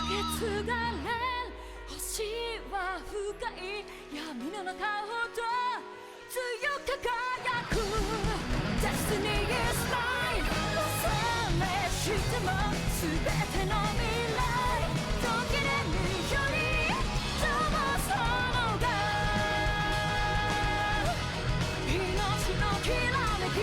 継がれる星は深い闇の中ほど強く輝く Destiny is mine 恐れしても全ての未来途切れるより灯そのが命のきらめき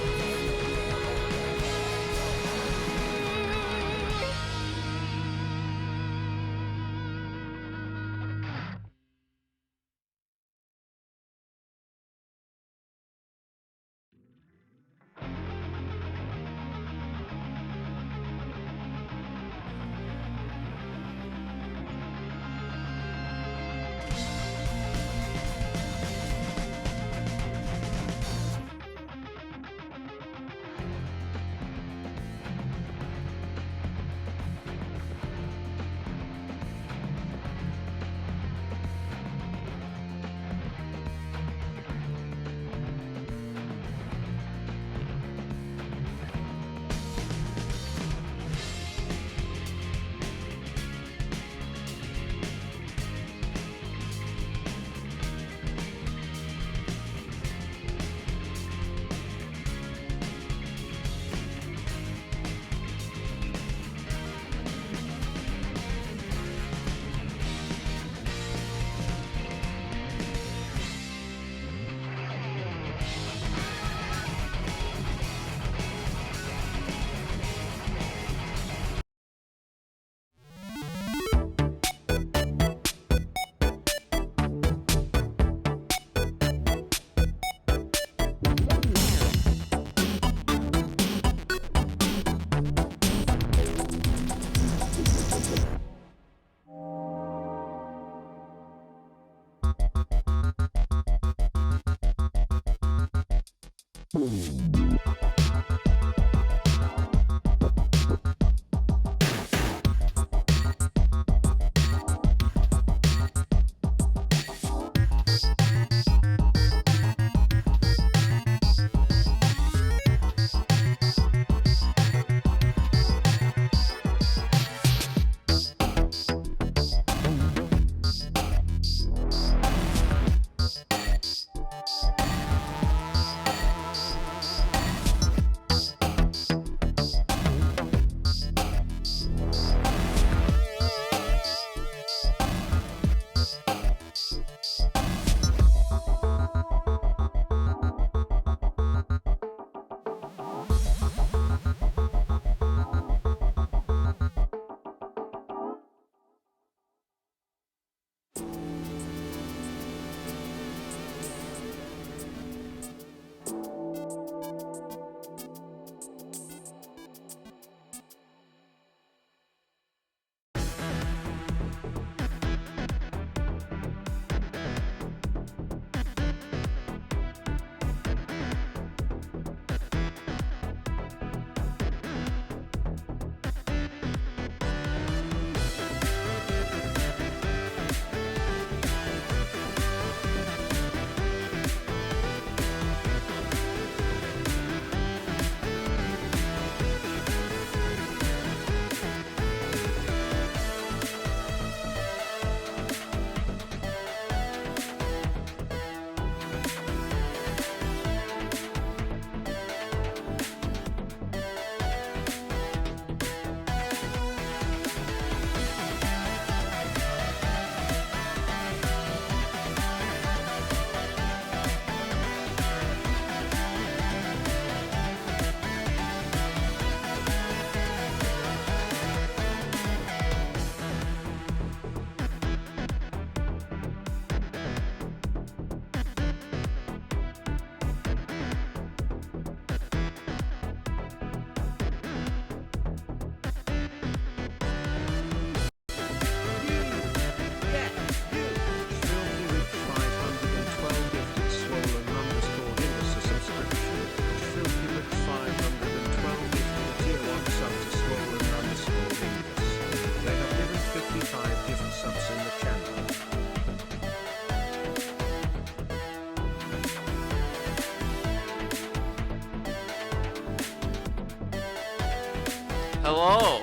Hello.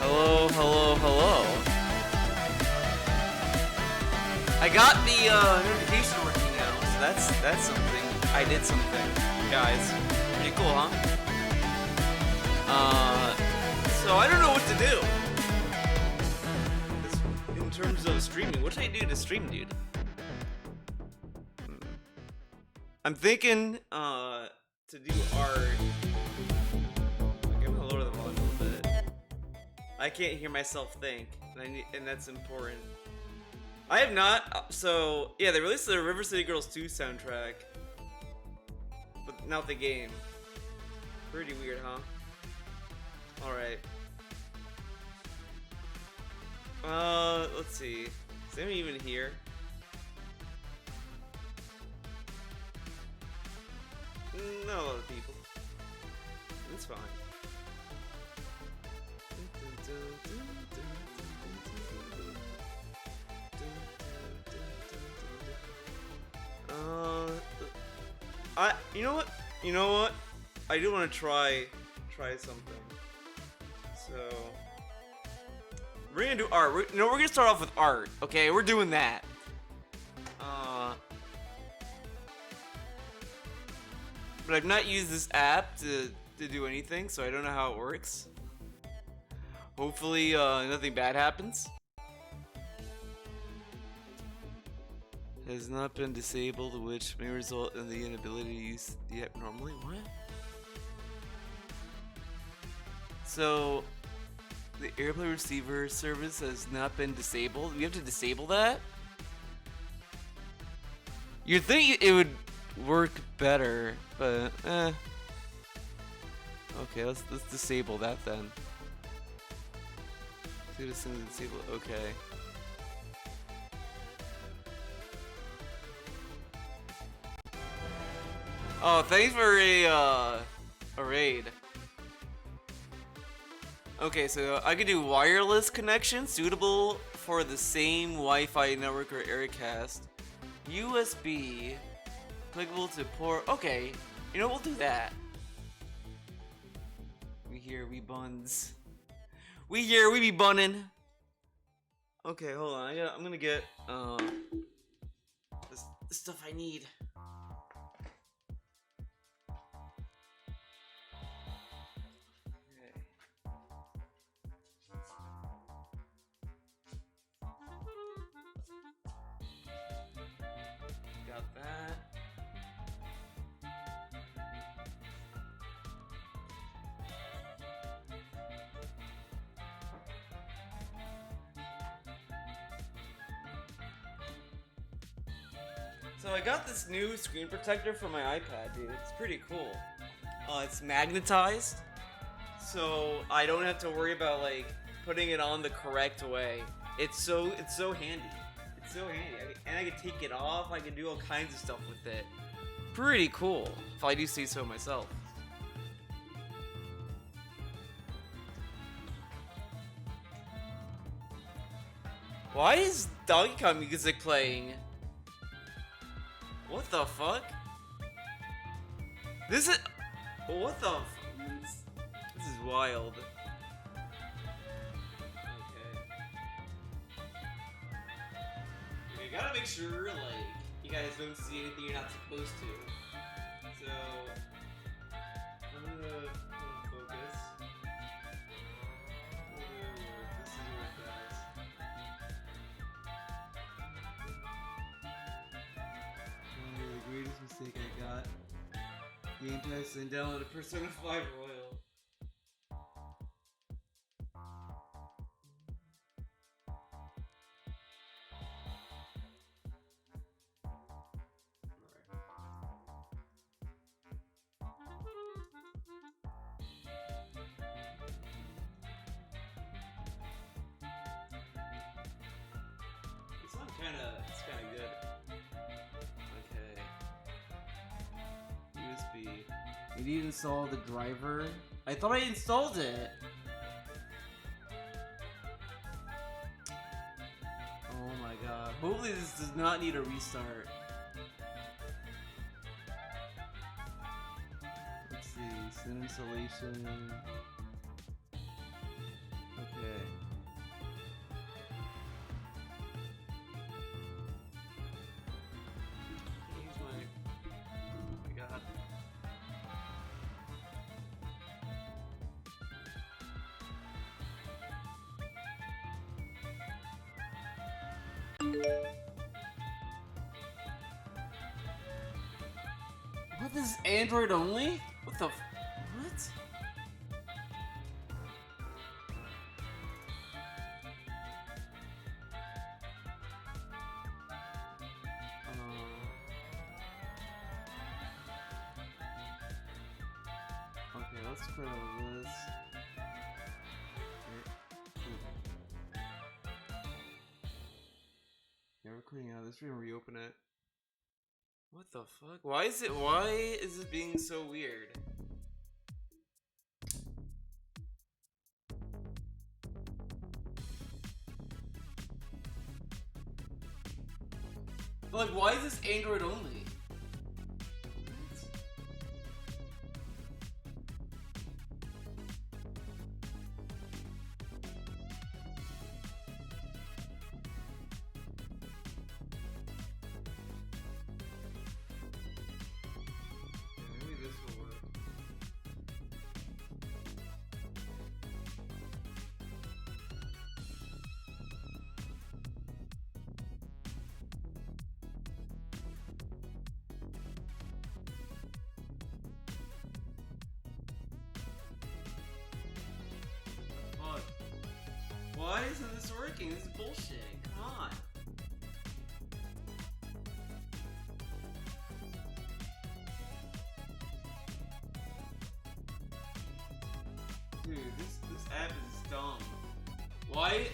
Hello, hello, hello. I got the notification working now, so that's something. I did something, guys. Pretty cool, huh? So I don't know what to do. In terms of streaming, what should I do to stream, dude? I'm thinking, to do art. I'm gonna lower the volume a little bit. I can't hear myself think, and that's important. I have not. So yeah, they released the River City Girls 2 soundtrack, but not the game. Pretty weird, huh? All right. Let's see. Is anyone even here? Not a lot of people. It's fine. You know what? I do want to try something. So we're gonna do art. We're gonna start off with art. Okay, we're doing that. But I've not used this app to do anything, so I don't know how it works. Hopefully, nothing bad happens. Has not been disabled, which may result in the inability to use the app normally. What? So, the AirPlay receiver service has not been disabled. We have to disable that? You'd think it would work better, but okay, let's disable that then. Citizen disable. Okay. Oh, thanks for a raid. Okay, so I could do wireless connection suitable for the same Wi-Fi network or Aircast. USB applicable to port. Okay, you know, we'll do that. We buns. We be bunnin'. Okay, hold on. I'm gonna get the stuff I need. Got that. So I got this new screen protector for my iPad, dude. It's pretty cool. It's magnetized, so I don't have to worry about like putting it on the correct way. It's so handy. It's so handy. And I can take it off. I can do all kinds of stuff with it. Pretty cool, if I do say so myself. Why is Donkey Kong music playing? What the fuck? This is... What the... This is wild. Okay, gotta make sure, like, you guys don't see anything you're not supposed to. So... I'm gonna focus. This is what it does. The greatest mistake I got. Game test and download a Persona 5 Royal. This one it's kinda good. Okay. USB. You need to install the driver. I thought I installed it. Oh my god. Hopefully this does not need a restart. Let's see. Send installation. Okay. What, this is Android only? What the what? Okay, let's go to this. Yeah, we're cleaning out this. We're gonna reopen it. What the fuck? Why is it being so weird? Like, why is this Android only? Why isn't this working? This is bullshit. Come on. Dude, this app is dumb. Why?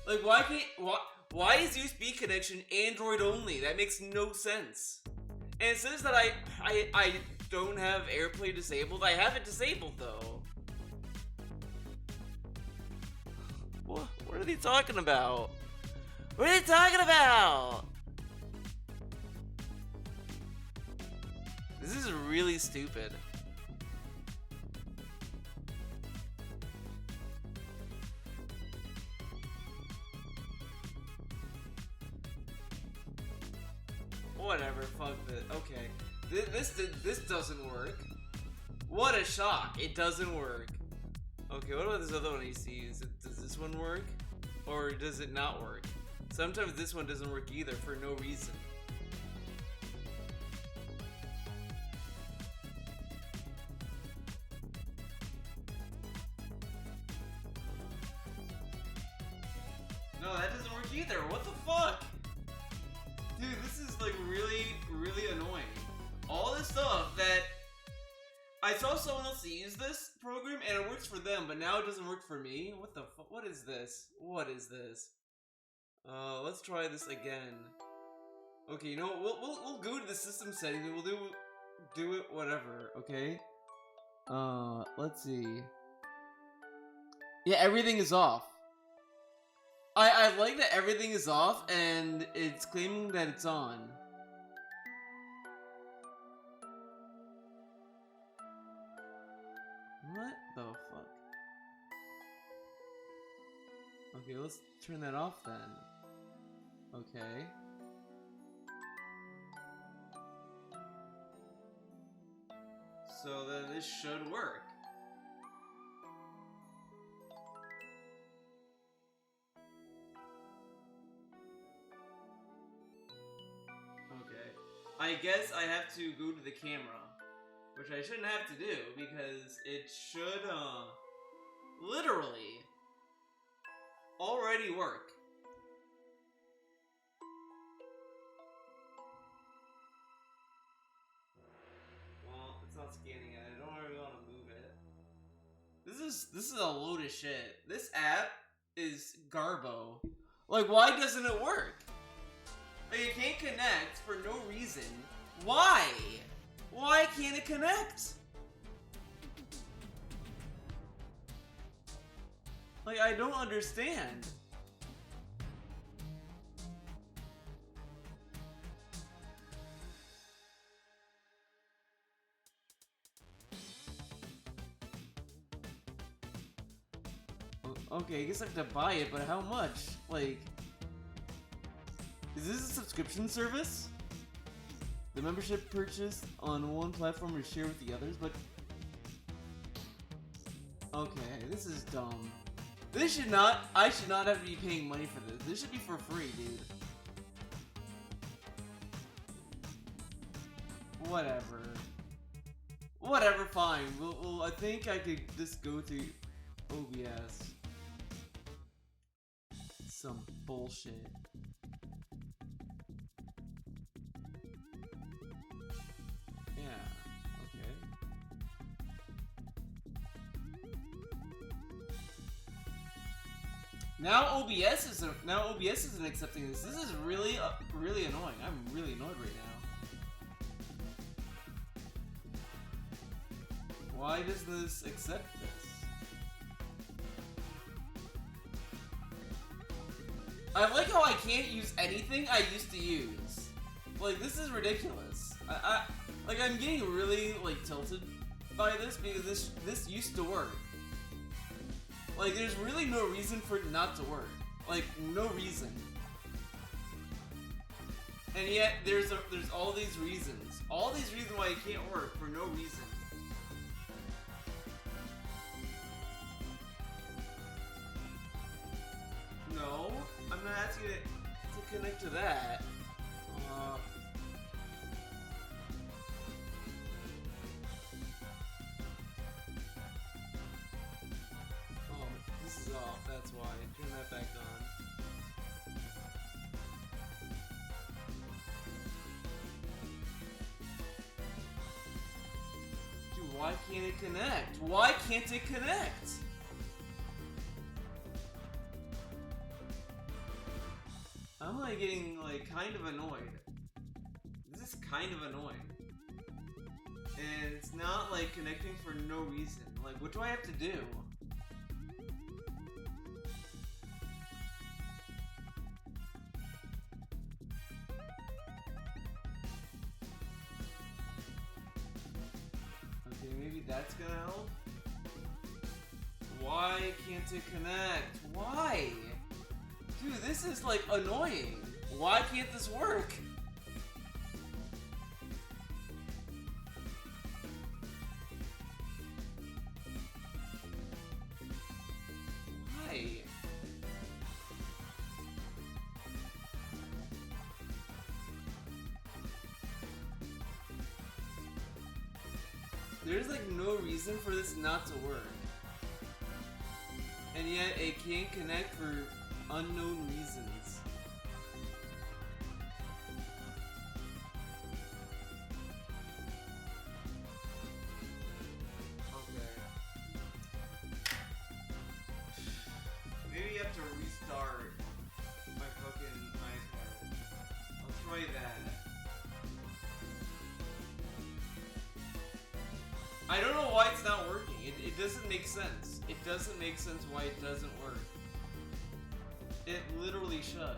Like, why is USB connection Android only? That makes no sense. And it says that I don't have AirPlay disabled. I have it disabled though. What are they talking about? What are they talking about? This is really stupid. Whatever, fuck this. Okay. This doesn't work. What a shock. It doesn't work. Okay, what about this other one I used to use? Does this one work? Or does it not work? Sometimes this one doesn't work either for no reason. No, that doesn't work either. What the fuck? Dude, this is like really, really annoying. All this stuff that I saw someone else use this program and it works for them, but now it doesn't work for me. What the fuck? What is this? What is this? Let's try this again. Okay, you know what? We'll go to the system settings and we'll do it whatever. Okay. Let's see. Yeah, everything is off. I like that everything is off and it's claiming that it's on. What the fuck? Okay, let's turn that off then. Okay. So then this should work. Okay. I guess I have to go to the camera. Which I shouldn't have to do, because it should, literally already work. Well, it's not scanning it. I don't really want to move it. This is a load of shit. This app is garbo. Like, why doesn't it work? Like, it can't connect for no reason. Why? Why can't it connect? Like, I don't understand. Okay, I guess I have to buy it, but how much? Like, is this a subscription service? The membership purchase on one platform is shared with the others, but... Okay, this is dumb. This should not... I should not have to be paying money for this. This should be for free, dude. Whatever. Whatever, fine. Well, I think I could just go to OBS. Some bullshit. Yeah, okay. Now OBS isn't accepting this. This is really really annoying. I'm really annoyed right now. Why does this accept this? I like how I can't use anything I used to use. Like, this is ridiculous. I'm getting really, like, tilted by this because this used to work. Like, there's really no reason for it not to work. Like, no reason. And yet, there's all these reasons. All these reasons why it can't work for no reason. No, I'm not asking it to connect to that. Oh, this is off, that's why. Turn that back on. Dude, why can't it connect? Why can't it connect? I'm like getting like kind of annoyed. This is kind of annoying. And it's not like connecting for no reason. Like, what do I have to do? Okay, maybe that's gonna help. Why can't it connect? Why? Dude, this is like annoying. Why can't this work? Why? There's like no reason for this not to work. And yet it can't connect for unknown reasons. Okay. Maybe you have to restart my fucking iPad. I'll try that. I don't know why it's not working. It doesn't make sense. It doesn't make sense why it doesn't work. It literally should.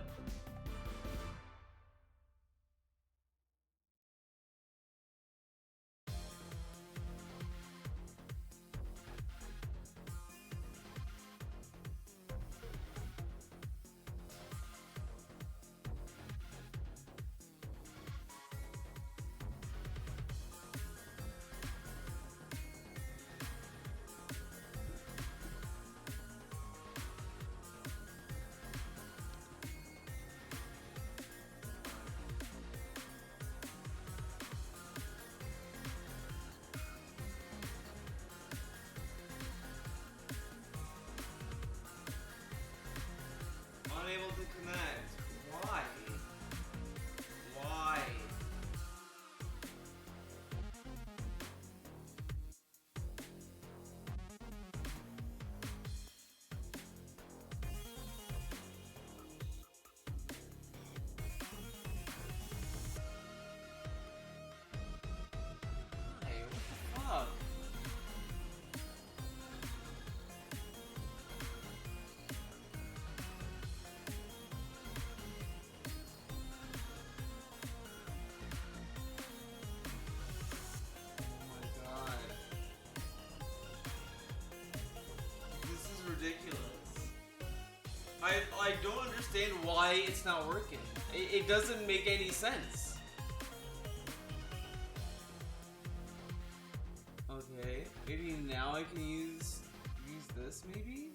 Unable to connect. Why? Why? Hey, what the fuck? Ridiculous. I don't understand why it's not working. It doesn't make any sense. Okay, maybe now I can use this maybe?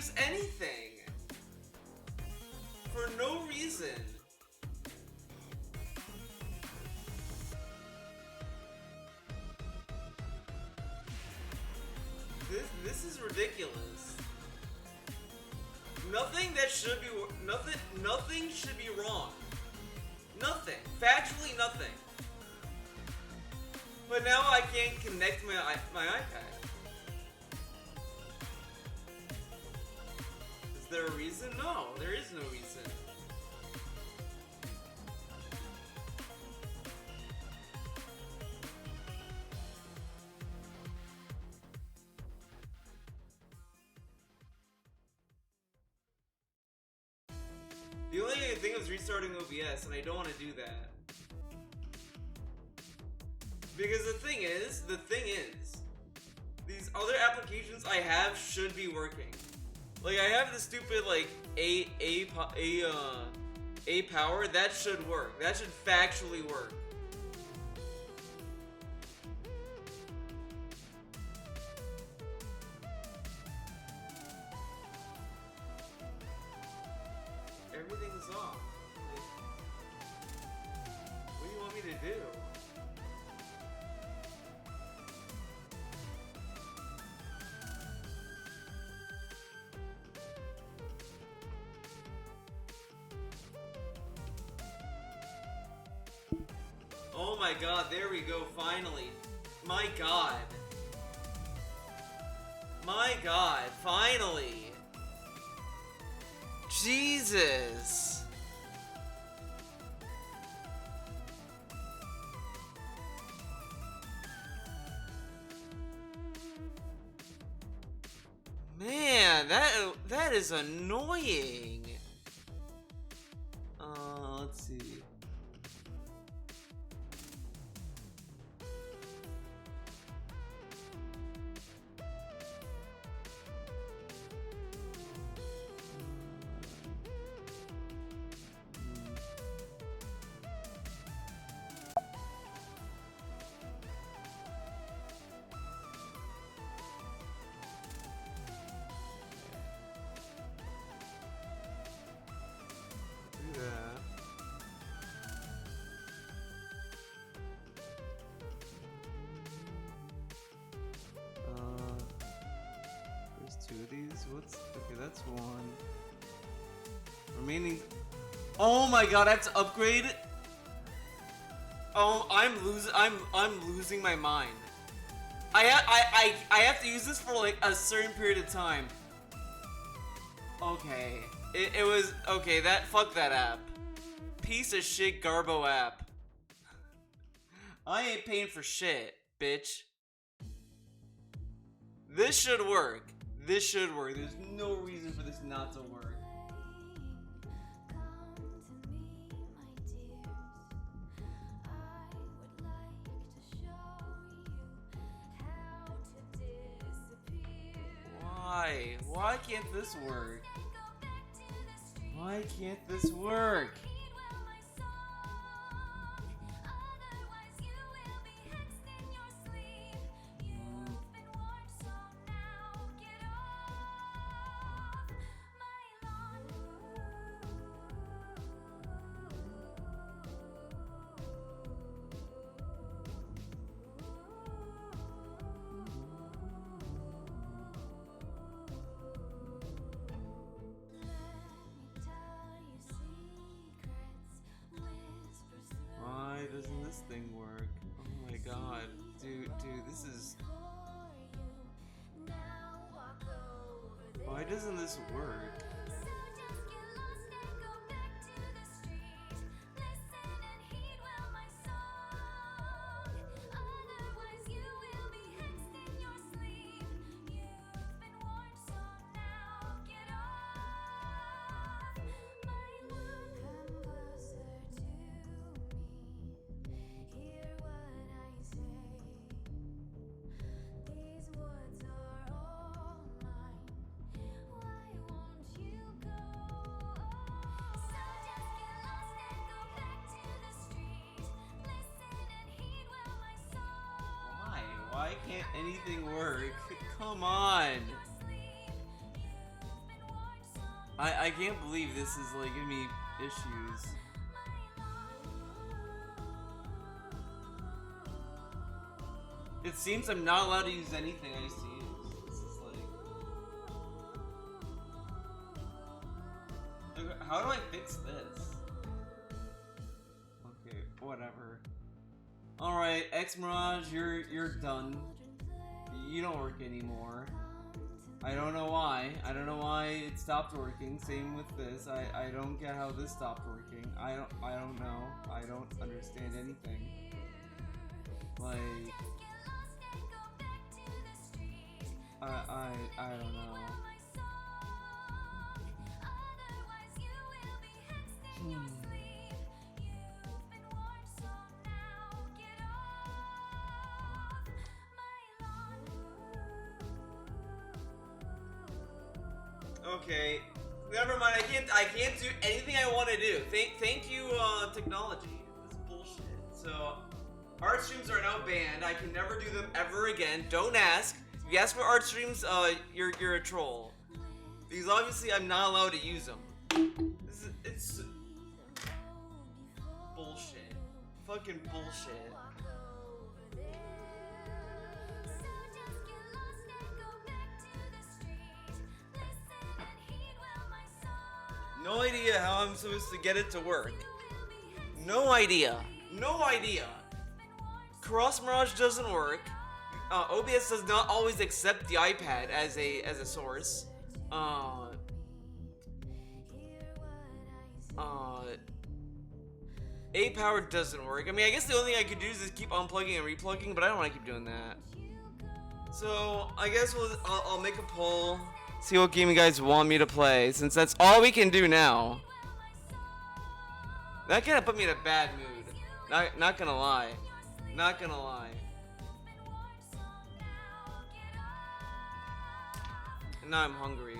use anything. For no reason. This is ridiculous. Nothing should be wrong. Nothing. Factually nothing. But now I can't connect my iPad. Is there a reason? No, there is no reason. The only thing is restarting OBS, and I don't want to do that. Because the thing is, these other applications I have should be working. Like, I have the stupid, like, A power, that should work. That should factually work. Everything's off. Like, what do you want me to do? Oh my god, there we go, finally. My god. My god, finally. Jesus. Man, that is annoying. Let's see. Two of these. Okay, that's one. Remaining. Oh my god, I have to upgrade. Oh, I'm losing my mind. I have to use this for like a certain period of time. Okay, it was okay. Fuck that app. Piece of shit Garbo app. I ain't paying for shit, bitch. This should work. This should work. There's no reason for this not to work. Why? Why can't this work? Why can't this work? Doesn't this thing work? Oh my god. Dude, this is... Why doesn't this work? Why can't anything work? Come on! I can't believe this is like giving me issues. It seems I'm not allowed to use anything I used to use. This is like... How do I fix this? Okay, whatever. Alright, X Mirage, you're done. You don't work anymore. I don't know why. I don't know why it stopped working. Same with this. I don't get how this stopped working. I don't know. I don't understand anything. Like I don't know. Okay, never mind. I can't do anything I want to do. Thank you, technology. This is bullshit. So, art streams are now banned. I can never do them ever again. Don't ask. If you ask for art streams, you're a troll. Because obviously I'm not allowed to use them. It's bullshit. Fucking bullshit. No idea how I'm supposed to get it to work. No idea. No idea. Cross Mirage doesn't work. OBS does not always accept the iPad as a source. A-Power doesn't work. I mean, I guess the only thing I could do is just keep unplugging and replugging, but I don't want to keep doing that. So, I guess I'll make a poll. See what game you guys want me to play, since that's all we can do now. That kind of put me in a bad mood. Not gonna lie. Not gonna lie. And now I'm hungry.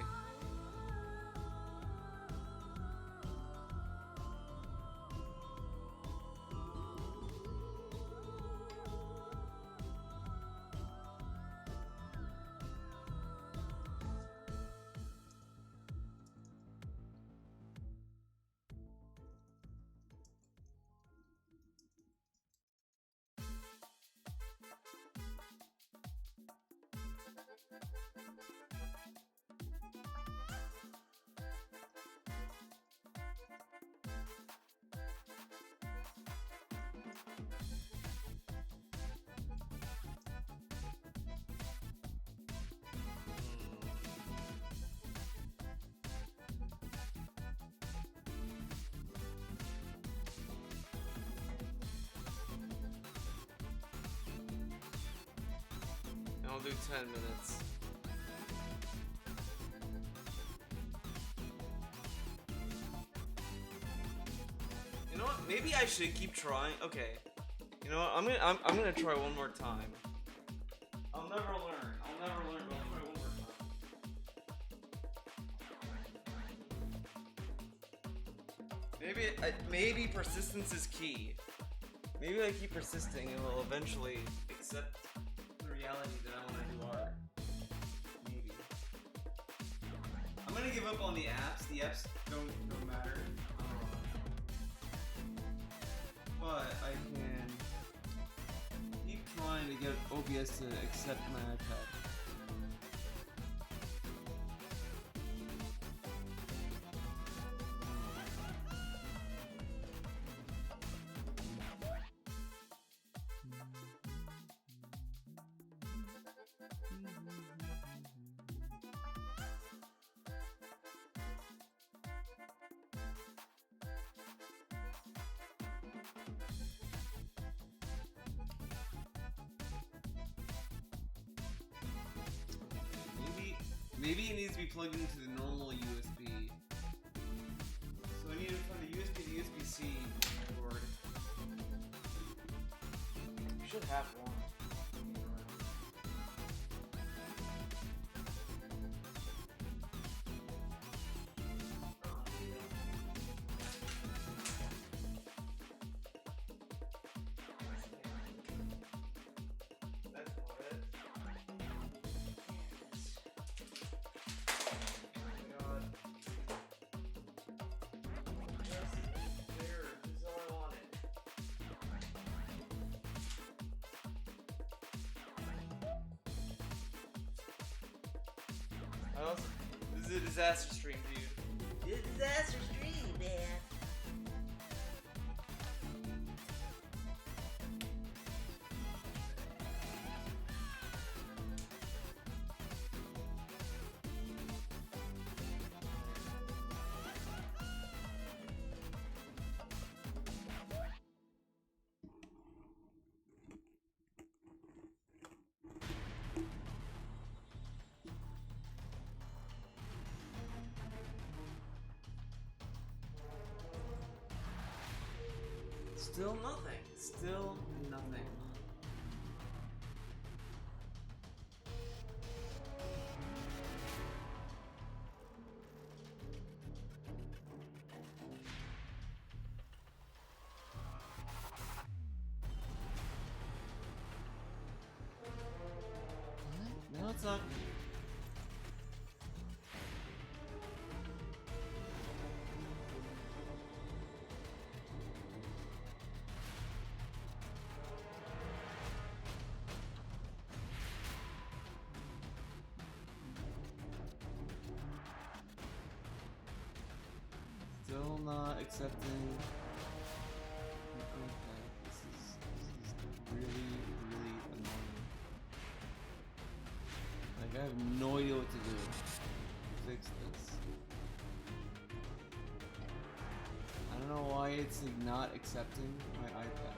I'll do 10 minutes. You know what? Maybe I should keep trying. Okay. You know what? I'm gonna try one more time. I'll never learn. I'll never learn, but I'll try one more time. Maybe persistence is key. Maybe I keep persisting and will eventually accept the reality that I want to do art. Maybe. I'm gonna give up on the apps. The apps don't matter. But I can keep trying to get OBS to accept my iPad. Maybe it needs to be plugged into the normal USB. So I need to find a USB to USB-C cord. You should have one. I also, this is a disaster stream, dude. It's a disaster stream, man. Still nothing. Still nothing. What? No, it's not. Still not accepting. Okay, this is really, really annoying. Like, I have no idea what to do to fix this. I don't know why it's like, not accepting my iPad.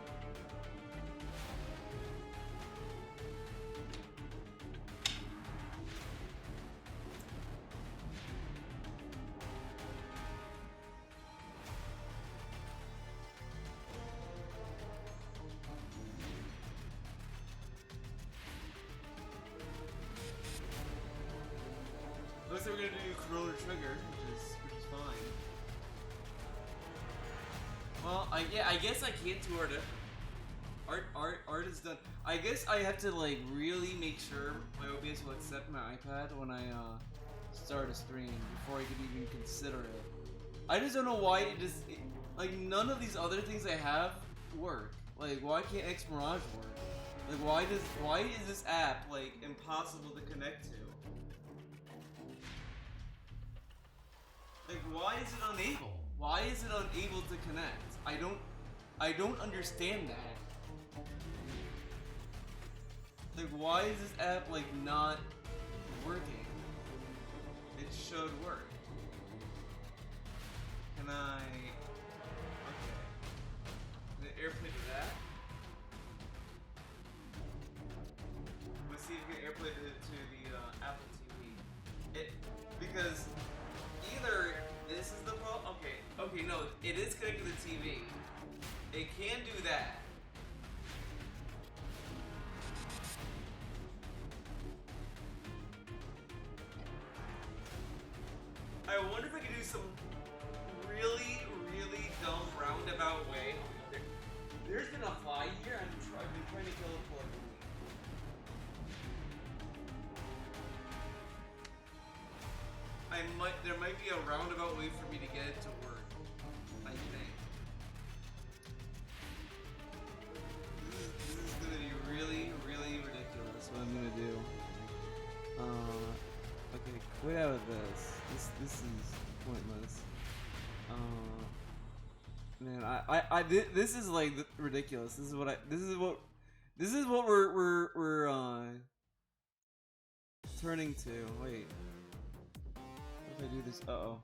Looks like we're gonna do controller trigger, which is fine. Well, I guess I can't do art is done. I guess I have to like really make sure my OBS will accept my iPad when I start a stream before I could even consider it. I just don't know why like none of these other things I have work. Like why can't X Mirage work? Like why is this app like impossible to connect to? Like, why is it unable? Why is it unable to connect? I don't understand that. Like, why is this app, like, not working? It should work. Can I... Okay. Can I airplay to that? Let's see if we can airplay to the Apple TV. Because... either this is the problem. Okay, no, it is connected to the TV. It can do that. I wonder if I could do some really, really dumb roundabout way. There's been a fly here. I've been trying to kill it for like a week. There might be a roundabout way for me to get it to work. I think. This is gonna be really, really ridiculous what I'm gonna do. Okay, quit out of this. This is pointless. Man, this is like ridiculous. This is what we're turning to. Wait. If I do this, well,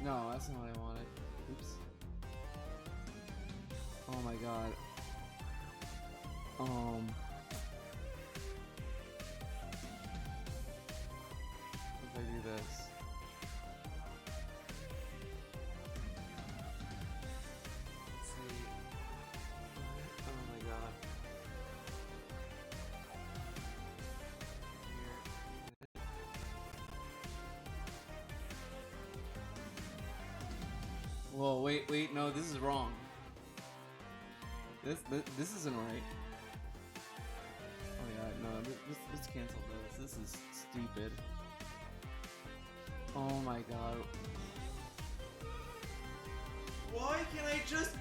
no, that's not what I wanted. Oops. Oh my god. If I do this. Let's see. Oh my god. Whoa, wait, no, this is wrong. This isn't right. Oh yeah, no, let's cancel this. This is stupid. Oh my god. Why can't I just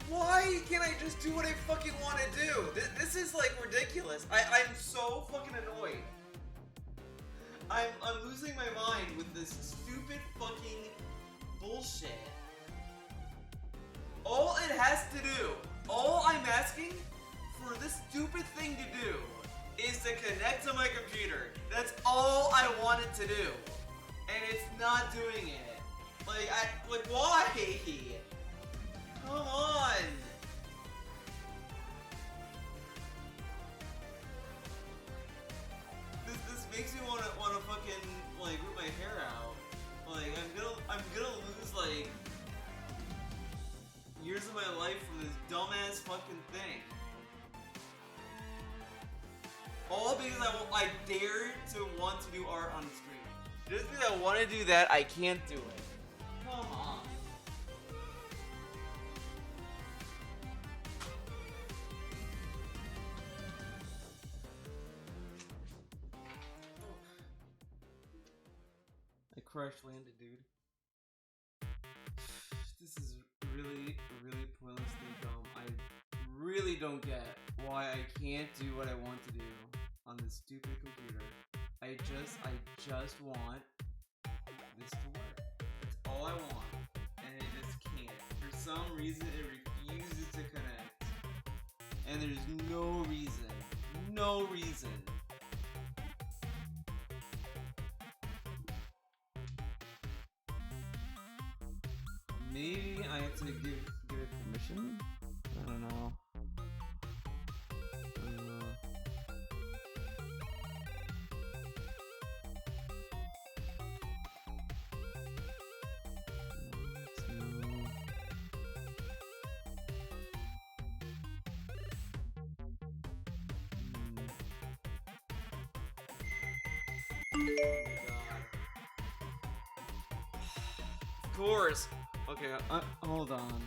Why can't I just do what I fucking want to do? This is like ridiculous. I'm so fucking annoyed. I'm losing my mind with this stupid fucking bullshit. All it has to do, all I'm asking for this stupid thing to do is to connect to my computer. That's all I want it to do. And it's not doing it. Like, why? Come on. This makes me wanna fucking like rip my hair out. Like I'm gonna lose like years of my life from this dumbass fucking thing. All because I dare to want to do art on the screen. Just because I want to do that, I can't do it. Come on. I crash landed, dude. This is really, really pointlessly dumb. I really don't get why I can't do what I want to do on this stupid computer. I just want this to work. That's all I want. And it just can't. For some reason, it refuses to connect. And there's no reason. No reason. Maybe I have to give it permission? I don't know. Of course. Okay, hold on.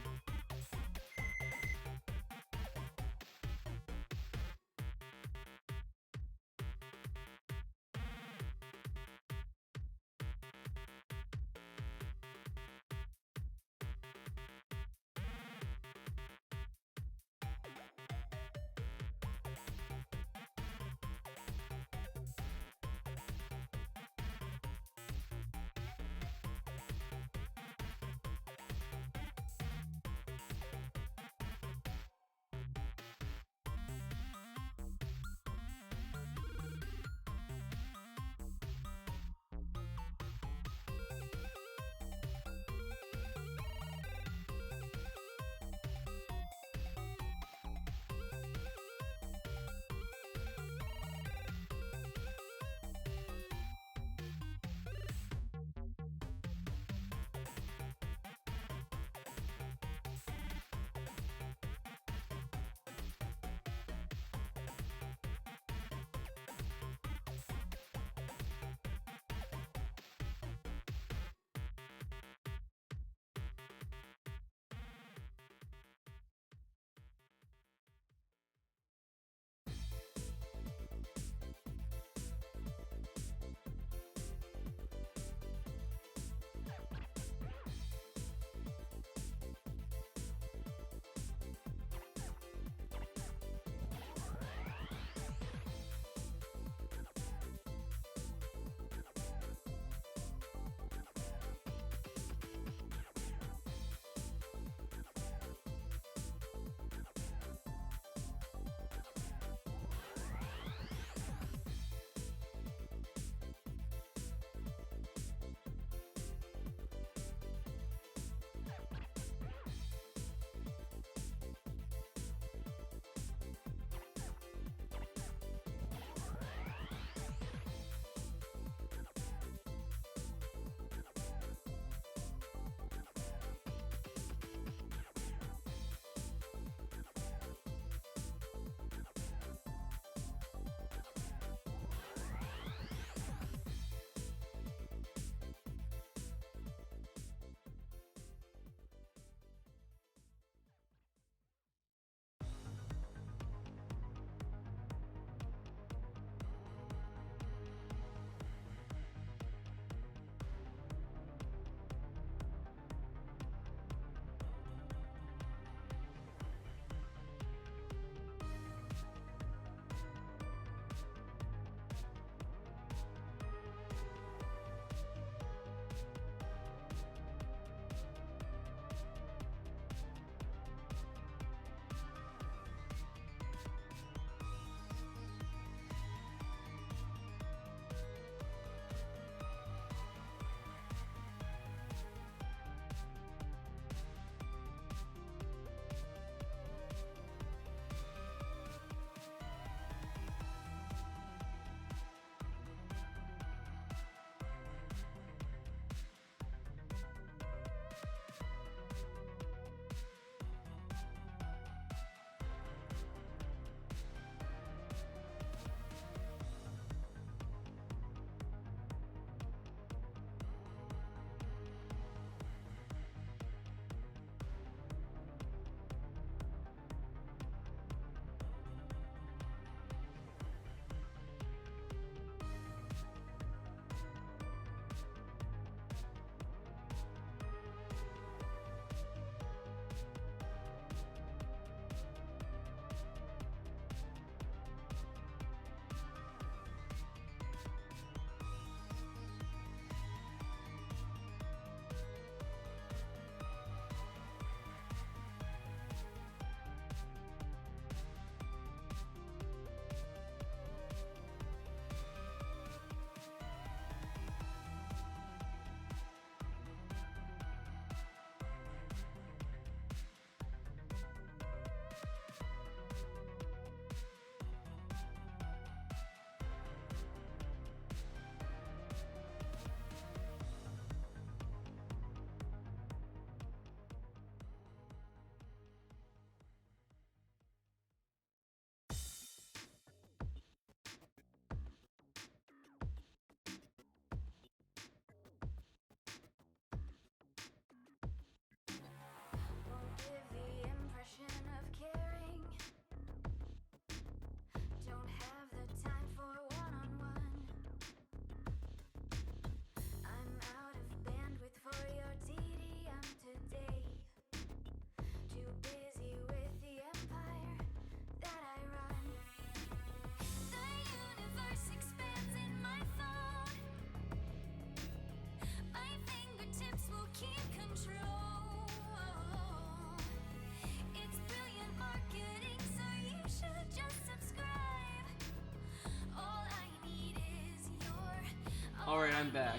I'm back.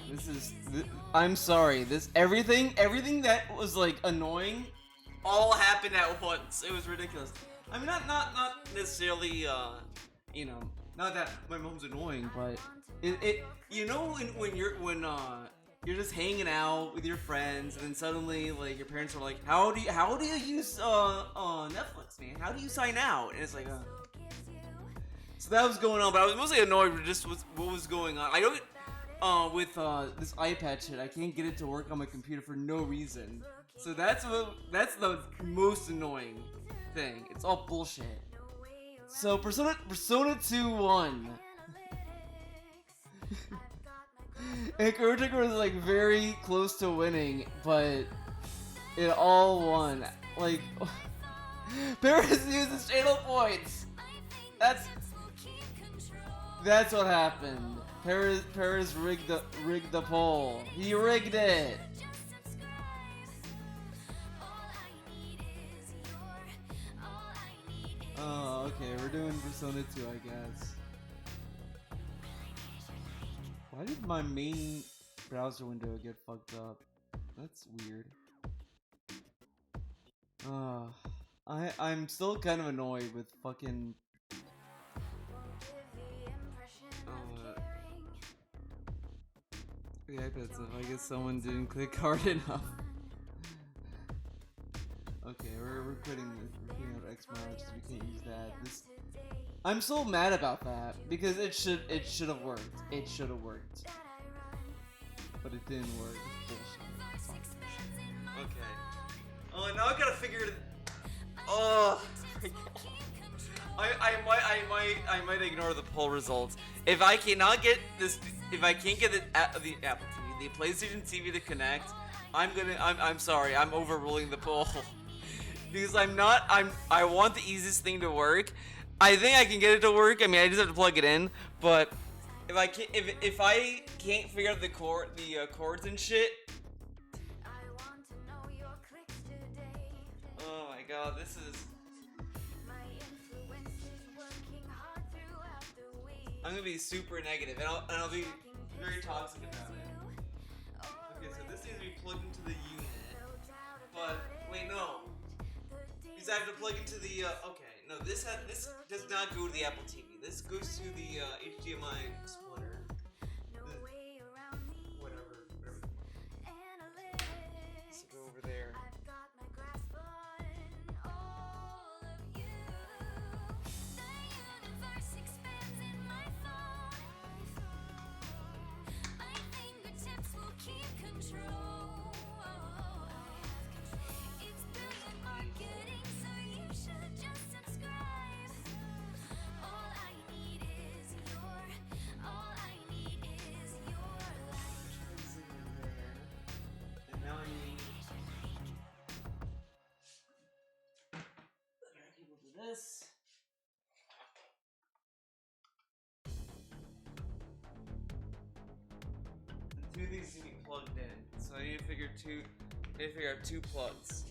I'm sorry. Everything that was like annoying, all happened at once. It was ridiculous. I mean, not necessarily, you know, not that my mom's annoying, but you know, when you're just hanging out with your friends, and then suddenly like your parents are like, how do you use Netflix, man? How do you sign out? And it's like, so that was going on, but I was mostly annoyed with just what was going on. I don't with this iPad shit, I can't get it to work on my computer for no reason. So that's the most annoying thing. It's all bullshit. So Persona 2 won. And Chrono Trigger was like very close to winning, but it all won. Like Paris uses channel points. That's what happened. Paris rigged the poll. He rigged it. Oh, okay, we're doing Persona 2, I guess. Why did my main browser window get fucked up? That's weird. I'm still kind of annoyed with fucking the iPad stuff. I guess someone didn't click hard enough. Okay, we're quitting this. We're quitting out Xmarch so we can't use that. I'm so mad about that because it should have worked. It should have worked, but it didn't work. It's bullshit. Okay. Oh, now I gotta figure it. Oh. I might ignore the poll results. If I cannot get this, if I can't get the Apple TV, the PlayStation TV to connect, I'm sorry. I'm overruling the poll. Because I want the easiest thing to work. I think I can get it to work. I mean, I just have to plug it in. But if I can't figure out the chords and shit. Oh my god, this is. I'm gonna be super negative, and I'll be very toxic about it. Okay, so this needs to be plugged into the unit. But wait, no. Because I have to plug into the, okay, no, this does not go to the Apple TV. This goes to the HDMI splitter. Whatever. Let's go over there. This. And two of these need to be plugged in, so I need to figure out two plugs.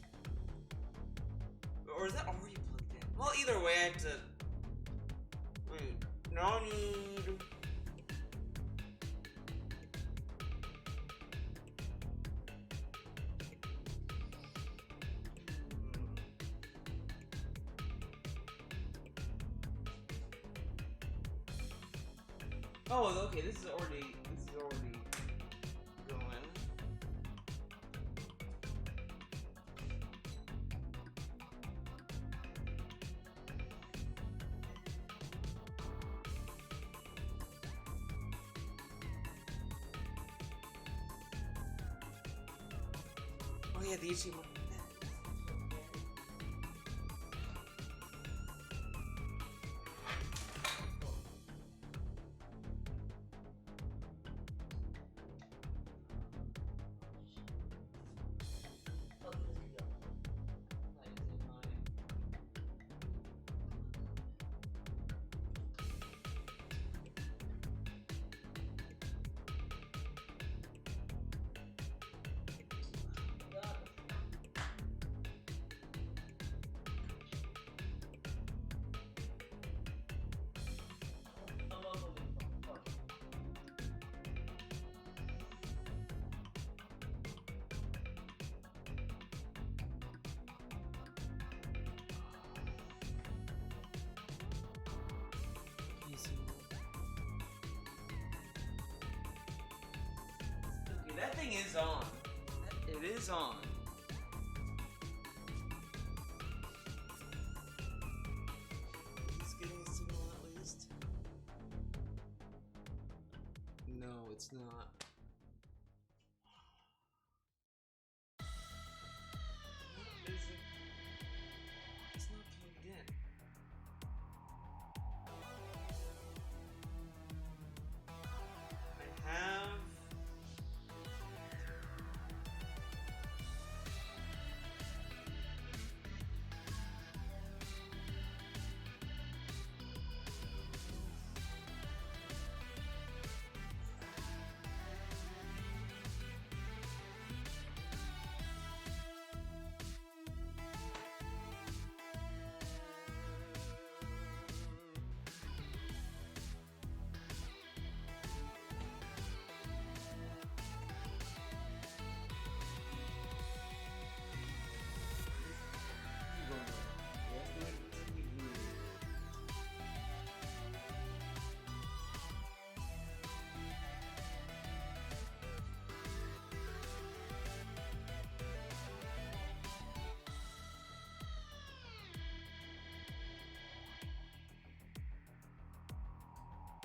Or is that already plugged in? Well, either way, I have to. Wait, no need. Oh, okay, this is already going. Oh yeah, the HDMI. thing is on. It is on. Is this getting a signal at least? No, it's not. What is it? It's not plugged in. I have.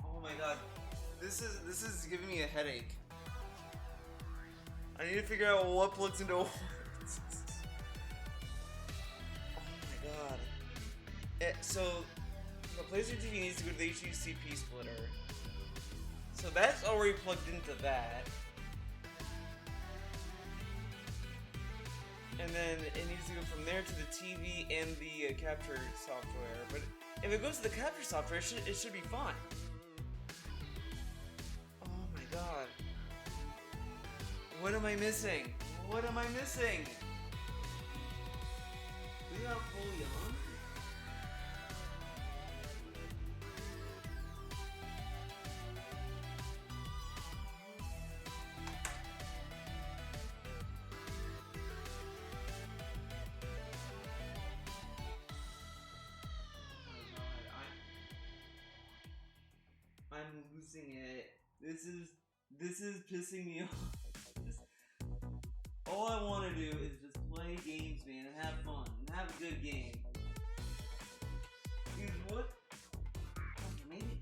Oh my god, this is giving me a headache. I need to figure out what plugs into what. Oh my god. So the PlayStation TV needs to go to the HDCP splitter. So that's already plugged into that. And then it needs to go from there to the TV and the capture software. But if it goes to the capture software, it should be fine. Oh my god. What am I missing? What am I missing? Is it not fully on? I'm losing it. This is pissing me off. All I want to do is just play games, man, and have fun, and have a good game. Dude, what? Maybe,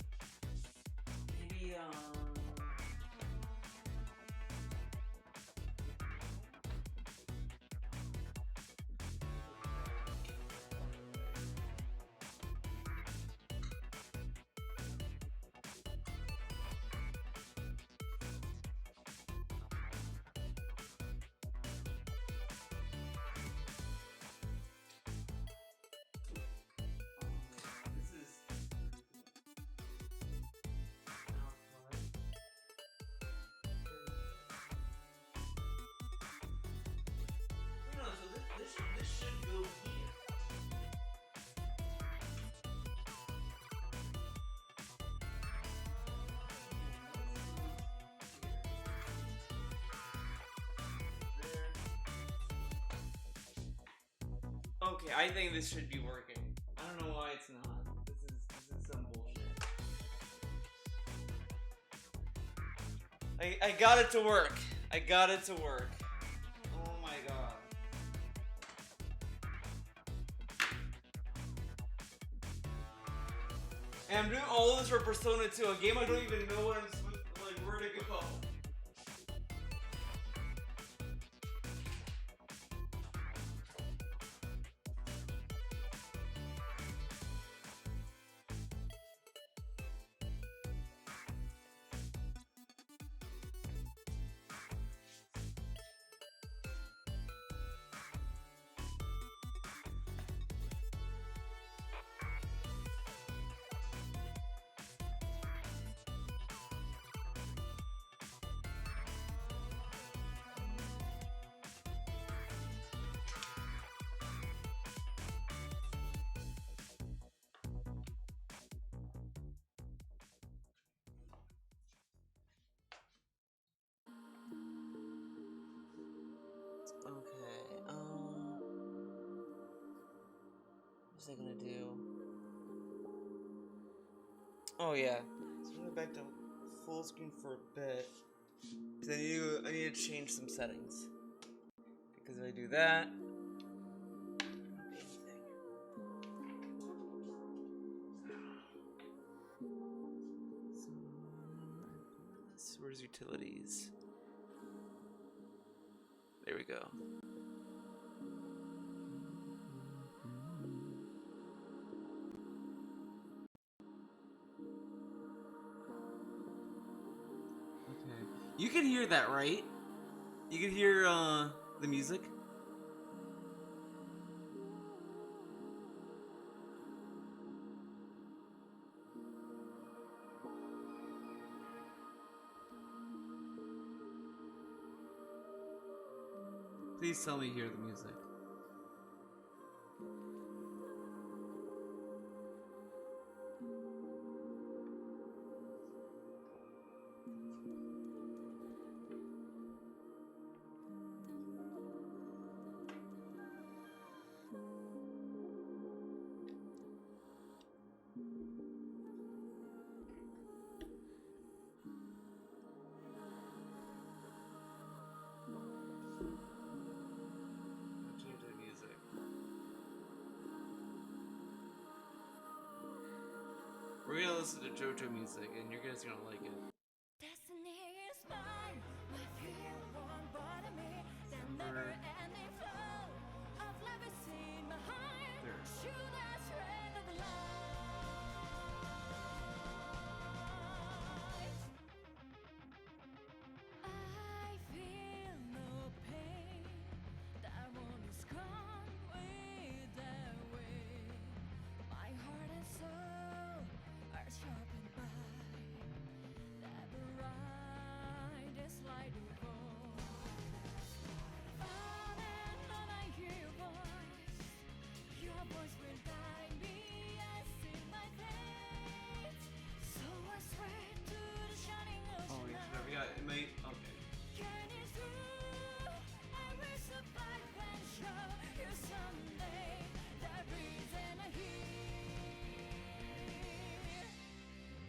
this should go here. Okay, I think this should be working. I don't know why it's not. This is some bullshit. I got it to work. I got it to work. Oh my god. And I'm doing all of this for Persona 2, a game I don't even know what I'm supposed to, like, where to go. Okay, what's I gonna do? Oh yeah, so we went back to full screen for a bit. 'Cause I need to change some settings. Because if I do that, where's utilities? There we go. Okay. You can hear that, right? You can hear the music? Please tell me you hear the music. Change the music. We're gonna listen to JoJo music, and you're guys gonna like it. Destiny is mine. My fear won't bother me. The never-ending flow of love is in my heart. There. Shoot us red of the light. I feel no pain. That one is gone with the wind. My heart and soul are sharpened by that brightest light of all. On and on I hear your voice. Your voice will guide me. I see my fate. So I swear to the shining Oh, ocean. we got it. Might. Okay. Journey through, I will survive and show you someday that reason I hear.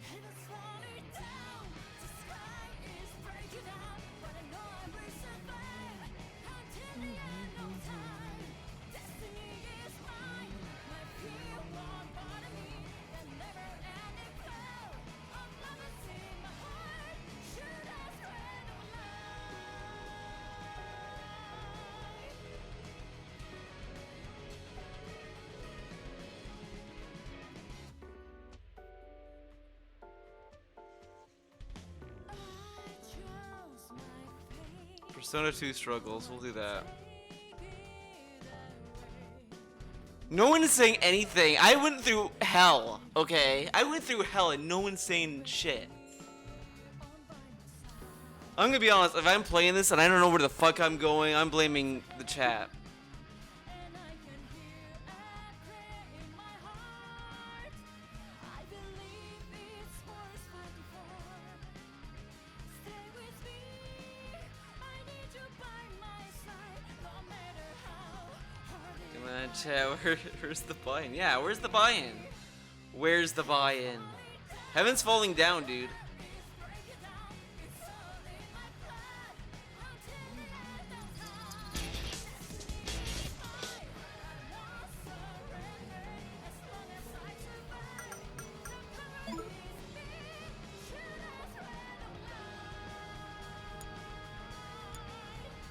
Heaven's falling down, the sky is breaking out, but I know I will survive until the end of time. Destiny is mine, my fear won't bother me. The never-ending flow of love is in my heart. Should I spread of light? I chose my fate. Persona 2 struggles. We'll do that. Take it away. No one is saying anything. I went through hell. Okay, I went through hell, and no one's saying shit. I'm gonna be honest. If I'm playing this and I don't know where the fuck I'm going, I'm blaming the chat. And I can hear a prayer in my heart. I believe it's worth fighting for. Stay with me. I need you by my side, no matter how hard it Come on, chat. Where's the buy-in? Yeah, where's the buy-in? Where's the buy-in? Heaven's falling down, dude. is. Break it down. It's all in my blood until the end of time. Destiny is mine. I won't surrender as long as I survive. The power is me. Should I spread of light?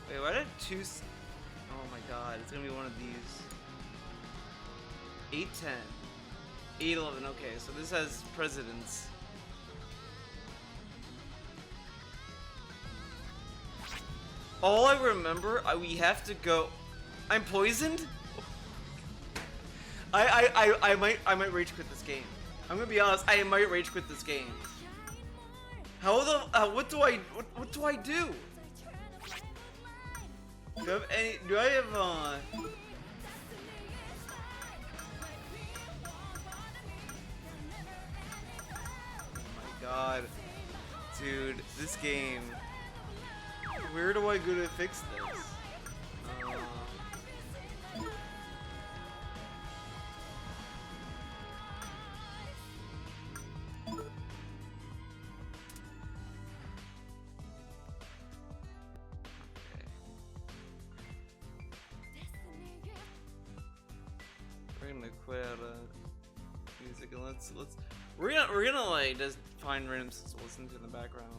Wait, why did oh my god, it's gonna be one of these. 810. 811, okay, so this has presidents. All I remember, we have to go. I'm poisoned? I might rage quit this game. I'm gonna be honest, I might rage quit this game. How what do I do? Do I have Oh my god. Dude, this game. Where do I go to fix this? I'm gonna quit out of music and let's we're gonna like just find random stuff to listen to in the background.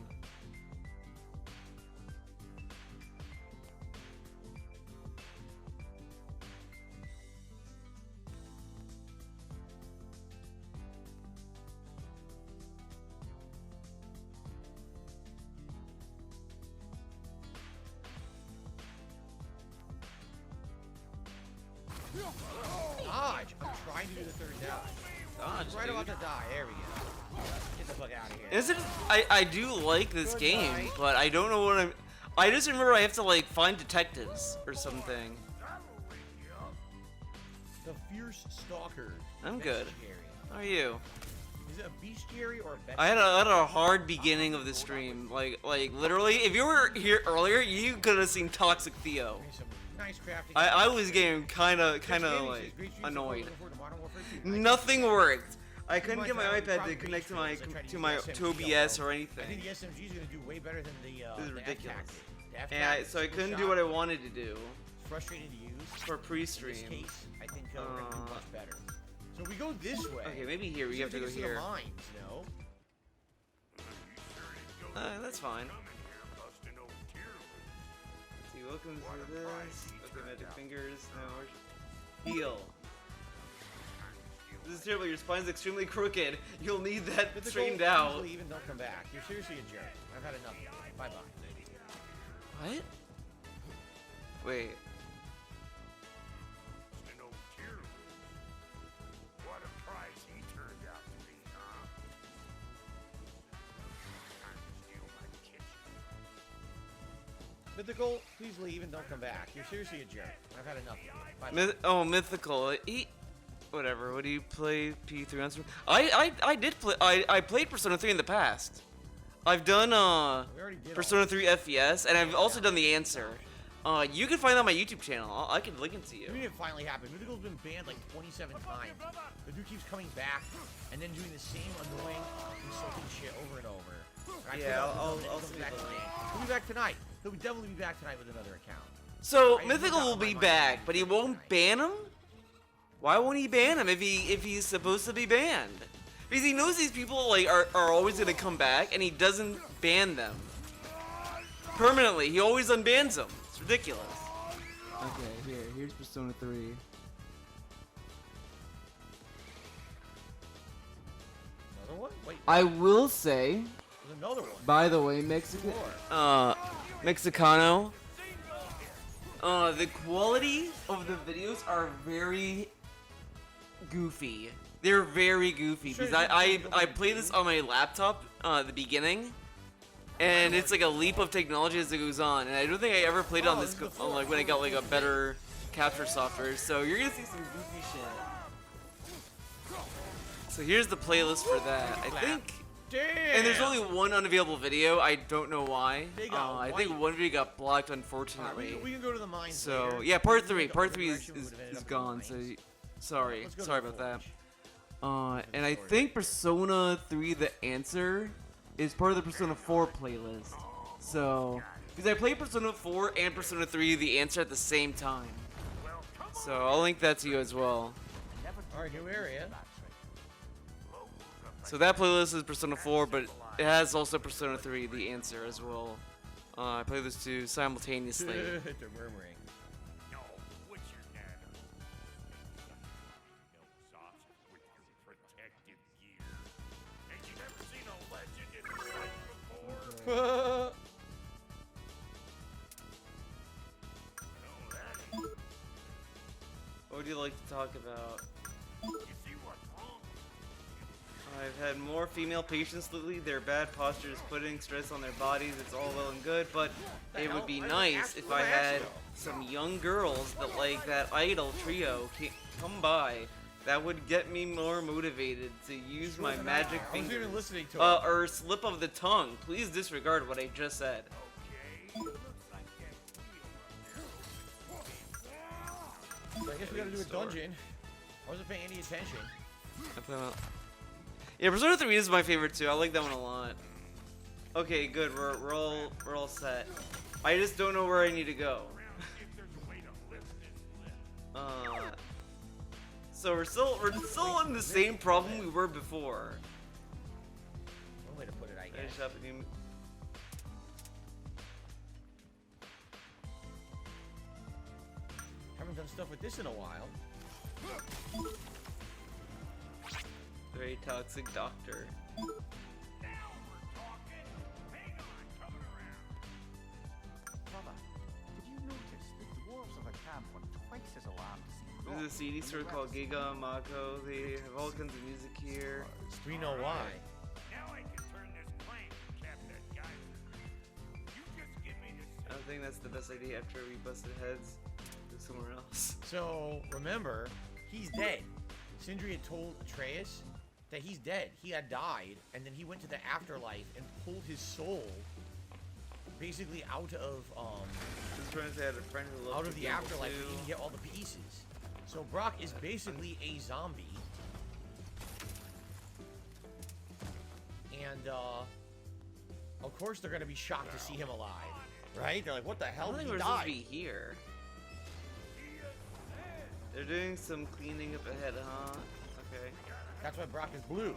Dodge! I'm trying to do the third dodge. Dodge, Right dude. about to die. There we go. Get the fuck out of here. Isn't I do like this Good game, night. but I don't know what I'm. I just remember I have to like find detectives or something. The Fierce Stalker. I'm good. Bestiary. How are you? Is it a bestiary or a bestiary? I had a hard beginning of the stream. Like literally, if you were here earlier, you could have seen Toxic Theo. There's some nice crafting. I was getting kind of Gaming says, like "Great streams annoyed. support for Modern Warfare 2." Nothing worked. I Too couldn't much get my value, iPad to probably connect to great my streams. I tried to use my the to SMG, OBS or I anything. think the SMG is going to do way better than the This is the ridiculous. F-Tactic. The And F-Tactic so I single couldn't do shot what I wanted to do is frustrating to use. for In this pre-stream. case, I think we're going to do much better. So if we go this way. Okay, maybe here. We it's have to gonna go take us here. the mines, no? That's fine. See, welcome to this. Okay, magic fingers. No, heal. This is terrible. Your spine's extremely crooked. You'll need that Mythical, straightened out. usually even don't come back. You're seriously a jerk. I've had enough. Bye bye. What? Wait. What a prize he turned out to be, huh? Time to steal my kitchen. Mythical, please leave and don't come back. You're seriously a jerk. I've had enough. Bye bye. Oh, mythical. Whatever. What do you play? P3 on stream? I did play. I played Persona 3 in the past. I've done We already did Persona 3 FES, and I've also done the answer. You can find that on my YouTube channel. I can link it to you. I mean, it finally happened. Mythical's been banned like 27 times. The dude keeps coming back and then doing the same annoying, insulting shit over and over. And I Yeah, put I'll out the see note that the link. he'll be back tonight. He'll definitely be back tonight with another account. So I Mythical forgot will my be mind back, was but he on won't tonight. ban him. Why won't he ban him if he's supposed to be banned? Because he knows these people like are always gonna come back, and he doesn't ban them permanently. He always unbans them. It's ridiculous. Okay, here's Persona 3. Another one? Wait, I will say, there's another one. by the way, Mexican. More. Mexicano. The quality of the videos are very goofy. They're very goofy Sure, because I you can play this on my laptop at the beginning, and it's like a leap of technology as it goes on. And I don't think I ever played it on Oh, this this is the on, like when I got like a better capture software. So you're gonna see some goofy shit. So here's the playlist for that. I think. Damn! And there's only one unavailable video. I don't know why. They got I think white. one video got blocked, Alright, unfortunately. we can go to the mines So later. yeah, part We three. can go Part the 3 direction we would've ended is up in the gone. So mines. sorry, Let's go to sorry the about that. forge. And I think Persona 3: The Answer is part of the Persona 4 playlist. So because I played Persona 4 and Persona 3: The Answer at the same time. So I'll link that to you as well. Alright, new area. So that playlist is Persona 4, but it has also Persona 3: The Answer as well. I play those two simultaneously. They're murmuring. No, what's your name? No sauce with your protective gear. Ain't you never seen a legend in the fight before? What would you like to talk about? You see what's wrong? I've had more female patients lately. Their bad posture is putting stress on their bodies. It's all well and good, but it would be hell? nice if I had some young girls that like that idol trio come by. That would get me more motivated to use my magic I wasn't finger. even listening to him. Or slip of the tongue. Please disregard what I just said. Okay, looks like that wheel I guess we gotta do a dungeon. I wasn't paying any attention. I play that- Yeah, Persona 3 is my favorite too. I like that one a lot. Okay, good. We're all set. I just don't know where I need to go. if there's a way to lift this lift. So we're still in the same problem we were before. One way to put it, I Finish guess. up a new- Haven't done stuff with this in a while. Very toxic doctor. Now we're talking. Hang on, coming around. Brother, did you notice the dwarves of the camp were twice as alarmed to see There's a Rock CD than store the called rest? Giga Mako. They have all kinds of music here. We know why. Now I can turn this plane, Captain Geyser. You just give me the I don't think that's the best idea after we busted heads. Go somewhere else. So remember, he's dead. Sindri had told Atreus that he's dead. He had died, and then he went to the afterlife and pulled his soul basically out of Just trying to say I had a friend who loved out of to the gamble afterlife. too. And he can get all the pieces. So Brock is basically a zombie. And of course they're gonna be shocked to see him alive, right? They're like, "What the I hell? don't think He we're supposed to died." be here. They're doing some cleaning up ahead, huh? Okay. That's why Brock is blue.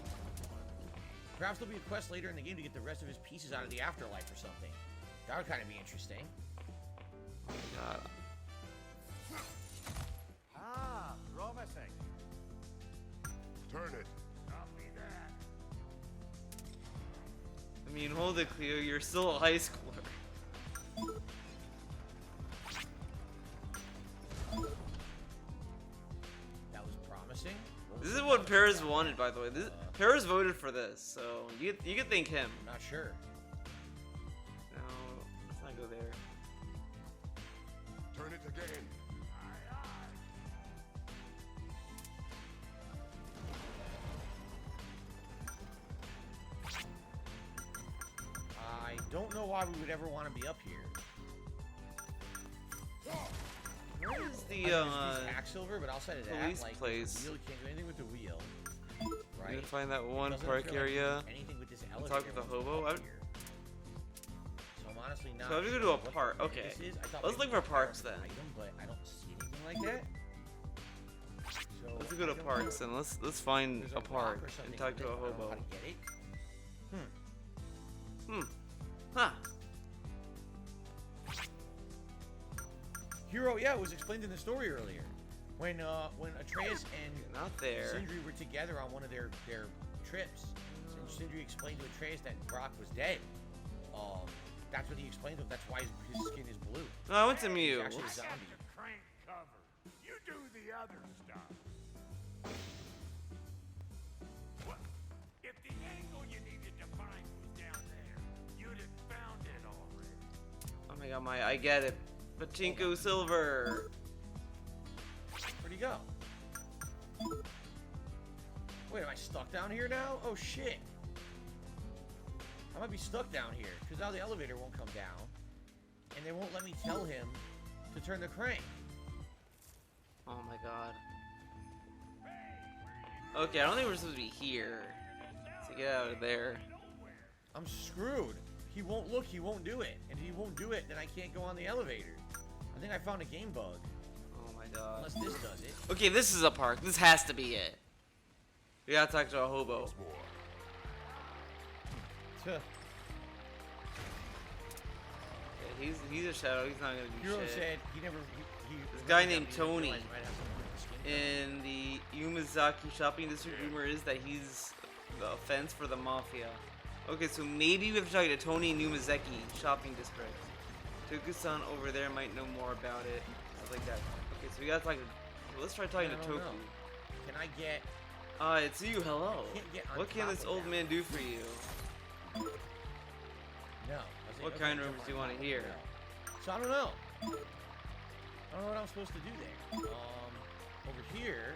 Perhaps there'll be a quest later in the game to get the rest of his pieces out of the afterlife or something. That would kind of be interesting. God. Ah, promising. Turn it. Copy that. I mean, hold it, Cleo. You're still a high schooler. That was promising. This is what Paris wanted, by the way. Paris voted for this, so you can thank him. I'm not sure. No, let's not go there. Turn it again. I don't know why we would ever want to be up here. Where is I the mean, there's Hacksilver, but outside of that, police like, place? the wheel, you can't do anything with the wheel. You Right? can find that one Doesn't park feel like area. anything with this and elevator talk with the once we're hobo. up I- here. So I'm honestly not. So I have to go sure to a what the park. heck Okay. this is. I thought Let's maybe look for it was a parks powerful then. Item, but I don't see anything like that. So Let's go to I don't parks know. and let's find There's a rock park or and something talk on to it, a but I don't know hobo. how to get it. Huh. Hero, yeah, it was explained in the story earlier. When Atreus and Not there. Sindri were together on one of their trips, and Sindri explained to Atreus that Brock was dead. That's what he explained to him. That's why his skin is blue. No, I went to He's Mew. actually a Whoops. zombie. Got the crank covered. You do the other stuff. What? If the angle you needed to find was down there, you'd have found it already. Oh my god, I get it. Pachinko Silver. Where'd he go? Wait, am I stuck down here now? Oh shit. I might be stuck down here, because now the elevator won't come down. And they won't let me tell him to turn the crank. Oh my god. Okay, I don't think we're supposed to be here. So get out of there. I'm screwed. He won't look, he won't do it. And if he won't do it, then I can't go on the elevator. I think I found a game bug. Oh my god. Unless this does it. Okay, this is a park. This has to be it. We gotta talk to a hobo. Tuh. Yeah, he's a shadow. He's not gonna do Hero shit. said he never. This guy he named didn't Tony. realize he might have something with the skin In the Umezaki shopping district, rumor is that he's the offense for the mafia. Okay, so maybe we have to talk to Tony in Umezaki shopping district. Toku-san over there might know more about it. Stuff like that. Okay, so we gotta talk to. Let's try talking I to don't Toku. know. Can I get? It's you. Hello. Can't get on What can top this of old that. man do for you? No. I was What like, kind of okay, rumors jump do you on wanna top of hear? it. So I don't know. I don't know what I'm supposed to do there. Over here,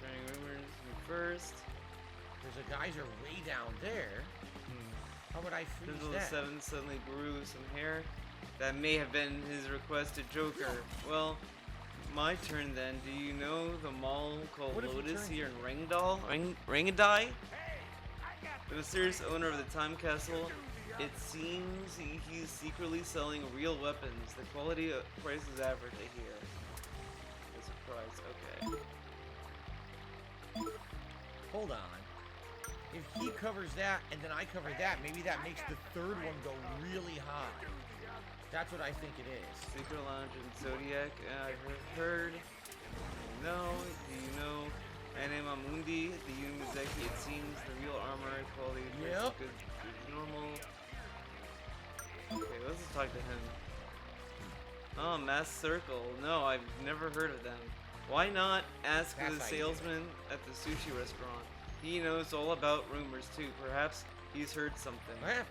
Turning rumors first. there's a geyser way down there. How would I freeze Fizzle that? 7 suddenly grew some hair. That may have been his request to Joker. Well, my turn then. Do you know the mall called What if he Lotus turns here in Rangadai? The mysterious owner of the Time Castle. It seems he's secretly selling real weapons. The quality of price is average, I hear. A surprise. Okay. Hold on. If he covers that and then I cover that, maybe that makes the third one go really high. That's what I think it is. Secret Lounge and Zodiac. I've heard. No, do you know? Anima Mundi, the Yumizeki, it seems the real armor quality is Yep. good, normal. Okay, let's just talk to him. Oh, Mass Circle. No, I've never heard of them. Why not ask That's the how you do it. salesman at the sushi restaurant? He knows all about rumors too. Perhaps he's heard something. What happened?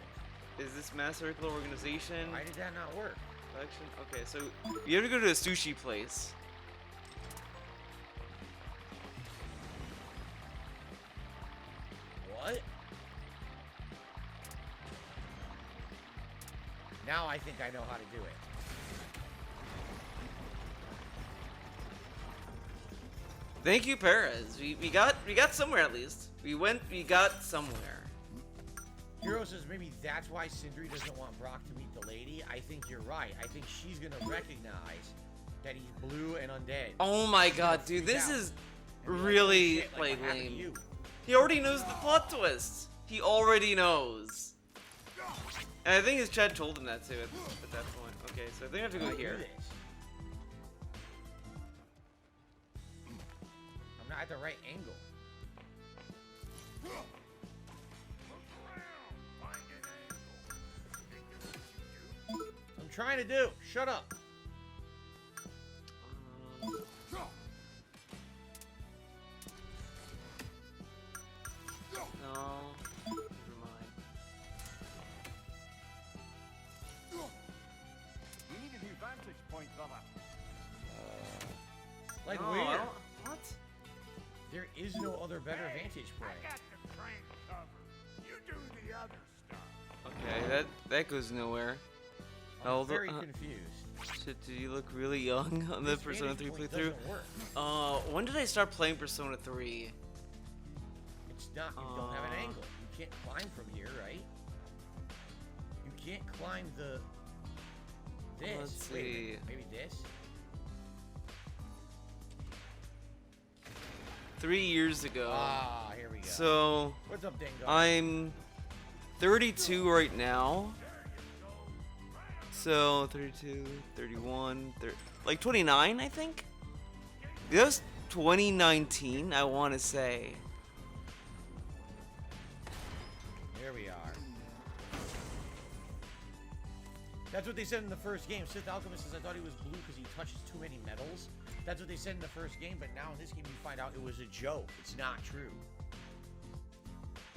Is this Mass Circle organization? Why did that not work? Collection? Okay, so you have to go to a sushi place. What? Now I think I know how to do it. Thank you, Perez. We got somewhere at least. We got somewhere. Hero says maybe that's why Sindri doesn't want Brock to meet the lady. I think you're right. I think she's gonna recognize that he's blue and undead. Oh my She's gonna god, dude, freak this out is and be like, really "Oh, shit, like what happened to lame. you?" He already knows the plot twist. He already knows. And I think his chat told him that too at that point. Okay, so I think I have to How go do I do here. this? I'm not at the right angle. I'm trying to do. Shut up. No, never mind. We need a new vantage point, brother. Like No, I where? don't- What? There is no other better vantage I point. got the train covered. You do the other stuff. Okay, that goes nowhere. I'm Hold very on. confused. Shit, do you look really young on the This Persona 3 vantage point playthrough? doesn't work. When did I start playing Persona 3? It's not. You don't have an angle. You can't climb from here, right? You can't climb the. This. Let's Wait a see. minute, maybe this. 3 years ago. Ah, here we go. So What's up, Dingo? I'm 32 right now. So 32, 31, like 29, I think. That was 2019, I want to say. There we are. That's what they said in the first game. Sith Alchemist says, I thought he was blue because he touches too many metals. That's what they said in the first game, but now in this game you find out it was a joke. It's not true.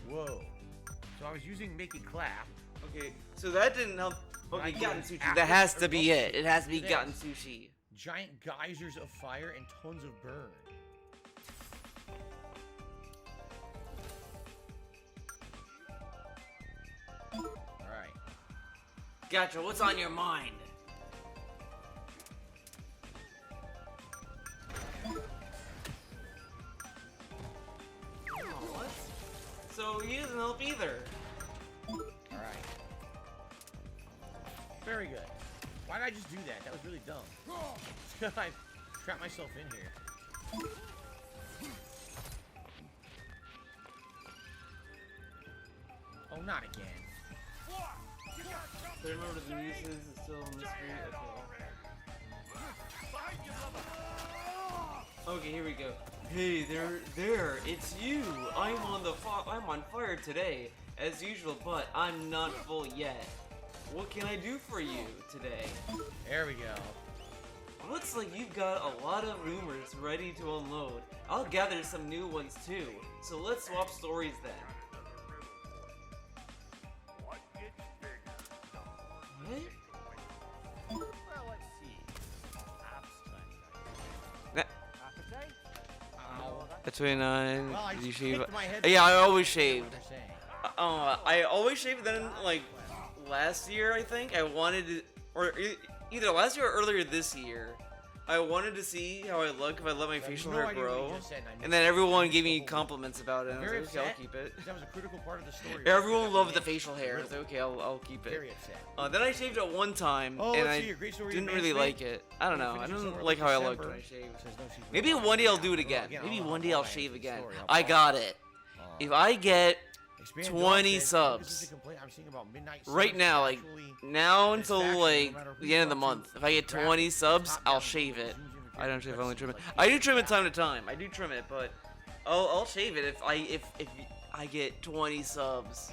Whoa. So I was using Make It Clap. Okay, so that didn't help. When I Okay, go Gotten Sushi. after That has or to be before it. It has to be this. Gotten Sushi. Giant geysers of fire and tons of burn. Alright. Gotcha, what's on your mind? Oh, what? So he doesn't help either. Alright. Very good. Why did I just do that? That was really dumb. I trapped myself in here. Oh, not again. I remember the muses is still a mystery. Okay, here we go. Hey, there, it's you. I'm on fire today, as usual, but I'm not full yet. What can I do for you today? There we go. Looks like you've got a lot of rumors ready to unload. I'll gather some new ones too. So let's swap stories then. What gets bigger? What? Well, let's see. Abstract. That, Appetite? Ow. at 29, Well, I did you just shave? kicked my head. Yeah, I always That's what shaved. they're saying. I always shaved. Then like last year, I think I wanted to, or either last year or earlier this year, I wanted to see how I look if I let my facial no hair idea what grow. you just said, and I missed And then it. everyone I gave missed me the whole compliments about it. And I was Very like, okay, I'll upset. keep it. That was a critical part of the story. Everyone loved the Missed. facial hair. I was like, okay, I'll keep it. Very upset. Then I shaved it one time, Oh, and let's I see, a great story didn't really advancement. like it. I don't know. I Finishing don't somewhere like how I looked December. when I shaved. Says no secret. Maybe one day I'll do it Yeah, again. again, Maybe I'll one day I'll buy shave the again. story, I'll I buy got it. If I get Expand 20 Dog says, subs. "This is a complaint I'm seeing about midnight right subs now, like actually now it's until factual, like no matter who the end of the you month, talk to. if I get Graphics, 20 subs, top-down I'll shave it. zooms in I don't shave, I only cutscenes, trim it. like, I do trim it time to time. I do trim it, but I'll shave it if I get 20 subs.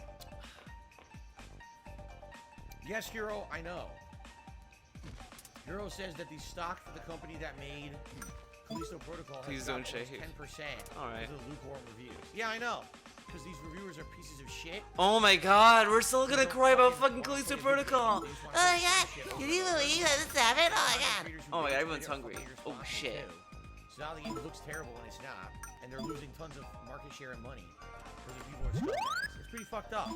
Yes, Hero, I know. Hero says that the stock for the company that made Callisto Protocol Please has don't dropped shave. almost 10%. Alright. Because of lukewarm reviews. Yeah, I know. Because these reviewers are pieces of shit. Oh my god, we're still gonna Don't cry about fucking fucking Callisto wanna play a video Protocol. game, they just wanna Oh my play god, shit can over you and over. believe that it's happened? Oh my god. Creators who Oh my rage god, quit everyone's are hungry. fucking Oh irresponsible shit. too. So now the game looks terrible when it's not, and they're losing tons of market share and money because the people are scumbags. It's pretty fucked up.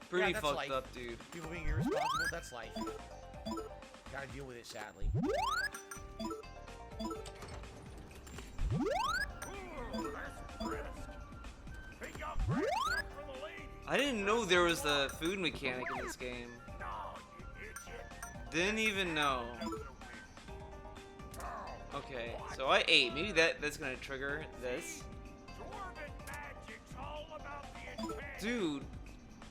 Pretty that's fucked life. up, dude. People being irresponsible, that's life. Gotta deal with it, sadly. Ooh, that's brisk. He got brisk up for the lady. I didn't know there was a food mechanic in this game. No, you idiot. Didn't even know. Okay, so I ate. Maybe that's gonna trigger this. Dwarven magic's all about the intent. Dude,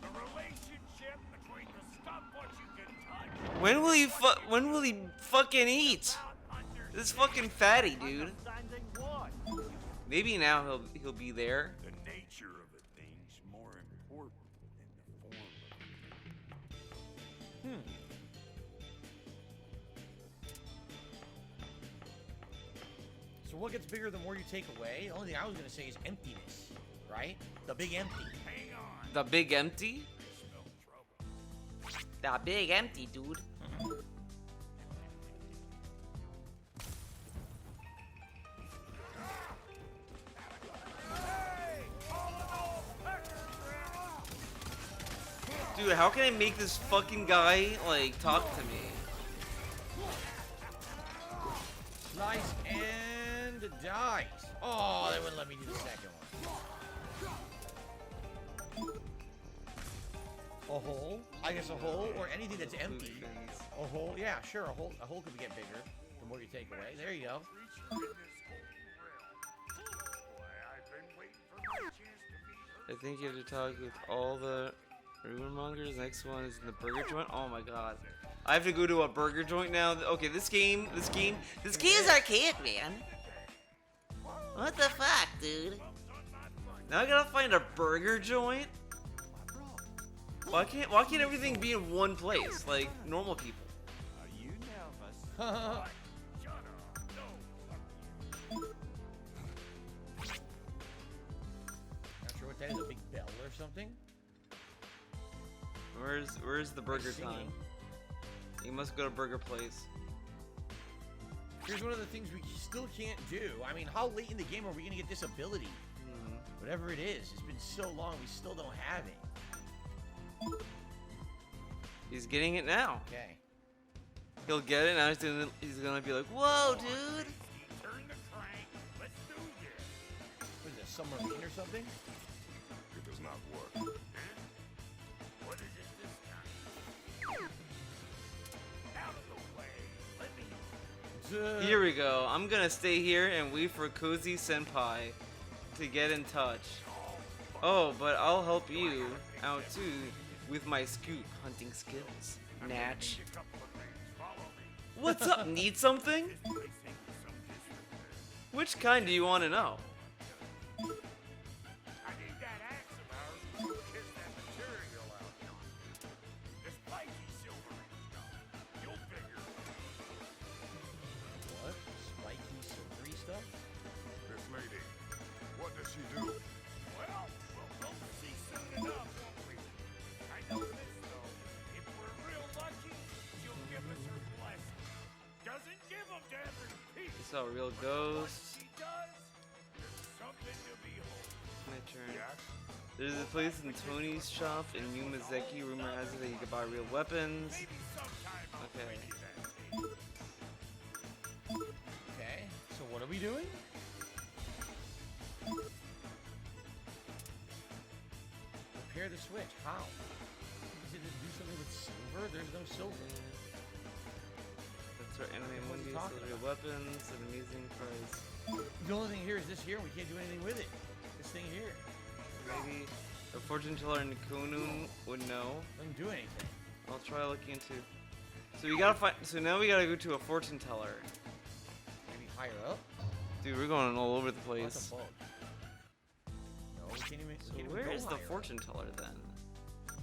The relationship between the stuff what you can touch when will he fucking eat? out under This fucking fatty, dude. understanding what? Maybe now he'll be there. The nature of a thing's more important than the form of it. So what gets bigger the more you take away? The only thing I was gonna say is emptiness, right? The big empty. Hang on, The big empty? I smell trouble. The big empty, dude. Dude, how can I make this fucking guy, like, talk to me? Slice and dice. Oh, they wouldn't let me do the second one. A hole? I guess a hole or anything that's empty. A hole? Yeah, sure. A hole could get bigger the more you take away. There you go. Creature in this whole realm. Boy, I've been waiting for my chance to meet her. I think you have to talk with all the rumor mongers. Next one is in the burger joint. Oh my god. I have to go to a burger joint now. Okay, this game is archaic, man. What the fuck, dude? Now I gotta find a burger joint? Why can't everything be in one place, like normal people? Are you nervous? Shut up. No. Not sure what that is. A big bell or something? Where's the burger Singing. time? You must go to Burger Place. Here's one of the things we still can't do. I mean, how late in the game are we gonna get this ability? Whatever it is, it's been so long we still don't have it. He's getting it now. Okay. He'll get it now. He's gonna be like, whoa, dude. Turn the crank. Let's do this. What is this, submarine or something? It does not work. What is it this time? Out of the way. Let me. Here we go. I'm gonna stay here and wait for Cozy Senpai to get in touch. Oh, but I'll help you out too with my scoop hunting skills. Natch. A couple of things. Follow me. What's up? Need something? This place ain't some disrepair. Which kind do you want to know? I need that axe of ours to kiss that material out. This spiky silvery stuff. You'll figure. What? Spiky, silvery stuff? This lady, what does she do? Well, we'll both see soon enough, won't we? I know this, though. If we're real lucky, she'll give us her blessing. Doesn't give them to every piece. This how real What goes. she does, there's something to behold. My turn. Jack? There's a place in Tony's shop in Yumazeki. Rumor has it that you can buy real weapons. Maybe sometime I'll Okay. bring you that tape. are we doing? Repair the switch. How? Is it to do something with silver? There's no silver. That's right, anime What are you movies, talking silver about? weapons, an amazing price. The only thing here is this here, and we can't do anything with it. This thing here. Maybe a fortune teller in Kunun would know. Doesn't do anything. I'll try looking into. So we gotta find. So now we gotta go to a fortune teller. Maybe higher up? Dude, we're going all over the What the place. fuck? No, we can't even. So we can't even where go is the higher up. fortune teller then?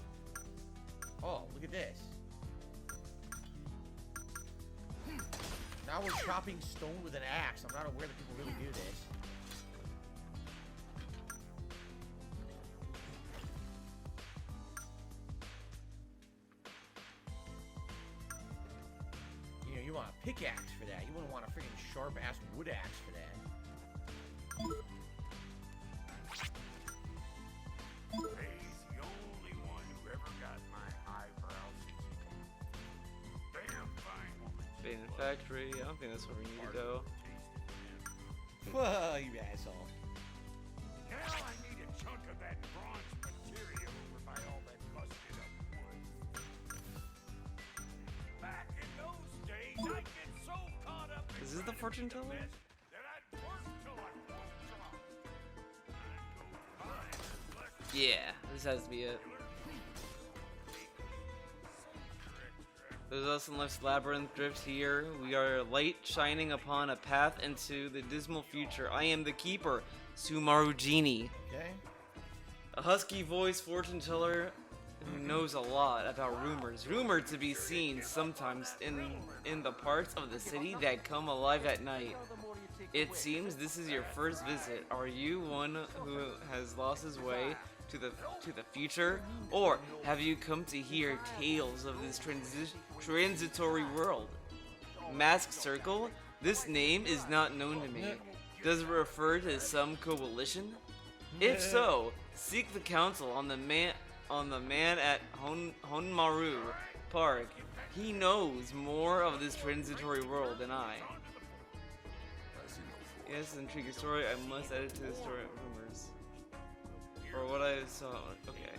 Oh, look at this. Now we're chopping stone with an axe. I'm not aware that people really do this. You know, you want a pickaxe for that. You wouldn't want a freaking sharp-ass wood axe for that. He's the only one who ever got my eyebrow sensitive. Damn fine woman. Baden Factory. I don't think that's where we need to go. Whoa, you asshole. Now I need a chunk of that bronze material over by all that busted up wood. Back in those days, I'd get so caught up in Is this the trying to fortune be the teller? best that I'd work till I couldn't drop. I'd go find a blessed Yeah, this has to be it. There's us in Life's Labyrinth Drift here. We are light shining upon a path into the dismal future. I am the keeper, Sumaru Genie. Okay? A husky voiced fortune teller who knows a lot about rumors. Rumored to be seen sometimes in the parts of the city that come alive at night. It seems this is your first visit. Are you one who has lost his way to the future, or have you come to hear tales of this transitory world? Mask Circle? This name is not known to me. Does it refer to some coalition? If so, seek the counsel on the man at Honmaru Park. He knows more of this transitory world than I. Yes, intriguing story. I must add it to the story of rumors. Or what I saw. Okay.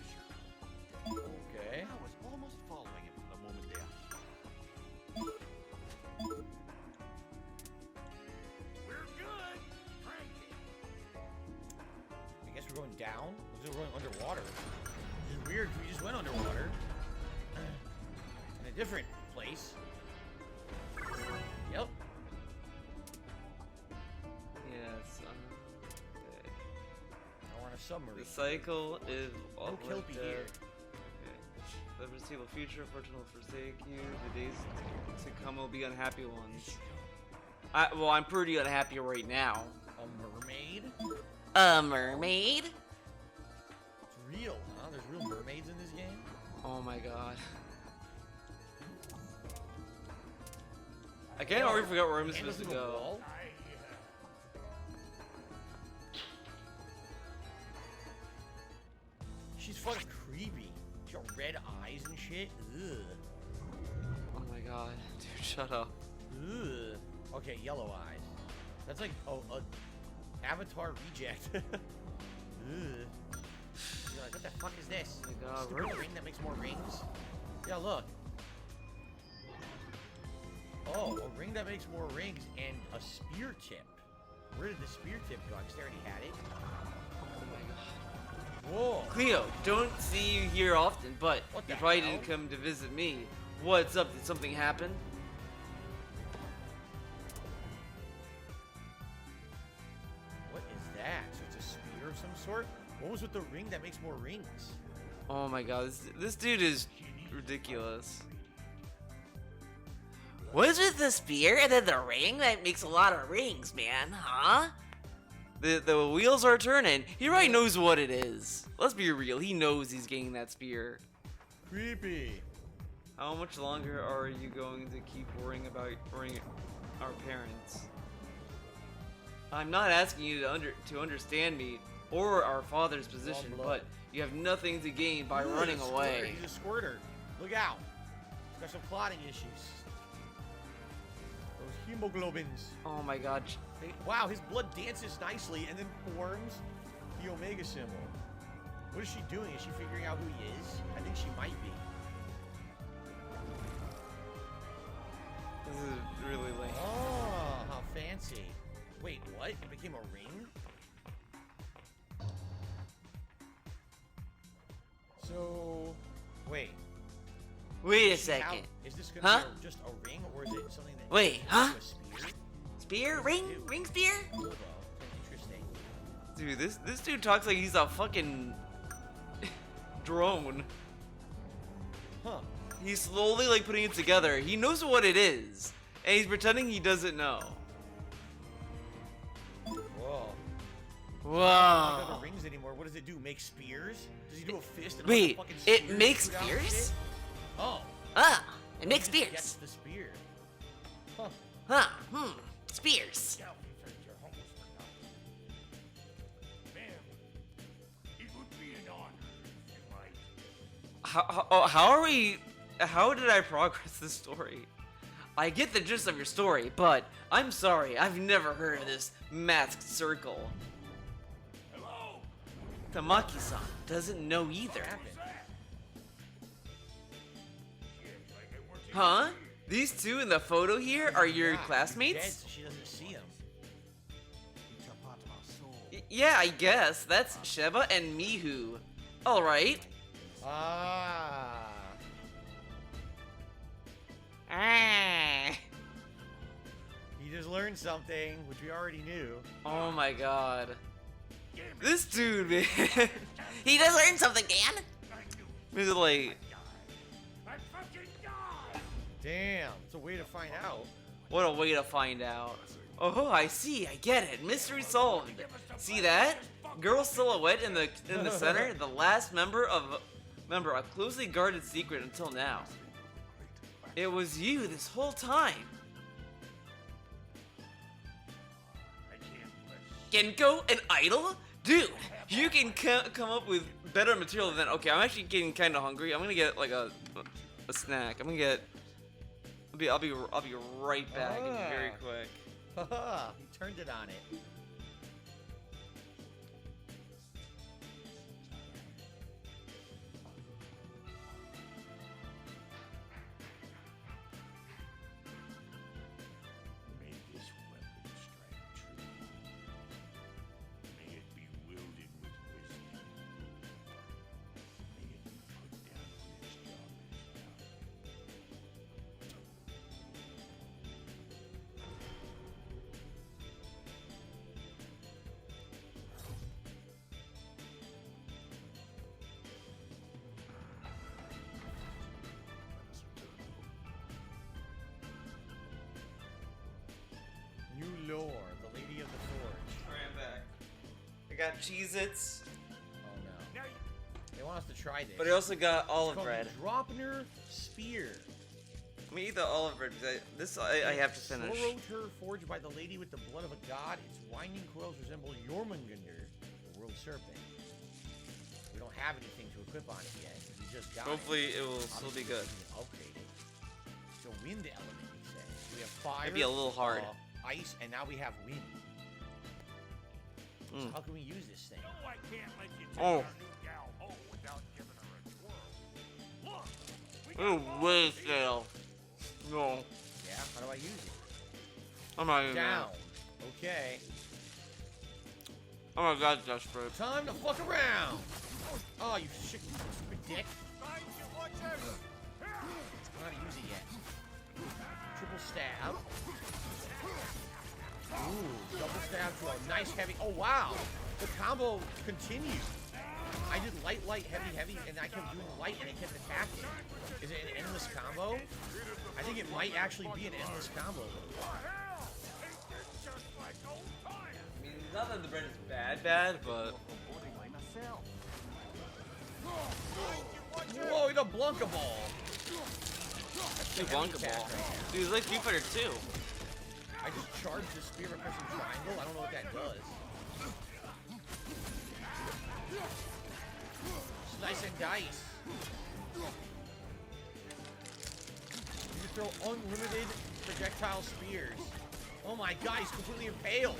Okay. I was almost following him for a moment there. We're good. Crank it. I guess we're going down. Looks like we're going underwater. Which is weird, 'cause we just went underwater. In a different place. Yep. Yes. Okay. Now we're on a submarine. The cycle is all No Kelpie like here. Okay. The foreseeable future, fortune will forsake you. The days to come will be unhappy ones. Well, I'm pretty unhappy right now. A mermaid? A mermaid? It's real, huh? There's real mermaids in this game? Oh my god. I kind of already forgot where I'm Handle supposed to through a go. wall? She's fucking creepy. She got red eyes and shit. Ugh. Oh my god. Dude, shut up. Ugh. Okay, yellow eyes. That's like a Avatar reject. Ugh. You're like, what the fuck is this? Oh my god, Stupid we're- ring that makes more rings? Yeah, look. Oh, a ring that makes more rings and a spear tip. Where did the spear tip go? I guess they already had it. Oh my god. Whoa. Cleo, don't see you here often, but What you the probably hell? didn't come to visit me. What's up? Did something happen? What is that? So it's a spear of some sort? What was with the ring that makes more rings? Oh my god, this dude is ridiculous. What's with the spear and then the ring? That makes a lot of rings, man, huh? The wheels are turning. He already knows what it is. Let's be real. He knows he's getting that spear. Creepy. How much longer are you going to keep worrying our parents? I'm not asking you to understand me or our father's position, blah. but you have nothing to gain by Ugh, running squirter. away. He's a squirter. Look out. He's got some plotting issues. Those Hemoglobins. Oh my god. Wow, his blood dances nicely and then forms the Omega symbol. What is she doing? Is she figuring out who he is? I think she might be. This is really lame. Oh, how fancy. Wait, what? It became a ring? So, wait. Wait a Is she out- second. Is this gonna Huh? be just a ring, or is it something that... Wait, huh? A spear? Spear? Ring spear? Cool, though. Interesting. Dude, this dude talks like he's a fucking drone. Huh. He's slowly like putting it together. He knows what it is, and he's pretending he doesn't know. Whoa. I don't Whoa. know the rings anymore. What does it do? Make spears? Does he do a fist and Wait, a fucking it spears makes shoot out and spears? shit? Oh. Ah, it makes He just gets spears. the spear. Huh. Huh, spears. Yeah, we said you're almost forgotten. Ma'am, it would be an honor if you might. How did I progress this story? I get the gist of your story, but I'm sorry, I've never heard of this masked circle. Hello? Tamaki-san doesn't know either. What happened? Shit, like it worked Huh? These two in the photo here are your Yeah, he's classmates? dead, so she doesn't see him. It's a part of our soul. Yeah, I guess. That's Sheba and Mihu. Alright. Ah. Ah. He just learned something, which we already knew. Oh my god. This dude, man. He does learn something, Dan. He's like, I fucking died! Damn, it's a way to find out. what a way to find out. Oh, I see. I get it. Mystery solved. See that? Girl silhouette in the center, the last member, a closely guarded secret until now. It was you this whole time. I can't bless Genko, an idol? Dude, you can come up with better material than. Okay, I'm actually getting kind of hungry. I'm gonna get like a snack. I'm gonna get. I'll be right back very quick. Haha, he turned it on it. May this weapon strike true. May it be wielded with wisdom. May it be put down when its job is done. New lore, the Lady of the Forge. Alright, I'm back. I got Cheez-Its, Oh no. Now you They want us to try this. but I also got It's olive called bread. the Dropner Spear. Let me eat the olive bread because I have to finish. Sorroter forged by the lady with the blood of a god. Its winding coils resemble Jormungandr, the world serpent. We don't have anything to equip on it yet. We just got Hopefully it. it will still be good. We can upgrade it. It's a wind element, we say. We have fire. Might be a little hard. Ice, and now we have wind. So Mm. how can we use this thing? know I can't let you take Oh. our new gal home without giving her a twirl. Look, we got Oh, balls way here. stale. No, Yeah, how do I use it? I'm not even. Down. Okay. Oh my god, desperate. Time to fuck around. Oh, you shit, stupid dick. Guys, you watch out. I don't know how to use it yet. Triple stab. Ooh, double stab to a nice heavy. Oh wow, the combo continues. I did light, light, heavy, heavy, and I kept doing light, and it kept attacking. Is it an endless combo? I think it might actually be an endless combo. What hell? Ain't this just like old times? I mean, it's not that the bread is bad, but Boarding like myself. Whoa, the Blanca ball. too bunkable. Dude, it's like Street Fighter 2. I just charged the spear by pressing triangle. I don't know what that does. Slice and dice. You can throw unlimited projectile spears. Oh my god, he's completely impaled.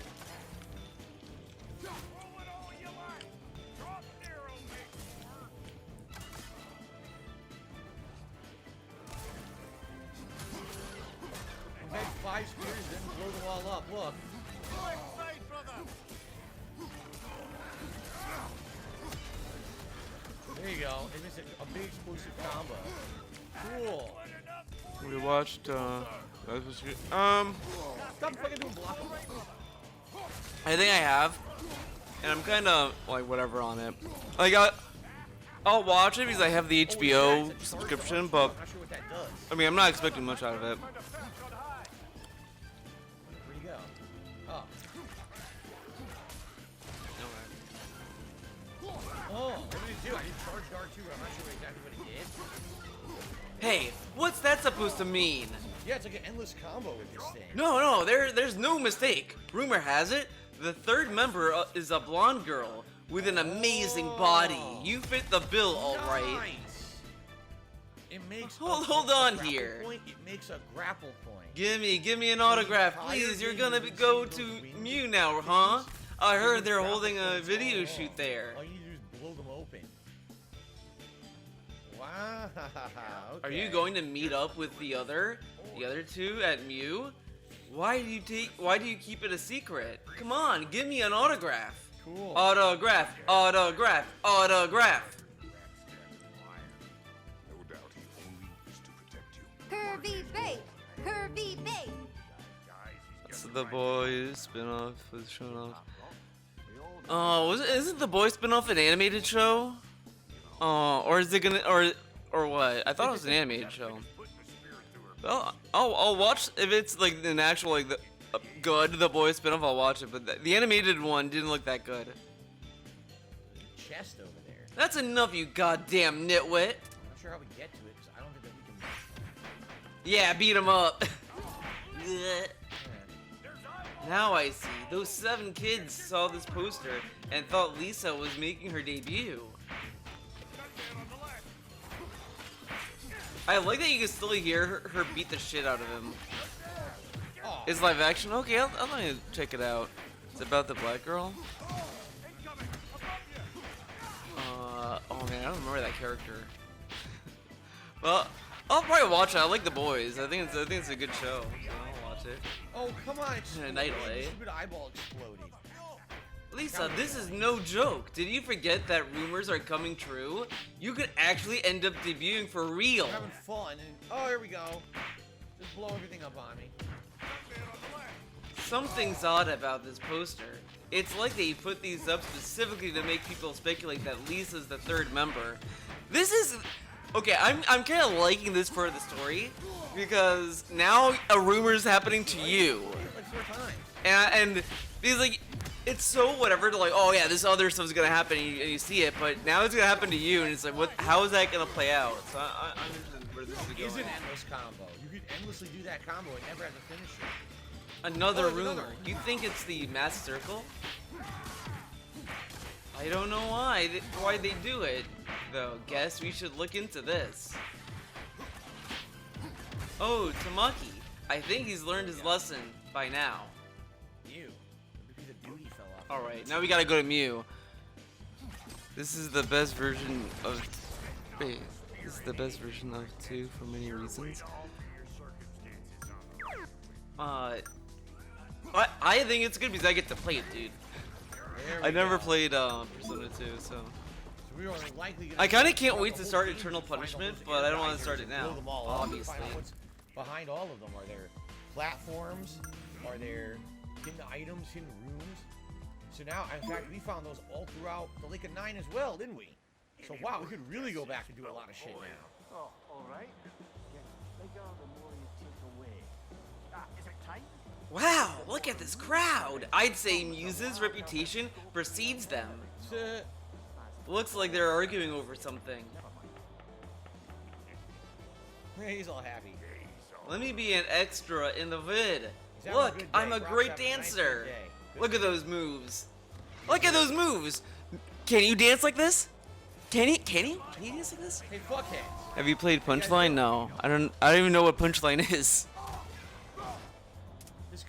Throw it all you like. Drop an arrow, big squirt. He's had 5 spears, didn't blow them all up. Look. Right side, brother. There you go. And it's a big explosive combo. Cool. We watched. That was good. Stop fucking doing block. I think I have, and I'm kind of like whatever on it. Like I'll watch it because I have the HBO subscription, but I'm not sure what that does. I mean I'm not expecting much out of it. Where'd he go? Oh. Oh, what did he do? I did charge guard too, but I'm not sure exactly what he did. Hey, what's that supposed to mean? Yeah, it's like an endless combo with this thing. No, there's no mistake. Rumor has it, the third member is a blonde girl with an amazing body. You fit the bill, all right. Nice. It makes Hold a on grapple here. Point. It makes a grapple point. Give me an autograph, please. You're gonna go to Mew now, huh? I heard they're holding a video shoot there. All you need to do is blow them open. Wow. Are you okay. going to meet up with the other two at Mew? Why do you keep it a secret? Come on, give me an autograph. Cool. Autograph. No doubt he only wished to protect you. Curvy bait, curvy bait. That's the Boys spin-off was shown off. Oh, isn't the Boys spin-off an animated show? Oh, or is it gonna or what? I thought it was an animated show. Well, I'll watch if it's like an actual like good The Boys spin-off. I'll watch it, but the animated one didn't look that good. Chest over there. That's enough, you goddamn nitwit. I'm not sure how we get to it because I don't think that we can. Yeah, beat him up. Ugh. Yeah. Now I see. Those 7 kids saw this poster and thought Lisa was making her debut. I like that you can still hear her beat the shit out of him. Oh, It's live action? Okay, I'm gonna check it out. It's about the black girl? Oh man, I don't remember that character. Well, I'll probably watch it. I like The Boys. I think it's a good show. So I'll watch it. oh come on! It's In a night way. Stupid eyeball exploded. Lisa, this is no joke. Did you forget that rumors are coming true? You could actually end up debuting for real. I'm having fun, and oh, here we go. Just blow everything up on me. Something's odd about this poster. It's like they put these up specifically to make people speculate that Lisa's the third member. This is... Okay, I'm kind of liking this part of the story because now a rumor's happening to you. Like 4 times. And because like it's so whatever to like, oh yeah, this other stuff's gonna happen and you see it, but now it's gonna happen to you and it's like, what? How is that gonna play out? So I'm interested in where this is It is going. an endless combo. You could endlessly do that combo and never have to finish it. Another Oh, rumor. another. You think it's the Mass Circle? I don't know why they do it though. Guess we should look into this. Oh, Tamaki. I think he's learned his lesson by now. You. Maybe the duty fell off. All right, now we gotta go to Mew. This is the best version of. Wait, this is the best version of 2 for many reasons. I think it's good because I get to play it, dude. There I we never go. played Persona 2, so. So we are likely gonna I kinda have to can't find wait the to whole start thing Eternal to find all Punishment, those but I don't wanna air start it geysers and now, blow them all up and obviously. find out what's behind all of them. Are there platforms? Are there hidden items, hidden rooms? So now, in fact, we found those all throughout the Lake of Nine as well, didn't we? So wow, we could really go back and do a lot of shit now. Oh, all right. Get bigger the more you take away. Is it time? Wow, look at this crowd! I'd say Muse's reputation precedes them. So, Looks like they're arguing over something. he's all happy. Let me be an extra in the vid. He's having a Look, good day. I'm a Brock's great having a nice dancer. good day. Good Look for at you. those moves. Look at those moves. Can you dance like this? Can he dance like this? Hey, fuckheads. Have you played Punchline? No. I don't even know what Punchline is.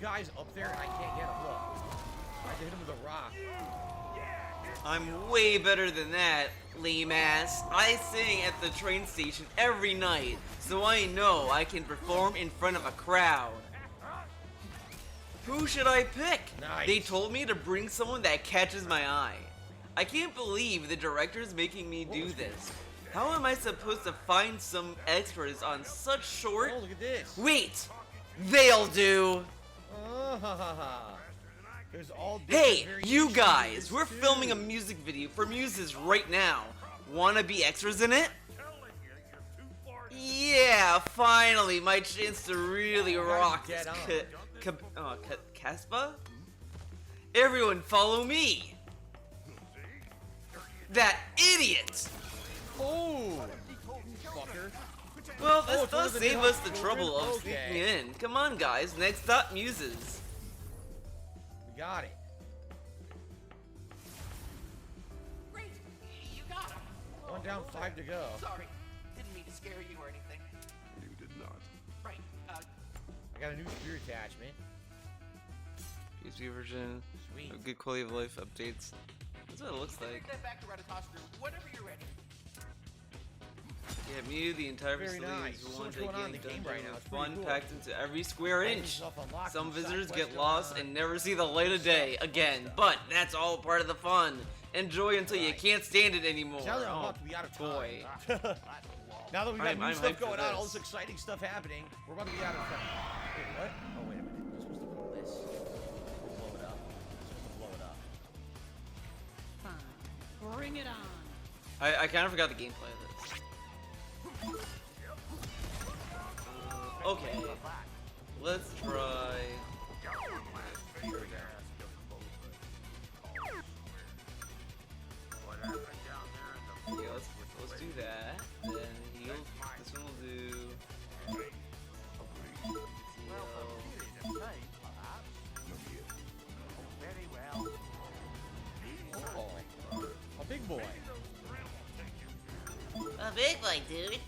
guy's up there and I can't get him. Look. I hit him with a rock. I'm way better than that, lame ass. I sing at the train station every night, so I know I can perform in front of a crowd. Who should I pick? Nice. They told me to bring someone that catches my eye. I can't believe the director's making me do this. How am I supposed to find some extras on such short... Oh, look at this. Wait! They'll do! There's all Hey, different you variations of guys! this, We're too. filming a music video for Muses right now. Wanna be extras in it? Yeah, finally, my chance to really rock dead this on. Casbah? Everyone follow me! That idiot! Oh! Fucker. Well, Oh, this it's one does of the save new us the children? trouble of Okay. sneaking in. Come on, guys, next up, Muses. We got it. Great. You got him. One down, 5 to go. Sorry. Didn't mean to scare you or anything. You did not. Right. I got a new spear attachment. PSP version, Sweet. good quality of life updates. That's what it looks like. Take that back to Ratatosk's room whenever you're ready. Yeah, me, the entire Very facility nice. is So one much going on in the gigantic game right dungeon now. with It's pretty fun cool. packed into every square Getting inch. yourself unlocked, Some some side visitors quests get going lost on. and never see the light of day again, but that's all part of the fun. Enjoy until you Right. can't stand it anymore. Now that I'm Oh, about to be out of time. boy. Now that we got I'm new hyped stuff for going on, all this. this exciting stuff happening, we're about to be out of time. Wait, what? Oh, wait a minute. We're supposed to pull this. We'll blow it up. We're supposed to blow it up. Fine. Bring it on. I kind of forgot the gameplay of this. Okay, let's try. Okay, let's do that. Then heal. This one will do. Heal. Very well. Oh, a big boy. A big boy, dude.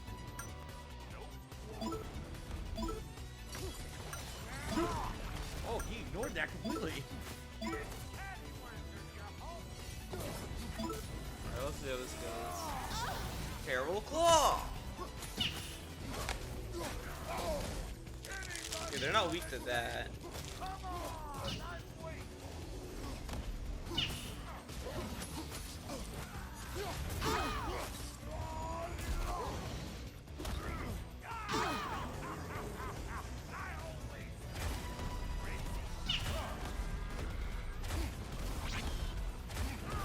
Oh, he ignored that completely. Alright, let's see how this goes. Terrible Claw! Okay, they're not weak to that.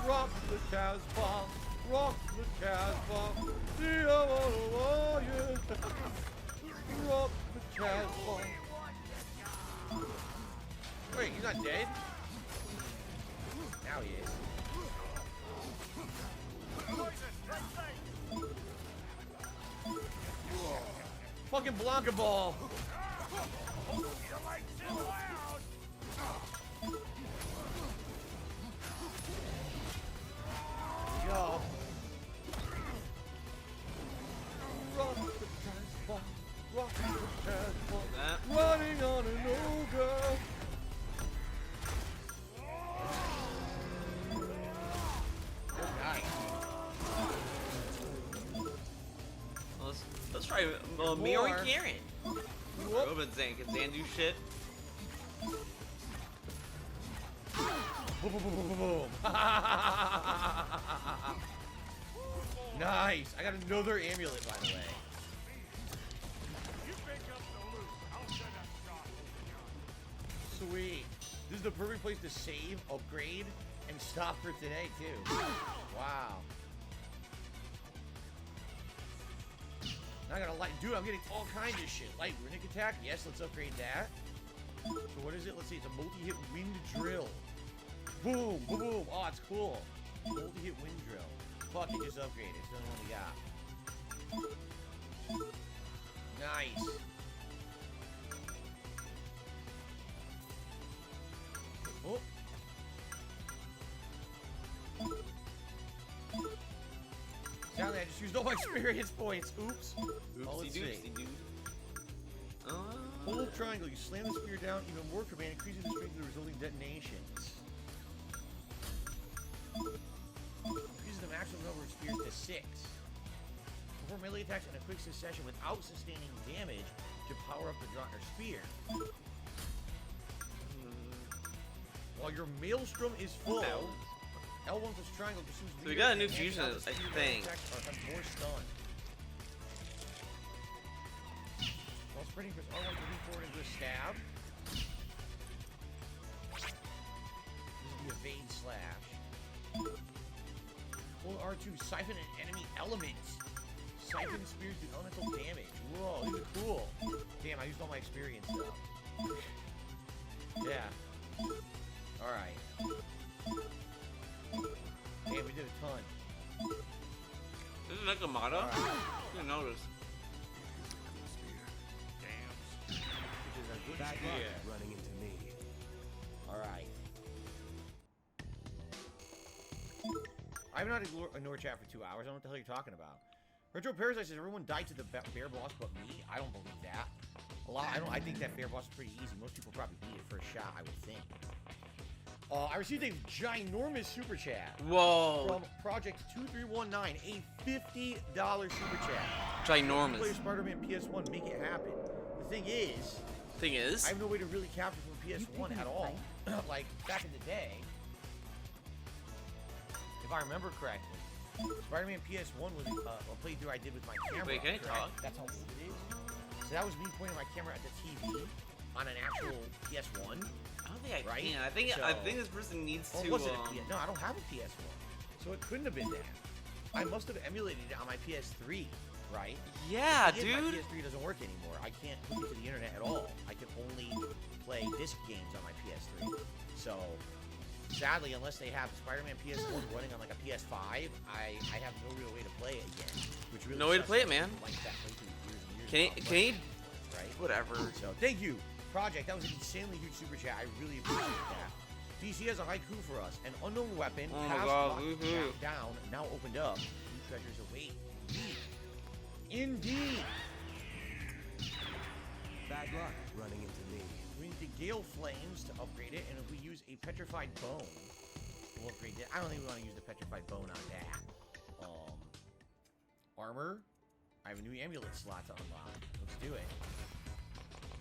Rock the Casbah, rock the Casbah, see I wanna warrior. Rock the Casbah. Wait, he's not dead? Now he is. Fucking Blanca Ball. Go. Rock the Casbah, rock the Casbah, That. running on an ogre. Let's try Miori More. Karen. Whoop. Robin Zan, can Zan do shit? Boom, boom, boom, boom, boom. Nice. I got another amulet, by the way. Sweet. This is the perfect place to save, upgrade, and stop for today, too. Wow. Now I got a light. Dude, I'm getting all kinds of shit. Light runic attack. Yes, let's upgrade that. So what is it? Let's see. It's a multi-hit wind drill. Boom, boom, boom. Oh, it's cool. Multi-hit wind drill. Fuck it, just upgrade it. It's the only one we got. Nice. Oh. Sound I just used all my experience points. Oops. Oh, Oopsie let's see. doopsie dude. Hold triangle. You slam the spear down even more. Command increases the strength of the resulting detonations. Increases the maximum number of spears to 6. Perform melee attacks in a quick succession without sustaining damage to power up the Draughtner spear. While your maelstrom is full, L1 plus triangle pursues. So we got a new fusion, I think. More stun. While spreading press R1 to move forward into a stab. This is the evade slash. Hold R2, siphon an enemy element. Siphon spears do elemental damage. Whoa, these are cool. Damn, I used all my experience stuff. Yeah. Alright. Damn, we did a ton. This is Nakamata? I didn't notice. Which is a good spear. Running into me. Alright. I've not ignored chat for 2 hours. I don't know what the hell you're talking about. Retro Parasite says everyone died to the bear boss but me. I don't believe that. I think that bear boss is pretty easy. Most people probably beat it first shot, I would think. I received a ginormous super chat. Whoa. From Project 2319, a $50 super chat. Ginormous. Play Spider-Man PS1, make it happen. The thing is, I have no way to really capture from PS1 at all. Like, back in the day, if I remember correctly, Spider-Man PS1 was a playthrough I did with my camera. Wait, can I talk? That's how old it is. So that was me pointing my camera at the TV on an actual PS1. I don't think I Right? can. I think this person needs to. Was it a PS? No, I don't have a PS1, so it couldn't have been that. I must have emulated it on my PS3, right? Yeah, The thing is, dude. My PS3 doesn't work anymore. I can't hook it to the internet at all. I can only play disc games on my PS3. So, sadly, unless they have Spider-Man PS1 running on like a PS5, I have no real way to play it again. Which really No way to sucks. play it, man. Like that playthrough years and years Can he? ago. Can he? Right? Whatever. So, thank you, Project. That was an insanely huge super chat. I really appreciate that. DC has a haiku for us. An unknown weapon, Oh my past God, locked woohoo. Jack down, now opened up. New treasures await. Indeed. Bad luck running into me. We need the Gale Flames to upgrade it, and if we use a Petrified Bone, we'll upgrade it. I don't think we want to use the Petrified Bone on that. Armor. I have a new amulet slot to unlock. Let's do it.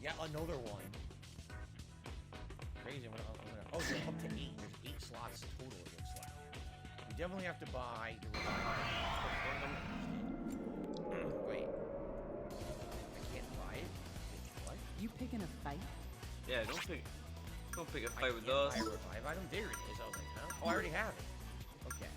Yeah, another one. Crazy. Oh, so up to 8. There's 8 slots total, it looks like. We definitely have to buy the Wait. I can't buy it? What? You picking a fight? Yeah, don't pick a I fight with can't us. buy a revive item. There it is. I was like, huh? Oh, I already have it. Okay.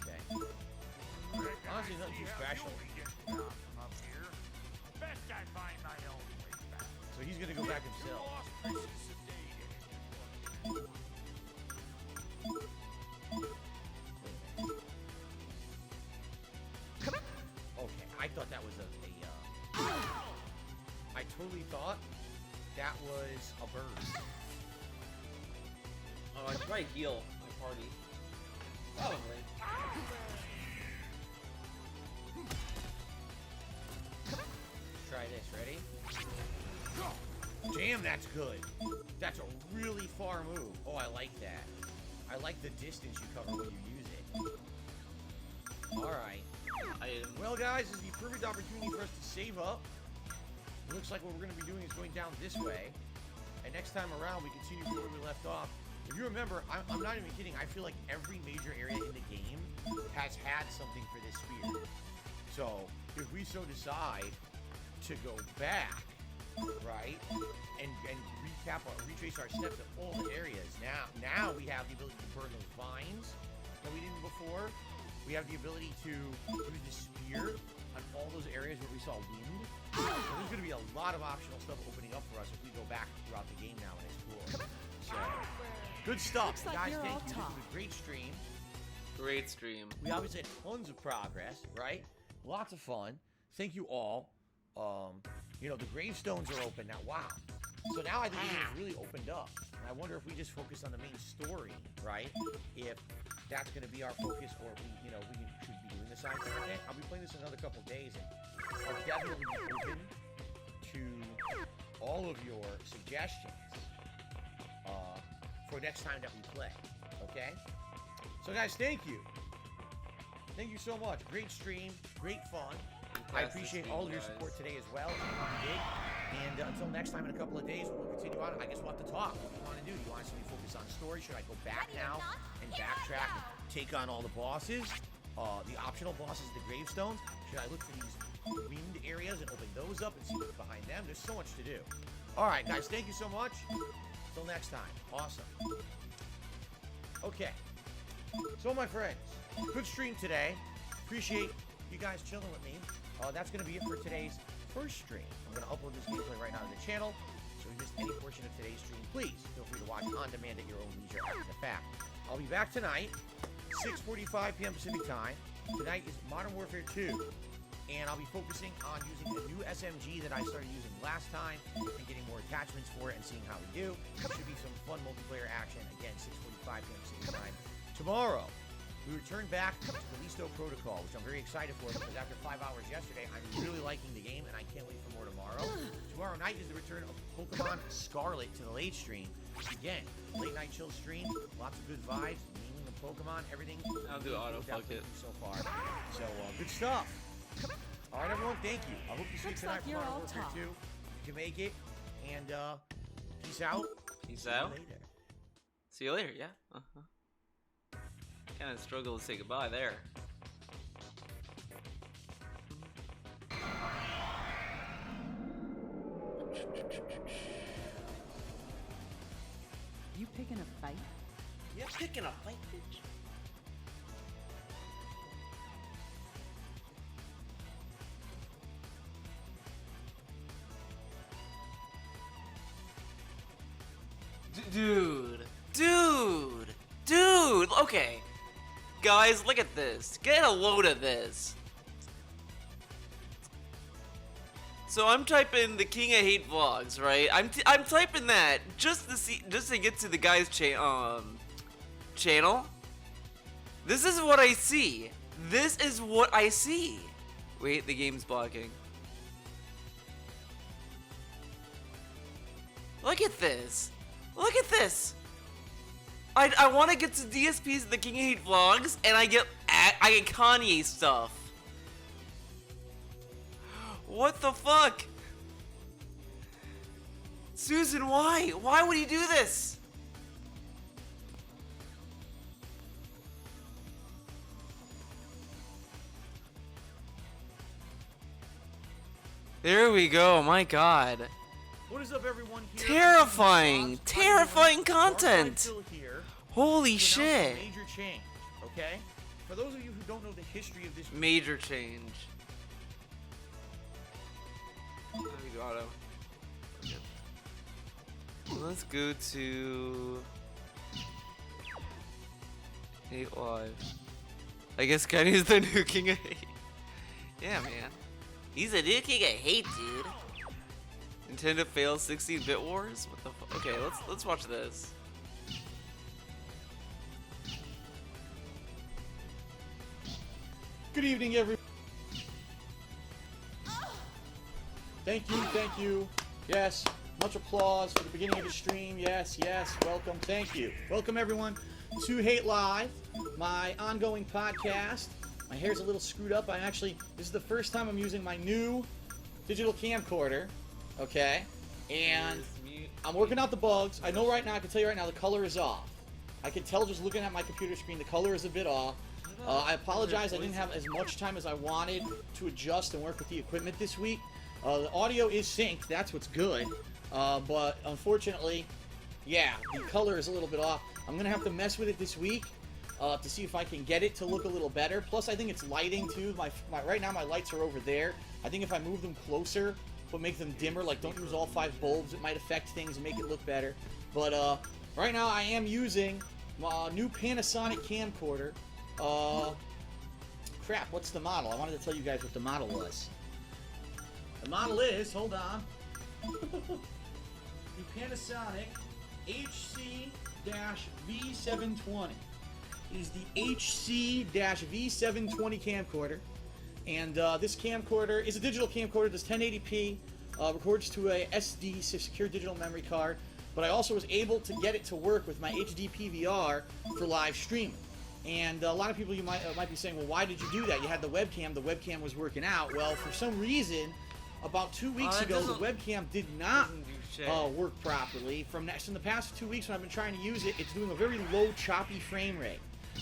Okay. Honestly, nothing too special. From up here. Best I find my own way back. So he's gonna go back You himself. lost pieces of data. Okay, I thought that was I totally thought that was a bird. Oh, I should probably heal my party. Probably. Try this, ready? Damn, that's good. That's a really far move. Oh, I like that. I like the distance you cover when you use it. Alright. Well, guys, this is the perfect opportunity for us to save up. It looks like what we're going to be doing is going down this way. And next time around, we continue from where we left off. If you remember, I'm not even kidding. I feel like every major area in the game has had something for this spear. So, if we so decide to go back, right, and retrace our steps at all the areas, now we have the ability to burn those vines that we didn't before. We have the ability to use the spear on all those areas where we saw wind. So there's going to be a lot of optional stuff opening up for us if we go back throughout the game now and explore. So, good stuff. Looks like Guys, you're thank all you. This talk. was a great stream. Great stream. We obviously had tons of progress, right? Lots of fun. Thank you all. You know, the gravestones are open now. Wow. So now I think it's really opened up. And I wonder if we just focus on the main story, right? If that's going to be our focus, or if we, you know, we should be doing the side content. I'll be playing this in another couple days, and I'll definitely be open to all of your suggestions for next time that we play. Okay? So guys, thank you. Thank you so much. Great stream, great fun. I appreciate all of your support today as well. And until next time in a couple of days, we'll continue on. I guess we'll have to talk. What do you want to do? Do you want us to be focused on story? Should I go back now and backtrack and take on all the bosses? The optional bosses, the gravestones? Should I look for these wind areas and open those up and see what's behind them? There's so much to do. All right, guys, thank you so much. Until next time. Awesome. Okay. So, my friends, good stream today. Appreciate you guys chilling with me. That's going to be it for today's first stream. I'm going to upload this gameplay right now to the channel. So if you missed any portion of today's stream, please feel free to watch on demand at your own leisure after the fact. I'll be back tonight, 6:45 p.m. Pacific time. Tonight is Modern Warfare 2. And I'll be focusing on using the new SMG that I started using last time and getting more attachments for it and seeing how we do. There should be some fun multiplayer action. Again, 6:45 p.m. Pacific time. Tomorrow, we return back to Callisto Protocol, which I'm very excited for because after 5 hours yesterday, I'm really liking the game and I can't wait for more tomorrow. Tomorrow night is the return of Pokemon Scarlet to the late stream. Again, late night chill stream, lots of good vibes, naming the Pokemon, everything. I'll do auto fuck it so far. So, good stuff. All right, everyone, thank you. I hope you see you Looks tonight like for you're Modern all Warfare talk. 2. You can make it, and peace out. Peace See you out. later. See you later, yeah. Kind of struggle to say goodbye there. You picking a fight? You're picking a fight, bitch. Dude, okay. Guys, look at this. Get a load of this. So I'm typing the King of Hate vlogs, right? I'm typing that just to get to the guy's channel. This is what I see. This is what I see. Wait, the game's blocking. Look at this. Look at this. I want to get to DSP's The King of Hate vlogs, and I get Kanye stuff. What the fuck? Susan, why? Why would he do this? There we go, my god. What is up, everyone? Here Terrifying, terrifying Dark Side content. Phil here. Holy To announce a shit. Major change, okay? For those of you who don't know the history of this, Major change. Let me go auto. Okay. Let's go to 8 Live. I guess Kenny's the new King of Hate. Yeah, man. He's a new King of Hate, dude. Nintendo fails 16-bit wars? What the fuck? Okay, let's watch this. Good evening, everyone. Thank you. Yes, much applause for the beginning of the stream. Yes, welcome, thank you. Welcome, everyone, to Hate Live, my ongoing podcast. My hair's a little screwed up. This is the first time I'm using my new digital camcorder, okay? And I'm working out the bugs. I know right now, I can tell you right now, the color is off. I can tell just looking at my computer screen, the color is a bit off. I apologize, I didn't have as much time as I wanted to adjust and work with the equipment this week. The audio is synced, that's what's good. But unfortunately, yeah, the color is a little bit off. I'm gonna have to mess with it this week to see if I can get it to look a little better. Plus, I think it's lighting too. Right now, my lights are over there. I think if I move them closer, but make them dimmer, like don't use all 5 bulbs, it might affect things and make it look better. But right now, I am using my new Panasonic camcorder. Crap, what's the model? I wanted to tell you guys what the model was. The model is, hold on. the Panasonic HC-V720. It is the HC-V720 camcorder. And this camcorder is a digital camcorder, does 1080p, records to a SD, secure digital memory card, but I also was able to get it to work with my HD PVR for live streaming. And a lot of people you might be saying, well, why did you do that? You had the webcam was working out. Well, for some reason, about 2 weeks ago, the webcam did not work properly. From the past 2 weeks when I've been trying to use it, it's doing a very low, choppy frame rate.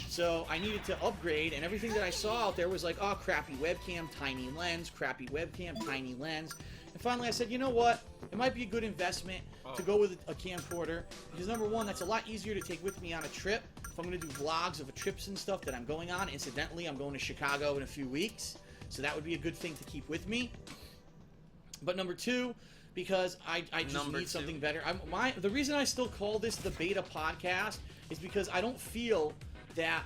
So I needed to upgrade, and everything that I saw out there was like, oh, crappy webcam, tiny lens, crappy webcam, tiny lens. And finally I said, you know what? It might be a good investment to go with a camcorder, because number one, that's a lot easier to take with me on a trip. If I'm going to do vlogs of trips and stuff that I'm going on. Incidentally, I'm going to Chicago in a few weeks, so that would be a good thing to keep with me. But number two, because I just need something better. The reason I still call this the beta podcast is because I don't feel that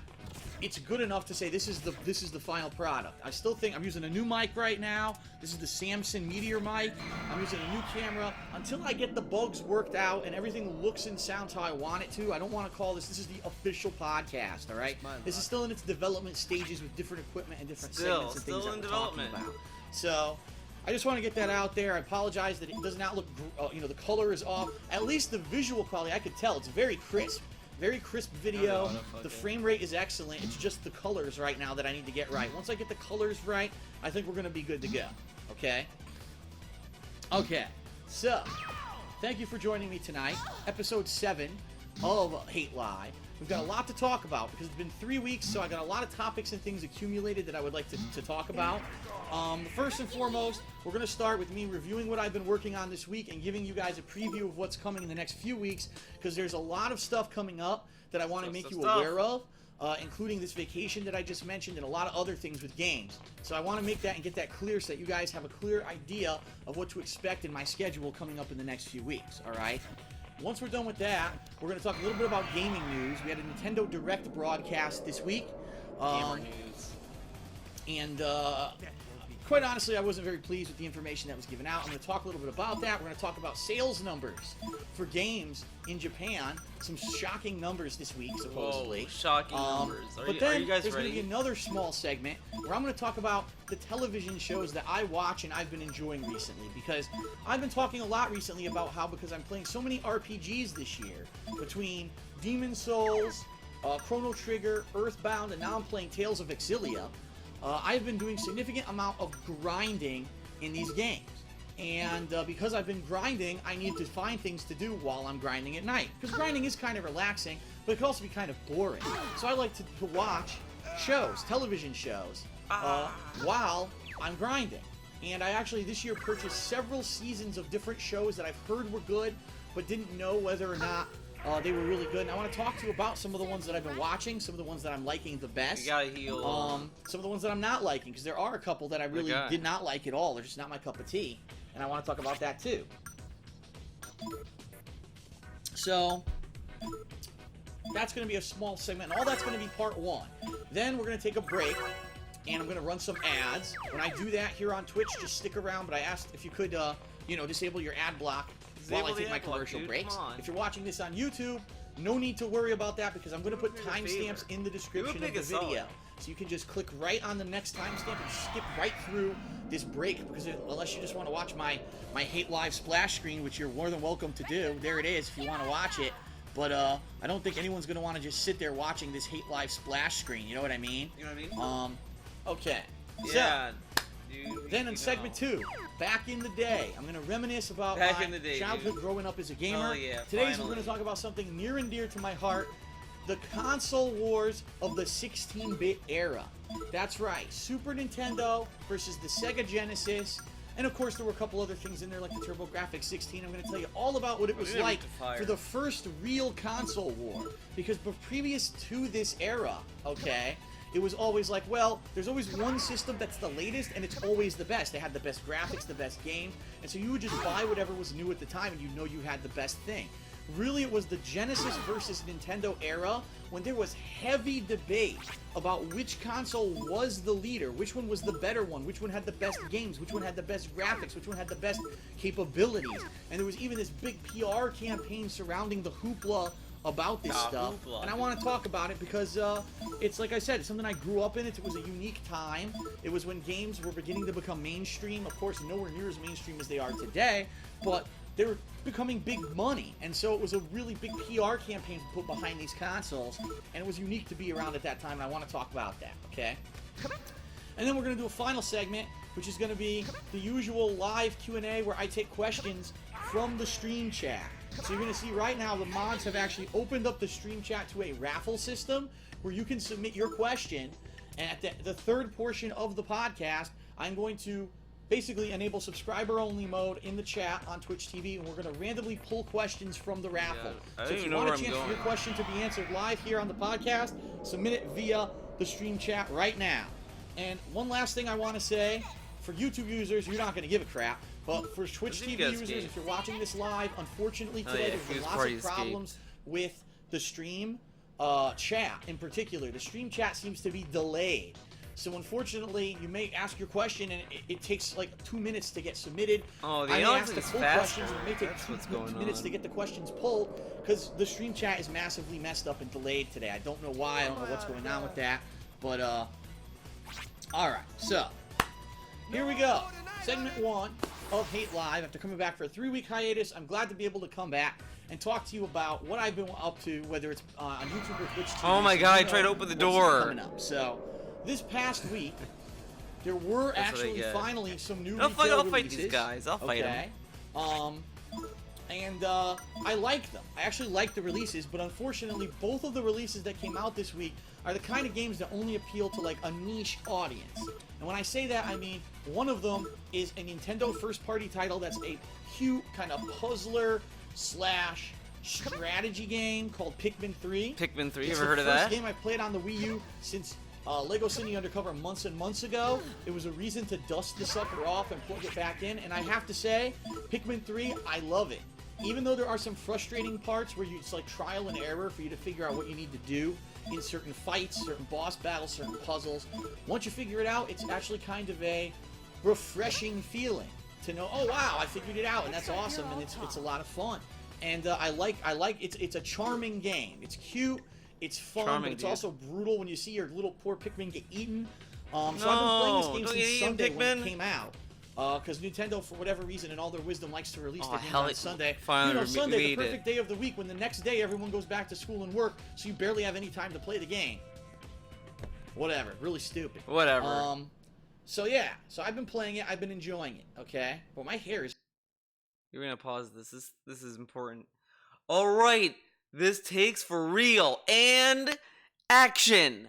it's good enough to say this is the final product. I still think I'm using a new mic right now. This is the Samson Meteor mic. I'm using a new camera. Until I get the bugs worked out and everything looks and sounds how I want it to, I don't want to call this is the official podcast, all right? This is still in its development stages with different equipment and different segments and things that we're talking about. So I just want to get that out there. I apologize that it does not look, the color is off. At least the visual quality, I could tell it's very crisp. Very crisp video. The frame rate is excellent. It's just the colors right now that I need to get right. Once I get the colors right, I think we're going to be good to go. Okay? Okay. So, thank you for joining me tonight. Episode 7 of Hate Live. We've got a lot to talk about because it's been 3 weeks, so I got a lot of topics and things accumulated that I would like to talk about. First and foremost, we're going to start with me reviewing what I've been working on this week and giving you guys a preview of what's coming in the next few weeks, because there's a lot of stuff coming up that I want to make you aware of, including this vacation that I just mentioned and a lot of other things with games. So I want to make that and get that clear so that you guys have a clear idea of what to expect in my schedule coming up in the next few weeks, all right? Once we're done with that, we're going to talk a little bit about gaming news. We had a Nintendo Direct broadcast this week. Gamer news. And quite honestly, I wasn't very pleased with the information that was given out. I'm going to talk a little bit about that. We're going to talk about sales numbers for games in Japan. Some shocking numbers this week, supposedly. Whoa, shocking numbers. Are you guys there's ready? going to be another small segment where I'm going to talk about the television shows that I watch and I've been enjoying recently. Because I've been talking a lot recently about how, because I'm playing so many RPGs this year, between Demon Souls, Chrono Trigger, Earthbound, and now I'm playing Tales of Exilia, I've been doing significant amount of grinding in these games. And because I've been grinding, I need to find things to do while I'm grinding at night. Because grinding is kind of relaxing, but it can also be kind of boring. So I like to watch shows, television shows, while I'm grinding. And I actually this year purchased several seasons of different shows that I've heard were good, but didn't know whether or not they were really good. And I want to talk to you about some of the ones that I've been watching, some of the ones that I'm liking the best. You gotta heal. Some of the ones that I'm not liking, because there are a couple that I really did not like at all. They're just not my cup of tea. And I want to talk about that too. So, that's going to be a small segment. And all that's going to be part 1. Then we're going to take a break. And I'm going to run some ads. When I do that here on Twitch, just stick around. But I asked if you could, disable your ad block while I take my commercial breaks. If you're watching this on YouTube, no need to worry about that because I'm going to put timestamps in the description of the video. So you can just click right on the next timestamp and skip right through this break, because unless you just want to watch my Hate Live splash screen, which you're more than welcome to do, there it is if you want to watch it. But I don't think anyone's going to want to just sit there watching this Hate Live splash screen, you know what I mean? You know what I mean? Okay. Yeah. Then in segment 2, back in the day, I'm going to reminisce about my childhood growing up as a gamer. Oh, yeah, Today we're going to talk about something near and dear to my heart, the console wars of the 16-bit era. That's right, Super Nintendo versus the Sega Genesis. And of course there were a couple other things in there like the TurboGrafx 16. I'm going to tell you all about what it was like for the first real console war. Because previous to this era, okay, it was always like, well, there's always one system that's the latest, and it's always the best. They had the best graphics, the best games, and so you would just buy whatever was new at the time, and you know you had the best thing. really it was the Genesis versus Nintendo era when there was heavy debate about which console was the leader, which one was the better one, which one had the best games, which one had the best graphics, which one had the best capabilities. And there was even this big PR campaign surrounding the hoopla about this stuff. Hoopla. And I want to talk about it because it's, like I said, it's something I grew up in. It was a unique time. It was when games were beginning to become mainstream. Of course, nowhere near as mainstream as they are today, but they were becoming big money, and so it was a really big PR campaign put behind these consoles, and it was unique to be around at that time, and I want to talk about that, okay? And then we're going to do a final segment, which is going to be the usual live Q&A where I take questions from the stream chat. So you're going to see right now the mods have actually opened up the stream chat to a raffle system where you can submit your question, and at the third portion of the podcast, I'm going to basically enable subscriber-only mode in the chat on Twitch TV, and we're going to randomly pull questions from the raffle. I So don't if even you know want a where I'm chance for your going. question to be answered live here on the podcast, submit it via the stream chat right now. And one last thing I want to say, for YouTube users, you're not going to give a crap, but for Twitch Doesn't TV you guys users, get- if you're watching this live, unfortunately Oh, today yeah, there's been Fuse lots Party of escape. problems with the stream chat in particular. The stream chat seems to be delayed. So unfortunately, you may ask your question and it takes like 2 minutes to get submitted. Oh, the I may odds ask to is pull faster. questions and it may take That's 2 what's going minutes on. to get the questions pulled because the stream chat is massively messed up and delayed today. I don't know why. I don't know what's going on with that. But all right. So here we go. Segment 1 of Hate Live. After coming back for a 3-week hiatus, I'm glad to be able to come back and talk to you about what I've been up to, whether it's on YouTube or Twitch TV. Oh my so God, you I tried to know open the what's door. coming up. So this past week, there were That's what I actually get. finally some new I'll retail fight releases. these guys. I'll fight 'em. And I like them. I actually like the releases, but unfortunately, both of the releases that came out this week are the kind of games that only appeal to like a niche audience. And when I say that, I mean one of them is a Nintendo first-party title that's a cute kind of puzzler slash strategy game called Pikmin 3. Pikmin 3, you It's ever heard of the that? first game I've played on the Wii U since Lego City Undercover months and months ago. It was a reason to dust the sucker off and plug it back in, and I have to say, Pikmin 3, I love it. Even though there are some frustrating parts where it's like trial and error for you to figure out what you need to do in certain fights, certain boss battles, certain puzzles, once you figure it out, it's actually kind of a refreshing feeling to know, oh wow, I figured it out, and that's awesome, and it's a lot of fun. And I like it's a charming game. It's cute, it's fun, Charming, but it's dude. also brutal when you see your little poor Pikmin get eaten. So I've been playing No, this game don't since get eaten, Sunday when it Pikmin. came out. Because Nintendo, for whatever reason, in all their wisdom, likes to release Oh, their games hell, on it Sunday. finally You know, Sunday, the made it. perfect day of the week, when the next day everyone goes back to school and work, so you barely have any time to play the game. Whatever, really stupid. Whatever. So yeah, so I've been playing it, I've been enjoying it, okay? But my hair is... You're gonna pause this. This is important. All right, this takes for real and action.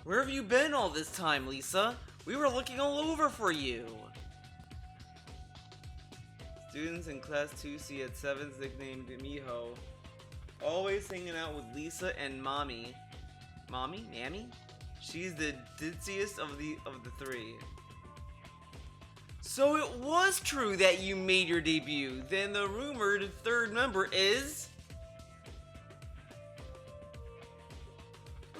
Where have you been all this time, Lisa? We were looking all over for you. Students in class 2C at 7's nicknamed Miho. Always hanging out with Lisa and Mommy. Mommy? Mammy? She's the ditziest of the three. So it was true that you made your debut. Then the rumored third member is...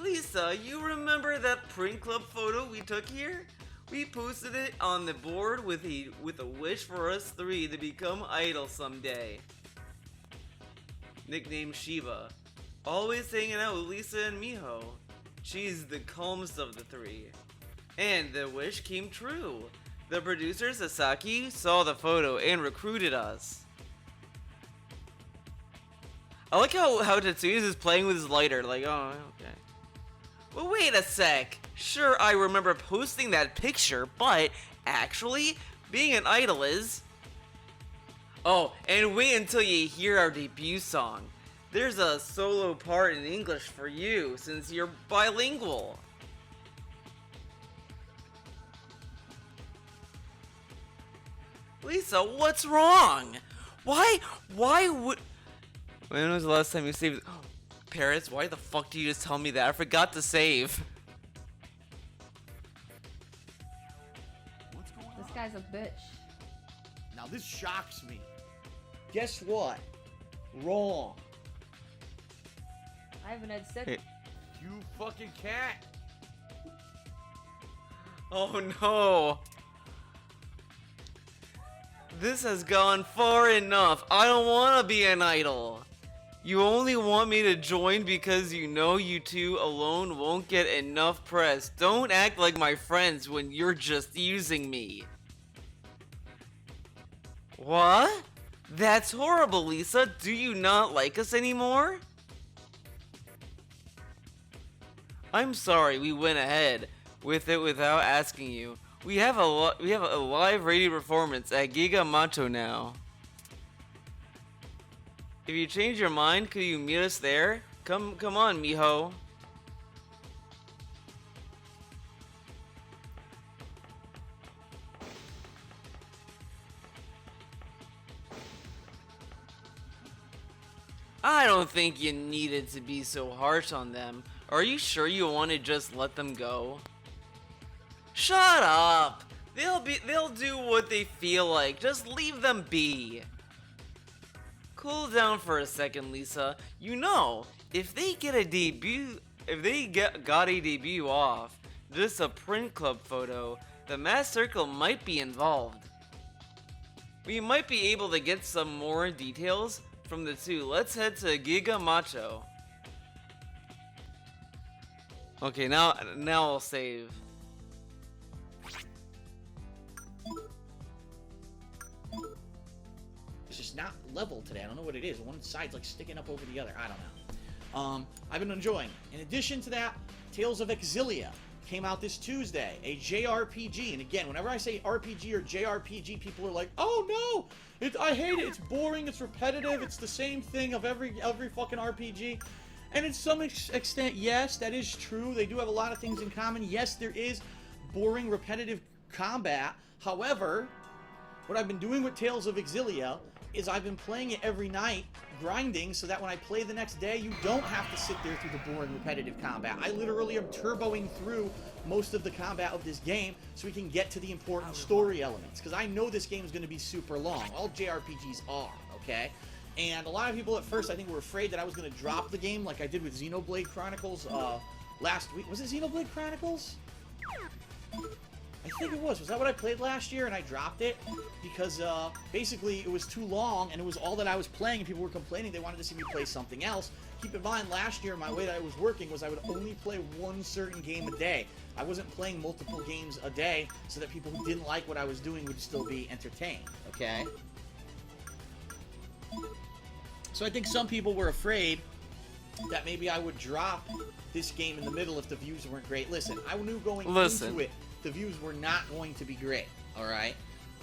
Lisa, you remember that print club photo we took here? We posted it on the board with a wish for us three to become idols someday. Nickname Shiva. Always hanging out with Lisa and Miho. She's the calmest of the three. And the wish came true. The producer Sasaki saw the photo and recruited us. I like how Tetsuya is playing with his lighter, like, oh, okay. Well, wait a sec. Sure, I remember posting that picture, but actually, being an idol is... Oh, and wait until you hear our debut song. There's a solo part in English for you since you're bilingual. Lisa, what's wrong? Why would... When was the last time you saved... Paris, why the fuck did you just tell me that? I forgot to save. This guy's a bitch. Now this shocks me. Guess what? Wrong. I haven't had sex. Hey. You fucking cat. Oh no. This has gone far enough. I don't want to be an idol. You only want me to join because you know you two alone won't get enough press. Don't act like my friends when you're just using me. What? That's horrible, Lisa. Do you not like us anymore? I'm sorry we went ahead with it without asking you. We have a live radio performance at Giga Macho now. If you change your mind, could you meet us there? Come on, mijo. I don't think you needed to be so harsh on them. Are you sure you want to just let them go? Shut up! They'll do what they feel like. Just leave them be. Cool down for a second, Lisa. You know, if they got a debut off, just a print club photo, the Mass Circle might be involved. We might be able to get some more details from the two. Let's head to Giga Macho. Okay, now I'll save. It's just not level today. I don't know what it is. One side's like sticking up over the other. I don't know. I've been enjoying. In addition to that, Tales of Exilia came out this Tuesday, a JRPG. And again, whenever I say RPG or JRPG, people are like, "Oh no, I hate it. It's boring. It's repetitive. It's the same thing of every fucking RPG." And in some extent, yes, that is true. They do have a lot of things in common. Yes, there is boring, repetitive combat. However, what I've been doing with Tales of Exilia is I've been playing it every night, grinding, so that when I play the next day, you don't have to sit there through the boring, repetitive combat. I literally am turboing through most of the combat of this game so we can get to the important story elements. Because I know this game is going to be super long. All JRPGs are, okay? And a lot of people at first, I think, were afraid that I was going to drop the game like I did with Xenoblade Chronicles last week. Was it Xenoblade Chronicles? I think it was. Was that what I played last year and I dropped it? Because basically it was too long and it was all that I was playing and people were complaining they wanted to see me play something else. Keep in mind, last year my way that I was working was I would only play one certain game a day. I wasn't playing multiple games a day so that people who didn't like what I was doing would still be entertained, okay? So I think some people were afraid that maybe I would drop this game in the middle if the views weren't great. Listen, I knew going into it the views were not going to be great, alright?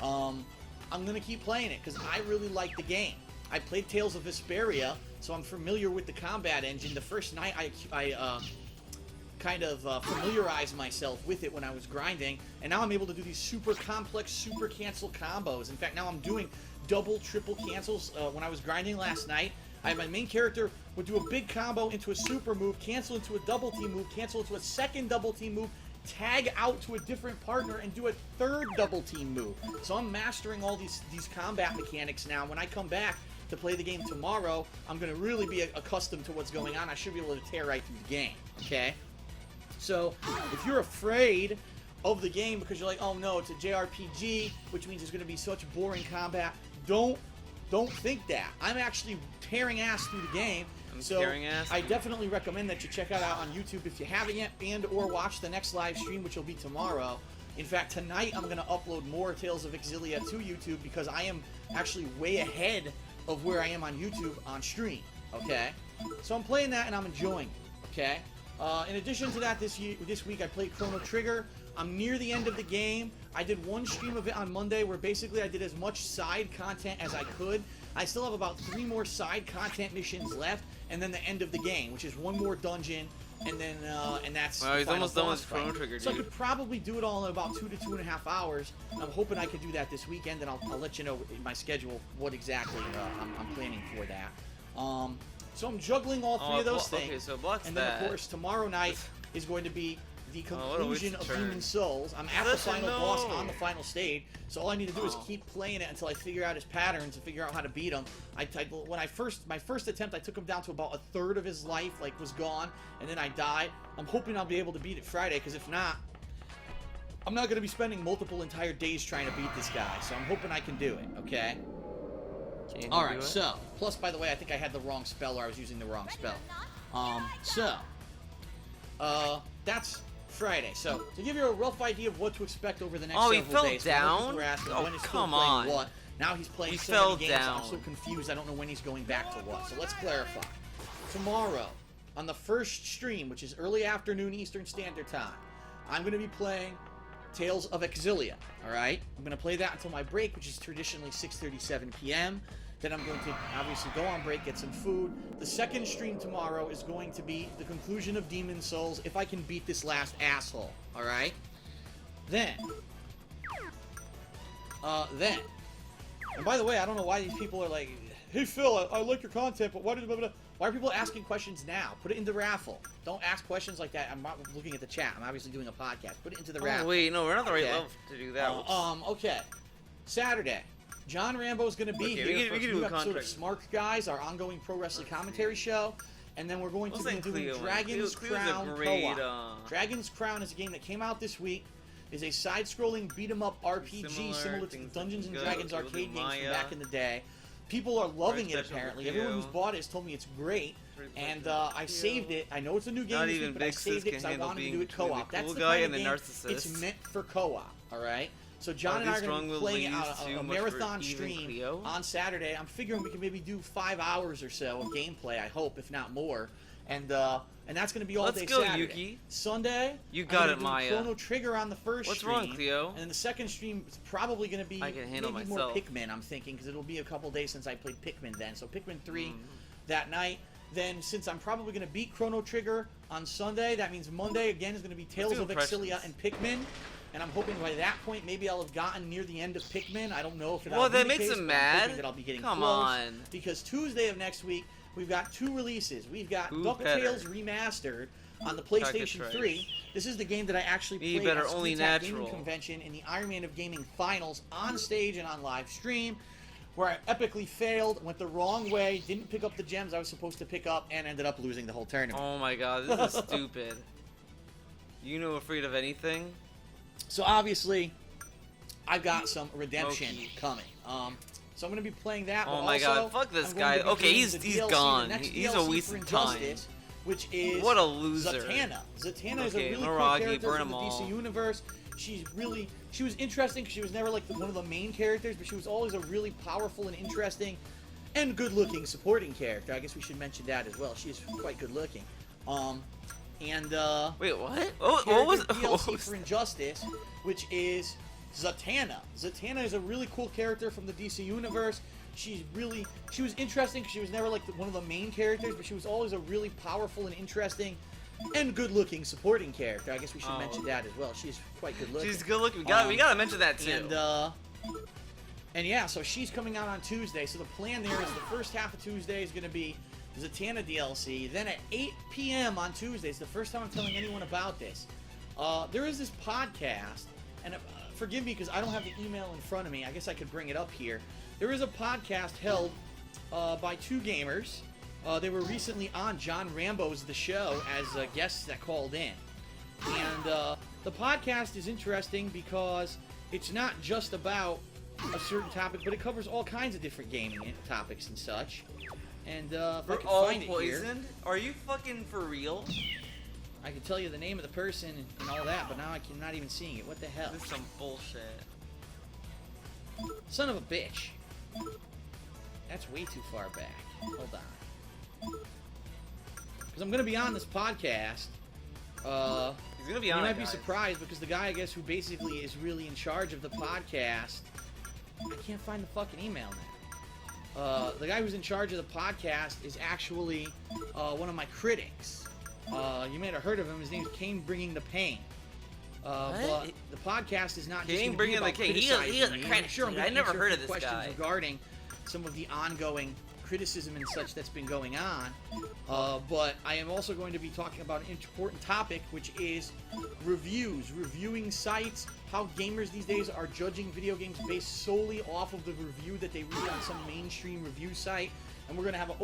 I'm going to keep playing it because I really like the game. I played Tales of Vesperia, so I'm familiar with the combat engine. The first night I kind of familiarized myself with it when I was grinding, and now I'm able to do these super complex, super cancel combos. In fact, now I'm doing double, triple cancels. When I was grinding last night, my main character would do a big combo into a super move, cancel into a double team move, cancel into a second double team move, tag out to a different partner, and do a third double team move. So I'm mastering all these combat mechanics now. When I come back to play the game tomorrow, I'm going to really be accustomed to what's going on. I should be able to tear right through the game, okay? So, if you're afraid of the game because you're like, oh no, it's a JRPG, which means there's going to be such boring combat, don't think that. I'm actually tearing ass through the game. So I definitely recommend that you check it out on YouTube if you haven't yet, and or watch the next live stream, which will be tomorrow. In fact, tonight I'm going to upload more Tales of Exilia to YouTube because I am actually way ahead of where I am on YouTube on stream, okay? So I'm playing that and I'm enjoying it, okay? In addition to that, this week I played Chrono Trigger. I'm near the end of the game. I did one stream of it on Monday where basically I did as much side content as I could. I still have about 3 more side content missions left, and then the end of the game, which is 1 more dungeon, and then and that's. Wow, he's the final almost done boss with Chrono fight. Trigger, So I dude. could probably do it all in about 2 to 2.5 hours. I'm hoping I could do that this weekend, and I'll let you know in my schedule what exactly I'm planning for that. So I'm juggling all 3 of those things. Okay, so it blocks And then, that. of course, tomorrow night is going to be the Oh, what a waste conclusion of of turn. Demon's Souls. I'm at the Listen, final no. boss on the final stage, so all I need to do is Oh. keep playing it until I figure out his patterns and figure out how to beat him. When my first attempt, I took him down to about 1/3 of his life, like was gone, and then I died. I'm hoping I'll be able to beat it Friday, because if not, I'm not going to be spending multiple entire days trying to beat this guy. So I'm hoping I can do it. Okay. Can you All do right, it? so, plus, by the way, I think I had the wrong spell, or I was using the wrong spell. That's Friday. So, to give you a rough idea of what to expect over the next Oh, he several fell days, a lot of people down? were asking Oh, when he's still come playing on. what. Now he's playing He so fell many games, down. I'm so confused, I don't know when he's going back to what. So let's clarify. Tomorrow, on the first stream, which is early afternoon Eastern Standard Time, I'm going to be playing Tales of Exilia, alright? I'm going to play that until my break, which is traditionally 6:37 p.m. Then I'm going to obviously go on break, get some food. The second stream tomorrow is going to be the conclusion of Demon's Souls, if I can beat this last asshole, alright? Then, and by the way, I don't know why these people are like, hey Phil, I like your content, but why are people asking questions now? Put it in the raffle. Don't ask questions like that. I'm not looking at the chat. I'm obviously doing a podcast. Put it into the raffle. Oh, wait, no, we're not the right Okay. level to do that. Okay. Saturday. John Rambo's going to be Okay, here we can- for we a can new do a episode of contract. Smart Guys, our ongoing pro wrestling commentary show. And then we're going to We'll be send doing Cleo in. Dragon's Cleo's a Crown great, Co-op. Dragon's Crown is a game that came out this week. Is a side-scrolling beat-em-up RPG similar to the things Dungeons like and Go, Dragons We'll do arcade games from Maya. back in the day. People are loving it, Special apparently. for Everyone Cleo. who's bought it has told me it's great. Pretty And special for I Cleo. saved it. I know it's a new game Not this even week, but I Big Sis saved it can because I handle wanted to being do it between the co-op. That's cool the guy kind and of the game narcissist. it's meant for co-op, alright? So John Are and I these are going to be strong-willed playing ladies out too a much for marathon even stream Cleo? on Saturday. I'm figuring we can maybe do 5 hours or so of gameplay, I hope, if not more. And that's going to be all Let's day go, Saturday. Yuki. Sunday, You I'm got gonna it, do Maya. Chrono Trigger on the first What's stream. wrong, Cleo? And then the second stream is probably going to be I can handle maybe myself. more Pikmin, I'm thinking, because it'll be a couple days since I played Pikmin then. So Pikmin 3 Mm. that night. Then, since I'm probably going to beat Chrono Trigger on Sunday, that means Monday, again, is going to be Tales do of Exilia and Pikmin. And I'm hoping by that point, maybe I'll have gotten near the end of Pikmin. I don't know if it'll Well, be that the makes case, him but I'm hoping mad. that I'll be getting Come close, on. because Tuesday of next week, we've got 2 releases. We've got Who DuckTales better? Remastered on the PlayStation Cockatrice. 3. This is the game that I actually Me played better, at only ScrewTac Gaming natural. Convention in the Iron Man of Gaming Finals on stage and on live stream, where I epically failed, went the wrong way, didn't pick up the gems I was supposed to pick up, and ended up losing the whole tournament. Oh my god, this is stupid. You know afraid of anything? So obviously, I've got some redemption Loki. coming. So I'm going to be playing that. Oh but my also, god, fuck this I'm going guy. to be Okay, doing he's the he's DLC, gone. the next He's DLC a waste for of time. Injustice, which is What a loser. Zatanna. Zatanna is a Okay, really Miragi, cool character burn from the 'em DC all. universe. She was interesting because she was never like one of the main characters, but she was always a really powerful and interesting and good-looking supporting character. I guess we should mention that as well. She is quite good-looking. Wait, what? Oh, what was? DLC What was for Injustice, which is Zatanna. Zatanna is a really cool character from the DC universe. She was interesting because she was never like one of the main characters, but she was always a really powerful and interesting and good-looking supporting character. I guess we should Oh. mention that as well. She's quite good-looking. She's good looking. We gotta mention that too. And yeah, so she's coming out on Tuesday. So the plan there is the first half of Tuesday is going to be Zatanna DLC. Then at 8 p.m. on Tuesday, it's the first time I'm telling anyone about this. There is this podcast, and forgive me because I don't have the email in front of me. I guess I could bring it up here. There is a podcast held by 2 gamers. They were recently on John Rambo's The Show as guests that called in. And the podcast is interesting because it's not just about a certain topic, but it covers all kinds of different gaming topics and such. And if I We're can all find it here, poisoned? Are you fucking for real? I can tell you the name of the person and all that, but now I'm not even seeing it. What the hell? This is some bullshit. Son of a bitch. That's way too far back. Hold on. Because I'm going to be on this podcast, He's gonna be you on it, might be guys. surprised because the guy, I guess, who basically is really in charge of the podcast, I can't find the fucking email now. The guy who's in charge of the podcast is actually one of my critics. You may have heard of him. His name's Kane Bringing the Pain. But the podcast is not just Kane gonna Bringing be the about Pain. He criticizing is a me. critic, I'm sure I'm dude. gonna I never answer heard a of few this questions guy. regarding some of the ongoing criticism and such that's been going on. But I am also going to be talking about an important topic, which is reviews, reviewing sites, how gamers these days are judging video games based solely off of the review that they read on some mainstream review site. And we're going to have an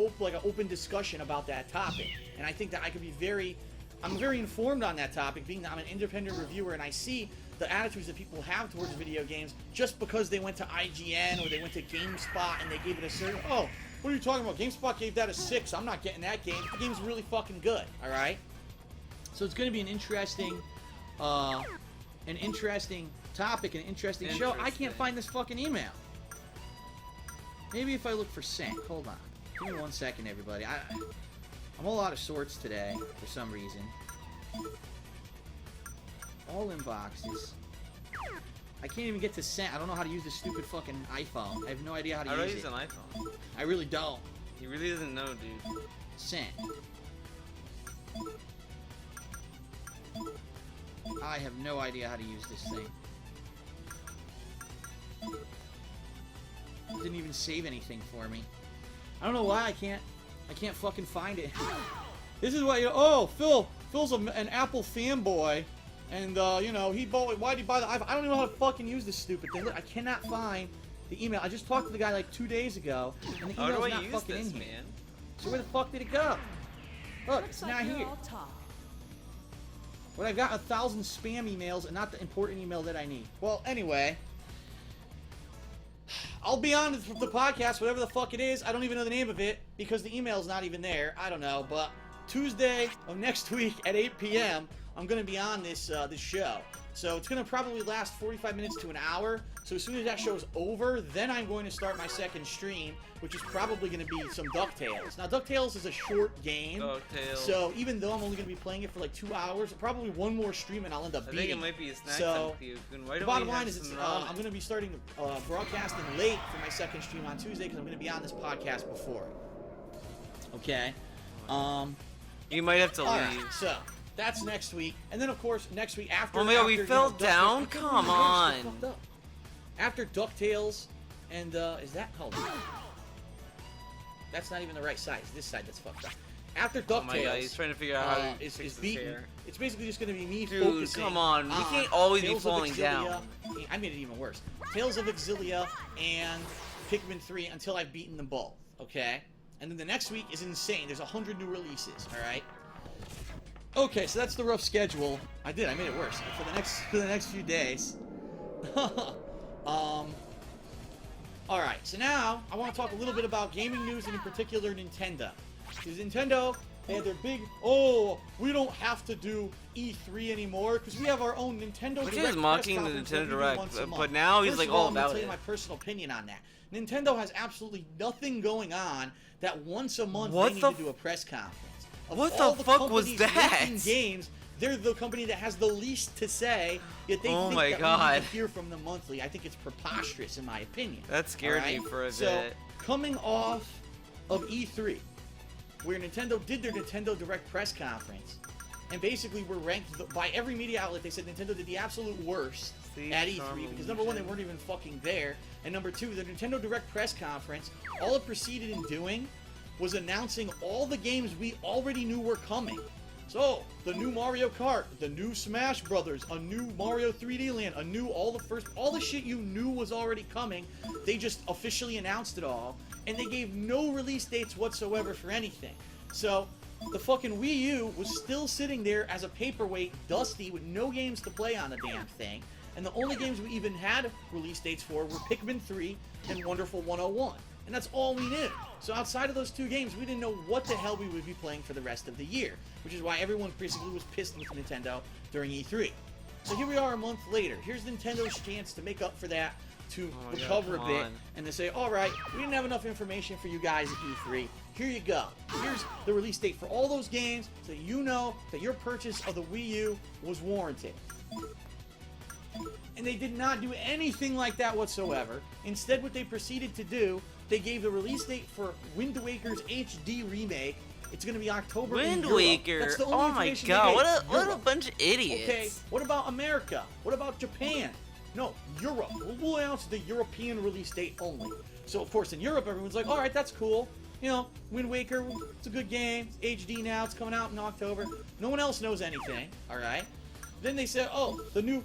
open discussion about that topic. And I think that I could be I'm very informed on that topic, being that I'm an independent reviewer and I see the attitudes that people have towards video games just because they went to IGN or they went to GameSpot and they gave it a certain, oh, what are you talking about? GameSpot gave that a 6. I'm not getting that game. The game's really fucking good, alright? So it's going to be an interesting topic, an interesting show. I can't find this fucking email. Maybe if I look for Sync. Hold on. Give me 1 second, everybody. I'm all out of sorts today for some reason. All inboxes. I can't even get to send. I don't know how to use this stupid fucking iPhone. I have no idea how to How do I use use it. an iPhone? I really don't. He really doesn't know, dude. Sent. I have no idea how to use this thing. It didn't even save anything for me. I don't know why I can't fucking find it. This is why, Phil's an Apple fanboy, and why'd he buy the iPhone? I don't even know how to fucking use this stupid thing. Look, I cannot find the email. I just talked to the guy like 2 days ago, and the How do email's I not use fucking this, in here. man? So where the fuck did it go? Look, Looks it's like not you're here. all talk. But I've got 1,000 spam emails and not the important email that I need. Well, anyway, I'll be on the podcast, whatever the fuck it is. I don't even know the name of it because the email's not even there. I don't know, but Tuesday of next week at 8 p.m., I'm going to be on this show. So it's going to probably last 45 minutes to an hour. So as soon as that show's over, then I'm going to start my second stream, which is probably going to be some DuckTales. Now, DuckTales is a short game. DuckTales. So even though I'm only going to be playing it for like 2 hours, probably one more stream and I'll end up I beating. think it might be a snack So, time, Kyukun. Why the don't bottom we line have is some I'm ramen? going to be starting broadcasting late for my second stream on Tuesday because I'm going to be on this podcast before. Okay. You might have to leave. All right. So that's next week, and then of course next week after. Oh my God, we after, fell DuckTales- down? I can't Come believe I on. just fucked up. After DuckTales, and is that hold on? That's not even the right side. It's this side that's fucked up. After DuckTales, Oh my God, he's trying to figure out how to is fix this beaten. hair. It's basically just going to be me Dude, focusing. come on. We can't always be Tales of falling Exilia. down. I made it even worse. Tales of Exilia and Pikmin 3 until I've beaten them both. Okay, and then the next week is insane. There's 100 new releases. All right. Okay, so that's the rough schedule. I made it worse for the next few days. All right, so now I want to talk a little bit about gaming news and in particular Nintendo. Because Nintendo, they had their big, we don't have to do E3 anymore because we have our own Nintendo Which Direct is mocking press the conference that Nintendo we do Direct, once a month. but now he's First like of all I'm gonna about tell you it. my personal opinion on that. Nintendo has absolutely nothing going on that once a month What they need the to do a press conference. Of What all the fuck was companies that? making games, they're the company that has the least to say, yet they Oh think my that we God. need to hear from them monthly. I think it's preposterous in my opinion. That scared me Alright? for a So, bit. coming off of E3, where Nintendo did their Nintendo Direct press conference, and basically were ranked by every media outlet. They said Nintendo did the absolute worst See, at E3 because number one, they weren't even fucking there, and number two, the Nintendo Direct press conference, all it proceeded in doing was announcing all the games we already knew were coming. So, the new Mario Kart, the new Smash Brothers, a new Mario 3D Land, all the shit you knew was already coming, they just officially announced it all, and they gave no release dates whatsoever for anything. So, the fucking Wii U was still sitting there as a paperweight, dusty, with no games to play on the damn thing, and the only games we even had release dates for were Pikmin 3 and Wonderful 101. And that's all we knew. So outside of those two games, we didn't know what the hell we would be playing for the rest of the year, which is why everyone basically was pissed with Nintendo during E3. So here we are a month later. Here's Nintendo's chance to make up for that, to Oh my God, recover a come bit, on. and they say, all right, we didn't have enough information for you guys at E3. Here you go. Here's the release date for all those games, so you know that your purchase of the Wii U was warranted. And they did not do anything like that whatsoever. Instead, what they proceeded to do, they gave the release date for Wind Waker's HD remake. It's going to be October in Wind Europe. Waker. That's the only Oh my information they god, gave. what a Europe. bunch of idiots. Okay, what about America? What about Japan? No, Europe. We'll announce the European release date only. So, of course, in Europe, everyone's like, all right, that's cool. You know, Wind Waker, it's a good game. It's HD now. It's coming out in October. No one else knows anything, all right? Then they said, oh, the new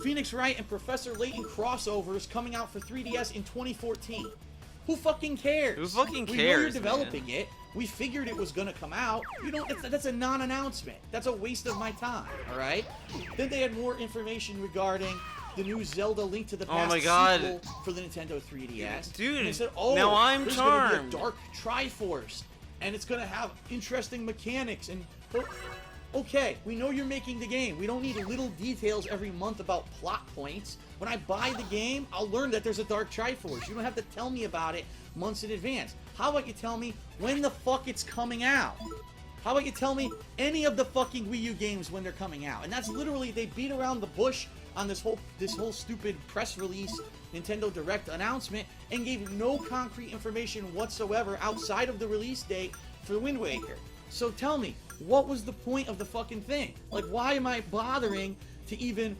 Phoenix Wright and Professor Layton crossover is coming out for 3DS in 2014. Who fucking cares? Who fucking We know you're cares, developing it. We figured it was gonna come out. You don't. That's a non-announcement. That's a waste of my time. All right. Then they had more information regarding the new Zelda: Link to the Oh Past my God. sequel for the Nintendo 3DS. Dude, and they said, oh, now I'm there's charmed. gonna be a Dark Triforce, and it's gonna have interesting mechanics and. Okay, we know you're making the game. We don't need little details every month about plot points. When I buy the game, I'll learn that there's a Dark Triforce. You don't have to tell me about it months in advance. How about you tell me when the fuck it's coming out? How about you tell me any of the fucking Wii U games when they're coming out? And that's literally, they beat around the bush on this whole stupid press release Nintendo Direct announcement and gave no concrete information whatsoever outside of the release date for Wind Waker. So tell me, what was the point of the fucking thing? Like, why am I bothering to even,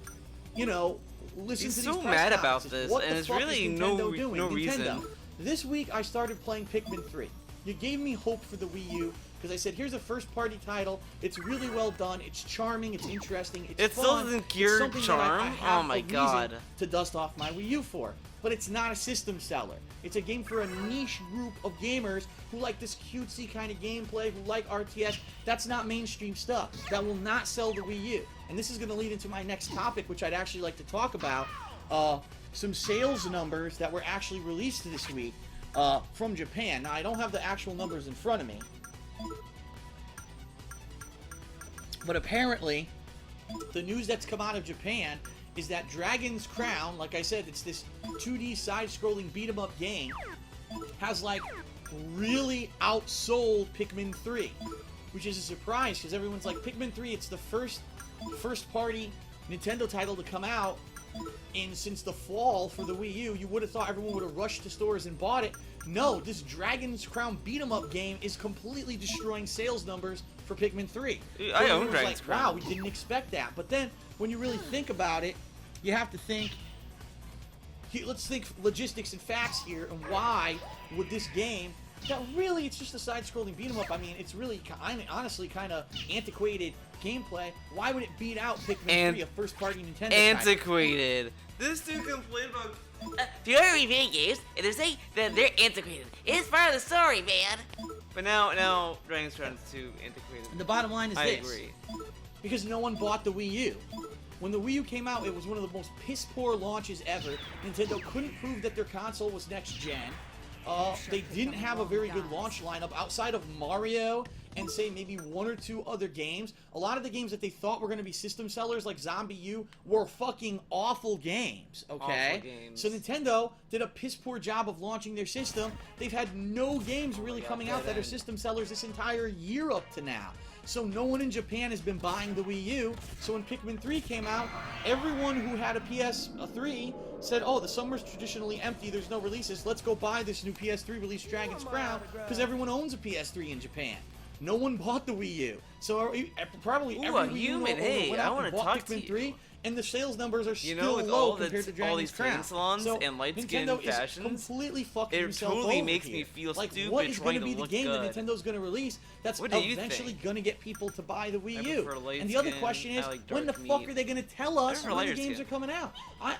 you know, listen He's to so these press mad about conferences? this, What and the it's fuck really is no Nintendo doing? no Nintendo, reason. this week I started playing Pikmin 3. You gave me hope for the Wii U because I said, here's a first-party title. It's really well done. It's charming. It's interesting. It's It fun. still doesn't It's cure something that charm? I have Oh my a reason God. to dust off my Wii U for. But it's not a system seller. It's a game for a niche group of gamers who like this cutesy kind of gameplay, who like RTS. That's not mainstream stuff. That will not sell the Wii U. And this is going to lead into my next topic, which I'd actually like to talk about. Some sales numbers that were actually released this week from Japan. Now, I don't have the actual numbers in front of me. But apparently, the news that's come out of Japan is that Dragon's Crown, like I said, it's this 2D side-scrolling beat-em-up game, has like really outsold Pikmin 3, which is a surprise because everyone's like, Pikmin 3, it's the first-party Nintendo title to come out since the fall for the Wii U. You would have thought everyone would have rushed to stores and bought it. No, this Dragon's Crown beat-em-up game is completely destroying sales numbers for Pikmin 3. I own Everyone's Dragon's like, Crown. wow, we didn't expect that. But then, when you really think about it, you have to think, let's think logistics and facts here, and why would this game, that really, it's just a side-scrolling beat-em-up. I mean, it's really, honestly, kind of antiquated gameplay. Why would it beat out Pikmin 3, a first-party Nintendo title? Antiquated. This dude complained about. If you're reviewing games and they say that they're antiquated, it's part of the story, man. But now Dragon's Crown is too antiquated. And the bottom line is I this. agree. Because no one bought the Wii U. When the Wii U came out, it was one of the most piss-poor launches ever. Nintendo couldn't prove that their console was next-gen. They didn't have a very good launch lineup outside of Mario and say maybe one or two other games. A lot of the games that they thought were going to be system sellers like Zombie U were fucking awful games, okay? Awful games. So Nintendo did a piss-poor job of launching their system. They've had no games really coming out that are system sellers this entire year up to now. So no one in Japan has been buying the Wii U. So when Pikmin 3 came out, everyone who had a PS3 said, oh, the summer's traditionally empty, there's no releases, let's go buy this new PS3 release, Dragon's Crown, because everyone owns a PS3 in Japan. No one bought the Wii U. So probably Ooh, every a Wii U human. owner Hey, went I out wanna and bought talk to Pikmin you. 3, and the sales numbers are You still know, with low all compared to all Dragon's these Crown. tanning salons So and light skin Nintendo fashions, is completely fucking it himself totally over makes here. me feel like, stupid what is trying gonna to be the look game good. that Nintendo's going to release that's What do you eventually think? going to get people to buy the Wii I U? prefer light And the other skin, question is, I like when the dark fuck meat. are they going to tell us prefer when the lighter games skin. are coming out? My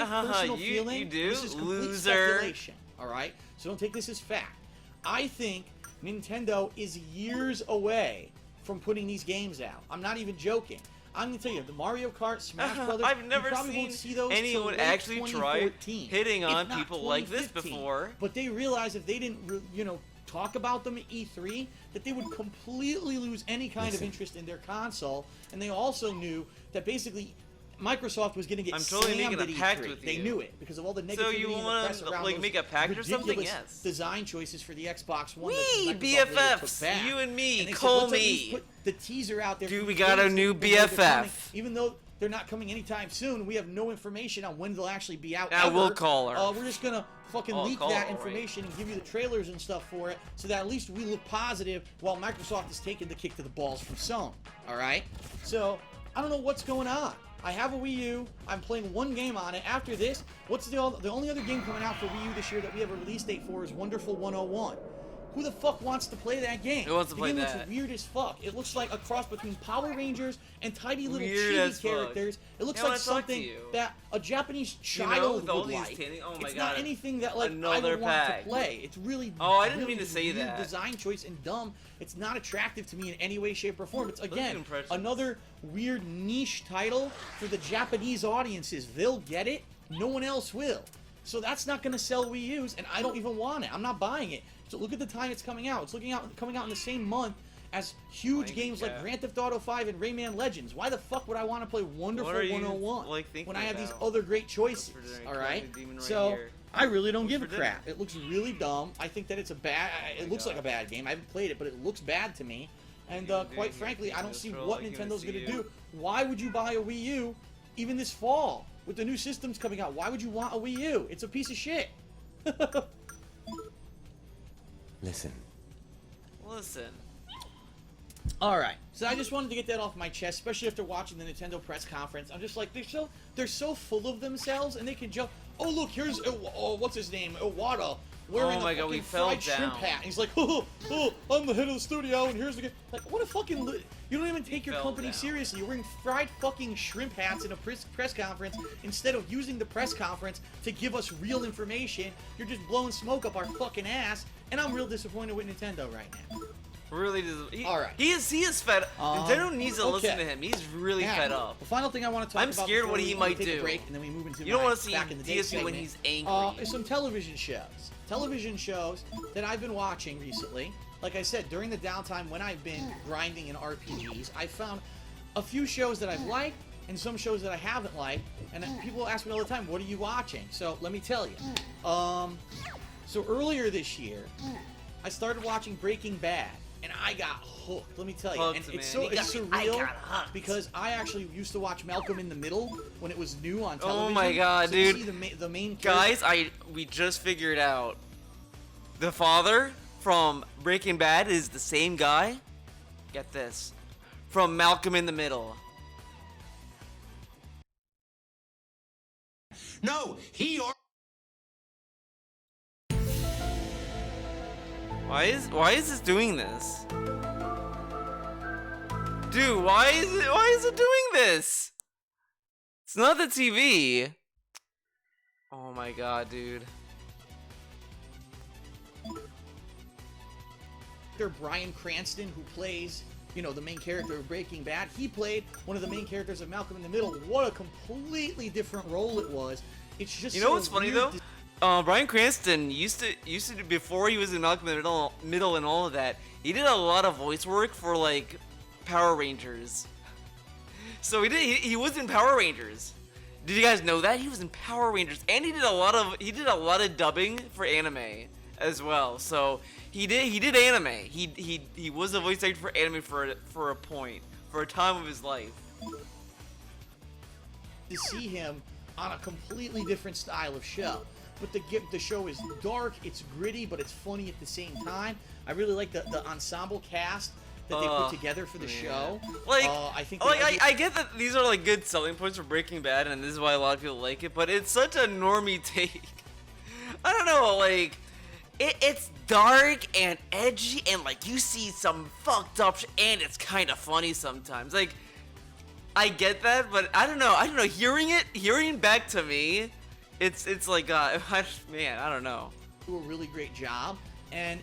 personal you feeling, do, this is complete loser. speculation, all right? So don't take this as fact. I think Nintendo is years away from putting these games out. I'm not even joking. I'm gonna tell you, the Mario Kart, Smash Brothers. I've never you probably won't seen see those till anyone late actually try 2014, hitting if on not people like this 2015. before. But they realized if they didn't, talk about them at E3, that they would completely lose any kind of interest in their console. And they also knew that basically Microsoft was going to get I'm totally slammed making a at pact E3. with They you. knew it because of all the negativity So you in the want press to around like those make a pact or something? ridiculous Yes. design choices for the Xbox One. We that Microsoft later took BFFs, back. you and me, And they said, call "Let's at least me." put the teaser out there. Dude, for we the got a kids new that know they're coming, BFF. even though they're not coming anytime soon. We have no information on when they'll actually be out. Now ever. we'll call her. We're just gonna fucking I'll leak call that her, right. information and give you the trailers and stuff for it, so that at least we look positive while Microsoft is taking the kick to the balls from Sony. All right. So I don't know what's going on. I have a Wii U. I'm playing one game on it. After this, what's the only other game coming out for Wii U this year that we have a release date for is Wonderful 101. Who the fuck wants to play that game? Who wants to the play game that? looks weird as fuck. It looks like a cross between Power Rangers and tiny little Weird chibi as fuck. characters. It looks Yeah, I like wanna talk to something you. that a Japanese You know, child with all would these like. tanning- oh my It's not God. anything that like I Another would want pack. to play. It's really Oh, I didn't really mean to say weird that. design choice and dumb. It's not attractive to me in any way, shape, or form. It's again impressions. another weird niche title for the Japanese audiences. They'll get it. No one else will. So that's not going to sell Wii U's, and I don't even want it. I'm not buying it. So look at the time it's coming out. It's coming out in the same month as huge Playing games like cat. Grand Theft Auto 5 and Rayman Legends. Why the fuck would I want to play Wonderful What are you, 101 like, thinking when I have these about? other great choices? Considering All right. Call Me Demon right So here. I really don't give a for dinner? crap. It looks really dumb. I think that it's a bad. It looks like a bad game. I haven't played it, but it looks bad to me. And You're quite doing frankly, your I don't see intro what like you Nintendo's see going to you. do. Why would you buy a Wii U even this fall with the new systems coming out? Why would you want a Wii U? It's a piece of shit. Listen. Listen. All right, so I just wanted to get that off my chest, especially after watching the Nintendo press conference. I'm just like, they're so full of themselves, and they can jump. Oh look, here's what's his name, Iwata, wearing Oh my a God, fucking we fell fried shrimp down. hat. And he's like, I'm the head of the studio, and here's the game. Like, what a fucking you don't even take your fell company down. seriously. You're wearing fried fucking shrimp hats in a press conference instead of using the press conference to give us real information. You're just blowing smoke up our fucking ass, and I'm real disappointed with Nintendo right now. Really All right. He is fed up. Nintendo needs to listen okay. to him. He's really Now, fed up. The final thing I want to talk I'm about scared before what he we might take a do. break and then we move into You don't my wanna see back in the day DSU when segment, he's angry. is some television shows. Television shows that I've been watching recently. Like I said, during the downtime when I've been grinding in RPGs, I found a few shows that I've liked and some shows that I haven't liked. And people ask me all the time, what are you watching? So let me tell you. So earlier this year, I started watching Breaking Bad. And I got hooked, let me tell you. Hooked, and man. it's so You it's got me. I surreal got hooked. because I actually used to watch Malcolm in the Middle when it was new on Oh television. my God, so to dude. see the main Guys, character- we just figured out the father from Breaking Bad is the same guy. Get this. From Malcolm in the Middle. No, he or Why is this doing this? Dude, why is it doing this? It's not the TV. Oh my God, dude. Bryan Cranston, who plays, the main character of Breaking Bad, he played one of the main characters of Malcolm in the Middle. What a completely different role it was. It's just You know so what's funny weird though? to- Bryan Cranston used to before he was in Malcolm in the Middle and all of that. He did a lot of voice work for like Power Rangers. So he was in Power Rangers. Did you guys know that he was in Power Rangers? And he did a lot of dubbing for anime as well. So he did anime. He was a voice actor for anime for a time of his life. to see him on a completely different style of show. But the show is dark, it's gritty, but it's funny at the same time. I really like the ensemble cast that they put together for the show. Like, I think I get that these are like good selling points for Breaking Bad, and this is why a lot of people like it. But it's such a normie take. I don't know, like it's dark and edgy, and like you see some fucked up, and it's kind of funny sometimes. Like I get that, but I don't know. Hearing back to me, it's like man, I don't know. do a really great job, and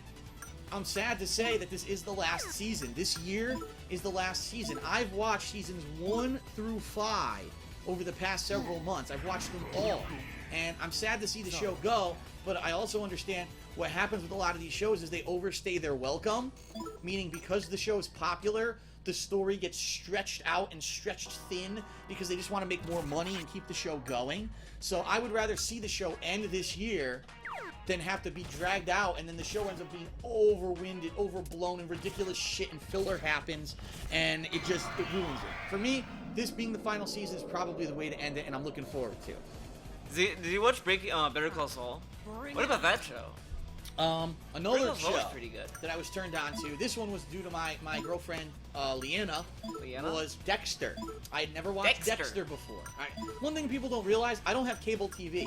I'm sad to say that this is the last season. This year is the last season. I've watched seasons 1 through 5 over the past several months. I've watched them all, and I'm sad to see the show go, but I also understand what happens with a lot of these shows is they overstay their welcome, meaning because the show is popular, the story gets stretched out and stretched thin because they just want to make more money and keep the show going. So I would rather see the show end this year than have to be dragged out, and then the show ends up being overwinded, overblown, and ridiculous shit and filler happens, and it ruins it. For me, this being the final season is probably the way to end it, and I'm looking forward to it. Did you watch Better Call Saul? What about that show? Another Better Call Saul was show pretty good. that I was turned on to, this one was due to my girlfriend, Leanna, Leanna? was Dexter. I had never watched Dexter before. One thing people don't realize, I don't have cable TV.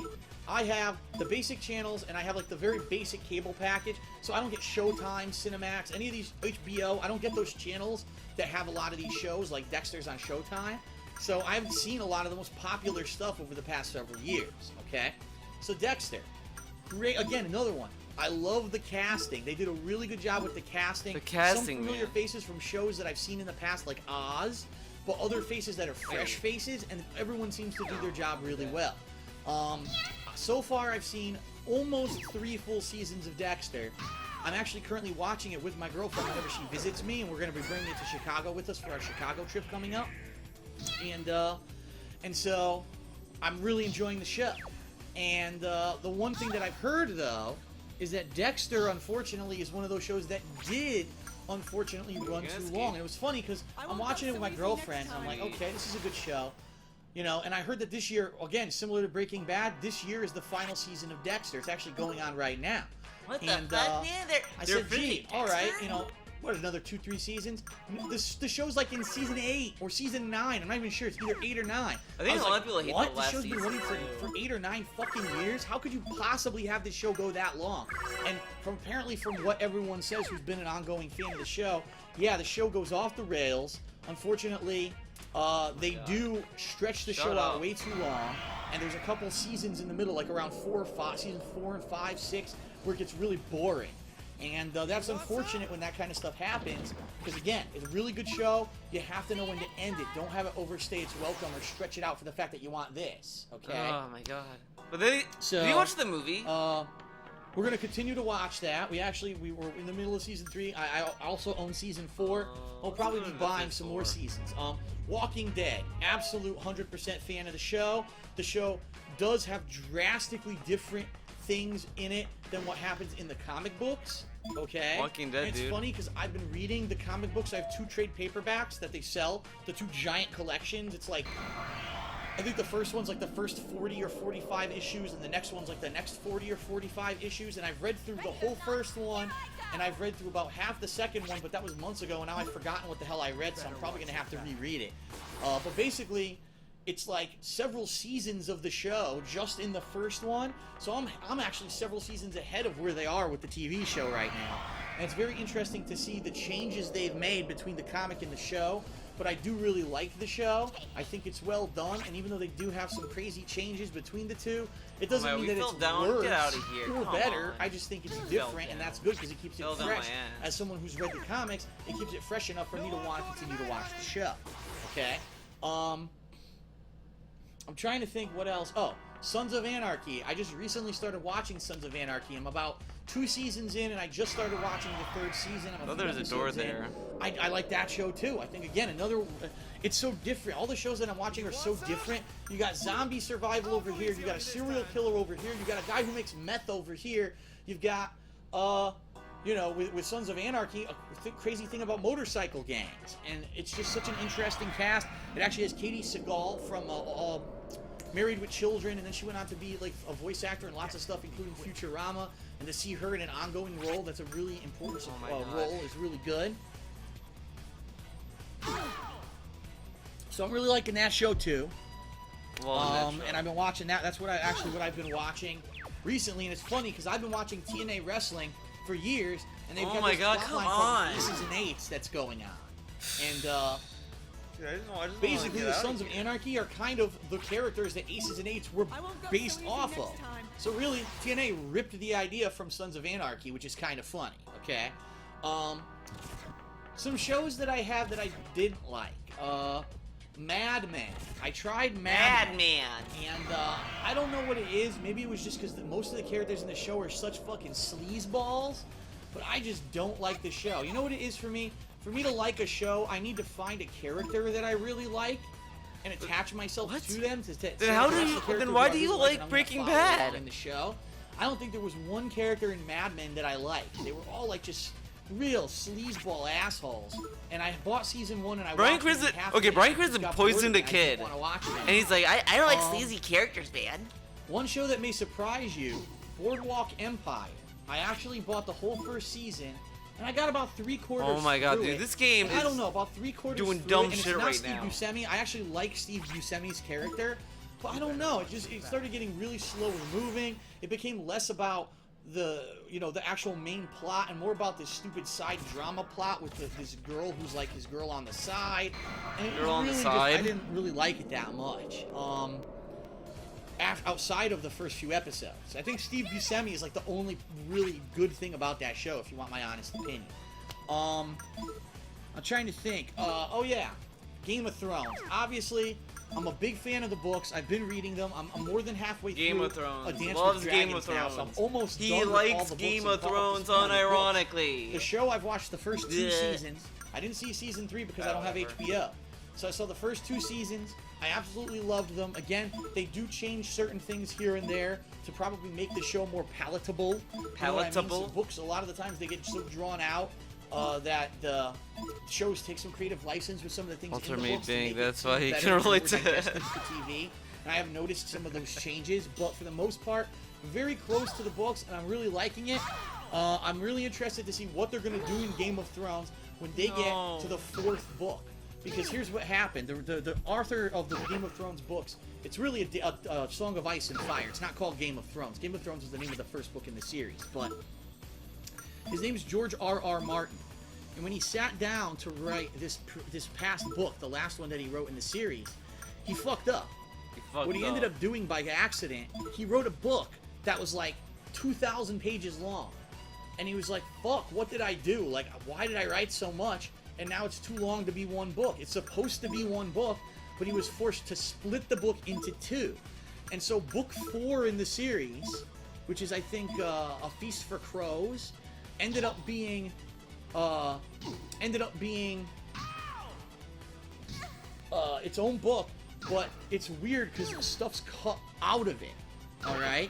I have the basic channels, and I have like the very basic cable package, so I don't get Showtime, Cinemax, any of these, HBO, I don't get those channels that have a lot of these shows, like Dexter's on Showtime. So I've seen a lot of the most popular stuff over the past several years, okay? So Dexter, great, again, another one. I love the casting. They did a really good job with the casting. The casting, Some familiar man. faces from shows that I've seen in the past, like Oz, but other faces that are fresh faces, and everyone seems to do their job really well. So far, I've seen almost 3 full seasons of Dexter. I'm actually currently watching it with my girlfriend whenever she visits me, and we're going to be bringing it to Chicago with us for our Chicago trip coming up. And so I'm really enjoying the show. And the one thing that I've heard, though, is that Dexter, unfortunately, is one of those shows that did, unfortunately, run too long. And it was funny because I'm watching it with my girlfriend, and I'm like, okay, this is a good show. You know, and I heard that this year, again, similar to Breaking Bad, this year is the final season of Dexter. It's actually going on right now. What the fuck, man? I They're said, gee, finishing all right, Dexter? you know, what, another 2-3 seasons? The show's like in season 8 or season 9. I'm not even sure. It's either 8 or 9. I think was a lot like, of people hate what? the last show's been season, running for 8 or 9 fucking years? How could you possibly have this show go that long? And apparently from what everyone says who's been an ongoing fan of the show, yeah, the show goes off the rails. Unfortunately, they do stretch the show out way too long, and there's a couple seasons in the middle, like around 4 or 5, season 4 and 5, 6, where it gets really boring. And that's unfortunate when that kind of stuff happens, because again, it's a really good show. You have to know when to end it. Don't have it overstay its welcome or stretch it out for the fact that you want this, okay? Oh my god. But then, So, did you watch the movie? We're going to continue to watch that. We were in the middle of season 3. I also own season 4. I'll probably be buying some more seasons. Walking Dead, absolute 100% fan of the show. The show does have drastically different things in it than what happens in the comic books. Okay. Walking Dead, and it's dude. funny because I've been reading the comic books. I have 2 trade paperbacks that they sell, the 2 giant collections. It's like, I think the first one's like the first 40 or 45 issues, and the next one's like the next 40 or 45 issues. And I've read through the whole first one, and I've read through about half the second one, but that was months ago, and now I've forgotten what the hell I read, so I'm probably gonna have to reread it. But basically, it's like several seasons of the show just in the first one. So I'm actually several seasons ahead of where they are with the TV show right now. And it's very interesting to see the changes they've made between the comic and the show. But I do really like the show. I think it's well done, and even though they do have some crazy changes between the two, it doesn't Man, mean we that fell it's down. worse Get outta here. or Come better. on. I just think it's Fell different, and down. that's good because it keeps it Fell down my fresh. ass. As someone who's read the comics, it keeps it fresh enough for me to want to continue to watch the show. Okay? I'm trying to think what else. Oh, Sons of Anarchy. I just recently started watching Sons of Anarchy. I'm about 2 seasons in, and I just started watching the 3rd season. I'm Oh, there's a door episodes in. there. I like that show too. I think again another. It's so different. All the shows that I'm watching are so different. You got zombie survival over here. You got a serial killer over here. You got a guy who makes meth over here. You've got you know, with Sons of Anarchy, a crazy thing about motorcycle gangs, and it's just such an interesting cast. It actually has Katie Seagal from Married with Children, and then she went on to be like a voice actor in lots of stuff, including Futurama. And to see her in an ongoing role that's a really important role is really good. So I'm really liking that show too. And I've been watching that. That's what I've been watching recently, and it's funny because I've been watching TNA wrestling for years, and they've Oh got my this God, plot come line called on. Aces and Eights that's going on, and Dude, I just wanna basically get the out Sons of Anarchy are kind of the characters that Aces and Eights were I won't go based so easy off next of. time. So really, TNA ripped the idea from Sons of Anarchy, which is kind of funny. Okay, some shows that I have that I didn't like. Mad Men. I tried Mad Men. Madman. And I don't know what it is. Maybe it was just because most of the characters in the show are such fucking sleazeballs. But I just don't like the show. You know what it is for me? For me to like a show, I need to find a character that I really like and attach myself What? to them. Then how do that's you- the character then why who I do you really like and I'm gonna Breaking follow Bad? along in the show? I don't think there was one character in Mad Men that I liked. They were all like just real sleazeball assholes. And I bought season 1 and I Bryan watched Cranston- maybe half okay, of it. Bryan I just Cranston got bored of poisoned it. a I didn't kid. wanna watch it And he's like, I don't like Um, sleazy characters, man. One show that may surprise you, Boardwalk Empire. I actually bought the whole first season, and I got about 3/4. Oh my god, through dude, it. this game And I don't is know, about 3/4 doing through dumb it, and shit it's not right Steve now. Buscemi. I actually like Steve Buscemi's character, but I don't know. It started getting really slow and moving. It became less about the actual main plot and more about this stupid side drama plot with this girl who's like his girl on the side. And it Girl on the really side? I didn't really like it that much. Outside of the first few episodes, I think Steve Buscemi is like the only really good thing about that show, if you want my honest opinion. I'm trying to think. Oh yeah, Game of Thrones. Obviously, I'm a big fan of the books. I've been reading them. I'm more than halfway Game through of Thrones. A Dance Loves with Game of Dragons now, so I'm Thrones. almost He done with all likes the books Game and of caught up to Thrones speed on the books. unironically. The show, I've watched the first 2 Bleh. seasons. I didn't see season 3 because I don't have Whatever. HBO. So I saw the first 2 seasons. I absolutely loved them. Again, they do change certain things here and there to probably make the show more palatable. You know what I mean? Palatable? Some books, a lot of the times, they get so drawn out that the shows take some creative license with some of the things Walter in the made books. to Bing, make it that's seem why he better can and more relate to it. digestible to TV. And I have noticed some of those changes, but for the most part, very close to the books, and I'm really liking it. I'm really interested to see what they're going to do in Game of Thrones when they No. get to the 4th book. Because here's what happened. The author of the Game of Thrones books, it's really a Song of Ice and Fire. It's not called Game of Thrones. Game of Thrones is the name of the first book in the series. But his name's George R.R. Martin. And when he sat down to write this past book, the last one that he wrote in the series, he fucked up. What he ended up doing by accident, he wrote a book that was like 2,000 pages long. And he was like, fuck, what did I do? Like, why did I write so much? And now it's too long to be one book. It's supposed to be one book, but he was forced to split the book into 2. And so book 4 in the series, which is, I think, A Feast for Crows, ended up being its own book, but it's weird because stuff's cut out of it. All right,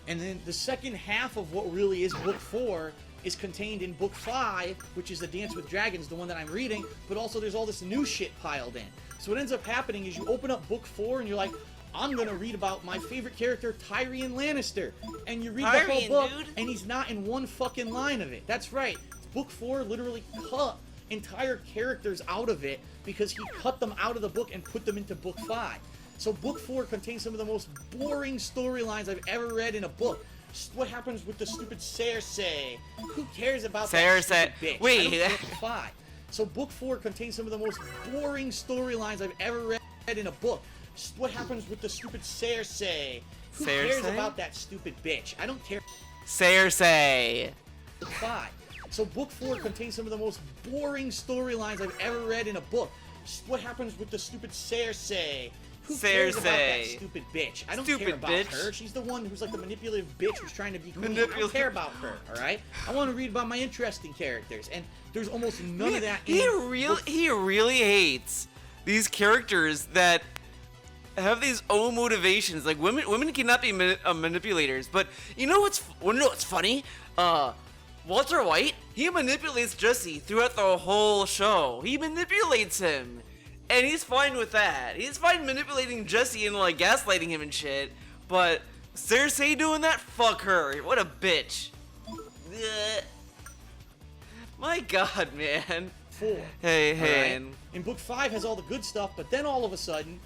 and then the second half of what really is book 4 is contained in book 5, which is The Dance with Dragons, the one that I'm reading. But also there's all this new shit piled in. So what ends up happening is you open up book 4 and you're like, I'm gonna read about my favorite character, Tyrion Lannister, and you read the whole Tyrion, book, dude. and he's not in one fucking line of it. That's right. Book 4 literally cut entire characters out of it because he cut them out of the book and put them into book 5. So book 4 contains some of the most boring storylines I've ever read in a book. What happens with the stupid Cersei? Who cares about that Cersei. stupid bitch? Wait. I don't book 5. So book 4 contains some of the most boring storylines I've ever read in a book. What happens with the stupid Cersei? Who cares Cersei? about that stupid bitch? I don't care. Cersei. 5. So book 4 contains some of the most boring storylines I've ever read in a book. What happens with the stupid Cersei? Who cares about that Cersei. stupid bitch? I don't Stupid care about bitch. her. She's the one who's like the manipulative bitch who's trying to be queen. I don't Manipulative. care about her, alright? I want to read about my interesting characters, and there's almost none of that in he book really hates these characters that have these own motivations. Like women cannot be manipulators. But you know what's funny? Walter White, he manipulates Jesse throughout the whole show. He manipulates him. And he's fine with that. He's fine manipulating Jesse and like gaslighting him and shit. But Cersei doing that? Fuck her. What a bitch. Ugh. My god, man. 4. Hey, Alright? And book 5 has all the good stuff, but then all of a sudden,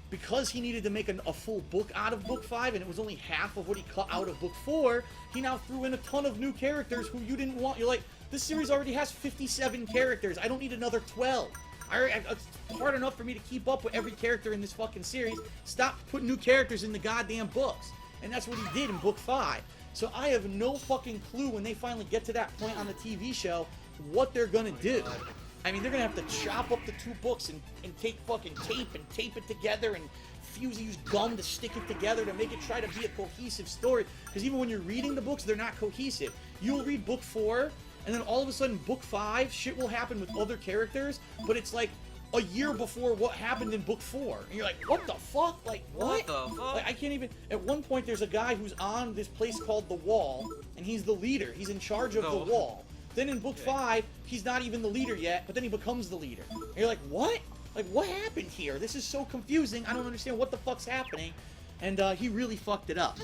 because he needed to make a full book out of book 5, and it was only half of what he cut out of book 4, he now threw in a ton of new characters who you didn't want. You're like, this series already has 57 characters. I don't need another 12. It's hard enough for me to keep up with every character in this fucking series. Stop putting new characters in the goddamn books. And that's what he did in book 5. So I have no fucking clue when they finally get to that point on the TV show what they're gonna do. I mean, they're gonna have to chop up the two books and take fucking tape and tape it together and use gum to stick it together to make it try to be a cohesive story. Because even when you're reading the books, they're not cohesive. You'll read book 4, and then all of a sudden, book 5, shit will happen with other characters, but it's like a year before what happened in book 4. And you're like, what the fuck? Like, what? What the fuck? Like, I can't even... At one point, there's a guy who's on this place called The Wall, and he's the leader. He's in charge of The Wall. Then in book 5, he's not even the leader yet, but then he becomes the leader. And you're like, what? Like, what happened here? This is so confusing. I don't understand what the fuck's happening. And he really fucked it up.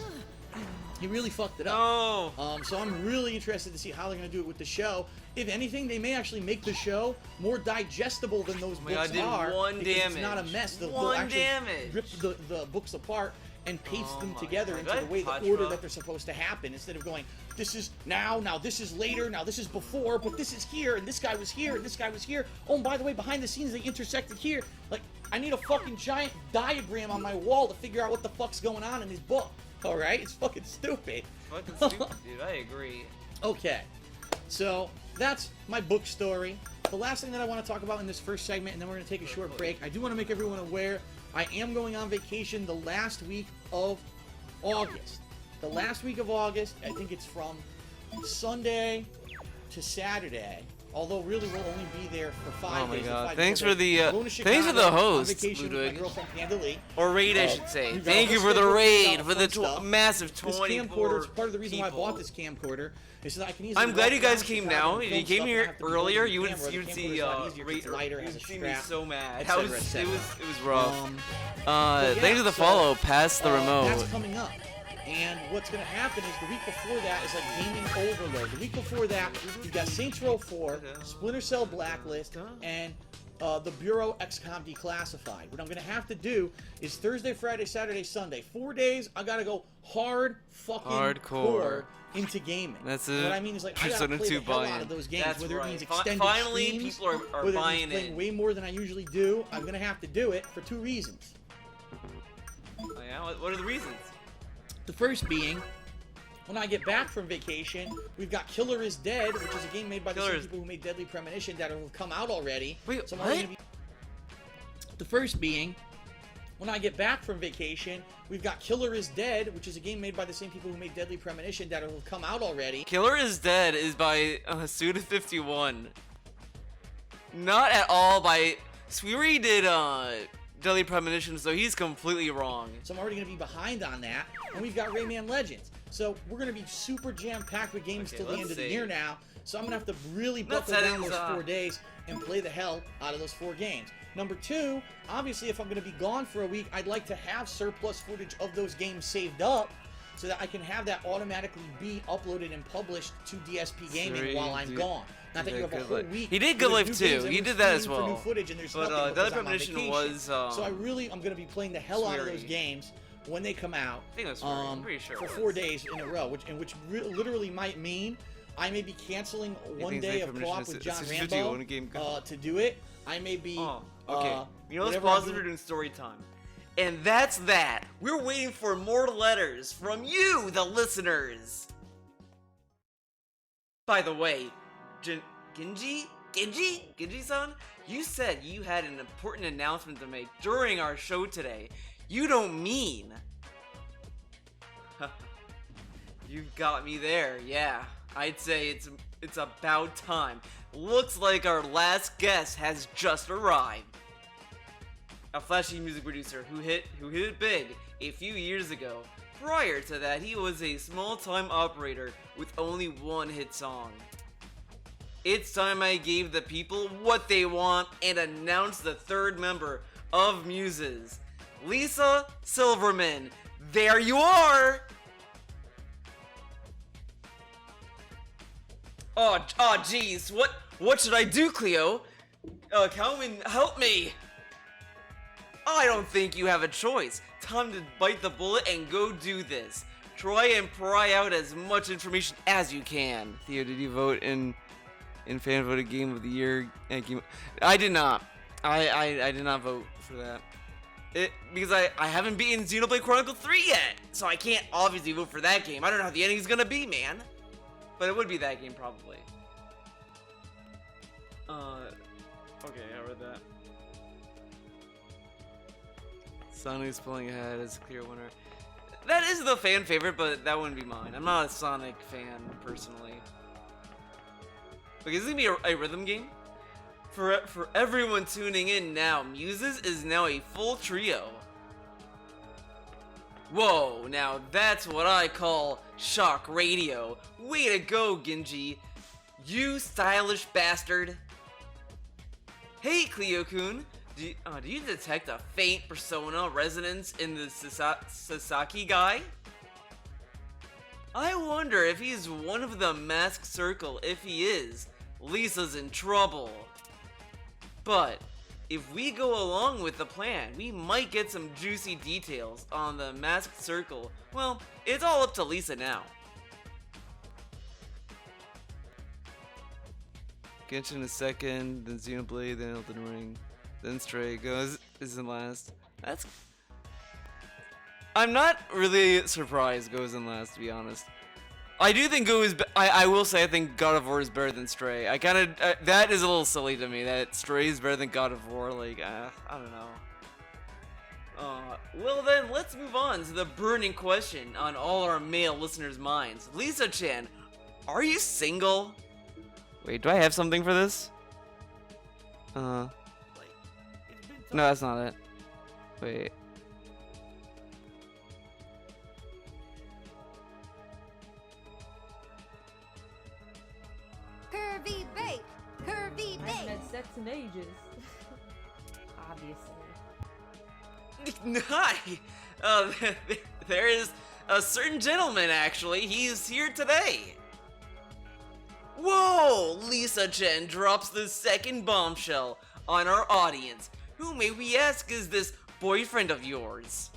He really fucked it up. No. So I'm really interested to see how they're going to do it with the show. If anything, they may actually make the show more digestible than those my books God, did are. one because damage. It's not a mess. They'll One actually damage. rip the books apart and paste Oh them my together God. into Did the I way, the touch order rough? that they're supposed to happen, instead of going, this is now this is later, now this is before, but this is here, and this guy was here, and this guy was here. Oh, and by the way, behind the scenes, they intersected here. Like, I need a fucking giant diagram on my wall to figure out what the fuck's going on in this book. Alright? It's fucking stupid. Fucking stupid, dude. I agree. Okay, so that's my book story. The last thing that I want to talk about in this first segment, and then we're going to take a short break, I do want to make everyone aware I am going on vacation the last week of August. The last week of August, I think it's from Sunday to Saturday. Although really we'll only be there for 5 Oh my days. God. 5 Thanks days. for the, I'm going to thanks for the Chicago on host, vacation with my Ludwig. girlfriend Panda Lee. Or raid, I should say. we've got Thank a you whole for the schedule raid, of for the fun stuff. massive This 24 camcorder is part of the reason why I people. bought this camcorder. Is so that I can easily I'm glad walk you guys around came Chicago now. and If film you came stuff and here not have to be earlier, holding you the would camera. you The would camcorder's see a lot easier 'cause it's lighter, you has would a see me strap, so mad. et cetera, It et was cetera. it was rough. Yeah, Thanks for the so, follow. Pass the remote. That's coming up. And what's going to happen is the week before that is like gaming overload. The week before that, you've got Saints Row 4, Splinter Cell Blacklist, and the Bureau XCOM Declassified. What I'm going to have to do is Thursday, Friday, Saturday, Sunday. 4 days, I got to go hardcore Hardcore. into gaming. That's What it. I mean is like I got to Persona play 2 the hell out buy-in. of those games, That's whether it right. means Fi- extended finally, streams, people are whether it buying means playing in. way more than I usually do. I'm going to have to do it for 2 reasons. Oh, yeah? What are the reasons? The first being, when I get back from vacation, we've got Killer is Dead, which is a game made by the Killer same is- people who made Deadly Premonition that will come out already. Wait, So I'm only what? gonna be- The first being, when I get back from vacation, we've got Killer is Dead, which is a game made by the same people who made Deadly Premonition that will come out already. Killer is Dead is by Suda51. Not at all by. Sweary did Deadly Premonition, so he's completely wrong. So I'm already going to be behind on that. And we've got Rayman Legends. So we're going to be super jam-packed with games Okay, till the end let's of the see. year now. So I'm going to have to really Let's buckle down settings those up. 4 days and play the hell out of those 4 games. Number 2, obviously if I'm going to be gone for a week, I'd like to have surplus footage of those games saved up so that I can have that automatically be uploaded and published to DSP Gaming Sweet, while I'm dude. gone. Not that He you have did a Good whole Life. week. He did with Good Life new too. games and He we're did that as screening for well. new footage and there's But, nothing Deadly because I'm on Premonition vacation. was, so I really am going to be playing the hell out of those Sweary. games when they come out. I think that's right. I'm pretty sure For it 4 was. days in a row, which literally might mean I may be canceling one think day Deadly of co-op Premonition with is John 650 Rambo on a game. to do it. I may be. Oh, okay. You know what's whatever I'm positive doing- doing story time? And that's that. We're waiting for more letters from you, the listeners. By the way, Genji-san, you said you had an important announcement to make during our show today. You don't mean. You got me there, yeah. I'd say it's about time. Looks like our last guest has just arrived. A flashy music producer who hit it big a few years ago. Prior to that, he was a small-time operator with only one hit song. It's time I gave the people what they want and announced the third member of Muses, Lisa Silverman. There you are! Oh, jeez, what should I do, Cleo? Calvin, help me! I don't think you have a choice. Time to bite the bullet and go do this. Try and pry out as much information as you can. Theo, did you vote in fan voted game of the year? I did not. I did not vote for that. Because I haven't beaten Xenoblade Chronicles 3 yet, so I can't obviously vote for that game. I don't know how the ending's gonna be, man. But it would be that game probably. Okay, I read that. Sonic's pulling ahead as a clear winner. That is the fan favorite, but that wouldn't be mine. I'm not a Sonic fan, personally. Okay, this is gonna be a rhythm game. For everyone tuning in now, Muses is now a full trio. Whoa, now that's what I call shock radio. Way to go, Genji. You stylish bastard. Hey, Cleo-kun. Do you detect a faint persona resonance in the Sasaki guy? I wonder if he's one of the masked circle. If he is, Lisa's in trouble. But if we go along with the plan, we might get some juicy details on the masked circle. Well, it's all up to Lisa now. Genshin is second, then Xenoblade, then Elden Ring, then Stray is in last. I'm not really surprised Go's in last, to be honest. I do think Go is. I will say I think God of War is better than Stray. I kind of that is a little silly to me that Stray is better than God of War. Like I don't know. Well then, let's move on to the burning question on all our male listeners' minds. Lisa-chan, are you single? Wait, do I have something for this? No, that's not it. Wait. Curvy bake, curvy I haven't had sex in ages. Obviously. Hi! There is a certain gentleman, actually. He's here today. Whoa! Lisa-chan drops the second bombshell on our audience. Who, may we ask, is this boyfriend of yours?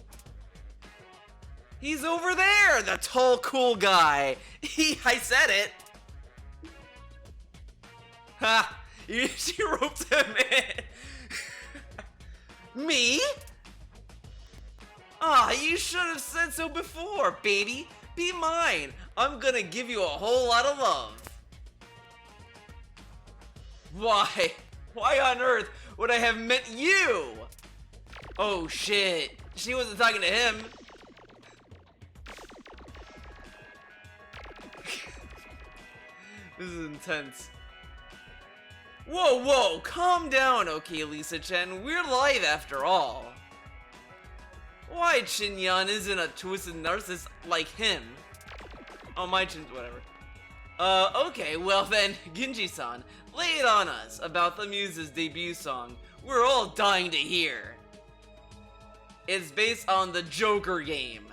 He's over there, the tall, cool guy. I said it. Ha! She roped him in. Me? Ah, you should have said so before, baby. Be mine. I'm gonna give you a whole lot of love. Why? Why on earth would I have met you? Oh shit. She wasn't talking to him. This is intense. Whoa, whoa, calm down, okay, Lisa-chan. We're live after all. Why Chinyan isn't a twisted narcissist like him? Oh, my chin, whatever. Okay, well then, Genji-san, lay it on us about the Muse's debut song we're all dying to hear. It's based on the Joker game.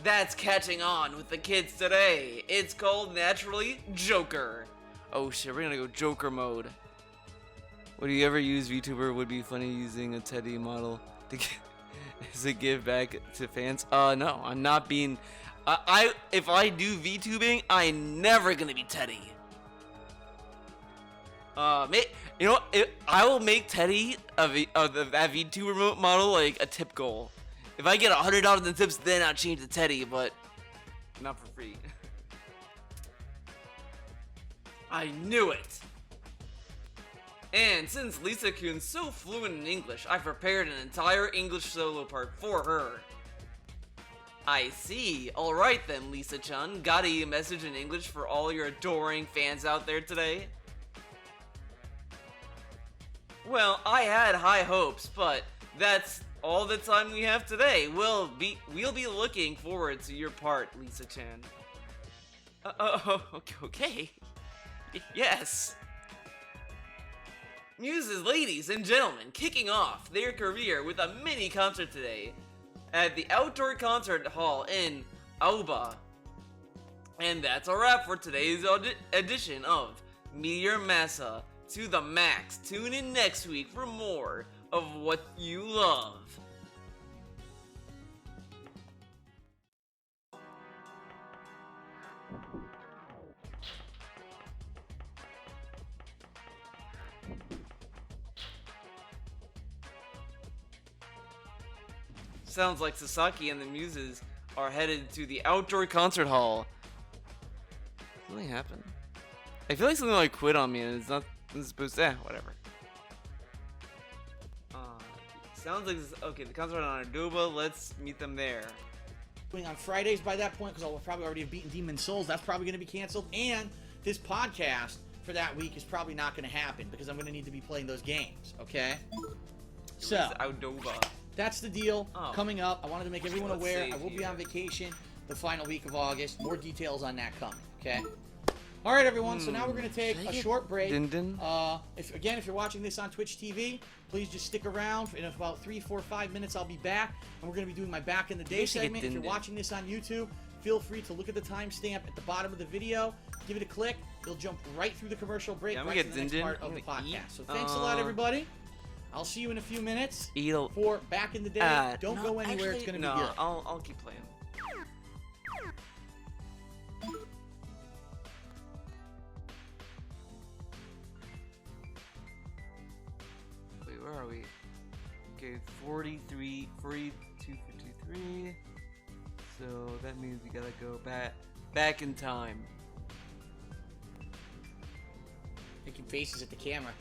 That's catching on with the kids today. It's called, naturally, Joker. Oh shit, we're gonna go Joker mode. Would you ever use VTuber? Would be funny using a Teddy model to give back to fans. No, I'm not being. If I do VTubing, I'm never gonna be Teddy. You know, I will make Teddy that VTuber model like a tip goal. If I get $100 in tips, then I'll change to Teddy, but not for free. I knew it. And since Lisa-kun's so fluent in English, I've prepared an entire English solo part for her. I see. Alright then, Lisa-chan. Got a message in English for all your adoring fans out there today? Well, I had high hopes, but that's all the time we have today. We'll be looking forward to your part, Lisa-chan. Okay. Yes. Muses, ladies and gentlemen, kicking off their career with a mini concert today at the Outdoor Concert Hall in Aoba. And that's a wrap for today's edition of Meteor Massa to the max. Tune in next week for more of what you love. Sounds like Sasaki and the Muses are headed to the Outdoor Concert Hall. Something happened? I feel like something like quit on me and it's not supposed to. Whatever. Sounds like okay. The concert on Aruba. Let's meet them there. Doing on Fridays by that point, because I'll probably already have beaten Demon Souls. That's probably going to be canceled. And this podcast for that week is probably not going to happen because I'm going to need to be playing those games. Okay. So Aruba. that's the deal Oh. coming up. I wanted to make everyone Let's aware. see I will be here. on vacation the final week of August. More details on that coming. Okay. All right, everyone. So now we're going to take a short break. Din-din? If you're watching this on Twitch TV, please just stick around. In about 3, 4, 5 minutes, I'll be back, and we're going to be doing my Back in the Day We should get segment. If you're din-din. watching this on YouTube, feel free to look at the timestamp at the bottom of the video. Give it a click. It'll jump right through the commercial break, Yeah, I'm right gonna to get the next din-din. part I'm of the gonna eat. podcast. So thanks a lot, everybody. I'll see you in a few minutes Eat for Back in the Day. Don't no, go anywhere. actually, It's going to no, be good. I'll keep playing. Wait, where are we? Okay, 42, 53. So that means we gotta go back in time. Making faces at the camera.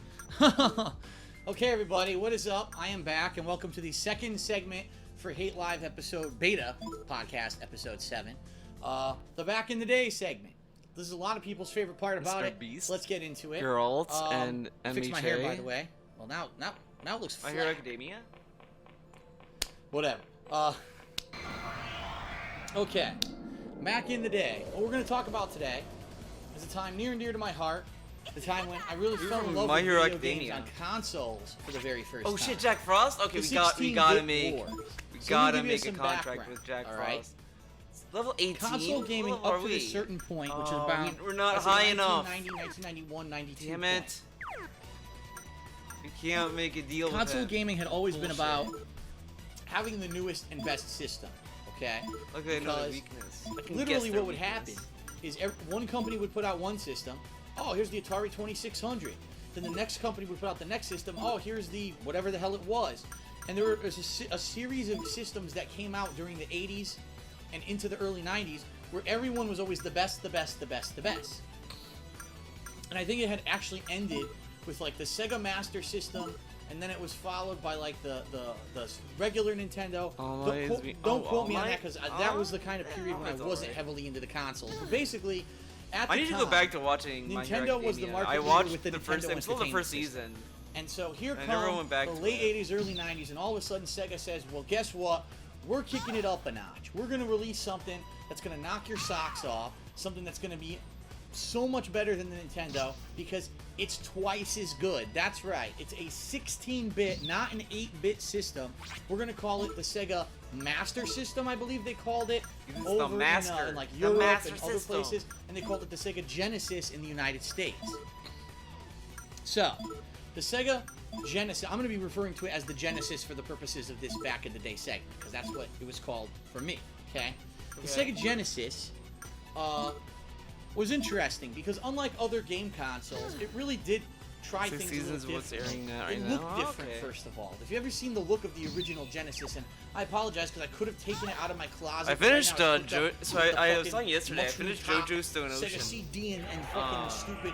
Okay, everybody, what is up? I am back, and welcome to the second segment for Hate Live episode beta podcast, episode 7. The Back in the Day segment. This is a lot of people's favorite part about Mr. it. Beast, Let's get into it. Geralt, and fix my MHA. hair, by the way. Well, now it looks My flat. Hero Academia. Whatever. Okay. Back in the Day. What we're going to talk about today is a time near and dear to my heart. The time when I really You're fell in from love My with Hero video games Academia. on consoles for the very first Oh time. shit, Jack Frost. Okay, The we gotta 16-bit make wars. we So gotta let me give make you a some contract background, with Jack all right? Frost. It's level 18. Console gaming What level up are to we? a certain point, which is Oh, about we're not I'd say high enough. 1990, 1991, 92. Damn point. it! You can't make a deal Console with it. gaming had always been Bullshit. about having the newest and best system. Okay. Okay, another Because weakness. I can Literally, guess their what would happen weakness. is one company would put out one system. Oh, here's the Atari 2600. Then the next company would put out the next system. Oh, here's the whatever the hell it was. And there was a series of systems that came out during the 80s and into the early 90s where everyone was always the best, the best, the best, the best. And I think it had actually ended with like the Sega Master System, and then it was followed by like the regular Nintendo. All Don't Might quote, is- don't oh, quote me All on that Might? because that was the kind of period All when I Might's wasn't alright. heavily into the consoles. But basically, at the I need to time, go back to watching My Hero Nintendo was the Academia. market I leader watched with the the first. Nintendo I'm still the first Entertainment season. And so here I never comes went back the to late it. 80s, early 90s, and all of a sudden Sega says, well, guess what? We're kicking it up a notch. We're going to release something that's going to knock your socks off, something that's going to be so much better than the Nintendo because it's twice as good. That's right. It's a 16-bit, not an 8-bit system. We're going to call it the Sega Master System, I believe they called it, This is the over Master. in like The Europe Master and other System. places, and they called it the Sega Genesis in the United States. So, the Sega Genesis, I'm going to be referring to it as the Genesis for the purposes of this Back in the Day segment, because that's what it was called for me, okay? The Okay. Sega Genesis was interesting, because unlike other game consoles, it really did try 6 things a little seasons of what's different. airing now. Right It now. looked Oh, different, okay. first of all. If you've ever seen the look of the original Genesis, and I apologize because I could have taken it out of my closet. I but right finished, now it's hooked up so with the I was fucking telling you yesterday, I mushroom finished top JoJo Stone Sega Ocean. CD and fucking stupid,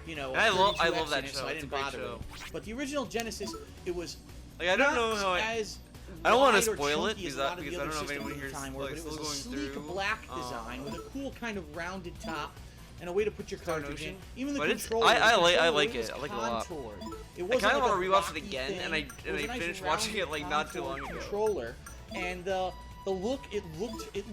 you know, And I love 32X that in it, show. so I It's a didn't great bother show. with it. But the original Genesis, it was Like, I don't not know how as I don't want wide to or spoil it chunky as because a lot of I the don't other know if systems anyone at the here's time were, like but it still was a going sleek through. black design with a cool kind of rounded top and a way to put your Stone cartridge in. Ocean? Even the But it's- controller. I the like controller it. was I like it a lot. contoured. It I wasn't kind of like a want to rewatch it blocky again, thing. and I It was a nice finished watching it like not too long rounded ago. Controller, and the look, it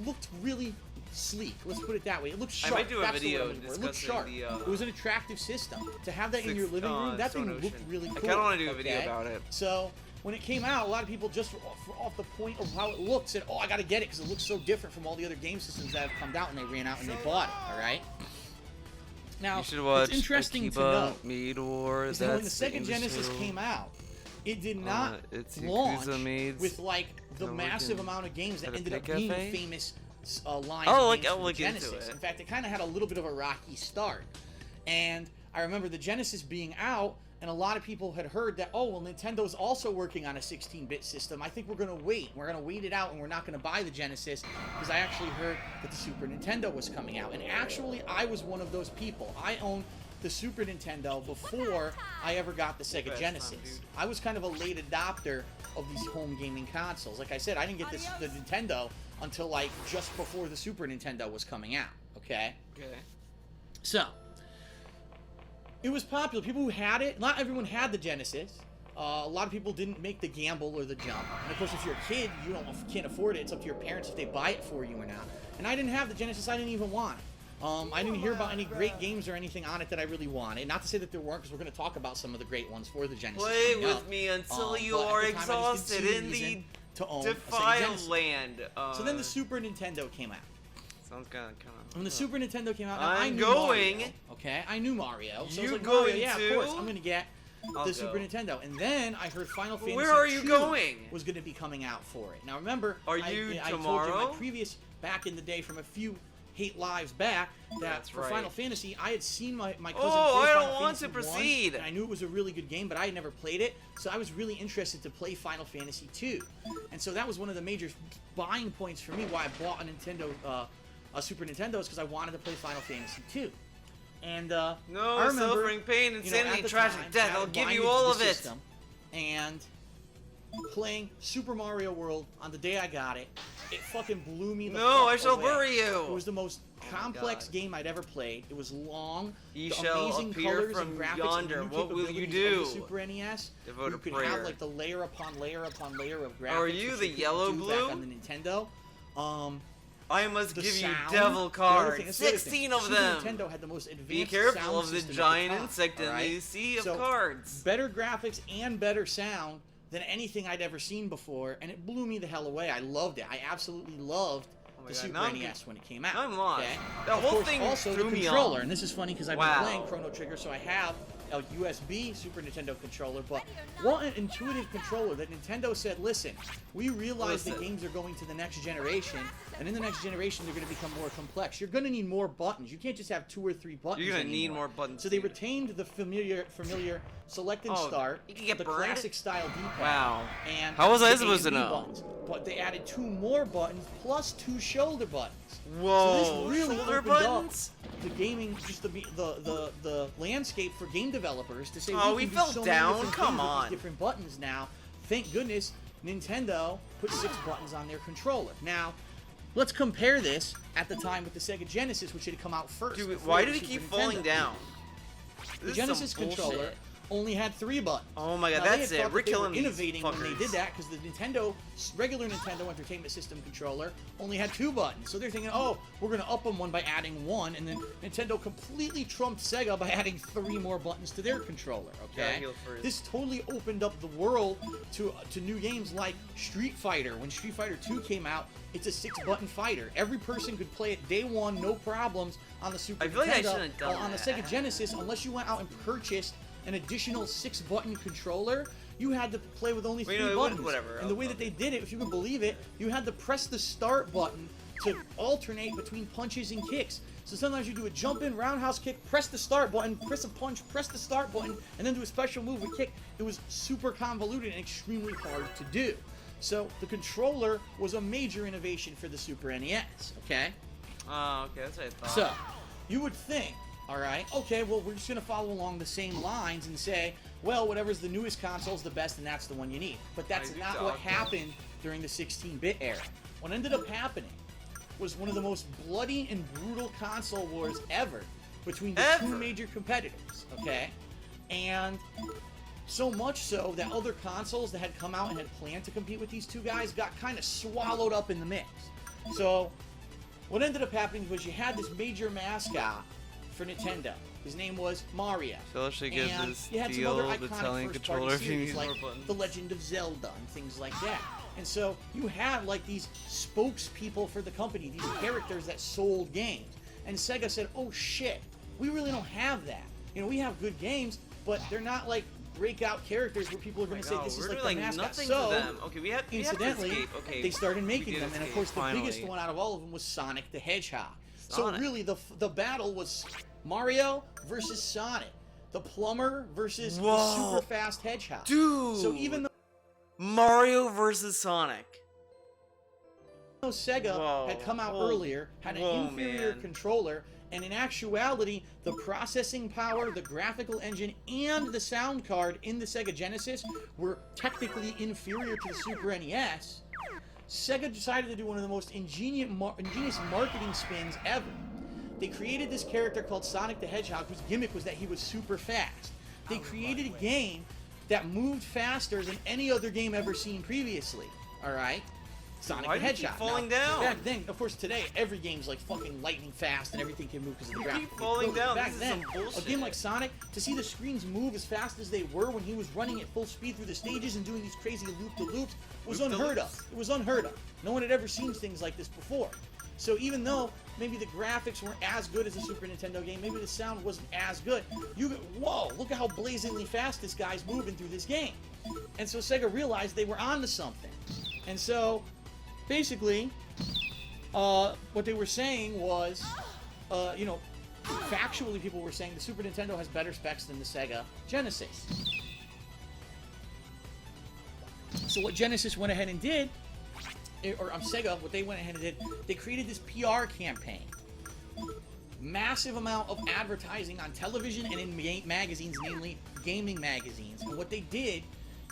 looked really sleek. Let's put it that way. It looked I sharp. might do a That's the video word I'm looking for. It looked discussing sharp. the, It was an attractive system. To have that in your living room, that Stone thing looked Ocean. really cool. I kind of want to do a video okay? about it. So when it came out, a lot of people just off the point of how it looked said, "Oh, I got to get it because it looks so different from all the other game systems that have come out," and they ran out and they bought it. All right. Now, You should watch what's interesting to Akiba know Meteor. is that when the That's Sega Genesis intro. came out, it did not it's launch Yakuza Maids. with like the Kinda massive looking amount of games that at a ended up Pig being the Cafe? famous line I'll of look- games I'll for look the into Genesis. it. In fact, it kind of had a little bit of a rocky start. And I remember the Genesis being out, and a lot of people had heard that, oh, well, Nintendo's also working on a 16-bit system. I think we're going to wait. We're going to wait it out, and we're not going to buy the Genesis, because I actually heard that the Super Nintendo was coming out. And actually, I was one of those people. I own the Super Nintendo before I ever got the Sega Best time, Genesis. dude. I was kind of a late adopter of these home gaming consoles. Like I said, I didn't get the Nintendo until like just before the Super Nintendo was coming out. Okay. Okay. So, it was popular. People who had it, not everyone had the Genesis. A lot of people didn't make the gamble or the jump. And of course, if you're a kid, you can't afford it. It's up to your parents if they buy it for you or not. And I didn't have the Genesis. I didn't even want it. I didn't hear about any great games or anything on it that I really wanted. Not to say that there weren't, because we're going to talk about some of the great ones for the Genesis. Play coming with up. me until you But at are the time, I just didn't exhausted see a in the reason to own a Sega Defile Genesis. land. So then the Super Nintendo came out. Sounds kind of. When the Super Nintendo came out, now, I I'm knew going. Mario, okay, I knew Mario. So I was You like, Mario, going yeah, to? of course, I'm gonna get I'll the go. Super Nintendo. And then I heard Final Fantasy Where are you II going? was gonna be coming out for it. Now remember, Are I you told you in tomorrow? my previous, back in the day from a few Hate Lives back, that That's for right. Final Fantasy, I had seen my cousin Oh, play I don't Final want to Fantasy 1, proceed. and I knew it was a really good game, but I had never played it, so I was really interested to play Final Fantasy 2. And so that was one of the major buying points for me why I bought a Nintendo, a Super Nintendo, is because I wanted to play Final Fantasy 2. And No I remember, suffering, pain, you know, insanity, at the tragic time, death. I I'll give winded you to all the of it. system, and playing Super Mario World on the day I got it, it fucking blew me the No, fuck I shall away. bury you. It was the most my complex God. game I'd ever played. It was long. Ye the shall amazing appear colors from and graphics yonder. and the new What will you capabilities of do? the Super NES. Devote where a you could prayer. have like the layer upon layer upon layer of graphics. Are you which the couldn't yellow do blue? Back on the Nintendo. I must The give you sound, devil the other cards. thing- that's the other thing. 16 of Super them. Nintendo had the most advanced Be careful sound of the system at giant time, insect in alright? the sea of So, cards. Better graphics and better sound than anything I'd ever seen before, and it blew me the hell away. I loved it. I absolutely loved Oh my the God, Super now I'm NES when it came out. now I'm lost. Okay? The Of whole course, thing also the threw me controller, off. and this is funny because I've Wow. been playing Chrono Trigger, so I have a USB Super Nintendo controller, but what an intuitive controller that Nintendo said, listen, we realize that Listen. games are going to the next generation, and in the next generation they're going to become more complex. You're going to need more buttons. You can't just have 2 or 3 buttons You're gonna need anymore. more buttons, So they dude. retained the familiar select and Oh, start, you can get the burned? classic style D-pad, Wow. and How was I the A supposed and to B know? buttons. But they added 2 more buttons plus 2 shoulder buttons. Whoa. So this really Shoulder opened buttons? up the gaming, just the landscape for game developers to say, Oh, we we can fell do so down? many different Come things with on. these different buttons now. Thank goodness Nintendo put 6 buttons on their controller. Now, let's compare this at the time with the Sega Genesis, which had come out first. Dude, before why the did it Super keep falling Nintendo. down? The This is Genesis some controller bullshit. only had 3 buttons. Oh my God, Now, they that's had it. thought Rick that they were killing these innovating when they fuckers. did that because the Nintendo regular Nintendo Entertainment System controller only had 2 buttons. So they're thinking, oh, we're gonna up them one by adding 1, and then Nintendo completely trumped Sega by adding 3 more buttons to their controller. Gotta Okay, heal first. this totally opened up the world to new games like Street Fighter. When Street Fighter 2 came out, it's a 6-button fighter. Every person could play it day one, no problems, on the Super I feel like I Nintendo. shouldn't have done While on the that. Sega Genesis, unless you went out and purchased an additional 6-button controller, you had to play with only 3 no, it wouldn't- buttons. whatever, And the way that they did it, if you can believe it, you had to press the start button to alternate between punches and kicks. So sometimes you do a jump in, roundhouse kick, press the start button, press a punch, press the start button, and then do a special move with kick. It was super convoluted and extremely hard to do. So the controller was a major innovation for the Super NES, okay? Oh, okay, that's what I thought. So, you would think, alright, okay, well, we're just going to follow along the same lines and say, well, whatever's the newest console is the best and that's the one you need. But that's I do not talk what about- happened during the 16-bit era. What ended up happening was one of the most bloody and brutal console wars ever between the Ever. 2 major competitors, okay? And so much so that other consoles that had come out and had planned to compete with these 2 guys got kind of swallowed up in the mix. So, what ended up happening was you had this major mascot for Nintendo. His name was Mario. So actually gives And this you had some other steel iconic Italian first-party controller if you series need like more buttons. The Legend of Zelda and things like that. And so you had like these spokespeople for the company, these characters that sold games. And Sega said, oh shit, we really don't have that. You know, we have good games, but they're not like breakout characters where people are going to say No, this is we're like doing the mascot. nothing So, to them. Okay, we have to incidentally, escape. Okay, they started making we did them, and of escape, course, the biggest finally. one out of all of them was Sonic the Hedgehog. Sonic. So really, the battle was Mario versus Sonic, the plumber versus the Whoa. super fast hedgehog. Dude! So even Mario versus Sonic. though Sega Whoa. had come out Whoa. earlier, had an Whoa, inferior man. controller, And in actuality, the processing power, the graphical engine, and the sound card in the Sega Genesis were technically inferior to the Super NES. Sega decided to do one of the most ingenious marketing spins ever. They created this character called Sonic the Hedgehog, whose gimmick was that he was super fast. They created a game that moved faster than any other game ever seen previously. All right? Sonic Why the do you keep Hedgehog. falling Now, down? Back then, of course, today every game's like fucking lightning fast and everything can move because of the You graphics. keep falling down. Back This is then, some bullshit. a game like Sonic, to see the screens move as fast as they were when he was running at full speed through the stages and doing these crazy loop-de-loops was unheard of. It was unheard of. No one had ever seen things like this before. So even though maybe the graphics weren't as good as a Super Nintendo game, maybe the sound wasn't as good, you go, whoa, look at how blazingly fast this guy's moving through this game. And so Sega realized they were onto something. And so, basically, what they were saying was, you know, factually people were saying the Super Nintendo has better specs than the Sega Genesis. So what Genesis went ahead and did, or Sega, what they went ahead and did, they created this PR campaign. Massive amount of advertising on television and in magazines, namely gaming magazines. And what they did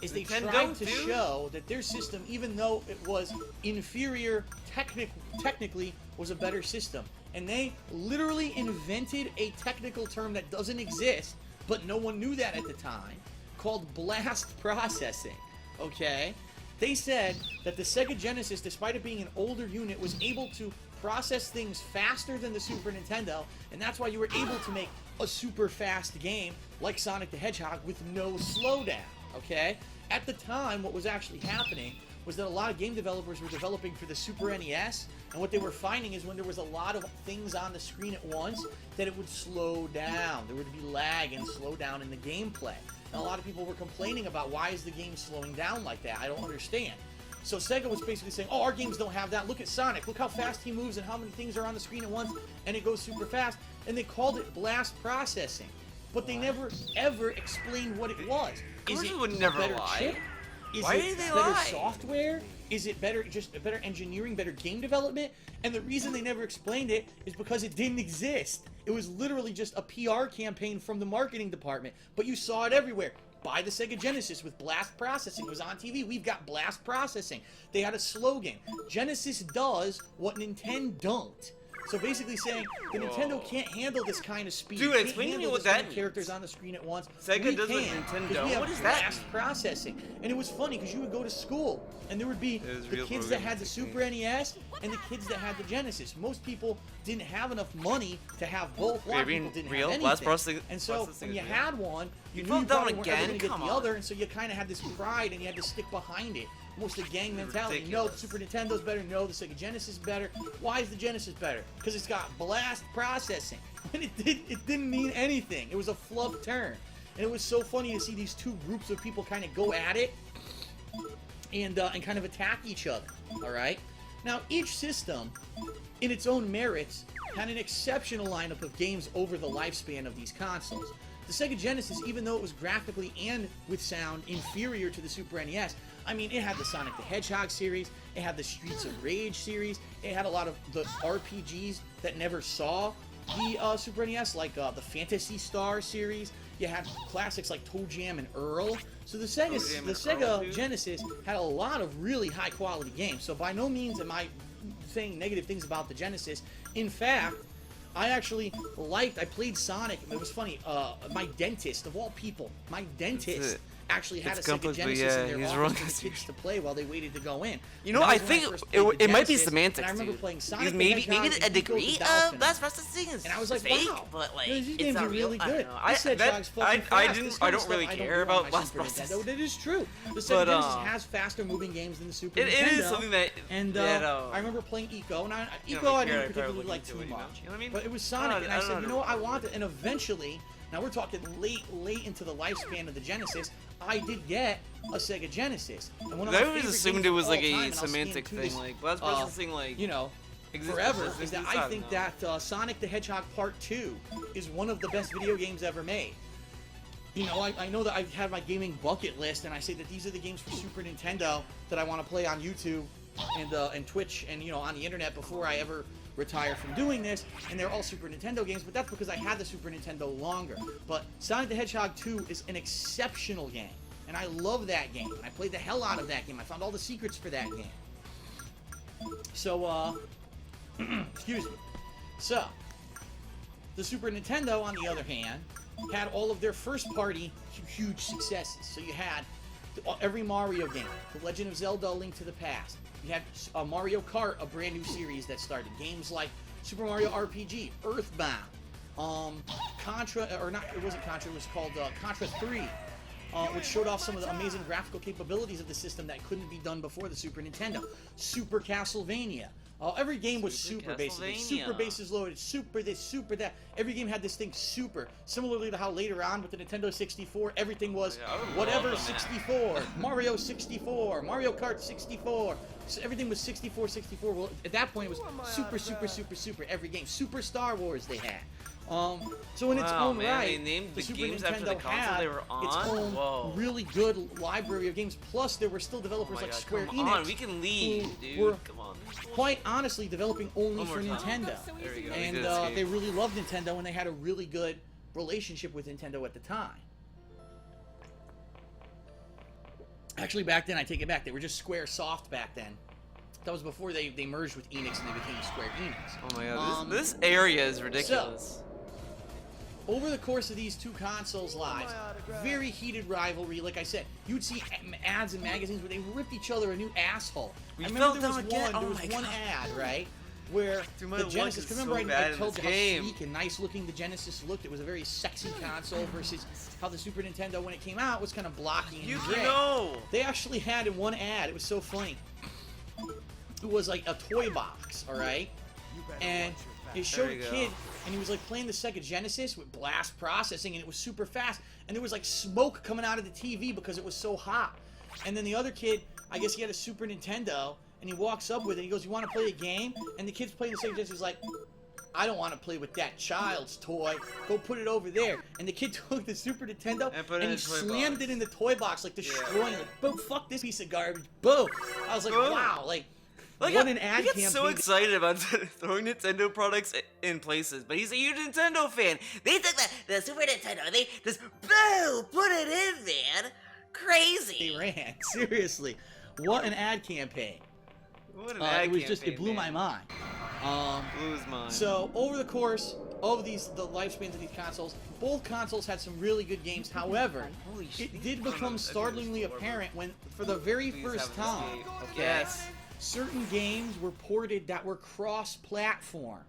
is they Nintendo, tried to dude? show that their system, even though it was inferior technically, was a better system. And they literally invented a technical term that doesn't exist, but no one knew that at the time, called blast processing. Okay? They said that the Sega Genesis, despite it being an older unit, was able to process things faster than the Super Nintendo, and that's why you were able to make a super fast game like Sonic the Hedgehog with no slowdown. Okay? At the time, what was actually happening was that a lot of game developers were developing for the Super NES, and what they were finding is when there was a lot of things on the screen at once, that it would slow down. There would be lag and slow down in the gameplay. And a lot of people were complaining about, why is the game slowing down like that? I don't understand. So Sega was basically saying, oh, our games don't have that. Look at Sonic. Look how fast he moves and how many things are on the screen at once, and it goes super fast. And they called it blast processing. But they never, ever explained what it was. Is it would a never better lie. chip? Is Why it did they better lie? software? Is it better, just better engineering, better game development? And the reason they never explained it is because it didn't exist. It was literally just a PR campaign from the marketing department. But you saw it everywhere. Buy the Sega Genesis with blast processing. It was on TV. We've got blast processing. They had a slogan. Genesis does what Nintendo don't. So basically saying the Nintendo can't handle this kind of speed. Dude, Can't explain to me handle what this many that characters means. on the screen at once. Sega We does what can, Nintendo 'cause we have What does that blast mean? processing. And it was funny because you would go to school and there would be It was the real kids that programming had the technique. Super NES and the kids that had the Genesis. Most people didn't have enough money to have both. A lot of Wait, people didn't real? have Blast anything. processing- And so processing when you is real? had one, you You knew fell you down probably weren't ever again? going to get Come the on. other, and so you kind of had this pride and you had to stick behind it. Almost a gang mentality. No, the ridiculous. Super Nintendo's better. No, the Sega Genesis is better. Why is the Genesis better? Because it's got blast processing. And it didn't mean anything. It was a flub term. And it was so funny to see these two groups of people kind of go at it and kind of attack each other. All right. Now each system, in its own merits, had an exceptional lineup of games over the lifespan of these consoles. The Sega Genesis, even though it was graphically and with sound inferior to the Super NES, I mean, it had the Sonic the Hedgehog series, it had the Streets of Rage series, it had a lot of the RPGs that never saw the Super NES, like the Phantasy Star series. You had classics like Toe Jam and Earl. So the Jam Sega and Earl, dude. Genesis had a lot of really high quality games. So by no means am I saying negative things about the Genesis. In fact, I played Sonic. It was funny. My dentist, of all people, it. actually had It's a Sega complex, but Genesis yeah, in their he's office wrong. for the kids to play while they waited to go in. You know, And that I was when think first played the it might be Genesis, semantics, and I remember dude. playing Sonic Because the maybe Hedgehog and a Eco the degree Dolphin. of blast processing is And I was like, fake, wow. but like These it's games not are real. really I don't good. know. This Hedgehog's fucking I fast. This didn't. kind I of don't stuff really I care do on about my blast Super Nintendo. processing. That is true. The But, Sega Genesis has faster moving games than the Super It Nintendo. is something that And I remember playing Eco, and You don't Eco I really care, didn't I probably particularly look like into too it, you know? much. You know what I mean? But it was I Sonic, don't- and I I don't said, know you know what, I want it. And eventually, now we're talking late into the lifespan of the Genesis, I did get a Sega Genesis. And one of I my always favorite assumed games it of was all like time, a and I'll scan semantic to thing, this, like blast processing, like you know, exists forever, just is that inside, I think no. that Sonic the Hedgehog Part 2 is one of the best video games ever made. You know, I know that I've had my gaming bucket list, and I say that these are the games for Super Nintendo that I want to play on YouTube and Twitch and, you know, on the internet before I ever retire from doing this, and they're all Super Nintendo games, but that's because I had the Super Nintendo longer. But Sonic the Hedgehog 2 is an exceptional game, and I love that game. I played the hell out of that game. I found all the secrets for that game. So, excuse me. So, the Super Nintendo, on the other hand, had all of their first-party huge successes. So you had every Mario game, The Legend of Zelda: A Link to the Past. You had Mario Kart, a brand new series that started. Games like Super Mario RPG, Earthbound, Contra, or not, it wasn't Contra, it was called Contra 3, which showed off some of the amazing graphical capabilities of the system that couldn't be done before the Super Nintendo. Super Castlevania. Every game was super, basically. Super bases loaded, super this, super that. Every game had this thing super. Similarly to how later on with the Nintendo 64, everything was whatever 64, Mario 64, Mario Kart 64. So everything was 64, 64. Well, at that point, it was super, super, super, super. Every game. Super Star Wars they had. So in its own right, they named the Super games Nintendo after the console had they were on? its own Whoa. really good library of games. Plus, there were still developers Oh my like God, Square come Enix. on, we can leave, who dude. were Come on. quite honestly developing only One for more time. Nintendo. There we go. And we did escape. they really loved Nintendo, and they had a really good relationship with Nintendo at the time. Actually, back then, I take it back. They were just Square Soft back then. That was before they merged with Enix and they became Square Enix. Oh my God, this area is ridiculous. Over the course of these two consoles' lives, very heated rivalry. Like I said, you'd see ads in magazines where they ripped each other a new asshole. We I remember fell there was down again. one. There Oh was my one God. ad, right, where Dude, my the luck Genesis. is Remember, so I bad in told this you how game. sleek and nice looking the Genesis looked. It was a very sexy console versus how the Super Nintendo, when it came out, was kind of blocky and gray. No. They actually had in one ad. It was so funny. It was like a toy box, all right, and it showed a you go. kid, and he was like playing the Sega Genesis with blast processing, and it was super fast, and there was like smoke coming out of the TV because it was so hot. And then the other kid, I guess he had a Super Nintendo, and he walks up with it. He goes, "You want to play a game?" And the kid's playing the Sega Genesis. He's like, "I don't want to play with that child's toy. Go put it over there." And the kid took the Super Nintendo And put it and in he the toy slammed box. it in the toy box, like destroying it. Like, boom, fuck this piece of garbage. Boom. I was like, Boom. wow, like. Like, What an ad he gets campaign. so excited about throwing Nintendo products in places, but he's a huge Nintendo fan. They took the Super Nintendo, they just, boo, put it in, man. Crazy. They ran. Seriously. What an ad campaign. What an ad It was just, campaign, it blew my man. mind. Blew his mind. So, over the course of the lifespans of these consoles, both consoles had some really good games. However, Holy shit, it these did are become on- startlingly apparent when, for the very Please first have an time, escape. okay, Yes. certain games were ported that were cross-platform.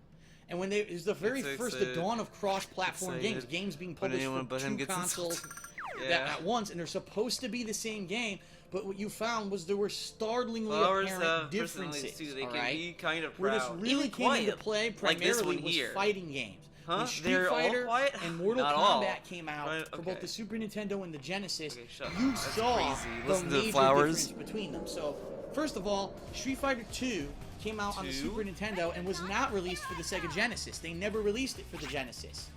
And when it was the very so first, the excited. dawn of cross-platform Excited. games being When published anyone for but him two gets consoles insulted. that Yeah. at once, and they're supposed to be the same game, but what you found was there were startlingly Flowers apparent have personalities differences. too. They can alright? be kind of Where proud. this really Even came into quiet. play Like primarily this one was here. fighting games. Huh? When Street They're all Fighter quiet? and Mortal Not all. Kombat came out Right, for both okay. the Super Nintendo and the Genesis, Okay, shut you up. That's saw crazy. the Listen to the major flowers. difference between them. So, first of all, Street Fighter 2 came out on the Two? Super Nintendo and was not released for the Sega Genesis. They never released it for the Genesis.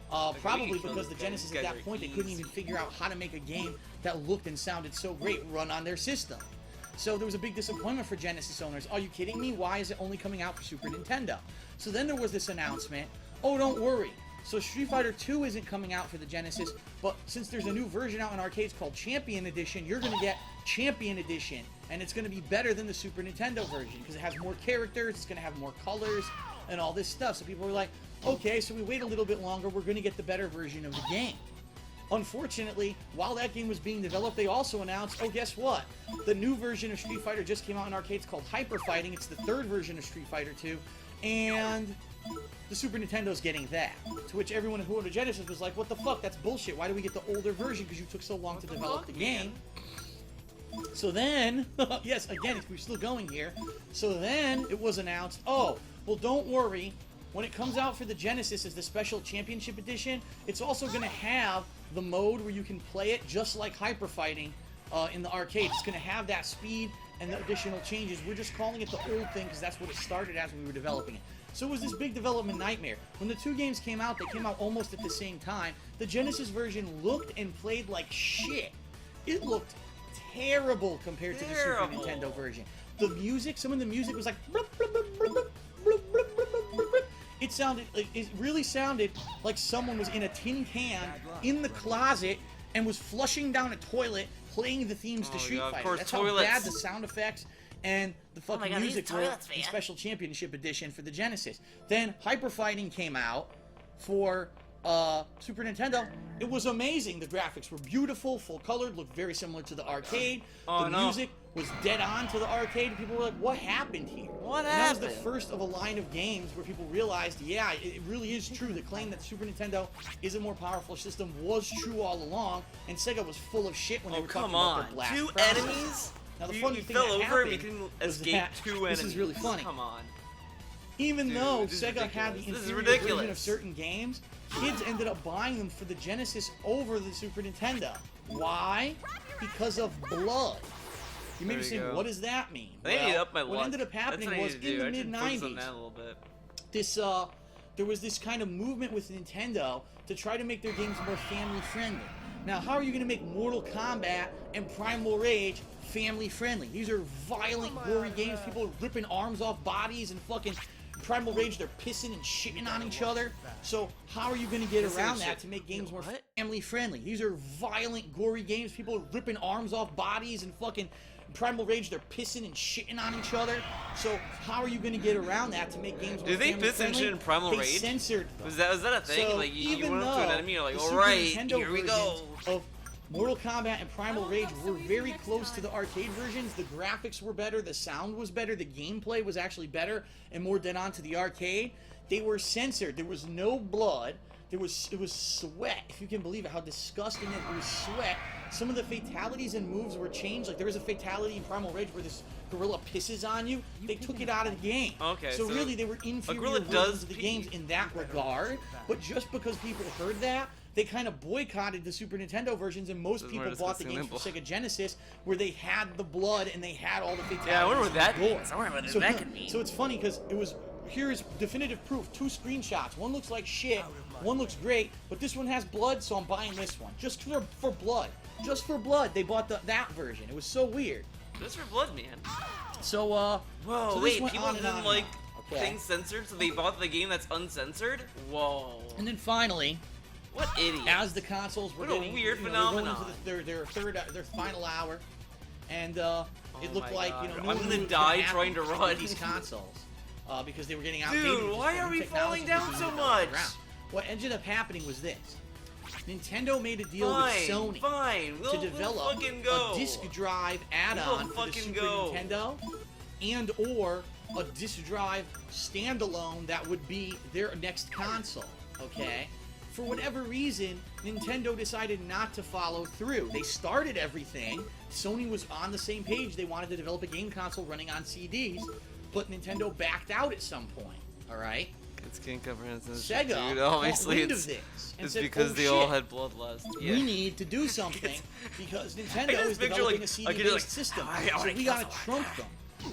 Probably we can kill because the this guy. Genesis These at guys that are point, they couldn't geeks. even figure out how to make a game that looked and sounded so great run on their system. So there was a big disappointment for Genesis owners. Are you kidding me? Why is it only coming out for Super Nintendo? So then there was this announcement, oh, don't worry. So Street Fighter 2 isn't coming out for the Genesis, but since there's a new version out in arcades called Champion Edition, you're going to get Champion Edition, and it's going to be better than the Super Nintendo version because it has more characters, it's going to have more colors, and all this stuff. So people were like, okay, so we wait a little bit longer, we're going to get the better version of the game. Unfortunately, while that game was being developed, they also announced, oh, guess what? The new version of Street Fighter just came out in arcades called Hyper Fighting. It's the third version of Street Fighter 2, and the Super Nintendo's getting that. To which everyone who owned a Genesis was like, what the fuck? That's bullshit. Why do we get the older version? Because you took so long to develop the game. So then, yes, again, we're still going here. So then it was announced, oh, well, don't worry. When it comes out for the Genesis as the Special Championship Edition, it's also going to have the mode where you can play it just like Hyper Fighting in the arcade. It's going to have that speed and the additional changes. We're just calling it the old thing because that's what it started as when we were developing it. So it was this big development nightmare. When the two games came out, they came out almost at the same time. The Genesis version looked and played like shit. It looked terrible compared to the Super Terrible. Nintendo version. The music, some of the music was like... Blup, blup, blup, blup, blup, blup, blup, blup, it really sounded like someone was in a tin can in the closet and was flushing down a toilet playing the themes to Street yeah, of Fighter. course, That's toilets. how bad the sound effects and the my fucking God, these music were toilets, in man. Special Championship Edition for the Genesis. Then Hyper Fighting came out for Super Nintendo. It was amazing. The graphics were beautiful, full colored, looked very similar to the arcade. Oh, the no. music was dead on to the arcade. People were like, what happened here? What and that was happened? the first of a line of games where people realized, yeah, it really is true. The claim that Super Nintendo is a more powerful system was true all along, and Sega was full of shit when they Oh, were talking come about on. their blast 2 process. enemies? Now the You- funny you thing fell that over and you happened can was escape that- 2 enemies. This is really funny. Come on. Even Dude, though this is Sega had the ridiculous. This is inferior version ridiculous. of certain games, kids ended up buying them for the Genesis over the Super Nintendo. Why? Because of blood. You may There be you saying, go. what does that mean? I need to up my what luck. ended up happening That's what I was need to in do. the I should mid focus on 90s, that a little bit. this there was this kind of movement with Nintendo to try to make their games more family friendly. Now, how are you going to make Mortal Kombat and Primal Rage family friendly? These are violent, gory games. People are ripping arms off bodies and fucking Primal Rage. They're pissing and shitting on each other. So how are you going to get Pissing around and that shit. to make games more What? family friendly? These are violent, gory games. People are ripping arms off bodies and fucking Primal Rage. They're pissing and shitting on each other. So how are you going to get around that to make games more Do they family piss and friendly? shit in Primal They Rage? censored them. Was that a thing? So like, you even went up to an though enemy, you're like, the Super alright, Nintendo here we go. versions of Mortal Kombat and Primal Rage were very close to the arcade versions. The graphics were better, the sound was better, the gameplay was actually better and more dead on to the arcade. They were censored. There was no blood. It was sweat. If you can believe it, how disgusting it was. Sweat. Some of the fatalities and moves were changed. Like there was a fatality in Primal Rage where this gorilla pisses on you. They took it out of the game. Okay, So so really, they were inferior gorilla versions does of the pee. games in that regard. But just because people heard that, they kind of boycotted the Super Nintendo versions, and most This is more people bought the disgusting games than for Sega Genesis, where they had the blood and they had all the fatalities. Yeah, I wonder what and that the gore. means. I wonder what So, that could mean. so it's funny because it was. Here's definitive proof. 2 screenshots. One looks like shit. One looks great, but this one has blood, so I'm buying this one just for blood. Just for blood, they bought that version. It was so weird. Just for blood, man. So Whoa, so this wait, went people on and on didn't and like on. Okay. things censored, so they bought the game that's uncensored? Whoa. And then finally, What idiot. as the consoles were What a getting, weird you know, they were going phenomenon. into their final hour, and it Oh looked my like God. no I'm one gonna knew what was die happen trying to with run. these consoles because they were getting outdated. Dude, just why from are we technology falling down being so developed much? around. What ended up happening was this: Nintendo made a deal Fine, with Sony fine. to We'll develop fucking go. a disc drive add-on We'll for the fucking Super go. Nintendo, and or a disc drive standalone that would be their next console. Okay. For whatever reason, Nintendo decided not to follow through. They started everything. Sony was on the same page. They wanted to develop a game console running on CDs, but Nintendo backed out at some point. All right. It's incomprehensible. Sega Dude, caught obviously wind it's, of this and it's said, because "Oh, they all shit. had bloodlust. Yeah. We need to do something because Nintendo just is picture, developing like, a a CD-based kid, like, system, "I so already we gotta got trump them."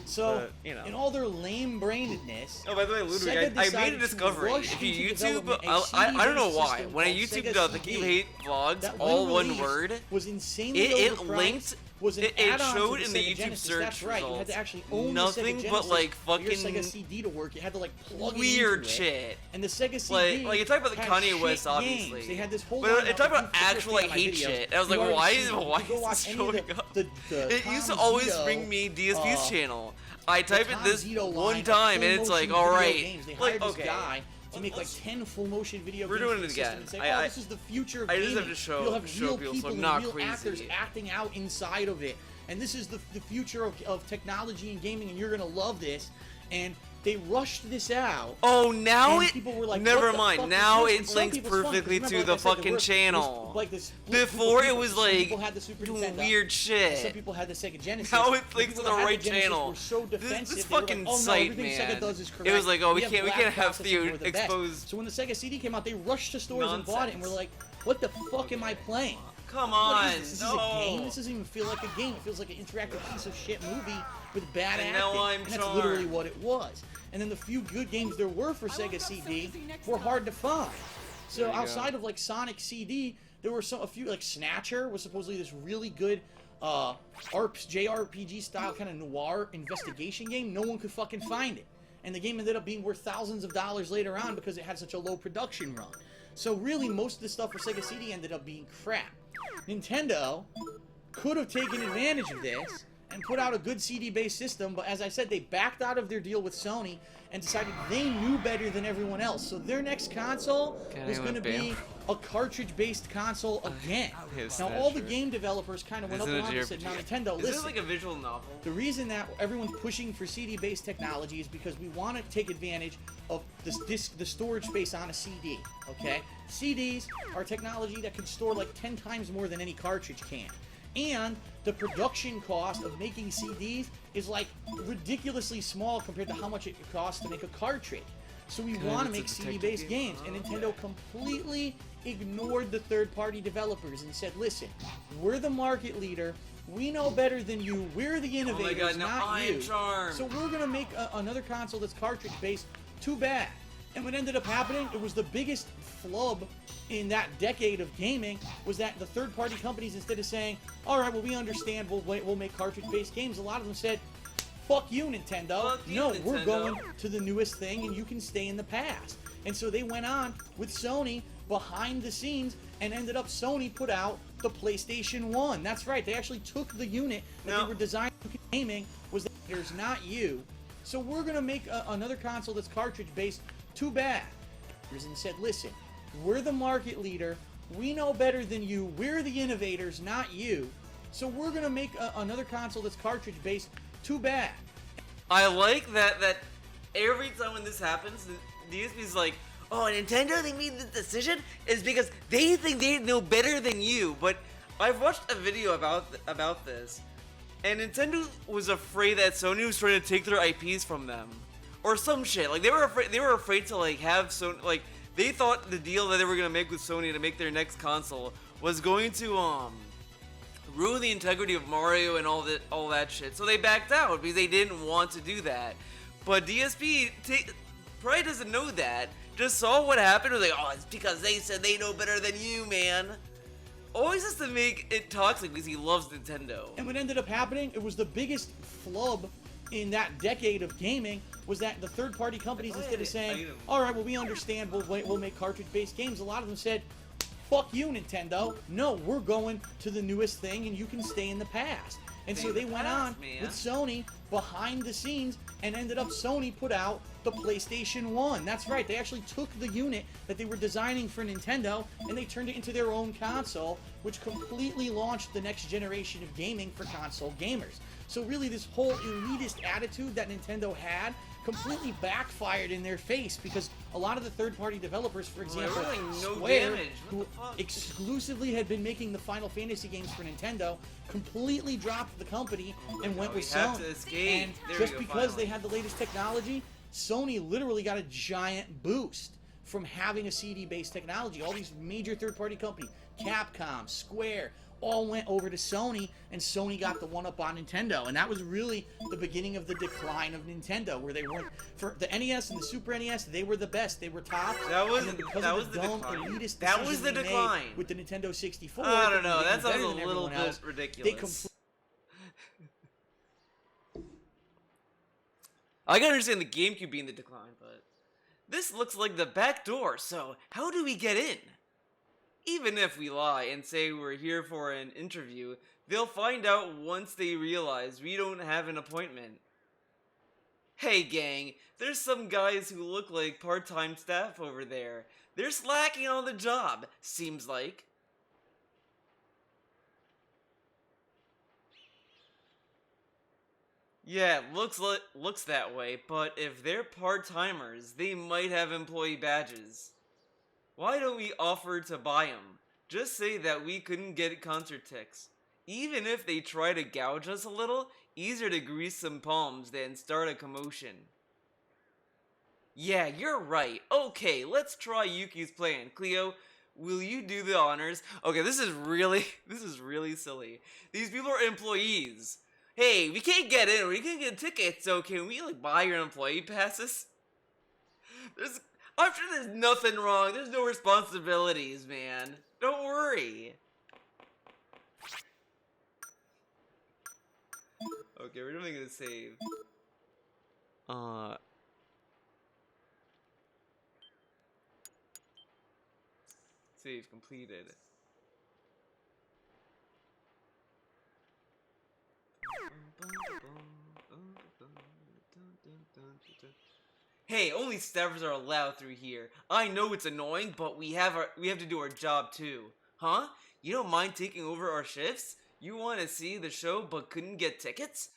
So, But, you know. in all their lame-brainedness, Oh, by the way, Ludwig, Sega I made decided a to discovery. rush If you into YouTube, development a I don't know CD-based why. system When I called YouTube Sega the CD, Keep Hate vlogs, that all when one released word, was insanely it overpriced, linked. was an It add-on to showed the in the Sega YouTube Genesis. search That's right. You had results to actually own nothing the Sega but Genesis like for your fucking Sega CD to work. You had to like plug it weird into it. shit. And the Sega CD Like you talk about the had Kanye shit West, obviously. games. They had this whole but lineup. it talk about If you actual click like on my hate videos, shit. And I was you like, already why see is it. You why can go is watch this any showing of up? the It used to Tom always Zito, bring me DSP's channel. I type in Tom this Zito line one of time, and full it's like, motion video alright, games. They like hired this okay. guy to make like 10 full motion video We're games doing for it the system again. and say, I- oh, this is the future of I just gaming. have to show- You'll have show real people, so people I'm and not real crazy. actors acting out inside of it. And this is the future of technology and gaming, and you're gonna love this. And they rushed this out. Oh, now And it. people were like, Never what the mind. fuck is Now this? it And some links people- it's funny, 'cause perfectly remember, to like the I said, there fucking were- channel. was like this split group of Before it people. was Some like people had the Super Nintendo, weird and some shit. people had the Sega Genesis. Now The it links people to the that had right Genesis channel. were so This defensive, they were fucking like, oh, no, site, everything man. Sega does is It correct. was like, oh, we have can't black have processing, the we're best. exposed So when the Sega CD came out, they rushed to stores and bought it, and were like, what the fuck am I playing? Come What on, is this? This is a game? This doesn't even feel like a game. It feels like an interactive piece of shit movie with bad And acting. now I'm and that's charmed. literally what it was. And then the few good games there were for Sega CD were hard to find. So There you outside of like Sonic CD, there were a few, like Snatcher was supposedly this really good JRPG style kind of noir investigation game. No one could fucking find it. and the game ended up being worth thousands of dollars later on because it had such a low production run. So really, most of the stuff for Sega CD ended up being crap. Nintendo could have taken advantage of this and put out a good CD-based system, but as I said, they backed out of their deal with Sony and decided they knew better than everyone else. So their next console was going to be a cartridge-based console again. Now, all the game developers kind of went up along and said, now Nintendo, Is listen. this like a visual novel? The reason that everyone's pushing for CD-based technology is because we want to take advantage of the storage space on a CD, okay? CDs are technology that can store like 10 times more than any cartridge can. And the production cost of making CDs is like ridiculously small compared to how much it costs to make a cartridge. So we want to make CD-based games, and Nintendo completely ignored the third-party developers and said, listen, we're the market leader, we know better than you, we're the innovators, not you. So we're going to make another console that's cartridge-based. Too bad. And what ended up happening, it was the biggest flub in that decade of gaming, was that the third-party companies, instead of saying, all right, well, we understand, we'll make cartridge-based games, a lot of them said, fuck you, Nintendo. Fuck you, no, Nintendo. We're going to the newest thing, and you can stay in the past. And so they went on with Sony behind the scenes, and ended up Sony put out the PlayStation 1. That's right, they actually took the unit that they were designing for gaming, was that there's not you. So we're going to make another console that's cartridge-based. Too bad. And said, listen, we're the market leader, we know better than you, we're the innovators, not you. So we're going to make another console that's cartridge-based. Too bad. I like that every time when this happens, the DSP's like, Oh, Nintendo, they made the decision? is because they think they know better than you. But I've watched a video about this, and Nintendo was afraid that Sony was trying to take their IPs from them, or some shit. Like they were afraid to like have Sony, like they thought the deal that they were gonna make with Sony to make their next console was going to ruin the integrity of Mario and all that shit. So they backed out because they didn't want to do that. But DSP probably doesn't know that. Just saw what happened. Was like, oh, it's because they said they know better than you, man. Always has to make it toxic because he loves Nintendo. And what ended up happening, it was the biggest flub in that decade of gaming, was that the third-party companies, instead of saying, all right, well, we understand, we'll make cartridge-based games, a lot of them said, fuck you, Nintendo. No, we're going to the newest thing, and you can stay in the past. And so they went on with Sony behind the scenes, and ended up Sony put out the PlayStation 1. That's right, they actually took the unit that they were designing for Nintendo, and they turned it into their own console, which completely launched the next generation of gaming for console gamers. So really, this whole elitist attitude that Nintendo had completely backfired in their face, because a lot of the third-party developers, for example, Square, who exclusively had been making the Final Fantasy games for Nintendo, completely dropped the company and went with Sony. And just because they had the latest technology, Sony literally got a giant boost from having a CD-based technology. All these major third-party companies, Capcom, Square, all went over to Sony, and Sony got the one-up on Nintendo. And that was really the beginning of the decline of Nintendo, where they weren't, for the NES and the Super NES, they were the best, they were top. That was the decline. Elitist That was the decline with the Nintendo 64. I don't know. That sounds better a than little everyone bit else. ridiculous. I can understand the GameCube being the decline, but this looks like the back door. So how do we get in? Even if we lie and say we're here for an interview, they'll find out once they realize we don't have an appointment. Hey gang, there's some guys who look like part-time staff over there. They're slacking on the job, seems like. Yeah, looks that way, but if they're part-timers, they might have employee badges. Why don't we offer to buy them? Just say that we couldn't get concert tickets. Even if they try to gouge us a little, easier to grease some palms than start a commotion. Yeah, you're right. Okay, let's try Yuki's plan. Cleo, will you do the honors? Okay, this is really silly. These people are employees. Hey, we can't get in, we can't get tickets, so can we like buy your employee passes? I'm sure there's nothing wrong. There's no responsibilities, man. Don't worry. Okay, we're definitely gonna save. Save completed. Hey, only staffers are allowed through here. I know it's annoying, but we have to do our job too. Huh? You don't mind taking over our shifts? You want to see the show but couldn't get tickets?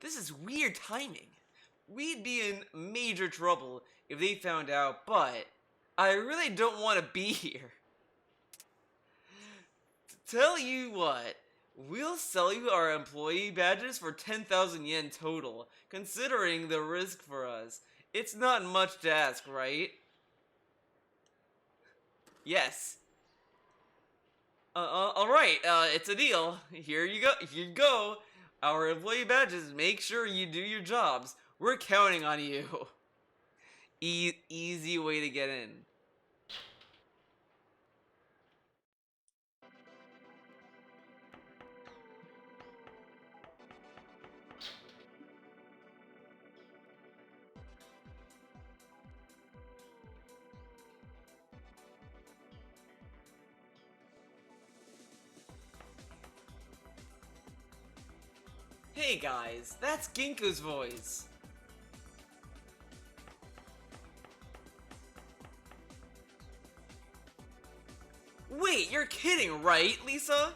This is weird timing. We'd be in major trouble if they found out, but I really don't want to be here. Tell you what, we'll sell you our employee badges for 10,000 yen total, considering the risk for us. It's not much to ask, right? Yes. Alright, it's a deal. Here you go. Here you go. Our employee badges, make sure you do your jobs. We're counting on you. Easy way to get in. Hey guys, that's Ginkgo's voice. Wait, you're kidding, right, Lisa?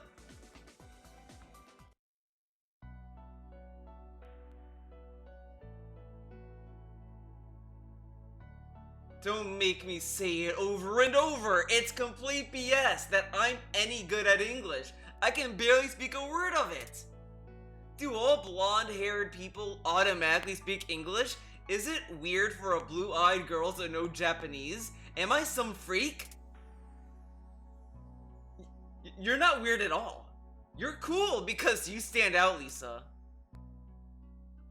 Don't make me say it over and over. It's complete BS that I'm any good at English. I can barely speak a word of it. Do all blonde-haired people automatically speak English? Is it weird for a blue-eyed girl to know Japanese? Am I some freak? You're not weird at all. You're cool because you stand out, Lisa.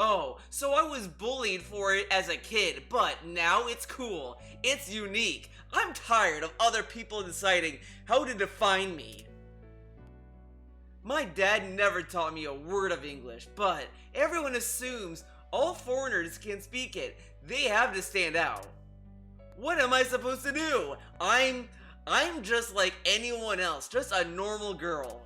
Oh, so I was bullied for it as a kid, but now it's cool. It's unique. I'm tired of other people deciding how to define me. My dad never taught me a word of English, but everyone assumes all foreigners can speak it. They have to stand out. What am I supposed to do? I'm just like anyone else, just a normal girl.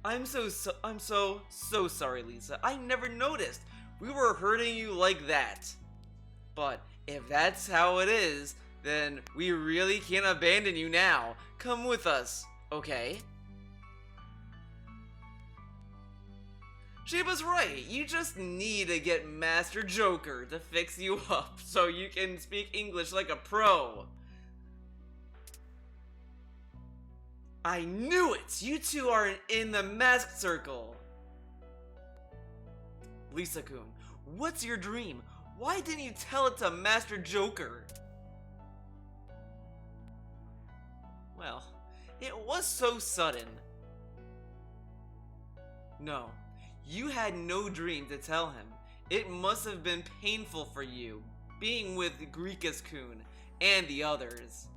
I'm so sorry, Lisa. I never noticed. We were hurting you like that. But if that's how it is, then we really can't abandon you now. Come with us. Okay. Sheba's right. You just need to get Master Joker to fix you up so you can speak English like a pro. I knew it! You two are in the mask circle. Lisa-kun, what's your dream? Why didn't you tell it to Master Joker? Well, it was so sudden. No, you had no dream to tell him. It must have been painful for you, being with Greekus-kun and the others.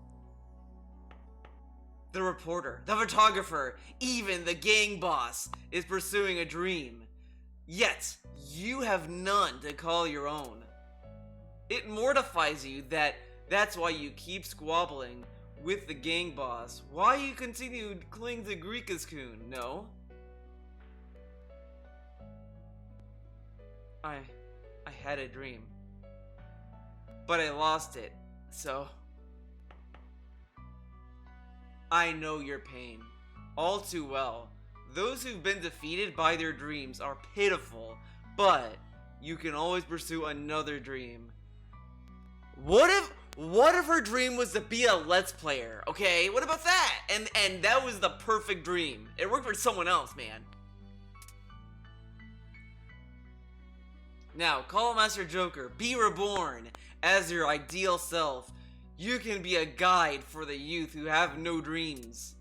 The reporter, the photographer, even the gang boss is pursuing a dream. Yet, you have none to call your own. It mortifies you that's why you keep squabbling with the gang boss. Why you continue to cling to Greekus-kun, no? I had a dream. But I lost it, so... I know your pain, all too well. Those who've been defeated by their dreams are pitiful, but you can always pursue another dream. What if her dream was to be a Let's Player, okay? What about that? And that was the perfect dream. It worked for someone else, man. Now, call Master Joker, be reborn as your ideal self. You can be a guide for the youth who have no dreams.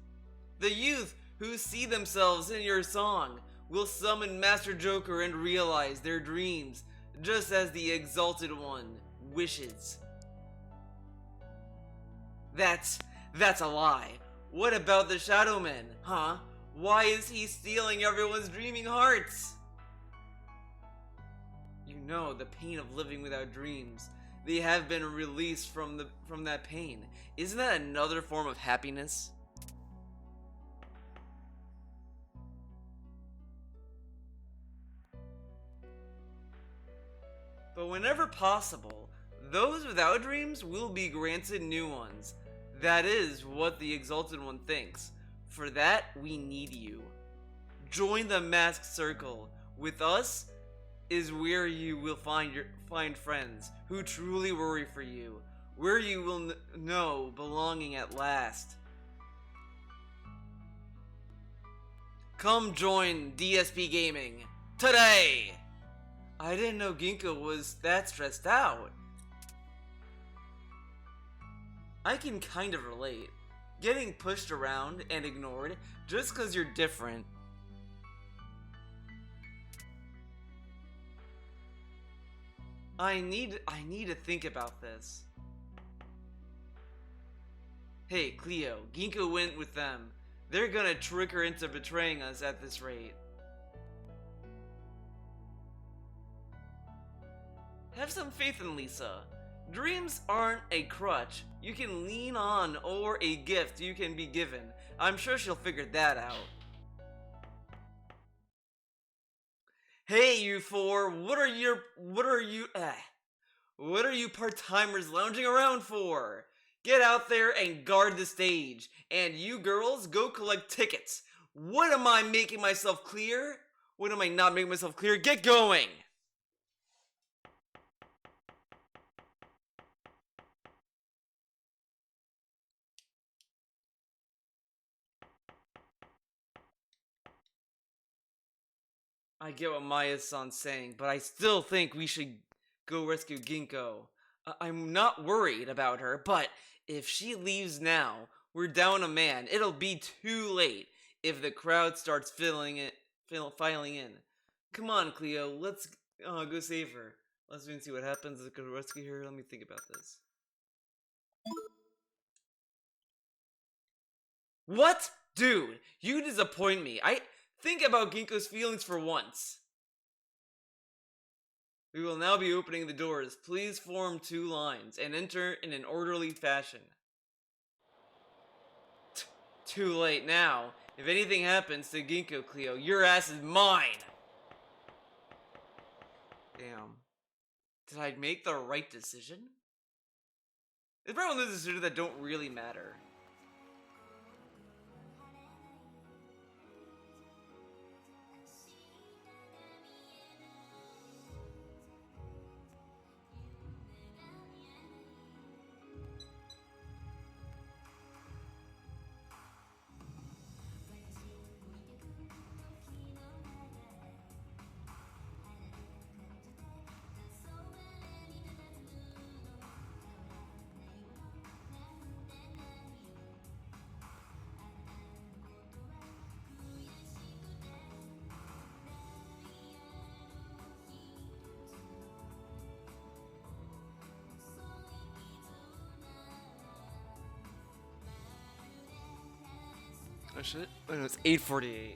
The youth who see themselves in your song will summon Master Joker and realize their dreams, just as the Exalted One wishes. That's a lie. What about the Shadow Man, huh? Why is he stealing everyone's dreaming hearts? You know the pain of living without dreams. they have been released from that pain. Isn't that another form of happiness? But whenever possible, those without dreams will be granted new ones. That is what the Exalted One thinks. For that, we need you. Join the Masked Circle. With us is where you will find friends who truly worry for you. Where you will know belonging at last. Come join DSP Gaming today! I didn't know Ginkgo was that stressed out. I can kind of relate. Getting pushed around and ignored just because you're different. I need to think about this. Hey, Cleo, Ginkgo went with them. They're gonna trick her into betraying us at this rate. Have some faith in Lisa. Dreams aren't a crutch you can lean on or a gift you can be given. I'm sure she'll figure that out. Hey, you four, what are you part-timers lounging around for? Get out there and guard the stage. And you girls, go collect tickets. What am I making myself clear? What am I not making myself clear? Get going! I get what Maya-san's saying, but I still think we should go rescue Ginkgo. I'm not worried about her, but if she leaves now, we're down a man. It'll be too late if the crowd starts filing in. Come on, Cleo, let's go save her. Let's see what happens. Let's go rescue her. Let me think about this. What? Dude, you disappoint me. Think about Ginkgo's feelings for once. We will now be opening the doors. Please form 2 lines and enter in an orderly fashion. Too late now. If anything happens to Ginkgo, Cleo, your ass is mine! Damn. Did I make the right decision? There's probably one of those decisions that don't really matter. Oh shit. Oh no, it's 8:48.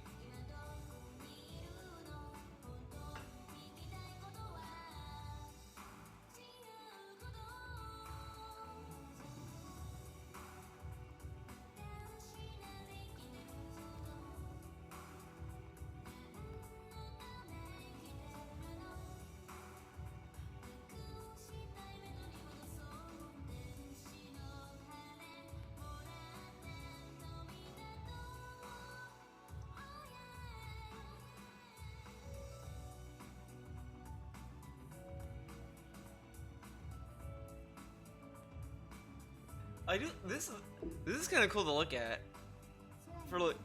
This is kind of cool to look at. For like.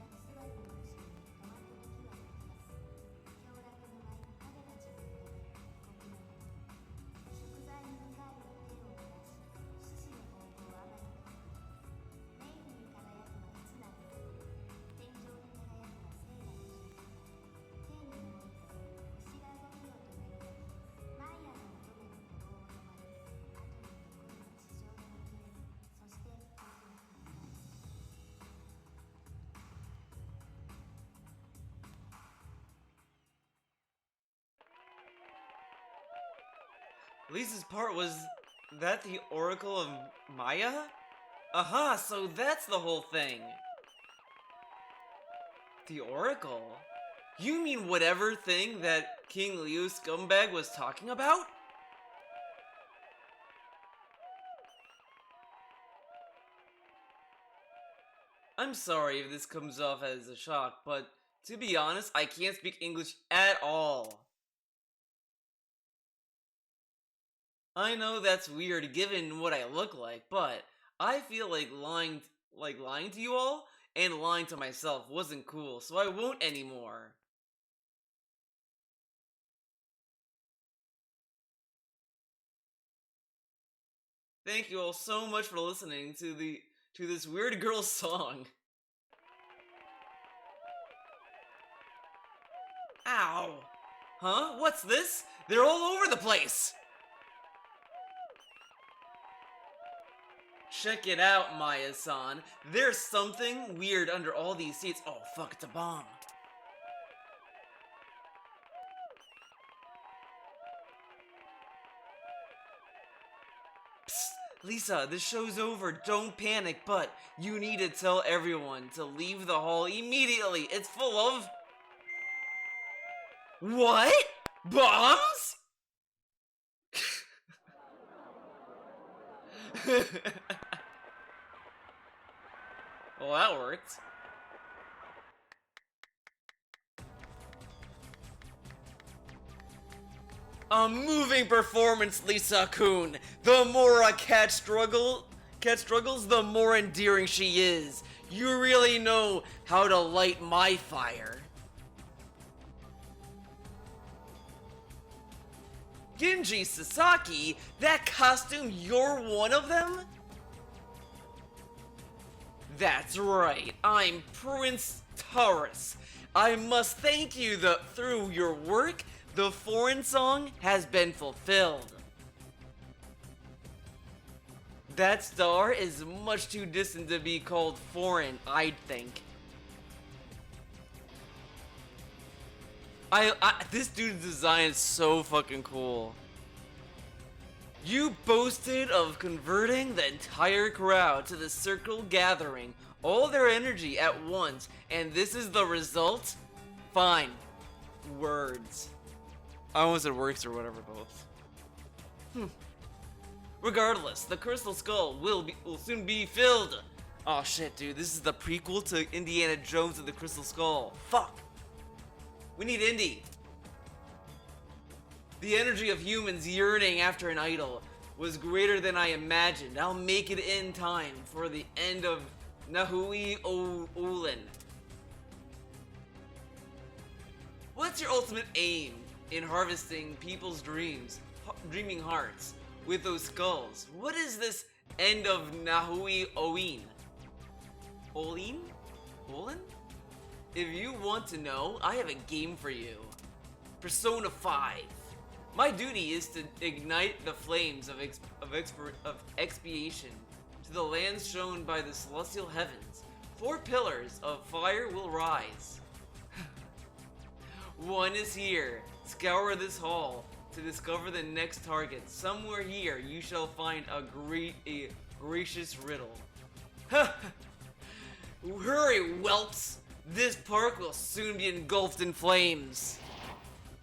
Lisa's part was that the Oracle of Maya? Aha, so that's the whole thing. The Oracle? You mean whatever thing that King Liu Scumbag was talking about? I'm sorry if this comes off as a shock, but to be honest, I can't speak English at all. I know that's weird given what I look like, but I feel like lying to you all and lying to myself wasn't cool, so I won't anymore. Thank you all so much for listening to this weird girl song. Ow! Huh? What's this? They're all over the place! Check it out, Maya-san. There's something weird under all these seats. Oh, fuck, it's a bomb. Psst, Lisa, this show's over. Don't panic, but you need to tell everyone to leave the hall immediately. It's full of... What? Bombs? Well, that worked. A moving performance, Lisa-kun. The more a cat struggles, the more endearing she is. You really know how to light my fire. Genji Sasaki, that costume, you're one of them? That's right, I'm Prince Taurus. I must thank you that through your work, the foreign song has been fulfilled. That star is much too distant to be called foreign, I'd think. This dude's design is so fucking cool. You boasted of converting the entire crowd to the circle gathering, all their energy at once, and this is the result? Fine. Words. I almost said works or whatever, both. Regardless, the Crystal Skull will soon be filled. Oh shit, dude, this is the prequel to Indiana Jones and the Crystal Skull. Fuck. We need Indy. The energy of humans yearning after an idol was greater than I imagined. I'll make it in time for the end of Nahui Ulen. What's your ultimate aim in harvesting people's dreaming hearts with those skulls? What is this end of Nahui Oin? Olin? Olin? If you want to know, I have a game for you. Persona 5. My duty is to ignite the flames of expiation to the lands shown by the celestial heavens. 4 pillars of fire will rise. One is here. Scour this hall to discover the next target. Somewhere here you shall find a gracious riddle. Hurry, whelps! This park will soon be engulfed in flames.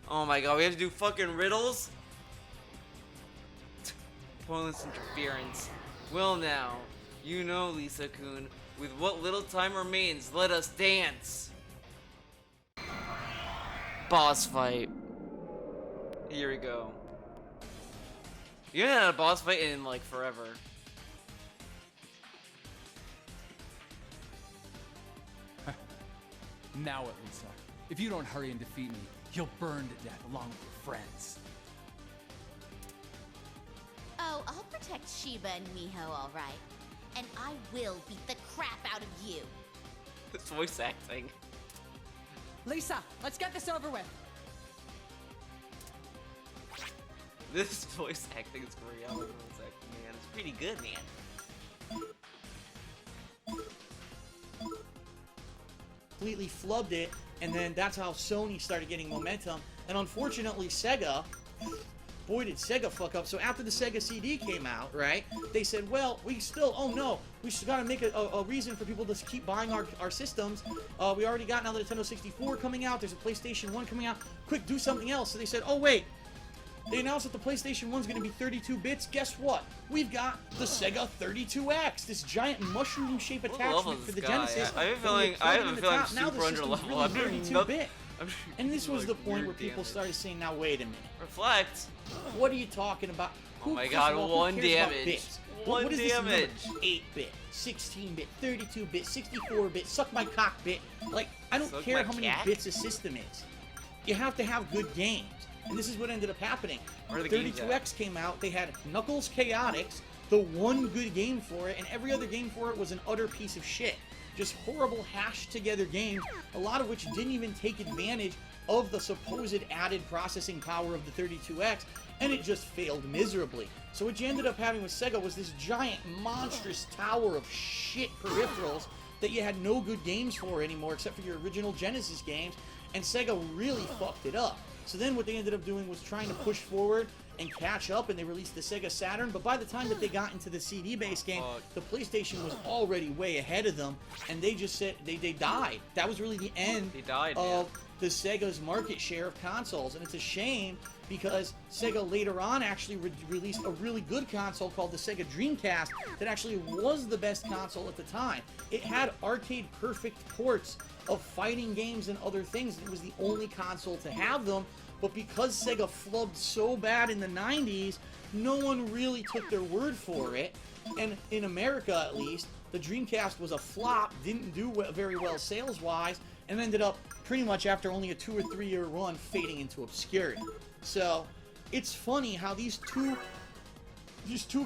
Oh my god, we have to do fucking riddles? Pointless interference. Well now, you know, Lisa-kun, with what little time remains, let us dance. Boss fight. Here we go. You haven't had a boss fight in like forever. Now what, Lisa? If you don't hurry and defeat me, you'll burn to death along with your friends. Oh, I'll protect Shiba and Miho, all right. And I will beat the crap out of you. This voice acting. Lisa, let's get this over with. This voice acting is great. I love voice acting, man. It's pretty good, man. Completely flubbed it, and then that's how Sony started getting momentum. And unfortunately, Sega, boy did Sega fuck up. So after the Sega CD came out, right, they said, well, we still, oh no, we got to make a reason for people to keep buying our systems. We already got now the Nintendo 64 coming out, there's a PlayStation 1 coming out, quick, do something else. So they said, oh wait, they announced that the PlayStation 1's going to be 32 bits. Guess what? We've got the Sega 32X, this giant mushroom-shaped attachment for the Genesis. I have a feeling I'm super under level. I'm doing 32-bit. And this was the point where people started saying, now wait a minute. Reflect. What are you talking about? Oh my god, one damage. What is this number? 8-bit, 16-bit, 32-bit, 64-bit, suck my cock bit. Like, I don't Suck care my how many cack? bits a system is. You have to have good games. And this is what ended up happening. Where are the games at? 32X came out, they had Knuckles Chaotix, the one good game for it, and every other game for it was an utter piece of shit. Just horrible hashed together games, a lot of which didn't even take advantage of the supposed added processing power of the 32X, and it just failed miserably. So what you ended up having with Sega was this giant, monstrous tower of shit peripherals that you had no good games for anymore except for your original Genesis games, and Sega really fucked it up. So then what they ended up doing was trying to push forward and catch up, and they released the Sega Saturn, but by the time that they got into the CD-based game, the PlayStation was already way ahead of them, and they just said, they died. That was really the end of the Sega's market share of consoles, and it's a shame because Sega later on actually released a really good console called the Sega Dreamcast that actually was the best console at the time. It had arcade-perfect ports of fighting games and other things. It was the only console to have them, but because Sega flubbed so bad in the 90s, no one really took their word for it, and in America at least, the Dreamcast was a flop, didn't do very well sales-wise, and ended up pretty much after only a 2 or 3 year run fading into obscurity. So, it's funny how these two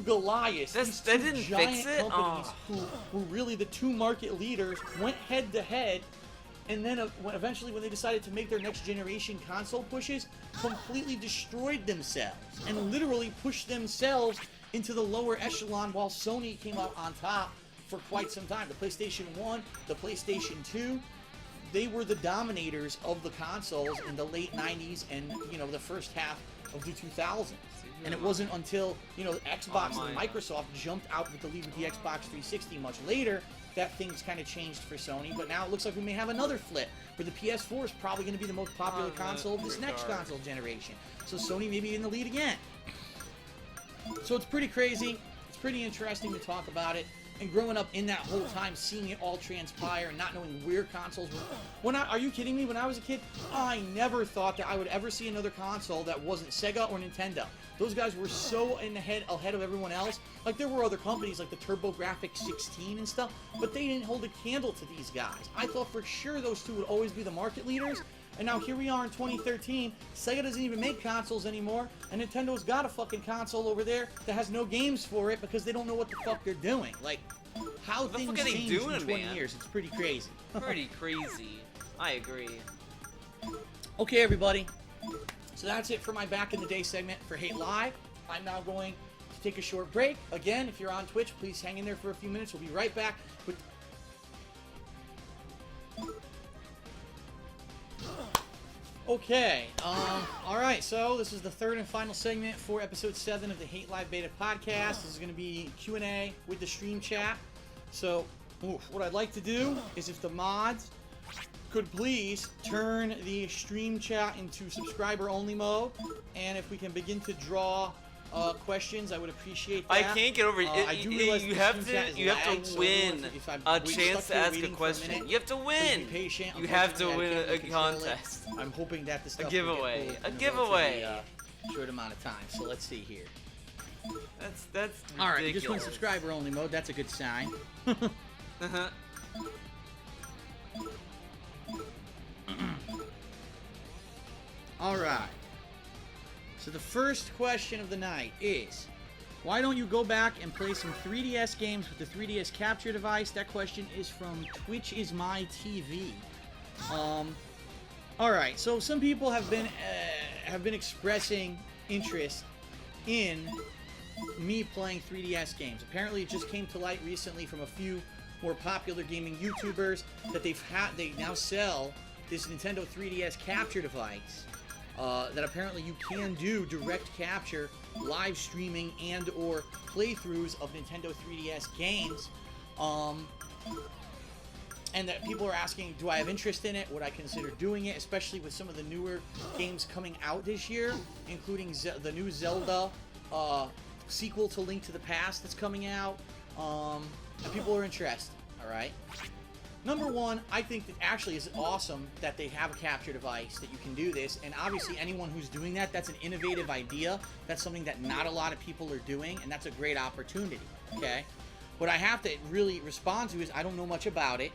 Goliaths, these two didn't giant fix it? companies who were really the two market leaders, went head to head, and then eventually when they decided to make their next generation console pushes, completely destroyed themselves and literally pushed themselves into the lower echelon while Sony came out on top for quite some time. The PlayStation 1, the PlayStation 2, they were the dominators of the consoles in the late 90s and, you know, the first half of the 2000s. And it wasn't until, you know, Xbox and Microsoft jumped out with the lead with the Xbox 360 much later that things kind of changed for Sony. But now it looks like we may have another flip where the PS4 is probably going to be the most popular console of this next console generation. So Sony may be in the lead again. So it's pretty crazy. It's pretty interesting to talk about it. And growing up in that whole time, seeing it all transpire and not knowing where consoles were. Are you kidding me? When I was a kid, I never thought that I would ever see another console that wasn't Sega or Nintendo. Those guys were so ahead of everyone else. Like, there were other companies like the TurboGrafx 16 and stuff, but they didn't hold a candle to these guys. I thought for sure those two would always be the market leaders. And now here we are in 2013, Sega doesn't even make consoles anymore, and Nintendo's got a fucking console over there that has no games for it because they don't know what the fuck they're doing. Like, how things changed in 20 years, it's pretty crazy. Pretty crazy. I agree. Okay, everybody. So that's it for my Back in the Day segment for Hate Live. I'm now going to take a short break. Again, if you're on Twitch, please hang in there for a few minutes. We'll be right back with... Okay, alright, so this is the third and final segment for episode 7 of the Hate Live Beta podcast. This is going to be Q&A with the stream chat. So, what I'd like to do is if the mods could please turn the stream chat into subscriber-only mode, and if we can begin to draw questions, I would appreciate that. I can't get over it. I do realize You the have stream chat is to lagged, so win if I'm a chance stuck to here ask a waiting for question. minute, You have to please win. be patient. You have to Unfortunately, win I a can't control it. contest. I'm hoping that the stuff A will giveaway. get pulled A in a giveaway. relatively, short amount of time. So let's see here. That's All right, you just went ridiculous. subscriber only mode. That's a good sign. Uh-huh. All right. So the first question of the night is, why don't you go back and play some 3DS games with the 3DS capture device? That question is from Twitch is my TV. All right. So some people have been expressing interest in me playing 3DS games. Apparently, it just came to light recently from a few more popular gaming YouTubers that they now sell this Nintendo 3DS capture device. that apparently you can do direct capture, live streaming, and or playthroughs of Nintendo 3DS games. And that people are asking, do I have interest in it? Would I consider doing it? Especially with some of the newer games coming out this year, including the new Zelda sequel to Link to the Past that's coming out. And people are interested, alright? Number one, I think that actually is awesome that they have a capture device that you can do this, and obviously anyone who's doing that, that's an innovative idea. That's something that not a lot of people are doing, and that's a great opportunity, okay? What I have to really respond to is I don't know much about it.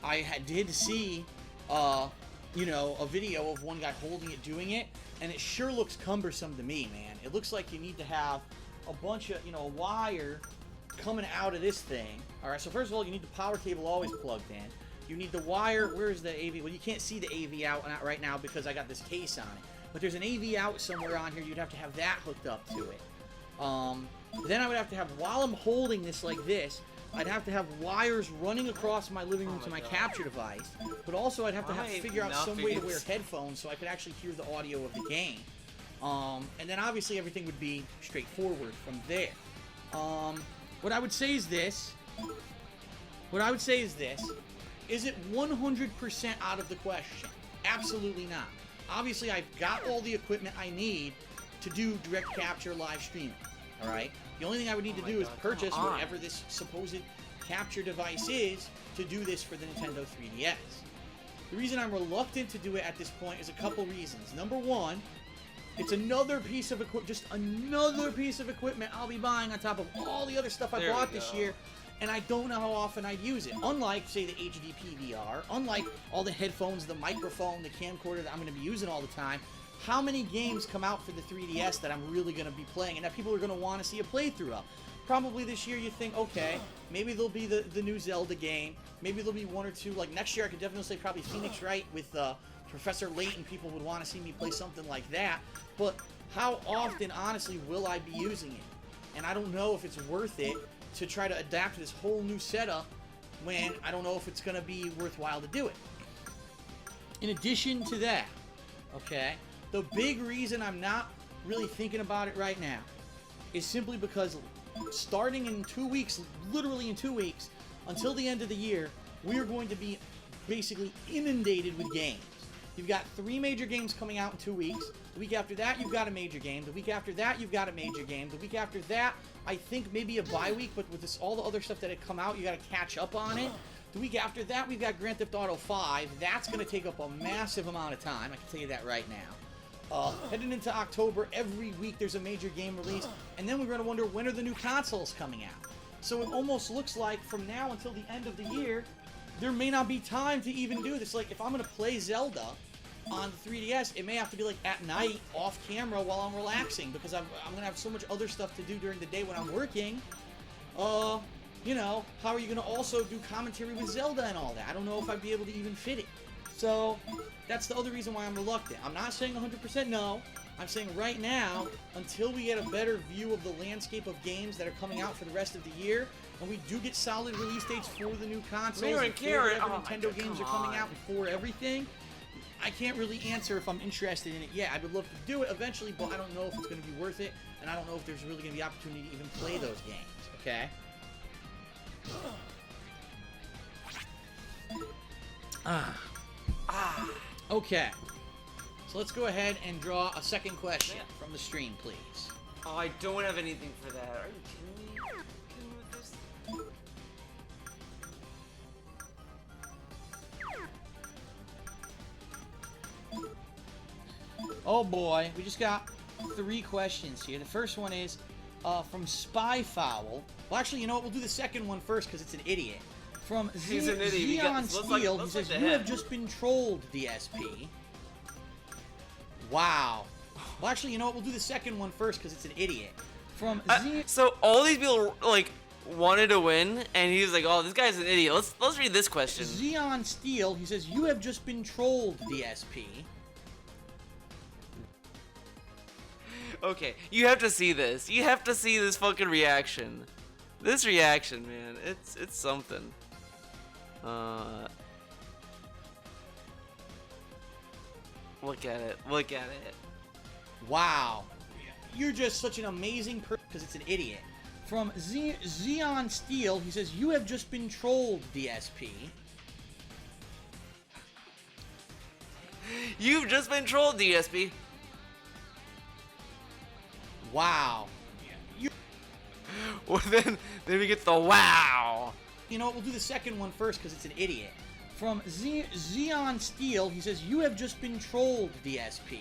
I did see, you know, a video of one guy holding it, doing it, and it sure looks cumbersome to me, man. It looks like you need to have a bunch of, you know, wire coming out of this thing. Alright, so first of all, you need the power cable always plugged in. You need the wire. Where's the AV? Well, you can't see the AV out right now because I got this case on it. But there's an AV out somewhere on here. You'd have to have that hooked up to it. Then I would have to have, while I'm holding this like this, I'd have to have wires running across my living room to my capture device. But also I'd have to figure out some way to wear headphones so I could actually hear the audio of the game. And then obviously everything would be straightforward from there. What I would say is this. Is it 100% out of the question? Absolutely not. Obviously, I've got all the equipment I need to do direct capture live streaming. Alright? The only thing I would need to do is purchase whatever this supposed capture device is to do this for the Nintendo 3DS. The reason I'm reluctant to do it at this point is a couple reasons. Number one, it's another piece of equipment, just another piece of equipment I'll be buying on top of all the other stuff I bought this year, and I don't know how often I'd use it. Unlike, say, the HD PVR, unlike all the headphones, the microphone, the camcorder that I'm going to be using all the time, how many games come out for the 3DS that I'm really going to be playing and that people are going to want to see a playthrough of? Probably this year you think, okay, maybe there'll be the new Zelda game, maybe there'll be one or two, like next year I could definitely say probably Phoenix Wright with Professor Layton. People would want to see me play something like that, but how often, honestly, will I be using it? And I don't know if it's worth it to try to adapt to this whole new setup when I don't know if it's going to be worthwhile to do it. In addition to that, okay, the big reason I'm not really thinking about it right now is simply because starting in 2 weeks, literally in 2 weeks, until the end of the year, we are going to be basically inundated with games. You've got 3 major games coming out in 2 weeks. The week after that, you've got a major game. The week after that, you've got a major game. The week after that, I think maybe a bye week, but with all the other stuff that had come out, you got to catch up on it. The week after that, we've got Grand Theft Auto 5. That's going to take up a massive amount of time. I can tell you that right now. Heading into October, every week there's a major game release, and then we're going to wonder, when are the new consoles coming out? So it almost looks like from now until the end of the year, there may not be time to even do this. Like, if I'm going to play Zelda on the 3DS, it may have to be like at night, off camera, while I'm relaxing, because I'm going to have so much other stuff to do during the day when I'm working. You know, how are you going to also do commentary with Zelda and all that? I don't know if I'd be able to even fit it. So, that's the other reason why I'm reluctant. I'm not saying 100% no. I'm saying right now, until we get a better view of the landscape of games that are coming out for the rest of the year, and we do get solid release dates for the new consoles, and for whatever Nintendo games are coming out, and for everything, I can't really answer if I'm interested in it yet. I would love to do it eventually, but I don't know if it's going to be worth it, and I don't know if there's really going to be opportunity to even play those games, okay? Okay. So let's go ahead and draw a second question from the stream, please. Oh, I don't have anything for that. Are you kidding me? Kidding me with this? Oh boy, we just got 3 questions here. The first one is from Spyfowl. Well, actually, you know what? We'll do the second one first because it's an idiot. From He's an idiot. Xeon Steel, he says, you have just been trolled, DSP. Wow. Well, actually, you know what? We'll do the second one first because it's an idiot. From So all these people like wanted to win, and he was like, "Oh, this guy's an idiot." Let's read this question. Xeon Steel, he says, you have just been trolled, DSP. Okay, you have to see this. You have to see this fucking reaction. This reaction, man, it's something. Look at it. Look at it. Wow. You're just such an amazing person because it's an idiot. From Xeon Steel, he says, you have just been trolled, DSP. You've just been trolled, DSP. Wow. Well, then we get the wow. You know what? We'll do the second one first because it's an idiot. From Xeon Steel, he says, you have just been trolled, DSP.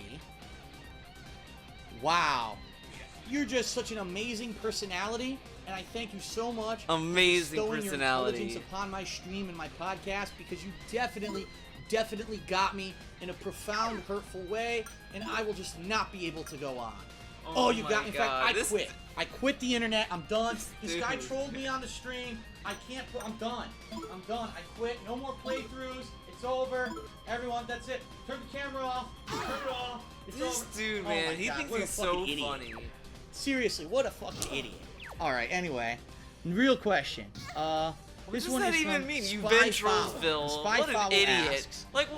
Wow. You're just such an amazing personality, and I thank you so much Amazing for bestowing personality. your intelligence upon my stream and my podcast, because you definitely got me in a profound, hurtful way, and I will just not be able to go on. Oh, you my got me. In fact, God, I this- quit. I quit the internet. I'm done. This guy Dude. trolled me on the stream. I can't. I'm done. I'm done. I quit. No more playthroughs. It's over. Everyone, that's it. Turn the camera off. Turn it off. It's This over. dude, Oh man, my he God, thinks what a he's so fucking idiot. funny. Seriously, what a fucking idiot. All right. Anyway, real question. This does one that is even from mean? You've Spy been trolled, Follow. Phil. Spy What an Follow idiot. asks, Like,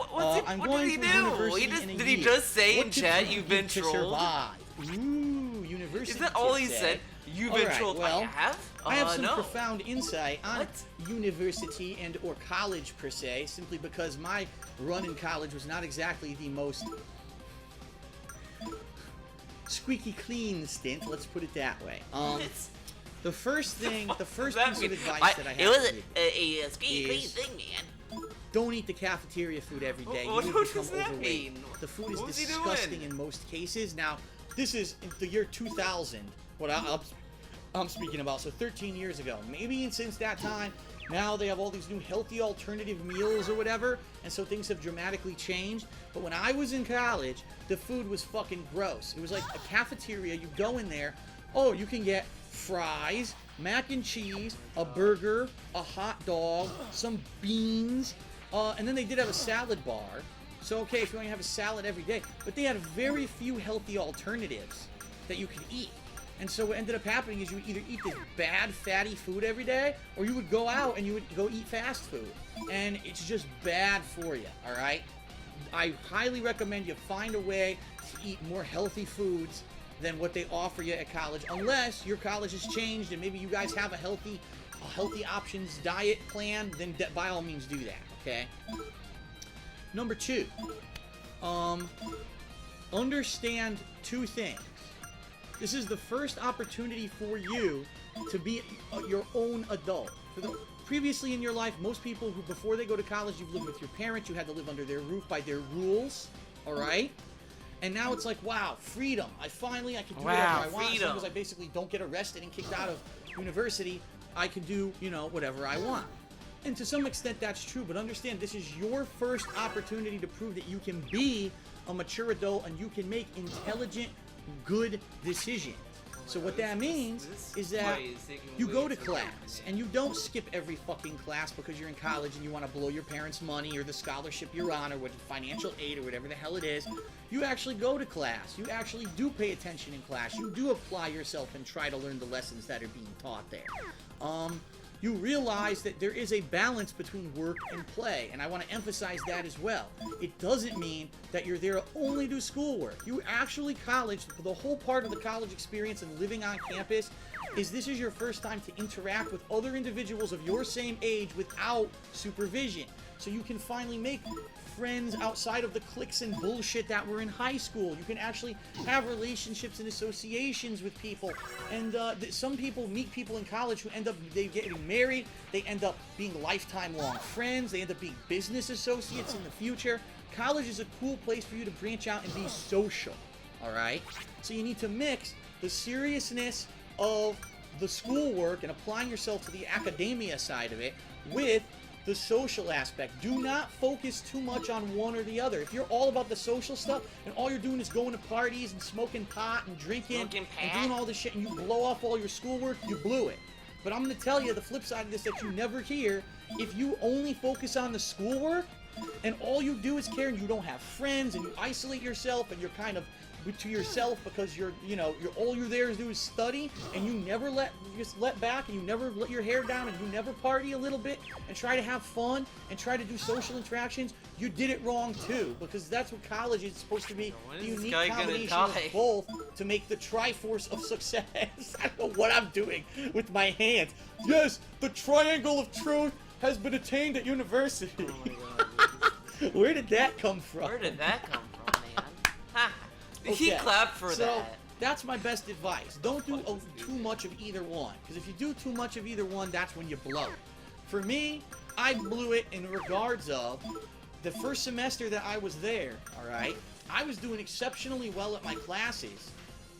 I'm what going did he to do? university He just, in a did he year. just say What in tips chat would you you've been give to trolled? survive? Ooh, university. Is that all he tips, said? eh? You've All been right, trolled. Well, I have? I have some No. profound insight on What? university and or college per se, simply because my run in college was not exactly the most squeaky clean stint. Let's put it that way. The first thing, the first that piece of mean? advice that I have It was to give a squeaky clean is- thing, man. don't eat the cafeteria food every day. What You will does become that overweight. mean? The food is What was he disgusting doing? in most cases. Now, this is in the year 2000. What I'm speaking about. So 13 years ago. Maybe since that time, now they have all these new healthy alternative meals or whatever, and so things have dramatically changed. But when I was in college, the food was fucking gross. It was like a cafeteria. You go in there, oh, you can get fries, mac and cheese, a burger, a hot dog, some beans, and then they did have a salad bar. So, okay, if you want to have a salad every day, but they had very few healthy alternatives that you could eat. And so what ended up happening is you would either eat this bad, fatty food every day, or you would go out and you would go eat fast food. And it's just bad for you, all right? I highly recommend you find a way to eat more healthy foods than what they offer you at college, unless your college has changed and maybe you guys have a healthy options diet plan, then by all means do that, okay? Number 2, understand 2 things. This is the first opportunity for you to be your own adult. Previously in your life, most people who, before they go to college, you've lived with your parents, you had to live under their roof by their rules, all right? And now it's like, wow, freedom. I can do whatever I want. As long freedom. as I basically don't get arrested and kicked out of university, I can do, whatever I want. And to some extent, that's true. But understand, this is your first opportunity to prove that you can be a mature adult and you can make intelligent, good decisions. So what that means is that you go to class and you don't skip every fucking class because you're in college and you want to blow your parents' money or the scholarship you're on or what financial aid or whatever the hell it is. You actually go to class. You actually do pay attention in class. You do apply yourself and try to learn the lessons that are being taught there. You realize that there is a balance between work and play, and I want to emphasize that as well. It doesn't mean that you're there to only do schoolwork. You actually the whole part of the college experience and living on campus is this is your first time to interact with other individuals of your same age without supervision. So you can finally make friends outside of the cliques and bullshit that were in high school. You can actually have relationships and associations with people. And some people meet people in college who end up getting married. They end up being lifetime long friends. They end up being business associates in the future. College is a cool place for you to branch out and be social. All right? So you need to mix the seriousness of the schoolwork and applying yourself to the academia side of it with the social aspect. Do not focus too much on one or the other. If you're all about the social stuff and all you're doing is going to parties and smoking pot and drinking and doing all this shit and you blow off all your schoolwork, you blew it. But I'm going to tell you the flip side of this that you never hear. If you only focus on the schoolwork, and all you do is care, and you don't have friends, and you isolate yourself, and you're kind of to yourself because you're all you're there to do is study, and you never let back, and you never let your hair down, and you never party a little bit and try to have fun and try to do social interactions. You did it wrong too, because that's what college is supposed to be. When The is this unique guy gonna combination die? of both to make the Triforce of success. I don't know what I'm doing with my hands. Yes, the triangle of truth has been attained at university. Oh my god. Where did that come from? Where did that come from, man? Ha! He Okay, clapped for so, that. that's my best advice. Don't do too much of either one. Because if you do too much of either one, that's when you blow it. For me, I blew it in regards of the first semester that I was there, alright? I was doing exceptionally well at my classes,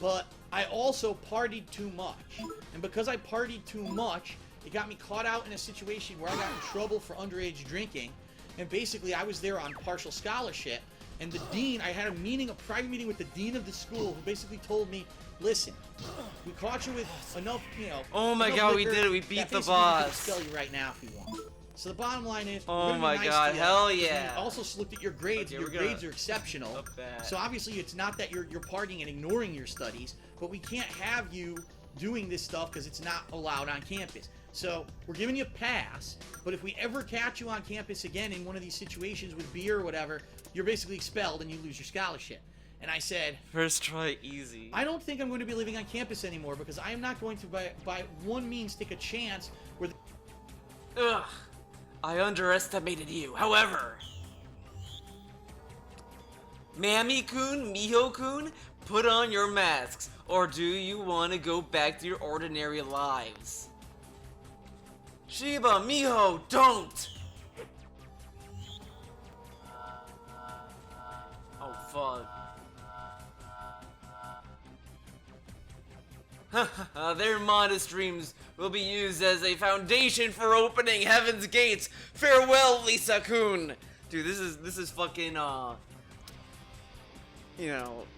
but I also partied too much. And because I partied too much, it got me caught out in a situation where I got in trouble for underage drinking. And basically, I was there on partial scholarship. And the dean, I had a private meeting with the dean of the school, who basically told me, listen, we caught you with enough, Oh my enough god, we liquor did it. We that beat the basically we boss. could expel you right now if you want. So the bottom line is, we're Oh gonna be my nice god, to you, hell 'cause yeah. We also looked at your grades, Okay, and your we're gonna grades are exceptional. up that. So obviously, it's not that you're partying and ignoring your studies, but we can't have you doing this stuff because it's not allowed on campus. So we're giving you a pass, but if we ever catch you on campus again in one of these situations with beer or whatever, you're basically expelled and you lose your scholarship. And I said, First try easy. I don't think I'm going to be living on campus anymore because I am not going to by one means take a chance where Ugh. I underestimated you. However, Mammy-kun, Miho-kun, put on your masks, or do you want to go back to your ordinary lives? Shiba, Miho, don't! Oh, fuck. Their modest dreams will be used as a foundation for opening heaven's gates. Farewell, Lisa-kun! Dude, this is fucking,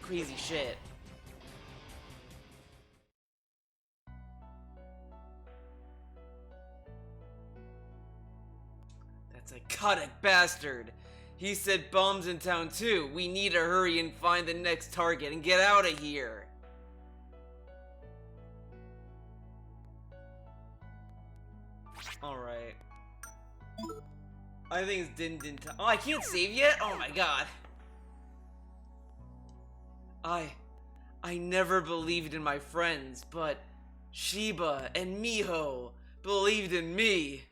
crazy shit. That psychotic bastard. He said bombs in town too. We need to hurry and find the next target and get out of here. Alright. I think it's Din. Oh, I can't save yet? Oh my god. I never believed in my friends, but Shiba and Miho believed in me.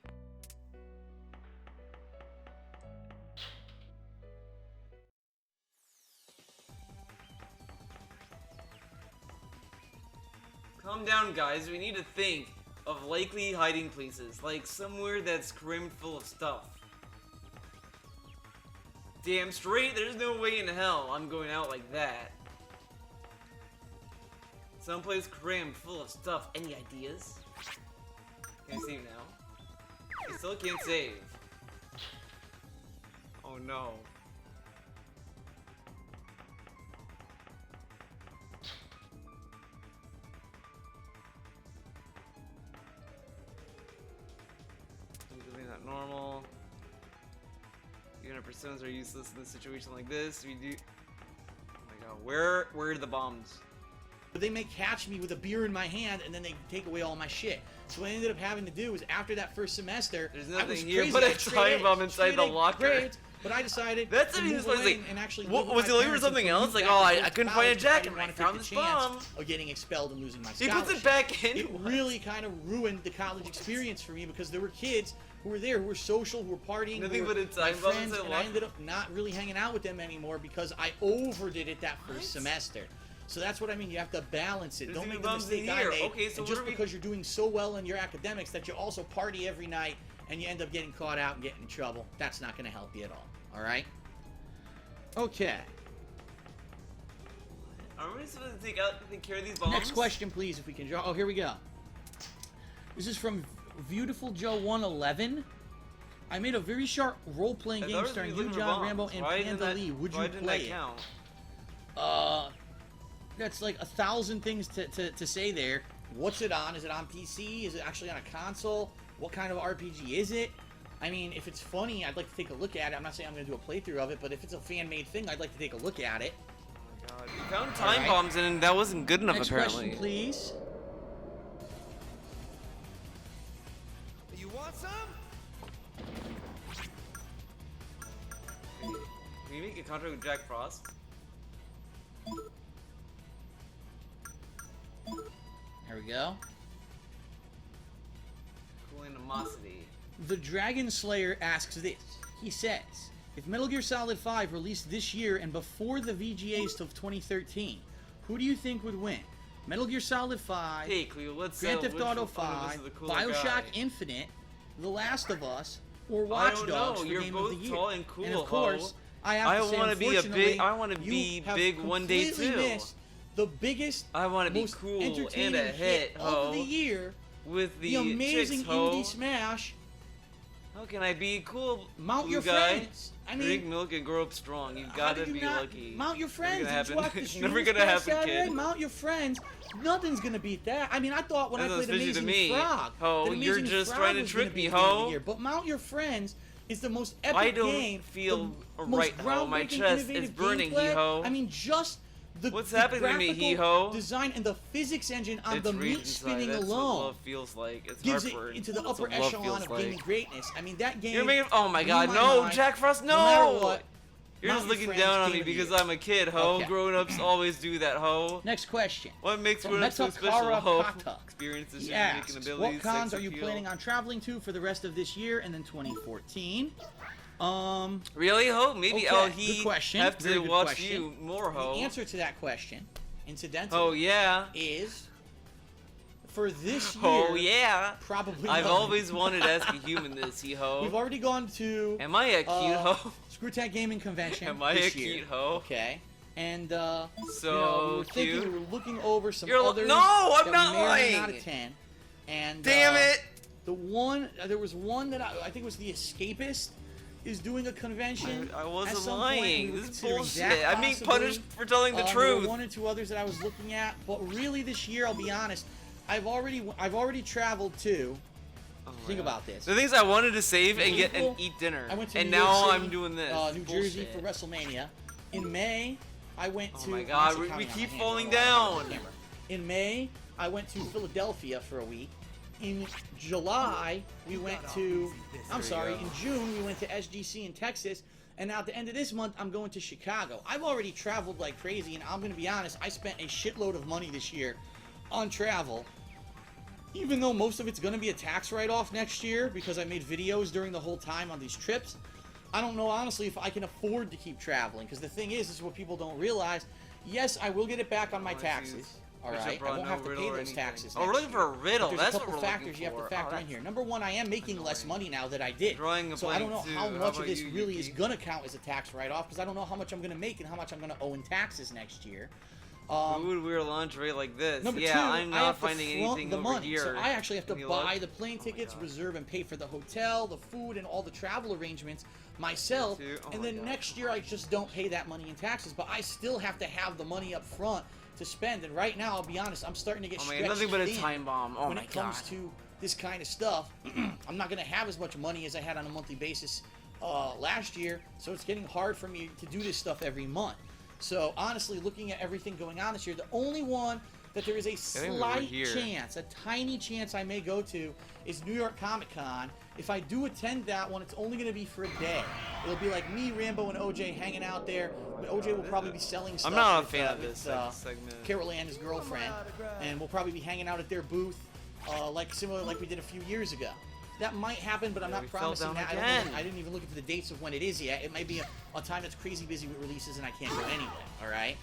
Calm down, guys. We need to think of likely hiding places, like somewhere that's crammed full of stuff. Damn straight, there's no way in hell I'm going out like that. Someplace crammed full of stuff. Any ideas? Can I save now? I still can't save. Oh no. Doing that normal. 300% are useless in a situation like this. We do. Oh my god, where are the bombs? they may catch me with a beer in my hand and then they take away all my shit. So what I ended up having to do was after that first semester, There's I was nothing here crazy. but I a had straight time A's, bomb inside straight the A locker. grades, but I decided That's to what he move was away like. and actually What, live with was my he looking for parents something and else? Like, back oh, and I forth couldn't to find a college, but I jacket, didn't but I want to found take this the chance bomb. of getting expelled and losing my He scholarship. puts it back in. It really kind of ruined the college experience for me because there were kids who were there, who were social, who were partying, Nothing who were but a my time bomb friends, inside and a I locker. ended up not really hanging out with them anymore because I overdid it that first semester. So that's what I mean. You have to balance it. There's Don't even make the bombs in mistake I here. made. Okay, so and what just are we- because you're doing so well in your academics that you also party every night and you end up getting caught out and getting in trouble, that's not going to help you at all. All right? Okay. Are we supposed to take care of these bombs? Next question, please, if we can draw. Oh, here we go. This is from Beautiful Joe 111. I made a very short role-playing I game thought it starring was you, looking for John bombs. Rambo, and Why didn't Panda that- Lee. Would why you didn't play that it? count? That's like 1,000 things to say there. What's it on? Is it on PC? Is it actually on a console? What kind of RPG is it? I mean, if it's funny, I'd like to take a look at it. I'm not saying I'm going to do a playthrough of it, but if it's a fan-made thing, I'd like to take a look at it. Oh my god. You found time Alright. bombs and that wasn't good enough Next apparently. question, please. You want some? Can you make a contract with Jack Frost? There we go. Cool animosity. The Dragon Slayer asks this. He says, if Metal Gear Solid 5 released this year and before the VGAs of 2013, who do you think would win? Metal Gear Solid 5, Hey, Cleo, let's Grand settle Theft which Auto one of us 5, is the cooler Bioshock guy. Infinite, The Last of Us, or I Watch don't Dogs know. for You're Game both of the Year. tall and cool, and of course, I have to say, wanna be a big. unfortunately, I want to you be have big one day completely too. missed the biggest, I want to be most cool and entertaining a hit, of ho. the year, With the amazing chicks, ho. indie smash, How can I be cool? Mount blue Your guy? Friends. I mean, Drink milk and grow up strong. You've how got did to you be not lucky. Mount Your Friends. Never Did you gonna watch the happen. Never streams gonna past happen, Saturday? kid. Mount Your Friends. Nothing's gonna beat that. I mean, I thought when That's I played especially to Amazing me. Frog, Ho, that you're Amazing just Frog trying to was trick gonna be me, the game of the ho. year. But Mount Your Friends is the most epic I don't game. feel the right, most ho. My groundbreaking, chest is innovative burning, gameplay. he-ho. I mean, just the What's the happening to me, graphical he-ho? design and the physics engine on It's the rage meat inside. spinning That's what alone love feels like. It's gives it heartburn. into the That's upper what love echelon feels of like. gaming greatness. I mean, that game. You're making. Oh my blew god, my no, mind. Jack Frost, no! No matter what, You're Mount just Your looking Friends, down on Game me of the because Year. I'm a kid, ho. Okay. Grown-ups always do that, ho. Next question. What makes From grown-ups so special, Metakara ho? Kata. Experiences, He making asks, abilities, what cons sex are you appeal. planning on traveling to for the rest of this year and then 2014? Really, ho? Maybe okay, I'll good question. have Very to good watch question. you more, ho. The answer to that question, incidentally, Oh yeah. is for this year. Oh yeah. Probably. I've none. always wanted to ask a human this, he ho. We've already gone to. Am I a cute ho? Screwtack Gaming Convention. Am I this a year. cute ho? Okay. And So you know, we were thinking, cute. we were looking over some You're others. no, I'm that not we may or may not lying. attend. And Damn it! The one there was one that I think it was the Escapist is doing a convention. I at wasn't some point. lying. We were This is considering bullshit. that I'm being possibly. punished for telling the There truth. were one or two others that I was looking at, but really this year, I'll be honest, I've already traveled to. Think about this. The things I wanted to save and get and April, eat dinner, I went to and New now York City, I'm doing this. New Jersey Bullshit. for WrestleMania. In May, I went to. Oh my I'm God, actually we counting on keep my hand, falling I don't know why I don't have down. the camera. In May, I went to Philadelphia for a week. In July, we went to. I'm sorry. In June, we went to SGC in Texas. And now at the end of this month, I'm going to Chicago. I've already traveled like crazy, and I'm going to be honest, I spent a shitload of money this year on travel. Even though most of it's going to be a tax write-off next year because I made videos during the whole time on these trips, I don't know honestly if I can afford to keep traveling. Because the thing is, this is what people don't realize. Yes, I will get it back on my taxes. All right, I won't have to pay those taxes. Oh, we're looking for a riddle. But That's there's a what couple we're factors looking you have to for. factor Oh, in here. Number one, I am making less money now that I did. Drawing a So I don't know blank, how too. How much of about this you, really Yuki? is gonna count as a tax write-off because I don't know how much I'm gonna make and how much I'm gonna owe in taxes next year. Who would wear lingerie like this? Number yeah, two, I'm I not have finding to front anything the over money, here. so I actually have to Any buy luck? the plane tickets, reserve and pay for the hotel, the food, and all the travel arrangements myself. Me too. Oh and my then God. next year, I just don't pay that money in taxes, but I still have to have the money up front to spend. And right now, I'll be honest, I'm starting to get Oh stretched man, nothing but a thin time bomb. Oh when my it comes God. to this kind of stuff. I'm not going to have as much money as I had on a monthly basis last year, so it's getting hard for me to do this stuff every month. So honestly, looking at everything going on this year, the only one that there is a think we were slight here. chance, a tiny chance I may go to is New York Comic Con. If I do attend that one, it's only going to be for a day. It'll be like me, Rambo, and OJ hanging out there. But OJ will probably be selling stuff. I'm not a with, fan of with, this segment. Carol Ann, his girlfriend, and we'll probably be hanging out at their booth, similar like we did a few years ago. That might happen, but I'm Yeah, not we fell promising down that. again. I didn't even look into the dates of when it is yet. It might be a time that's crazy busy with releases and I can't go anyway. All right.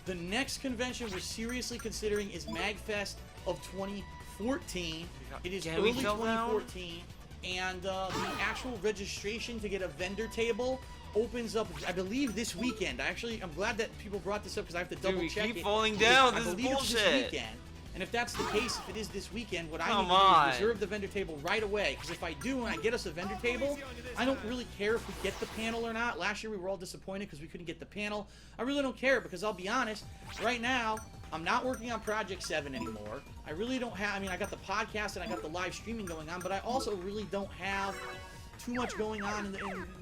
The next convention we're seriously considering is MagFest of 2014. It is Can we early fell down? 2014, and the actual registration to get a vendor table opens up, I believe, this weekend. I'm glad that people brought this up because I have to double we check keep it. falling Because down. I This is believe it's bullshit. This weekend. And if that's the case, if it is this weekend, what I Come need to do on. is reserve the vendor table right away. Because if I do and I get us a vendor table, I don't really care if we get the panel or not. Last year we were all disappointed because we couldn't get the panel. I really don't care because I'll be honest, right now, I'm not working on Project 7 anymore. I really don't have, I mean, I got the podcast and I got the live streaming going on, but I also really don't have too much going on in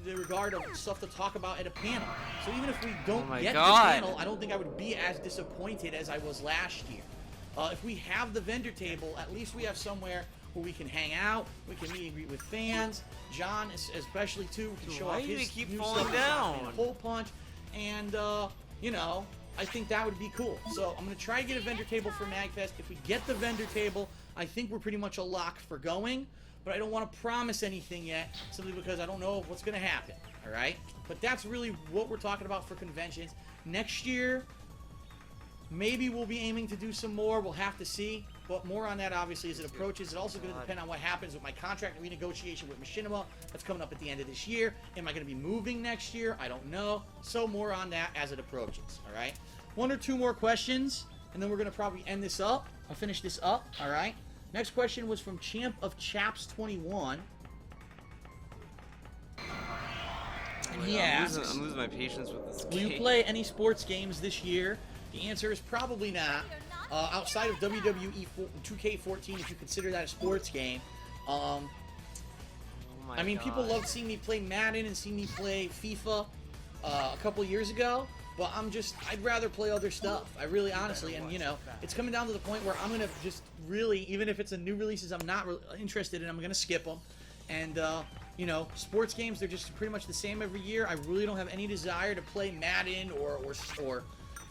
the regard of stuff to talk about at a panel. So even if we don't my get God. the panel, I don't think I would be as disappointed as I was last year. If we have the vendor table, at least we have somewhere where we can hang out, we can meet and greet with fans. John, especially too, we can show Why off do you his keep new falling stuff, down? a hole punch, and you know, I think that would be cool. So I'm gonna try to get a vendor table for MagFest. If we get the vendor table, I think we're pretty much a lock for going. But I don't want to promise anything yet, simply because I don't know what's gonna happen. All right. But that's really what we're talking about for conventions. Next year, maybe we'll be aiming to do some more. We'll have to see. But more on that, obviously, as it approaches. It's also going to depend on what happens with my contract renegotiation with Machinima. That's coming up at the end of this year. Am I going to be moving next year? I don't know. So more on that as it approaches. All right. One or two more questions, and then we're going to probably end this up. I'll finish this up. All right. Next question was from Champ of Chaps 21. And he asks, I'm losing my patience with this will you game. play any sports games this year? The answer is probably not. Outside of WWE 2K14, if you consider that a sports game. Oh my I mean, people God. loved seeing me play Madden and seeing me play FIFA a couple years ago. But I'd rather play other stuff. I really, honestly, and you know, it's coming down to the point where I'm going to just really, even if it's a new releases I'm not interested in, I'm going to skip them. And, you know, sports games, they're just pretty much the same every year. I really don't have any desire to play Madden or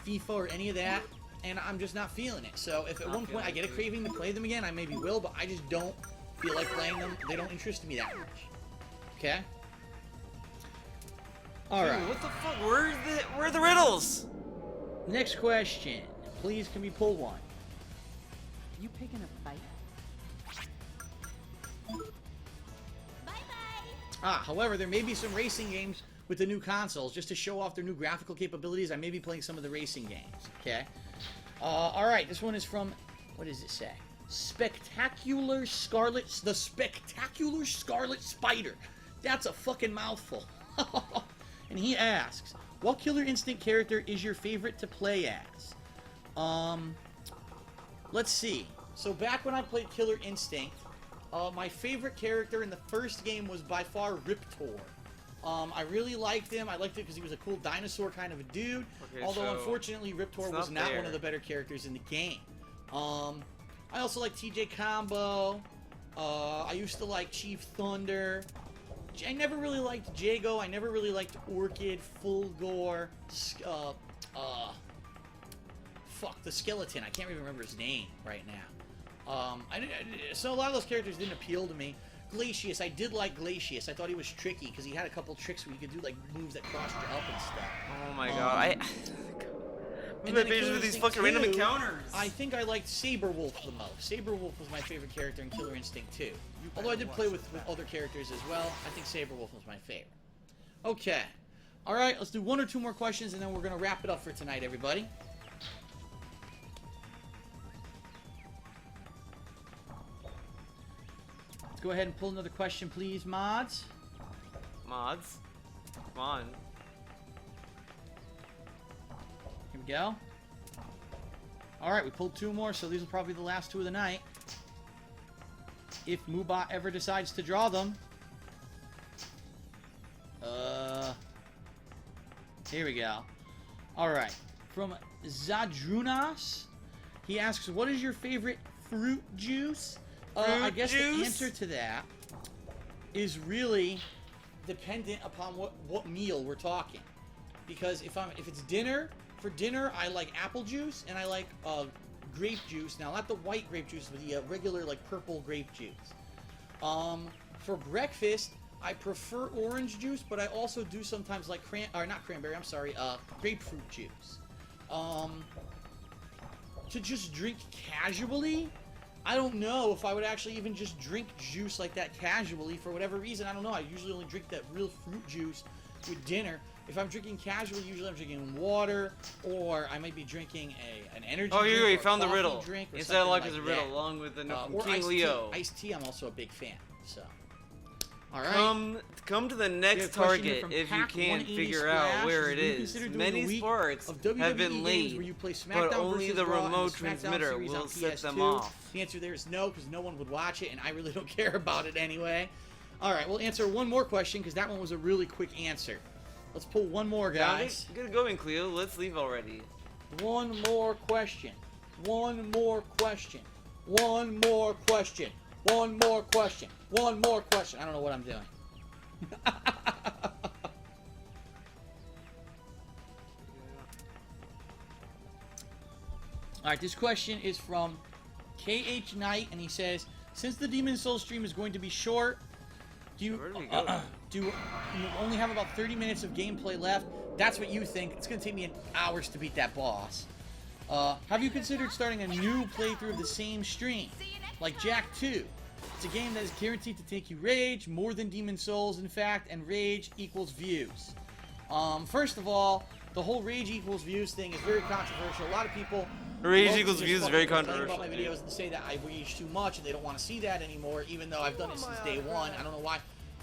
FIFA or any of that. And I'm just not feeling it. So if at one point I get a craving to play them again, I maybe will, but I just don't feel like playing them. They don't interest me that much. Okay? Alright. Dude, what the fuck? Where are the riddles? Next question. Please, can we pull one? You picking a fight? However, there may be some racing games with the new consoles. Just to show off their new graphical capabilities, I may be playing some of the racing games. Okay? Alright, this one is from... What does it say? The Spectacular Scarlet Spider. That's a fucking mouthful. And he asks, what Killer Instinct character is your favorite to play as? Let's see. So back when I played Killer Instinct, my favorite character in the first game was by far Riptor. I really liked him. I liked it because he was a cool dinosaur kind of a dude. Okay, Although, so unfortunately, Riptor was not one of the better characters in the game. I also like TJ Combo. I used to like Chief Thunder. I never really liked Jago. I never really liked Orchid, Fulgore, fuck, the skeleton. I can't even remember his name right now. So a lot of those characters didn't appeal to me. Glacius, I did like Glacius. I thought he was tricky because he had a couple tricks where you could do like moves that crossed you up and stuff. Oh my God. And my then in patience Killer with these Instinct fucking random 2, encounters. I think I liked Saberwolf the most. Saberwolf was my favorite character in Killer Instinct 2. Although I did play with other characters as well, I think Saberwolf was my favorite. Okay. Alright, let's do one or two more questions and then we're going to wrap it up for tonight, everybody. Let's go ahead and pull another question, please, mods. Mods? Come on. Here we go. Alright, we pulled two more, so these will probably be the last two of the night. If Moobot ever decides to draw them. Here we go. Alright. From Zadrunas, he asks, what is your favorite fruit juice? I guess the answer to that is really dependent upon what meal we're talking. Because if it's dinner, for dinner I like apple juice and I like grape juice. Now not the white grape juice, but the regular like purple grape juice. For breakfast I prefer orange juice, but I also do sometimes like grapefruit juice. To just drink casually, I don't know if I would actually even just drink juice like that casually for whatever reason. I don't know. I usually only drink that real fruit juice with dinner. If I'm drinking casually, usually I'm drinking water, or I might be drinking an energy drink. Oh, you or a found the coffee riddle. drink or Inside Lock something is a like riddle, that. along with the note from Or King iced Leo. Tea. Iced tea, I'm also a big fan. So, all right. Come to the We next have a question here target from if you Pack can't 180 figure Splash. out where it Would you is. consider doing a Many week sparks of WWE have been games laid, where you play but SmackDown only versus the Raw and remote SmackDown transmitter series will on set them PS2? off. The answer there is no, because no one would watch it, and I really don't care about it anyway. All right, we'll answer one more question, because that one was a really quick answer. Let's pull one more, guys. Good going, Cleo. Let's leave already. One more question. One more question. One more question. One more question. One more question. I don't know what I'm doing. All right, this question is from KH Knight, and he says, since the Demon Souls stream is going to be short, do you only have about 30 minutes of gameplay left? That's what you think. It's going to take me hours to beat that boss. Have you considered starting a new playthrough of the same stream, like Jak 2? It's a game that is guaranteed to take you rage, more than Demon Souls, in fact, and rage equals views. First of all, the whole rage equals views thing is very controversial. A lot of people Rage love to equals just views is fucking very complain controversial, about my videos and say that I rage too much and they don't want to see that anymore, even though I've done it since day one. I don't know why.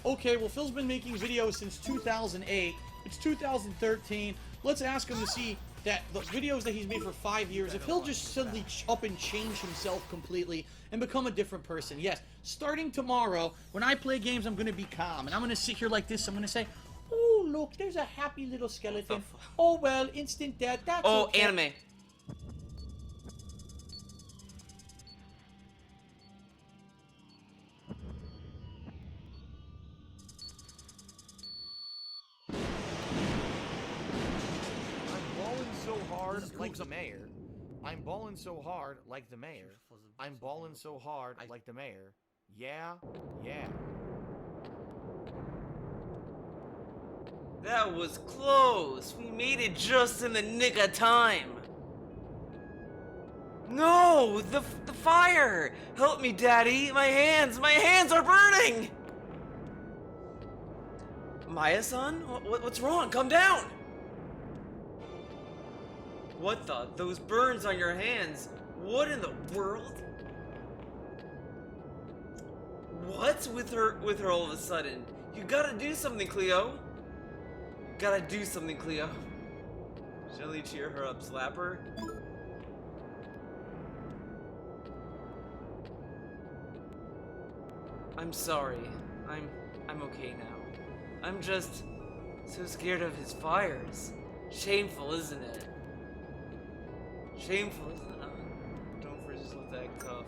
Okay, well, Phil's been making videos since 2008. It's 2013. Let's ask him to see that the videos that he's made for 5 years, if he'll just suddenly up and change himself completely and become a different person. Yes, starting tomorrow, when I play games, I'm going to be calm. And I'm going to sit here like this. I'm going to say, oh, look, there's a happy little skeleton. Oh, well, instant death. That's okay. Anime. Like the mayor. I'm balling so hard like the mayor. I'm balling so hard like the mayor. Yeah, yeah. That was close. We made it just in the nick of time. No, the fire! Help me, Daddy! My hands are burning! Maya-san? What's wrong? Come down! What the? Those burns on your hands. What in the world? What's with her all of a sudden? You gotta do something, Cleo. Gotta do something, Cleo. Gently cheer her up, slap her. I'm sorry. I'm okay now. I'm just so scared of his fires. Shameful, isn't it? Shameful, isn't it? Don't for just look that tough.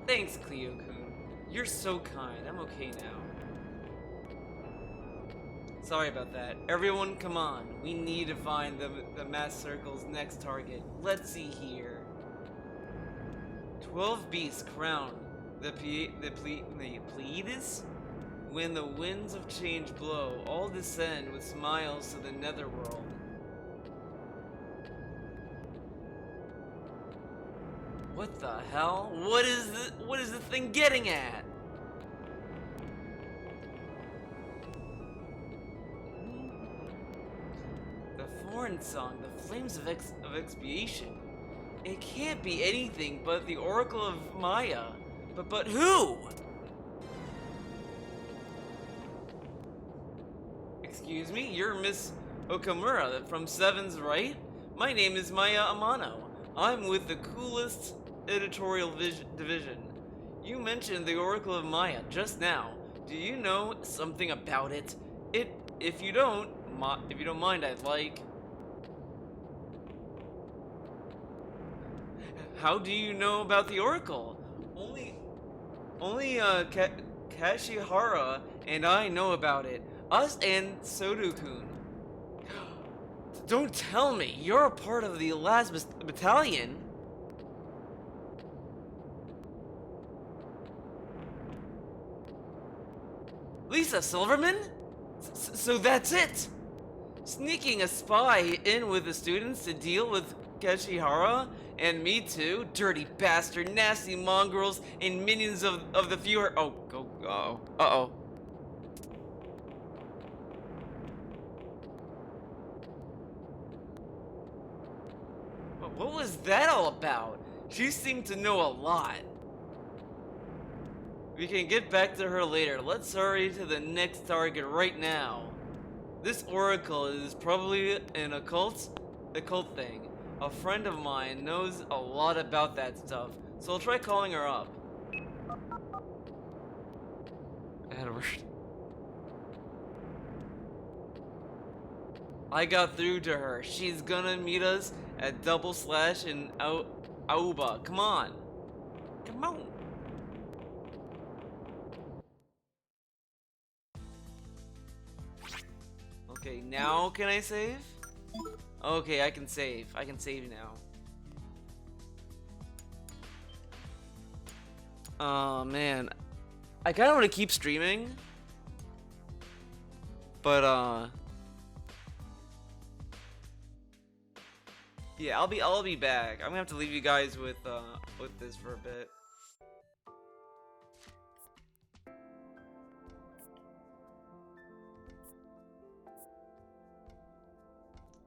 Thanks, Cleo-kun. You're so kind. I'm okay now. Sorry about that. Everyone, come on. We need to find the Mass Circle's next target. Let's see here. 12 beasts crown the Pleiades? When the winds of change blow, all descend with smiles to the netherworld. What the hell? What is the thing getting at? The foreign song, the flames of expiation. It can't be anything but the Oracle of Maya. But who? Excuse me, you're Miss Okamura from Sevens, right? My name is Maya Amano. I'm with the coolest editorial division. You mentioned the Oracle of Maya just now. Do you know something about it? If you don't mind, I'd like. How do you know about the Oracle? Only Kashihara and I know about it. Us and Sodu-kun. Don't tell me you're a part of the last battalion. Lisa Silverman? So that's it. Sneaking a spy in with the students to deal with Takeshihara? And me too? Dirty bastard, nasty mongrels, and minions of the viewer. Oh, go. Uh-oh. Uh-oh. What was that all about? She seemed to know a lot. We can get back to her later. Let's hurry to the next target right now. This oracle is probably an occult thing. A friend of mine knows a lot about that stuff, so I'll try calling her up. Edward. I got through to her. She's gonna meet us at Double Slash in Aoba. Come on. Come on. Okay, now can I save? Okay, I can save. I can save now. Oh man, I kind of want to keep streaming, but yeah, I'll be back. I'm gonna have to leave you guys with this for a bit.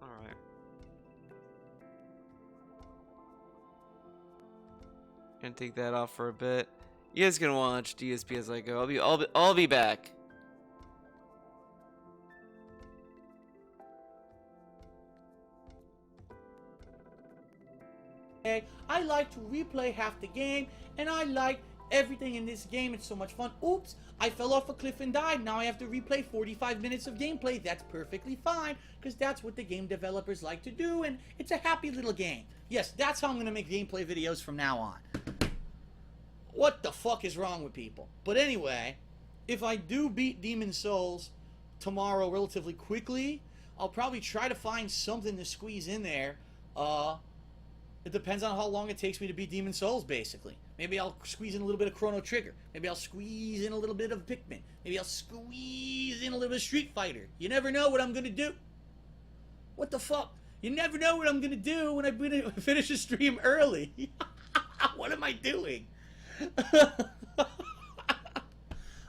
Alright. Gonna take that off for a bit. You guys can watch DSP as I go. I'll be back. I like to replay half the game, and I like everything in this game. It's so much fun. Oops, I fell off a cliff and died. Now I have to replay 45 minutes of gameplay. That's perfectly fine, because that's what the game developers like to do, and it's a happy little game. Yes, that's how I'm going to make gameplay videos from now on. What the fuck is wrong with people? But anyway, if I do beat Demon's Souls tomorrow relatively quickly, I'll probably try to find something to squeeze in there. It depends on how long it takes me to beat Demon's Souls, basically. Maybe I'll squeeze in a little bit of Chrono Trigger. Maybe I'll squeeze in a little bit of Pikmin. Maybe I'll squeeze in a little bit of Street Fighter. You never know what I'm gonna do. What the fuck? You never know what I'm gonna do when I finish a stream early. What am I doing?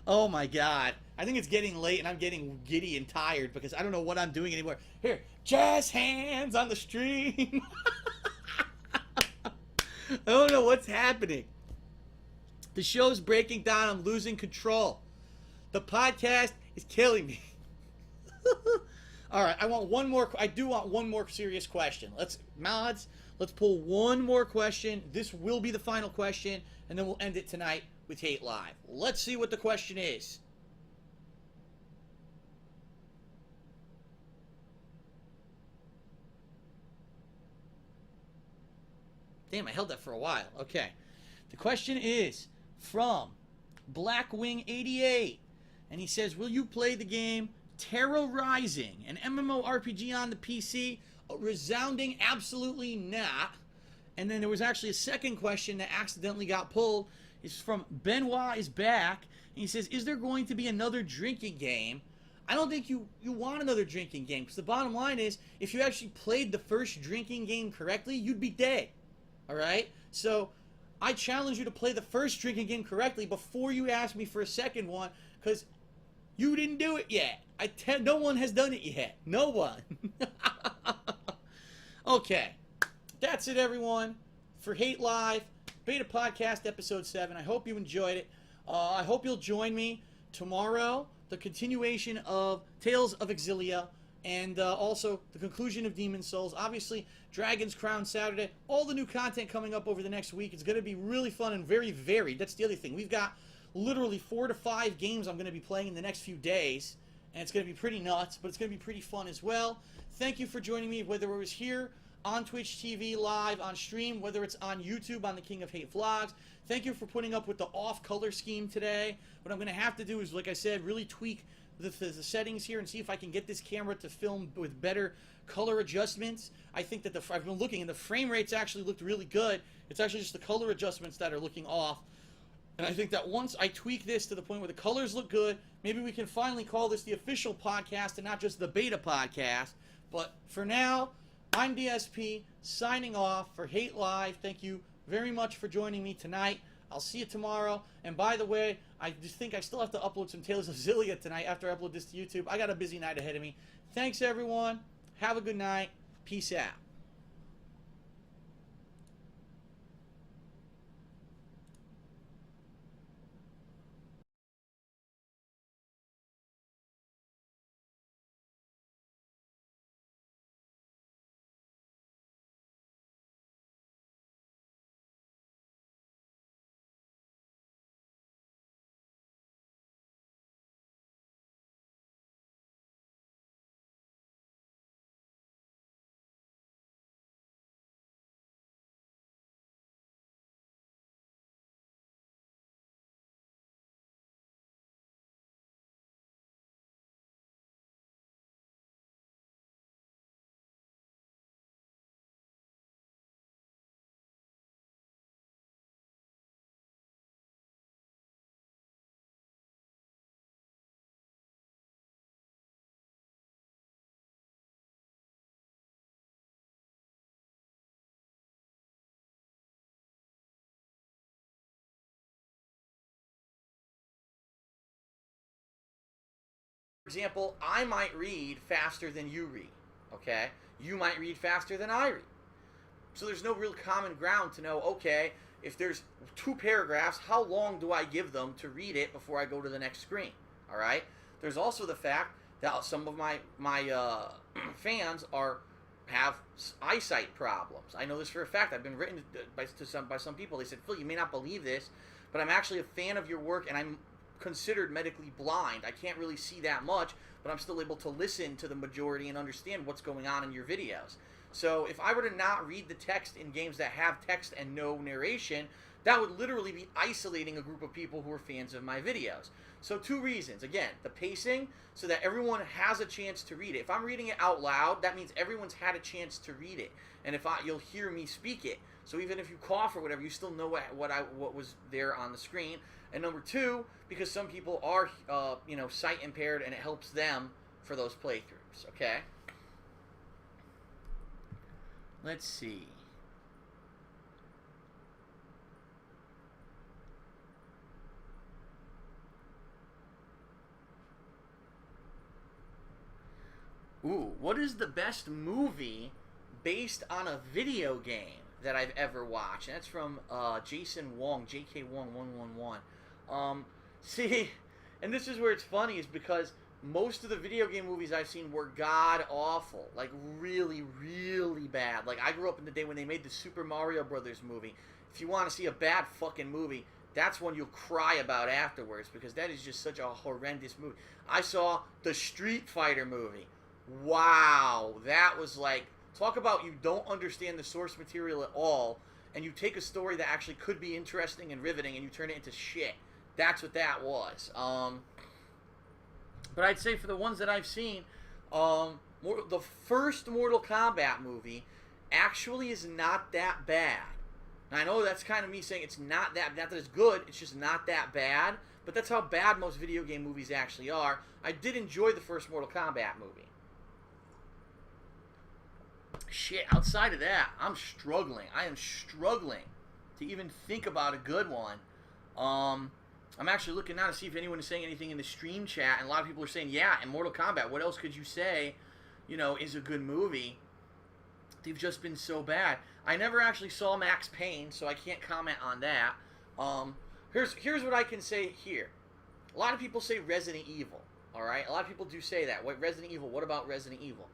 Oh my god. I think it's getting late and I'm getting giddy and tired because I don't know what I'm doing anymore. Here, jazz hands on the stream. I don't know what's happening. The show's breaking down. I'm losing control. The podcast is killing me. All right, I do want one more serious question. Let's pull one more question. This will be the final question, and then we'll end it tonight with Hate Live. Let's see what the question is. Damn, I held that for a while. Okay. The question is from Blackwing88. And he says, will you play the game Terra Rising, an MMORPG on the PC? A resounding absolutely not. And then there was actually a second question that accidentally got pulled. It's from Benoit is Back. And he says, is there going to be another drinking game? I don't think you want another drinking game. Because the bottom line is, if you actually played the first drinking game correctly, you'd be dead. Alright? So, I challenge you to play the first drinking game correctly before you ask me for a second one, because you didn't do it yet. No one has done it yet. No one. Okay. That's it, everyone, for Hate Live, Beta Podcast Episode 7. I hope you enjoyed it. I hope you'll join me tomorrow, the continuation of Tales of Exilia, and also the conclusion of Demon's Souls. Obviously, Dragon's Crown Saturday. All the new content coming up over the next week. It's going to be really fun and very varied. That's the other thing. We've got literally 4 to 5 games I'm going to be playing in the next few days. And it's going to be pretty nuts, but it's going to be pretty fun as well. Thank you for joining me, whether it was here on Twitch TV live on stream, whether it's on YouTube on the King of Hate Vlogs. Thank you for putting up with the off color scheme today. What I'm going to have to do is, like I said, really tweak the settings here and see if I can get this camera to film with better color adjustments. I think that I've been looking and the frame rates actually looked really good. It's actually just the color adjustments that are looking off. And I think that once I tweak this to the point where the colors look good, maybe we can finally call this the official podcast and not just the beta podcast. But for now, I'm DSP, signing off for Hate Live. Thank you very much for joining me tonight. I'll see you tomorrow. And by the way, I just think I still have to upload some Tales of Zillia tonight after I upload this to YouTube. I got a busy night ahead of me. Thanks, everyone. Have a good night. Peace out. For example, I might read faster than you read, okay? You might read faster than I read. So there's no real common ground to know, okay, if there's 2 paragraphs, how long do I give them to read it before I go to the next screen, all right? There's also the fact that some of my fans have eyesight problems. I know this for a fact. I've been written by some people. They said, Phil, you may not believe this, but I'm actually a fan of your work, and I'm considered medically blind. I can't really see that much, but I'm still able to listen to the majority and understand what's going on in your videos. So if I were to not read the text in games that have text and no narration, that would literally be isolating a group of people who are fans of my videos. So 2 reasons. Again, the pacing, so that everyone has a chance to read it. If I'm reading it out loud, that means everyone's had a chance to read it. And you'll hear me speak it. So even if you cough or whatever, you still know what was there on the screen. And number 2, because some people are, sight impaired, and it helps them for those playthroughs. Okay. Let's see. Ooh, what is the best movie based on a video game that I've ever watched? And that's from Jason Wong, JK Wong 111. See, and this is where it's funny, is because most of the video game movies I've seen were god-awful. Like, really, really bad. Like, I grew up in the day when they made the Super Mario Brothers movie. If you want to see a bad fucking movie, that's one you'll cry about afterwards, because that is just such a horrendous movie. I saw the Street Fighter movie. Wow, that was like, talk about you don't understand the source material at all, and you take a story that actually could be interesting and riveting, and you turn it into shit. That's what that was. But I'd say for the ones that I've seen, the first Mortal Kombat movie actually is not that bad. Now, I know that's kind of me saying it's not that it's good, it's just not that bad, but that's how bad most video game movies actually are. I did enjoy the first Mortal Kombat movie. Shit, outside of that, I'm struggling. I am struggling to even think about a good one. I'm actually looking now to see if anyone is saying anything in the stream chat, and a lot of people are saying, yeah, in Mortal Kombat, what else could you say, is a good movie? They've just been so bad. I never actually saw Max Payne, so I can't comment on that. Here's what I can say here. A lot of people say Resident Evil, alright? A lot of people do say that. What Resident Evil? What about Resident Evil?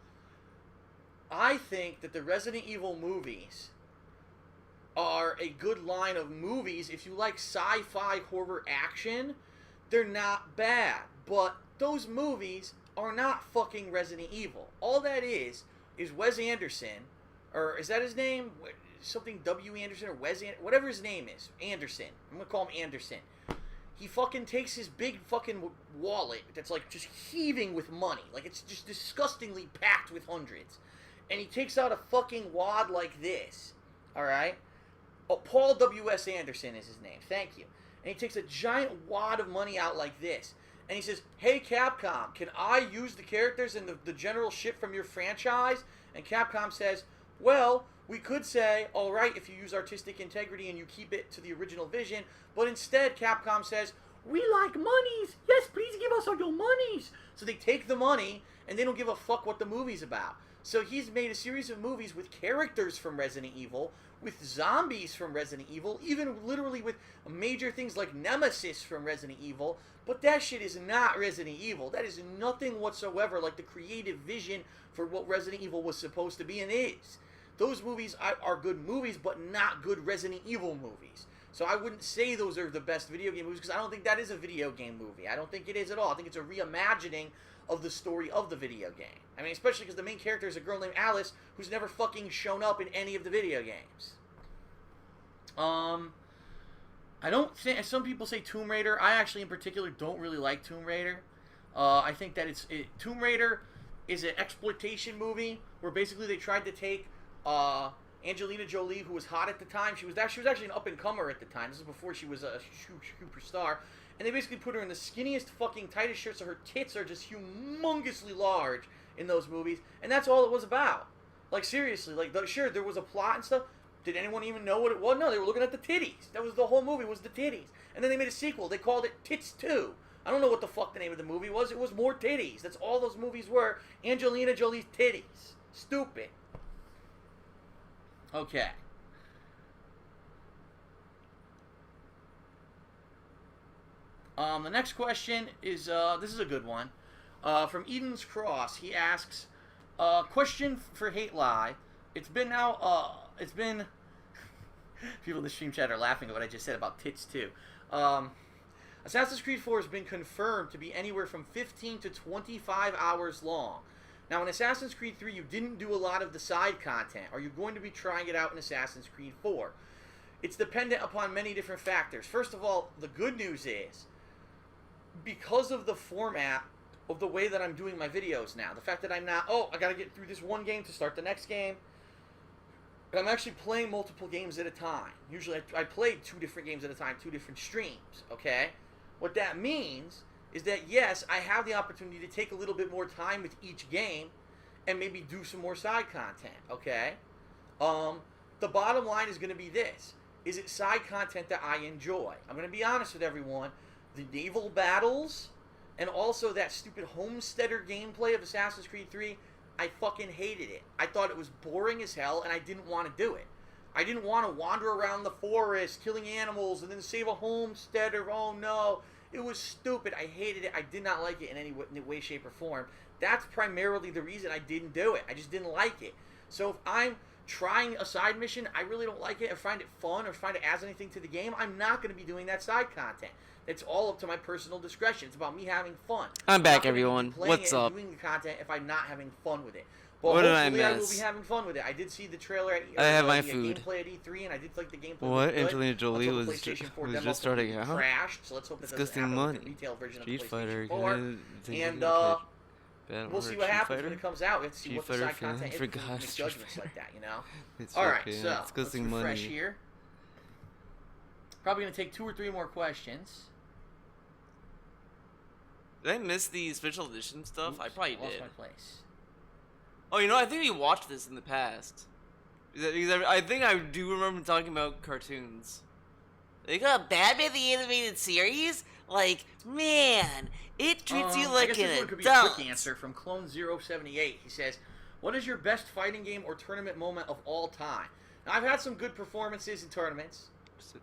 I think that the Resident Evil movies are a good line of movies. If you like sci-fi horror action, they're not bad. But those movies are not fucking Resident Evil. All that is Wes Anderson, or is that his name? Something W. Anderson or Wes Anderson, whatever his name is. Anderson. I'm gonna call him Anderson. He fucking takes his big fucking wallet that's like just heaving with money. Like it's just disgustingly packed with hundreds. And he takes out a fucking wad like this. Alright? Oh, Paul W.S. Anderson is his name. Thank you. And he takes a giant wad of money out like this. And he says, hey, Capcom, can I use the characters and the general shit from your franchise? And Capcom says, Well, we could say, all right, if you use artistic integrity and you keep it to the original vision, but instead Capcom says, we like monies. Yes, please give us all your monies. So they take the money and they don't give a fuck what the movie's about. So he's made a series of movies with characters from Resident Evil, with zombies from Resident Evil, even literally with major things like Nemesis from Resident Evil. But that shit is not Resident Evil. That is nothing whatsoever like the creative vision for what Resident Evil was supposed to be and is. Those movies are good movies, but not good Resident Evil movies. So I wouldn't say those are the best video game movies, because I don't think that is a video game movie. I don't think it is at all. I think it's a reimagining of the story of the video game. I mean, especially because the main character is a girl named Alice who's never fucking shown up in any of the video games. I don't think, some people say Tomb Raider. I actually in particular don't really like Tomb Raider. I think that Tomb Raider is an exploitation movie where basically they tried to take Angelina Jolie, who was hot at the time. She was actually an up-and-comer at the time. This is before she was a superstar. And they basically put her in the skinniest fucking tightest shirt, so her tits are just humongously large in those movies. And that's all it was about. Like, seriously. Like, sure, there was a plot and stuff. Did anyone even know what it was? No, they were looking at the titties. That was the whole movie, was the titties. And then they made a sequel. They called it Tits 2. I don't know what the fuck the name of the movie was. It was more titties. That's all those movies were. Angelina Jolie's titties. Stupid. Okay. The next question is, this is a good one. From Eden's Cross. He asks, question for Hate Lie. It's been people in the stream chat are laughing at what I just said about tits too. Assassin's Creed 4 has been confirmed to be anywhere from 15 to 25 hours long. Now, in Assassin's Creed 3, you didn't do a lot of the side content. Are you going to be trying it out in Assassin's Creed 4? It's dependent upon many different factors. First of all, the good news is, because of the format of the way that I'm doing my videos now, the fact that I'm not, I gotta get through this one game to start the next game, I'm actually playing multiple games at a time. Usually I play 2 different games at a time, 2 different streams, okay? What that means is that, yes, I have the opportunity to take a little bit more time with each game and maybe do some more side content, okay? The bottom line is going to be this. Is it side content that I enjoy? I'm going to be honest with everyone. The naval battles and also that stupid homesteader gameplay of Assassin's Creed 3, I fucking hated it. I thought it was boring as hell, and I didn't want to do it. I didn't want to wander around the forest, killing animals, and then save a homesteader. Oh, no. It was stupid. I hated it. I did not like it in any way, shape, or form. That's primarily the reason I didn't do it. I just didn't like it. So if I'm trying a side mission, I really don't like it, or find it fun, or find it adds anything to the game, I'm not going to be doing that side content. It's all up to my personal discretion. It's about me having fun. I'm back, not everyone. What's up? Doing the content if I'm not having fun with it. But what did I hopefully I will miss? be having fun with it. I did see the trailer. I have my the food. Gameplay at E3, and I did like the gameplay. What? Was good Angelina Jolie until the was PlayStation 4 was demo just starting out. crashed. So let's hope that doesn't Disgusting happen money. with the retail version Street of the Fighter. PlayStation 4. And we'll see what happens when it comes out. We have to see what the side content is. Forgot. Make judgments like that, you know. It's All right, okay. so let's Disgusting refresh money. here. Probably gonna take 2 or 3 more questions. Did I miss the special edition stuff? I probably lost did. my place. Oh, you know, I think we watched this in the past. Because I think I do remember talking about cartoons. They got Batman the Animated Series? Like, man, it treats you I like guess an this one could be a adult. quick answer from Clone078. He says, "What is your best fighting game or tournament moment of all time?" Now, I've had some good performances in tournaments.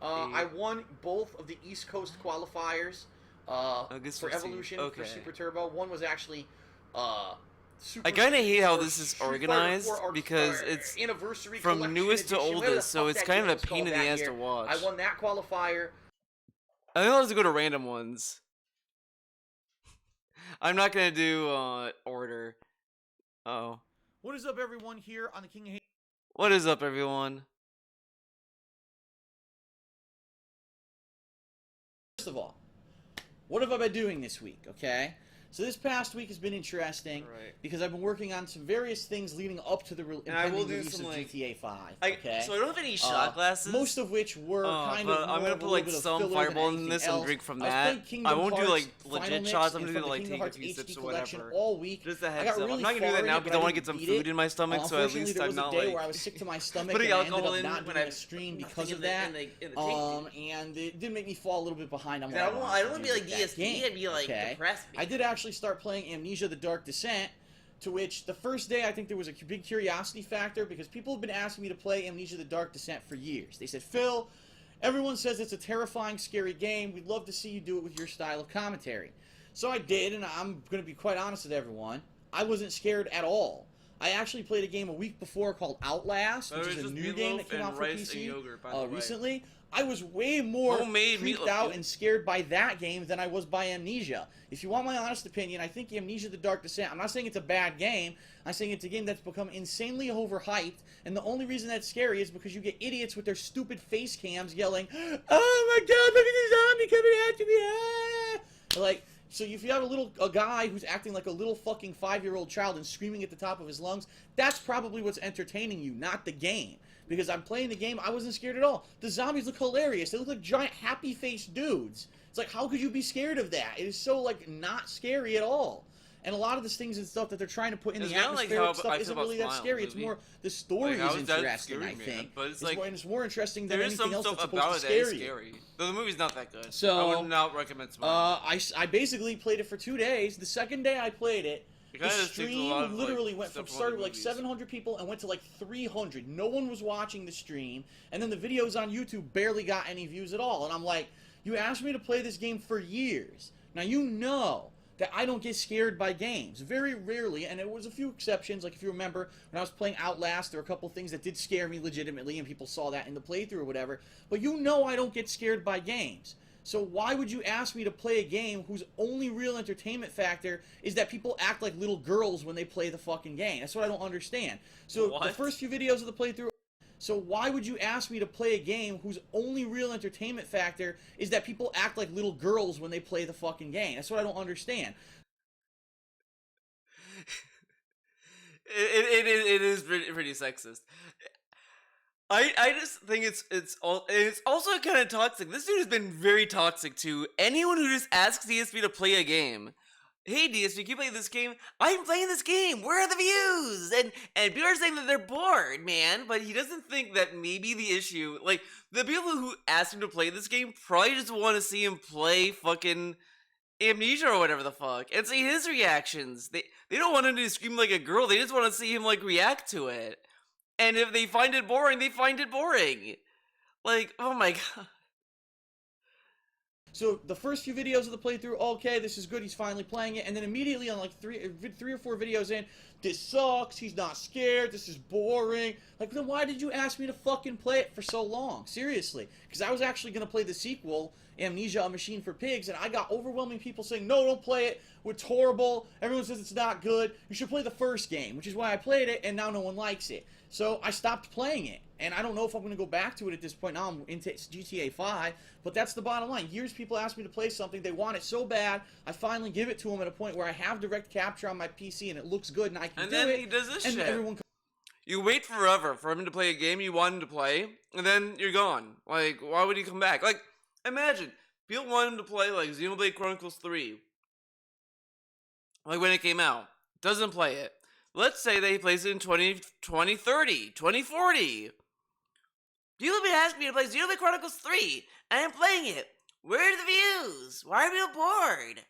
I won both of the East Coast qualifiers for Evolution for Super Turbo. One was actually Super. I kind of hate how or this is Street Fighter organized 4 because it's Anniversary from Collection newest to Edition, whatever the oldest, so fuck it's that kind game of a was pain in called the that ass year. to watch. I won that qualifier. I think I'll just go to random ones. I'm not gonna do order. Oh. What is up, everyone? Here on the King of Hate. What is up, everyone? First of all, what have I been doing this week, okay? So this past week has been interesting Right. because I've been working on some various things leading up to the And I will impending do release some, of like- GTA 5. Okay. So I don't have any shot glasses. Most of which were kind but of I'm more gonna of a put like little bit of some filler than fireball in anything this else. and drink from I was that. playing Kingdom I won't do Hearts like Final legit Mix shots. I'm and gonna from do the like Kingdom take a Hearts few HD sips or collection whatever. all week. Just a I heads got up. really I'm not gonna far do that in now it, because but I want to didn't get some beat food it. in my stomach. So at Unfortunately, least there I'm was a not day like. where I was sick to my stomach putting and I alcohol ended in up not when doing I- a stream nothing because in of the- that. in the tape. And it did make me fall a little bit behind on what I I don't wanted I to don't want do to be like with that DSP. game, I'd be like okay? depressed. I did actually start playing Amnesia: The Dark Descent, to which the first day I think there was a big curiosity factor because people have been asking me to play Amnesia: The Dark Descent for years. They said, Phil, everyone says it's a terrifying, scary game. We'd love to see you do it with your style of commentary. So I did, and I'm going to be quite honest with everyone. I wasn't scared at all. I actually played a game a week before called Outlast, which It was is a just new game that meatloaf came and out for rice and PC yogurt, by the way. recently. I was way more Homemade freaked meatloaf, out dude. and scared by that game than I was by Amnesia. If you want my honest opinion, I think Amnesia: The Dark Descent, I'm not saying it's a bad game, I'm saying it's a game that's become insanely overhyped, and the only reason that's scary is because you get idiots with their stupid face cams yelling, "Oh my god, look at the zombie coming after me!" Ah! Like, so if you have a guy who's acting like a little fucking 5-year-old child and screaming at the top of his lungs, that's probably what's entertaining you, not the game. Because I'm playing the game, I wasn't scared at all. The zombies look hilarious. They look like giant happy-faced dudes. It's like, how could you be scared of that? It is so, like, not scary at all. And a lot of the things and stuff that they're trying to put in It's the kinda like atmospheric how I stuff feel isn't about really that Smile scary. It's movie. more, the story Like, how is is that interesting, scary, I man? think. But it's like- it's more interesting than There is some anything else stuff that's about supposed it to that is scare you. scary. Though the movie's not that good. So, I would not recommend Smile. I basically played it for 2 days. The second day I played it, It the kinda sticks with a stream lot of, like, literally went stuff from from started other with like movies. 700 people and went to like 300. No one was watching the stream, and then the videos on YouTube barely got any views at all. And I'm like, you asked me to play this game for years. Now you know that I don't get scared by games. Very rarely, and it was a few exceptions. Like if you remember, when I was playing Outlast, there were a couple things that did scare me legitimately, and people saw that in the playthrough or whatever. But you know I don't get scared by games. So why would you ask me to play a game whose only real entertainment factor is that people act like little girls when they play the fucking game? That's what I don't understand. So the What? first few videos of the playthrough. So why would you ask me to play a game whose only real entertainment factor is that people act like little girls when they play the fucking game? That's what I don't understand. It is pretty sexist. I just think it's also kind of toxic. This dude has been very toxic to anyone who just asks DSP to play a game. Hey DSP, can you play this game? I'm playing this game. Where are the views? And people are saying that they're bored, man. But he doesn't think that maybe the issue, like the people who asked him to play this game, probably just want to see him play fucking Amnesia or whatever the fuck, and see his reactions. They don't want him to scream like a girl. They just want to see him like react to it. And if they find it boring, they find it boring. Like, oh my god. So the first few videos of the playthrough, okay, this is good, he's finally playing it, and then immediately on like three or four videos in, this sucks, he's not scared, this is boring. Like, then why did you ask me to fucking play it for so long? Seriously. Because I was actually going to play the sequel, Amnesia: A Machine for Pigs, and I got overwhelming people saying, no, don't play it, it's horrible, everyone says it's not good, you should play the first game, which is why I played it, and now no one likes it. So I stopped playing it, and I don't know if I'm going to go back to it at this point. Now I'm into GTA 5, but that's the bottom line. Years people ask me to play something, they want it so bad, I finally give it to them at a point where I have direct capture on my PC, and it looks good, and I can And do then it. he does this and shit. everyone You wait forever for him to play a game you want him to play, and then you're gone. Like, why would he come back? Like, imagine, people want him to play, like, Xenoblade Chronicles 3. Like, when it came out. Doesn't play it. Let's say that he plays it in 2030, 2040. People have been asking me to play Xenoblade Chronicles 3, and I'm playing it. Where are the views? Why are people bored?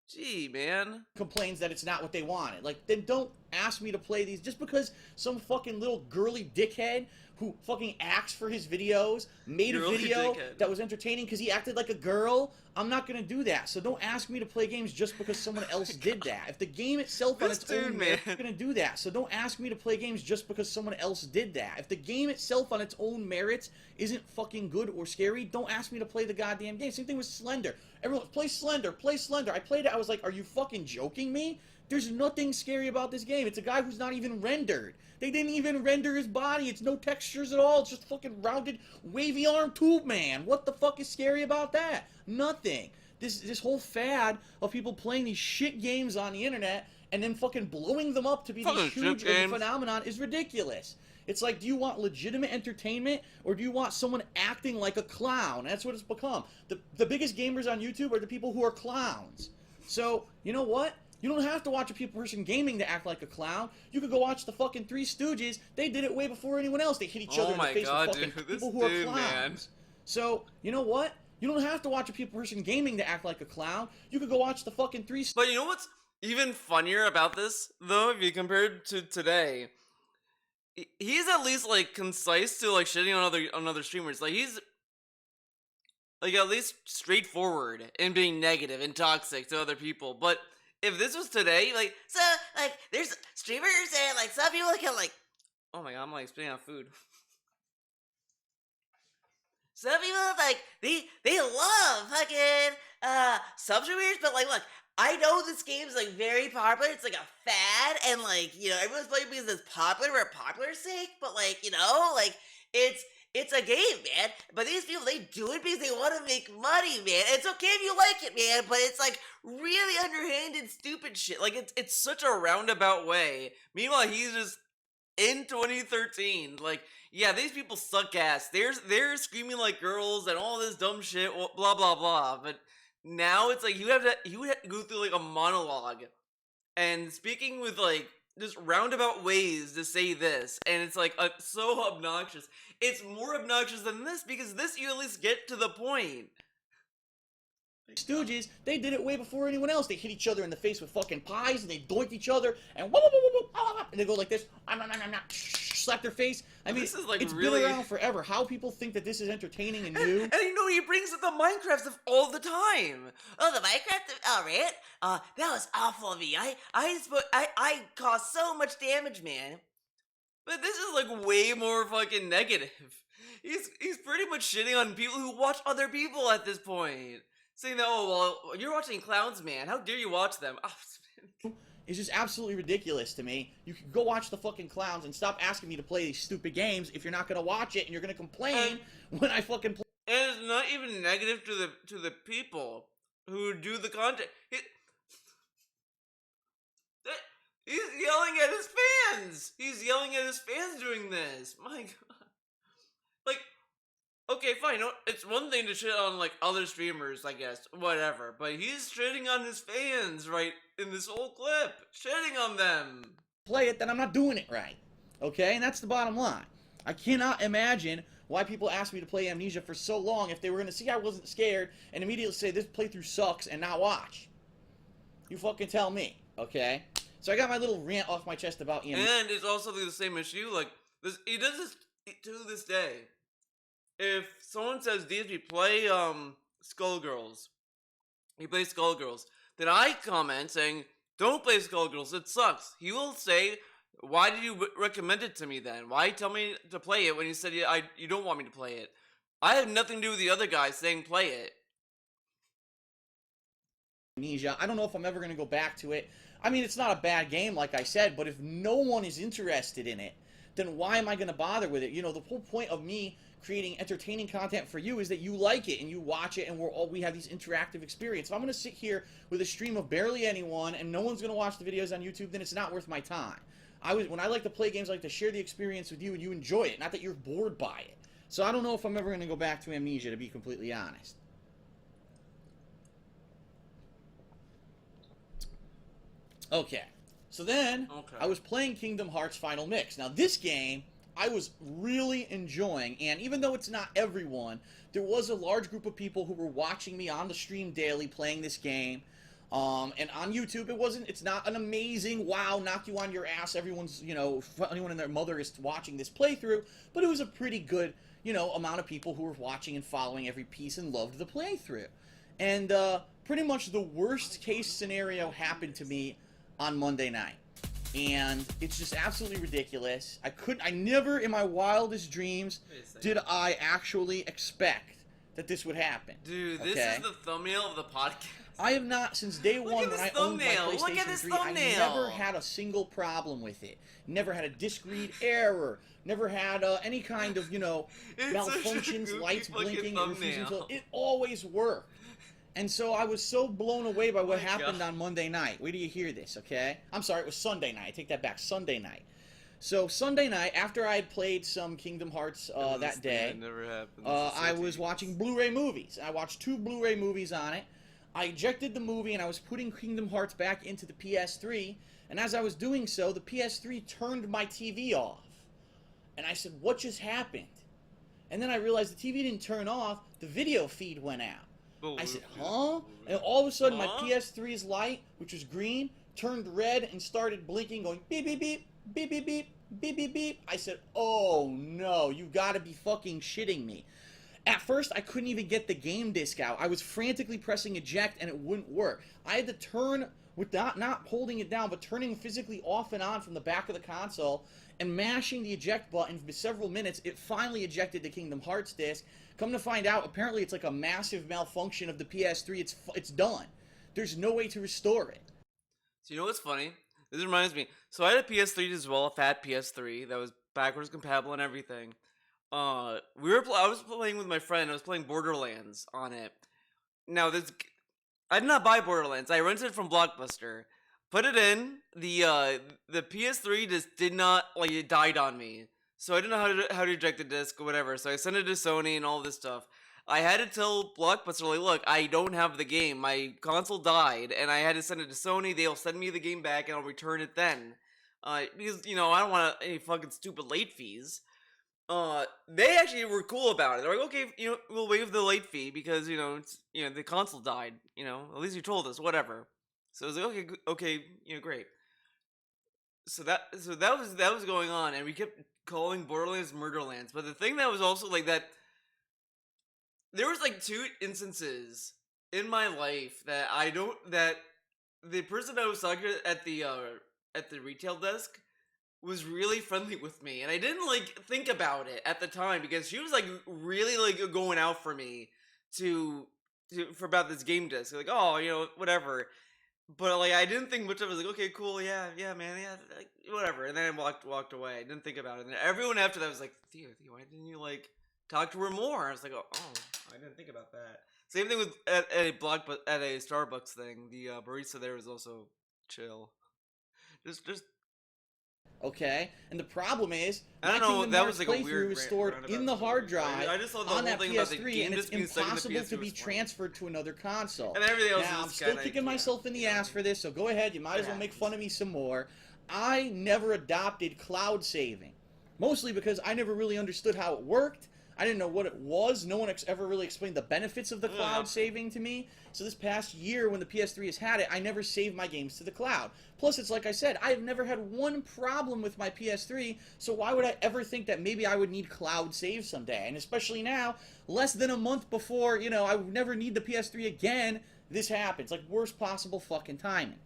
Gee, man. complains that it's not what they wanted. Like, then don't ask me to play these just because some fucking little girly dickhead who fucking acts for his videos made a Girly video dickhead. that was entertaining because he acted like a girl. I'm not gonna do that. So don't ask me to play games just because someone else did that. If the game itself on This its dude, own, man. I'm not gonna do that. So don't ask me to play games just because someone else did that. If the game itself on its own merits isn't fucking good or scary, don't ask me to play the goddamn game. Same thing with Slender. Everyone, play Slender, play Slender. I played it, I was like, are you fucking joking me? There's nothing scary about this game. It's a guy who's not even rendered. They didn't even render his body. It's no textures at all. It's just fucking rounded, wavy arm tube man. What the fuck is scary about that? Nothing. this whole fad of people playing these shit games on the internet and then fucking blowing them up to be Fucking this huge shit games. phenomenon is ridiculous. It's like, do you want legitimate entertainment or do you want someone acting like a clown? That's what it's become. The biggest gamers on YouTube are the people who are clowns. So, you know what? You don't have to watch a person gaming to act like a clown. You could go watch the fucking Three Stooges. They did it way before anyone else. They hit each other in the face with fucking people who are clowns. So, you know what? You don't have to watch a person gaming to act like a clown. You could go watch the fucking Three Stooges. But you know what's even funnier about this, though, if you compare it to today? He's at least, like, concise to, like, shitting on other streamers. Like, he's, like, at least straightforward in being negative and toxic to other people. But if this was today, like... So, like, there's streamers and, like, some people can, like... Oh my god, I'm, like, spitting out food. Some people, like, they love fucking, sub-streamers, but, like, look, I know this game's, like, very popular. It's, like, a fad, and, like, you know, everyone's playing because it's popular for popular's sake, but, like, you know, like, it's a game, man. But these people, they do it because they want to make money, man. It's okay if you like it, man, but it's, like, really underhanded, stupid shit. Like, it's such a roundabout way. Meanwhile, he's just in 2013. Like, yeah, these people suck ass. They're screaming like girls and all this dumb shit, blah blah blah. But now it's like you would have to go through like a monologue and speaking with like just roundabout ways to say this, and it's like so obnoxious. It's more obnoxious than this because this you at least get to the point. Stooges, they did it way before anyone else. They hit each other in the face with fucking pies, and they doinked each other, and they go like this, slap their face. I mean, this is like it's really... been around forever. How people think that this is entertaining and new? And you know, he brings up the Minecraft stuff all the time. Oh, the Minecraft? Oh, right? That was awful of me. I caused so much damage, man. But this is like way more fucking negative. He's pretty much shitting on people who watch other people at this point. Saying that, oh, well, you're watching clowns, man. How dare you watch them? Oh, it's just absolutely ridiculous to me. You can go watch the fucking clowns and stop asking me to play these stupid games if you're not going to watch it and you're going to complain when I fucking play. And it's not even negative to the people who do the content. He's yelling at his fans! He's yelling at his fans doing this! My god. Like, okay, fine. No, it's one thing to shit on, like, other streamers, I guess. Whatever. But he's shitting on his fans, right, in this whole clip. Shitting on them. Play it, then I'm not doing it right. Okay? And that's the bottom line. I cannot imagine why people asked me to play Amnesia for so long if they were going to see I wasn't scared and immediately say this playthrough sucks and not watch. You fucking tell me. Okay? So I got my little rant off my chest about Amnesia. And it's also the same issue. Like, this, he does this to this day. If someone says, DSP, play, Skullgirls. He plays Skullgirls. Then I comment saying, don't play Skullgirls, it sucks. He will say, why did you recommend it to me then? Why tell me to play it when you said you don't want me to play it? I have nothing to do with the other guy saying play it. Amnesia. I don't know if I'm ever going to go back to it. I mean, it's not a bad game, like I said, but if no one is interested in it, then why am I going to bother with it? You know, the whole point of me creating entertaining content for you is that you like it and you watch it and we have these interactive experiences. If I'm going to sit here with a stream of barely anyone and no one's going to watch the videos on YouTube, then it's not worth my time. When I like to play games, I like to share the experience with you and you enjoy it, not that you're bored by it. So I don't know if I'm ever going to go back to Amnesia, to be completely honest. Okay, so then I was playing Kingdom Hearts Final Mix. Now this game I was really enjoying, and even though it's not everyone, there was a large group of people who were watching me on the stream daily playing this game. And on YouTube, it's not an amazing, wow, knock you on your ass, everyone's, you know, anyone and their mother is watching this playthrough, but it was a pretty good, you know, amount of people who were watching and following every piece and loved the playthrough. And pretty much the worst case scenario happened to me on Monday night. And it's just absolutely ridiculous. I never in my wildest dreams did I actually expect that this would happen. Dude, this is the thumbnail of the podcast. I have not, since day one when I owned my PlayStation 3, I never had a single problem with it. Never had a disk read error. Never had any kind of, you know, malfunctions, lights blinking, and refusing to... It always worked. And so I was so blown away by what my happened God. on Monday night. Wait till you hear this, okay? I'm sorry, it was Sunday night. I take that back. Sunday night. So Sunday night, after I had played some Kingdom Hearts that day, That never happened. I was watching Blu-ray movies. I watched 2 Blu-ray movies on it. I ejected the movie and I was putting Kingdom Hearts back into the PS3. And as I was doing so, the PS3 turned my TV off. And I said, what just happened? And then I realized the TV didn't turn off. The video feed went out. I said, huh? And all of a sudden, my PS3's light, which was green, turned red and started blinking, going beep, beep, beep, beep, beep, beep, beep, beep, beep. I said, oh no, you gotta be fucking shitting me. At first, I couldn't even get the game disc out. I was frantically pressing eject and it wouldn't work. I had to turn, with not holding it down, but turning physically off and on from the back of the console and mashing the eject button for several minutes. It finally ejected the Kingdom Hearts disc. Come to find out, apparently it's like a massive malfunction of the PS3. It's done. There's no way to restore it. So you know what's funny? This reminds me. So I had a PS3 as well, a fat PS3 that was backwards compatible and everything. I was playing with my friend. I was playing Borderlands on it. Now I did not buy Borderlands. I rented it from Blockbuster. Put it in. The PS3 just did not, like, it died on me. So I didn't know how to eject the disc or whatever. So I sent it to Sony and all this stuff. I had to tell Blockbuster, like, look, I don't have the game. My console died, and I had to send it to Sony. They'll send me the game back, and I'll return it then. Because, you know, I don't want any fucking stupid late fees. They actually were cool about it. They're like, okay, you know, we'll waive the late fee because, you know, the console died. You know, at least you told us, whatever. So I was like, okay, you know, great. So that was going on, and we kept calling Borderlands Murderlands. But the thing that was also like that, there was like 2 instances in my life that the person I was talking to at the retail desk was really friendly with me, and I didn't like think about it at the time because she was like really like going out for me for about this game disc, like, oh, you know, whatever. But like I didn't think much of it. I was like, okay, cool, yeah, man, yeah, like, whatever. And then I walked away. I didn't think about it. And everyone after that was like, Theo, why didn't you like talk to her more? I was like, oh, I didn't think about that. Same thing with at a Starbucks thing. The barista there was also chill. Just Okay, and the problem is, I don't my know, Kingdom that Hearts was like a playthrough weird is stored in the hard drive I just saw the on whole that thing about the PS3, game and it's just being stuck in the impossible to PS3 be was funny. transferred to another console. And everything else now, is I'm still kinda, kicking myself in the ass for this, so go ahead. You might as well make fun of me some more. I never adopted cloud saving, mostly because I never really understood how it worked. I didn't know what it was. No one ever really explained the benefits of the cloud saving to me. So this past year, when the PS3 has had it, I never saved my games to the cloud. Plus, it's like I said, I have never had one problem with my PS3, so why would I ever think that maybe I would need cloud save someday? And especially now, less than a month before, you know, I would never need the PS3 again, this happens. Like, worst possible fucking timing.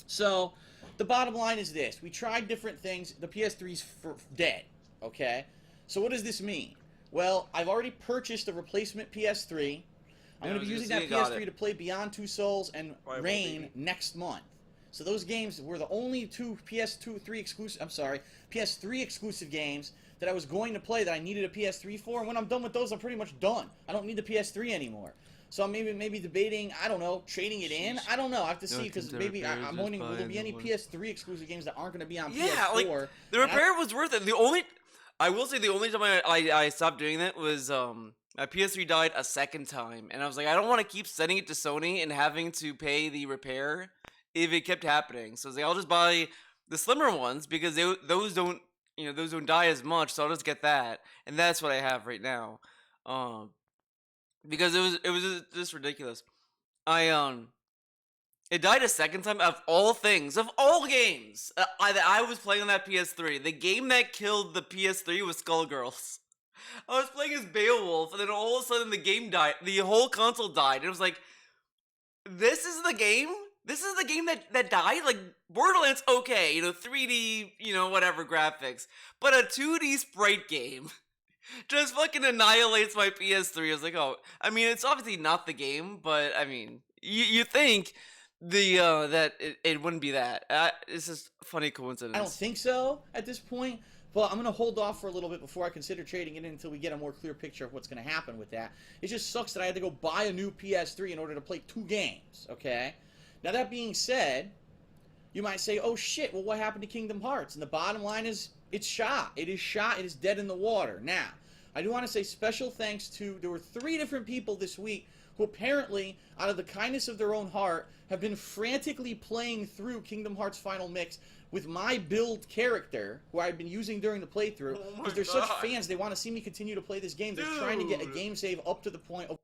So, the bottom line is this. We tried different things. The PS3's dead, okay? So what does this mean? Well, I've already purchased a replacement PS3. I'm going to be using that PS3 to play Beyond Two Souls and Rain next month. So those games were the only 2 PS3 exclusive games that I was going to play that I needed a PS3 for. And when I'm done with those, I'm pretty much done. I don't need the PS3 anymore. So I'm maybe debating, I don't know, trading it in. I don't know. I have to see, because maybe I'm wondering, will there be any PS3 exclusive games that aren't going to be on PS4? Like, the repair was worth it. I will say the only time I stopped doing that was my PS3 died a second time, and I was like, I don't want to keep sending it to Sony and having to pay the repair if it kept happening. So I was like, I'll just buy the slimmer ones because those don't die as much. So I'll just get that, and that's what I have right now. Because it was just ridiculous. It died a second time, of all things, of all games that I was playing on that PS3. The game that killed the PS3 was Skullgirls. I was playing as Beowulf, and then all of a sudden the game died. The whole console died. And it was like, this is the game? This is the game that died? Like, Borderlands, okay, 3D, whatever graphics. But a 2D sprite game just fucking annihilates my PS3. I was like, oh, I mean, it's obviously not the game, but, I mean, you think that it wouldn't be that. It's just a funny coincidence. I don't think so at this point, But I'm going to hold off for a little bit before I consider trading it in until we get a more clear picture of what's going to happen with that. It just sucks that I had to go buy a new PS3 in order to play 2 games, okay? Now, that being said, you might say, oh shit, well what happened to Kingdom Hearts? And the bottom line is, it's shot. It is shot. It is dead in the water. Now, I do want to say special thanks to, there were 3 different people this week who apparently, out of the kindness of their own heart, have been frantically playing through Kingdom Hearts Final Mix with my build character, who I've been using during the playthrough, because they're such fans, they want to see me continue to play this game. They're trying to get a game save up to the point of...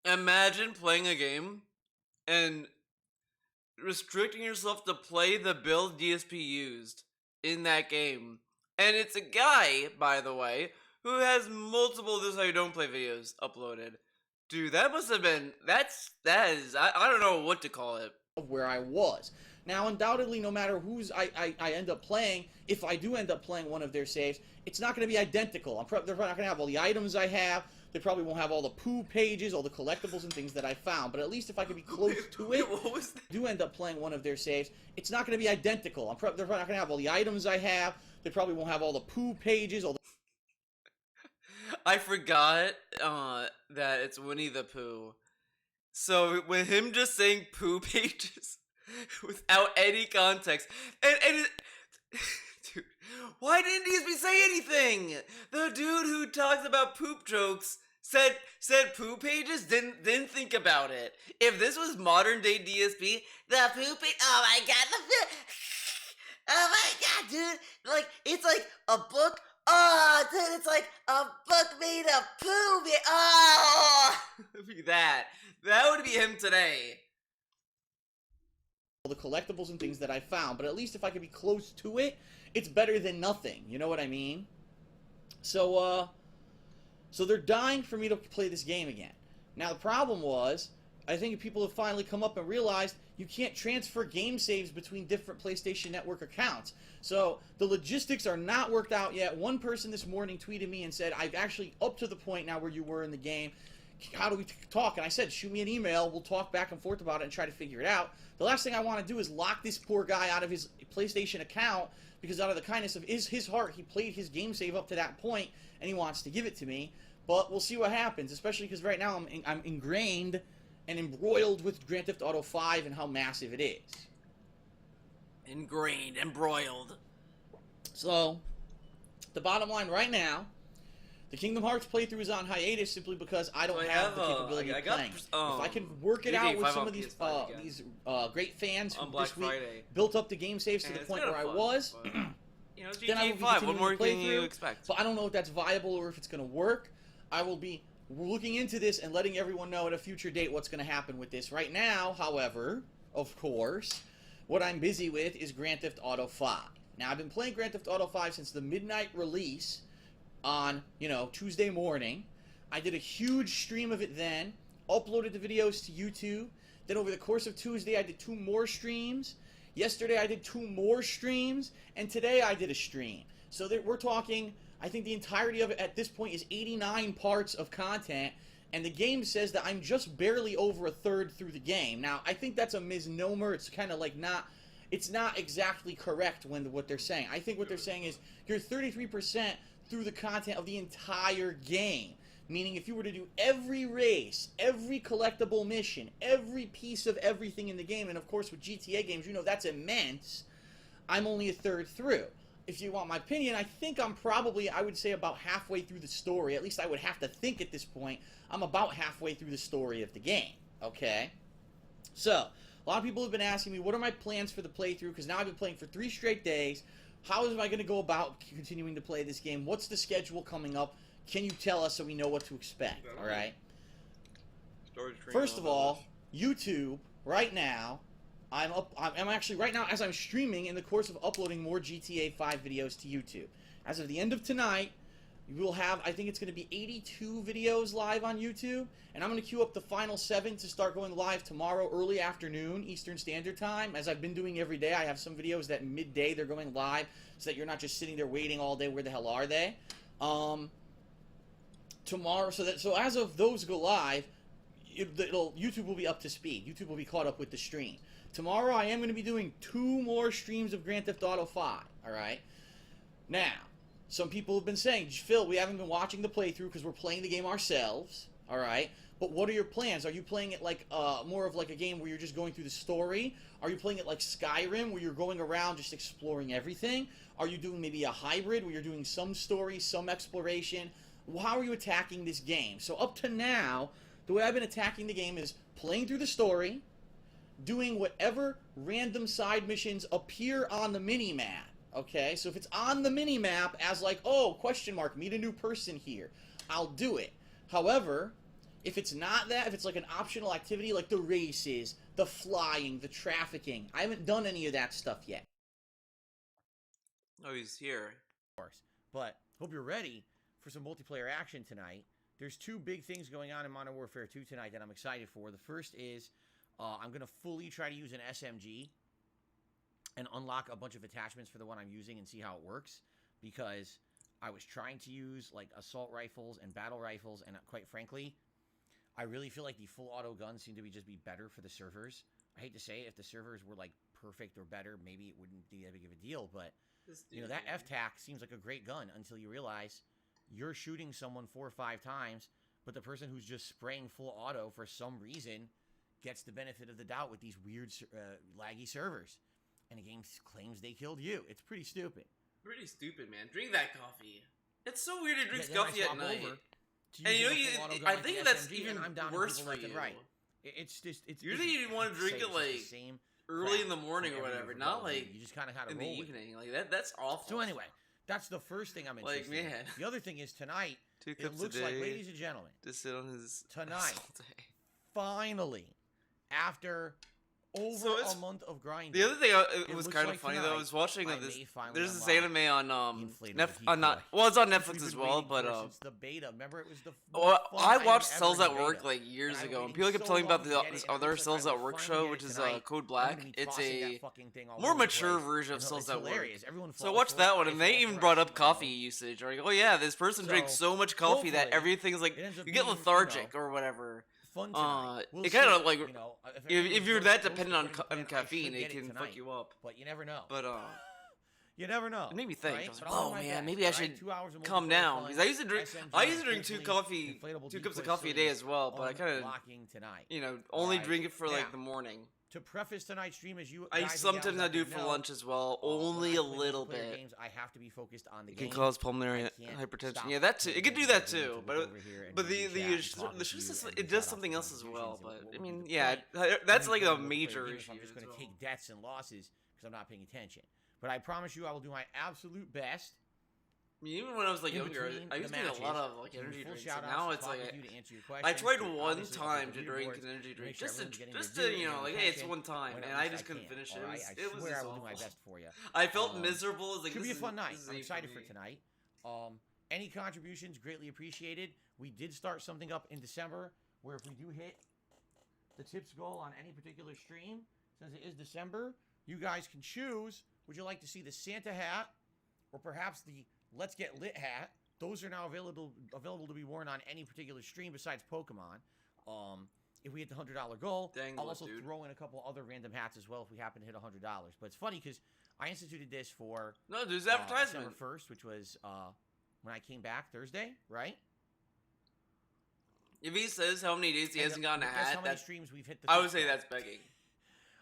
Imagine playing a game and restricting yourself to play the build DSP used in that game. And it's a guy, by the way, who has multiple This Is How You Don't Play videos uploaded. Dude, that must have been, that is, I don't know what to call it. Where I was. Now, undoubtedly, no matter who's I end up playing, if I do end up playing one of their saves, it's not going to be identical. They're not going to have all the items I have. They probably won't have all the poo pages, all the collectibles and things that I found. But at least if I could be close to it, What was that? do end up playing one of their saves, it's not going to be identical. They're not going to have all the items I have. They probably won't have all the poo pages, all the... I forgot that it's Winnie the Pooh. So with him just saying poo pages without any context, and it, dude, why didn't DSP say anything? The dude who talks about poop jokes said poo pages, didn't think about it. If this was modern day DSP, The pooping. Oh my god, the poop. Oh my god, dude. Like, it's like a book. Oh, dude, it's like a book made of poo. Oh. that would be him today. all the collectibles and things that I found, but at least if I could be close to it, it's better than nothing. You know what I mean? So they're dying for me to play this game again. Now, the problem was, I think people have finally come up and realized you can't transfer game saves between different PlayStation Network accounts. So the logistics are not worked out yet. One person this morning tweeted me and said, I've actually up to the point now where you were in the game. How do we talk? And I said, shoot me an email. We'll talk back and forth about it and try to figure it out. The last thing I want to do is lock this poor guy out of his PlayStation account because out of the kindness of his heart, he played his game save up to that point and he wants to give it to me. But we'll see what happens, especially because right now I'm ingrained and embroiled with Grand Theft Auto 5 and how massive it is. Ingrained, embroiled. So, the bottom line right now, the Kingdom Hearts playthrough is on hiatus simply because I don't have the capability of playing. If I can work it out with some of these great fans who this week built up the game saves to the point where I was, You know, then I will GTA be 5, what continuing more to play can you through. expect? But I don't know if that's viable or if it's going to work. I will be looking into this and letting everyone know at a future date what's going to happen with this. Right now, however, of course, what I'm busy with is Grand Theft Auto 5. Now, I've been playing Grand Theft Auto 5 since the midnight release on, Tuesday morning. I did a huge stream of it then, uploaded the videos to YouTube. Then over the course of Tuesday, I did 2 more streams. Yesterday, I did 2 more streams. And today, I did a stream. So we're talking, I think the entirety of it at this point is 89 parts of content. And the game says that I'm just barely over a third through the game. Now, I think that's a misnomer. It's kind of like it's not exactly correct what they're saying. I think what they're saying is you're 33% through the content of the entire game. Meaning if you were to do every race, every collectible mission, every piece of everything in the game, and of course with GTA games, that's immense, I'm only a third through. If you want my opinion, I think I'm probably, I would say about halfway through the story. At least I would have to think at this point, I'm about halfway through the story of the game. Okay? So, a lot of people have been asking me, what are my plans for the playthrough? Because now I've been playing for 3 straight days. How am I going to go about continuing to play this game? What's the schedule coming up? Can you tell us so we know what to expect? All right? First of all, YouTube, right now, I'm actually, right now, as I'm streaming, in the course of uploading more GTA 5 videos to YouTube. As of the end of tonight, we will have, I think it's going to be 82 videos live on YouTube, and I'm going to queue up the final 7 to start going live tomorrow early afternoon, Eastern Standard Time, as I've been doing every day. I have some videos that midday they're going live, so that you're not just sitting there waiting all day, where the hell are they? Tomorrow, so as of those go live, YouTube will be up to speed. YouTube will be caught up with the stream. Tomorrow I am going to be doing 2 more streams of Grand Theft Auto 5. All right. Now, some people have been saying, Phil, we haven't been watching the playthrough because we're playing the game ourselves. All right. But what are your plans? Are you playing it like more of like a game where you're just going through the story? Are you playing it like Skyrim where you're going around just exploring everything? Are you doing maybe a hybrid where you're doing some story, some exploration? How are you attacking this game? So up to now, the way I've been attacking the game is playing through the story, doing whatever random side missions appear on the mini-map. Okay, so if it's on the mini-map as like, oh, question mark, meet a new person here, I'll do it. However, if it's not that, if it's like an optional activity like the races, the flying, the trafficking, I haven't done any of that stuff yet. Oh, he's here. Of course. But hope you're ready for some multiplayer action tonight. There's 2 big things going on in Modern Warfare 2 tonight that I'm excited for. The first is I'm going to fully try to use an SMG and unlock a bunch of attachments for the one I'm using and see how it works. Because I was trying to use like assault rifles and battle rifles, and quite frankly, I really feel like the full auto guns seem to just be better for the servers. I hate to say it, if the servers were like perfect or better, maybe it wouldn't be that big of a deal, but you know, that F-Tac seems like a great gun until you realize you're shooting someone 4 or 5 times, but the person who's just spraying full auto for some reason gets the benefit of the doubt with these weird laggy servers. And the game claims they killed you. It's pretty stupid. Pretty stupid, man. Drink that coffee. It's so weird to drink Then I coffee at swap night. over to And you know, using a full auto gun I like think the that's SMG, even and I'm down worse people for left you. and right. It's just Usually you want to drink it like early in the morning or whatever, not like you just kind of in the evening. Like that's awful. So anyway, that's the first thing I'm interested Like, man. in. The other thing is tonight, 2 it cups looks a day. like, ladies and gentlemen, to sit on his tonight, all day. finally, after over So it's- a month of grinding. The other thing it was looks kind like of funny though. I tonight, was watching I this. may finally There's this unlock anime on the inflatable not decoy, well, it's on which Netflix we've as been well. waiting But for since the beta. Remember, it was the well, most fun I item watched ever Cells in at the Work beta. like years And I've ago, been and people waiting kept so telling me about long to get this it, and other it looks Cells like at I Work will show, finally which get it is tonight. Code I'm Black. gonna be It's tossing a that fucking thing all more over the mature place. version of I know, Cells it's at Work. hilarious. Everyone So I falls watched for that it. one, I and they fall even for brought it, up you coffee know. usage. Like, oh yeah, this person drinks So, so much coffee that hopefully, everything's like it ends up you get being, lethargic you know, or whatever. fun tonight. We'll It see, kind of like you know, if you're everything that goes dependent on according to plan, I caffeine, should it get can fuck tonight, you up. But you never know. But You never know. it made me think. Right? I was But like, I'll do oh my man, best, maybe I all right? should 2 hours of calm multiplayer down fun, because I used to drink. SMG, I used to drink hopefully two cups of decoy coffee a day series as well, but I kind of unlocking tonight. only Alright, drink it for like now, the morning. To preface tonight's stream, as you I guys and sometimes gals I out do there for know, lunch as well, when only I a play little multiplayer bit. Games, I have to be focused on the It game. can cause pulmonary I can't hypertension. stop Yeah, that too. playing It could do games that and too, to look but over here and but read the chat and talk the with show you just and it reach does out something to else as well. contributions But and I what mean, would be the yeah, point? that's Me like a playing multiplayer major games, issue. I'm just going as to well. take deaths and losses because I'm not paying attention. But I promise you, I will do my absolute best. I mean, even when I was like in younger, between I used the to get a lot matches, of like give you energy full drinks. shout And outs now to it's talk like with you to answer your I questions, tried to one obviously time update to the drink leaderboards, an energy to drink, make sure just everyone's getting to their due you know, and like hey, it's attention one time, when and at I least just couldn't can. finish it. All right? It was I swear just I will do my awful. best for you. I felt miserable. It's like Should be a this fun night. is I'm it excited for me. tonight. Any contributions greatly appreciated. We did start something up in December where if we do hit the tips goal on any particular stream, since it is December, you guys can choose. Would you like to see the Santa hat or perhaps the Let's Get Lit hat? Those are now available to be worn on any particular stream besides Pokemon. If we hit the $100 goal, I'll also throw in a couple other random hats as well if we happen to hit $100. But it's funny because I instituted this for there's advertisement. December 1st, which was when I came back Thursday, right? If he says how many days he hasn't gotten a guess hat, how many that's streams we've hit. I would say that's begging.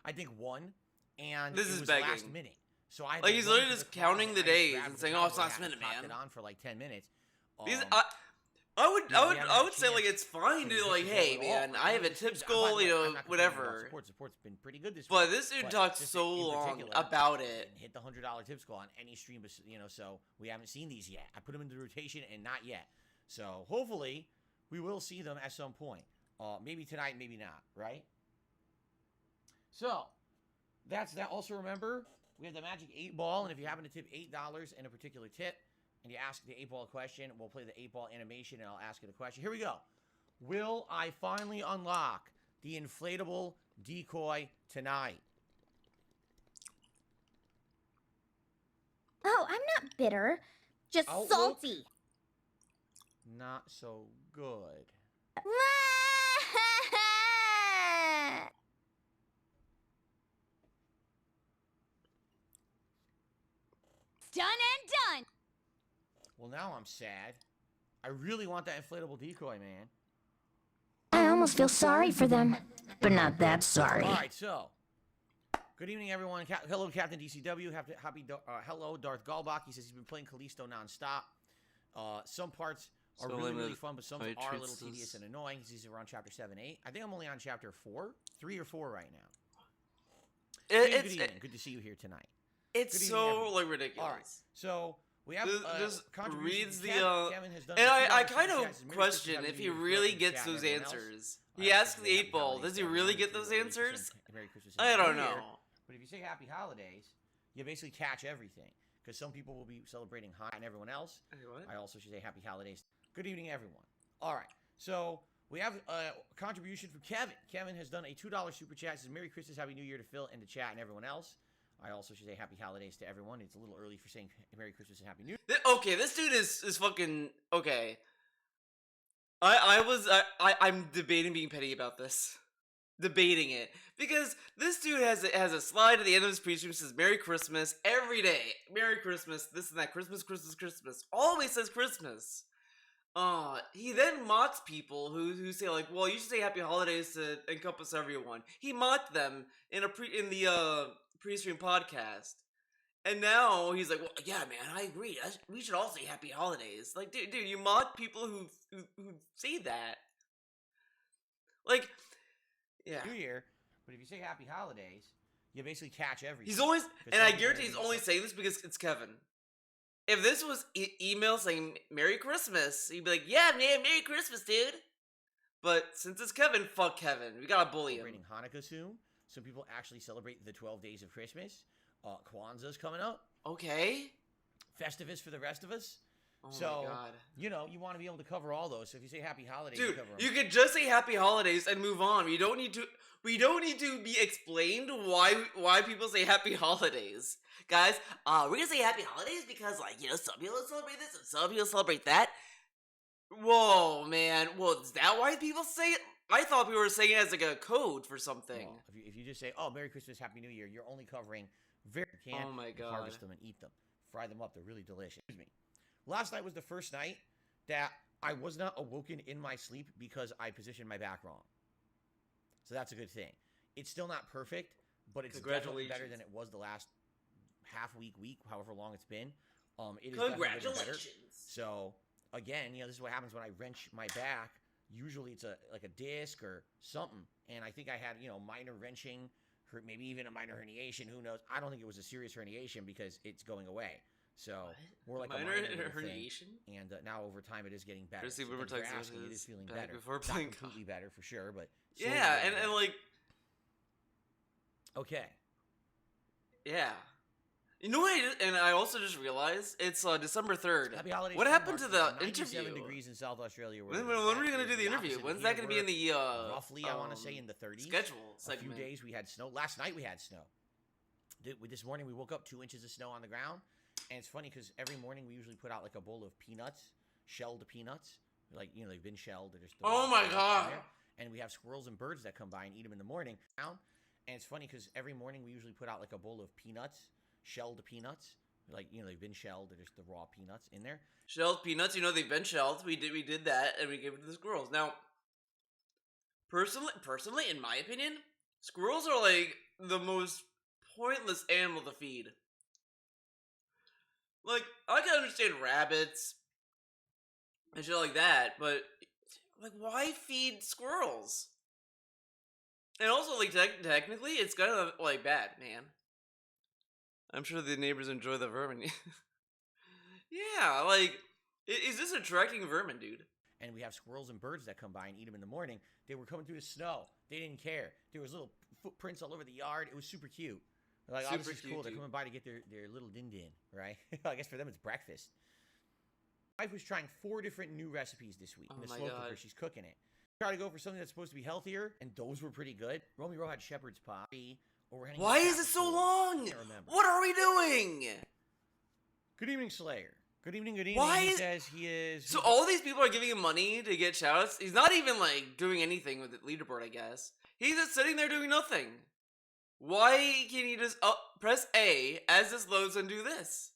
I think one, and This it is was begging. last minute. So I had Like, to he's run literally to just the counting closet. the I days grabbed and the saying, "Oh, it's cowboy last hat minute, and popped man." it on for like 10 minutes. These, I would say like it's fine to like, hey man, I have a tips goal, you know, whatever. Support's been pretty good this But week. this dude But talks just so in long particular, about it. Hit the $100 tips goal on any stream, you know. So we haven't seen these yet. I put them into the rotation and not yet. So hopefully we will see them at some point. Maybe tonight, maybe not. Right. So that's that. Also remember, we have the Magic 8 Ball, and if you happen to tip $8 in a particular tip, and you ask the 8 Ball a question, we'll play the 8 Ball animation, and I'll ask you the question. Here we go. Will I finally unlock the inflatable decoy tonight? Oh, I'm not bitter. Just Outlook? salty. Not so good. Done and done. Well, now I'm sad. I really want that inflatable decoy, man. I almost feel sorry for them, but not that sorry. All right, so. Good evening, everyone. Hello, Captain DCW. Hello, Darth Galbach. He says he's been playing Callisto nonstop. Some parts are So really, really limited fun, but some how he are a treats little tedious this. and annoying. He says we're on chapter 7, 8. I think I'm only on chapter 4, 3 or 4 right now. Good evening. Good to see you here tonight. It's Good evening, so everyone. like ridiculous. All right, so we have Just contribution reads from the Kevin has done and the I $2 kind super of chats. Merry question Christmas, if he happy New Year, really Phil, gets chat, and those everyone else. answers. I He also asks say the happy 8 ball. holidays Does to he everyone. really get It's those Merry Christmas answers? and Merry Christmas and I Happy don't New Year. know. But if you say happy holidays, you basically catch everything. Because some people will be celebrating high and everyone else. I also should say happy holidays. Good evening, everyone. All right. So we have a contribution from Kevin. Kevin has done a $2 super chat. Says Merry Christmas, Happy New Year to Phil and to chat and everyone else. I also should say happy holidays to everyone. It's a little early for saying Merry Christmas and Happy New Year. Okay, this dude is fucking okay. I'm debating being petty about this. Debating it because this dude has a slide at the end of his pre-stream that says Merry Christmas every day. Merry Christmas, this and that. Christmas. Always says Christmas. He then mocks people who say like, well, you should say Happy Holidays to encompass everyone. He mocked them in the pre-stream podcast, and now he's like, well, yeah, man, I agree. We should all say Happy Holidays. Like, dude, you mock people who say that. Like, yeah. New Year. But if you say happy holidays, you basically catch everything. He's always, 'Cause and some I people guarantee will he's be only saying this because it's Kevin. If this was email saying Merry Christmas, he'd be like, yeah, man, Merry Christmas, dude. But since it's Kevin, fuck Kevin. We gotta bully him. Celebrating Hanukkah soon. Some people actually celebrate the 12 days of Christmas. Kwanzaa's coming up. Okay. Festivus for the rest of us. Oh So, my god. you know, you want to be able to cover all those. So if you say happy holidays, Dude, you cover 'em. you could just say Happy Holidays and move on. We don't need to be explained why people say Happy Holidays. Guys, We're gonna say happy holidays because, like, you know, some people celebrate this and some people celebrate that. whoa, man. Well, is that why people say it? I thought we were saying it as like a code for something. Well, if you just say, oh, Merry Christmas, Happy New Year, you're only covering very can Oh my God. harvest them and eat them. Fry them up. They're really delicious. Excuse me. Last night was the first night that I was not awoken in my sleep because I positioned my back wrong. So that's a good thing. It's still not perfect, but it's definitely better than it was the last half week, however long it's been. It is definitely getting better. Congratulations. So again, you know, this is what happens when I wrench my back. Usually it's like a disc or something, and I think I had, you know, minor wrenching, maybe even a minor herniation. Who knows? I don't think it was a serious herniation because it's going away. So more like Minor a minor little herniation? thing. And now over time it is getting better. Chrissy So Boomer thanks for texted asking, it his is feeling back better. before Not playing completely better for sure, but slowly Yeah, getting and better. like, okay. yeah. You know what? And I also just realized it's December 3rd. Happy holidays. What to happened to Mark. the It's 97 interview? degrees in South Australia. When are we gonna do the interview? When's that gonna be in the roughly? I want to say in the 30s. schedule A segment? few days we had snow. Last night we had snow. This morning we woke up 2 inches of snow on the ground, and it's funny because every morning we usually put out like a bowl of peanuts, shelled peanuts, like, you know, they've been shelled. They're just Oh my God. And we have squirrels and birds that come by and eat them in the morning. And it's funny because every morning we usually put out like a bowl of peanuts, shelled peanuts, like, you know, they've been shelled. They're just the raw peanuts in there. Shelled peanuts, you know they've been shelled. We did that, and we gave it to the squirrels. Now, personally, in my opinion, squirrels are like the most pointless animal to feed. Like, I can understand rabbits and shit like that, but like, why feed squirrels? And also, like, technically, it's kind of like bad, man. I'm sure the neighbors enjoy the vermin. Yeah, like, is this attracting vermin, dude? And we have squirrels and birds that come by and eat them in the morning. They were coming through the snow. They didn't care. There was little footprints all over the yard. It was super cute. They're like, oh, this Super is cute, cool. They're dude. coming by to get their little din-din, right? I guess for them it's breakfast. My wife was trying 4 different new recipes this week Oh in the my slow God. cooker. She's cooking it. Try to go for something that's supposed to be healthier, and those were pretty good. Romy Rowe had shepherd's pie. Overhanging Why is Chapel it so School. long? Can't remember. What are we doing? Good evening, Slayer. Good evening, good evening. Why He is- says he is. So all these people are giving him money to get shoutouts. He's not even like doing anything with the leaderboard, I guess. He's just sitting there doing nothing. Why can't he just press A as this loads and do this?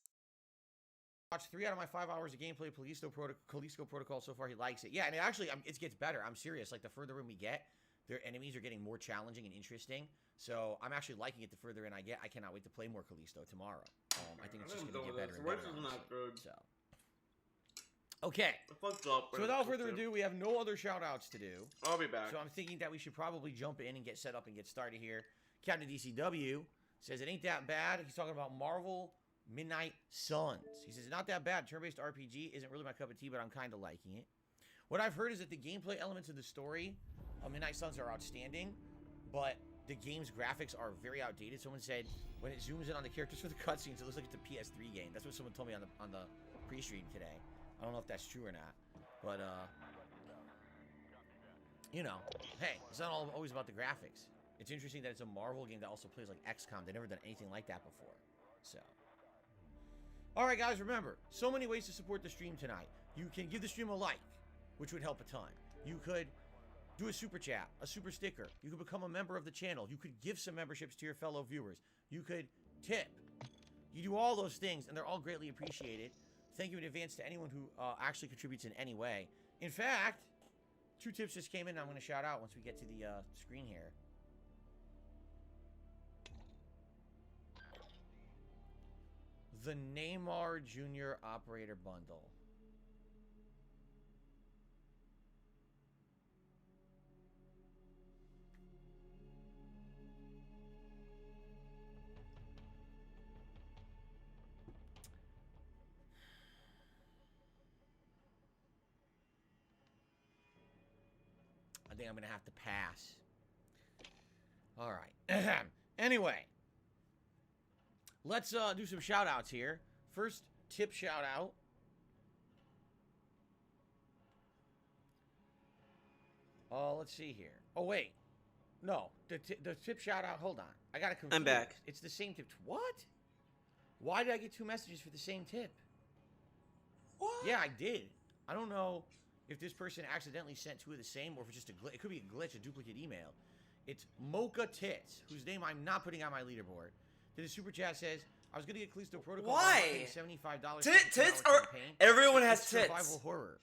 Watched 3 out of my 5 hours of gameplay. Callisto Protocol. So far, he likes it. Yeah, and it actually it gets better. I'm serious. Like the further in we get, their enemies are getting more challenging and interesting. So I'm actually liking it the further in I get. I cannot wait to play more Callisto tomorrow. I think it's just going to get better and better. Honestly. So. Okay. So without further ado, we have no other shout-outs to do. I'll be back. So I'm thinking that we should probably jump in and get set up and get started here. Captain DCW says it ain't that bad. He's talking about Marvel Midnight Suns. He says, not that bad. Turn-based RPG isn't really my cup of tea, but I'm kind of liking it. What I've heard is that the gameplay elements of the story of Midnight Suns are outstanding, but the game's graphics are very outdated. Someone said when it zooms in on the characters for the cutscenes, it looks like it's a PS3 game. That's what someone told me on the pre-stream today. I don't know if that's true or not, but you know, hey, it's not always about the graphics. It's interesting that it's a Marvel game that also plays like XCOM. They've never done anything like that before. So, all right, guys, remember, so many ways to support the stream tonight. You can give the stream a like, which would help a ton. You could do a super chat, a super sticker. You could become a member of the channel. You could give some memberships to your fellow viewers. You could tip. You do all those things, and they're all greatly appreciated. Thank you in advance to anyone who actually contributes in any way. In fact, 2 tips just came in I'm going to shout out once we get to the screen here. The Neymar Jr. Operator Bundle. I think I'm going to have to pass. All right. Anyway. Let's do some shout-outs here. First tip shout-out. Let's see here. Oh, wait. No. The tip shout-out, hold on. I got to confuse. I'm back. It's the same tip. What? Why did I get 2 messages for the same tip? What? Yeah, I did. I don't know if this person accidentally sent 2 of the same or if it's just a glitch. It could be a glitch, a duplicate email. It's Mocha Tits, whose name I'm not putting on my leaderboard. The super chat says, I was going to get Callisto Protocol. Why? $75 Tits are... Everyone has tits. Survival horror.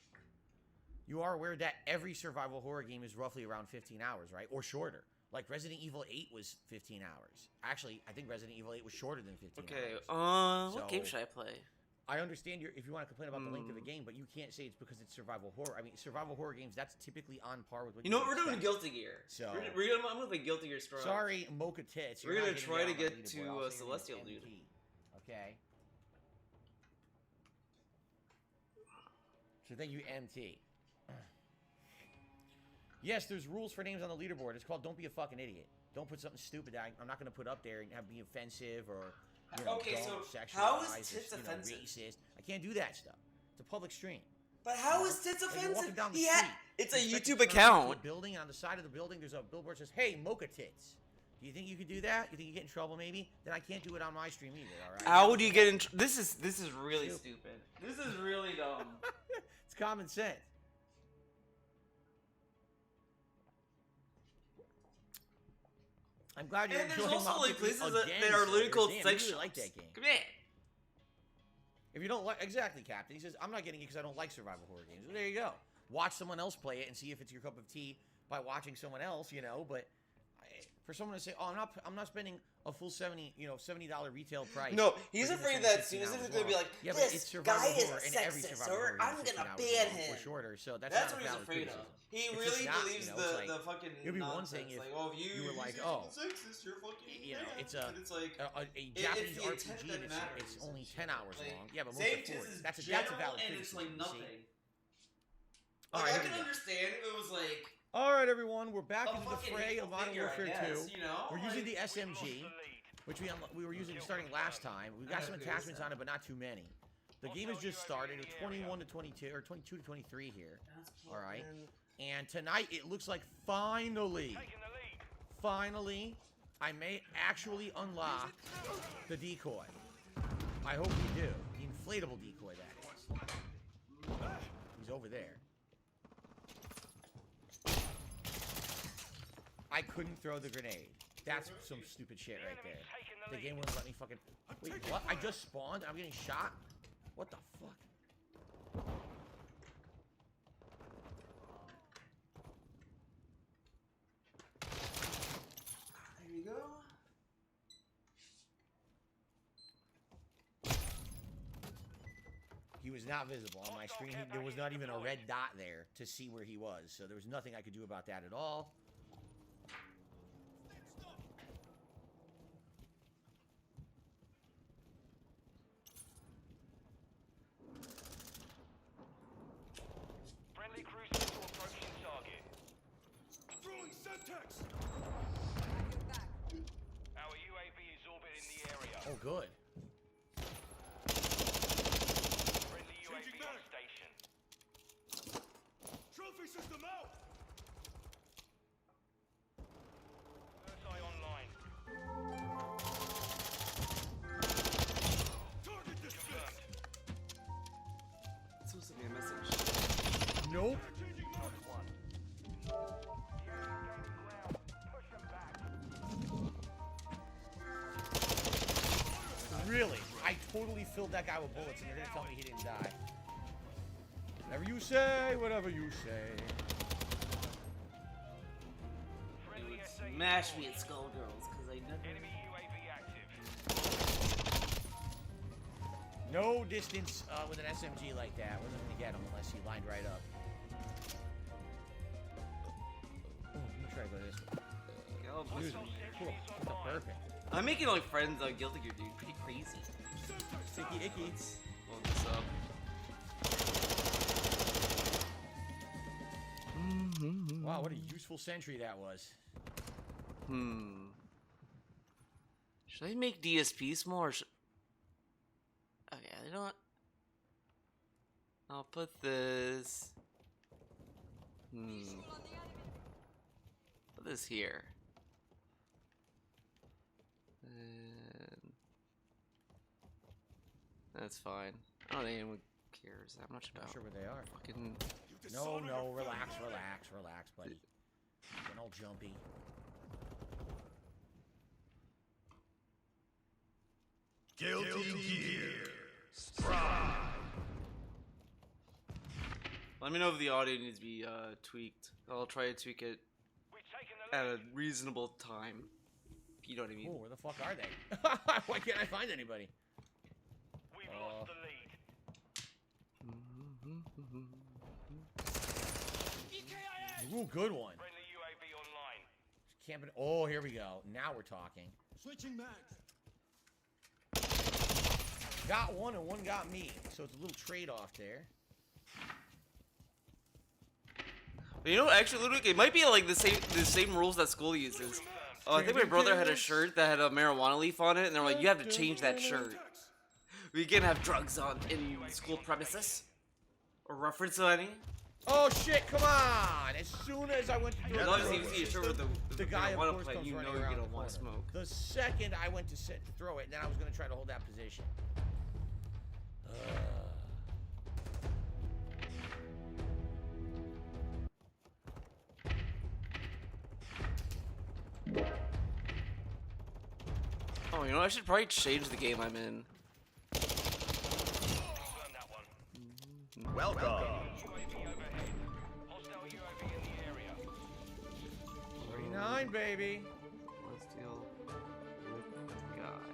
You are aware that every survival horror game is roughly around 15 hours, right? Or shorter. Like Resident Evil 8 was 15 hours. Actually, I think Resident Evil 8 was shorter than 15 hours. What game should I play? I understand if you want to complain about the length of the game, but you can't say it's because it's survival horror. I mean, survival horror games, that's typically on par with what you know what? We're doing Guilty Gear. So I'm going to play Guilty Gear Strike. Sorry, Mocha Tits. We're going to try to get to Celestial, dude. Okay. So thank you, MT. Yes, there's rules for names on the leaderboard. It's called Don't Be a Fucking Idiot. Don't put something stupid that I'm not going to put up there and have be offensive or... You know, okay, so sexualize how is tits offensive? Racist. I can't do that stuff. It's a public stream. But how is tits offensive? Yeah, it's a YouTube account. Building, and on the side of the building, there's a billboard that says, "Hey, Mocha Tits." Do you think you could do that? You think you get in trouble? Maybe. Then I can't do it on my stream either. All right. How do you get in? This is really stupid. This is really dumb. It's common sense. I'm glad you're and there's enjoying also like places again, that are literally called damn, sex really shops. like that game. Come here. If you don't like, exactly, Captain. He says, I'm not getting it because I don't like survival horror games. Well, there you go. Watch someone else play it and see if it's your cup of tea by watching someone else, you know. But for someone to say, oh, I'm not spending a full $70 retail price. No, he's afraid that as soon as it's gonna be like, yeah, this this survival guy is horror, a and every sexist, survival horror or I'm game is gonna 15 ban hours him. or shorter. So that's what not a he's valid afraid of. criticism. He It's really just not, believes you know, it's like, the fucking it'd be one nonsense. thing if like, oh, if you were like, say oh, sexist, you're fucking you know, it's like a Japanese the RPG intent that and matters. it's only 10 hours Like, long. Yeah, but most same are 40. tits is That's a general, valid and it's like criticism. nothing. All Like, right, I here we can go. understand if it was like. All right, everyone, we're back A into the fucking fray of Modern figure, I Warfare guess, 2. you know? We're using the Like, SMG, which we were using starting last time. We've got some attachments on it, but not too many. The game has just started. It's 21 to 22 or 22 to 23 here. All right, and tonight it looks like finally, I may actually unlock the decoy. I hope we do. The inflatable decoy, that is. over there. I couldn't throw the grenade. That's some stupid shit right there. The game wouldn't let me fucking... Wait, what? I just spawned? I'm getting shot? What the fuck? There you go. He was not visible on my screen. There was not even a red dot there to see where he was. So there was nothing I could do about that at all. Friendly cruise missile approaching target. Throwing Semtex! Our UAV is orbiting the area. Oh, good. Friendly UAV on station. Trophy system out! First eye online. Target this confirmed. It's supposed to be a message. Nope. Changing mark one. Push them back. Really? I totally filled that guy with bullets and they're gonna tell me he didn't die. Whatever you say, whatever you say. Friendly SA Smash me at Skullgirls, because I never... enemy UAV active. No distance with an SMG like that. Wasn't gonna get him unless he lined right up. Oh, I'm gonna try to go this way. Use me. Cool. That's perfect. I'm making like friends on Guilty Gear, dude. Pretty crazy. Sticky icky. Look this up. Wow, what a useful sentry that was. Should I make DSP small or should... Okay, you know what? I'll put this... Put this here. And... That's fine. I don't think anyone cares that much about... Not sure where they are. Fucking... No, relax, buddy. Getting all jumpy. Guilty Gear. Strike. Let me know if the audio needs to be tweaked. I'll try to tweak it at a reasonable time. If you know what I mean. Oh, where the fuck are they? Why can't I find anybody? We've lost the lead. Ooh, good one. Friendly UAV online. Camping. Oh, here we go. Now we're talking. Switching mags. Got one and one got me. So it's a little trade-off there. But you know, actually, Ludwig, it might be like the same rules that school uses. I think my brother had a shirt that had a marijuana leaf on it, and they're like, you have to change that shirt. We can't have drugs on in school premises. Or reference to any. Oh shit! Come on! As soon as I went to do it, Obviously, you see a shirt with the guy of marijuana course plant, comes you know running you're around gonna the want to corner. smoke. The second I went to throw it, then I was gonna try to hold that position. Oh, you know, I should probably change the game I'm in. Welcome. UAV overhead. Hostile UAV in the area. 39, baby. Let's deal with the guy.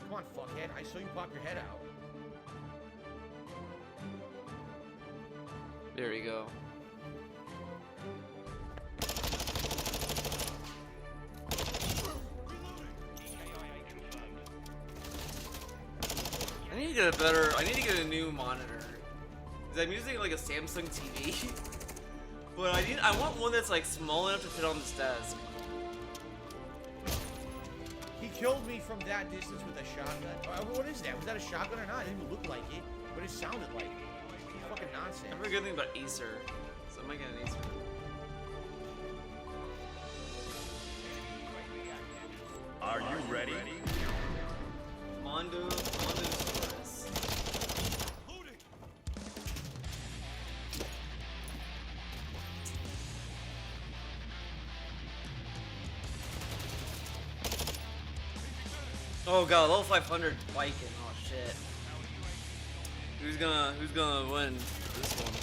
Come on, fuckhead. I saw you pop your head out. There we go. I need to get a better. I need to get a new monitor. Cause I'm using like a Samsung TV, but I want one that's like small enough to fit on this desk. He killed me from that distance with a shotgun. What is that? Was that a shotgun or not? It didn't even look like it, but it sounded like it. Fucking nonsense. I never good thing about Acer, so I might get an Acer. Are you ready? Come on, on to Taurus. Oh god, level 500 biking. Oh shit. Who's gonna win this one?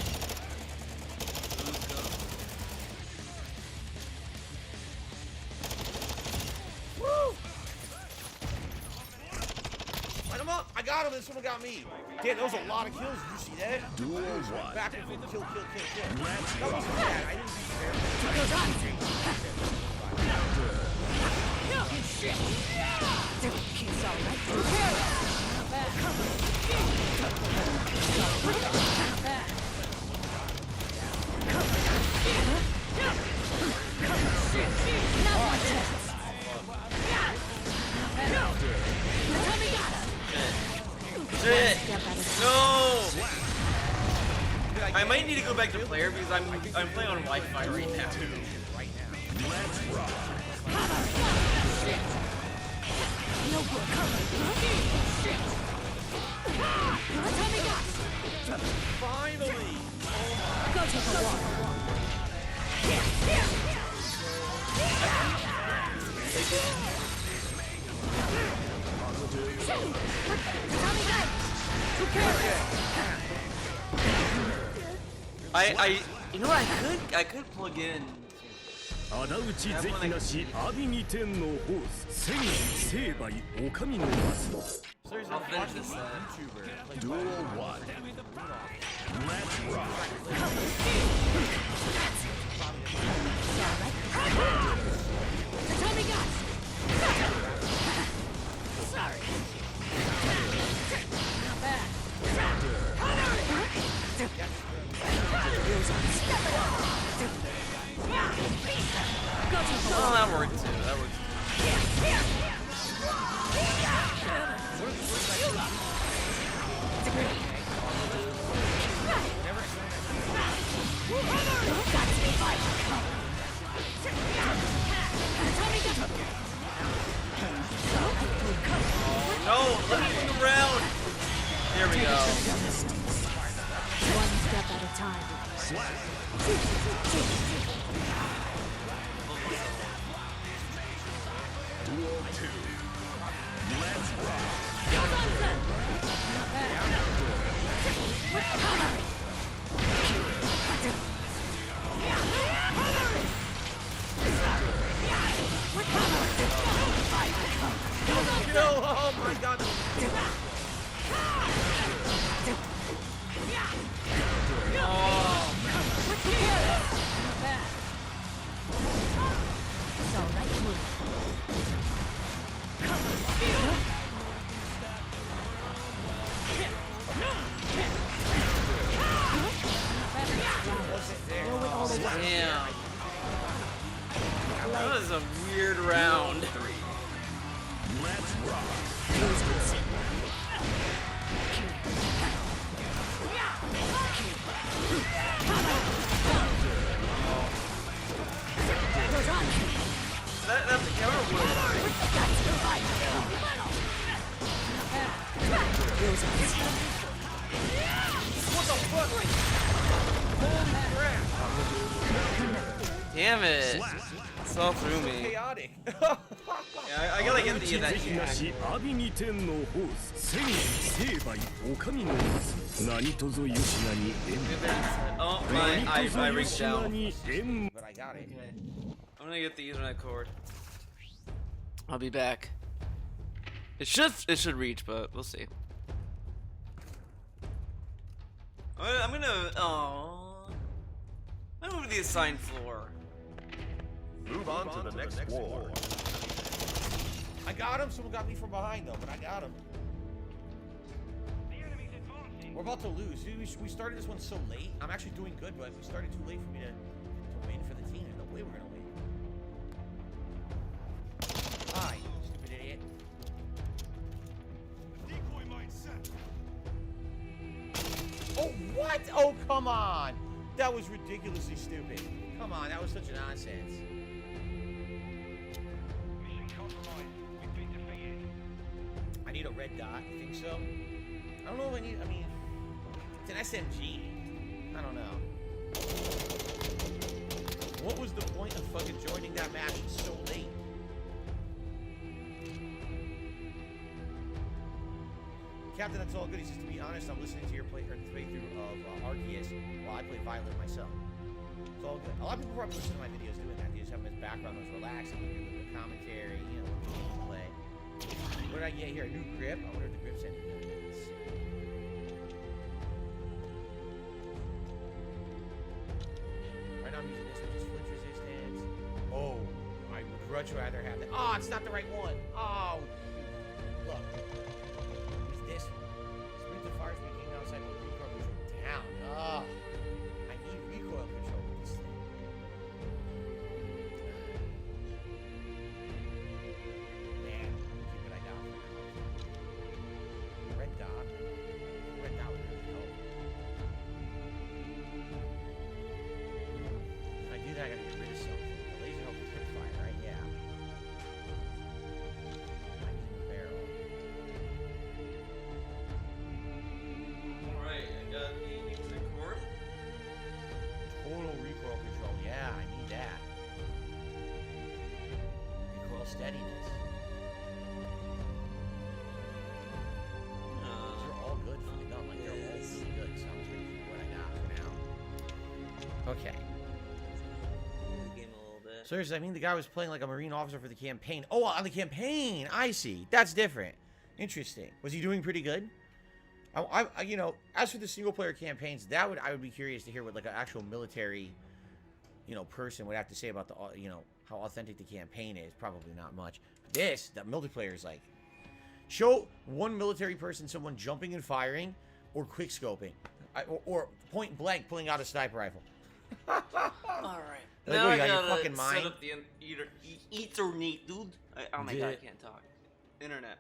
Who's gonna... Woo! Light him up! I got him and someone got me. Damn, that was a lot of kills. Did you see that? Duel one. Back and forth, kill. That wasn't bad. I didn't see Shit! No! I might need to go back to player because I'm playing on Wi-Fi right now. Finally! Go take a walk. You know what, I could plug in. 仇討ち是非なし阿鼻二天のホース千成敗お上の松 So there's I'll a finish fucking this YouTuber. Duel one. Let's rock. Sorry. Not bad. Oh, that worked too. That worked. No, let me move around. There we go. One step at a time. Duel two. Let's rock. Kill! Oh my god! Damn. That was a weird round. Let's rock. That's a counter move. What the fuck? Holy crap! Damn it. It's all through me. Chaotic. Yeah, I gotta get the that 是非なし阿鼻二天のホース千成敗お上の松何とぞよしなに縁 Oh, 何 I とぞよ reached しな out. に縁 But I got it. I'm gonna get the Ethernet cord. I'll be back. It should reach, but we'll see. I'm gonna move to the assigned floor. Move on to the next war. I got him. Someone got me from behind though, but I got him. We're about to lose. We started this one so late. I'm actually doing good, but we started too late for me to win for the team. There's no way we're gonna win. Hi, stupid idiot. Decoy mine set. Oh, what? Oh, come on. That was ridiculously stupid. Come on, that was such nonsense. Mission compromised. We've been defeated. I need need a red dot. You think so? I don't know if I need. I mean, it's an SMG. I don't know. What was the point of fucking joining that match so late? Captain, that's all good. He says, to be honest, I'm listening to your playthrough of Arceus while I play Violet myself. It's all good. A lot of people probably listen to my videos doing that. They just have them as background noise, relaxing, a little bit of commentary, you know, play. What did I get here? A new grip? I wonder if the grip's any good. Let's see. Right now I'm using this, which is flinch resistance. Oh, I would much rather have that. Oh, it's not the right one. Oh, look. Use this one. Sprint to fire speed, aim outside, with recoil control down. Oh, I need recoil control with this thing. Man, keep what I got for now. Red dot. Red dot would really help. If I do that, I gotta get rid of something. The laser helps quick fire, right? Yeah. I need the barrel. Alright, I got the music cord. Total recoil control. Yeah, I need that. Recoil steadiness. Those are all good for the gun. Like, they're all really good. So I'm just gonna keep what I got for now. Okay. The game a little bit. So does that mean the guy was playing like a Marine officer for the campaign? Oh, on the campaign! I see. That's different. Interesting. Was he doing pretty good? I you know, as for the single player campaigns, I would be curious to hear what like an actual military, you know, person would have to say about the, you know, how authentic the campaign is. Probably not much. But the multiplayer is like, show one military person, someone jumping and firing, or quick scoping, or point blank pulling out a sniper rifle. Alright. Like, Now what, I you got your gotta fucking mind? set up the Ethernet, dude. Oh my god, I can't talk. Internet.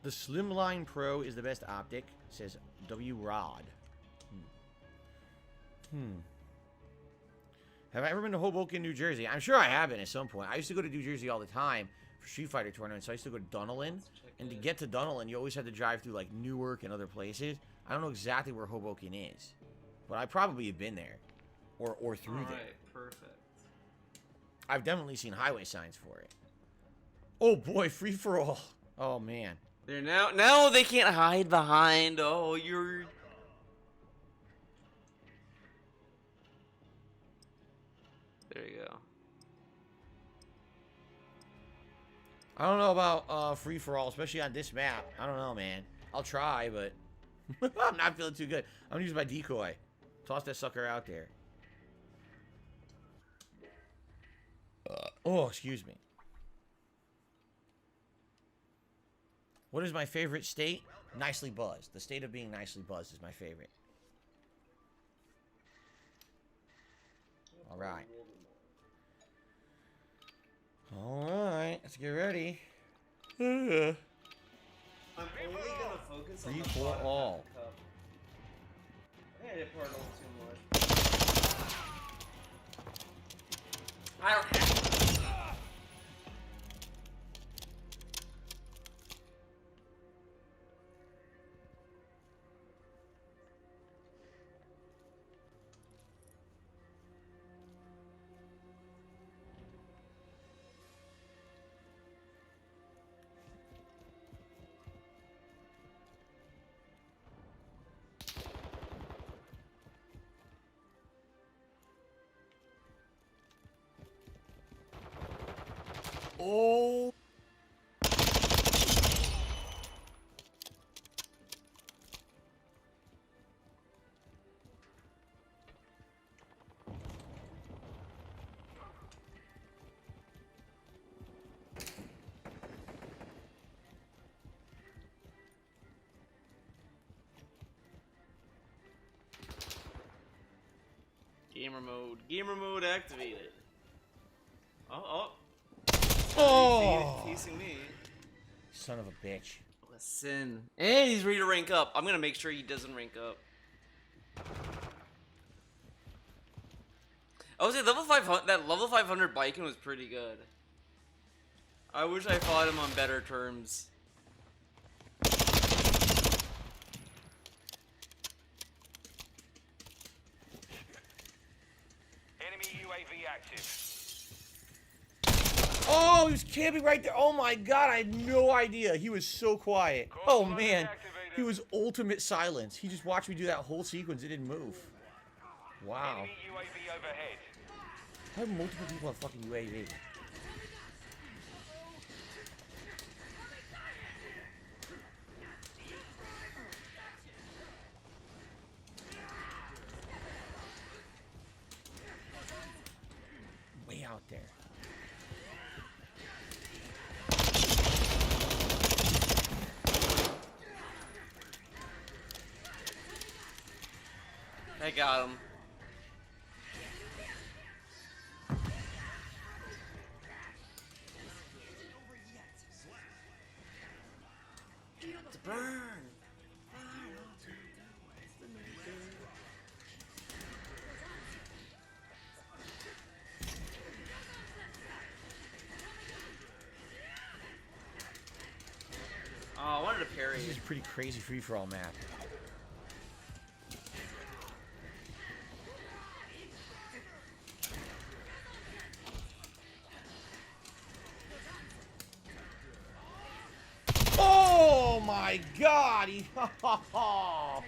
The Slimline Pro is the best optic, says W. Rod. Have I ever been to Hoboken, New Jersey? I'm sure I have been at some point. I used to go to New Jersey all the time for Street Fighter tournaments, so I used to go to Dunellen. And to get to Dunellen, you always had to drive through, like, Newark and other places. I don't know exactly where Hoboken is, but I probably have been there or through there. Alright, perfect. I've definitely seen highway signs for it. Oh, boy, free-for-all. Oh, man. There now they can't hide behind. Oh, you're. There you go. I don't know about free-for-all, especially on this map. I don't know, man. I'll try, but I'm not feeling too good. I'm gonna use my decoy. Toss that sucker out there. Oh, excuse me. What is my favorite state? Nicely buzzed. The state of being nicely buzzed is my favorite. Alright. Alright, let's get ready. I'm only gonna focus on Free the for bottom all. half cup. I think I did part a little too much. I don't have. Oh. Gamer mode activated. Oh. Oh. Teasing me. Son of a bitch. Listen. And he's ready to rank up. I'm gonna make sure he doesn't rank up. I would say level 500. That level 500 Baiken was pretty good. I wish I fought him on better terms. Enemy UAV active. Oh, he was camping right there. Oh my god, I had no idea. He was so quiet. Oh man, he was ultimate silence. He just watched me do that whole sequence. It didn't move. Wow. Enemy UAV overhead. I have multiple people on fucking UAV. Way out there. I got him. To burn. Oh, I wanted to parry. This is a pretty crazy free-for-all map. Oh my god! He wow.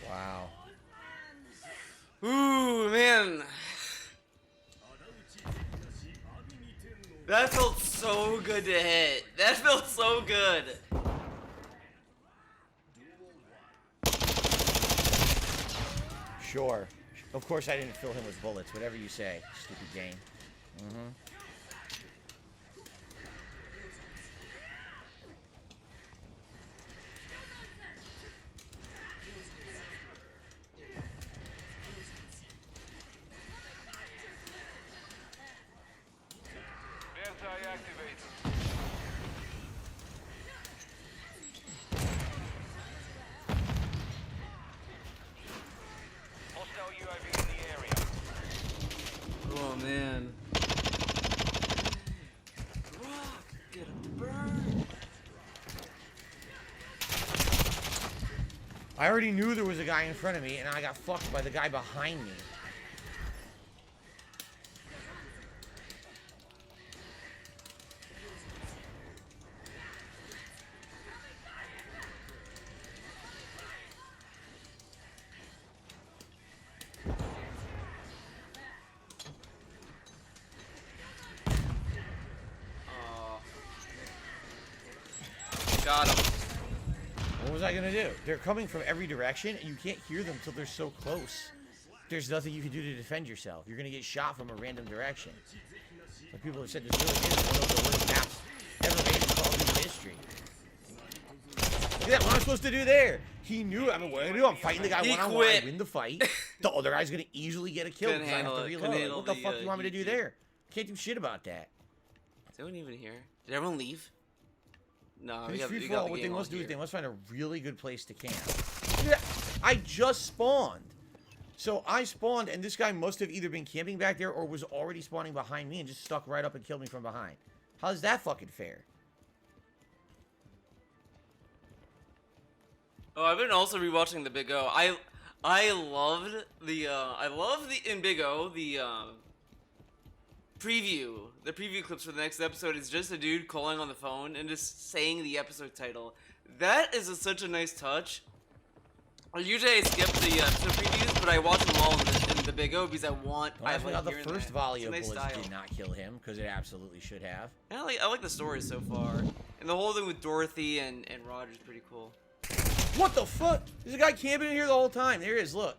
Wow. Ooh, man. That felt so good to hit. That felt so good. Sure. Of course I didn't fill him with bullets. Whatever you say, stupid game. Mm-hmm. Anti-activated. Hostile UAV in the area. Oh man. Get him to burn. I already knew there was a guy in front of me, and I got fucked by the guy behind me. Got him. What was I gonna do? They're coming from every direction, and you can't hear them until they're so close. There's nothing you can do to defend yourself. You're gonna get shot from a random direction. Like people have said, this really is one of the worst maps ever made in Call of Duty history. Look at that. What am I supposed to do there? He knew. I mean, what do I do? I'm fighting the guy He one-on-one. I quit. win the fight. The other guy's gonna easily get a kill Couldn't because I have handle to it. reload. Couldn't Like, handle what the the, fuck do you want me to do heat. there? Can't do shit about that. Is anyone even here? Did everyone leave? No, These we got, free we for got all, the what they game must on do is here. they must find a really good place to camp. Yeah, I just spawned. So I spawned, and this guy must have either been camping back there or was already spawning behind me and just stuck right up and killed me from behind. How's that fucking fair? Oh, I've been also rewatching the Big O. I loved the in Big O the preview. The preview clips for the next episode is just a dude calling on the phone and just saying the episode title. That is such a nice touch. Usually I skip the episode previews, but I watch them all in the Big O because I want. Well, I forgot the hearing first that. volley It's of a nice bullets style. did not kill him because it absolutely should have. And I like the story so far, and the whole thing with Dorothy and Roger is pretty cool. What the fuck? There's a guy camping in here the whole time. There he is. Look.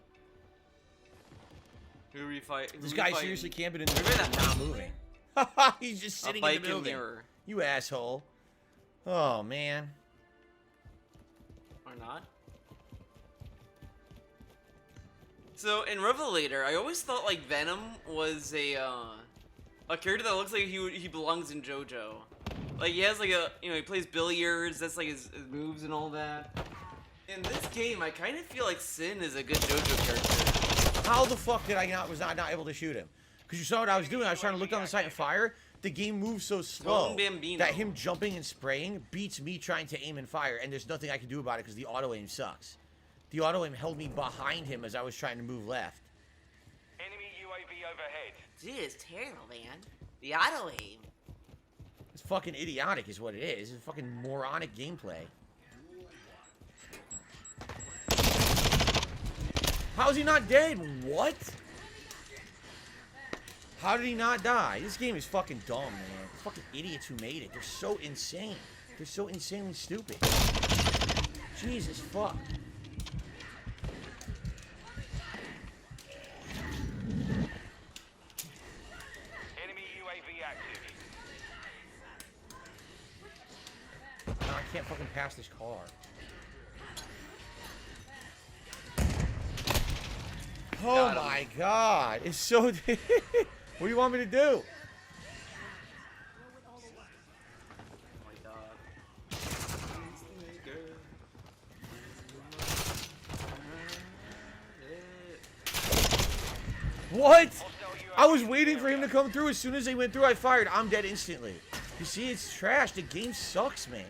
Who are we fight? This guy's seriously camping in the Remember room, that not moving. He's just sitting in bike the in building. mirror. You asshole. Oh, man. Or not? So in Revelator, I always thought like Venom was a character that looks like he belongs in JoJo. Like he has like a, you know, he plays billiards. That's like his moves and all that. In this game, I kind of feel like Sin is a good JoJo character. How the fuck did I not able to shoot him? Because you saw what I was doing. I was trying to look down the sight and fire. The game moves so slow that him jumping and spraying beats me trying to aim and fire, and there's nothing I can do about it because the auto aim sucks. The auto aim held me behind him as I was trying to move left. Enemy UAV overhead. Dude, it's terrible, man. The auto aim. It's fucking idiotic is what it is. It's fucking moronic gameplay. How's he not dead? What? How did he not die? This game is fucking dumb, man. It's fucking idiots who made it. They're so insane. They're so insanely stupid. Jesus fuck. Enemy UAV active. No, I can't fucking pass this car. Oh my god. It's so... What do you want me to do? What? I was waiting for him to come through. As soon as they went through, I fired. I'm dead instantly. You see, it's trash. The game sucks, man.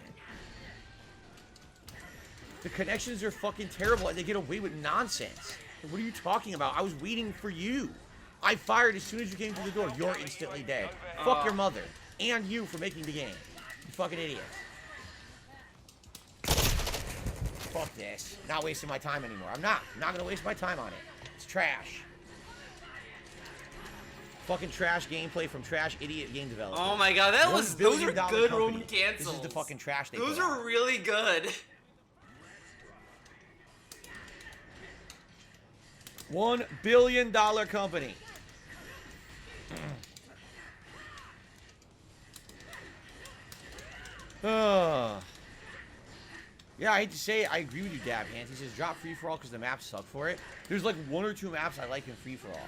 The connections are fucking terrible, and they get away with nonsense. What are you talking about? I was waiting for you. I fired as soon as you came through the door. You're instantly dead. Fuck your mother. And you for making the game. You fucking idiot. Fuck this. Not wasting my time anymore. I'm not gonna waste my time on it. It's trash. Fucking trash gameplay from trash idiot game developers. Oh my god, those are good Roman cancels. This is the fucking trash they Those put out. are really good. $1 billion company. Yeah, I hate to say it, I agree with you, Dab Hands. He says drop free for all because the maps suck for it. There's like 1 or 2 maps I like in free for all.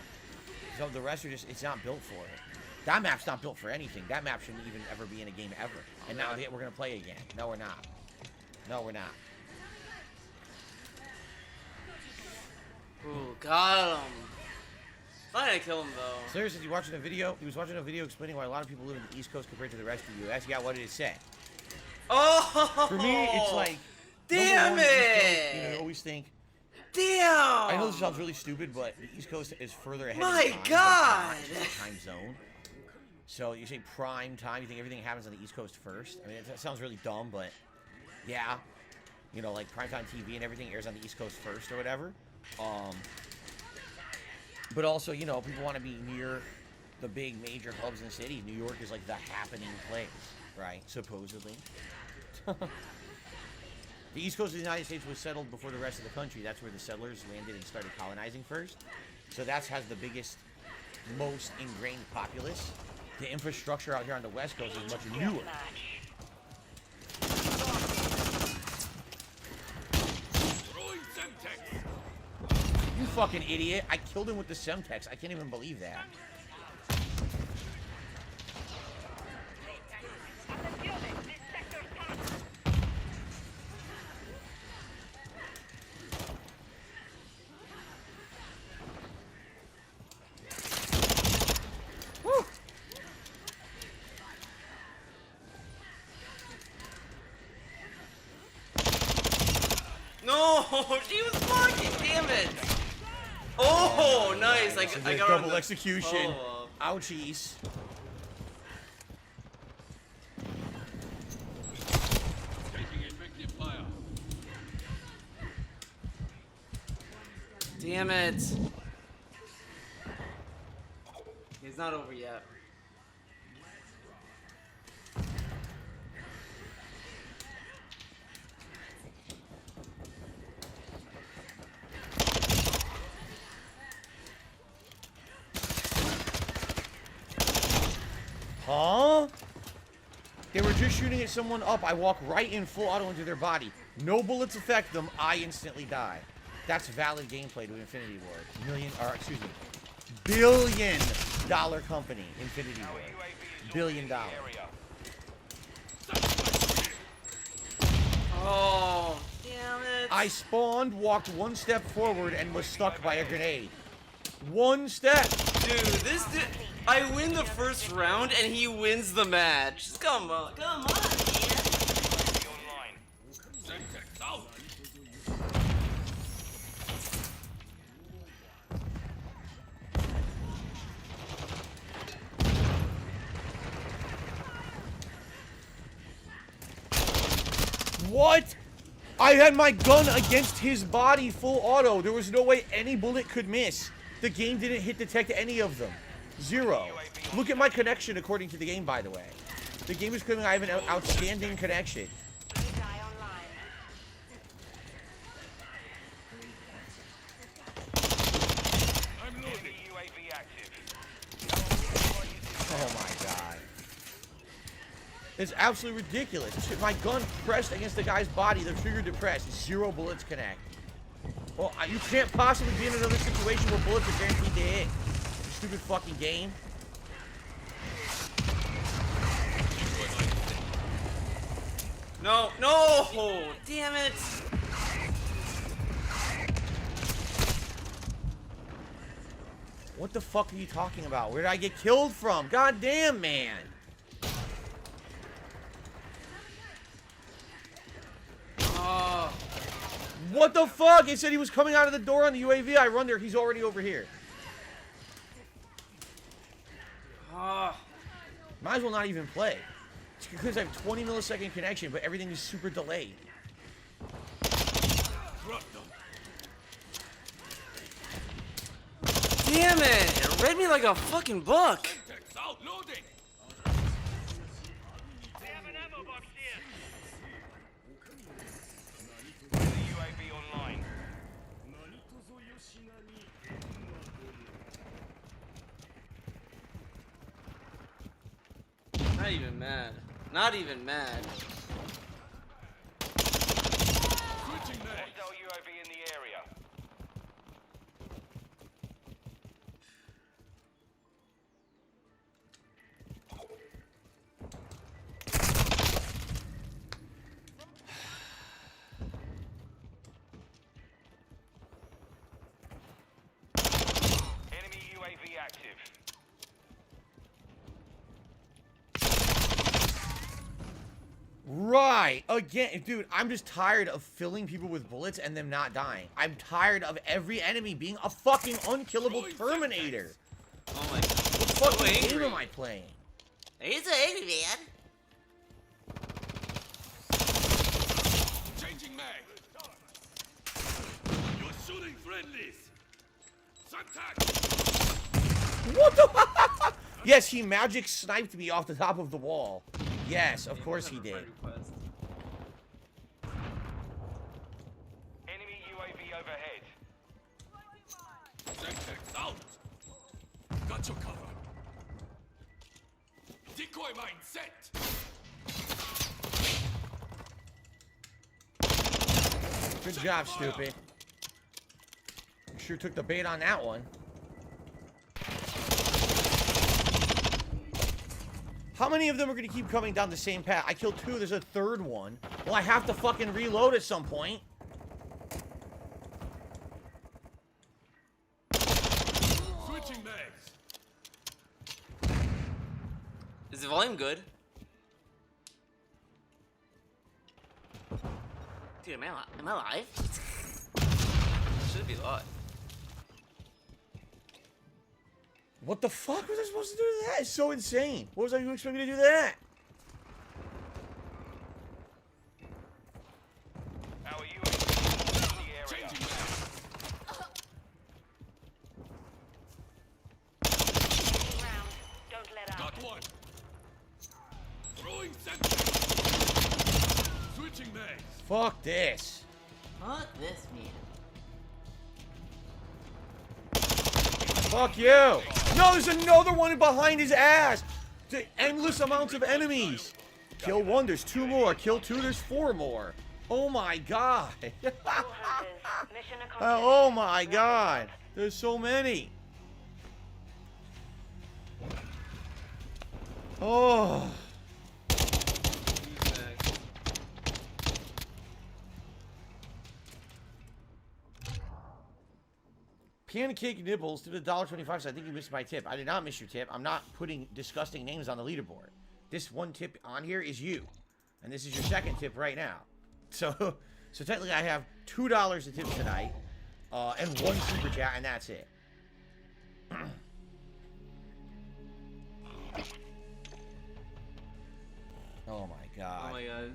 So the rest are just, it's not built for it. That map's not built for anything. That map shouldn't even ever be in a game ever. And now we're gonna play again. No, we're not. No, we're not. Ooh, got him. Thought I'd kill him though. Seriously, he was watching a video. He was watching a video explaining why a lot of people live in the East Coast compared to the rest of the U.S. Yeah, what did it say? Oh! For me, it's like, damn number one, it! East Coast, you know, you always think. Damn! I know this sounds really stupid, but the East Coast is further ahead. My in time God! than the time zone. So you say prime time, you think everything happens on the East Coast first. I mean, that sounds really dumb, but yeah, you know, like primetime TV and everything airs on the East Coast first or whatever. But also, you know, people want to be near the big major hubs and cities. New York is like the happening place, right? Supposedly. The East Coast of the United States was settled before the rest of the country. That's where the settlers landed and started colonizing first. So that has the biggest, most ingrained populace. The infrastructure out here on the West Coast is much newer. You fucking idiot. I killed him with the Semtex. I can't even believe that. Woo. No, she was blocking. Damn it! Oh, nice! I got double execution. Oh, Ouchies. Damn it! It's not over yet. Huh? They were just shooting at someone up. I walk right in full auto into their body. No bullets affect them. I instantly die. That's valid gameplay to Infinity Ward. $1 billion company, Infinity Ward. $1 billion. Oh, damn it. I spawned, walked one step forward, and was stuck by a grenade. One step. Dude, I win the first round and he wins the match. Come on. Come on, man. What? I had my gun against his body full auto. There was no way any bullet could miss. The game didn't hit detect any of them. 0. Look at my connection according to the game, by the way. The game is claiming I have an outstanding connection. Oh my god. It's absolutely ridiculous. My gun pressed against the guy's body, the trigger depressed, 0 bullets connect. Well, you can't possibly be in another situation where bullets are guaranteed to hit. Stupid fucking game. No, no! Damn it! What the fuck are you talking about? Where did I get killed from? God damn, man. What the fuck? It said he was coming out of the door on the UAV. I run there. He's already over here. Might as well not even play. It's because I have 20 millisecond connection, but everything is super delayed. Damn it! It read me like a fucking book. Not even mad. Not even mad. Hostile UAV in the area. Enemy UAV active. Right. Again, dude, I'm just tired of filling people with bullets and them not dying. I'm tired of every enemy being a fucking unkillable Terminator. Oh my god. What fucking game am I playing? He's so angry, man. Changing mag. You're shooting friendlies. What the? Yes, he magic sniped me off the top of the wall. Yes, of course he did. Enemy UAV overhead. Semtex out. Got your cover. Decoy mine set. Good job, stupid. Sure took the bait on that one. How many of them are going to keep coming down the same path? I killed 2, there's a 3rd one. Well, I have to fucking reload at some point. Switching mags. Is the volume good? Dude, am I live? Should be live. What the fuck was I supposed to do to that? It's so insane. What was I expecting to do that? Our UAV in the area. Got one. Throwing Semtex. Switching mags. Fuck this. Fuck this, man. Fuck you. No, there's another one behind his ass. The endless amounts of enemies. Kill 1, there's 2 more. Kill 2, there's 4 more. Oh my god. Oh my god. There's so many. Oh. Pancake Nibbles to the $1.25. So I think you missed my tip. I did not miss your tip. I'm not putting disgusting names on the leaderboard. This one tip on here is you. And this is your second tip right now. So technically I have $2 to tip tonight. And one super chat, and that's it. Oh my god. Oh my god.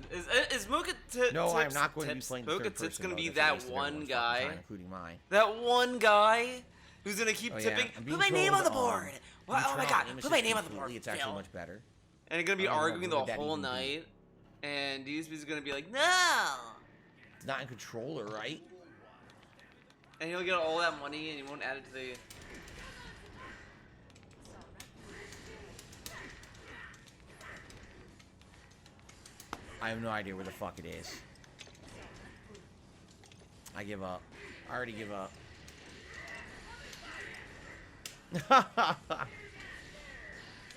Is Mocha No, Tips, I'm not going to be Tips- playing the Mocha third Tips person gonna mode. be That's a that waste of one everyone's guy? fucking time, including mine. That one guy who's gonna keep Oh, yeah, tipping. I'm being Put my name on the trolled board. What? Oh my Neutron god. Nemesis Put my name on the completely, board. It's actually Phil. much better. And gonna be I don't know arguing the what that whole even be. night. And DSP's gonna be like, no. It's not in controller, right? And he'll get all that money and he won't add it to the. I have no idea where the fuck it is. I give up. I already give up.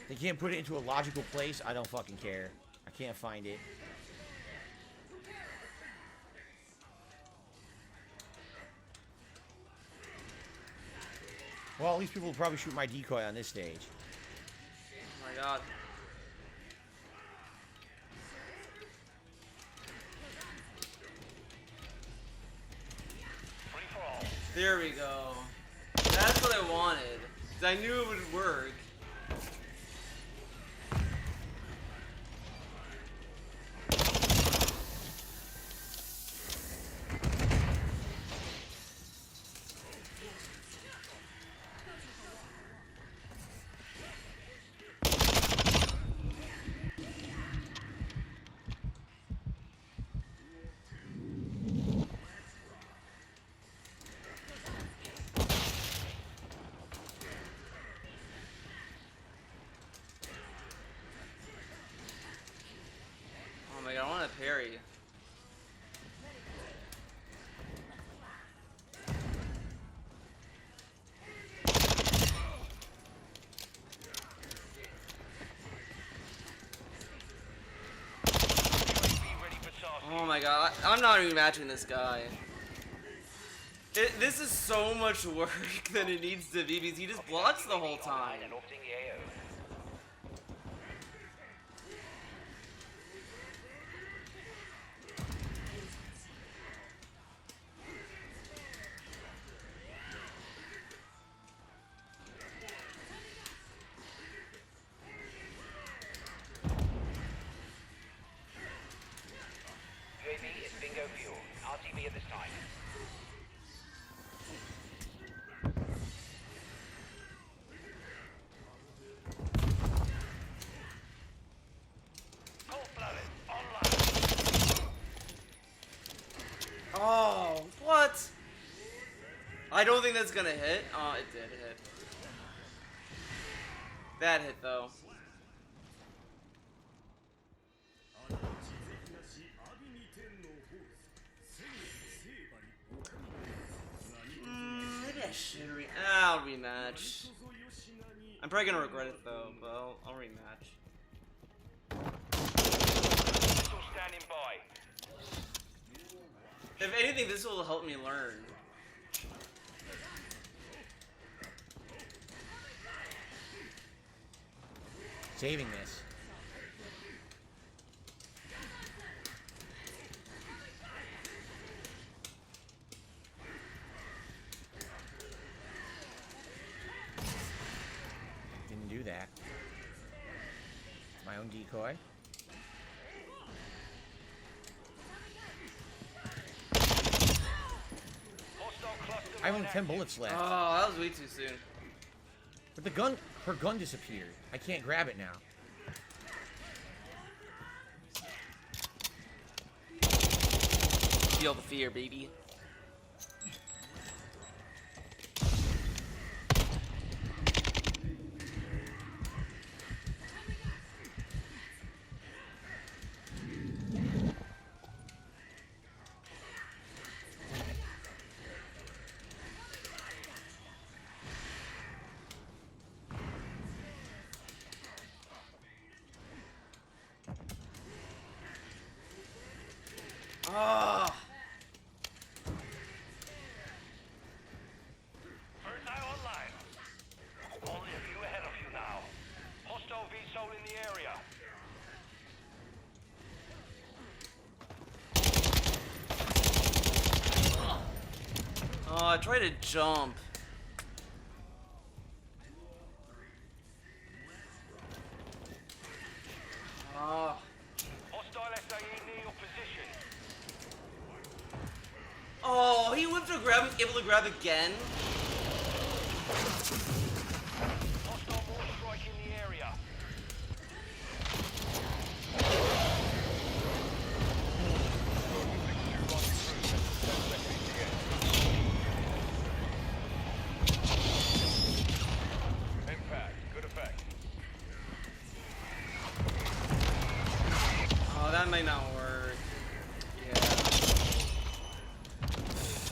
They can't put it into a logical place. I don't fucking care. I can't find it. Well, at least people will probably shoot my decoy on this stage. Oh my god. There we go. That's what I wanted. 'Cause I knew it would work. Oh my god, I want to parry. Oh my god, I'm not even matching this guy. This is so much work than it needs to be because he just blocks the whole time. UAV is bingo fuel. RTV at this time. Oh, what? I don't think that's gonna hit. Oh, it did hit. That hit though. Maybe I should I'll rematch. I'm probably gonna regret it though, but I'll rematch. Missile standing by. If anything, this will help me learn. Saving this. Didn't do that. My own decoy. I have only 10 bullets left. Oh, that was way too soon. But the gun, her gun disappeared. I can't grab it now. Feel the fear, baby. First missile in the area. Oh, I tried to jump. Oh. Hostile SAE near your position. Oh, he went to grab, able to grab again. Hostile mortar strike in the area. Impact. Good effect. Oh, that might not work. Yeah.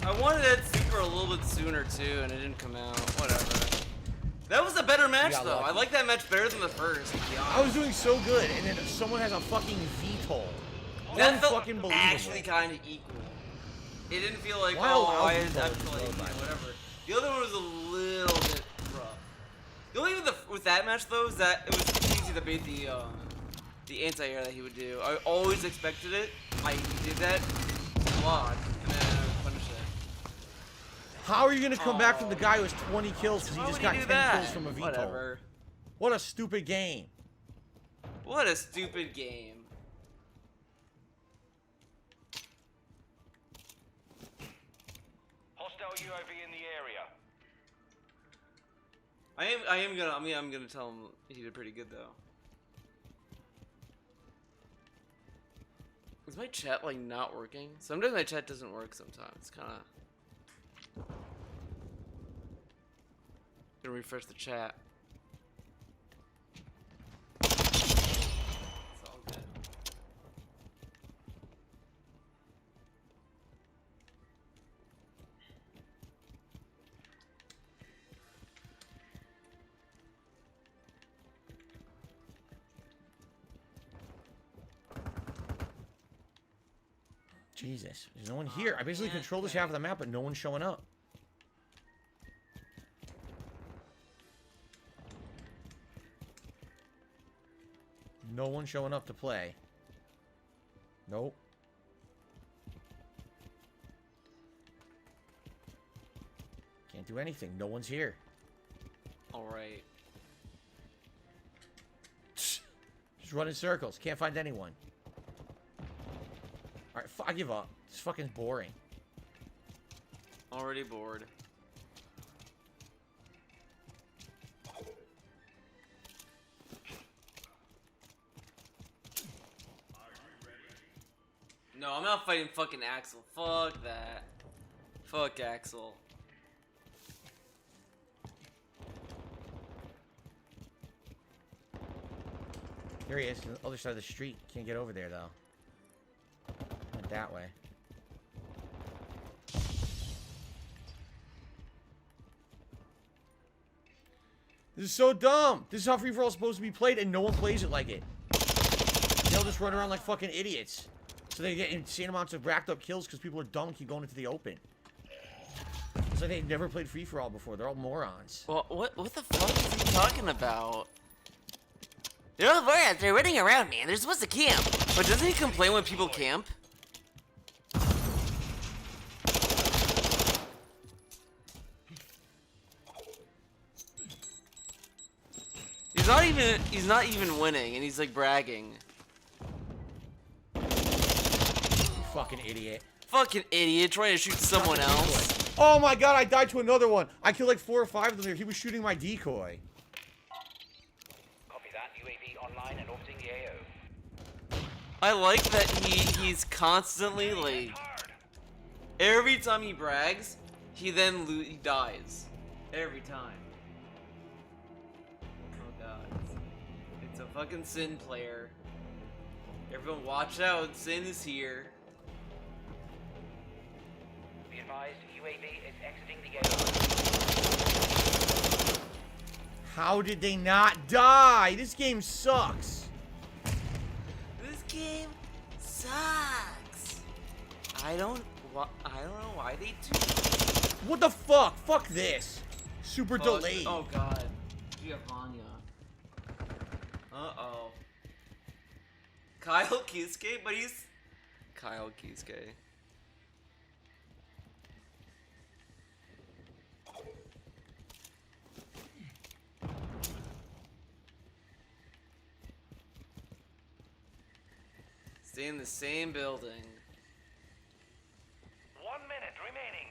I wanted that super a little bit sooner too, and it didn't come out. Whatever. That was a better match got though. lucky. I like that match better than the first, to be honest. I was doing so good, and then someone has a fucking VTOL. That felt Unfucking believable. actually kind of equal. It didn't feel like, Wow, oh, why I is that feel like, you know, whatever. The other one was a little bit rough. The only thing with that match though is that it was easy to bait the anti-air that he would do. I always expected it. I did that a lot, and then I would punish it. How are you gonna come back from the guy who has 20 kills because he Why just would got you 10 do that? kills from a VTOL? Whatever. What a stupid game. What a stupid game. Hostile UAV in the area. I'm gonna tell him he did pretty good though. Is my chat like not working? Sometimes my chat doesn't work sometimes. It's kinda gonna refresh the chat. It's all good. Jesus, there's no one here. I basically control this half of the map, but no one's showing up. No one showing up to play. Nope. Can't do anything. No one's here. Alright. Just run in circles. Can't find anyone. Alright, I give up. It's fucking boring. Already bored. No, I'm not fighting fucking Axel. Fuck that. Fuck Axel. Here he is, on the other side of the street. Can't get over there, though. Went that way. This is so dumb. This is how free for all is supposed to be played, and no one plays it like it. They'll just run around like fucking idiots. So they get insane amounts of racked up kills because people are dumb and keep going into the open. It's like they've never played free for all before. They're all morons. Well, what the fuck is he talking about? They're all morons. They're running around, man. They're supposed to camp. But doesn't he complain when people camp? He's not even winning, and he's like bragging. You fucking idiot. Fucking idiot, trying to shoot someone else. Oh my god, I died to another one. I killed like 4 or 5 of them there. He was shooting my decoy. Copy that. UAV online and orbiting the AO. I like that he's constantly like, every time he brags, he then he dies. Every time. Oh god. It's a fucking Sin player. Everyone watch out, Sin is here. Be advised, UAV is exiting the AO. How did they not die? This game sucks. This game sucks. I don't know why they do. What the fuck? Fuck this. Super Fuck- delayed. Oh god. Giovanna. Uh-oh. Kyle Kisuke? But he's... Kyle Kisuke. Stay in the same building. 1 minute remaining.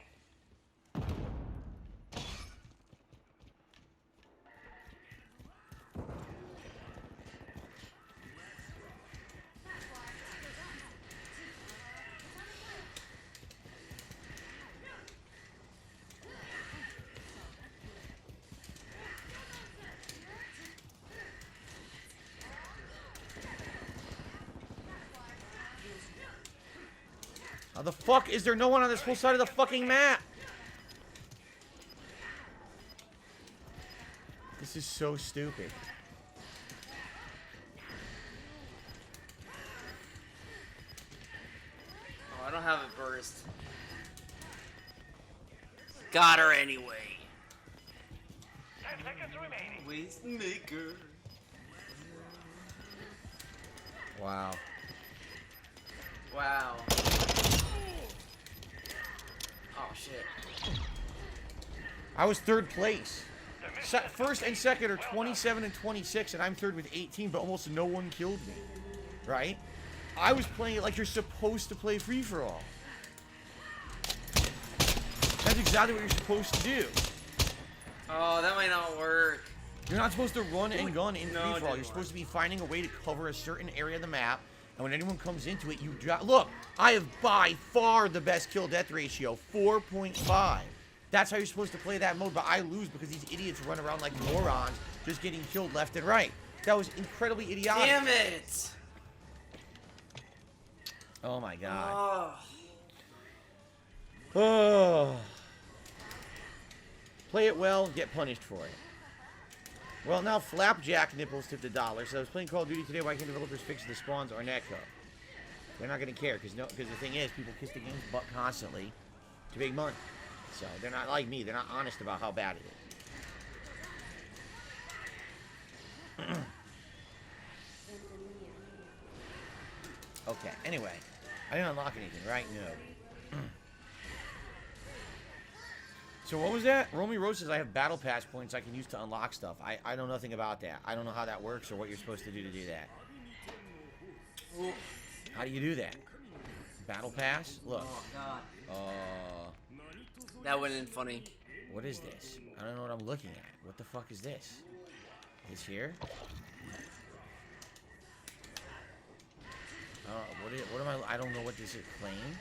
How the fuck is there no one on this whole side of the fucking map? This is so stupid. Oh, I don't have a burst. Got her anyway. 10 seconds remaining. Waste maker. Wow. Wow. Oh shit. I was third place. First and second are 27 and 26, and I'm third with 18, but almost no one killed me. Right? I was playing it like you're supposed to play free-for-all. That's exactly what you're supposed to do. Oh, that might not work. You're not supposed to run and gun in No, it free-for-all. didn't You're supposed to be finding a way to cover a certain area of the map, and when anyone comes into it, you drop. Look, I have by far the best kill-death ratio, 4.5. That's how you're supposed to play that mode, but I lose because these idiots run around like morons, just getting killed left and right. That was incredibly idiotic. Damn it! Oh my god. Oh. Oh. Play it well, get punished for it. Well, now Flapjack Nipples tipped $1. So I was playing Call of Duty today. Why can't developers fix the spawns or netcode? They're not going to care because the thing is, people kiss the game's butt constantly to make money. So they're not like me. They're not honest about how bad it is. Okay. Anyway, I didn't unlock anything, right? No. So what was that? Romy Rose says I have battle pass points I can use to unlock stuff. I know nothing about that. I don't know how that works or what you're supposed to do that. How do you do that? Battle pass? Look. Oh god. That went in funny. What is this? I don't know what I'm looking at. What the fuck is this? This here? What am I don't know what this is. Claim?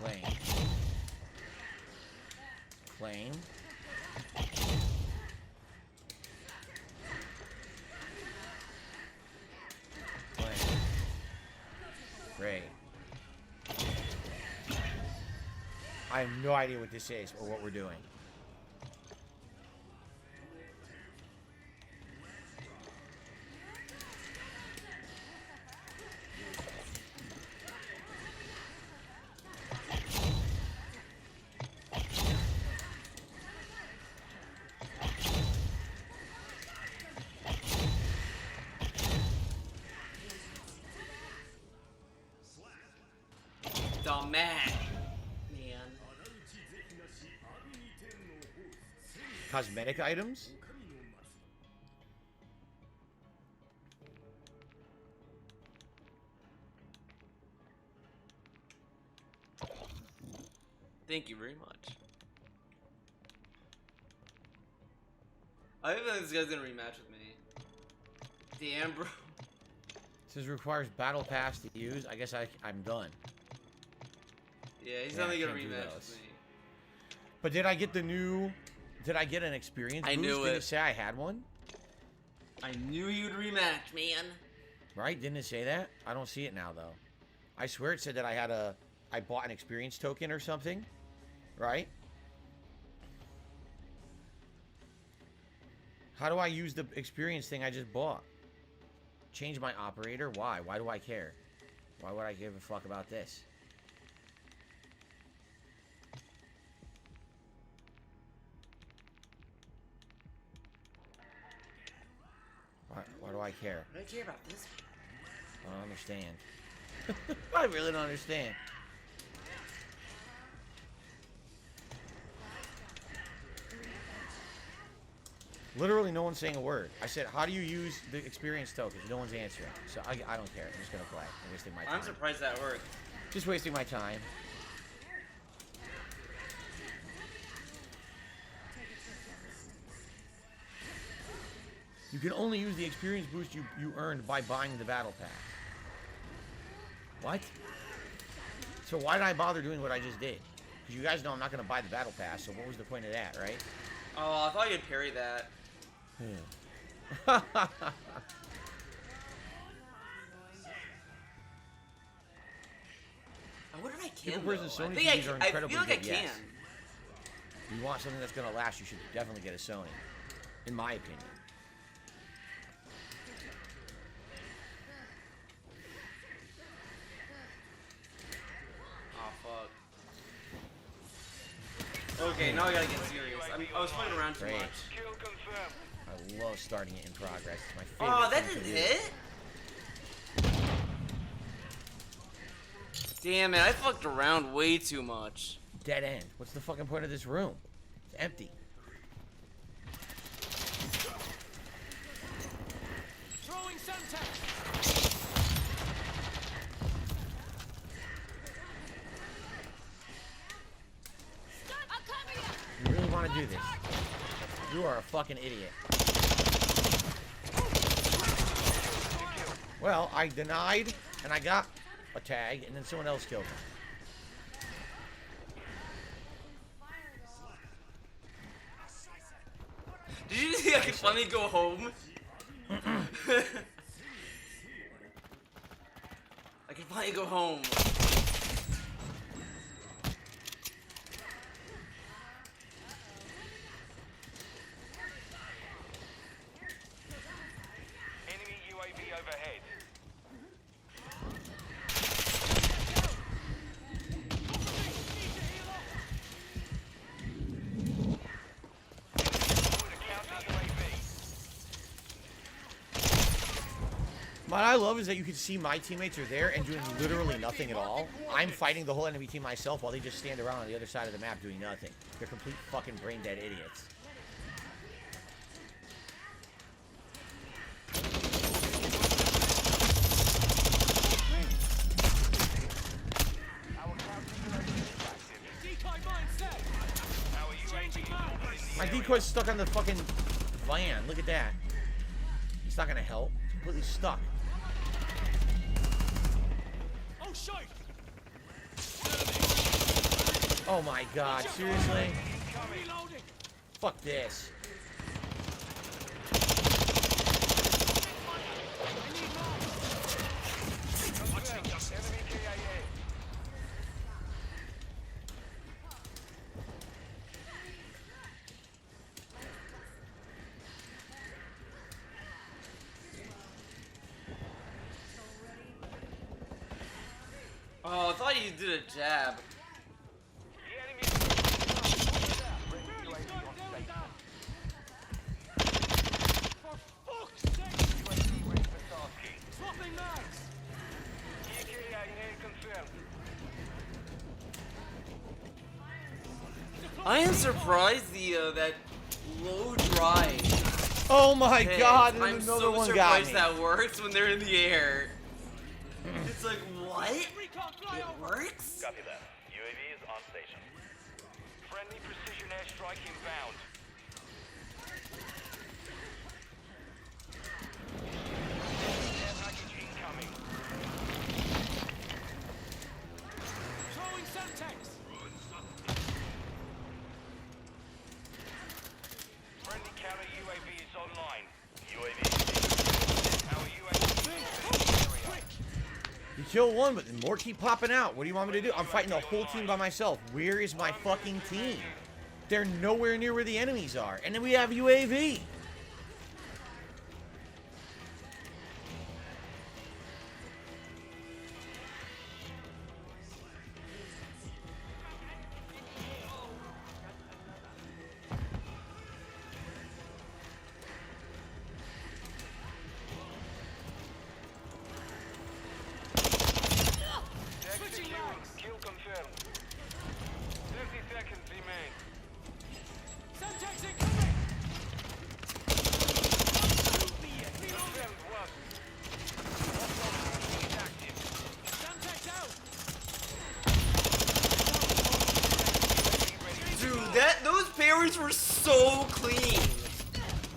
Claim. Claim. Claim. Great. I have no idea what this is or what we're doing. Dumb man. Cosmetic items? Thank you very much. I think this guy's gonna rematch with me. Damn, bro. This requires battle pass to use. I guess I'm done. Yeah, he's Yeah, only I gonna can't do rematch those. with me. But did I get the new? Did I get an experience I boost? knew Didn't it. it say I had one? I knew you'd rematch, man. Right? Didn't it say that? I don't see it now though. I swear it said that I bought an experience token or something. Right? How do I use the experience thing I just bought? Change my operator? Why? Why do I care? Why would I give a fuck about this? Why do I care? What do I care about this? I don't understand. I really don't understand. Literally, no one's saying a word. I said, how do you use the experience tokens? No one's answering. So I don't care. I'm just gonna play. I'm wasting my time. I'm surprised that worked. Just wasting my time. You can only use the experience boost you earned by buying the battle pass. What? So why did I bother doing what I just did? Because you guys know I'm not going to buy the battle pass, so what was the point of that, right? Oh, I thought you'd parry that. I wonder if I can. People versus though. Sony I think TVs are I incredibly feel like good, I can. yes. If you want something that's going to last, you should definitely get a Sony. In my opinion. Oh, fuck. Okay, now I gotta get serious. I was playing around too Great. much. I love starting it in progress. It's my favorite Oh, that thing to didn't do. hit? Damn it, I fucked around way too much. Dead end. What's the fucking point of this room? It's empty. Throwing Semtex. You really want to do this? You are a fucking idiot. Well, I denied, and I got a tag, and then someone else killed him. Did you see I can finally go home? I can finally go home. Enemy UAV overhead. What I love is that you can see my teammates are there and doing literally nothing at all. I'm fighting the whole enemy team myself while they just stand around on the other side of the map doing nothing. They're complete fucking brain dead idiots. Decoy mine set. Changing map. My decoy's stuck on the fucking van. Look at that. It's not gonna help. It's completely stuck. Oh shite. Oh my god, seriously? Reloading. Fuck this. Enemy KIA. Oh, I thought you did a jab. Swapping mags. I am surprised that low drive. Oh my hit. god, and I'm another so one got surprised me. that works when they're in the air. It's like, what? It works? Copy that. UAV is on station. Friendly precision airstrike inbound. Air package incoming. Throwing Semtex. Friendly counter UAV is online. UAV. Our UAV. Quick. You kill one, but more keep popping out. What do you want me to do? I'm fighting the whole team by myself. Where is my fucking team? They're nowhere near where the enemies are. And then we have UAV.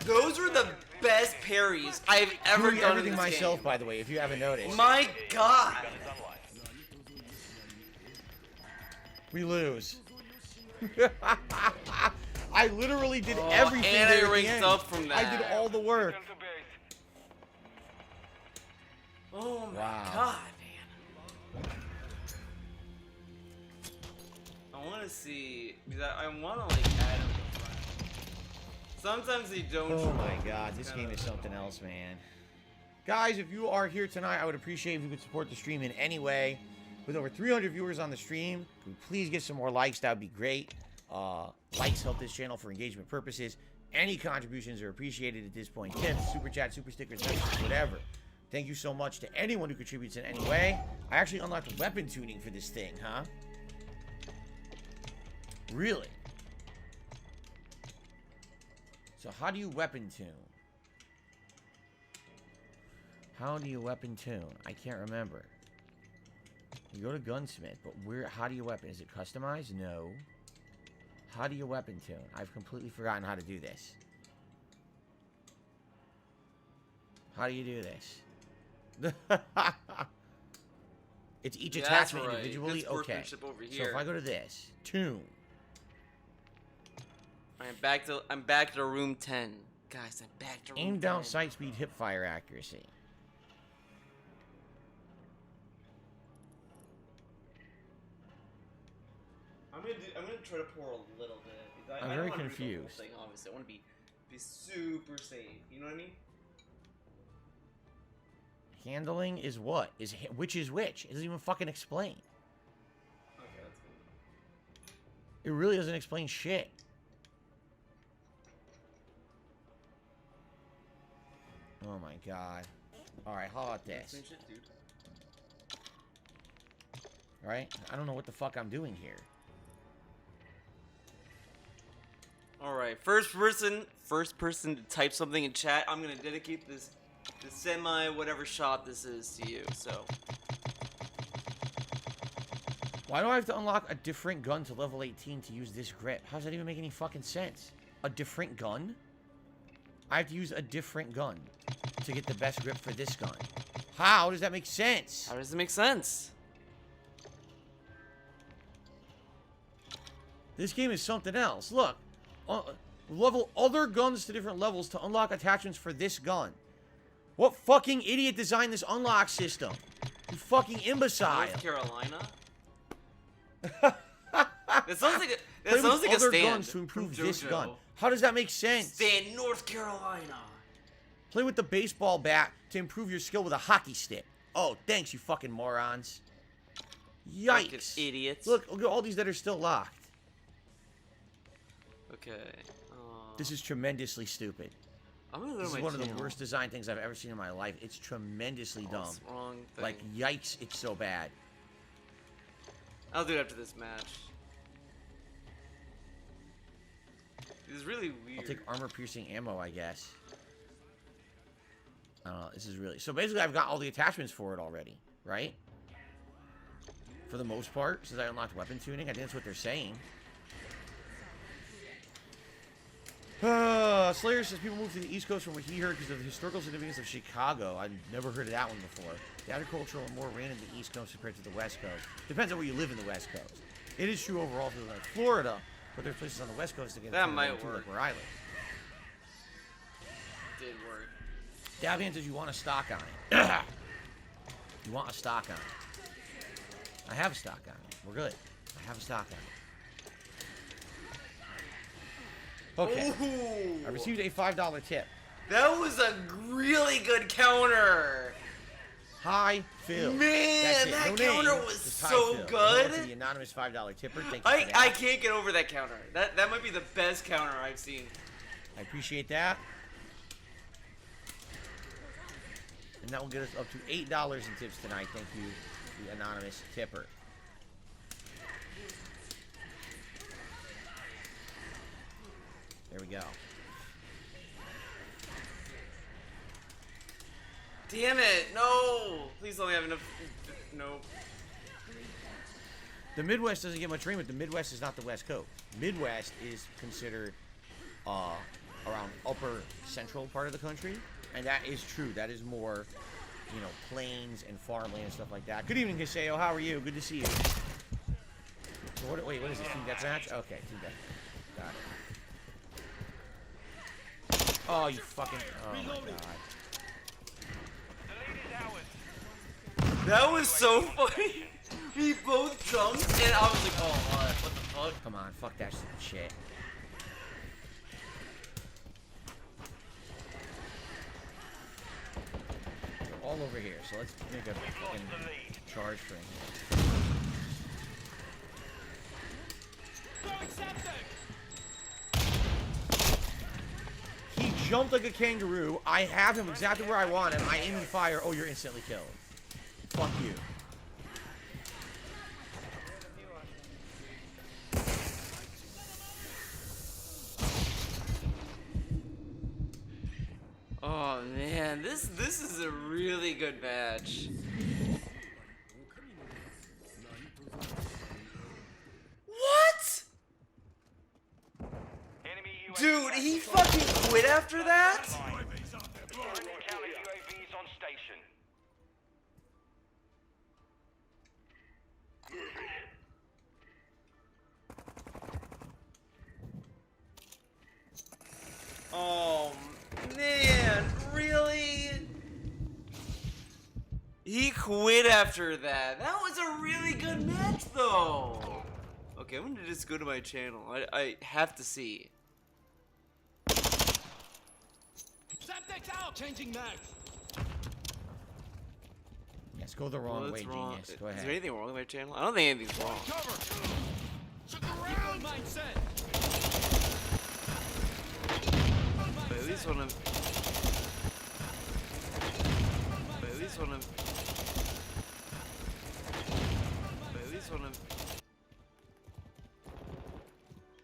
Those were the best parries I've ever Doing done everything in this myself, game. by the way, if you haven't noticed. My God. We lose. I literally did Oh, everything and there I at the ranked end. up from I did that. all the work. Oh my Wow. God, man. I want to see because I want to like add them to friends. Sometimes they don't. Oh my God, this game is something else, man. Guys, if you are here tonight, I would appreciate if you could support the stream in any way. With over 300 viewers on the stream, could we please get some more likes? That would be great. Likes help this channel for engagement purposes. Any contributions are appreciated at this point. Tips, super chat, super stickers, memberships, whatever. Thank you so much to anyone who contributes in any way. I actually unlocked weapon tuning for this thing, huh? Really? So how do you weapon tune? How do you weapon tune? I can't remember. You go to gunsmith, but how do you weapon? Is it customized? No. How do you weapon tune? I've completely forgotten how to do this. How do you do this? It's each Yeah, attachment that's right. individually? Good Okay. sportsmanship over So if here. I go to this, tune. I'm back to room 10. Guys, I'm back to room Aim 10. down, sight speed, hip fire accuracy. I'm gonna try to pour a little bit. Because I'm I very don't wanna do the whole confused. thing, obviously, I want to be super safe. You know what I mean? Handling is what? Which is which? It doesn't even fucking explain. Okay, that's good. It really doesn't explain shit. Oh my god. Alright, how about this? Same shit, dude. Alright? I don't know what the fuck I'm doing here. Alright, first person to type something in chat. I'm gonna dedicate this semi whatever shot this is to you. So Why do I have to unlock a different gun to level 18 to use this grip? How does that even make any fucking sense? A different gun? I have to use a different gun to get the best grip for this gun. How does that make sense? how does it make sense? This game is something else. Look, level other guns to different levels to unlock attachments for this gun. What fucking idiot designed this unlock system? You fucking imbecile. North Carolina. That sounds like a, Play that sounds with like a other stand guns to improve from this JoJo. gun. How does that make sense? Stand North Carolina. Play with the baseball bat to improve your skill with a hockey stick. Oh, thanks, you fucking morons. Fucking Yikes. idiots. Look at all these that are still locked. Okay. This is tremendously stupid. I'm gonna go This to is my one of the channel. worst design things I've ever seen in my life. It's tremendously dumb. What's wrong thing? Like, yikes, it's so bad. I'll do it after this match. This is really weird. I'll take armor-piercing ammo, I guess. I don't know, this is really... So basically, I've got all the attachments for it already, right? For the most part, since I unlocked weapon tuning. I think that's what they're saying. Slayer says people move to the East Coast from what he heard because of the historical significance of Chicago. I've never heard of that one before. The agricultural and more rain in the East Coast compared to the West Coast. Depends on where you live in the West Coast. It is true overall for like Florida, but there's places on the West Coast that get That too, might too, work. like where I live. Did work. Davian says you want a stock on it. You want a stock on it. I have a stock on it. We're good. I have a stock on it. Okay. Ooh. I received a $5 tip. That was a really good counter. Hi, Phil. Man, That's it. that No counter name, was just hi, so Phil. good. To the anonymous $5 tipper. Thank you for that. I can't get over that counter. That might be the best counter I've seen. I appreciate that. And that will get us up to $8 in tips tonight. Thank you, the anonymous tipper. There we go. Damn it! No! Please let me have enough. No. The Midwest doesn't get much rain, but the Midwest is not the West Coast. Midwest is considered a around upper central part of the country, and that is true. That is more, you know, plains and farmland and stuff like that. Good evening, Hiseo. How are you? Good to see you. So wait, what is this? Team deathmatch? Okay, team deathmatch. Got it. Oh, you fucking. Oh my god. That was so funny. We both jumped, and I was like, oh, what the fuck? Come on, fuck that shit. They're all over here, so let's make a fucking charge for him. He jumped like a kangaroo. I have him exactly where I want him. I aim and fire. Oh, you're instantly killed. Fuck you. Oh man, this is a really good match. What? Dude, he fucking quit after that? Oh man, really? He quit after that. That was a really good match though. Okay, I'm gonna just go to my channel. I have to see. Septic's out! Changing mag! Yes, go the wrong way, wrong? genius. Go ahead. Is there anything wrong with my channel? I don't think anything's wrong. Mindset! But at least when I'm...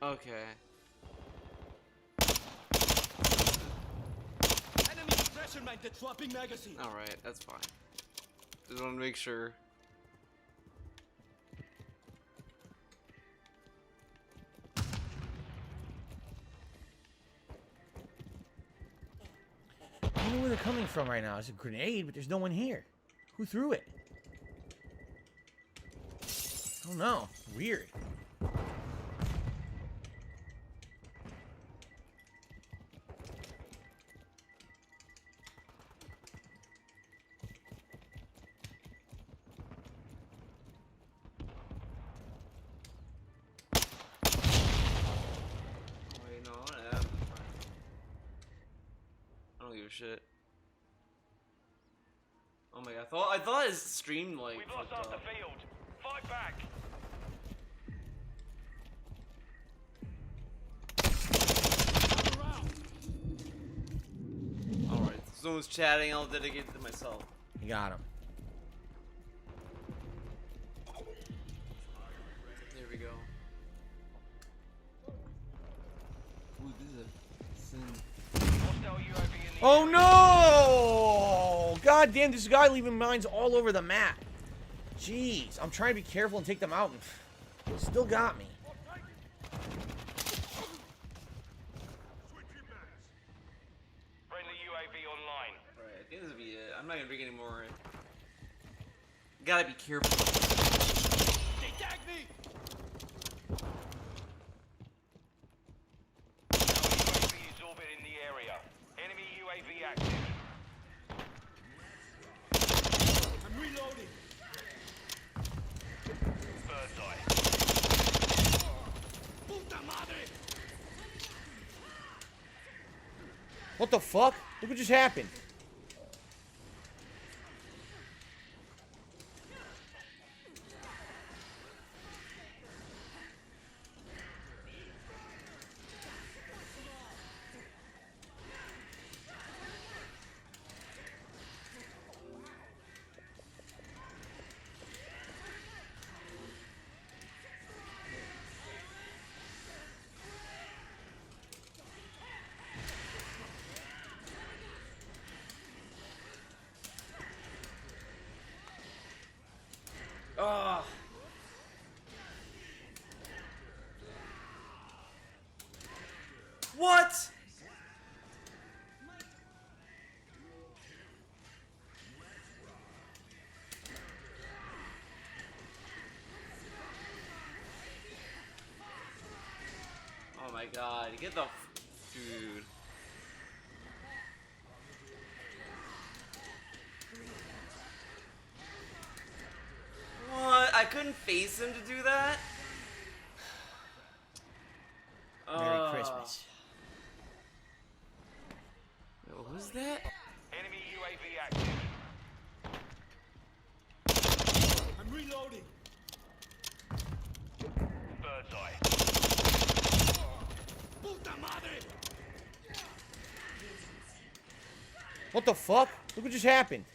Okay. Enemy pressure magnet swapping magazine! Alright, that's fine. Just want to make sure. I don't know where they're coming from right now. It's a grenade, but there's no one here. Who threw it? I don't know. Weird. Wait, no, I don't give a shit. Oh my god, I thought his stream like. We've lost half the field. Fight back! Alright, someone's chatting, I'll dedicate it to myself. You got him. There we go. Ooh, this is a sin. Oh no! God damn, this guy leaving mines all over the map. Jeez, I'm trying to be careful and take them out, and still got me. Friendly UAV online. Right, I think this will be it. I'm not gonna bring any more. Gotta be careful. They tagged me! UAV is orbiting the area. Enemy UAV active. I'm reloading. Bird's eye. Puta madre! What the fuck? Look what just happened. god, get the dude. What? I couldn't face him to do that? Merry Christmas. Wait, what was that? Enemy UAV active. I'm reloading. Bird's eye. Puta madre! What the fuck? Look what just happened.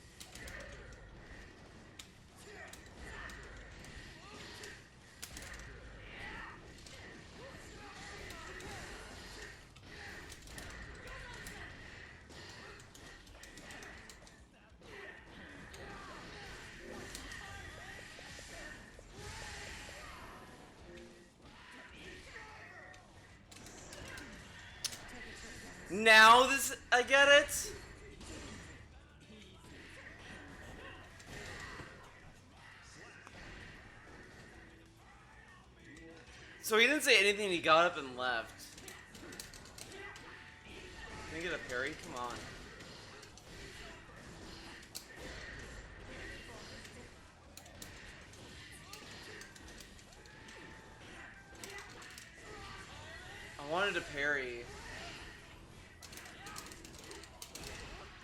Now this, I get it. So he didn't say anything, he got up and left. Can I get a parry? Come on. I wanted to parry.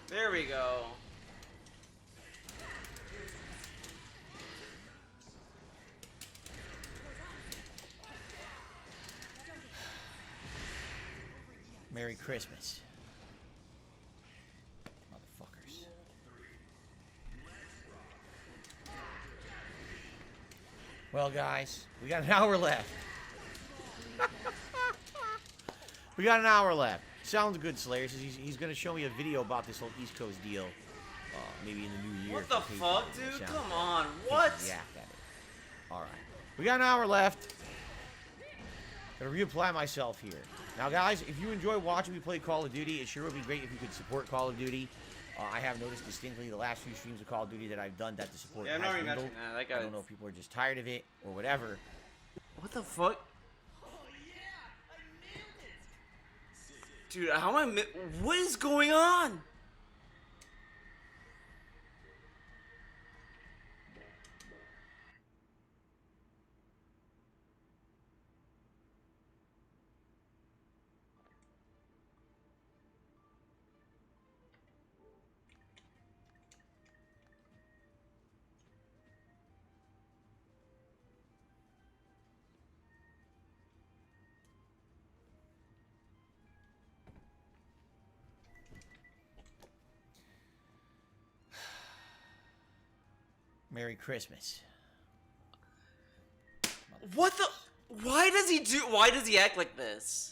There we go. Merry Christmas. Motherfuckers. Well, guys, we got an hour left. We got an hour left. Sounds good, Slayer. Says he's going to show me a video about this whole East Coast deal. Maybe in the new year. What the for fuck, Patreon. dude? Come on. What? Yapped at it. Alright. We got an hour left. Gonna reapply myself here. Now, guys, if you enjoy watching me play Call of Duty, it sure would be great if you could support Call of Duty. I have noticed distinctly the last few streams of Call of Duty that I've done that the support Yeah, I'm has not even dwindled. mentioning that. That I guy. don't know if people are just tired of it or whatever. What the fuck? Dude, how am I? What is going on? Merry Christmas. What the? Why does he do? Why does he act like this?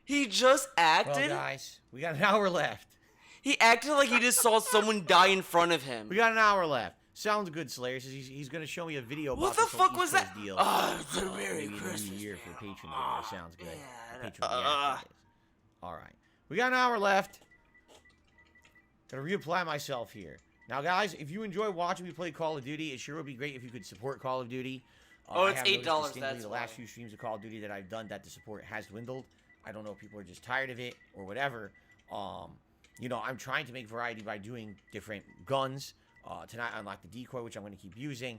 He just acted. Well, guys, we got an hour left. He acted like he just saw someone die in front of him. We got an hour left. Sounds good, Slayer. Says he's going to show me a video about What the this whole fuck was East Coast that? deal. It's a Merry maybe in the Christmas. new year for Patreon. Sounds good. Yeah, Patreon react to this. All right. We got an hour left. Gonna reapply myself here. Now, guys, if you enjoy watching me play Call of Duty, it sure would be great if you could support Call of Duty. Oh, I it's have $8, noticed distinctly that's the why. last few streams of Call of Duty that I've done that the support has dwindled. I don't know if people are just tired of it or whatever. You know, I'm trying to make variety by doing different guns. Tonight I unlocked the decoy, which I'm going to keep using.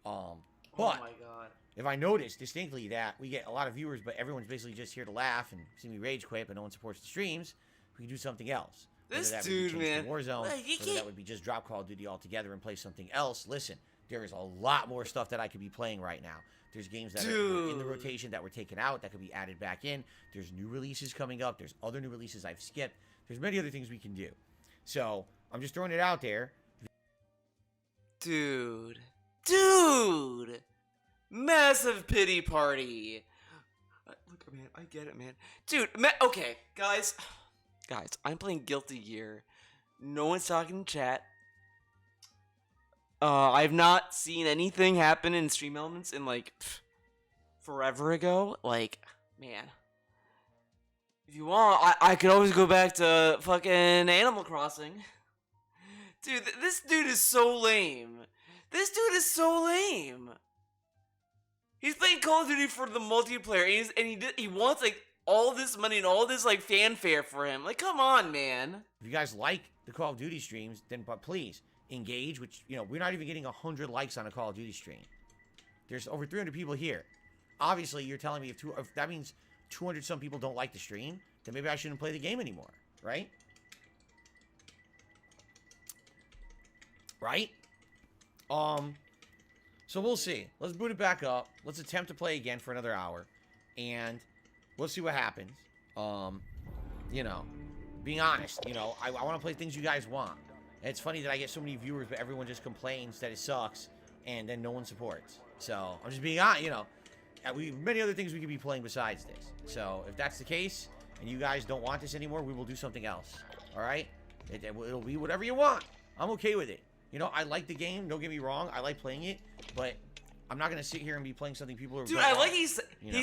But Oh my god. if I notice distinctly that we get a lot of viewers, but everyone's basically just here to laugh and see me rage quit, but no one supports the streams, we can do something else. Whether This that would be dude, change man. to Warzone, Like, you whether can't- that would be just drop Call of Duty altogether and play something else. Listen, there is a lot more stuff that I could be playing right now. There's games that are in the Dude. rotation that were taken out that could be added back in. There's new releases coming up. There's other new releases I've skipped. There's many other things we can do. So I'm just throwing it out there. Dude. Dude! Massive pity party. Look, man, I get it, man. Dude, okay, guys. Guys, I'm playing Guilty Gear. No one's talking in chat. I've not seen anything happen in Stream Elements in, like, forever ago. Like, man. If you want, I could always go back to fucking Animal Crossing. Dude, this dude is so lame. This dude is so lame. He's playing Call of Duty for the multiplayer, and he wants like all this money and all this like fanfare for him. Like, come on, man. If you guys like the Call of Duty streams, then but please engage. Which, you know, we're not even getting 100 likes on a Call of Duty stream. There's over 300 people here. Obviously, you're telling me if that means 200 some people don't like the stream, then maybe I shouldn't play the game anymore, right? Right? So we'll see. Let's boot it back up. Let's attempt to play again for another hour, and we'll see what happens. You know, being honest, you know, I want to play things you guys want. And it's funny that I get so many viewers, but everyone just complains that it sucks, and then no one supports. So I'm just being honest. You know, we many other things we could be playing besides this. So if that's the case, and you guys don't want this anymore, we will do something else. All right? It'll be whatever you want. I'm okay with it. You know, I like the game. Don't get me wrong. I like playing it, but I'm not gonna sit here and be playing something people are. Dude, I like he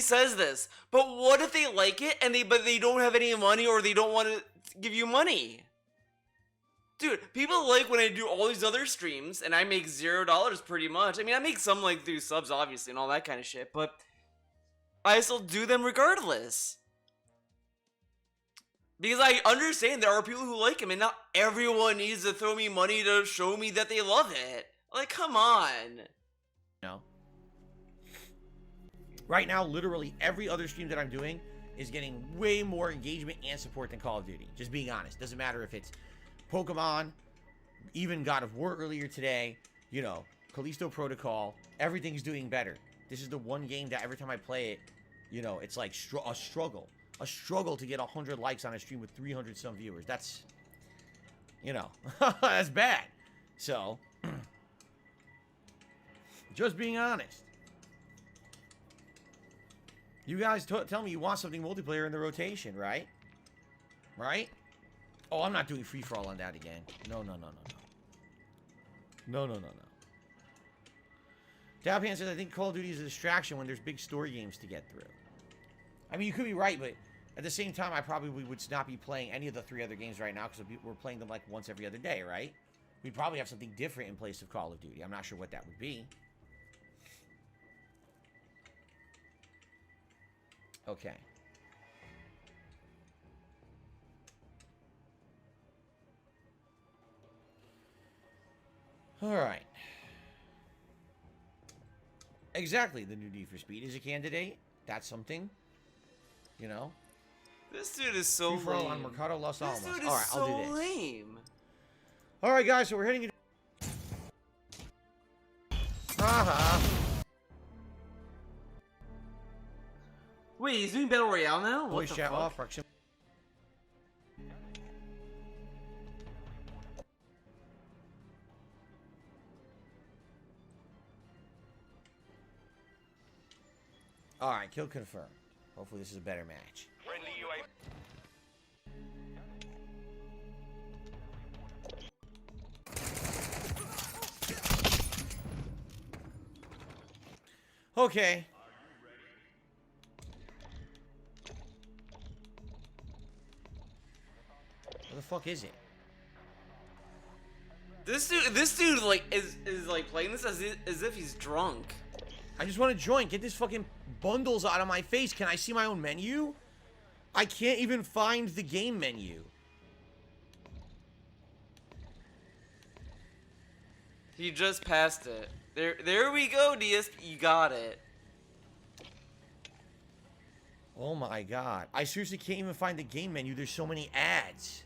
says this, but what if they like it and they don't have any money or they don't want to give you money? Dude, people like when I do all these other streams and I make $0 pretty much. I mean, I make some like through subs obviously and all that kind of shit, but I still do them regardless. Because I understand there are people who like him, and not everyone needs to throw me money to show me that they love it. Like, come on. No. Right now, literally every other stream that I'm doing is getting way more engagement and support than Call of Duty. Just being honest. Doesn't matter if it's Pokemon, even God of War earlier today, you know, Callisto Protocol. Everything's doing better. This is the one game that every time I play it, you know, it's like a struggle. A struggle to get 100 likes on a stream with 300 some viewers. That's, you know, that's bad. So, just being honest. You guys tell me you want something multiplayer in the rotation, right? Right? Oh, I'm not doing free-for-all on that again. No. Dabhan says, I think Call of Duty is a distraction when there's big story games to get through. I mean, you could be right, but at the same time, I probably would not be playing any of the 3 other games right now because we're playing them like once every other day, right? We'd probably have something different in place of Call of Duty. I'm not sure what that would be. Okay. All right. Exactly, the new Need for Speed is a candidate. That's something. You know? This dude is so lame. Free-for-all on Mercado Los Alamos. This dude is All right, so I'll do this. lame. All right, guys, so we're heading into... Wait, he's doing Battle Royale now? What Voice the chat fuck? off. Proximity. All right, kill confirmed. Hopefully this is a better match. Friendly UAV. Okay. Where the fuck is it? This dude like is like playing this as if he's drunk. I just want to join. Get this fucking bundles out of my face. Can I see my own menu? I can't even find the game menu. He just passed it. There we go, DS. You got it. Oh my god. I seriously can't even find the game menu. There's so many ads.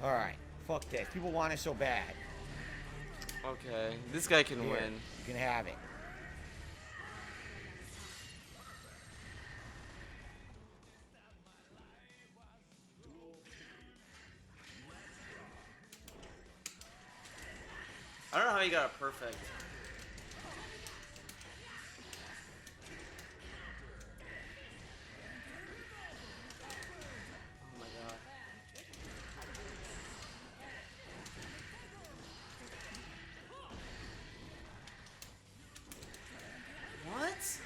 Alright. Fuck that. People want it so bad. Okay, this guy can Here, win. You can have it. I don't know how he got it perfect. Oh my god. What?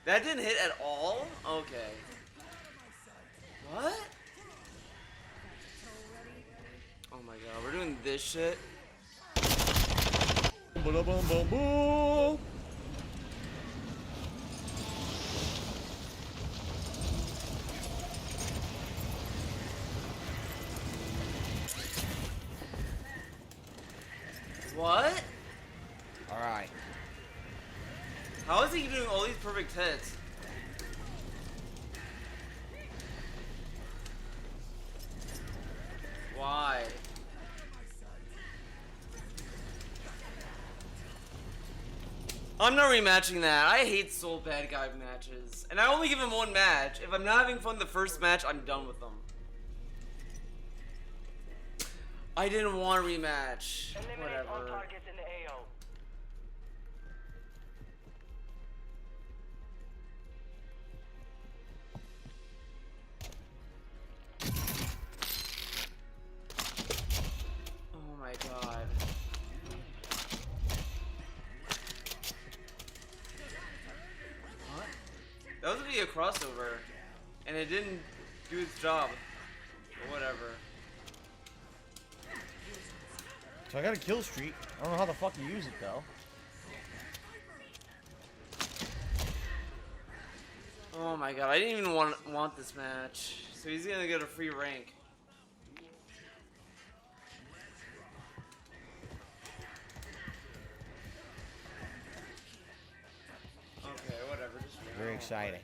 That didn't hit at all? Okay. What? Oh my god, we're doing this shit? Ba-da-bum-bum-bum. What? Alright. How is he doing all these perfect hits? Why? I'm not rematching that. I hate Soul Bad Guy matches. And I only give him one match. If I'm not having fun the first match, I'm done with them. I didn't want a rematch. Whatever. Oh my god. What? That was gonna be a crossover. And it didn't do its job. But whatever. So I got a kill streak. I don't know how the fuck you use it though. Oh my god, I didn't even want this match. So he's gonna get a free rank. Okay, whatever. Just Very exciting.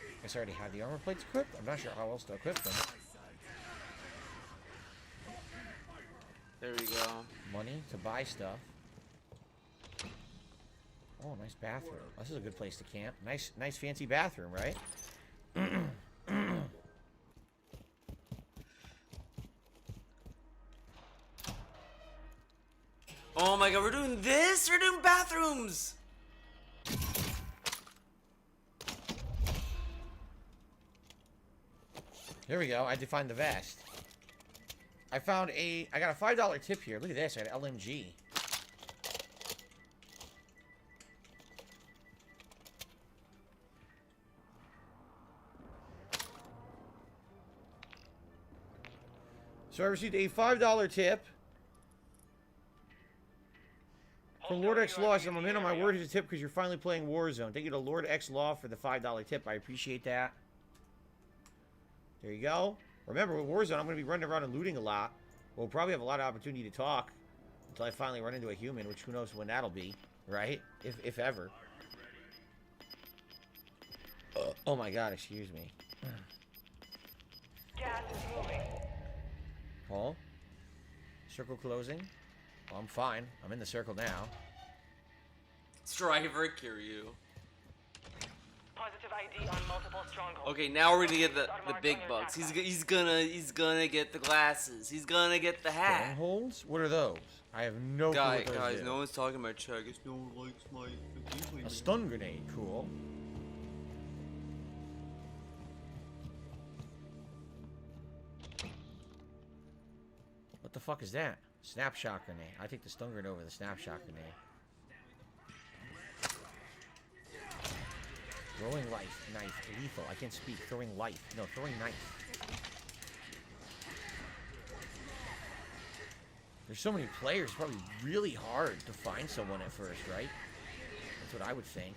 I guess I already have the armor plates equipped. I'm not sure how else to equip them. There we go. Money to buy stuff. Oh, nice bathroom. This is a good place to camp. Nice fancy bathroom, right? Oh my god, we're doing this? We're doing bathrooms! Here we go. I defined the vest. I got a $5 tip here. Look at this. I got LMG. So I received a $5 tip from Lord X Law. I'm a man on my word. Here's a tip because you're finally playing Warzone. Thank you to Lord X Law for the $5 tip. I appreciate that. There you go. Remember, with Warzone, I'm going to be running around and looting a lot. We'll probably have a lot of opportunity to talk until I finally run into a human, which who knows when that'll be, right? If ever. Oh my god, excuse me. Gas is moving. Paul? Circle closing? Well, I'm fine. I'm in the circle now. Striver Kiryu. Positive ID on multiple strongholds. Okay, now we're gonna get the big bucks. He's gonna get the glasses. He's gonna get the hat. Strongholds? What are those? I have no clue what those Guys, do. no one's talking about chat. I guess no one likes my gameplay. A stun grenade. Cool. What the fuck is that? Snapshot grenade. I take the stun grenade over the snapshot grenade. Throwing life, knife, lethal. I can't speak. Throwing life. No, throwing knife. There's so many players. It's probably really hard to find someone at first, right? That's what I would think.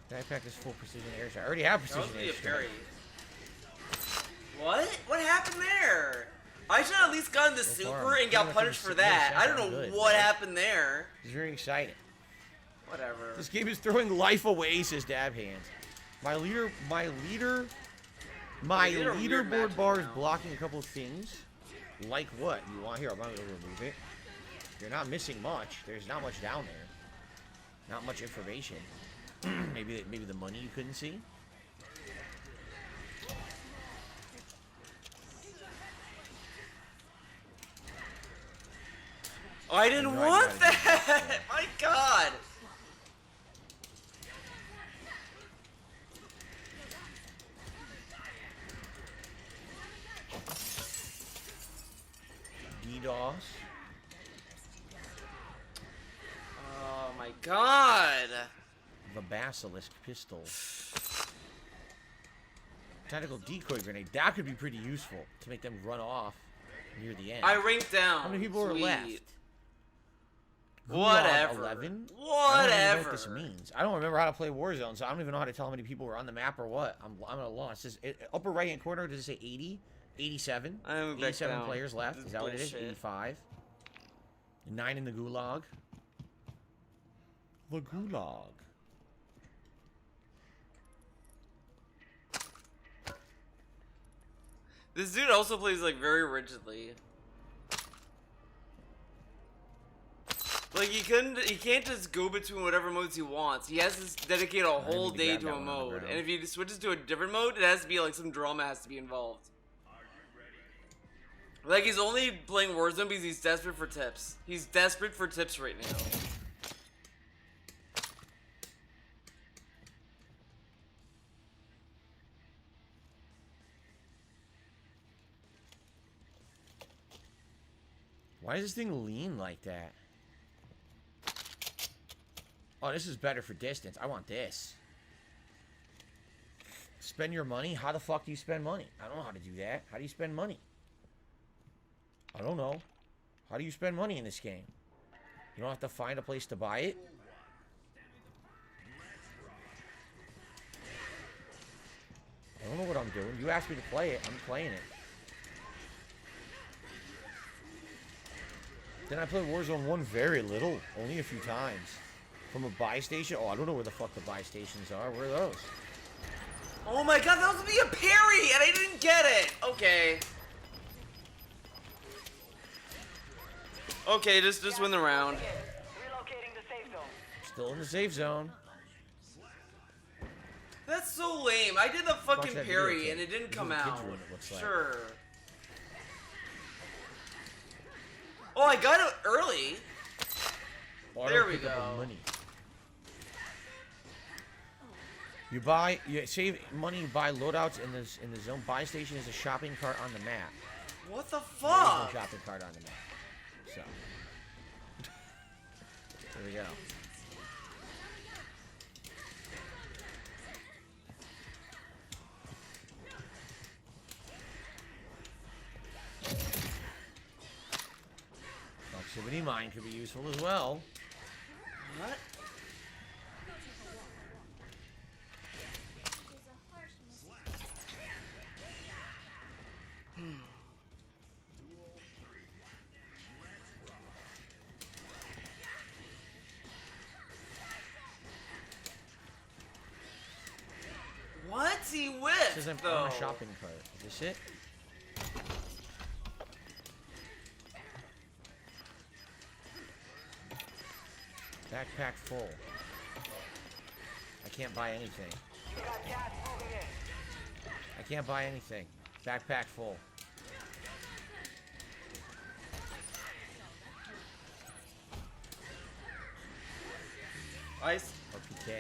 Did I practice full precision airstrike? I already have precision That was a airstrike. parry. What? What happened there? I should have at least gotten the So super far, and got I'm punished feeling for that. I don't sound know good, what right? happened there. It's very exciting. Whatever. This game is throwing life away, says Dab Hands. My These are weird leaderboard matches bar is now. blocking a couple of things. Like what? You want here? I'm not gonna remove it. You're not missing much. There's not much down there. Not much information. maybe the money you couldn't see. Oh, I didn't No, I want gotta do that! My god! DDoS. Oh my god! The Basilisk pistol. Tactical decoy grenade. That could be pretty useful to make them run off near the end. I ranked down. How many people are Sweet. left? Whatever. 11? I don't even know Whatever. what this means. I don't remember how to play Warzone, so I don't even know how to tell how many people were on the map or what. I'm at a loss. It says, upper right hand corner, does it say 80? 87? I moved back 87 down. players left. This Is that what it is? bullshit. 85. 9 in the Gulag. The Gulag. This dude also plays like very rigidly. Like he can't just go between whatever modes he wants. He has to dedicate a whole need to day grab to that a one on the mode. ground. And if he switches to a different mode, it has to be like some drama has to be involved. Like he's only playing Warzone because he's desperate for tips. He's desperate for tips right now. Why does this thing lean like that? Oh, this is better for distance. I want this. Spend your money? How the fuck do you spend money? I don't know how to do that. How do you spend money? I don't know. How do you spend money in this game? You don't have to find a place to buy it? I don't know what I'm doing. You asked me to play it. I'm playing it. Then I played Warzone 1 very little. Only a few times. From a buy station? Oh, I don't know where the fuck the buy stations are. Where are those? Oh my god, that was gonna be a parry and I didn't get it. Okay. Okay, just win the round. Relocating the safe zone. Still in the safe zone. That's so lame. I did the fucking that parry video, and it didn't These come are the kids out. room, it looks like. Sure. Oh, I got it early. Auto There we pickup of go. Money. You save money, buy loadouts in the zone. Buy station is a shopping cart on the map. What the There is no fuck? shopping cart on the map. So there we go. Proximity mine could be useful as well. What? What? He It whipped, says I'm though. on a shopping cart. Is this it? Backpack full. I can't buy anything. Got gas moving in. I can't buy anything. Backpack full. Ice. Or PK.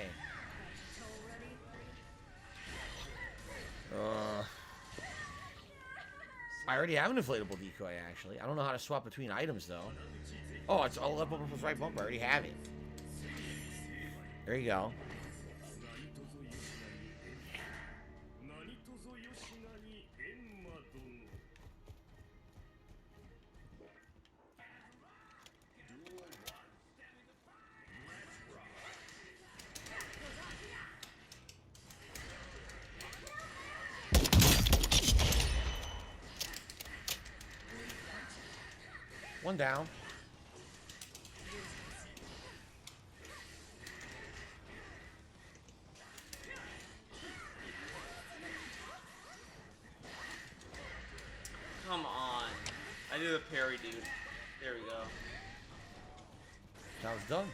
I already have an inflatable decoy, actually. I don't know how to swap between items, though. Oh, it's all left bumper plus right bumper. I already have it. There you go. One down. Come on. I do the parry, dude. There we go. That was done.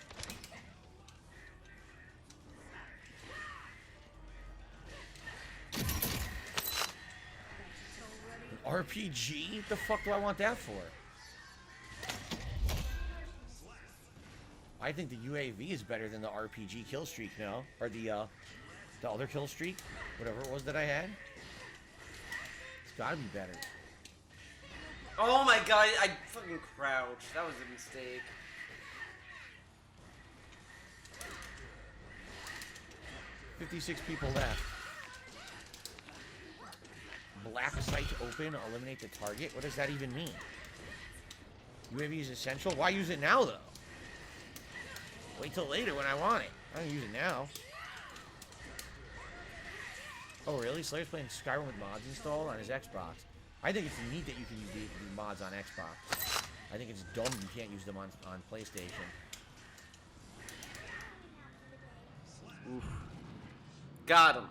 An RPG? What the fuck do I want that for? I think the UAV is better than the RPG kill streak, no? Or the other kill streak, whatever it was that I had. It's gotta be better. Oh my god, I fucking crouched. That was a mistake. $56 people left. Black site open, eliminate the target. What does that even mean? UAV is essential. Why use it now, though? Wait till later when I want it. I don't use it now. Oh, really? Slayer's playing Skyrim with mods installed on his Xbox. I think it's neat that you can use the mods on Xbox. I think it's dumb you can't use them on PlayStation. Oof. Got him.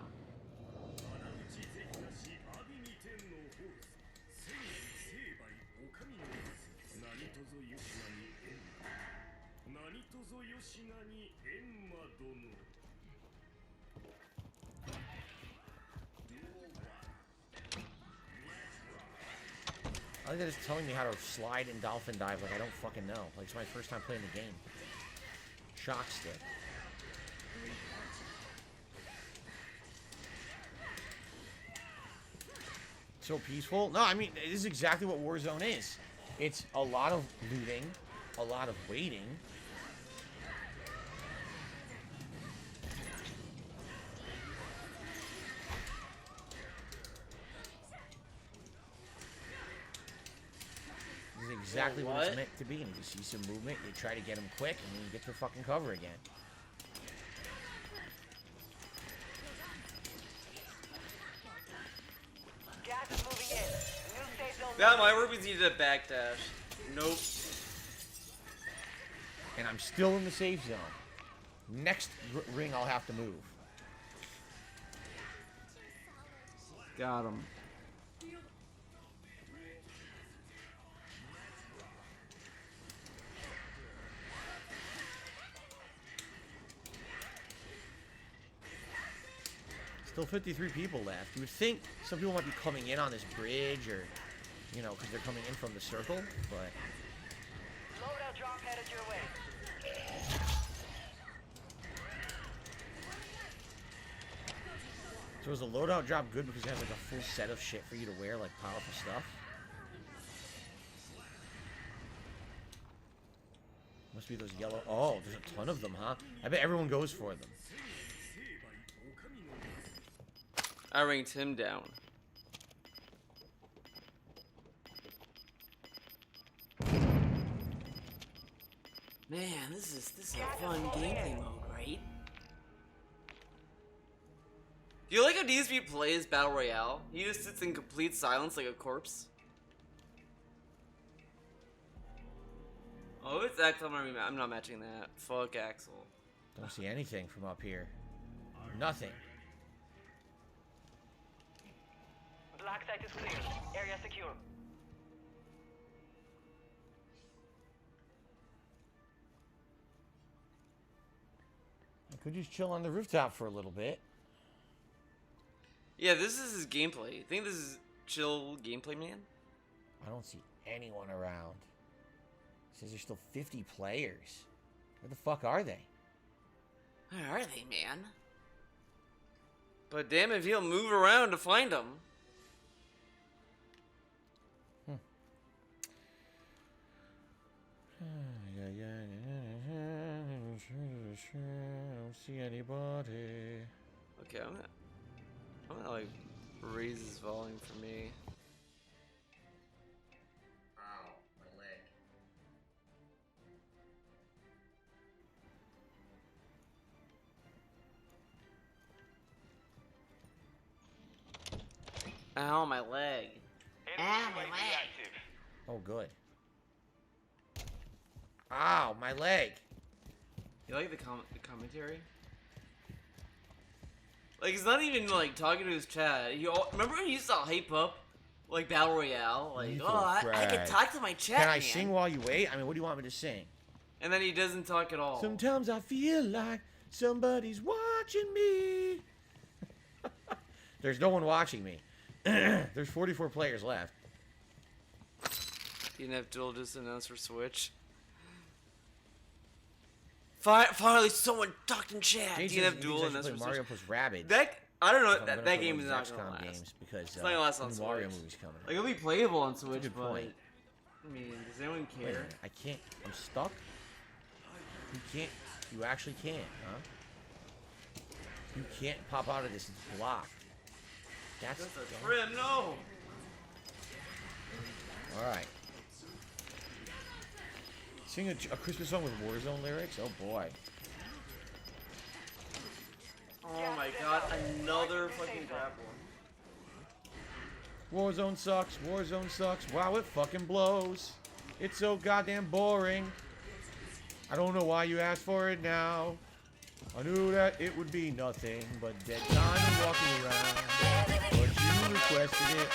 I like that it's telling me how to slide and dolphin dive like I don't fucking know. Like it's my first time playing the game. Shock stick. So peaceful? No, I mean, this is exactly what Warzone is. It's a lot of looting, a lot of waiting. This is exactly what it's meant to be. And you see some movement, you try to get them quick, and then you get to fucking cover again. Gas is moving in. New safe zone. Yeah, my rubies needed a backdash. Nope. And I'm still in the safe zone. Next ring, I'll have to move. Got him. Still 53 people left. You would think some people might be coming in on this bridge or, you know, because they're coming in from the circle, but... Loadout drop headed your way. So is the loadout drop good because it has like a full set of shit for you to wear, like powerful stuff? Must be those yellow... Oh, there's a ton of them, huh? I bet everyone goes for them. I ranked him down. Man, this is a fun gameplay mode, right? Do you like how DSP plays Battle Royale? He just sits in complete silence like a corpse. Oh, it's Axel. I'm not matching that. Fuck Axel. Don't see anything from up here. Nothing. Black site is clear. Area secure. I could just chill on the rooftop for a little bit. Yeah, this is his gameplay. You think this is chill gameplay, man? I don't see anyone around. It says there's still 50 players. Where the fuck are they? Where are they, man? But damn if he'll move around to find them. I don't see anybody. Okay, I'm gonna like raise his volume for me. Ow, my leg. Ow, my leg. Ow, my leg. Oh, good. Ow, my leg. You like the commentary? Like, he's not even like talking to his chat. Remember when he used to hype up like Battle Royale? Like, Lethal oh, I can Frag. talk to my chat. Can I man. sing while you wait? I mean, what do you want me to sing? And then he doesn't talk at all. Sometimes I feel like somebody's watching me. There's no one watching me. There's 44 players left. You didn't have Dual just announced for Switch. Finally, someone talked in chat. James DNF says duel you and guys that's should play Mario plus Rabbids. That I don't know. If I'm That, gonna that put game one is of not these gonna XCOM last. games because It's not gonna last on the Switch. Mario movie's coming. Like it'll be playable on Switch, good but point. I mean, does anyone Wait a care? minute, I can't. I'm stuck. You can't. You actually can't, huh? You can't pop out of this. It's blocked. That's Just a trim, no. all right. Sing a Christmas song with Warzone lyrics? Oh boy. Oh my god, another fucking crap one. Warzone sucks. Warzone sucks. Wow, it fucking blows. It's so goddamn boring. I don't know why you asked for it now. I knew that it would be nothing but dead time and walking around. But you requested it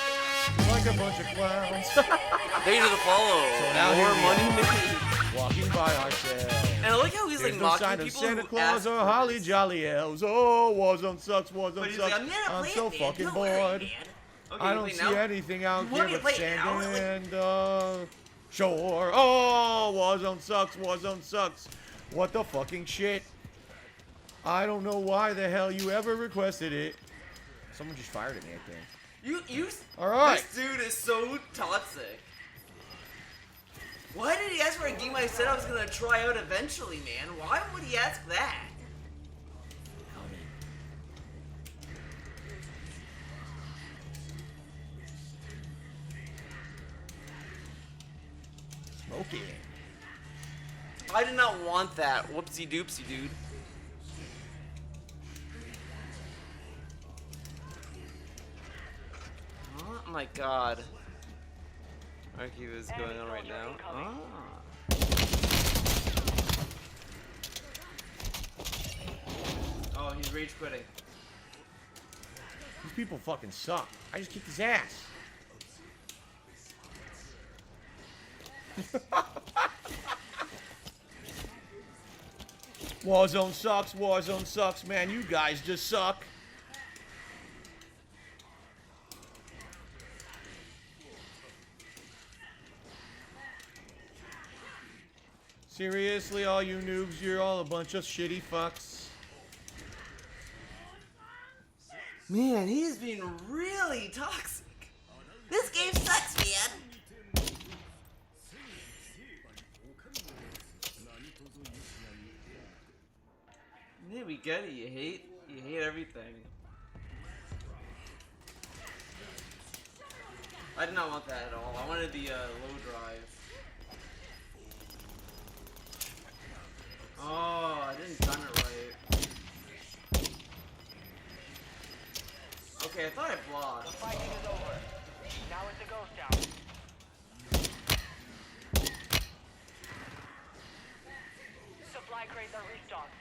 like a bunch of clowns. Pay to the follow. So now More here we money are, made. walking by ourselves. And I like how he's There's like no mocking sign of people Santa who Claus ask or for holly this. jolly elves. Oh, Warzone sucks. Warzone But he's sucks. like, I'm gonna I'm play so it, man. fucking Don't worry, bored. man. Okay, I you don't play see now? anything out You here want me to but play it sand now? Like- and shore. Oh, Warzone sucks. Warzone sucks. What the fucking shit? I don't know why the hell you ever requested it. Someone just fired at me, I think. You. All right. This dude is so toxic. Why did he ask for a game I said I was gonna try out eventually, man? Why would he ask that? Smoking. I did not want that. Whoopsie doopsie, dude. Oh my god. Archive is going on right now. Ah. Oh, he's rage quitting. These people fucking suck. I just kicked his ass. Warzone sucks. Warzone sucks, man. You guys just suck. Seriously, all you noobs, you're all a bunch of shitty fucks. Man, he's being really toxic. This game sucks, man. Yeah, we get it. You hate everything. I did not want that at all. I wanted the low drive. Oh, I didn't time it right. Okay, I thought I blocked. The fighting is over. Now it's a ghost town. Supply crates are restocked.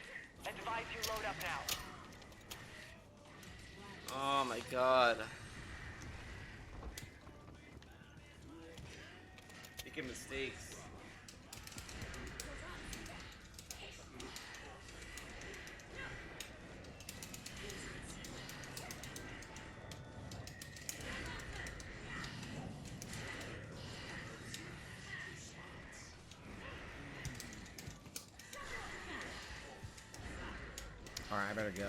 Advise you load up now. Oh my god. Making mistakes. Alright, I better go.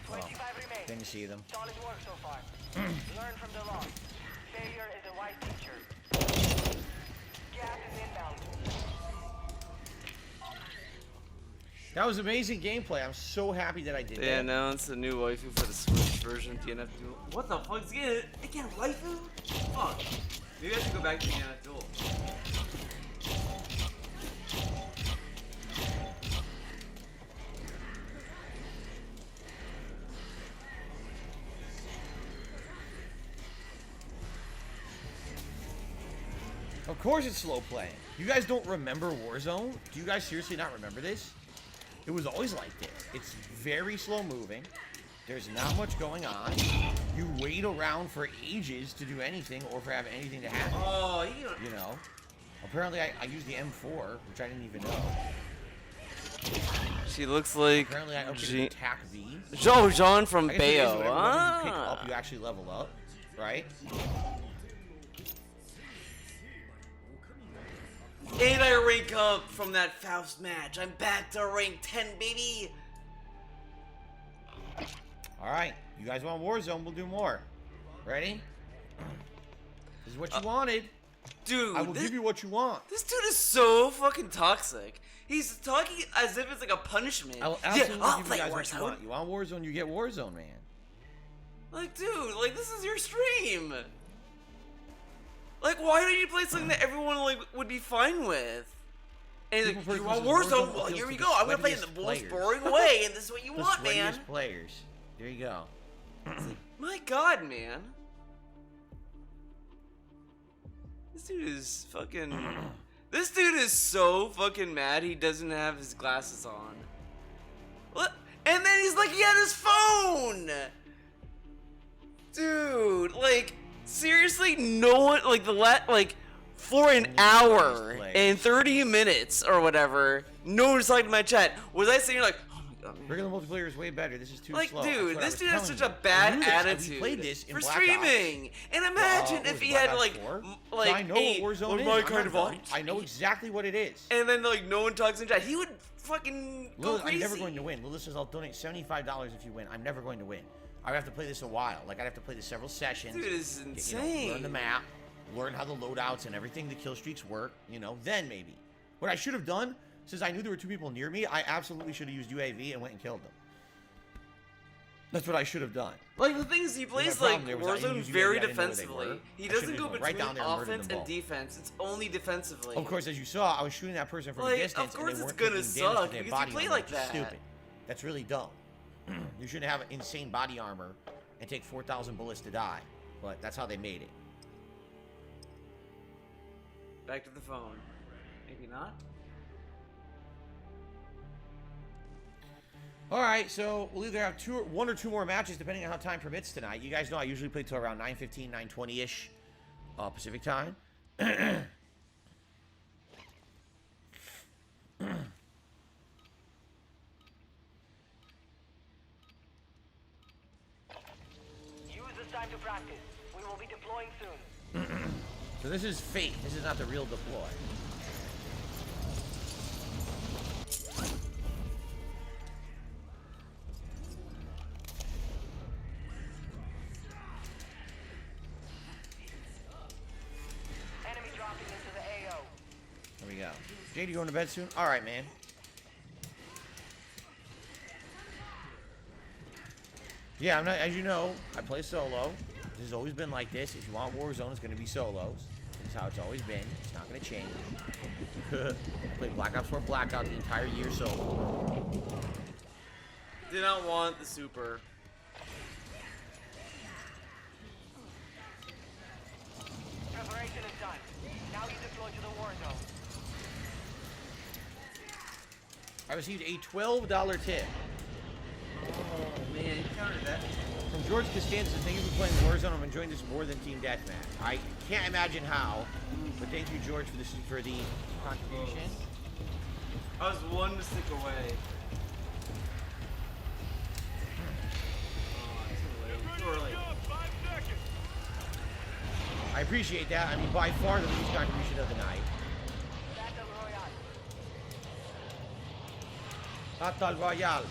25 remain. Didn't see them. Solid work so far. Learn from the loss. Failure is a wise teacher. Gas is inbound. That was amazing gameplay. I'm so happy that I did They that. announced a new waifu for the Switch version of DNF Duel. What the fuck's it? Again, waifu? Fuck. Maybe I should go back to DNF Duel. Of course it's slow playing. You guys don't remember Warzone? Do you guys seriously not remember this? It was always like this. It's very slow moving. There's not much going on. You wait around for ages to do anything or for have anything to happen. Oh, you don't... You know? Apparently I used the M4, which I didn't even know. She looks like Apparently I upgraded attack V. Jean from I guess it is Bayo. every weapon you pick Ah. up, you actually level up, right? And I rank up from that Faust match. I'm back to rank 10, baby. All right, you guys want Warzone? We'll do more. Ready? This is what you wanted. Dude, I will give you what you want. This dude is so fucking toxic. He's talking as if it's like a punishment. I will absolutely I'll give play you guys what you Warzone. want. You want Warzone, you get Warzone, man. Like, dude, like this is your stream. Like, why don't you play something that everyone like would be fine with? And People like, you prefer want because Warzone Warzone? Well, appeals here to we the go. I'm gonna play in the sweatiest most players. boring way, and this is what you The want, man. sweatiest players. There you go. My God, man. This dude is fucking. This dude is so fucking mad he doesn't have his glasses on. What? And then he's like, he had his phone! Dude, like, seriously, no one, like, for an hour and 30 minutes or whatever, no one's talking to my chat. Was I sitting here like, oh my God, man. Regular multiplayer is way better. This is too Like, slow. dude, That's what I this was dude has telling such you. a bad I knew this, and attitude we played this in for Black streaming. Ops. And imagine What if was he Black had Ops like, 4? like, So I know hey, what Warzone what is. my I'm kind not of dumb. audience? I know exactly what it is. And then like no one talks in chat. He would fucking go Lil, crazy. I'm never going to win. Lil says I'll donate $75 if you win. I'm never going to win. I would have to play this a while. Like I'd have to play this several sessions. Dude, this is get, insane. learn the map, learn how the loadouts and everything, the kill streaks work. Then maybe. What I should have done, since I knew there were 2 people near me, I absolutely should have used UAV and went and killed them. That's what I should have done. Like the thing is, he plays My like problem there was I Warzone used UAV, very I didn't know where they defensively. were. He I doesn't should've go just went right between down there and murdered offense them and both. defense. It's only defensively. Of course, as you saw, I was shooting that person from Like, a distance. of course and they it's weren't gonna taking damage suck to their because you body play armor, like which is that. Stupid. That's really dumb. You shouldn't have insane body armor and take 4,000 bullets to die. But that's how they made it. Back to the phone. Maybe not. All right, so we'll either have 1 or 2 more matches depending on how time permits tonight. You guys know I usually play till around 9:15, 9:20ish Pacific time. Use this time to practice. We will be deploying soon. So this is fake. This is not the real deploy. Enemy dropping into the AO. There we go. JD, you going to bed soon? All right, man. Yeah, I'm not. As you know, I play solo. This has always been like this. If you want Warzone, it's going to be solos. This is how it's always been. It's not going to change. I played Black Ops 4 Blackout the entire year solo. Did not want the super. Preparation is done. Now you deploy to the war zone. I received a $12 tip. Oh man, you counted that. From George Costanza, thank you for playing Warzone. I'm enjoying this more than Team Deathmatch. I can't imagine how, but thank you, George, for the contribution. I was one mistake away. Oh, too early. I appreciate that. I mean, by far the least contribution of the night. Battle Royale.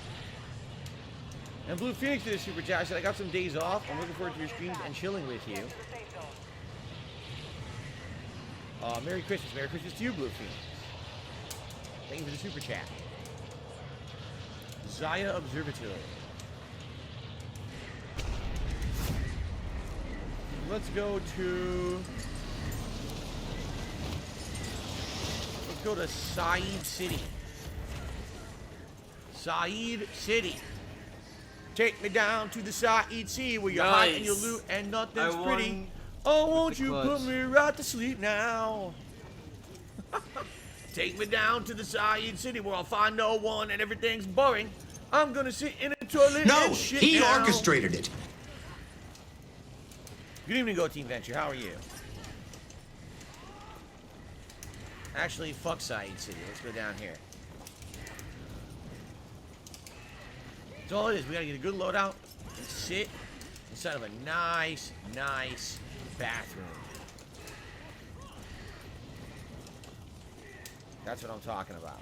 And Blue Phoenix did a super chat. I said, I got some days off. I'm looking forward to your streams and chilling with you. Merry Christmas. Merry Christmas to you, Blue Phoenix. Thank you for the super chat. Zaya Observatory. Let's go to Said City. Said City. Take me down to the Said City where you hide and you Nice. loot and nothing's I pretty. won Oh, won't the you clutch. put me right to sleep now? Take me down to the Said City where I'll find no one and everything's boring. I'm gonna sit in a toilet and shit he now. orchestrated it. Good evening, Go Team Venture. How are you? Actually, fuck Said City. Let's go down here. That's all it is. We gotta get a good loadout and sit inside of a nice, nice bathroom. That's what I'm talking about.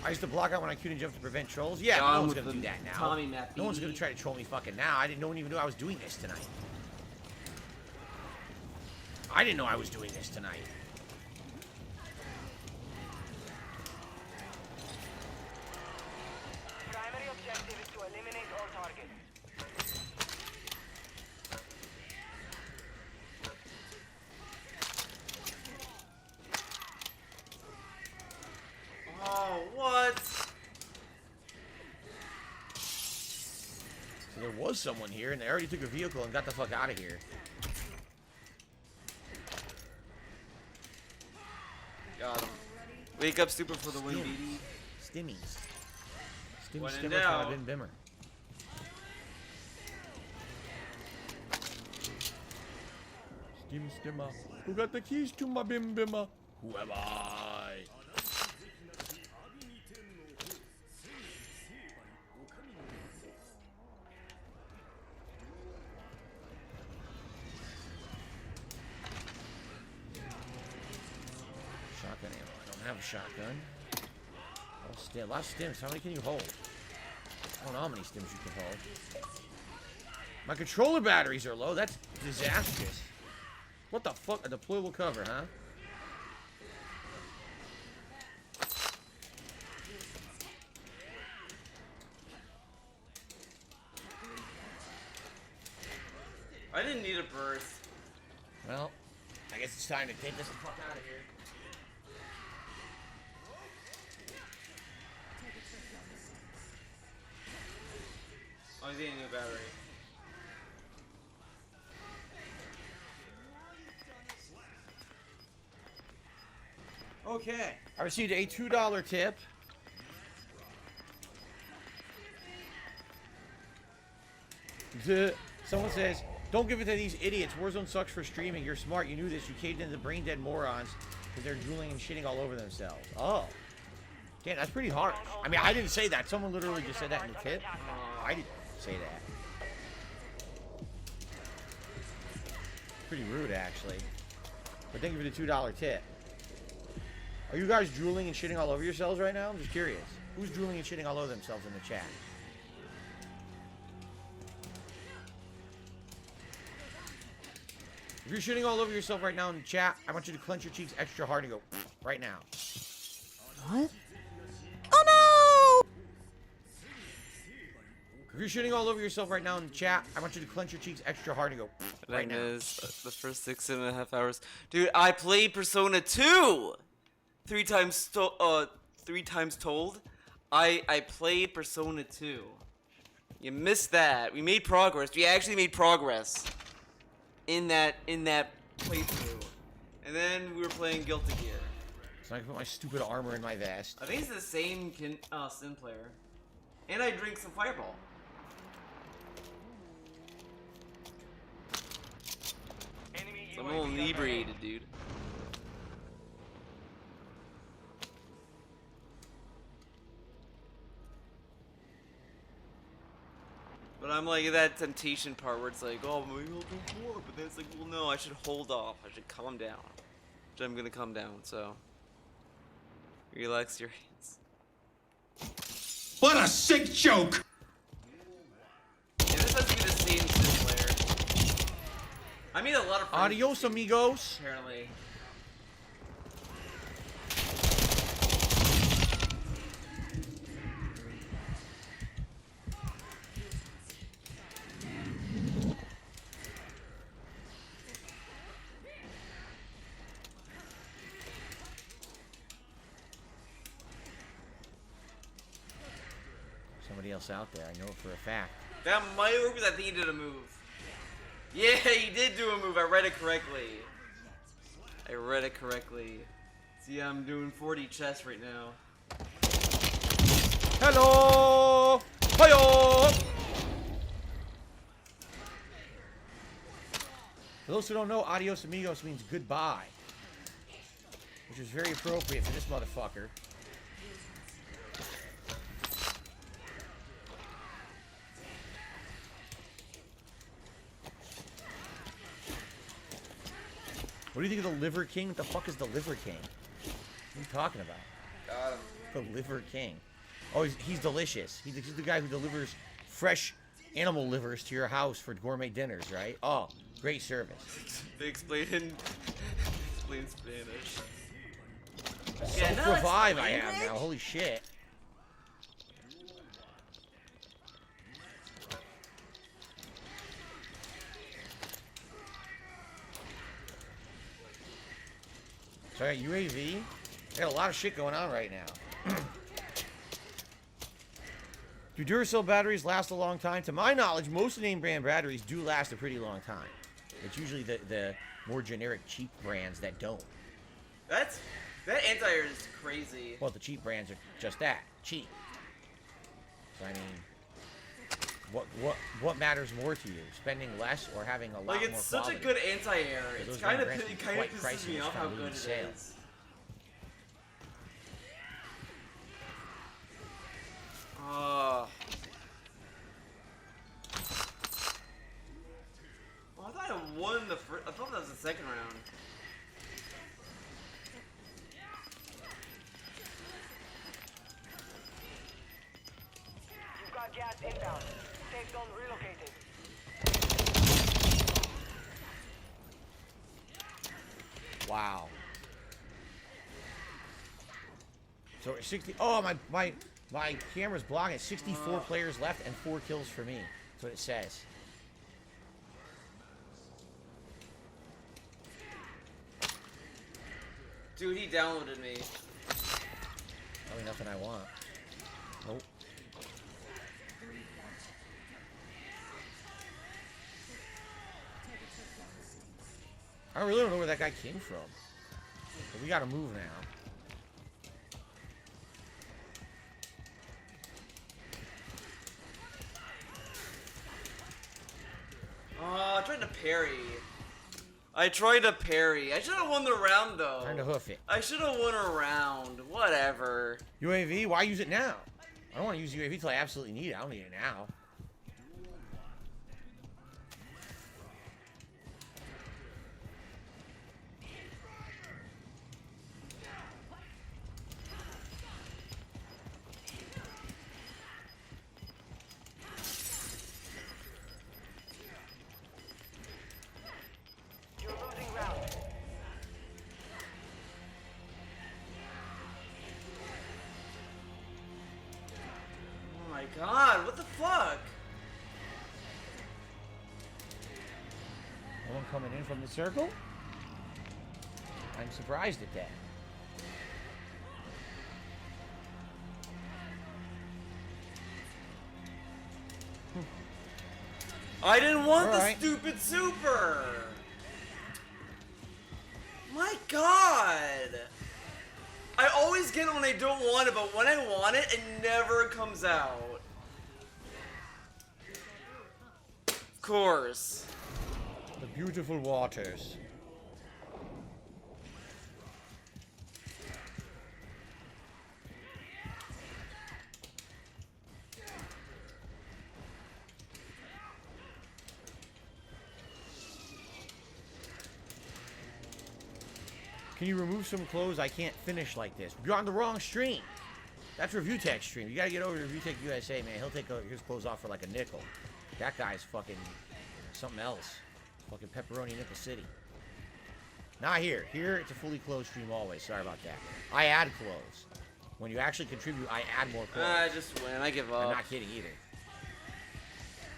I used to block out when I couldn't jump to prevent trolls. Yeah, but no one's gonna do that now. Tommy Matt No one's gonna BD. try to troll me fucking now. No one even knew I was doing this tonight. I didn't know I was doing this tonight. Primary objective is to eliminate all targets. Oh, what? So there was someone here, and they already took a vehicle and got the fuck out of here. Got him. Wake up, stupid, for the win, BD. Stimmies. Stimmy When in Stimmer doubt. Bin Bimmer. Stim Stimmer. Who got the keys to my Bim Bimmer? Who am I? Shotgun ammo. I don't have a shotgun. A lot of stims. How many can you hold? I don't know how many stims you can hold. My controller batteries are low. That's disastrous. What the fuck? A deployable cover, huh? I didn't need a burst. Well, I guess it's time to take this the fuck out of here. Oh, he's getting a new battery. Okay. I received a $2 tip. Someone says, don't give it to these idiots. Warzone sucks for streaming. You're smart. You knew this. You caved into the brain dead morons because they're drooling and shitting all over themselves. Oh. Damn, that's pretty harsh. I mean, I didn't say that. Someone literally just said that in the tip. I didn't say that. Pretty rude, actually. But thank you for the $2 tip. Are you guys drooling and shitting all over yourselves right now? I'm just curious. Who's drooling and shitting all over themselves in the chat? If you're shitting all over yourself right now in the chat, I want you to clench your cheeks extra hard and go right now. What? Oh no! If you're shitting all over yourself right now in the chat, I want you to clench your cheeks extra hard and go right now. The first 6.5 hours. Dude, I played Persona 2! Three times told. I played Persona 2. You missed that. We made progress. We actually made progress in that playthrough. And then we were playing Guilty Gear. So I can put my stupid armor in my vest. I think it's the same sim player. And I drink some Fireball. So I'm a little inebriated, dude. But I'm like at that temptation part where it's like, oh, maybe I'll do more. But then it's like, well, no, I should hold off. I should calm down. Which I'm gonna calm down, so. Relax your hands. What a sick joke! Yeah, this has to be the same sim player. I made a lot of friends. Adios, amigos. Apparently. Somebody else out there, I know for a fact. That might work because I think he did a move. Yeah, he did do a move. I read it correctly. See, I'm doing 40 chess right now. Hello! Hiyo! For those who don't know, adios amigos means goodbye. Which is very appropriate for this motherfucker. What do you think of the Liver King? What the fuck is the Liver King? What are you talking about? Got him. The Liver King. Oh, he's delicious. He's the guy who delivers fresh animal livers to your house for gourmet dinners, right? Oh, great service. They explain Spanish. So no, for it's 5 I language. have now. Holy shit. So I got UAV. I got a lot of shit going on right now. Do Duracell batteries last a long time? To my knowledge, most name brand batteries do last a pretty long time. It's usually the more generic cheap brands that don't. That anti-air is crazy. Well, the cheap brands are just that, cheap. So I mean, what matters more to you, spending less or having a lot more Like, it's such quality? a good anti-air. Those It's kind of brands can be quite pisses pricey, me it's off kinda how good lose it sales. is. Oh, I thought I won the first. I thought that was the second round. You've got gas inbound. Safe zone relocated. Wow. So 60. Oh, my camera's blocking. 64 players left and 4 kills for me. That's what it says. Dude, he downloaded me. Probably nothing I want. Nope. I really don't know where that guy came from. But we gotta move now. Oh, I tried to parry. I tried to parry. I should have won the round though. Time to hoof it. I should have won a round. Whatever. UAV? Why use it now? I don't want to use UAV till I absolutely need it. I don't need it now. You're losing round. Oh my god, what the fuck? No one coming in from the circle? I'm surprised at that. I didn't want the Alright. stupid super. My god. I always get it when I don't want it, but when I want it, it never comes out. Of course. The beautiful waters. Can you remove some clothes? I can't finish like this. You're on the wrong stream. That's Review Tech stream. You gotta get over to Review Tech USA, man. He'll take his clothes off for like a nickel. That guy's fucking something else. Fucking pepperoni nickel city. Not here. Here it's a fully closed stream always. Sorry about that. I add clothes. When you actually contribute, I add more clothes. I just win. I give I'm up. not kidding either.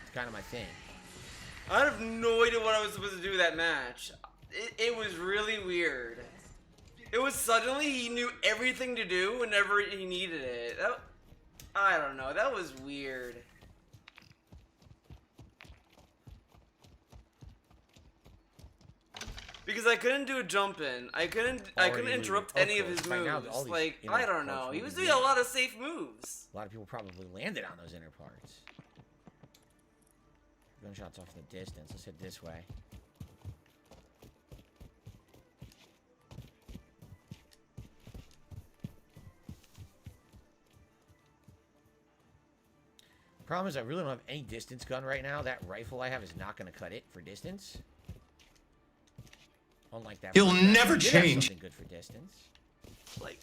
It's kind of my thing. I have no idea what I was supposed to do with that match. It was really weird. It was suddenly he knew everything to do whenever he needed it. I don't know. That was weird. Because I couldn't do a jump in. I couldn't interrupt any of his By now, moves. all these Like, inner I don't parts know. will He be was doing weird. a lot of safe moves. A lot of people probably landed on those inner parts. Gunshots off the distance. Let's hit this way. Problem is, I really don't have any distance gun right now. That rifle I have is not going to cut it for distance. Unlike that. He'll first guy, never he did have change. something good for distance. Like,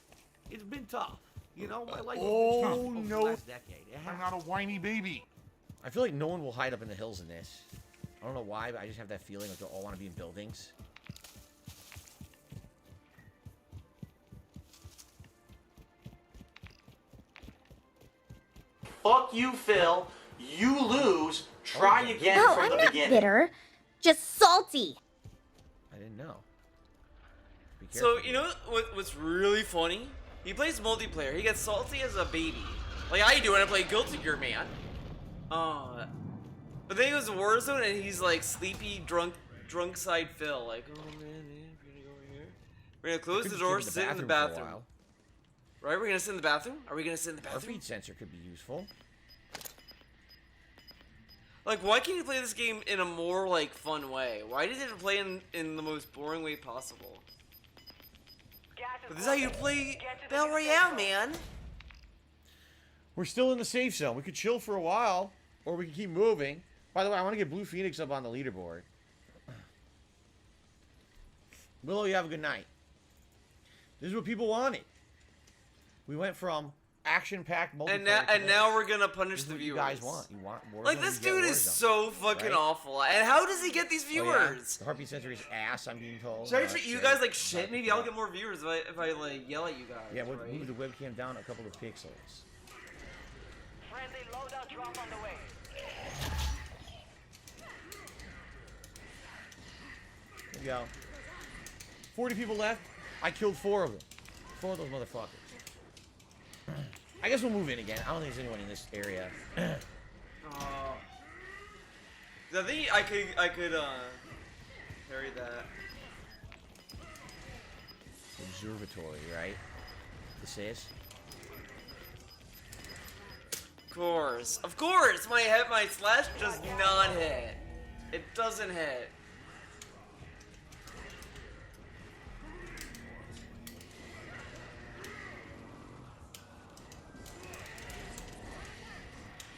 it's been tough. You know, my life Oh, has been tough over no. the last decade. I'm not a whiny baby. I feel like no one will hide up in the hills in this. I don't know why, but I just have that feeling like they'll all want to be in buildings. Fuck you, Phil. You lose. Try again No, from I'm the not beginning. bitter. Just salty. I didn't know. Be So careful. you know what's really funny? He plays multiplayer. He gets salty as a baby, like I do when I play Guilty Gear, man. But then he goes to Warzone and he's like sleepy, drunk side Phil. Like, oh man, we're gonna go over here. We're gonna close Could the just door, get in the sit in the bathroom for a bathroom. while. Right? We're gonna sit in the bathroom. Are we gonna sit in the bathroom? Heartbeat sensor could be useful. Like, why can't you play this game in a more like fun way? Why did it play in the most boring way possible? But this is how you play Battle Royale, man. We're still in the safe zone. We could chill for a while, or we can keep moving. By the way, I want to get Blue Phoenix up on the leaderboard. Willow, you have a good night. This is what people wanted. We went from action-packed multiplayer. And now we're gonna punish This is the what viewers. you guys want. You want Warzone, Like, this you get dude is Warzone, so fucking right? awful. And how does he get these Oh, yeah? viewers? The heartbeat sensor is ass, I'm being told. Should I Oh, treat you shit. guys like shit? Maybe I'll get more viewers if I like yell at you guys. Yeah, we'll right? move the webcam down a couple of pixels. Friendly loadout drop on the way. There we go. 40 people left. I killed 4 of them. 4 of those motherfuckers. I guess we'll move in again. I don't think there's anyone in this area. I think I could carry that. Observatory, right? This is? Of course, my slash does not hit. It doesn't hit.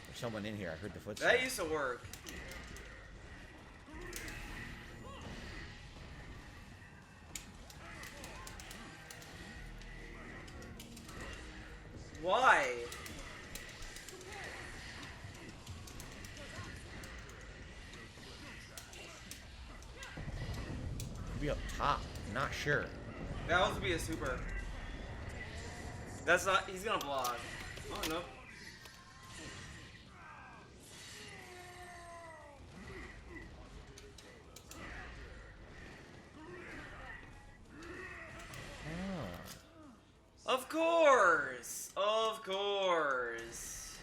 There's someone in here. I heard the footsteps. That used to work. Why? Could be up top. I'm not sure. That was to be a super. That's not. He's gonna block. Oh no. Of course! Of course!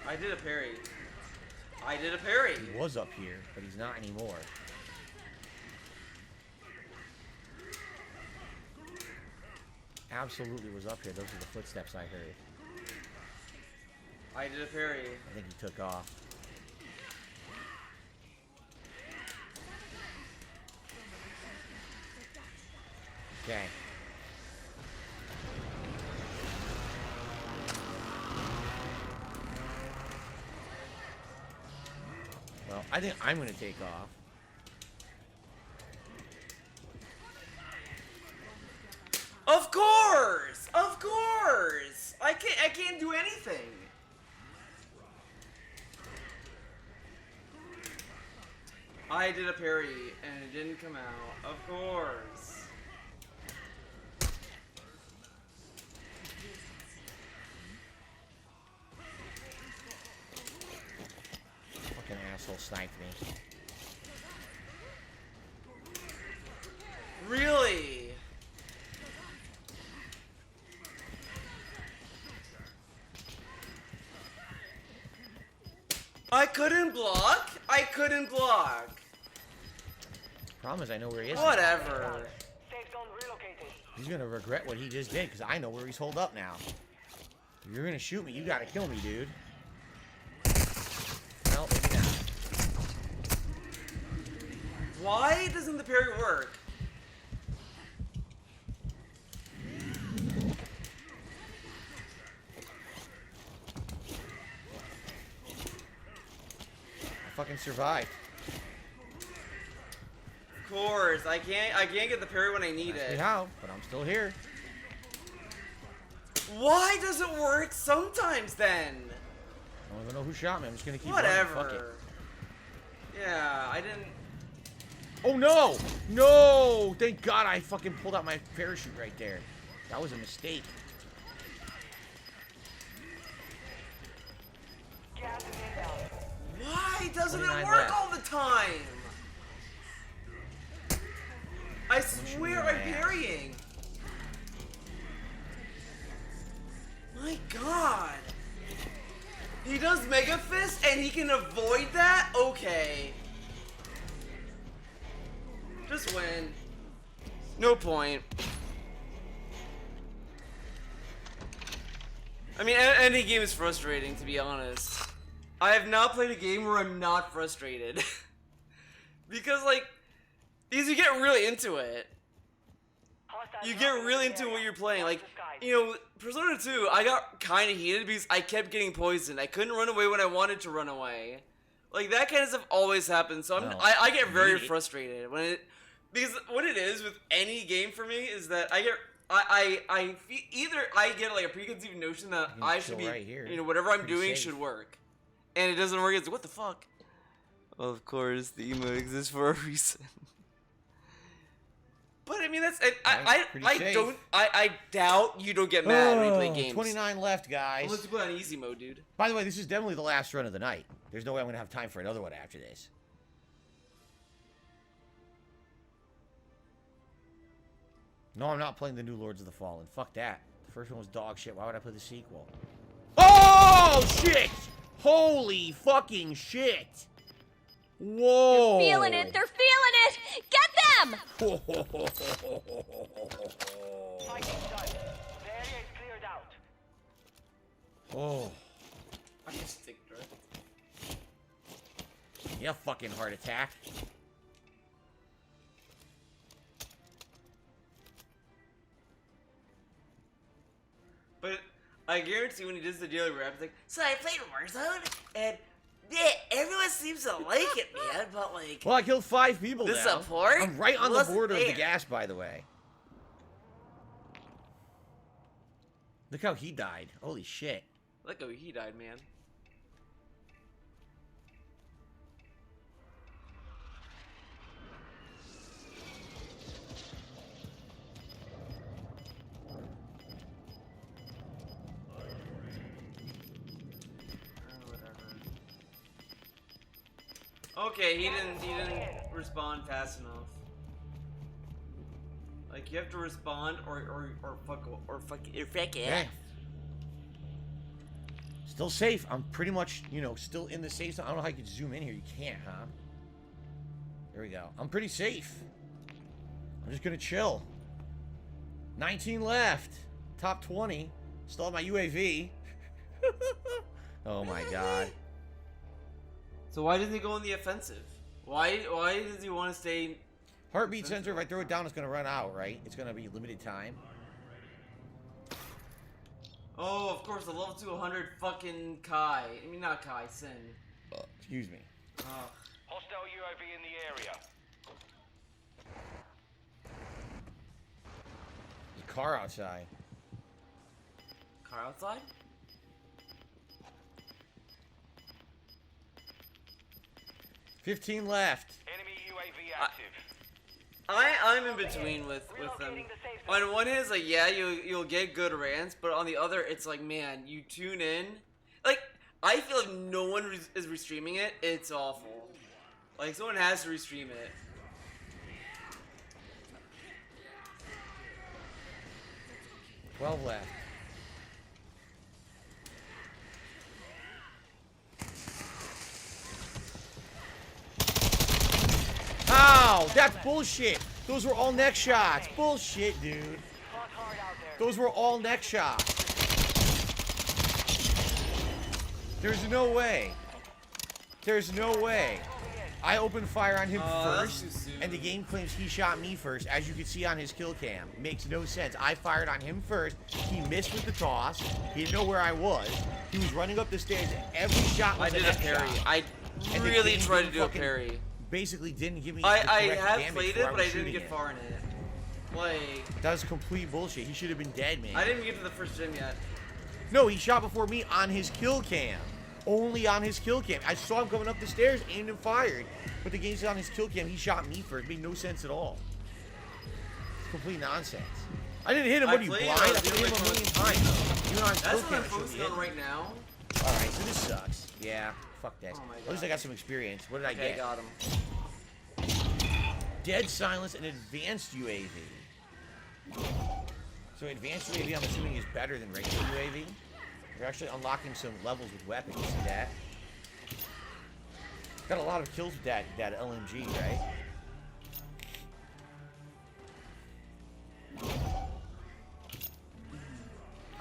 I did a parry. I did a parry! He was up here, but he's not anymore. Absolutely was up here. Those are the footsteps I heard. I did a parry. I think he took off. Okay. Well, I think I'm going to take off. Of course! Of course! I can't do anything. I did a parry and it didn't come out. Of course. Fucking asshole sniped me. Really? I couldn't block? I couldn't block. Problem is, I know where he is. Whatever. Safe zone relocated. He's gonna regret what he just did, because I know where he's holed up now. If you're gonna shoot me, you gotta kill me, dude. Well, maybe not. Why doesn't the parry work? fucking survived. Of course, I can't get the parry when I need Ask me it. how, but I'm still here. Why does it work sometimes then? I don't even know who shot me. I'm just gonna keep running. Fuck it. Whatever. Yeah, I didn't. Oh no! No! Thank God I fucking pulled out my parachute right there. That was a mistake. Gas is inbound. Why doesn't it 29 work left. all the time? I swear I'm parrying. My God. He does Mega Fist and he can avoid that? Okay. Just win. No point. I mean, any game is frustrating, to be honest. I have not played a game where I'm not frustrated. Because, like, because you get really into it. You get really into what you're playing. Like, you know, Persona 2, I got kind of heated because I kept getting poisoned. I couldn't run away when I wanted to run away. Like, that kind of stuff always happens. So I get very frustrated when it, because what it is with any game for me is that I get, either I get like a preconceived notion that I should be, right here. you know, whatever I'm Pretty doing safe. should work. And it doesn't work. It's what the fuck? Of course, the emote exists for a reason. But I mean, that's I doubt you don't get mad when you play games. 29 left, guys. Unless you play on easy mode, dude. By the way, this is definitely the last run of the night. There's no way I'm gonna have time for another one after this. No, I'm not playing the new Lords of the Fallen. Fuck that. The first one was dog shit. Why would I play the sequel? Oh shit! Holy fucking shit! Whoa! Feeling it, they're feeling it! Get them! Fighting done. The area is cleared out. Oh. I just stick drift. Yeah, fucking heart attack. But I guarantee when he does the daily rap, it's like, So I played Warzone, and yeah, everyone seems to like it, man. But like, Well, I killed 5 people the now. support I'm right on the wasn't border of the there. gas, by the way. Look how he died. Holy shit. look how he died, man. Okay, he didn't respond fast enough. Like you have to respond or fuck it. Yeah. Still safe. I'm pretty much, you know, still in the safe zone. I don't know how you can zoom in here. You can't, huh? There we go. I'm pretty safe. I'm just gonna chill. 19 left. Top 20. Still have my UAV. Oh my god. So why doesn't he go on the offensive? Why does he want to stay? Heartbeat sensor, if I throw it down, it's gonna run out, right? It's gonna be limited time. Oh, of course, the level 200 fucking Kai. I mean, not Kai, Sin. Excuse me. Hostile UAV in the area. There's a car outside. Car outside? $15 left. Enemy UAV active. I'm in between with them. On one hand, it's like, yeah, you'll get good rants, but on the other, it's like, man, you tune in. Like, I feel if no one is restreaming it, it's awful. Like, someone has to restream it. $12 left. Ow! That's bullshit! Those were all neck shots! Bullshit, dude! Those were all neck shots! There's no way! There's no way! I opened fire on him first, and the game claims he shot me first, as you can see on his kill cam. Makes no sense. I fired on him first, he missed with the toss, he didn't know where I was, he was running up the stairs, and every shot was I did a parry. shot. And the really game tried to didn't do a fucking- parry. Basically didn't give me. I the correct have damage played where it, but I was didn't shooting get far in it. Like, That was complete bullshit. He should have been dead, man. I didn't even get to the first gym yet. No, he shot before me on his kill cam. Only on his kill cam. I saw him coming up the stairs, aimed and fired. But the game said on his kill cam, he shot me first. It made no sense at all. It's complete nonsense. I didn't hit him. What are you, blind? I hit him a million times. Even on his kill That's what cam, I'm it showed focusing me on hit. right now. Alright, so this sucks. Yeah, fuck that. Oh my At least God. I got some experience. What did I Okay, get? got him. Dead Silence and Advanced UAV. So Advanced UAV, I'm assuming, is better than regular UAV. You're actually unlocking some levels with weapons. See that? Got a lot of kills with that LMG, right?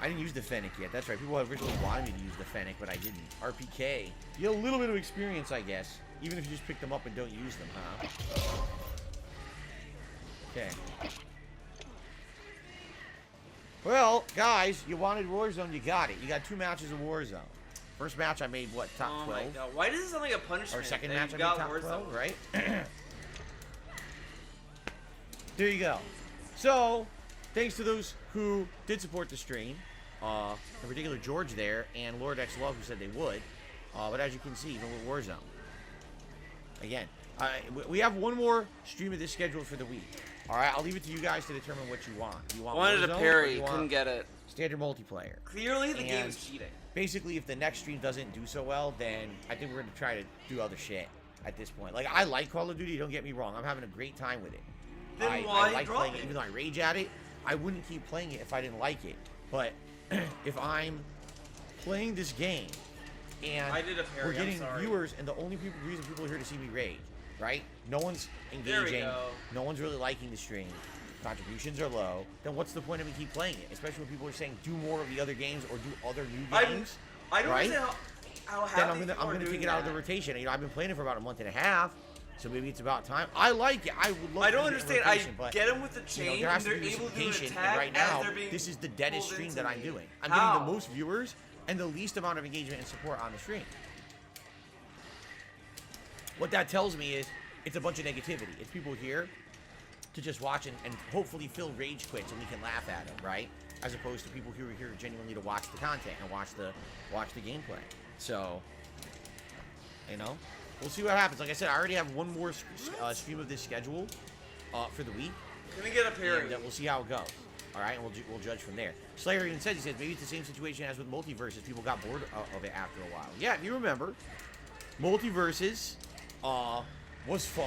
I didn't use the Fennec yet. That's right. People originally wanted me to use the Fennec, but I didn't. RPK. You get a little bit of experience, I guess. Even if you just pick them up and don't use them, huh? Okay. Well, guys, you wanted Warzone, you got it. You got 2 matches of Warzone. First match I made, what, top 12? Oh my God. Why does it sound like a punishment? Or second that match you I got made top Warzone? 12, right? There you go. So, thanks to those who did support the stream, in particular George there, and Lord X Love who said they would. But as you can see, even with Warzone. Again, we have one more stream of this scheduled for the week. Alright, I'll leave it to you guys to determine what you want. Do you want Wanted Warzone, a or parry, do you want couldn't get it. Standard multiplayer. Clearly, the And game is cheating. Basically, if the next stream doesn't do so well, then I think we're going to try to do other shit at this point. Like, I like Call of Duty, don't get me wrong. I'm having a great time with it. Then I why like drop playing it, it? even though I rage at it. I wouldn't keep playing it if I didn't like it. But if I'm playing this game and I did a parry, we're I'm getting sorry. viewers, and the only reason people are here to see me rage, right? No one's There we engaging. go. No one's really liking the stream. Contributions are low. Then what's the point of me keep playing it? Especially when people are saying do more of the other games or do other new games. I don't right? understand how Then happy I'm people are gonna doing take it out of the that. rotation. You know, I've been playing it for about a month and a half, so maybe it's about time. I like it. I would love. I to don't keep it in understand. I rotation, but, get them with the you know, chain, there has and to they're be able to do an reciprocation, attack and right as now, they're being this is the deadest pulled stream into that I'm me. doing. I'm How? getting the most viewers and the least amount of engagement and support on the stream. What that tells me is it's a bunch of negativity. It's people here to just watch and hopefully Phil rage quits and we can laugh at him, right? As opposed to people who are here genuinely to watch the content and watch the gameplay. So, you know, we'll see what happens. Like I said, I already have one more stream of this schedule for the week. Can we get a parry? And we'll see how it goes. All right, and we'll judge from there. Slayer even says, he says, maybe it's the same situation as with Multiverses. People got bored of it after a while. Yeah, if you remember, Multiverses was fun.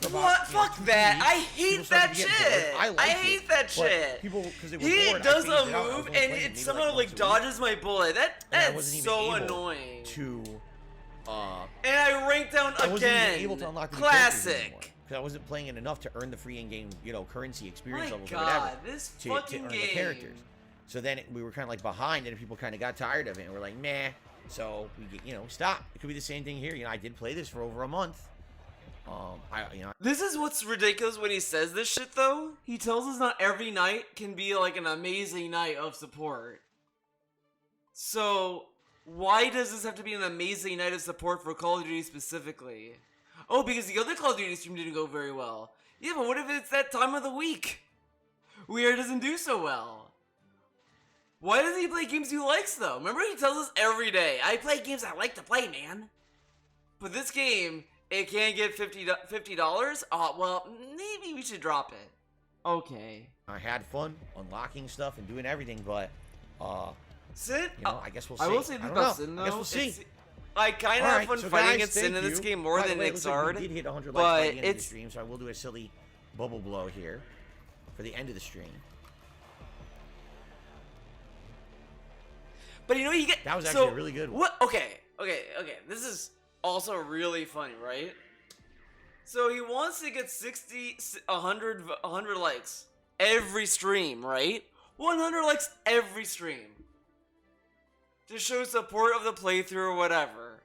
for about, What? you know, Fuck 2 that! weeks. I hate People started that to get bored. shit! I liked I it, hate that but shit! People, because they were He bored, I does phased a it out. I was move only and playing it maybe somehow like like once a week. dodges my bullet. And I That's wasn't even so able annoying. To And I ranked down I wasn't again. even able to unlock the new characters anymore, Classic. because I wasn't playing it enough to earn the free in-game, you know, currency experience My levels or God, whatever. this to fucking earn game. the characters. So then we were kind of like behind, and people kind of got tired of it, and we're like, meh. So we get, you know, stop. It could be the same thing here. You know, I did play this for over a month. This is what's ridiculous when he says this shit though. He tells us not every night can be like an amazing night of support. So why does this have to be an amazing night of support for Call of Duty specifically? Oh, because the other Call of Duty stream didn't go very well. Yeah, but what if it's that time of the week where it doesn't do so well? Why doesn't he play games he likes though? Remember he tells us every day, I play games I like to play, man. But this game, it can't get $50? Oh, well, maybe we should drop it. Okay. I had fun unlocking stuff and doing everything, but Sin? you know, I guess we'll see. I will say this don't about know. Sin though. I guess we'll see. It's- I kind of All have right, fun so fighting guys, against Sin thank in this you. game more By the than way, it looks like Nixard. we did hit 100 likes by the But end of the it's stream, so I will do a silly bubble blow here for the end of the stream. But you know you get That was actually so, a really good one. What? Okay. This is also really funny, right? So he wants to get 100 likes every stream, right? 100 likes every stream to show support of the playthrough or whatever.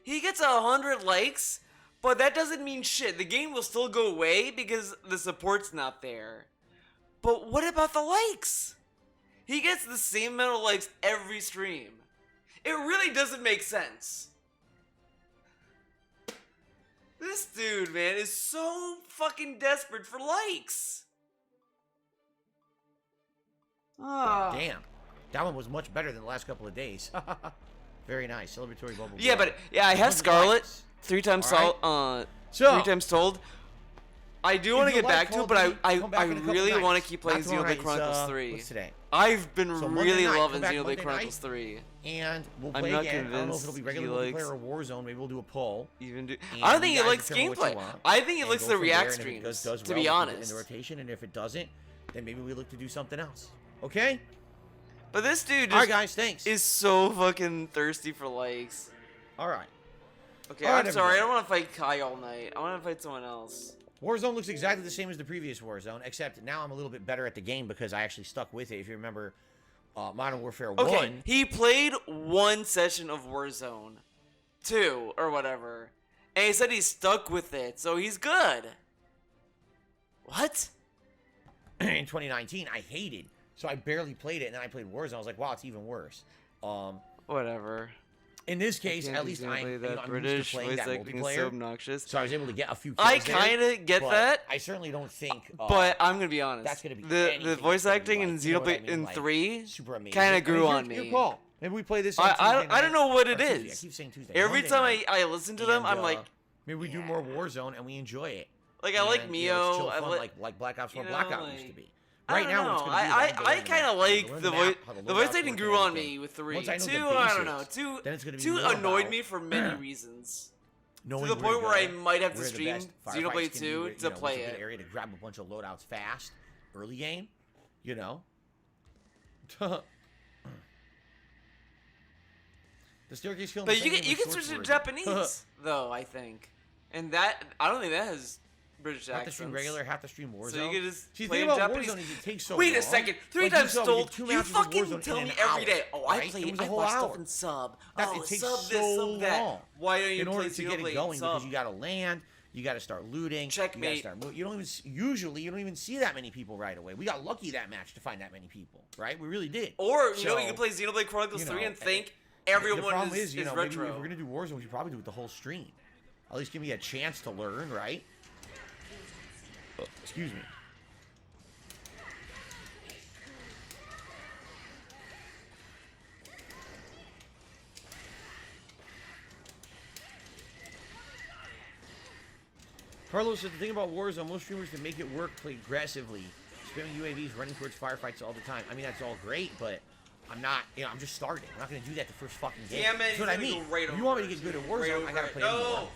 He gets 100 likes, but that doesn't mean shit. The game will still go away because the support's not there. But what about the likes? He gets the same amount of likes every stream. It really doesn't make sense. This dude, man, is so fucking desperate for likes. Ah. Damn. That one was much better than the last couple of days. Very nice. Celebratory bubble. Yeah, Boy. but yeah, I have Scarlet 3 times All told. So, 3 times told. I do want to get back to it, but I really want to keep playing Xenoblade Chronicles 3. What's today? I've been So Monday really night, loving come back Xenoblade Monday Chronicles night, 3. And we'll I'm play not again. I don't know if convinced it'll be regular he multiplayer likes- or Warzone. Maybe we'll do a poll. Even do. And I don't think you it guys likes determine what you gameplay. want, I think it and likes go the from there, react and if it streams. does To well, be we'll keep it honest. in the rotation, and if it doesn't, then maybe we look to do something else. Okay? But this dude All right, just guys. Thanks. is so fucking thirsty for likes. All right. Okay, All right, I'm sorry. everybody. I don't want to fight Kai all night. I want to fight someone else. Warzone looks exactly the same as the previous Warzone, except now I'm a little bit better at the game because I actually stuck with it. If you remember, Modern Warfare 1. Okay, he played 1 session of Warzone. 2, or whatever. And he said he stuck with it, so he's good. What? In 2019, I hated. So I barely played it, and then I played Warzone. I was like, wow, it's even worse. Whatever. In this case, can't at be least gonna I'm, play you that know, I'm British used to playing voice that acting is multiplayer. so obnoxious. So I was able to get a few kills I there, kind of get but that. I certainly don't think. But I'm gonna be honest. That's gonna be the anything voice that's gonna be acting in like, you know what I Xenoblade mean, in like, 3 super amazing. kind I of grew mean, on your me. call. Maybe we play this on Tuesday I don't night, know what or it Tuesday. is. I keep saying Tuesday. Every Monday time night. I listen to them, And, I'm like, maybe we do more Warzone and we enjoy it. Like, I like And, you know, it's Mio, chill I fun, like- like Black Ops 4 you know, Blackout used like- to be. I Right don't now, know. what it's gonna be is I'm gonna I learn kind of the map, like I'm gonna the learn voice. how to The load voice out acting for grew on everything. me with 3. Once I know the 2, I don't know. basics, 2, then it's gonna be 2 more annoyed about me for many reasons. knowing To the point where I might have to where the stream best firefights Xenoblade can be, 2 where, you to know, what's play a good it. area to grab a bunch of loadouts fast, early game, you know. The staircase kill. But you can switch to Japanese though, I think, and that I don't think that has British Have to stream accents. regular, have to stream Warzone. So you can just See, the play thing in about Japanese. Warzone is it takes so Wait long. a second, 3 Like you times saw, we told. did 2 You matches of fucking Warzone tell in me an every hour, day. Oh, I right? play It it. was a I whole watch hour. stuff in sub. That, Oh, it takes sub so this, sub that. long. Why don't you in order play to get it Xenoblade going sub? because you got to land, you got to start looting, Checkmate. You, gotta start you don't even usually you don't even see that many people right away. We got lucky that match to find that many people, right? We really did. Or you know, So, you can play Xenoblade Chronicles you 3 know, and think the everyone problem is you know, maybe retro. if we're gonna do Warzone, we should probably do it the whole stream. At least give me a chance to learn, right? Excuse me. Carlos said the thing about Warzone, most streamers that make it work play aggressively, spamming UAVs, running towards firefights all the time. I mean, that's all great, but I'm not, you know, I'm just starting. I'm not going to do that the first fucking game. Damn it, That's he's what I gonna mean. go right If you want me over to get it. good at Warzone, Right I over got to it. play No. more.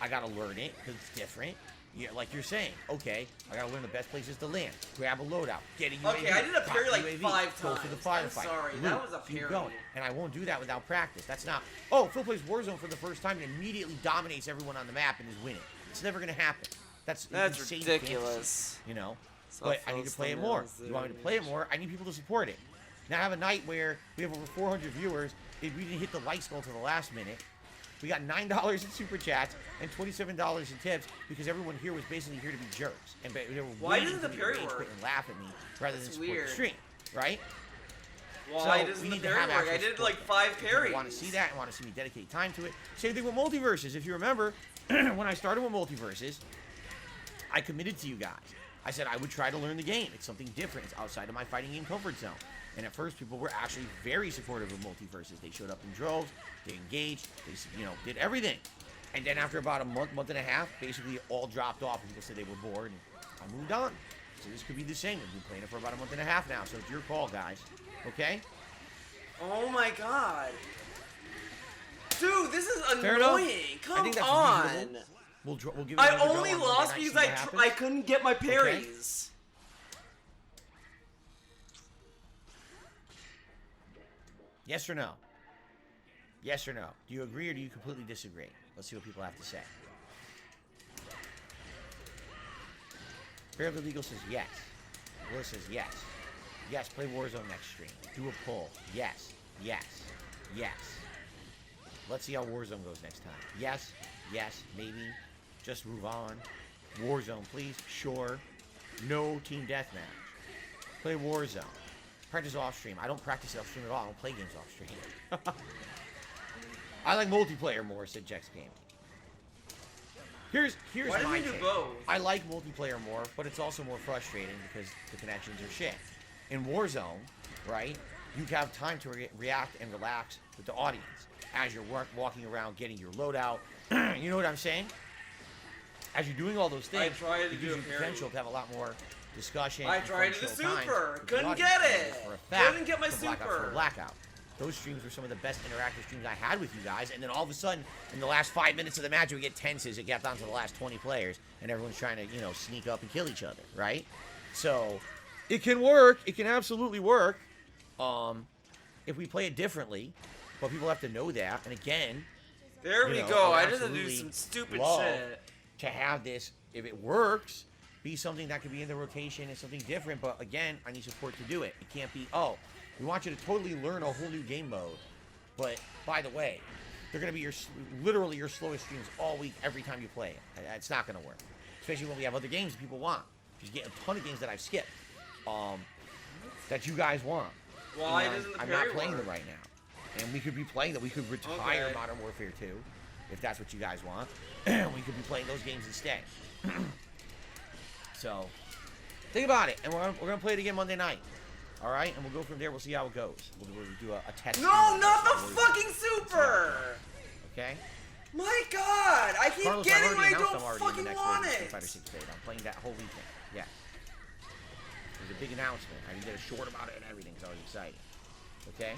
I got to learn it because it's different. Yeah, like you're saying, okay, I got to learn the best places to land, grab a loadout, get a UAV. Okay, I did a pop parry like UAV, 5 go for the times. firefight. I'm sorry, loot, that was a keep parry. going. And I won't do that without practice. That's not, oh, Phil plays Warzone for the first time and immediately dominates everyone on the map and is winning. It's never going to happen. That's insane ridiculous. fantasy, you know? So But I need to Phil's play it thumbnails more. there, You want me to play it more? I need people to support it. Now I have a night where we have over 400 viewers. If we didn't hit the likes goal to the last minute, we got $9 in super chats and $27 in tips because everyone here was basically here to be jerks. And they were Why waiting doesn't for the me to parry rage work? quit and laugh at me rather than That's support weird. the stream, right? Why So doesn't we the need to parry have work? actual I did support. like 5 parries. Want to see that and want to see me dedicate time to it. Same thing with multiverses. If you remember, when I started with multiverses, I committed to you guys. I said I would try to learn the game. It's something different. It's outside of my fighting game comfort zone. And at first, people were actually very supportive of multiverses. They showed up in droves. They engaged. They, you know, did everything. And then after about a month and a half, basically it all dropped off. People said they were bored, and I moved on. So this could be the same. We've been playing it for about a month and a half now. So it's your call, guys. Okay? Oh my god. Dude, this is Fair enough. annoying. I Come think that's on. reasonable. We'll give it I another go only on Monday lost night, because see what happens. I couldn't get my parries. Yes or no? Yes or no? Do you agree or do you completely disagree? Let's see what people have to say. Fairly Legal says yes. Willis says yes. Yes, play Warzone next stream. Do a poll. Yes. Yes. Yes. Let's see how Warzone goes next time. Yes. Yes. Maybe. Just move on. Warzone, please. Sure. No team deathmatch. Play Warzone. Practice off stream. I don't practice off stream at all. I don't play games off stream. I like multiplayer more, said Jex Gaming. Here's Why my doesn't he do take. both? I like multiplayer more, but it's also more frustrating because the connections are shit. In Warzone, right, you have time to react and relax with the audience as you're walking around getting your loadout. You know what I'm saying? As you're doing all those things, tried to it do gives a you parry. potential to have a lot more discussion. I and tried fun to chill time super. with the Couldn't audience. get I know it. for a fact Couldn't get my for Blackout super. for Blackout. Those streams were some of the best interactive streams I had with you guys, and then all of a sudden, in the last 5 minutes of the match, we get tenses. It got down to the last 20 players, and everyone's trying to, you know, sneak up and kill each other, right? So, it can work. It can absolutely work. If we play it differently, but people have to know that. And again, There you we know, go. I I would didn't do absolutely some stupid love shit. to have this, if it works, be something that could be in the rotation and something different. But again, I need support to do it. It can't be, oh, we want you to totally learn a whole new game mode. But by the way, they're going to be literally your slowest streams all week every time you play it. It's not going to work. Especially when we have other games that people want. You get a ton of games that I've skipped that you guys want. Why And doesn't the I'm parry not playing work? them right now. And we could be playing them. We could retire Okay. Modern Warfare 2 if that's what you guys want. We could be playing those games instead. So, think about it. And we're gonna play it again Monday night. All right? And we'll go from there. We'll see how it goes. We'll do a test. No, stream. not the We'll- fucking super. Okay? My God, I keep Carlos, getting I've what I already announced don't I'm already in fucking the next want wave of it. Street Fighter 6 beta. I'm playing that whole weekend. Yes. There's a big announcement. I can get a short about it and everything, so I was excited. Okay?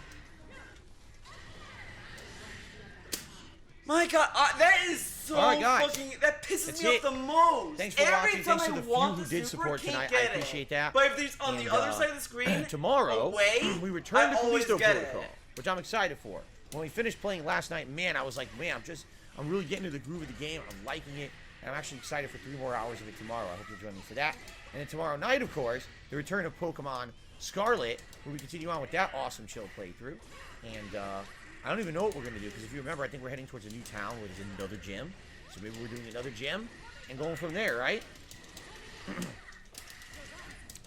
My God, that is so All right, guys. fucking. That pisses That's me off it. the most. Thanks for Every watching. time Thanks to I the few want who the did super, support can't tonight. get I it. appreciate that. But if there's on And, the other side of the screen, tomorrow, away, we return I to always Callisto get Protocol, it. which I'm excited for. When we finished playing last night, man, I was like, man, I'm really getting into the groove of the game. I'm liking it. And I'm actually excited for 3 more hours of it tomorrow. I hope you'll join me for that. And then tomorrow night, of course, the return of Pokemon Scarlet, where we continue on with that awesome chill playthrough. And I don't even know what we're going to do, because if you remember, I think we're heading towards a new town where there's another gym. So maybe we're doing another gym and going from there, right?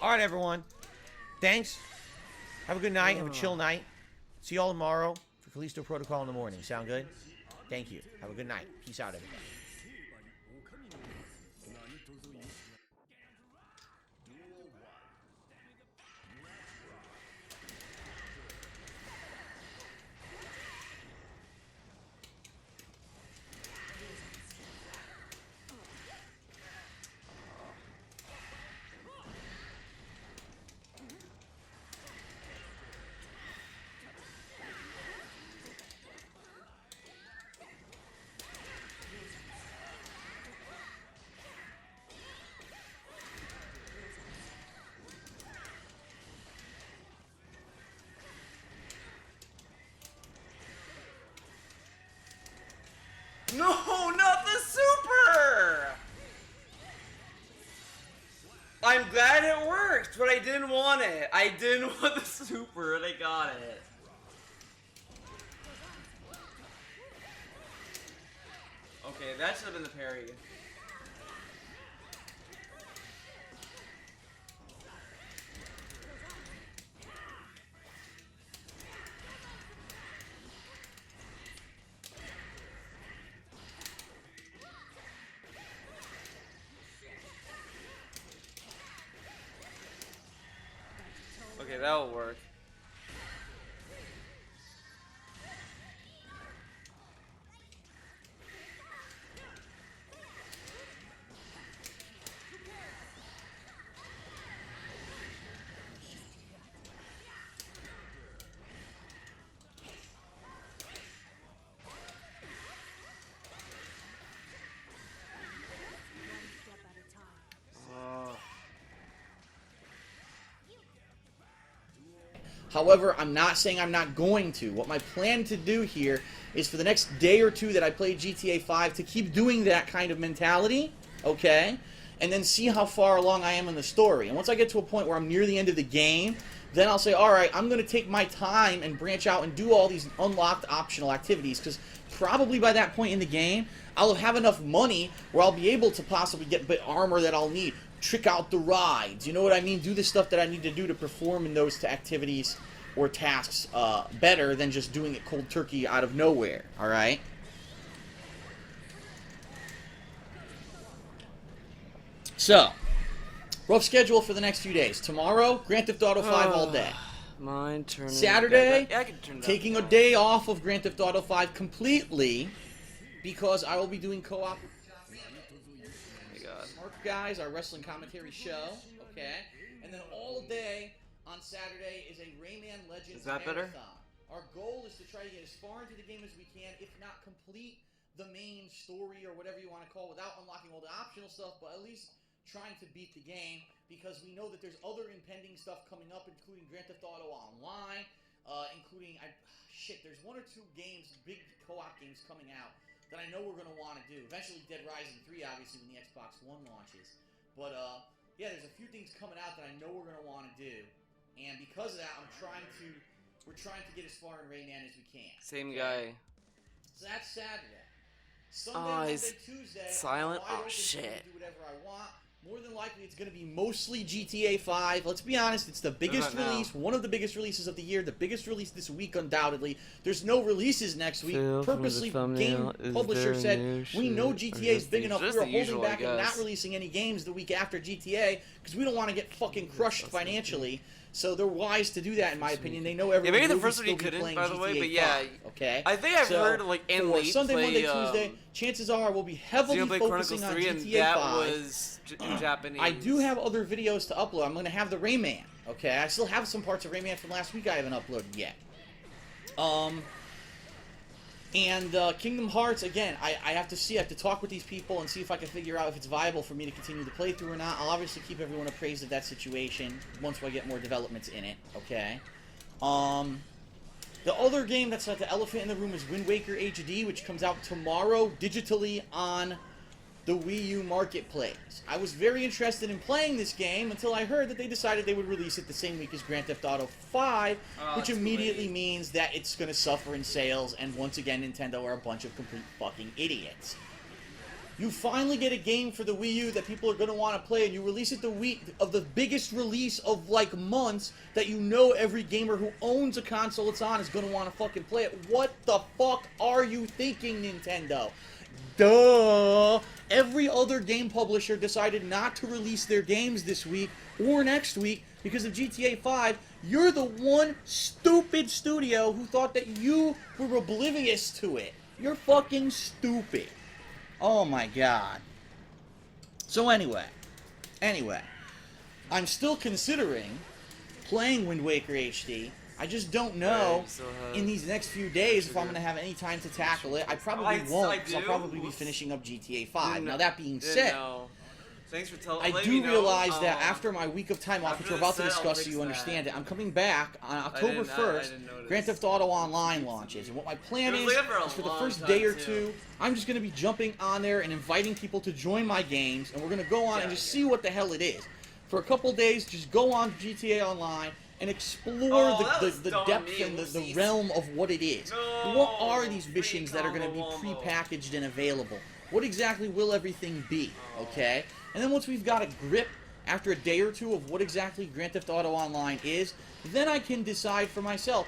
All right, everyone. Thanks. Have a good night. Have a chill night. See y'all tomorrow for Callisto Protocol in the morning. Sound good? Thank you. Have a good night. Peace out, everybody. No, not the super! I'm glad it worked, but I didn't want it. I didn't want the super, and I got it. Okay, that should have been the parry. Okay, that'll work. However, I'm not saying I'm not going to. What my plan to do here is for the next day or two that I play GTA 5 to keep doing that kind of mentality, okay? And then see how far along I am in the story. And once I get to a point where I'm near the end of the game, then I'll say, alright, I'm going to take my time and branch out and do all these unlocked optional activities, because probably by that point in the game, I'll have enough money where I'll be able to possibly get bit armor that I'll need, trick out the rides, you know what I mean? Do the stuff that I need to do to perform in those activities or tasks better than just doing it cold turkey out of nowhere, alright? So, rough schedule for the next few days. Tomorrow, Grand Theft Auto 5 all day. Mine turning. Saturday, I can turn that taking a down. day off of Grand Theft Auto 5 completely because I will be doing co-op with Mark Guys, our wrestling commentary show. Okay, and then all day on Saturday is a Rayman Legends Is that better? marathon. Our goal is to try to get as far into the game as we can, if not complete the main story or whatever you want to call it, without unlocking all the optional stuff, but at least trying to beat the game, because we know that there's other impending stuff coming up, including Grand Theft Auto Online, including, there's 1 or 2 games, big co-op games coming out that I know we're going to want to do. Eventually Dead Rising 3, obviously, when the Xbox One launches. But, yeah, there's a few things coming out that I know we're going to want to do. And because of that, we're trying to get as far in Rayman as we can. Same guy. So that's Saturday. Sunday, Oh, Monday, he's Tuesday, silent? I'm wide Oh, open shit. to do whatever I want. More than likely, it's going to be mostly GTA 5. Let's be honest, it's the biggest about now? release, one of the biggest releases of the year, the biggest release this week, undoubtedly. There's no releases next week. Phil, from the Purposely, thumbnail, game is publisher there a said, new we know shit, or GTA is just big the- enough, just we're the holding usual, back I and not guess. releasing any games the week after GTA, because we don't want to get fucking crushed financially. So they're wise to do that, in my opinion. They know everyone maybe the will first still one you be couldn't, playing by the way, GTA but yeah, 5, okay? I think I've So, heard, like, and for Late Sunday, play, Monday, Tuesday, chances are we'll be heavily Xenoblade focusing Chronicles on 3, and GTA that 5. was Japanese. I do have other videos to upload. I'm going to have the Rayman, okay? I still have some parts of Rayman from last week I haven't uploaded yet. And Kingdom Hearts, again, I have to see, I have to talk with these people and see if I can figure out if it's viable for me to continue the playthrough or not. I'll obviously keep everyone appraised of that situation once I get more developments in it, okay? The other game that's like the elephant in the room is Wind Waker HD, which comes out tomorrow digitally on the Wii U Marketplace. I was very interested in playing this game until I heard that they decided they would release it the same week as Grand Theft Auto 5, which that's immediately means that it's going to suffer in sales, and once again, Nintendo are a bunch of complete fucking idiots. You finally get a game for the Wii U that people are going to want to play, and you release it the week of the biggest release of, like, months that you know every gamer who owns a console it's on is going to want to fucking play it. What the fuck are you thinking, Nintendo? Duh! Every other game publisher decided not to release their games this week or next week because of GTA 5. You're the one stupid studio who thought that you were oblivious to it. You're fucking stupid. Oh my god. So anyway, I'm still considering playing Wind Waker HD. I just don't know in these next few days if I'm going to have any time to tackle it. I probably won't, because I'll probably be finishing up GTA 5. Now that being said, Thanks for I do realize that after my week of time off, which we're about to discuss so you understand it, I'm coming back on October 1st. Grand Theft Auto Online launches. And what my plan is for the first day or two, I'm just going to be jumping on there and inviting people to join my games. And we're going to go on and just see what the hell it is. For a couple days, just go on GTA Online and explore the depth and the realm of what it is. What are these missions that are going to be pre-packaged and available? What exactly will everything be, okay? And then once we've got a grip, after a day or two, of what exactly Grand Theft Auto Online is, then I can decide for myself,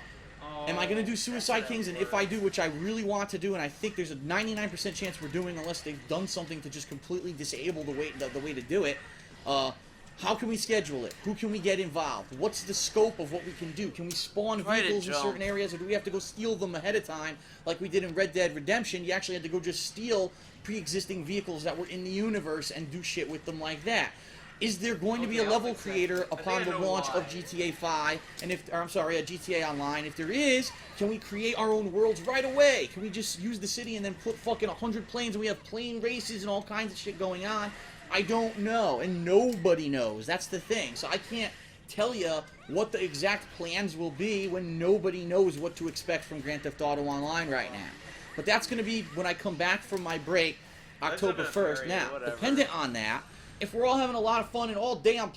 am I going to do Suicide Kings? And if I do, which I really want to do, and I think there's a 99% chance we're doing unless they've done something to just completely disable the way to do it, how can we schedule it? Who can we get involved? What's the scope of what we can do? Can we spawn vehicles in certain areas, or do we have to go steal them ahead of time like we did in Red Dead Redemption? You actually had to go just steal pre-existing vehicles that were in the universe and do shit with them like that. Is there going to be a level creator upon the launch of GTA 5, and GTA Online? If there is, can we create our own worlds right away? Can we just use the city and then put fucking 100 planes and we have plane races and all kinds of shit going on? I don't know, and nobody knows. That's the thing. So I can't tell you what the exact plans will be when nobody knows what to expect from Grand Theft Auto Online right now. But that's going to be when I come back from my break, October 1st. Now, dependent on that, if we're all having a lot of fun and all day I'm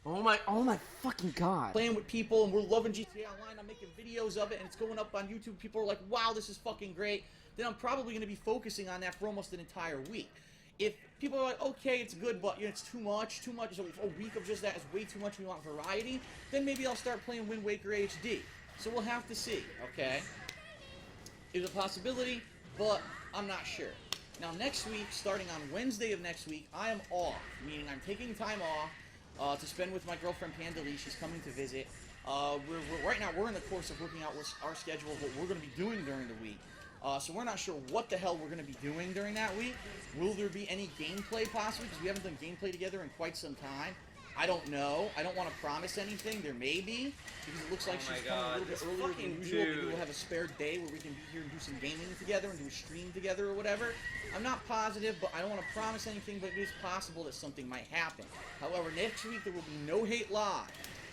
Oh my fucking god. playing with people and we're loving GTA Online, I'm making videos of it and it's going up on YouTube, people are like, wow, this is fucking great, then I'm probably going to be focusing on that for almost an entire week. If people are like, okay, it's good, but it's too much, so a week of just that is way too much, we want variety, then maybe I'll start playing Wind Waker HD. So we'll have to see, okay? It's a possibility, but I'm not sure. Now, next week, starting on Wednesday of next week, I am off, meaning I'm taking time off to spend with my girlfriend Panda Lee. She's coming to visit. Right now, we're in the course of working out our schedule of what we're going to be doing during the week. So we're not sure what the hell we're going to be doing during that week. Will there be any gameplay possibly? Because we haven't done gameplay together in quite some time. I don't know. I don't want to promise anything. There may be, because it looks like she's coming a little bit earlier than usual. Maybe we'll have a spare day where we can be here and do some gaming together and do a stream together or whatever. I'm not positive, but I don't want to promise anything, but it is possible that something might happen. However, next week there will be no Hate Live.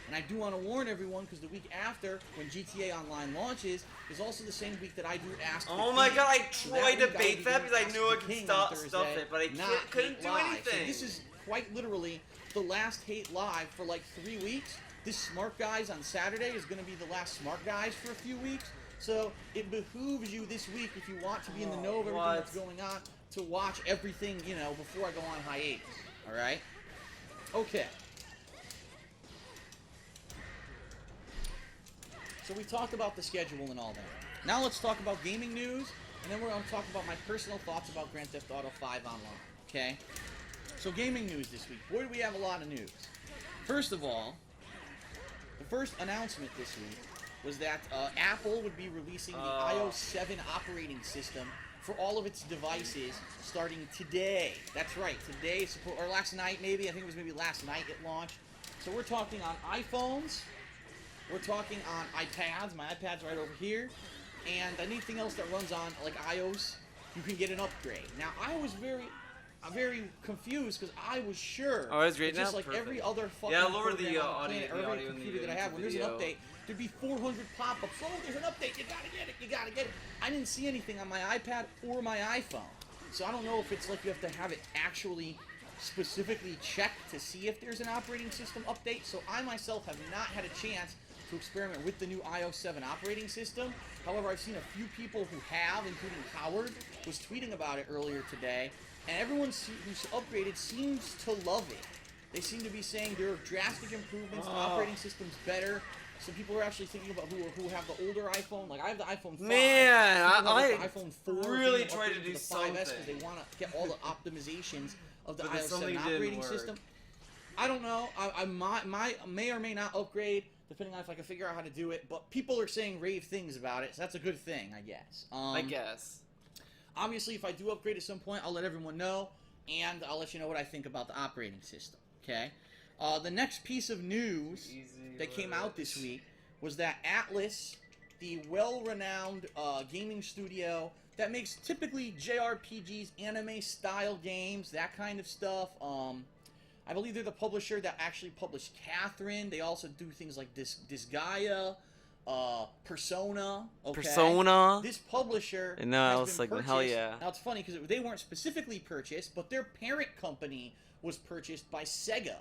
And I do want to warn everyone, because the week after, when GTA Online launches, is also the same week that I do Ask the Oh my King. god, I So tried to week bait be that doing because I Ask knew I the could King stuff on it, Thursday, but I not couldn't Hate do Live. anything. So this is quite literally the last Hate Live for like 3 weeks. This Smart Guys on Saturday is going to be the last Smart Guys for a few weeks. So it behooves you this week, if you want to be in the know of everything that's going on, to watch everything, you know, before I go on hiatus. Alright? Okay. So we talked about the schedule and all that. Now let's talk about gaming news, and then we're going to talk about my personal thoughts about Grand Theft Auto 5 Online. Okay? So gaming news this week. Boy, do we have a lot of news. First of all, the first announcement this week was that Apple would be releasing the iOS 7 operating system for all of its devices starting today. That's right, today, or last night maybe. I think it was maybe last night it launched. So we're talking on iPhones, we're talking on iPads. My iPad's right over here. And anything else that runs on, like iOS, you can get an upgrade. Now, I was very confused because I was sure, Oh, it's great that just now? like Perfect. every other fucking Yeah, lower program the, on the planet, audio- or the every audio in the computer that I have, when there's an video. update, there'd be 400 pop-ups. Oh, there's an update. You gotta get it. You gotta get it. I didn't see anything on my iPad or my iPhone, so I don't know if it's like you have to have it actually specifically checked to see if there's an operating system update. So I myself have not had a chance to experiment with the new iOS 7 operating system. However, I've seen a few people who have, including Howard, was tweeting about it earlier today, and everyone who's upgraded seems to love it. They seem to be saying there are drastic improvements, the operating system's better. Some people are actually thinking about who have the older iPhone. Like, I have the iPhone 5. Man, Some people have, I like, the iPhone 4 really thinking of tried to upgrading do the 5S something. because they want to get all the optimizations of the But then iOS something 7 didn't operating work. system. I don't know. I may or may not upgrade, depending on if I can figure out how to do it. But people are saying rave things about it, so that's a good thing, I guess. I guess. Obviously, if I do upgrade at some point, I'll let everyone know, and I'll let you know what I think about the operating system. Okay. The next piece of news that came out this week was that Atlas, the well-renowned gaming studio that makes typically JRPGs, anime-style games, that kind of stuff. I believe they're the publisher that actually published Catherine. They also do things like Disgaea, Persona. Okay? Persona. This publisher And now I has was been like, hell purchased. yeah. Now it's funny because they weren't specifically purchased, but their parent company was purchased by Sega.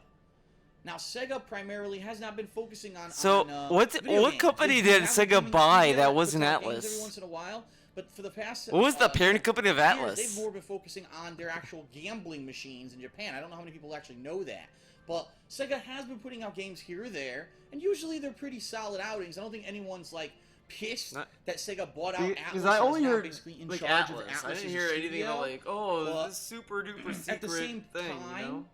Now Sega primarily has not been focusing on. So, what video games. company They did have a Sega gaming buy studio that puts wasn't out games Atlas? Every once in a while, but for the past What was the parent company of years, Atlas? They've more been focusing on their actual gambling machines in Japan. I don't know how many people actually know that. But Sega has been putting out games here or there, and usually they're pretty solid outings. I don't think anyone's like pissed that Sega bought out Atlas. Because I and is only now heard basically in like charge Atlas. of I Atlas's didn't hear anything studio, about like, oh, but this super duper secret at the same thing. time, You know?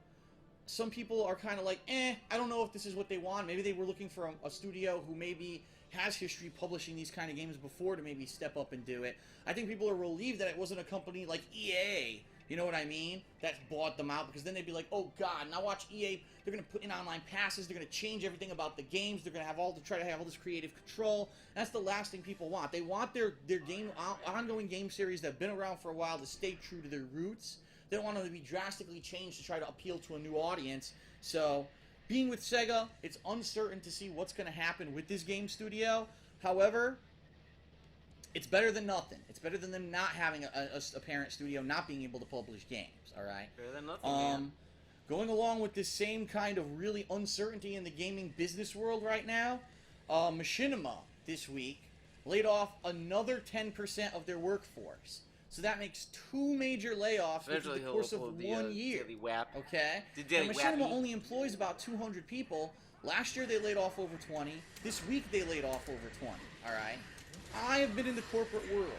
some people are kind of like, I don't know if this is what they want. Maybe they were looking for a studio who maybe has history publishing these kind of games before to maybe step up and do it. I think people are relieved that it wasn't a company like EA, you know what I mean, that bought them out, because then they'd be like, oh god, now watch EA, they're going to put in online passes, they're going to change everything about the games, they're going to try to have all this creative control. That's the last thing people want. They want their game, ongoing game series that have been around for a while to stay true to their roots. They don't want them to be drastically changed to try to appeal to a new audience. So, being with Sega, it's uncertain to see what's going to happen with this game studio. However, it's better than nothing. It's better than them not having a parent studio, not being able to publish games, alright? Better than nothing, man. Going along with this same kind of really uncertainty in the gaming business world right now, Machinima this week laid off another 10% of their workforce. So that makes 2 major layoffs within Eventually the he'll course of upload the, 1 year. Daily WAP. Okay? The Daily Now, Machinima Wappy. only employs about 200 people. Last year they laid off over 20. This week they laid off over 20. Alright? I have been in the corporate world.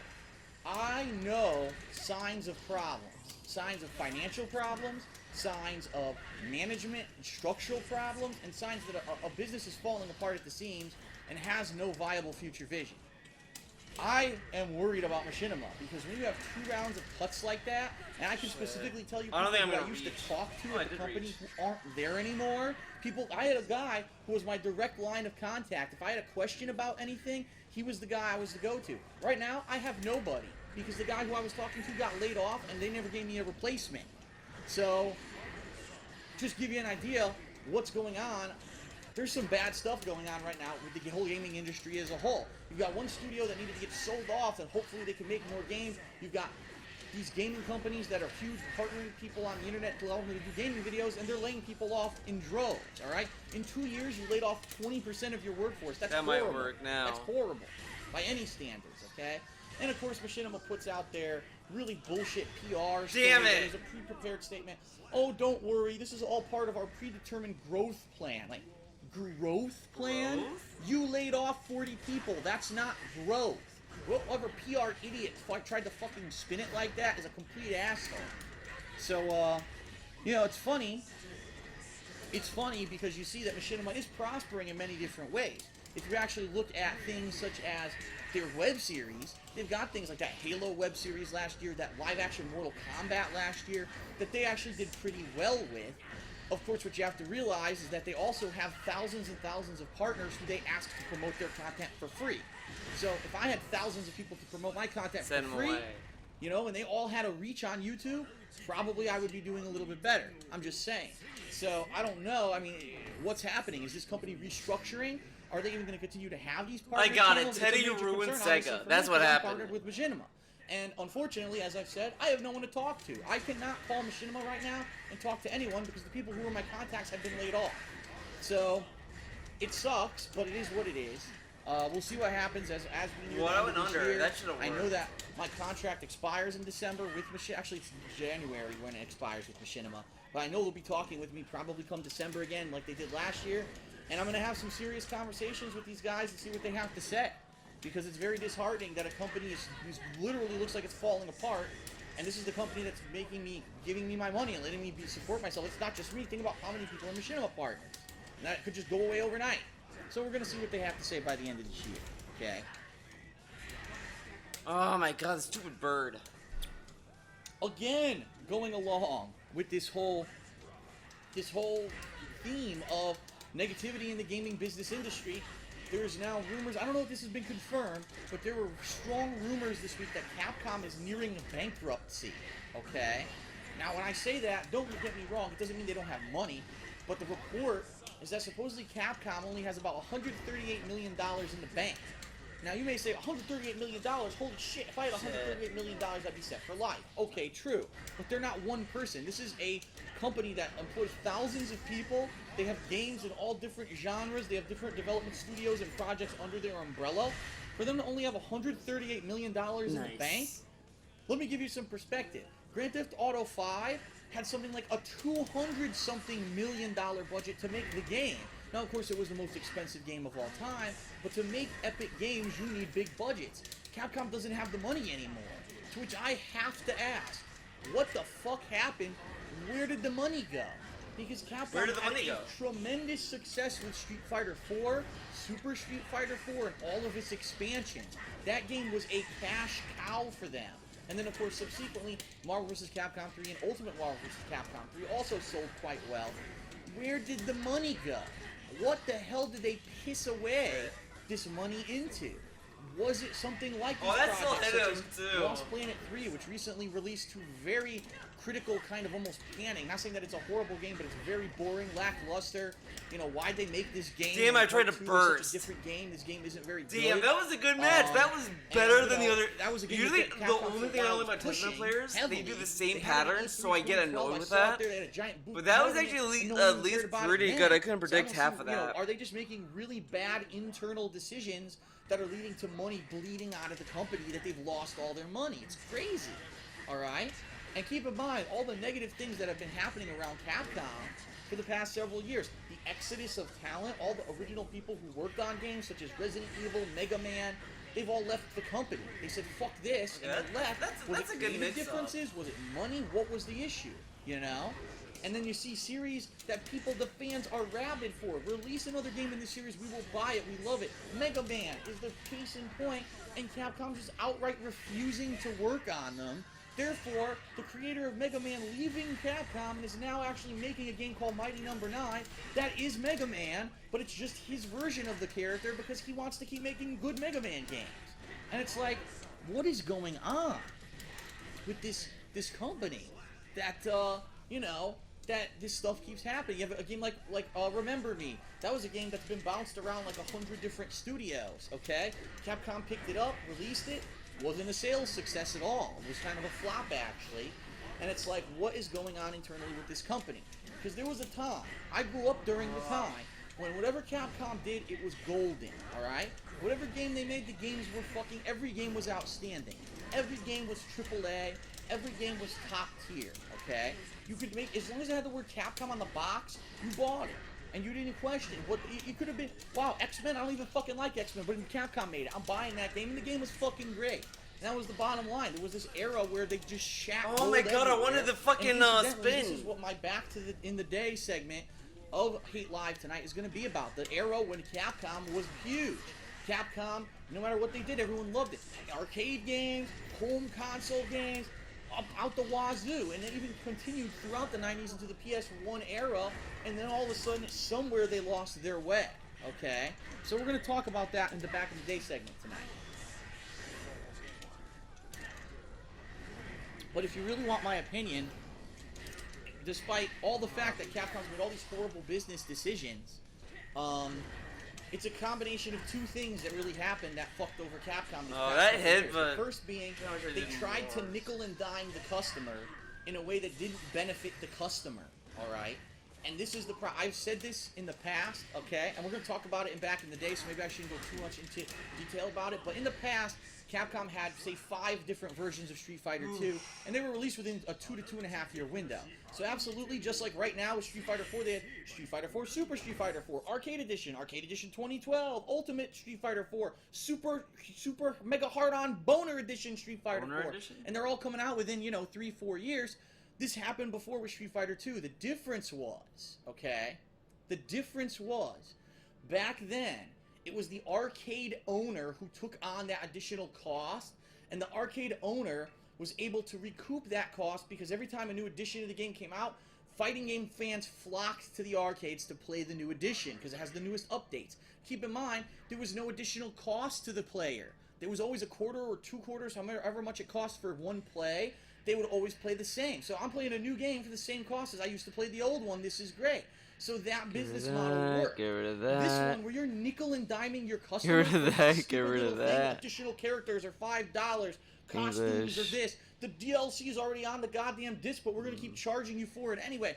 I know signs of problems, signs of financial problems, signs of management and structural problems, and signs that a business is falling apart at the seams and has no viable future vision. I am worried about Machinima because when you have 2 rounds of cuts like that, and I can specifically tell you I don't people think I'm who I gonna used reach. to talk to Oh, I at the did company reach. who aren't there anymore. I had a guy who was my direct line of contact. If I had a question about anything, he was the guy I was to go to. Right now, I have nobody because the guy who I was talking to got laid off and they never gave me a replacement. So, just give you an idea what's going on. There's some bad stuff going on right now with the whole gaming industry as a whole. You've got one studio that needed to get sold off and hopefully they can make more games. You've got these gaming companies that are huge, partnering people on the internet to allow them to do gaming videos, and they're laying people off in droves, all right? In 2 years, you laid off 20% of your workforce. That's That horrible. might work now. That's horrible, by any standards, okay? And of course, Machinima puts out their really bullshit PR story Damn that it. is a pre-prepared statement. Oh, don't worry, this is all part of our predetermined growth plan. Like, growth plan? You laid off 40 people. That's not growth. Whatever PR idiot tried to fucking spin it like that is a complete asshole. So, you know, it's funny. It's funny because you see that Machinima is prospering in many different ways. If you actually look at things such as their web series, they've got things like that Halo web series last year, that live-action Mortal Kombat last year, that they actually did pretty well with. Of course, what you have to realize is that they also have thousands and thousands of partners who they ask to promote their content for free. So if I had thousands of people to promote my content Send for 'em free, away. you know, and they all had a reach on YouTube, probably I would be doing a little bit better. I'm just saying. So I don't know. I mean, what's happening? Is this company restructuring? Are they even going to continue to have these partner I got it. channels? It's a Teddy major ruined concern, obviously, Sega. for That's me, what because I'm happened. partnered with Machinima. And unfortunately, as I've said, I have no one to talk to. I cannot call Machinima right now and talk to anyone because the people who are my contacts have been laid off. So, it sucks, but it is what it is. We'll see what happens as we near What the I end went of this under, year. that should've I know worked. that my contract expires in December with Machinima. Actually, it's January when it expires with Machinima. But I know they'll be talking with me probably come December again like they did last year. And I'm going to have some serious conversations with these guys and see what they have to say. Because it's very disheartening that a company is literally looks like it's falling apart. And this is the company that's giving me my money and letting me support myself. It's not just me. Think about how many people are Machinima partners. And that could just go away overnight. So we're going to see what they have to say by the end of this year. Okay? Oh my god, stupid bird. Again, going along with this whole theme of negativity in the gaming business industry, there's now rumors, I don't know if this has been confirmed, but there were strong rumors this week that Capcom is nearing bankruptcy, okay? Now, when I say that, don't get me wrong, it doesn't mean they don't have money, but the report is that supposedly Capcom only has about $138 million in the bank. Now, you may say, $138 million? Holy shit, if I had $138 million, I'd be set for life. Okay, true. But they're not one person. This is a company that employs thousands of people. They have games in all different genres. They have different development studios and projects under their umbrella. For them to only have $138 million in the bank, let me give you some perspective. Grand Theft Auto 5 had something like a $200-something million budget to make the game. Now, of course, it was the most expensive game of all time, but to make epic games, you need big budgets. Capcom doesn't have the money anymore, to which I have to ask, what the fuck happened? Where did the money go? Because Where Capcom did the had money a go? tremendous success with Street Fighter 4, Super Street Fighter 4, and all of its expansions. That game was a cash cow for them. And then, of course, subsequently, Marvel vs. Capcom 3 and Ultimate Marvel vs. Capcom 3 also sold quite well. Where did the money go? What the hell did they piss away this money into? Was it something like these that's still projects ahead such of as them, too. Lost Planet 3, which recently released to very critical kind of almost panning. Not saying that it's a horrible game, but it's very boring, lackluster. You know, why'd they make this game? Damn, I tried to Part 2 is burst. Such a different game. This game isn't very good. Damn, that was a good match. That was better and, than you the know, other. That was a game Usually, that the Capcom only for thing I a don't while like about was Tensei pushing players, heavily. they do the same They had an patterns, E3 so I get 2012, annoyed I with saw it that. there, they had a giant booth But that was promoting it, actually and no at one least cared about it pretty then. good. I couldn't So predict don't half see, of you know, that. are they just making really bad internal decisions that are leading to money bleeding out of the company that they've lost all their money? It's crazy. All right? And keep in mind all the negative things that have been happening around Capcom for the past several years. The exodus of talent, all the original people who worked on games such as Resident Evil, Mega Man, they've all left the company. They said, fuck this, and they left. That's a good creative mix-up. differences? Was it money? What was the issue? You know? And then you see series that the fans are rabid for. Release another game in the series, we will buy it, we love it. Mega Man is the case in point, and Capcom just outright refusing to work on them. Therefore, the creator of Mega Man leaving Capcom and is now actually making a game called Mighty Number 9 that is Mega Man, but it's just his version of the character because he wants to keep making good Mega Man games. And it's like, what is going on with this company that, you know, that this stuff keeps happening? You have a game like Remember Me. That was a game that's been bounced around like 100 different studios, okay? Capcom picked it up, released it, wasn't a sales success at all. It was kind of a flop, actually. And it's like, what is going on internally with this company? Because there was a time, I grew up during the time, when whatever Capcom did, it was golden, alright? Whatever game they made, the games were every game was outstanding. Every game was AAA, every game was top tier, okay? You could make, as long as it had the word Capcom on the box, you bought it. And you didn't question what it could have been. Wow, X-Men, I don't even fucking like X-Men, but Capcom made it. I'm buying that game, and the game was fucking great. And that was the bottom line. There was this era where they just shat. Oh my god, I wanted the fucking spin. This is what my back to the in the day segment of Hate Live tonight is going to be about. The era when Capcom was huge. Capcom, no matter what they did, everyone loved it. Arcade games, home console games, out the wazoo, and it even continued throughout the 90s into the PS1 era, and then all of a sudden, somewhere they lost their way, okay? So we're going to talk about that in the Back in the Day segment tonight. But if you really want my opinion, despite all the fact that Capcom's made all these horrible business decisions, it's a combination of two things that really happened that fucked over Capcom. That hit, but the first being they tried to nickel and dime the customer in a way that didn't benefit the customer. All right, and this is the I've said this in the past, okay, and we're gonna talk about it in Back in the Day, so maybe I shouldn't go too much into detail about it. But in the past, Capcom had, say, 5 different versions of Street Fighter 2, and they were released within a 2 to 2.5 year window. So absolutely, just like right now with Street Fighter 4, they had Street Fighter 4 Super Street Fighter 4, Arcade Edition 2012, Ultimate Street Fighter 4, Super Mega Hard-On Boner Edition Street Fighter 4. And they're all coming out within, 3-4 years. This happened before with Street Fighter 2. The difference was, okay, back then, it was the arcade owner who took on that additional cost, and the arcade owner was able to recoup that cost because every time a new edition of the game came out, fighting game fans flocked to the arcades to play the new edition because it has the newest updates. Keep in mind, there was no additional cost to the player. There was always a quarter or 2 quarters, however much it cost for one play. They would always play the same. So I'm playing a new game for the same cost as I used to play the old one. This is great. So that business model worked. Get rid of that. This one, where you're nickel and diming your customer. Get rid of that. Get rid of that. Additional characters are $5. Costumes are this. The DLC is already on the goddamn disc, but we're going to keep charging you for it anyway.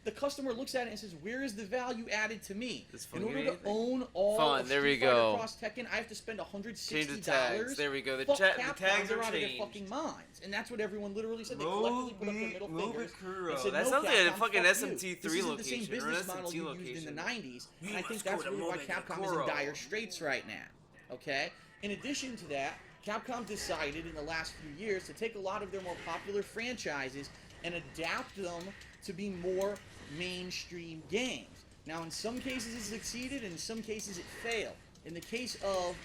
The customer looks at it and says, where is the value added to me? In order to own all of Street Fighter Cross Tekken, I have to spend $160. Change the tags. There we go. The Fuck tags Capcom, are out of their changed. fucking minds. And that's what everyone literally said. They collectively put up their middle fingers and said, That no, sounds like a Capcom, fucking fuck SMT3 you. This isn't location the same or an business model SMT you location. used in the 90s. You And I think must that's go to really why Mobile Capcom is in Kuro. dire straits right now. Okay? In addition to that, Capcom decided in the last few years to take a lot of their more popular franchises and adapt them to be more mainstream games. Now, in some cases it succeeded, and in some cases it failed. In the case of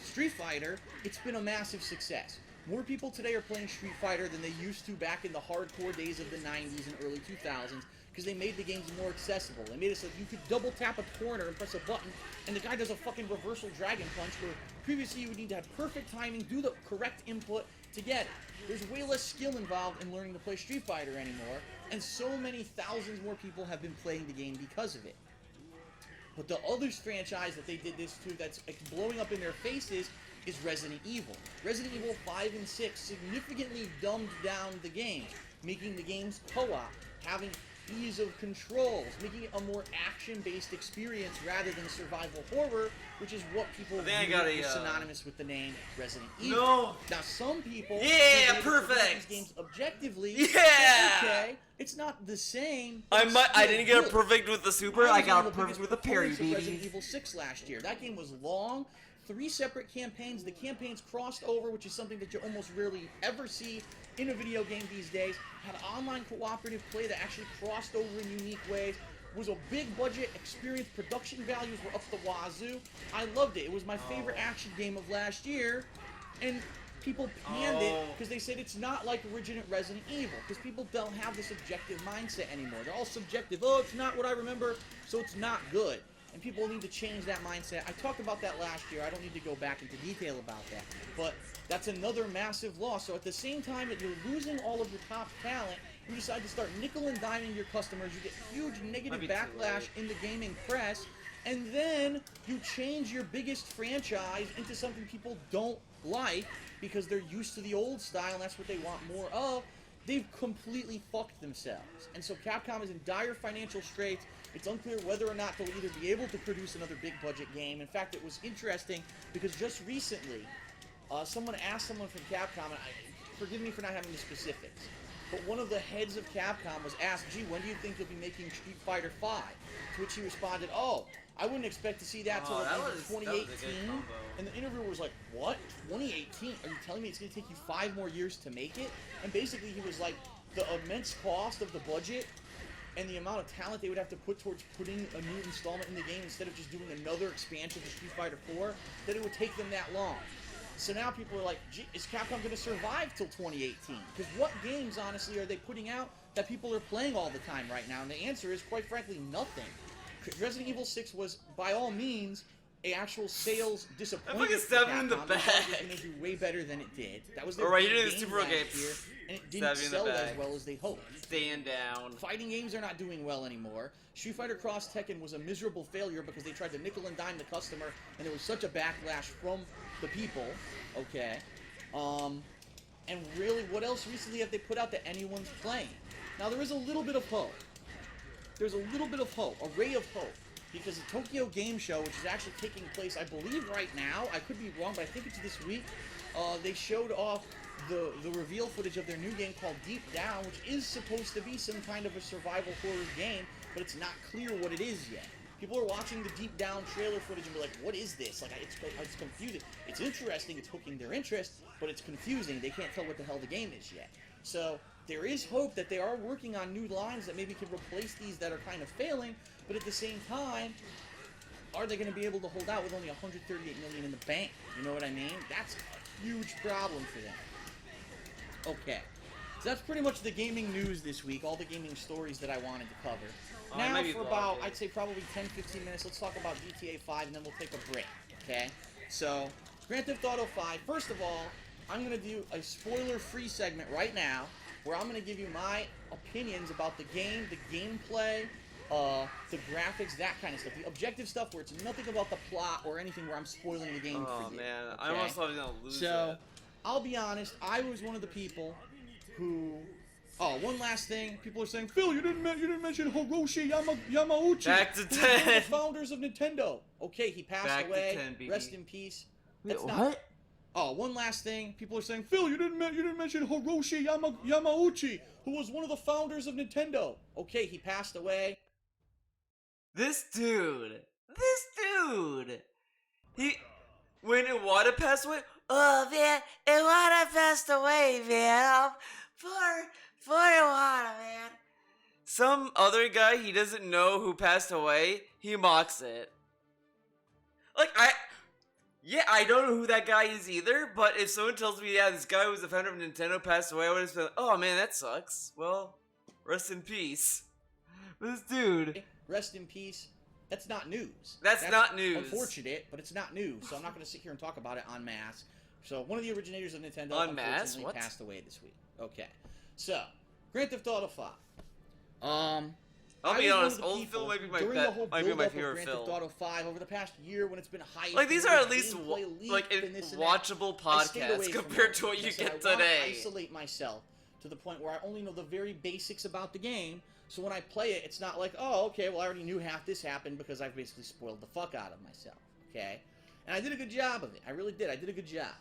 Street Fighter, it's been a massive success. More people today are playing Street Fighter than they used to back in the hardcore days of the 90s and early 2000s because they made the games more accessible. They made it so you could double tap a corner and press a button, and the guy does a fucking reversal dragon punch where previously you would need to have perfect timing, do the correct input to get it. There's way less skill involved in learning to play Street Fighter anymore, and so many thousands more people have been playing the game because of it. But the other franchise that they did this to that's blowing up in their faces is Resident Evil. Resident Evil 5 and 6 significantly dumbed down the games, making the games co-op, having ease of controls, making it a more action-based experience rather than survival horror, which is what people view is synonymous with the name Resident Evil. No. Now, some people Yeah, say perfect. these games objectively, Yeah. okay, it's not the same. I but didn't get a good. perfect with the super. I got a perfect with the parry, Resident baby. Evil 6 last year. That game was long, 3 separate campaigns. The campaigns crossed over, which is something that you almost rarely ever see in a video game these days. Had online cooperative play that actually crossed over in unique ways. Was a big budget experience. Production values were up the wazoo. I loved it. It was my favorite action game of last year. And people panned it because they said it's not like original Resident Evil, because people don't have this objective mindset anymore. They're all subjective. Oh, it's not what I remember, so it's not good. And people need to change that mindset. I talked about that last year. I don't need to go back into detail about that. But that's another massive loss. So at the same time that you're losing all of your top talent, you decide to start nickel and diming your customers. You get huge negative backlash in the gaming press. And then you change your biggest franchise into something people don't like because they're used to the old style and that's what they want more of. They've completely fucked themselves. And so Capcom is in dire financial straits. It's unclear whether or not they'll either be able to produce another big budget game. In fact, it was interesting because just recently, someone asked someone from Capcom, and forgive me for not having the specifics, but one of the heads of Capcom was asked, gee, when do you think you'll be making Street Fighter V? To which he responded, oh, I wouldn't expect to see that till 2018. And the interviewer was like, what? 2018? Are you telling me it's going to take you 5 more years to make it? And basically he was like, the immense cost of the budget and the amount of talent they would have to put towards putting a new installment in the game instead of just doing another expansion to Street Fighter 4, that it would take them that long. So now people are like, gee, is Capcom going to survive till 2018? Because what games, honestly, are they putting out that people are playing all the time right now? And the answer is, quite frankly, nothing. Resident Evil 6 was, by all means, a actual sales disappointment. I fucking stabbed him in the back. It was going to do way better than it did. That was their Alright, big you're doing game the Super last game. year, and it didn't sell as well as they hoped. Stand down. Fighting games are not doing well anymore. Street Fighter Cross Tekken was a miserable failure because they tried to nickel and dime the customer, and there was such a backlash from the people. Okay. And really, what else recently have they put out that anyone's playing? Now, there is a little bit of hope. There's a little bit of hope, a ray of hope, because the Tokyo Game Show, which is actually taking place, I believe, right now, I could be wrong, but I think it's this week, they showed off the reveal footage of their new game called Deep Down, which is supposed to be some kind of a survival horror game, but it's not clear what it is yet. People are watching the Deep Down trailer footage and be like, what is this? Like, it's confusing. It's interesting, it's hooking their interest, but it's confusing. They can't tell what the hell the game is yet. So, there is hope that they are working on new lines that maybe can replace these that are kind of failing, but at the same time, are they going to be able to hold out with only $138 million in the bank? You know what I mean? That's a huge problem for them. Okay. So that's pretty much the gaming news this week, all the gaming stories that I wanted to cover. Now for about, I'd say probably 10-15 minutes, let's talk about GTA 5 and then we'll take a break, okay? So, Grand Theft Auto 5, first of all, I'm going to do a spoiler-free segment right now where I'm going to give you my opinions about the game, the gameplay, the graphics, that kind of stuff. The objective stuff where it's nothing about the plot or anything where I'm spoiling the game for you. Oh, man. Okay? I almost thought I was going to lose So, it. I'll be honest, I was one of the people who... Oh, one last thing. People are saying, Phil, you didn't mention Hiroshi Yamauchi. Back to who's 10. one of the founders of Nintendo. Okay, he passed Back to away. 10, baby. Rest in peace. Wait, That's what? not... Oh, one last thing. People are saying, Phil, you didn't mention Hiroshi Yamauchi, who was one of the founders of Nintendo. Okay, he passed away. This dude. When Iwata passed away, Oh, man, Iwata passed away, man. Poor Iwata, man. some other guy he doesn't know who passed away, he mocks it. Like, I don't know who that guy is either, but if someone tells me, yeah, this guy who was the founder of Nintendo passed away, I would just be like, oh man, that sucks. Well, rest in peace. This dude. Rest in peace. That's not news. That's not news. Unfortunate, but it's not news, so I'm not going to sit here and talk about it en masse. So, one of the originators of Nintendo En masse? unfortunately What? passed away this week. Okay. So, Grand Theft Auto 5. I'll be I was one honest, of the old people Phil might be my during the whole favorite build-up of Phil. Grand Theft Auto 5 over the past year when it's been hyped. Like, these and are the at least gameplay leaked like and this and that. watchable I stayed away podcasts from compared that to what you because I get wanna today. isolate myself to the point where I only know the very basics about the game. So when I play it, it's not like, oh, okay, well, I already knew half this happened because I've basically spoiled the fuck out of myself, okay? And I did a good job of it. I really did. I did a good job.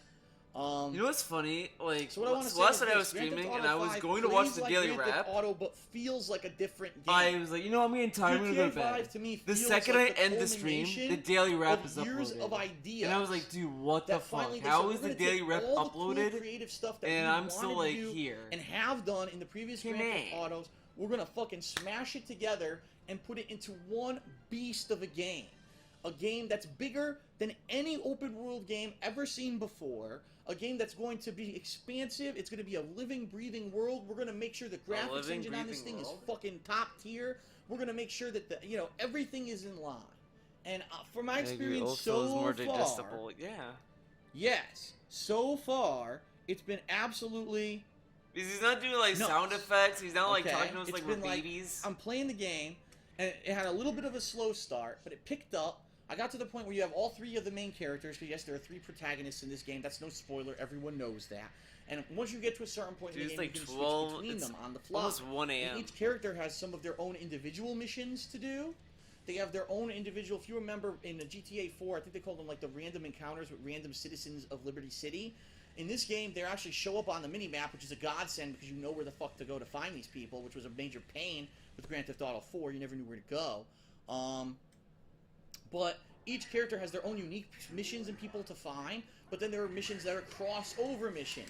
You know what's funny? Like, So what I want to say last is night I this, was Grand Theft streaming and Auto I was 5 going to watch plays the like Daily Grand Wrap. Theft Auto, but feels like a different game. I was like, you know, I'm getting tired. I'm gonna go to GTA 5 bed. to me The feels second like I end the stream, the Daily Wrap is years uploaded. of ideas And I was like, dude, what the that fuck? finally they How said, is "We're the gonna Daily take Wrap all the cool uploaded? creative stuff that And we I'm still wanted like to do here. and have done in the previous Grand Theft Autos. We're gonna fucking smash it together and put it into one beast of a game that's bigger than any open world game ever seen before. A game that's going to be expansive. It's going to be a living, breathing world. We're going to make sure the graphics living, engine on this breathing thing world? is fucking top tier. We're going to make sure that everything is in line. And from my experience also is so more far, digestible. Yeah. yes, so far it's been absolutely. Because he's not doing like nuts. sound effects. He's not like Okay? talking to us It's like we're been babies. I'm playing the game, and it had a little bit of a slow start, but it picked up. I got to the point where you have all three of the main characters, because yes, there are three protagonists in this game. That's no spoiler. Everyone knows that. And once you get to a certain point Dude, in the it's game, like you can 12 switch between it's them on the fly. almost 1 And a.m. each character has some of their own individual missions to do. They have their own individual. If you remember in the GTA 4, I think they called them like the random encounters with random citizens of Liberty City. In this game, they actually show up on the minimap, which is a godsend because you know where the fuck to go to find these people, which was a major pain with Grand Theft Auto 4. You never knew where to go. But each character has their own unique missions and people to find, but then there are missions that are crossover missions.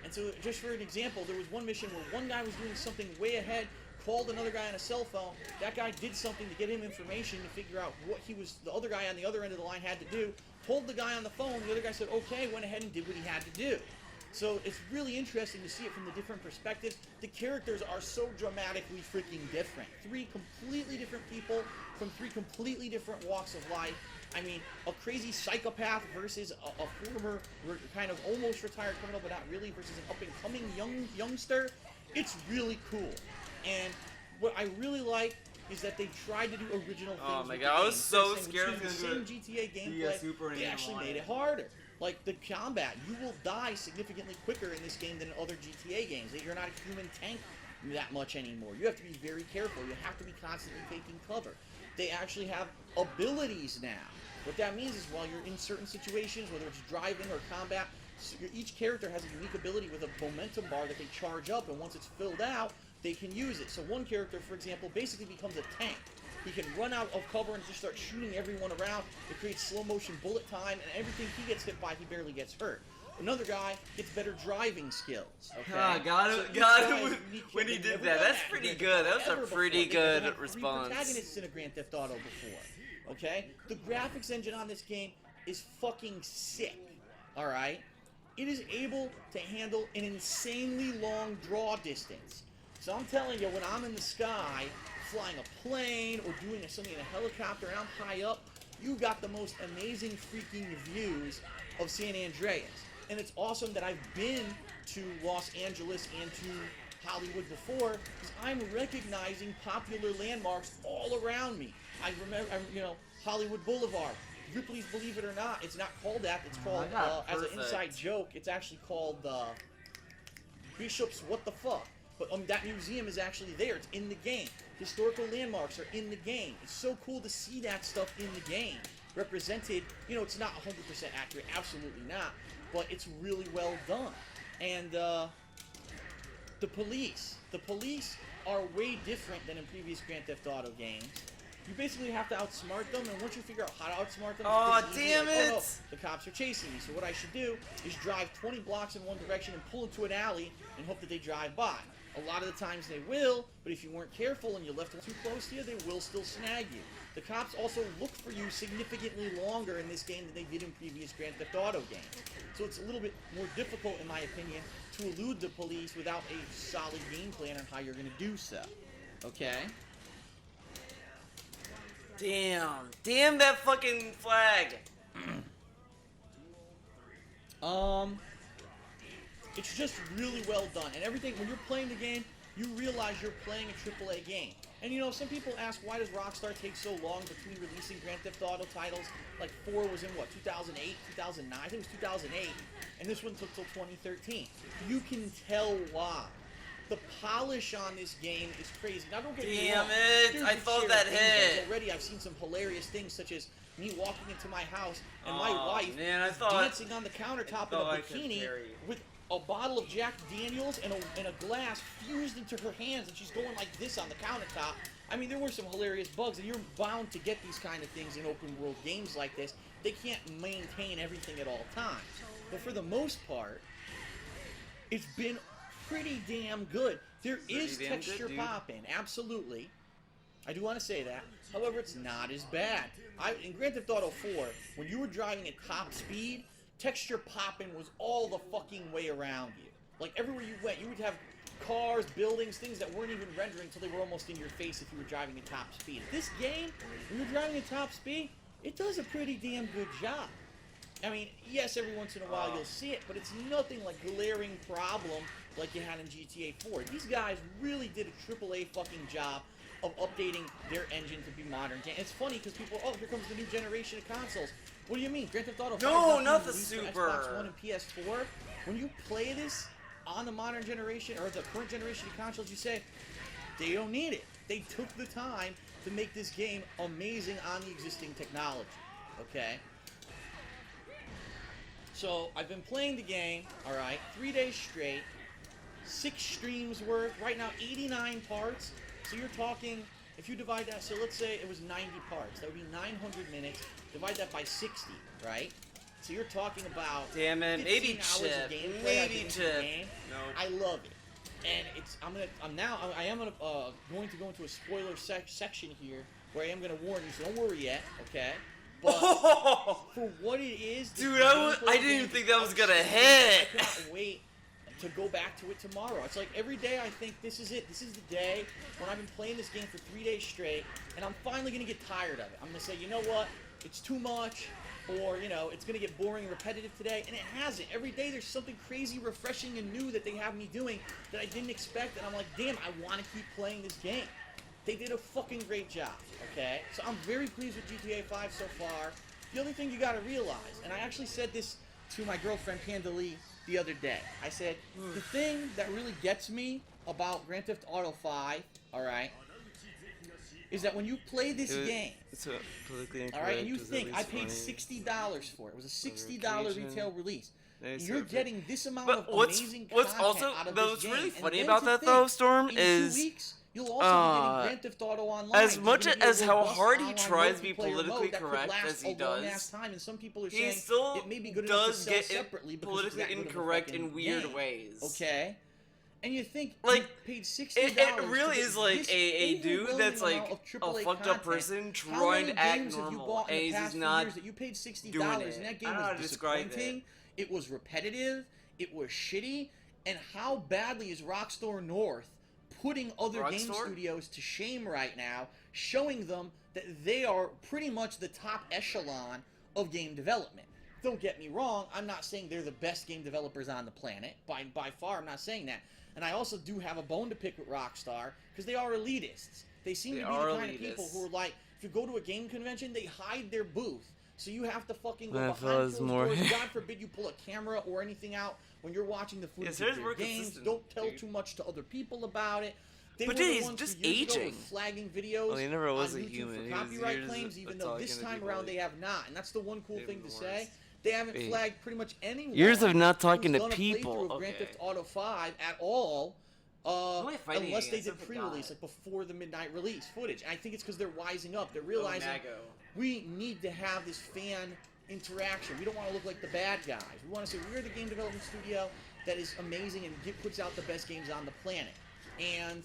And so, just for an example, there was one mission where one guy was doing something way ahead, called another guy on a cell phone. That guy did something to get him information to figure out what the other guy on the other end of the line had to do. Told the guy on the phone. The other guy said, okay, went ahead and did what he had to do. So it's really interesting to see it from the different perspectives. The characters are so dramatically freaking different. Three completely different people from three completely different walks of life. I mean, a crazy psychopath versus a former kind of almost retired criminal, but not really, versus an up-and-coming youngster. It's really cool. And what I really like is that they tried to do original things. Oh my with god, the I was game. so Instead of scared saying it was the gonna same do GTA gameplay, Super they Nintendo actually on made it. it harder. Like the combat, you will die significantly quicker in this game than in other GTA games. You're not a human tank that much anymore. You have to be very careful. You have to be constantly taking cover. They actually have abilities now. What that means is while you're in certain situations, whether it's driving or combat, each character has a unique ability with a momentum bar that they charge up, and once it's filled out, they can use it. So one character, for example, basically becomes a tank. He can run out of cover and just start shooting everyone around. It creates slow motion bullet time, and everything he gets hit by, he barely gets hurt. Another guy gets better driving skills. Okay? Ah, got So it, each got guy it has when- unique when he they've did never that. done That's in pretty Grand good. Theft Auto That was a ever pretty before. They've good had three response. protagonists in a Grand Theft Auto before. Okay? The graphics engine on this game is fucking sick. Alright? It is able to handle an insanely long draw distance. So I'm telling you, when I'm in the sky, flying a plane or doing something in a helicopter and I'm high up, you got the most amazing freaking views of San Andreas. And it's awesome that I've been to Los Angeles and to Hollywood before, because I'm recognizing popular landmarks all around me. I remember, Hollywood Boulevard, Ripley's Believe It or Not. It's not called that. It's called, as an inside joke, it's actually called Bishop's What the Fuck. But that museum is actually there. It's in the game. Historical landmarks are in the game. It's so cool to see that stuff in the game represented. It's not 100% accurate, absolutely not, but it's really well done. And the police are way different than in previous Grand Theft Auto games. You basically have to outsmart them, and once you figure out how to outsmart them, Oh, it's pretty easy. damn Like, it! oh, no, the cops are chasing me. So what I should do is drive 20 blocks in one direction and pull into an alley and hope that they drive by. A lot of the times they will, but if you weren't careful and you left them too close to you, they will still snag you. The cops also look for you significantly longer in this game than they did in previous Grand Theft Auto games. So it's a little bit more difficult, in my opinion, to elude the police without a solid game plan on how you're going to do so. Okay? Damn that fucking flag. It's just really well done. And everything, when you're playing the game, you realize you're playing a AAA game. And some people ask, why does Rockstar take so long between releasing Grand Theft Auto titles? Like 4 was in 2008, 2009? I think it was 2008. And this one took till 2013. You can tell why. The polish on this game is crazy. Now, don't get me Damn wrong. it, There's I a thought share that of gameplays. hit. Already, I've seen some hilarious things, such as me walking into my house and my Aw, wife man, I is thought- dancing on the countertop in a thought I could bikini parry. with a bottle of Jack Daniels and a glass fused into her hands, and she's going like this on the countertop. I mean, there were some hilarious bugs, and you're bound to get these kind of things in open world games like this. They can't maintain everything at all times. But for the most part, it's been pretty damn good. There is damn good, texture dude. popping, absolutely. I do want to say that. However, it's not as bad. In Grand Theft Auto 4, when you were driving at top speed, texture popping was all the fucking way around you. Like, everywhere you went, you would have cars, buildings, things that weren't even rendering until they were almost in your face if you were driving at top speed. This game, when you're driving at top speed, it does a pretty damn good job. I mean, yes, every once in a while you'll see it, but it's nothing like glaring problem like you had in GTA 4. These guys really did a AAA fucking job of updating their engine to be modern. And it's funny because people, oh, here comes the new generation of consoles. What do you mean? Grand Theft Auto 5 No, is not being the released for Super. Xbox One and PS4. When you play this on the modern generation or the current generation of consoles, you say they don't need it. They took the time to make this game amazing on the existing technology. Okay? So, I've been playing the game, alright, 3 days straight, 6 streams worth, right now 89 parts, so you're talking, if you divide that, so let's say it was 90 parts, that would be 900 minutes, divide that by 60, right? So you're talking about Damn it, 15 maybe hours chip, of gameplay maybe I've been into the chip. game. Nope. I love it. And it's, I am going to go into a spoiler section here, where I am going to warn you, so don't worry yet, okay? But for what it is, the Dude, gameplay I didn't even game think that was gonna outstanding. hit. I cannot wait to go back to it tomorrow. It's like every day I think this is it. This is the day when I've been playing this game for 3 days straight, and I'm finally gonna get tired of it. I'm gonna say, you know what? It's too much, or you know, it's gonna get boring and repetitive today, and it hasn't. Every day there's something crazy, refreshing, and new that they have me doing that I didn't expect, and I'm like, damn, I want to keep playing this game. They did a fucking great job, okay? So I'm very pleased with GTA 5 so far. The other thing you gotta realize, and I actually said this to my girlfriend Panda Lee the other day. I said, the thing that really gets me about Grand Theft Auto 5, alright, is that when you play this game, alright, and you think, I paid $60 for it. It was a $60 retail release. And you're getting this amount of amazing what's content also out of what's this really game. funny And about then that to though, think, Storm, in is 2 weeks, you'll also be getting Grand Theft Auto Online. as There's much gonna be a as how robust hard he online tries to be multiplayer politically mode that could correct last as he a long-ass does, time, and some people are he saying still it may be good enough to does sell get separately because politically it's that good of a incorrect fucking in weird game. ways. Okay, and you think Like, you paid $60. It really to get is like this a dude overwhelming that's like amount of a AAA fucked up content. person How trying many to act games have you normal, bought in and the he's past just few not years that you paid $60 doing and it. that game I don't know how to was describe it. disappointing? It was repetitive. It was shitty. And how badly is Rockstar North putting other game Rockstar? studios to shame right now, showing them that they are pretty much the top echelon of game development. Don't get me wrong, I'm not saying they're the best game developers on the planet. By far, I'm not saying that. And I also do have a bone to pick with Rockstar, because they are elitists. They seem to be the kind of people who are like, if you go to a game convention, they hide their booth. So you have to fucking go That behind feels closed more- doors. God forbid you pull a camera or anything out when you're watching the footage hers of your more games. consistent, Don't tell dude. too much to other people about it. They But were dude, the he's ones just who years ago were aging. flagging videos Well, he never was on a YouTube human. for He was copyright years claims, of even though talking this to time people around like- they have not. And that's the one cool Even thing to worse. say. They haven't Wait. flagged pretty much anyone. Years of not talking who's to done a people. playthrough of Grand Okay. Theft Auto 5 at all. am I fighting Unless they against? did I pre-release, forgot. like before the midnight release footage. And I think it's because they're wising up. They're realizing Nago. we need to have this fan interaction. We don't want to look like the bad guys. We want to say we're the game development studio that is amazing and puts out the best games on the planet. And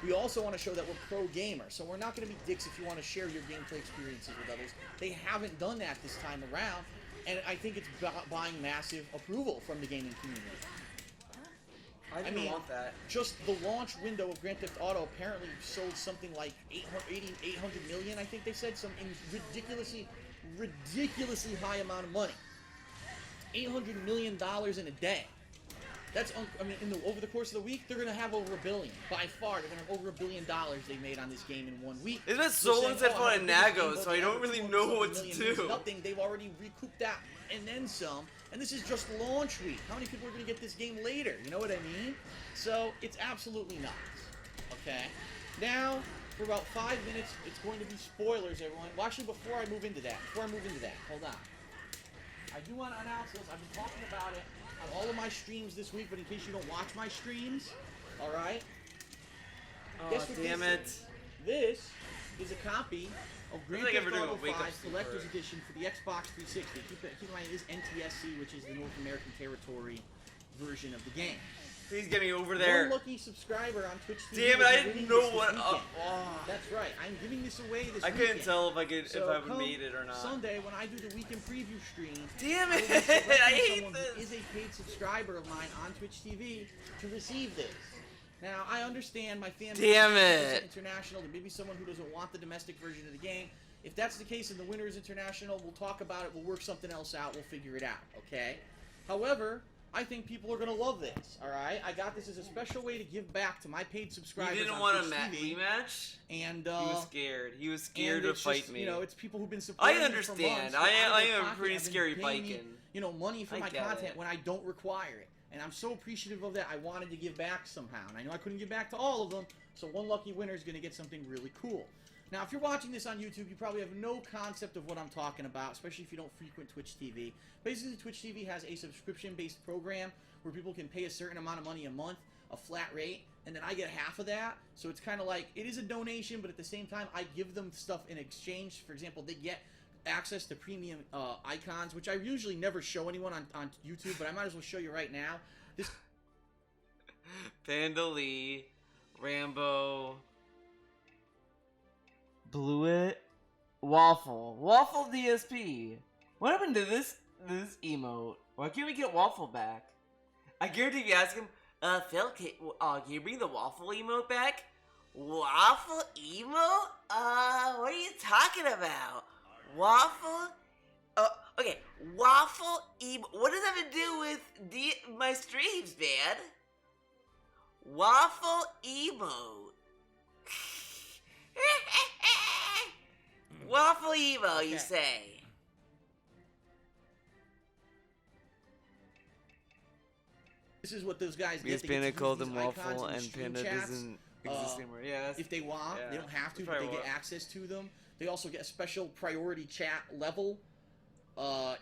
we also want to show that we're pro gamers. So we're not going to be dicks if you want to share your gameplay experiences with others. They haven't done that this time around. And I think it's buying massive approval from the gaming community. I didn't want that. Just the launch window of Grand Theft Auto apparently sold something like 800 million, I think they said, some ridiculously high amount of money. $800 million in a day. I mean, over the course of the week, they're gonna have over $1 billion. By far, they're gonna have over $1 billion they made on this game in 1 week. Isn't that They're so saying, instead "Oh, for I a have the biggest Nago, game, so but I the don't average really one know is what to $1 million." do. Nothing. They've already recouped that and then some. And this is just launch week. How many people are gonna get this game later? You know what I mean? So it's absolutely nuts. Okay. Now, for about 5 minutes, it's going to be spoilers, everyone. Well, actually, before I move into that, hold on. I do want to announce this. I've been talking about it on all of my streams this week, but in case you don't watch my streams, all right? Oh, Guess what damn this it. is? This is a copy of Grand like Theft ever doing a Auto wake-up 5 scene Collector's for it. Edition for the Xbox 360. Keep in mind, it is NTSC, which is the North American Territory version of the game. Please get me over One there. lucky subscriber on Twitch TV. Damn it, will I be didn't winning know this what. weekend. Oh. That's right. I'm giving this away this I weekend. couldn't tell if I could So if I would come made it or not. Sunday, when I do the weekend preview stream, Damn I will it! be selecting I hate someone this. who is a paid subscriber of mine on Twitch TV to receive this. Now, I understand my family Damn is it. international. There may be someone who doesn't want the domestic version of the game. If that's the case and the winner is international, we'll talk about it. We'll work something else out. We'll figure it out, okay? However, I think people are going to love this, all right? I got this as a special way to give back to my paid subscribers He didn't on want a Twitch TV. rematch? And, he was scared. He was scared to it's fight just, me. You know, it's people who've been supporting I me understand. for months. I Out of their am a pocket pretty have been scary paying me, Viking. you know, money for I my get content it. when I don't require it. And I'm so appreciative of that. I wanted to give back somehow. And I know I couldn't give back to all of them, so one lucky winner is going to get something really cool. Now, if you're watching this on YouTube, you probably have no concept of what I'm talking about, especially if you don't frequent Twitch TV. Basically, Twitch TV has a subscription-based program where people can pay a certain amount of money a month, a flat rate, and then I get half of that. So it's kind of like, it is a donation, but at the same time, I give them stuff in exchange. For example, they get access to premium icons, which I usually never show anyone on YouTube, but I might as well show you right now. This Panda Lee, Rambo, Bluet, Waffle DSP. What happened to this emote? Why can't we get Waffle back? I guarantee if you ask him, Phil, can you bring the Waffle emote back? Waffle emote? What are you talking about? Waffle? Okay, waffle emote. What does that have to do with my streams, man? Waffle emote. Waffle emo, you say? This is what those guys Because get. They Panda get to called use them these icons Waffle in the and stream Panda chats, doesn't exist anymore. Yeah, that's- if they want, yeah, they don't have to, that's but they probably get what- access to them. They also get a special priority chat level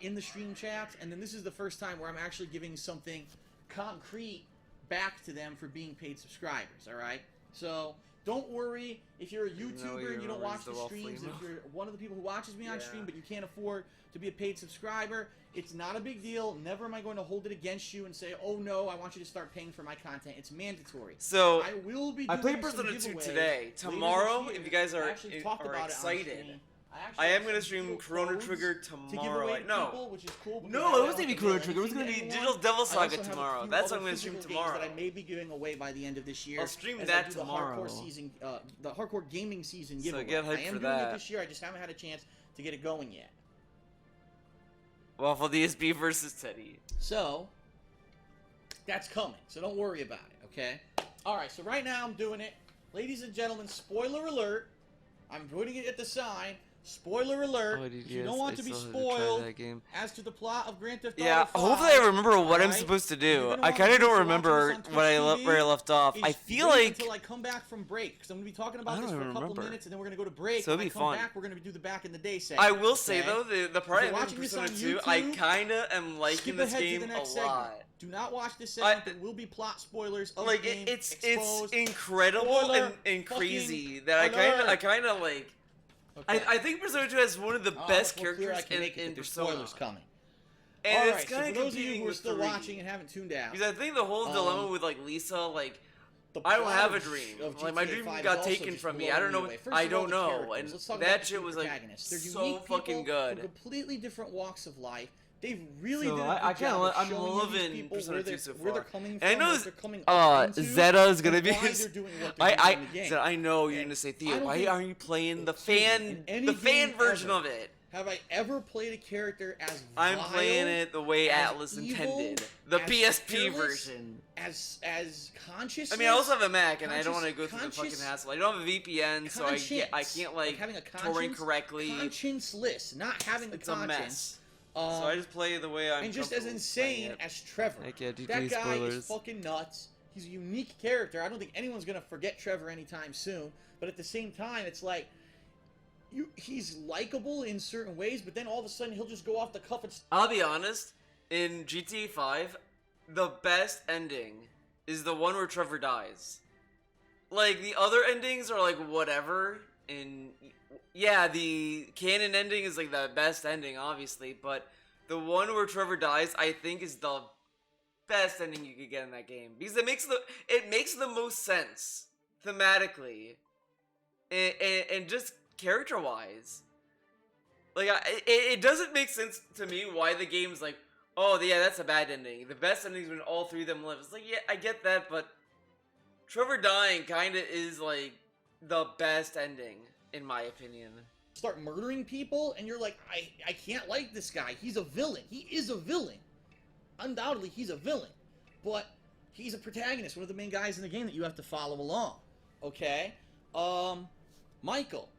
in the stream chats, and then this is the first time where I'm actually giving something concrete back to them for being paid subscribers. All right, so don't worry if you're a YouTuber and you don't watch the streams. If you're one of the people who watches me on stream, but you can't afford to be a paid subscriber, it's not a big deal. Never am I going to hold it against you and say, "Oh no, I want you to start paying for my content." It's mandatory. So I will be. I played doing some Persona 2 giveaways today. later Tomorrow, this year. if you guys I are actually talked about it on excited, stream. I am have gonna some stream digital Chrono codes Trigger to give tomorrow. away to No, people, which is cool because I no, it don't wasn't gonna be have Chrono to Trigger. It was give gonna be anyone. Digital Devil I also Saga have a tomorrow. few That's other what I'm gonna stream physical games tomorrow. that I may be giving away by the end of this year. I'll stream as that I do tomorrow. The hardcore season, the hardcore gaming season So giveaway. get hyped I am for doing that. it this year. I just haven't had a chance to get it going yet. Waffle DSP versus Teddy. So that's coming. So don't worry about it. Okay. All right. So right now I'm doing it, ladies and gentlemen. Spoiler alert! I'm putting it at the sign. Spoiler alert! Oh, dude, if you yes, don't want I to be still have to try spoiled that game. as to the plot of Grand Theft Auto Yeah, 5, hopefully I remember what I'm alright? supposed to You're do. gonna I wanna kind of do don't for remember watching this on what Twitch where I TV left off. is I feel wait like until I come back from break, because I'm gonna be talking about I this don't for a even couple remember. minutes, and then we're gonna go to break. So it'll when be I come fun. back, we're gonna do the back in the day segment. I will say okay? though, the If part you're I'm in watching this Persona on 2, YouTube, I kinda am liking skip this ahead game to the next a lot. segment. Do not watch this segment. There will be plot spoilers. Of Like the game it's exposed. incredible Spoiler and crazy fucking that alert. I kind of like. Okay. I think Persona 2 has one of the best well, clear I characters can make it, in but there's Persona. spoilers coming. And All it's right, so kind for of those of you competing who are with still 3. watching and haven't tuned out, Because I think the whole dilemma with like Lisa, like the I don't plot have a of- dream. of Like my GTA dream 5 got is also taken just from me. blowing I don't know. away. First I of all, don't the know. characters. And Let's talk about that the shit two was like protagonists. They're so unique fucking people good. from completely different walks of life. They've really So did a I good kinda job of I'm showing you these loving people Persona where 2 they're, so where they're far. coming And from, I know what they're coming into, Zeta is gonna and be why his. they're doing what they're doing in the game. I know you're And gonna say I Theo. don't Why think- aren't you playing the excuse me, fan in any the game fan version ever of it? have I ever played a character as I'm vile, playing it the way as Atlas evil, intended. The as PSP fearless, version. as conscious. I mean, I also have a Mac, and I don't want to go through the conscious- fucking hassle. I don't have a VPN, so I can't like having a torrent correctly. conscienceless, not having It's a a conscience. mess. So I just play the way I'm. And just as comfortable playing insane it. as Trevor. Heck yeah, that GTA guy spoilers. is fucking nuts. He's a unique character. I don't think anyone's gonna forget Trevor anytime soon. But at the same time, it's like he's likable in certain ways, but then all of a sudden he'll just go off the cuff and. I'll be honest. In GTA 5, the best ending is the one where Trevor dies. Like the other endings are like whatever. And yeah, the canon ending is like the best ending, obviously. But the one where Trevor dies, I think, is the best ending you could get in that game because it makes the most sense thematically and just character wise. Like it doesn't make sense to me why the game's like, oh yeah, that's a bad ending. The best ending is when all three of them live. It's like, yeah, I get that, but Trevor dying kind of is like the best ending in my opinion. Start murdering people, and you're like, I can't like this guy. He's a villain. He is a villain. Undoubtedly, he's a villain. But he's a protagonist, one of the main guys in the game that you have to follow along. Okay? Michael.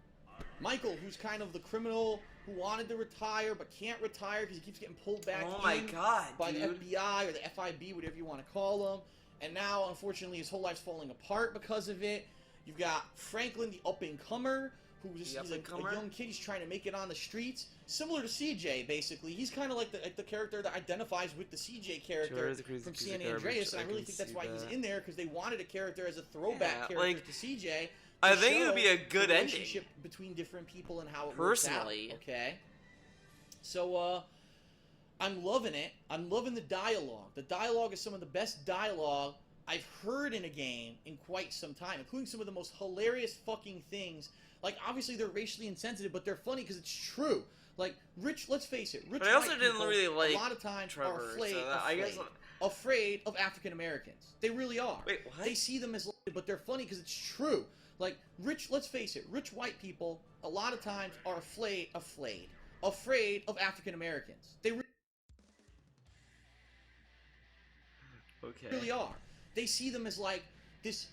Michael, who's kind of the criminal who wanted to retire but can't retire because he keeps getting pulled back Oh my God, by dude. the FBI or the FIB, whatever you want to call them. And now, unfortunately, his whole life's falling apart because of it. You've got Franklin, the up-and-comer, who's he's a young kid. He's trying to make it on the streets. Similar to CJ, basically. He's kind of like the character that identifies with the CJ character from San Andreas, and I really think that's why he's in there, because they wanted a character as a throwback character like, to CJ. I think it would be a good the ending. relationship between different people and how it Personally. works out. Okay? So, I'm loving it. I'm loving the dialogue. The dialogue is some of the best dialogue I've heard in a game in quite some time, including some of the most hilarious fucking things. Like, obviously they're racially insensitive, but they're funny because it's true. Like, let's face it, rich But I also white didn't people, really like a lot of times Trevor, are afraid, so that, I guess afraid of African Americans. They really are. Wait, what? They see them as, but they're funny because it's true. Like, let's face it, rich white people a lot of times are afraid of African Americans. They really are. They see them as like this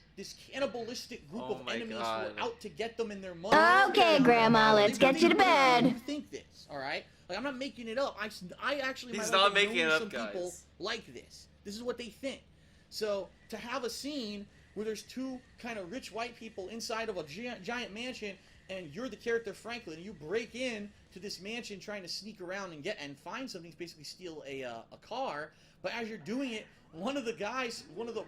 cannibalistic group of enemies who are out to get them in their money. Okay, Grandma, let's get you to bed. You think this, all right? Like, I'm not making it up. I actually He's might not have making known it up, some people guys. like this. This is what they think. So to have a scene where there's two kind of rich white people inside of a giant mansion, and you're the character Franklin, and you break in to this mansion trying to sneak around and find something, basically steal a car. But as you're doing it, one of the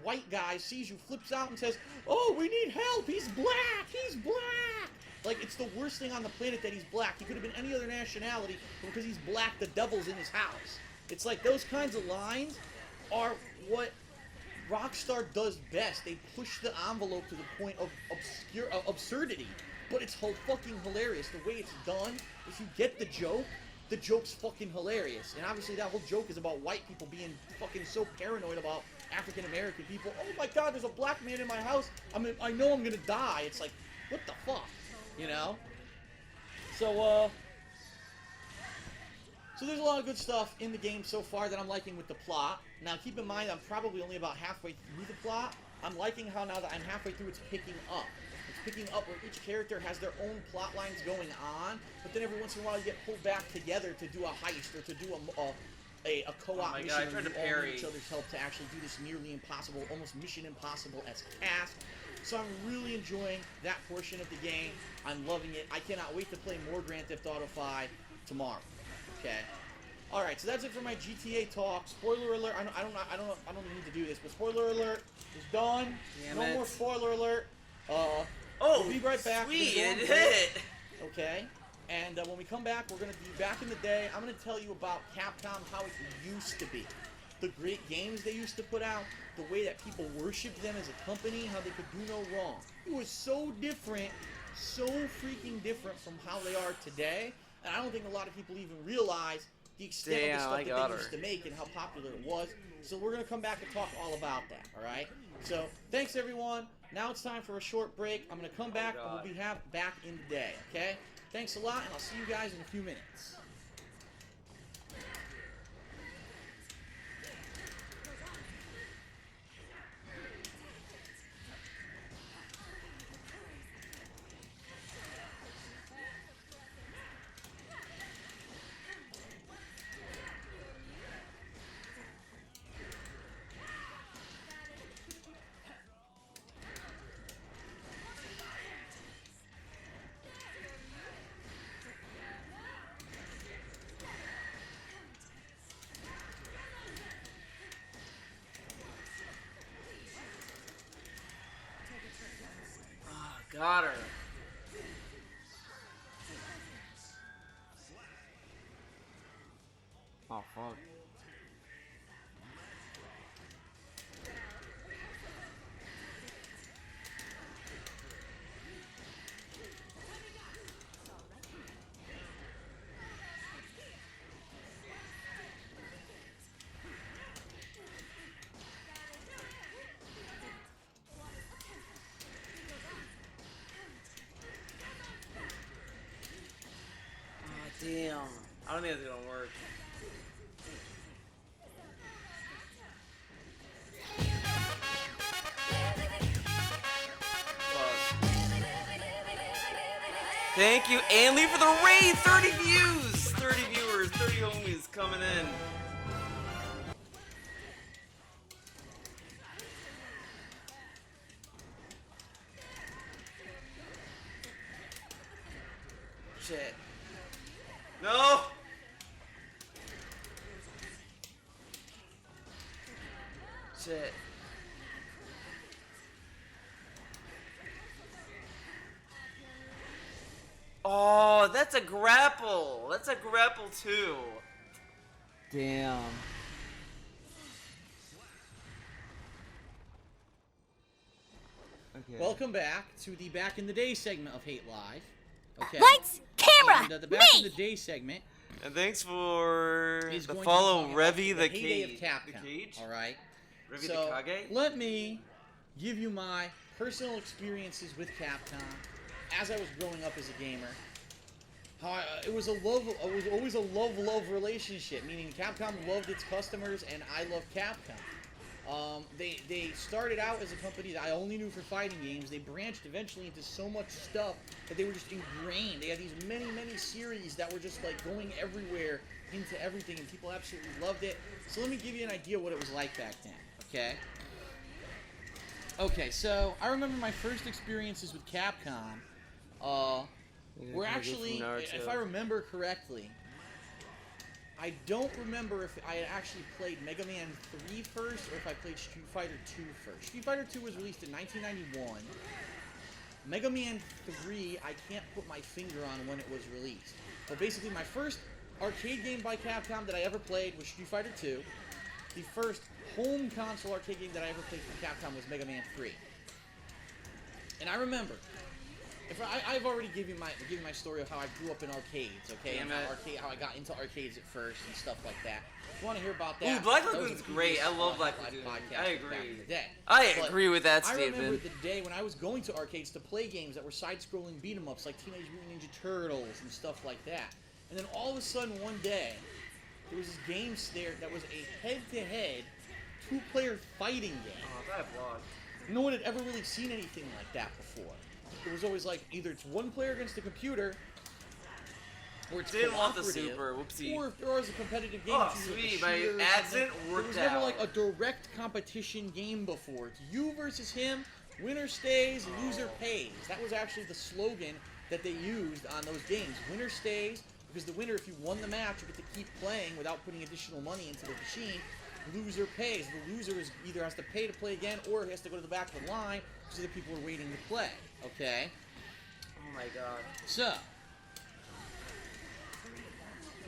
white guys sees you, flips out and says, "Oh, we need help! He's black! He's black!" Like, it's the worst thing on the planet that he's black. He could have been any other nationality, but because he's black, the devil's in his house. It's like those kinds of lines are what Rockstar does best. They push the envelope to the point of absurdity, but it's fucking hilarious. The way it's done, if you get the joke's fucking hilarious. And obviously that whole joke is about white people being fucking so paranoid about African American people. Oh my God, there's a black man in my house. I know I'm gonna die. It's like, what the fuck, you know? So there's a lot of good stuff in the game so far that I'm liking with the plot. Now keep in mind, I'm probably only about halfway through the plot. I'm liking how now that I'm halfway through, it's picking up. It's picking up where each character has their own plot lines going on, but then every once in a while you get pulled back together to do a heist or to do a co-op mission. God, I tried to where you all parry. need each other's help to actually do this nearly impossible, almost Mission Impossible as task. So I'm really enjoying that portion of the game. I'm loving it. I cannot wait to play more Grand Theft Auto 5 tomorrow. Okay. All right, so that's it for my GTA talk. Spoiler alert! I don't need to do this, but spoiler alert is done. Damn no it. more spoiler alert. Oh, we'll be right back. sweet, We're gonna it go on break. hit. Okay. And when we come back, we're gonna be back in the day. I'm gonna tell you about Capcom, how it used to be, the great games they used to put out, the way that people worshipped them as a company, how they could do no wrong. It was so different, so freaking different from how they are today. And I don't think a lot of people even realize the extent of the Damn, stuff I that got they her. used to make and how popular it was. So we're going to come back and talk all about that, all right? So thanks, everyone. Now it's time for a short break. I'm going to come back and we'll be back in the day, okay? Thanks a lot, and I'll see you guys in a few minutes. Got her. Oh, fuck. Damn. I don't think it's gonna work. Fuck. Thank you, Anley, for the raid! 30 views! 30 viewers, 30 homies coming in. Shit. No! Shit. Oh, that's a grapple. That's a grapple too. Damn. Okay. Welcome back to the Back in the Day segment of Hate Live. Okay. Lights, camera, And, the Back in me! the Day segment And thanks for is the going follow, to be talking Revy about the heyday Cage. of Capcom. The Cage? All right. Revy So the Kage? let me give you my personal experiences with Capcom as I was growing up as a gamer. How it was always a love relationship, meaning Capcom loved its customers and I loved Capcom. They started out as a company that I only knew for fighting games. They branched eventually into so much stuff that they were just ingrained. They had these many series that were just like going everywhere into everything, and people absolutely loved it. So let me give you an idea what it was like back then, okay? Okay, so I remember my first experiences with Capcom were actually, if I remember correctly, I don't remember if I had actually played Mega Man 3 first or if I played Street Fighter 2 first. Street Fighter 2 was released in 1991. Mega Man 3, I can't put my finger on when it was released. But basically, my first arcade game by Capcom that I ever played was Street Fighter 2. The first home console arcade game that I ever played from Capcom was Mega Man 3. And I remember, I've already given my story of how I grew up in arcades, okay? And how I got into arcades at first and stuff like that. If you want to hear about that, Ooh, Black that was Lagoon's a great. I love Black Live Lagoon. podcast I back agree. in the day. I But agree with that I statement. remember the day when I was going to arcades to play games that were side-scrolling beat-em-ups like Teenage Mutant Ninja Turtles and stuff like that. And then all of a sudden, one day, there was this game there that was a head-to-head, two-player fighting game. Oh, that blocked. No one had ever really seen anything like that before. It was always like, either it's one player against the computer, or it's Didn't want the cooperative, super, whoopsie. or if there was a competitive game, Oh, it's either like a sweet, my shooter or accent something. worked There was never out. like a direct competition game before. It's you versus him, winner stays, loser pays. That was actually the slogan that they used on those games. Winner stays, because the winner, if you won the match, you get to keep playing without putting additional money into the machine. Loser pays. The loser is either has to pay to play again, or he has to go to the back of the line because the people are waiting to play. Okay? Oh my god. So,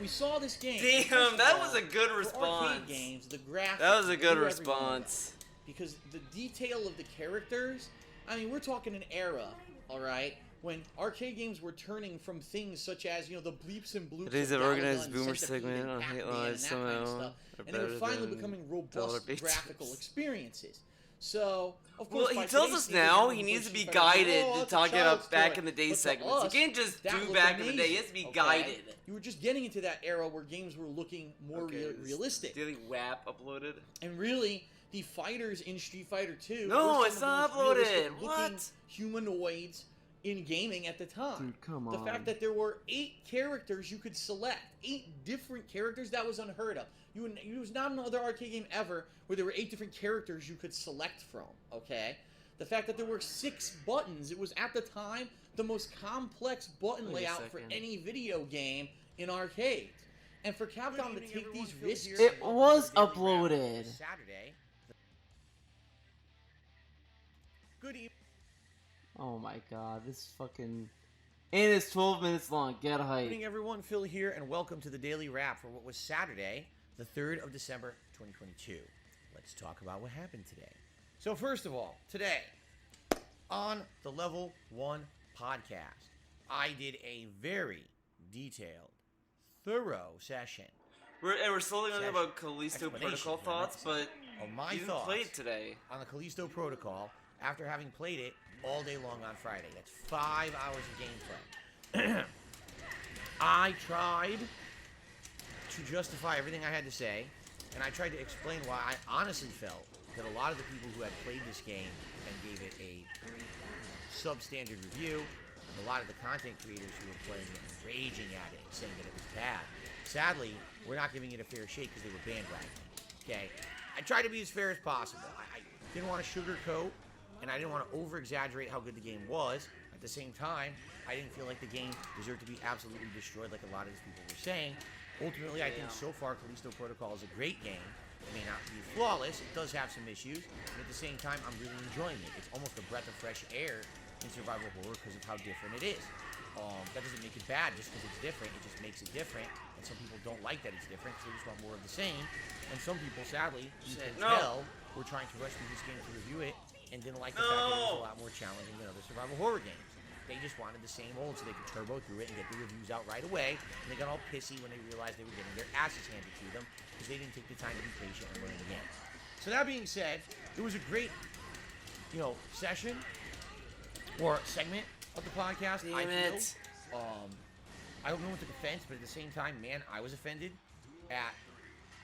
we saw this game. Damn, that was a good for response. arcade games, the graphics. That was a good blew everyone away. response. Because the detail of the characters, I mean, we're talking an era, all right, when arcade games were turning from things such as, you know, the bleeps and bloops. Today's of an organized Galaga and boomer Centipede segment and on Hate Pac-Man Live and that kind of somehow. stuff. And they were finally becoming robust graphical experiences. So, of Well, course, he by tells today's us standards, now everyone he who needs to plays be Street Fighter goes, guided "Oh, to that's a talk child's about back toy." in the day But to segments. us, He can't just that do looked back in the day. He amazing, has to be okay? guided. You were just getting into that era where games were looking more realistic. Daily WAP uploaded. And really, the fighters in Street Fighter 2 No, were it's some not of the most uploaded. realistic-looking What? humanoids in gaming at the time. Dude, come The on. fact that there were 8 characters you could select, 8 different characters, that was unheard of. It was not another arcade game ever where there were 8 different characters you could select from, okay? The fact that there were 6 buttons, it was at the time the most complex button Wait a layout for second. any video game in arcades. And for Capcom to take these risks... It was uploaded. Saturday. Good evening. Oh my god, this fucking... And it's 12 minutes long. Get hype. Good evening, everyone. Phil here, and welcome to the Daily Wrap for what was Saturday, the 3rd of December, 2022. Let's talk about what happened today. So first of all, today, on the Level 1 podcast, I did a very detailed, thorough session. We're slowly learning Session. about Callisto Explanation, Protocol is what I meant thoughts, to say. but Of my you didn't thoughts play it today. on the Callisto Protocol after having played it all day long on Friday. That's 5 hours of gameplay. I tried to justify everything I had to say, and I tried to explain why I honestly felt that a lot of the people who had played this game and gave it a substandard review, and a lot of the content creators who were playing it and raging at it, saying that it was bad, sadly, we're not giving it a fair shake because they were bandwagoning. Okay? I tried to be as fair as possible. I didn't want to sugarcoat, and I didn't want to over-exaggerate how good the game was. At the same time, I didn't feel like the game deserved to be absolutely destroyed like a lot of these people were saying. Ultimately, I think so far Callisto Protocol is a great game. It may not be flawless. It does have some issues. But at the same time, I'm really enjoying it. It's almost a breath of fresh air in survival horror because of how different it is. That doesn't make it bad just because it's different. It just makes it different. And some people don't like that it's different because they just want more of the same. And some people, sadly, you can tell, were trying to rush through this game to review it and didn't like the fact that it was a lot more challenging than other survival horror games. They just wanted the same old so they could turbo through it and get the reviews out right away. And they got all pissy when they realized they were getting their asses handed to them because they didn't take the time to be patient and learn the game. So that being said, it was a great, session or segment of the podcast. I hope no one took offense, but at the same time, man, I was offended at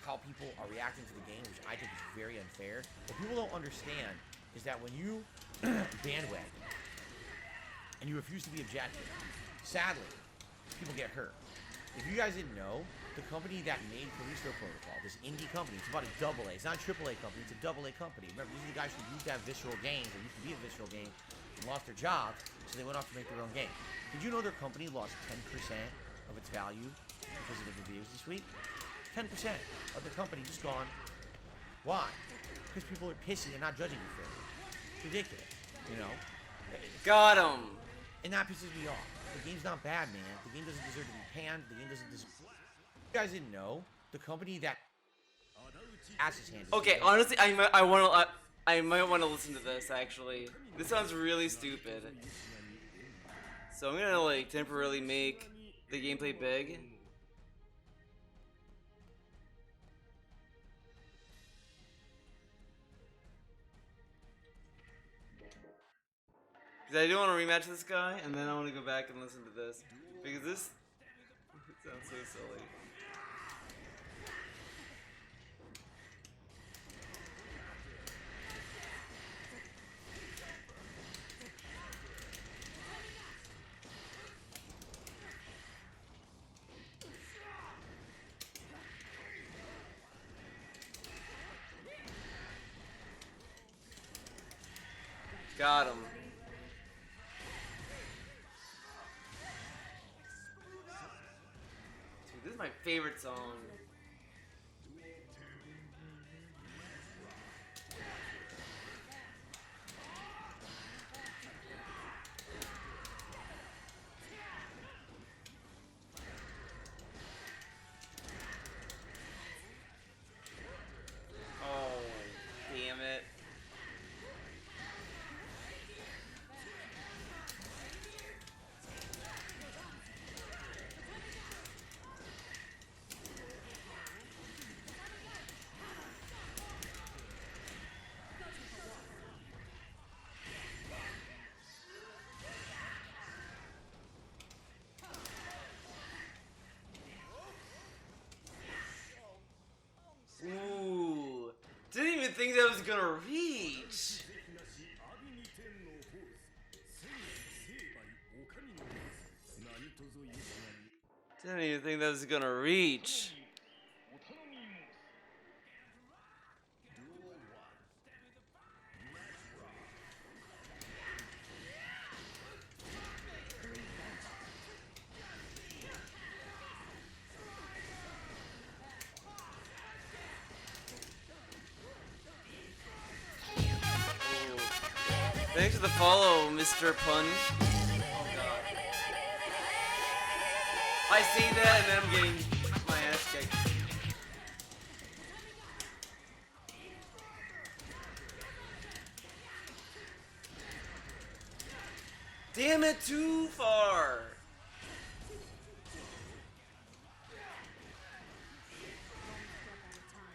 how people are reacting to the game, which I think is very unfair. What people don't understand is that when you bandwagon and you refuse to be objective, sadly, people get hurt. If you guys didn't know, the company that made Callisto Protocol, this indie company, it's about a AA. It's not a AAA company, it's a AA company. Remember, these are the guys who used to have Visceral Games, or used to be a Visceral Game, and lost their jobs, so they went off to make their own game. Did you know their company lost 10% of its value because of the reviews this week? 10% of the company just gone. Why? Because people are pissy and not judging you fairly. It's ridiculous, Got him. And that pisses me off. The game's not bad, man. The game doesn't deserve to be panned. The game doesn't deserve... You guys didn't know, the company that... asses handed... Okay, honestly, I might want to listen to this, actually. This sounds really stupid. So I'm gonna, temporarily make the gameplay big. Because I do want to rematch this guy, and then I want to go back and listen to this. Because this sounds so silly. Got him. Dude, this is my favorite song. Oh, damn it. think that was gonna reach. Didn't even think that was gonna reach. Thanks for the follow, Mr. Pun. Oh god. I say that and then I'm getting my ass kicked. Damn it, too far.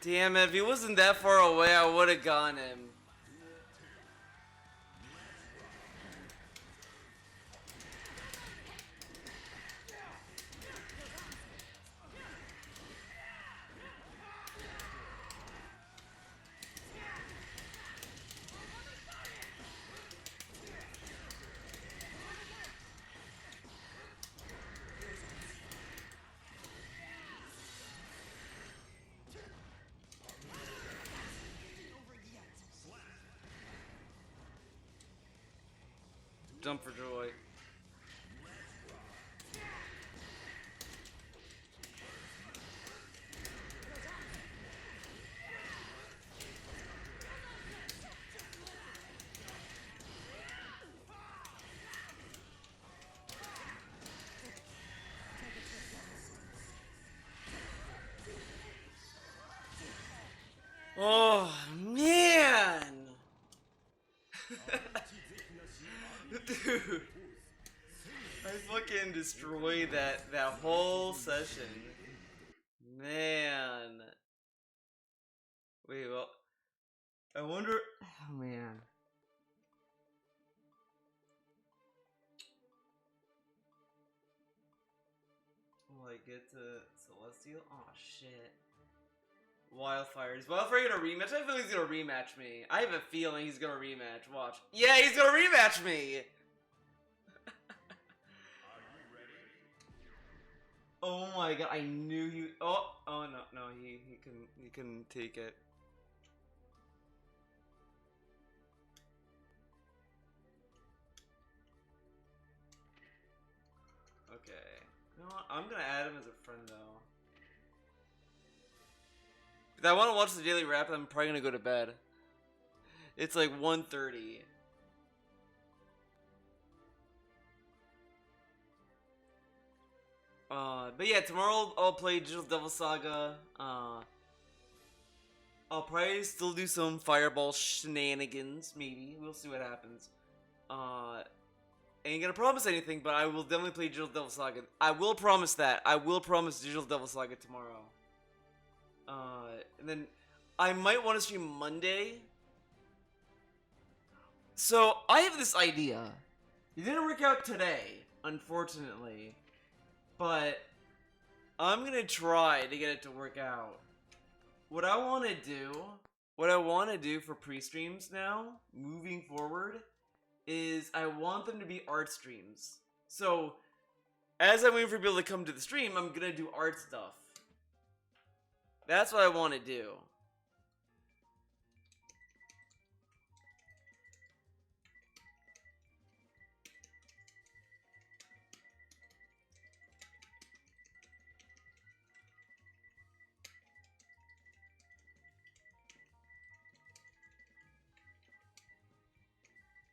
Damn it, if he wasn't that far away, I would have gone him. Jump for joy. Oh man. Dude, I fucking destroyed that whole session. Man. Wait, well, I wonder. Oh man. Will I get to Celestial? Oh shit. Wildfires. Wildfire gonna rematch? I feel he's gonna rematch me. I have a feeling he's gonna rematch. Watch. Yeah, he's gonna rematch me! Oh my god, I knew you. Oh no, he can take it. Okay. You know what? I'm gonna add him as a friend though. If I want to watch the daily wrap, I'm probably gonna go to bed. It's like 1:30. But yeah, tomorrow I'll play Digital Devil Saga. I'll probably still do some Fireball shenanigans, maybe. We'll see what happens. Ain't gonna promise anything, but I will definitely play Digital Devil Saga. I will promise that. I will promise Digital Devil Saga tomorrow. And then I might want to stream Monday. So I have this idea. It didn't work out today, unfortunately. But I'm gonna try to get it to work out. What I want to do for pre-streams now, moving forward, is I want them to be art streams. So, as I'm waiting for people to come to the stream, I'm gonna do art stuff. That's what I want to do.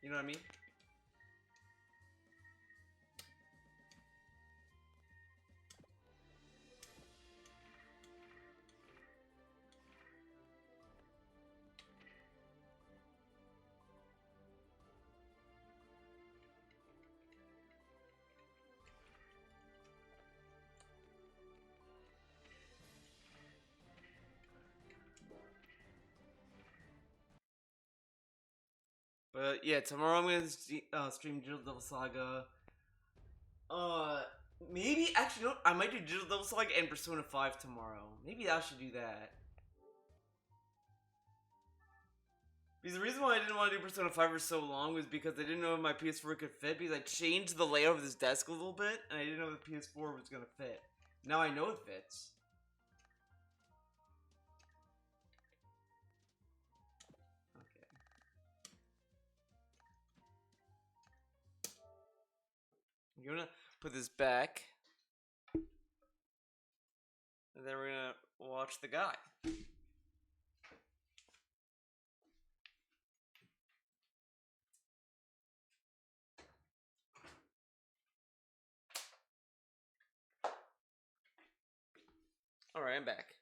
You know what I mean? But yeah, tomorrow I'm gonna stream Digital Devil Saga. Maybe actually, no, I might do Digital Devil Saga and Persona 5 tomorrow. Maybe I should do that. Because the reason why I didn't want to do Persona 5 for so long was because I didn't know if my PS4 could fit, because I changed the layout of this desk a little bit, and I didn't know if the PS4 was going to fit. Now I know it fits. Okay. I'm going to put this back. And then we're going to watch the guy. Alright, I'm back.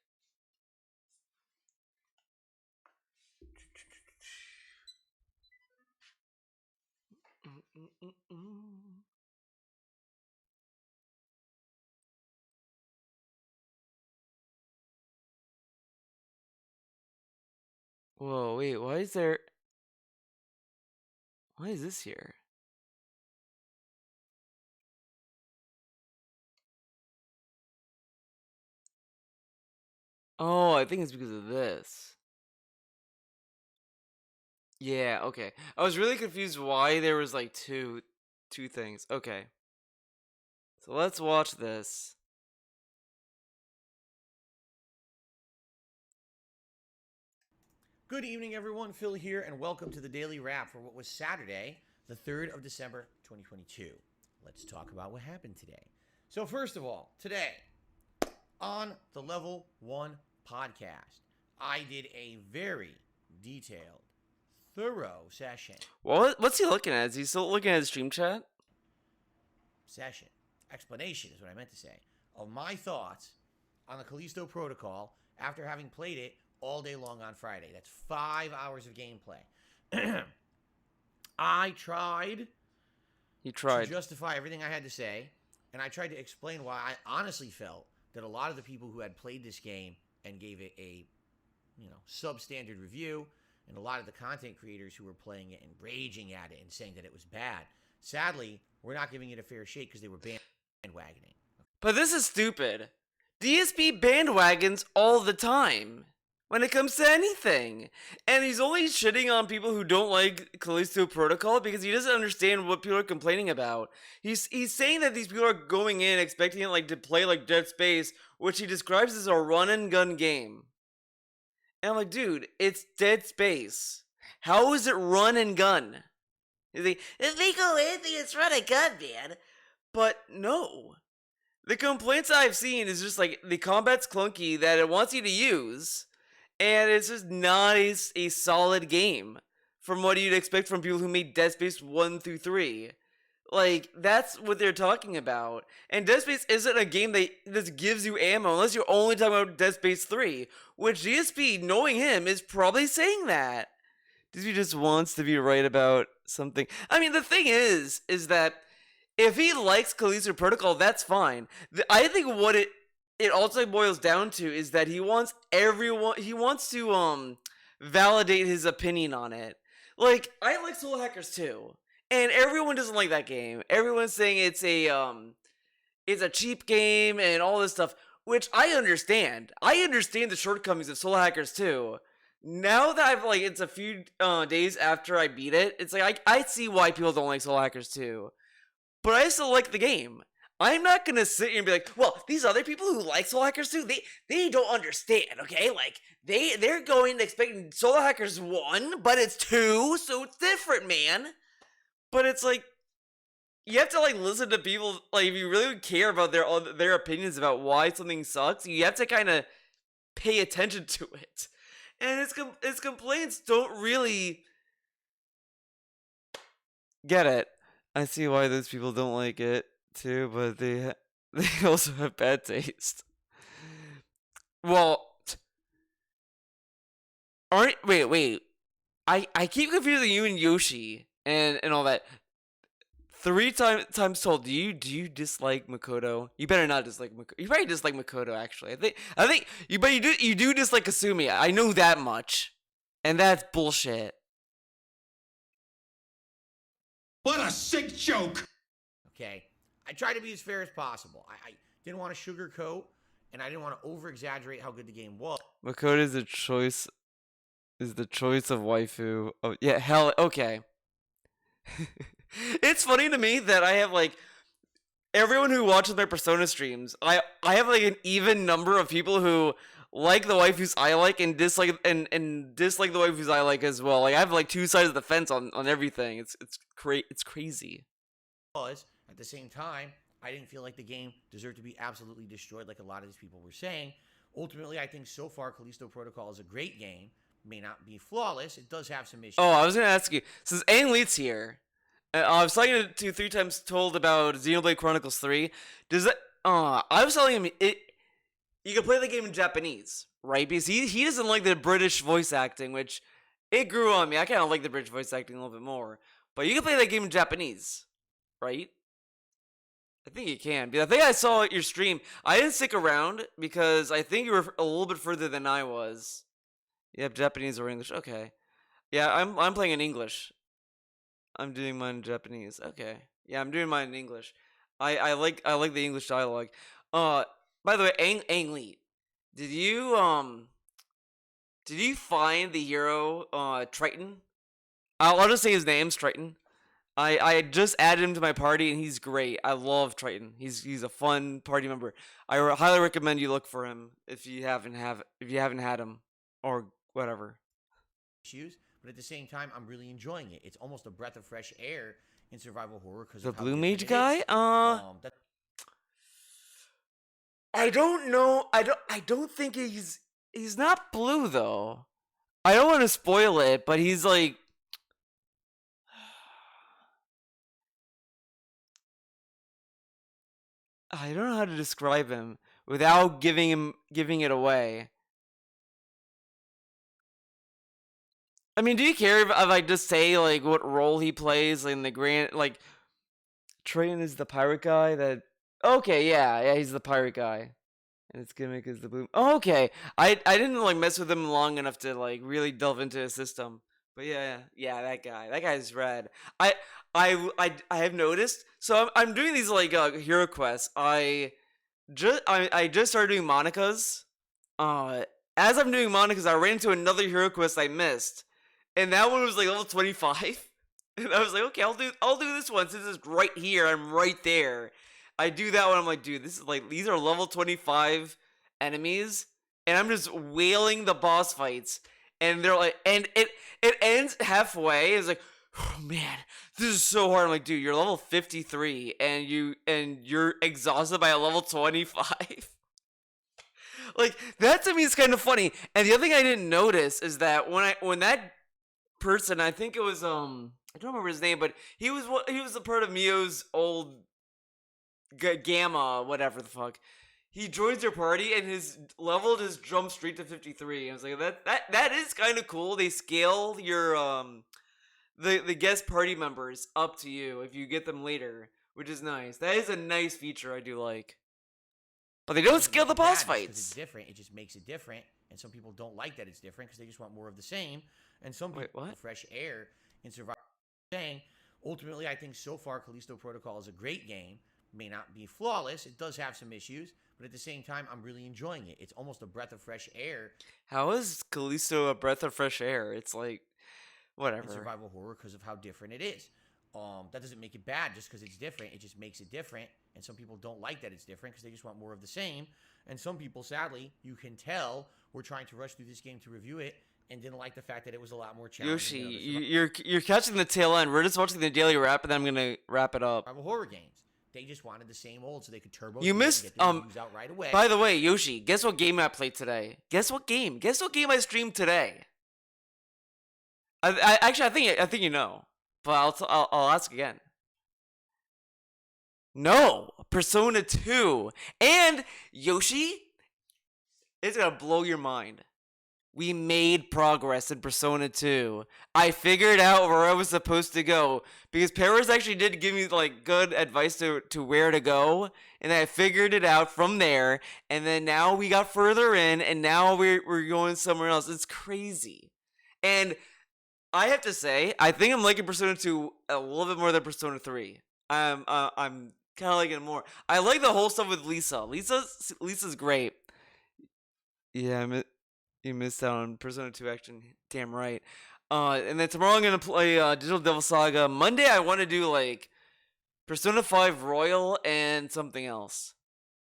Whoa, wait, why is there... Why is this here? Oh, I think it's because of this. Yeah, okay. I was really confused why there was like two things. Okay. So let's watch this. Good evening, everyone. Phil here, and welcome to the Daily Wrap for what was Saturday, the 3rd of December, 2022. Let's talk about what happened today. So first of all, today, on the Level 1 podcast, I did a very detailed, thorough session. What's he looking at? Is he still looking at his stream chat? Explanation is what I meant to say, of my thoughts on the Callisto Protocol after having played it all day long on Friday. That's 5 hours of gameplay. I tried to justify everything I had to say, and I tried to explain why I honestly felt that a lot of the people who had played this game and gave it a, substandard review, and a lot of the content creators who were playing it and raging at it and saying that it was bad, sadly, we're not giving it a fair shake because they were bandwagoning. But this is stupid. DSP bandwagons all the time when it comes to anything. And he's only shitting on people who don't like Callisto Protocol because he doesn't understand what people are complaining about. He's saying that these people are going in expecting it to play like Dead Space, which he describes as a run and gun game. And I'm like, dude, it's Dead Space. How is it run and gun? If they go in, it's run and gun, man. But no. The complaints I've seen is just like the combat's clunky that it wants you to use, and it's just not a solid game from what you'd expect from people who made Dead Space 1 through 3. Like, that's what they're talking about. And Dead Space isn't a game that just gives you ammo unless you're only talking about Dead Space 3, which GSP, knowing him, is probably saying that. DSP just wants to be right about something. I mean, the thing is that if he likes Callisto Protocol, that's fine. I think what it ultimately boils down to is that he wants to validate his opinion on it. Like, I like Soul Hackers 2, and everyone doesn't like that game. Everyone's saying it's a cheap game and all this stuff, which I understand. I understand the shortcomings of Soul Hackers 2. Now that it's a few days after I beat it, it's like I see why people don't like Soul Hackers 2. But I still like the game. I'm not gonna sit here and be like, well, these other people who like Soul Hackers 2, they don't understand, okay? Like, they're going expecting Soul Hackers 1, but it's 2, so it's different, man. But it's like, you have to listen to people, if you really care about their opinions about why something sucks, you have to kind of pay attention to it. And his complaints don't really get it. I see why those people don't like it too, but they also have bad taste. Well, wait. I keep confusing you and Yoshi and all that. 3 times told. Do you dislike Makoto? You better not dislike Makoto. You probably dislike Makoto actually. I think you do dislike Kasumi. I know that much, and that's bullshit. What a sick joke! Okay, I tried to be as fair as possible. I didn't want to sugarcoat, and I didn't want to over-exaggerate how good the game was. Makoto is a choice is the choice of waifu. Oh yeah, hell okay. It's funny to me that I have like everyone who watches my Persona streams. I have like an even number of people who like the waifus I like and dislike dislike the waifus I like as well. Like I have like two sides of the fence on everything. It's crazy. Was at the same time, I didn't feel like the game deserved to be absolutely destroyed like a lot of these people were saying. Ultimately, I think so far Callisto Protocol is a great game. May not be flawless. It does have some issues. Oh, I was gonna ask you, since Ang Lee's here, I was talking to 3 times told about Xenoblade Chronicles 3. Does that? I was telling him it. You can play the game in Japanese, right? Because he doesn't like the British voice acting, which it grew on me. I kind of like the British voice acting a little bit more. But you can play that game in Japanese, right? I think you can. I think I saw your stream. I didn't stick around because I think you were a little bit further than I was. Yep, Japanese or English. Okay. Yeah, I'm playing in English. I'm doing mine in Japanese. Okay. Yeah, I'm doing mine in English. I like the English dialogue. By the way, Ang Lee, did you find the hero Triton? I'll just say his name's Triton. I just added him to my party and he's great. I love Triton. He's a fun party member. I highly recommend you look for him if you haven't had him or whatever. Issues, but at the same time, I'm really enjoying it. It's almost a breath of fresh air in survival horror because The of how Blue different Mage it guy? is. I don't know. I don't think he's not blue though. I don't want to spoil it, but he's like I don't know how to describe him without giving it away. I mean, do you care if I just say like what role he plays in the grand like Triton is the pirate guy that okay, yeah, he's the pirate guy. And its gimmick is the blue. Oh, okay. I didn't like mess with him long enough to like really delve into his system. But yeah, that guy. That guy's rad. I have noticed. So I'm doing these like hero quests. I just started doing Monica's. As I'm doing Monica's, I ran into another hero quest I missed. And that one was like level 25. And I was like, okay, I'll do this one since it's right here. I'm right there. I do that one. I'm like, dude, this is like these are level 25 enemies, and I'm just wailing the boss fights. And they're like, and it ends halfway. It's like, oh man, this is so hard. I'm like, dude, you're level 53, and you're exhausted by a level 25. Like that to me is kind of funny. And the other thing I didn't notice is that when that person, I think it was I don't remember his name, but he was a part of Mio's old Gamma, whatever the fuck. He joins your party and his level just jumps straight to 53. I was like, that is kind of cool. They scale your the guest party members up to you if you get them later, which is nice. That is a nice feature I do like. But they don't scale the boss fights. It's different. It just makes it different, and some people don't like that it's different because they just want more of the same. And some people want fresh air in survival. Saying ultimately, I think so far Callisto Protocol is a great game. May not be flawless. It does have some issues, but at the same time, I'm really enjoying it. It's almost a breath of fresh air. How is Callisto a breath of fresh air? It's like whatever. In survival horror because of how different it is. That doesn't make it bad just because it's different. It just makes it different, and some people don't like that it's different because they just want more of the same. And some people, sadly, you can tell, were trying to rush through this game to review it and didn't like the fact that it was a lot more challenging. Yoshi, you're catching the tail end. We're just watching the daily wrap, and then I'm gonna wrap it up. Survival horror games. They just wanted the same old so they could turbo. You missed and get the reviews out right away. By the way, Yoshi, guess what game I played today? Guess what game I streamed today? I think you know, but I'll ask again. No, Persona 2. And Yoshi, it's gonna blow your mind. We made progress in Persona 2. I figured out where I was supposed to go because Paris actually did give me like good advice to where to go, and I figured it out from there. And then now we got further in, and now we're going somewhere else. It's crazy. And I have to say, I think I'm liking Persona 2 a little bit more than Persona 3. I'm kind of liking it more. I like the whole stuff with Lisa. Lisa's great. Yeah, You missed out on Persona 2 action. Damn right. And then tomorrow I'm gonna play Digital Devil Saga. Monday I want to do like Persona 5 Royal and something else.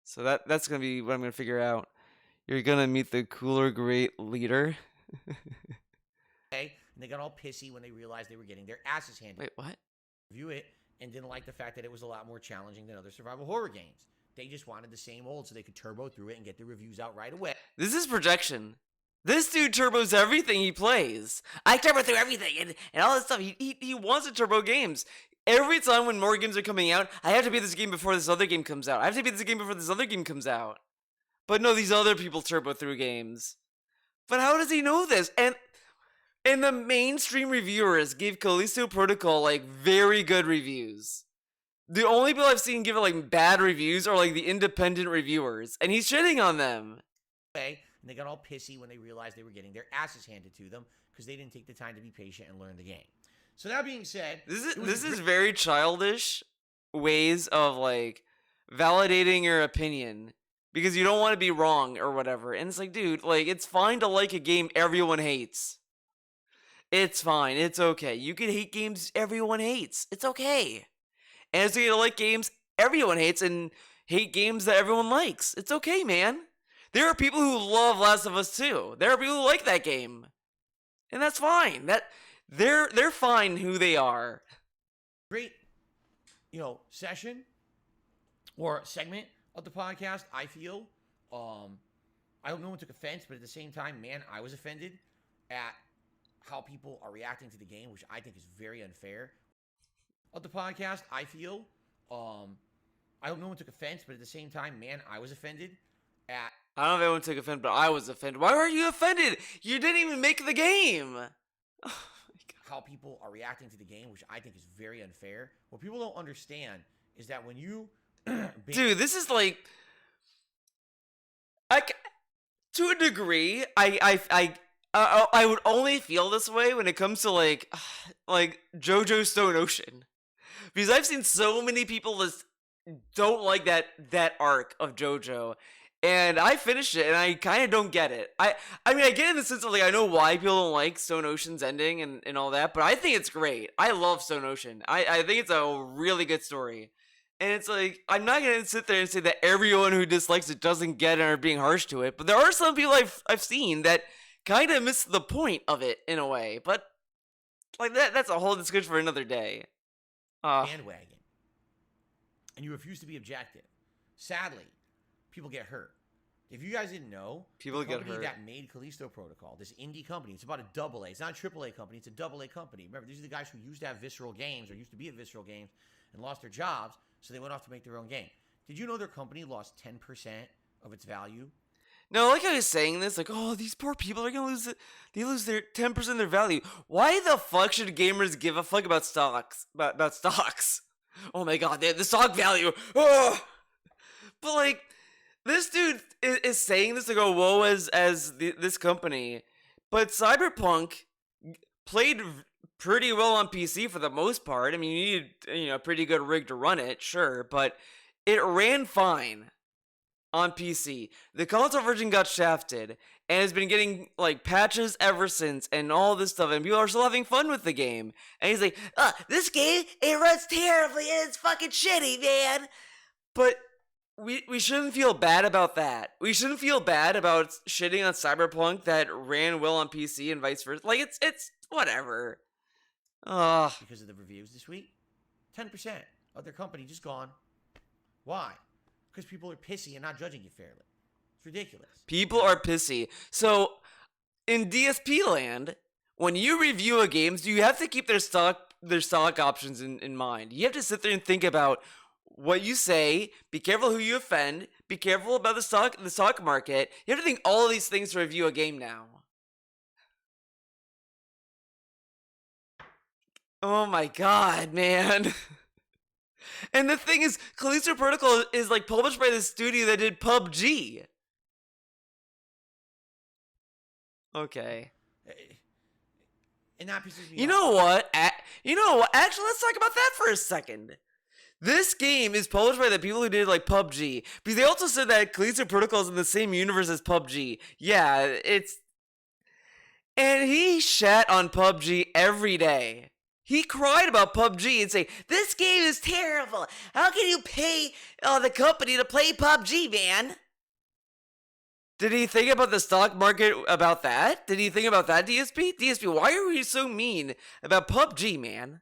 So that's gonna be what I'm gonna figure out. You're gonna meet the cooler great leader. Okay, and they got all pissy when they realized they were getting their asses handed. Wait, what? Review it and didn't like the fact that it was a lot more challenging than other survival horror games. They just wanted the same old so they could turbo through it and get the reviews out right away. This is projection. This dude turbos everything he plays. I turbo through everything and all this stuff. He wants to turbo games. Every time when more games are coming out, I have to beat this game before this other game comes out. I have to beat this game before this other game comes out. But no, these other people turbo through games. But how does he know this? And the mainstream reviewers gave Callisto Protocol like very good reviews. The only people I've seen give it like bad reviews are like the independent reviewers, and he's shitting on them. And they got all pissy when they realized they were getting their asses handed to them because they didn't take the time to be patient and learn the game. So that being said, this is very childish ways of like validating your opinion because you don't want to be wrong or whatever. And it's like, dude, like it's fine to like a game everyone hates. It's fine. It's okay. You can hate games everyone hates. It's okay. And it's okay to like games everyone hates and hate games that everyone likes. It's okay, man. There are people who love Last of Us 2. There are people who like that game. And that's fine. They're fine who they are. Great, session or segment of the podcast, I feel. I hope no one took offense, but at the same time, man, I was offended at how people are reacting to the game, which I think is very unfair. Of the podcast, I feel. I hope no one took offense, but at the same time, man, I was offended at... I don't know if anyone took offense, but I was offended. Why were you offended? You didn't even make the game. How people are reacting to the game, which I think is very unfair. What people don't understand is that when you... Dude, this is like... to a degree, I would only feel this way when it comes to like JoJo Stone Ocean, because I've seen so many people that don't like that arc of JoJo, and I finished it and I kind of don't get it. I mean I get it in the sense of like I know why people don't like Stone Ocean's ending and all that, but I think it's great. I love Stone Ocean. I think it's a really good story. And it's like, I'm not going to sit there and say that everyone who dislikes it doesn't get it or being harsh to it, but there are some people I've seen that kind of miss the point of it in a way. But like that's a whole discussion for another day. Bandwagon. And you refuse to be objective. Sadly, people get hurt. If you guys didn't know, people the get company hurt. that made Callisto Protocol, this indie company, it's about a AA. It's not a AAA company, it's a AA company. Remember, these are the guys who used to have Visceral Games or used to be at Visceral Games and lost their jobs, so they went off to make their own game. Did you know their company lost 10% of its value? No, like I was saying this, like, oh, these poor people are gonna lose it. They lose their 10% of their value. Why the fuck should gamers give a fuck about stocks? About stocks? Oh my god, the stock value. Oh! But like, this dude is saying this to go whoa as this company, but Cyberpunk played pretty well on PC for the most part. I mean, you need a pretty good rig to run it, sure, but it ran fine on PC. The console version got shafted and has been getting like patches ever since and all this stuff, and people are still having fun with the game. And he's like, this game, it runs terribly and it's fucking shitty, man. But we shouldn't feel bad about that. We shouldn't feel bad about shitting on Cyberpunk that ran well on PC and vice versa. Like it's whatever. Because of the reviews this week, 10% of their company just gone. Why? Because people are pissy and not judging you fairly. It's ridiculous. People are pissy. So, in DSP land, when you review a game, you have to keep their stock options in mind. You have to sit there and think about what you say. Be careful who you offend. Be careful about the stock market. You have to think all of these things to review a game now. Oh my god, man. And the thing is, Callisto Protocol is like published by the studio that did PUBG. Okay. And that pisses me off. You know what? Actually, let's talk about that for a second. This game is published by the people who did like PUBG, because they also said that Callisto Protocol is in the same universe as PUBG. Yeah, it's And he shat on PUBG every day. He cried about PUBG and say, "This game is terrible. How can you pay the company to play PUBG, man?" Did he think about the stock market about that? Did he think about that, DSP? DSP, why are you so mean about PUBG, man?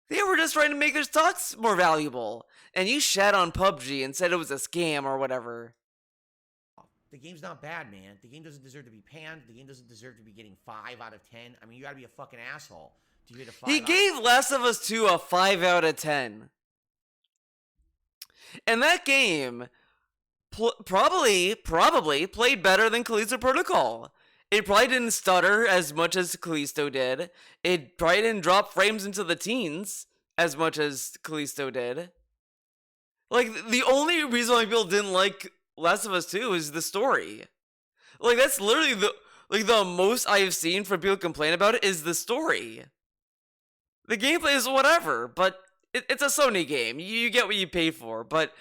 They were just trying to make their stocks more valuable. And you shat on PUBG and said it was a scam or whatever. The game's not bad, man. The game doesn't deserve to be panned. The game doesn't deserve to be getting 5 out of 10. I mean, you gotta be a fucking asshole to get a 5 He gave Last of Us 2 a 5 out of 10. And that game probably played better than Callisto Protocol. It probably didn't stutter as much as Callisto did. It probably didn't drop frames into the teens as much as Callisto did. Like, the only reason why people didn't like Last of Us 2 is the story. Like, that's literally the most I've seen from people complain about it is the story. The gameplay is whatever, but it's a Sony game. You get what you pay for, but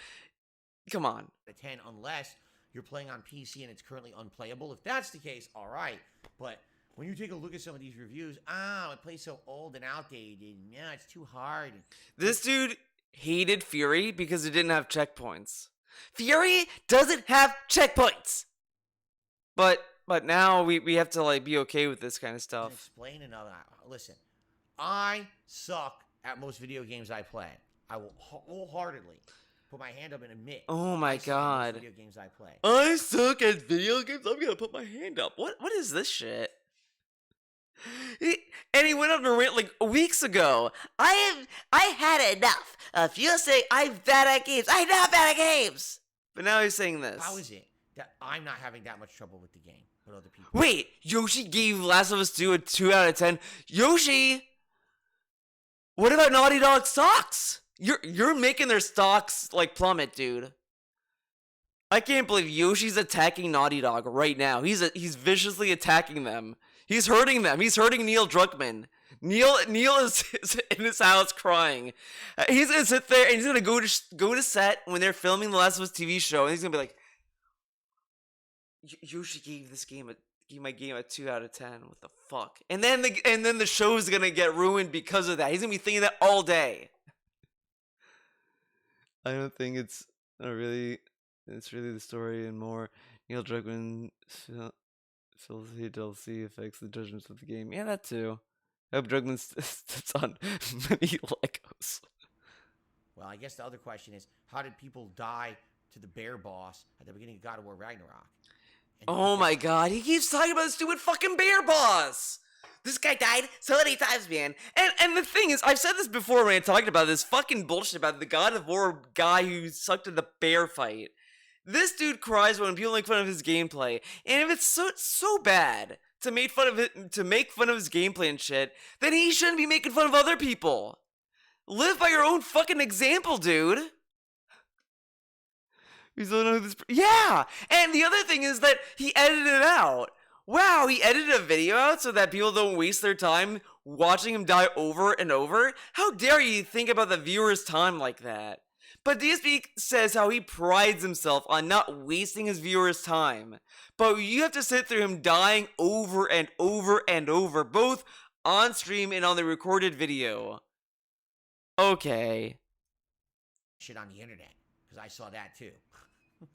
come on. A 10 unless you're playing on PC and it's currently unplayable. If that's the case, all right. But when you take a look at some of these reviews, it plays so old and outdated. Yeah, it's too hard. This dude hated Fury because it didn't have checkpoints. Fury doesn't have checkpoints. But now we have to like be okay with this kind of stuff. Explain another. Listen, I suck at most video games I play. I will wholeheartedly put my hand up and admit. Oh my god. Video games I play. I suck at video games. I'm gonna put my hand up. What is this shit? And he went on a rant like weeks ago. I had enough of you saying I'm bad at games. I'm not bad at games. But now he's saying this. How is it that I'm not having that much trouble with the game, but other people? Wait, Yoshi gave Last of Us 2 a 2 out of 10. Yoshi, what about Naughty Dog stocks? You're making their stocks like plummet, dude. I can't believe Yoshi's attacking Naughty Dog right now. He's viciously attacking them. He's hurting them. He's hurting Neil Druckmann. Neil is in his house crying. He's gonna sit there and he's gonna go to set when they're filming the Last of Us TV show, and he's gonna be like, "Yoshi gave my game a 2 out of 10. What the fuck?" And then the show's gonna get ruined because of that. He's gonna be thinking that all day. I don't think it's really the story and more. Neil Druckmann filthy DLC affects the judgments of the game. Yeah, that too. I hope Druckmann steps on many Legos. Well, I guess the other question is, how did people die to the bear boss at the beginning of God of War Ragnarok? Oh my god, he keeps talking about the stupid fucking bear boss! This guy died so many times, man. And the thing is, I've said this before when I talked about this fucking bullshit about the God of War guy who sucked in the bear fight. This dude cries when people make fun of his gameplay, and if it's so bad to make fun of his gameplay and shit, then he shouldn't be making fun of other people. Live by your own fucking example, dude. Yeah, and the other thing is that he edited it out. Wow, he edited a video out so that people don't waste their time watching him die over and over? How dare you think about the viewer's time like that? But DSP says how he prides himself on not wasting his viewers' time. But you have to sit through him dying over and over and over, both on stream and on the recorded video. Okay. Shit on the internet, because I saw that too.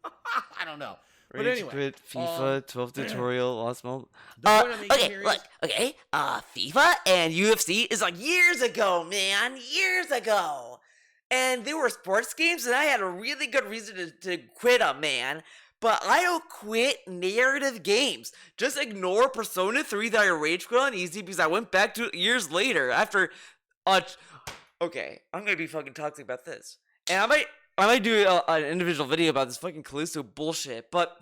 I don't know. But Rage anyway, quit, FIFA, 12 tutorial, lost mode. Okay, look, okay, FIFA and UFC is like years ago, man, years ago. And they were sports games, and I had a really good reason to quit them, man. But I don't quit narrative games. Just ignore Persona 3 that I rage quit on easy because I went back to it years later after. Okay, I'm gonna be fucking toxic about this, and I might do an individual video about this fucking Callisto bullshit, but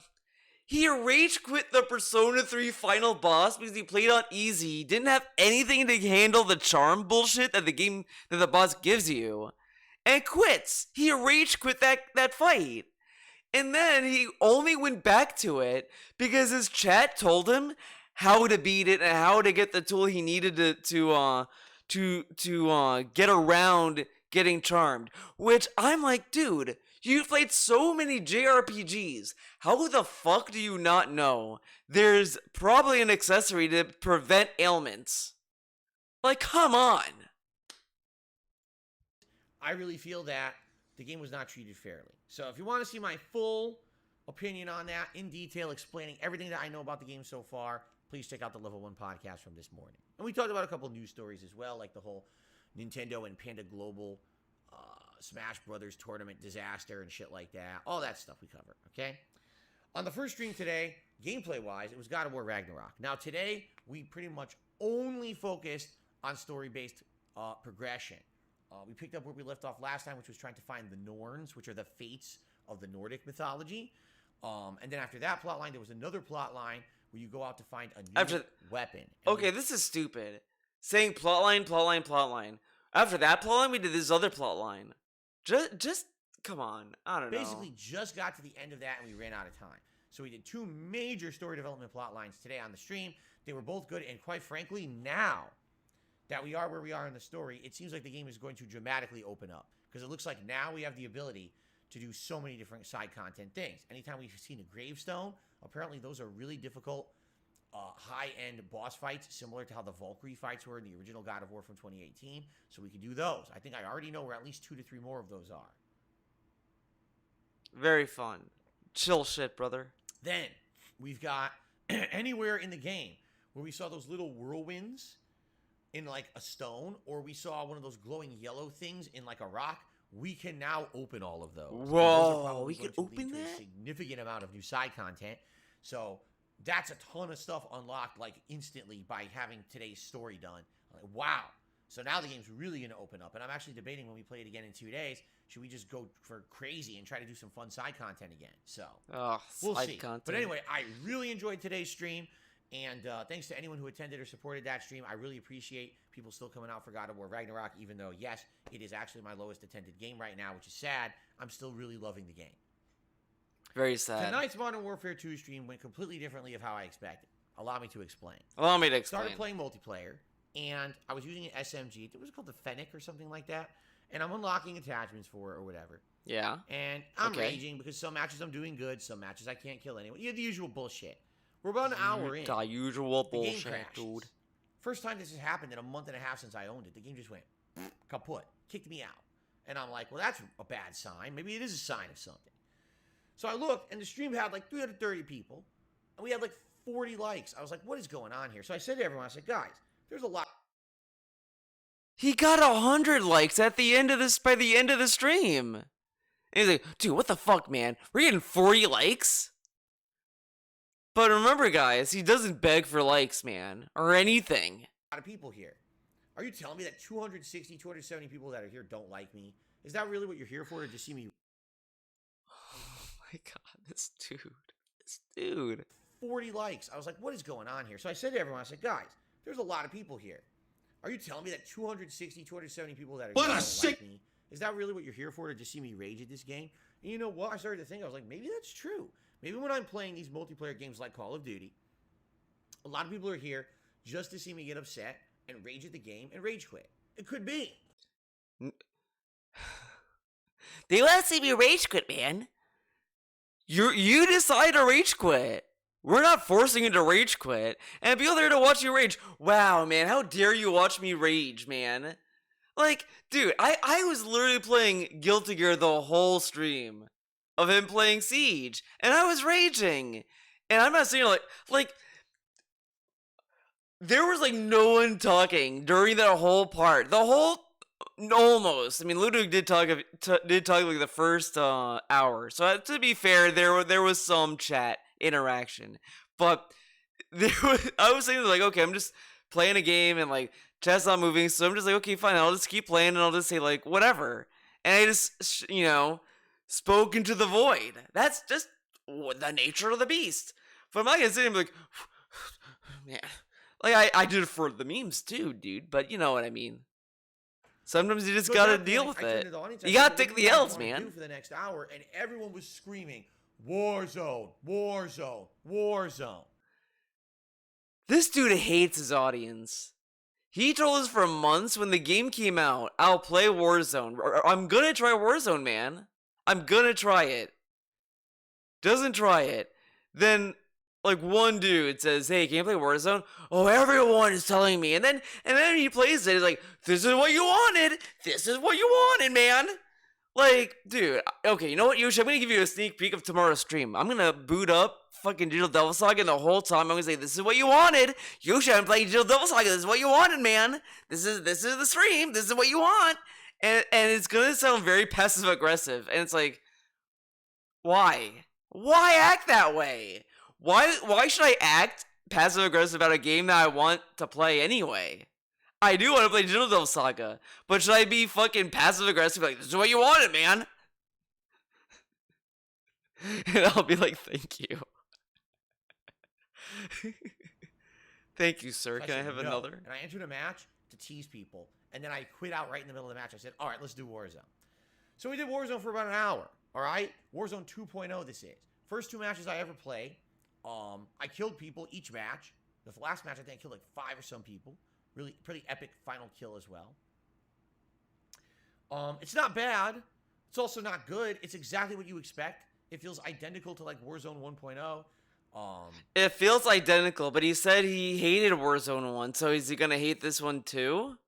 he rage quit the Persona 3 final boss because he played on easy, didn't have anything to handle the charm bullshit that the boss gives you, and quits. He rage quit that fight. And then he only went back to it because his chat told him how to beat it and how to get the tool he needed to get around getting charmed. Which I'm like, dude, You've played so many JRPGs. How the fuck do you not know there's probably an accessory to prevent ailments? Like, come on. I really feel that the game was not treated fairly. So if you want to see my full opinion on that in detail, explaining everything that I know about the game so far, please check out the Level 1 podcast from this morning. And we talked about a couple news stories as well, like the whole Nintendo and Panda Global Smash Brothers tournament disaster and shit like that. All that stuff we cover, okay? On the first stream today, gameplay-wise, it was God of War Ragnarok. Now today, we pretty much only focused on story-based progression. We picked up where we left off last time, which was trying to find the Norns, which are the fates of the Nordic mythology. And then after that plot line, there was another plot line where you go out to find a new weapon. Okay, this is stupid. Saying plotline, plotline, plotline. After that plotline, we did this other plotline. Just come on. I don't know. Basically, just got to the end of that and we ran out of time. So we did two major story development plot lines today on the stream. They were both good, and quite frankly, now that we are where we are in the story, it seems like the game is going to dramatically open up. Because it looks like now we have the ability to do so many different side content things. Anytime we've seen a gravestone, apparently those are really difficult high-end boss fights, similar to how the Valkyrie fights were in the original God of War from 2018. So we can do those. I think I already know where at least 2 to 3 more of those are. Very fun. Chill shit, brother. Then we've got anywhere in the game where we saw those little whirlwinds in like a stone, or we saw one of those glowing yellow things in like a rock, we can now open all of those. Whoa, we can open that? A significant amount of new side content. So that's a ton of stuff unlocked like instantly by having today's story done. I'm like, wow. So now the game's really going to open up. And I'm actually debating when we play it again in 2 days, should we just go for crazy and try to do some fun side content again? So we'll see. Content. But anyway, I really enjoyed today's stream. And thanks to anyone who attended or supported that stream. I really appreciate people still coming out for God of War Ragnarok, even though, yes, it is actually my lowest attended game right now, which is sad. I'm still really loving the game. Very sad. Tonight's Modern Warfare 2 stream went completely differently of how I expected. Allow me to explain. Allow me to explain. Started playing multiplayer, and I was using an SMG. It was called the Fennec or something like that. And I'm unlocking attachments for it or whatever. Yeah. And I'm raging because some matches I'm doing good, some matches I can't kill anyone. You have the usual bullshit. We're about an hour in. The usual The game bullshit, crashes. dude. First time this has happened in a month and a half since I owned it. The game just went kaput, kicked me out. And I'm like, well, that's a bad sign. Maybe it is a sign of something. So I looked, and the stream had like 330 people, and we had like 40 likes. I was like, what is going on here? So I said to everyone, I said, guys, there's a lot. He got 100 likes at the end of this by the end of the stream. And he's like, dude, what the fuck, man? We're getting 40 likes? But remember, guys, he doesn't beg for likes, man, or anything. A lot of people here. Are you telling me that 260, 270 people that are here don't like me? Is that really what you're here for, to just see me? Oh my god, this dude. 40 likes. I was like, what is going on here? So I said to everyone, I said, guys, there's a lot of people here. Are you telling me that 260, 270 people that are here don't like me? Is that really what you're here for, to just see me rage at this game? And you know what? I started to think, I was like, maybe that's true. Maybe when I'm playing these multiplayer games like Call of Duty, a lot of people are here just to see me get upset and rage at the game and rage quit. It could be. They want to see me rage quit, man. You decide to rage quit. We're not forcing you to rage quit. And people there to watch you rage. Wow, man, how dare you watch me rage, man? Like, dude, I was literally playing Guilty Gear the whole stream of him playing Siege, and I was raging. And I'm not saying like there was like no one talking during that whole part. The whole almost. I mean, Ludwig did talk like the first hour. So to be fair, there was some chat interaction, but I was saying like, okay, I'm just playing a game and like chat's not moving, so I'm just like, okay, fine, I'll just keep playing and I'll just say like whatever, and I just spoke into the void. That's just the nature of the beast. But I'm not gonna sit and be like, man, like I did it for the memes too, dude. But you know what I mean. Sometimes you just gotta deal with it. You gotta take the L's, man. For the next hour, and everyone was screaming, "Warzone, Warzone, Warzone." This dude hates his audience. He told us for months when the game came out, I'll play Warzone. I'm gonna try Warzone, man. I'm gonna try it. Doesn't try it. Then like one dude says, "Hey, can you play Warzone?" Oh, everyone is telling me. And then he plays it. He's like, "This is what you wanted. This is what you wanted, man." Like, dude, okay, you know what, Yoshi? I'm gonna give you a sneak peek of tomorrow's stream. I'm gonna boot up fucking Digital Devil Saga, and the whole time I'm gonna say, "This is what you wanted. Yoshi, I'm playing Digital Devil Saga. This is what you wanted, man. This is the stream. This is what you want." And it's gonna sound very passive aggressive. And it's like, why? Why act that way? Why should I act passive aggressive about a game that I want to play anyway? I do want to play Digital Devil Saga, but should I be fucking passive aggressive like, "This is what you wanted, man"? And I'll be like, "Thank you." Thank you, sir. So Can I said have no. another? And I entered a match to tease people, and then I quit out right in the middle of the match. I said, all right, let's do Warzone. So we did Warzone for about an hour, all right? Warzone 2.0 this is. First 2 matches I ever played, I killed people each match. The last match, I think I killed like 5 or some people. Really, pretty epic final kill as well. It's not bad. It's also not good. It's exactly what you expect. It feels identical to like Warzone 1.0. It feels identical, but he said he hated Warzone 1, so is he gonna hate this one too?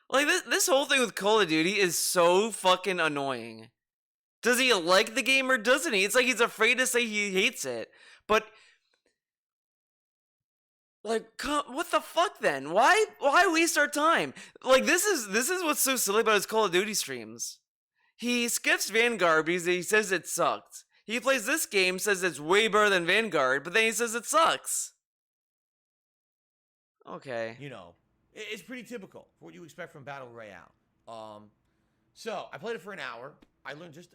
Like, this whole thing with Call of Duty is so fucking annoying. Does he like the game or doesn't he? It's like he's afraid to say he hates it. But like, what the fuck then? Why waste our time? Like, this is what's so silly about his Call of Duty streams. He skips Vanguard because he says it sucked. He plays this game, says it's way better than Vanguard, but then he says it sucks. Okay. You know, it's pretty typical for what you expect from Battle Royale. So I played it for an hour. I learned just,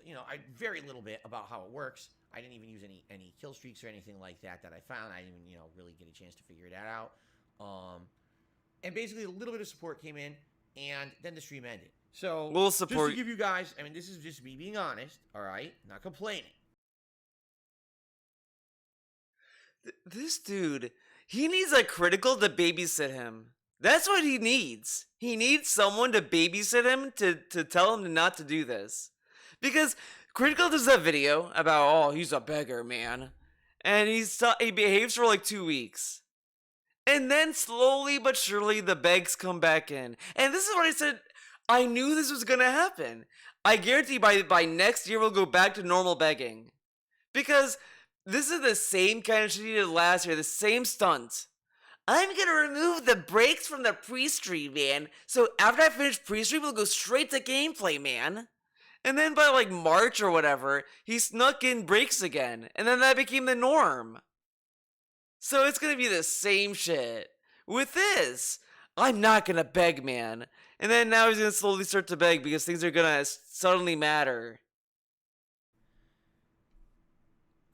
very little bit about how it works. I didn't even use any kill streaks or anything like that I found. I didn't even, really get a chance to figure that out. And basically a little bit of support came in, and then the stream ended. So we'll just support to give you guys, this is just me being honest, all right? Not complaining. This dude, he needs a critical to babysit him. That's what he needs. He needs someone to babysit him to tell him not to do this. Because Critical does that video about, oh, he's a beggar, man. And he behaves for like 2 weeks. And then slowly but surely the begs come back in. And this is what I said, I knew this was gonna happen. I guarantee by next year we'll go back to normal begging. Because this is the same kind of shit he did last year, the same stunt. I'm gonna remove the breaks from the pre-stream, man. So after I finish pre-stream, we'll go straight to gameplay, man. And then by like March or whatever, he snuck in breaks again. And then that became the norm. So it's gonna be the same shit. With this, I'm not gonna beg, man. And then now he's gonna slowly start to beg because things are gonna suddenly matter.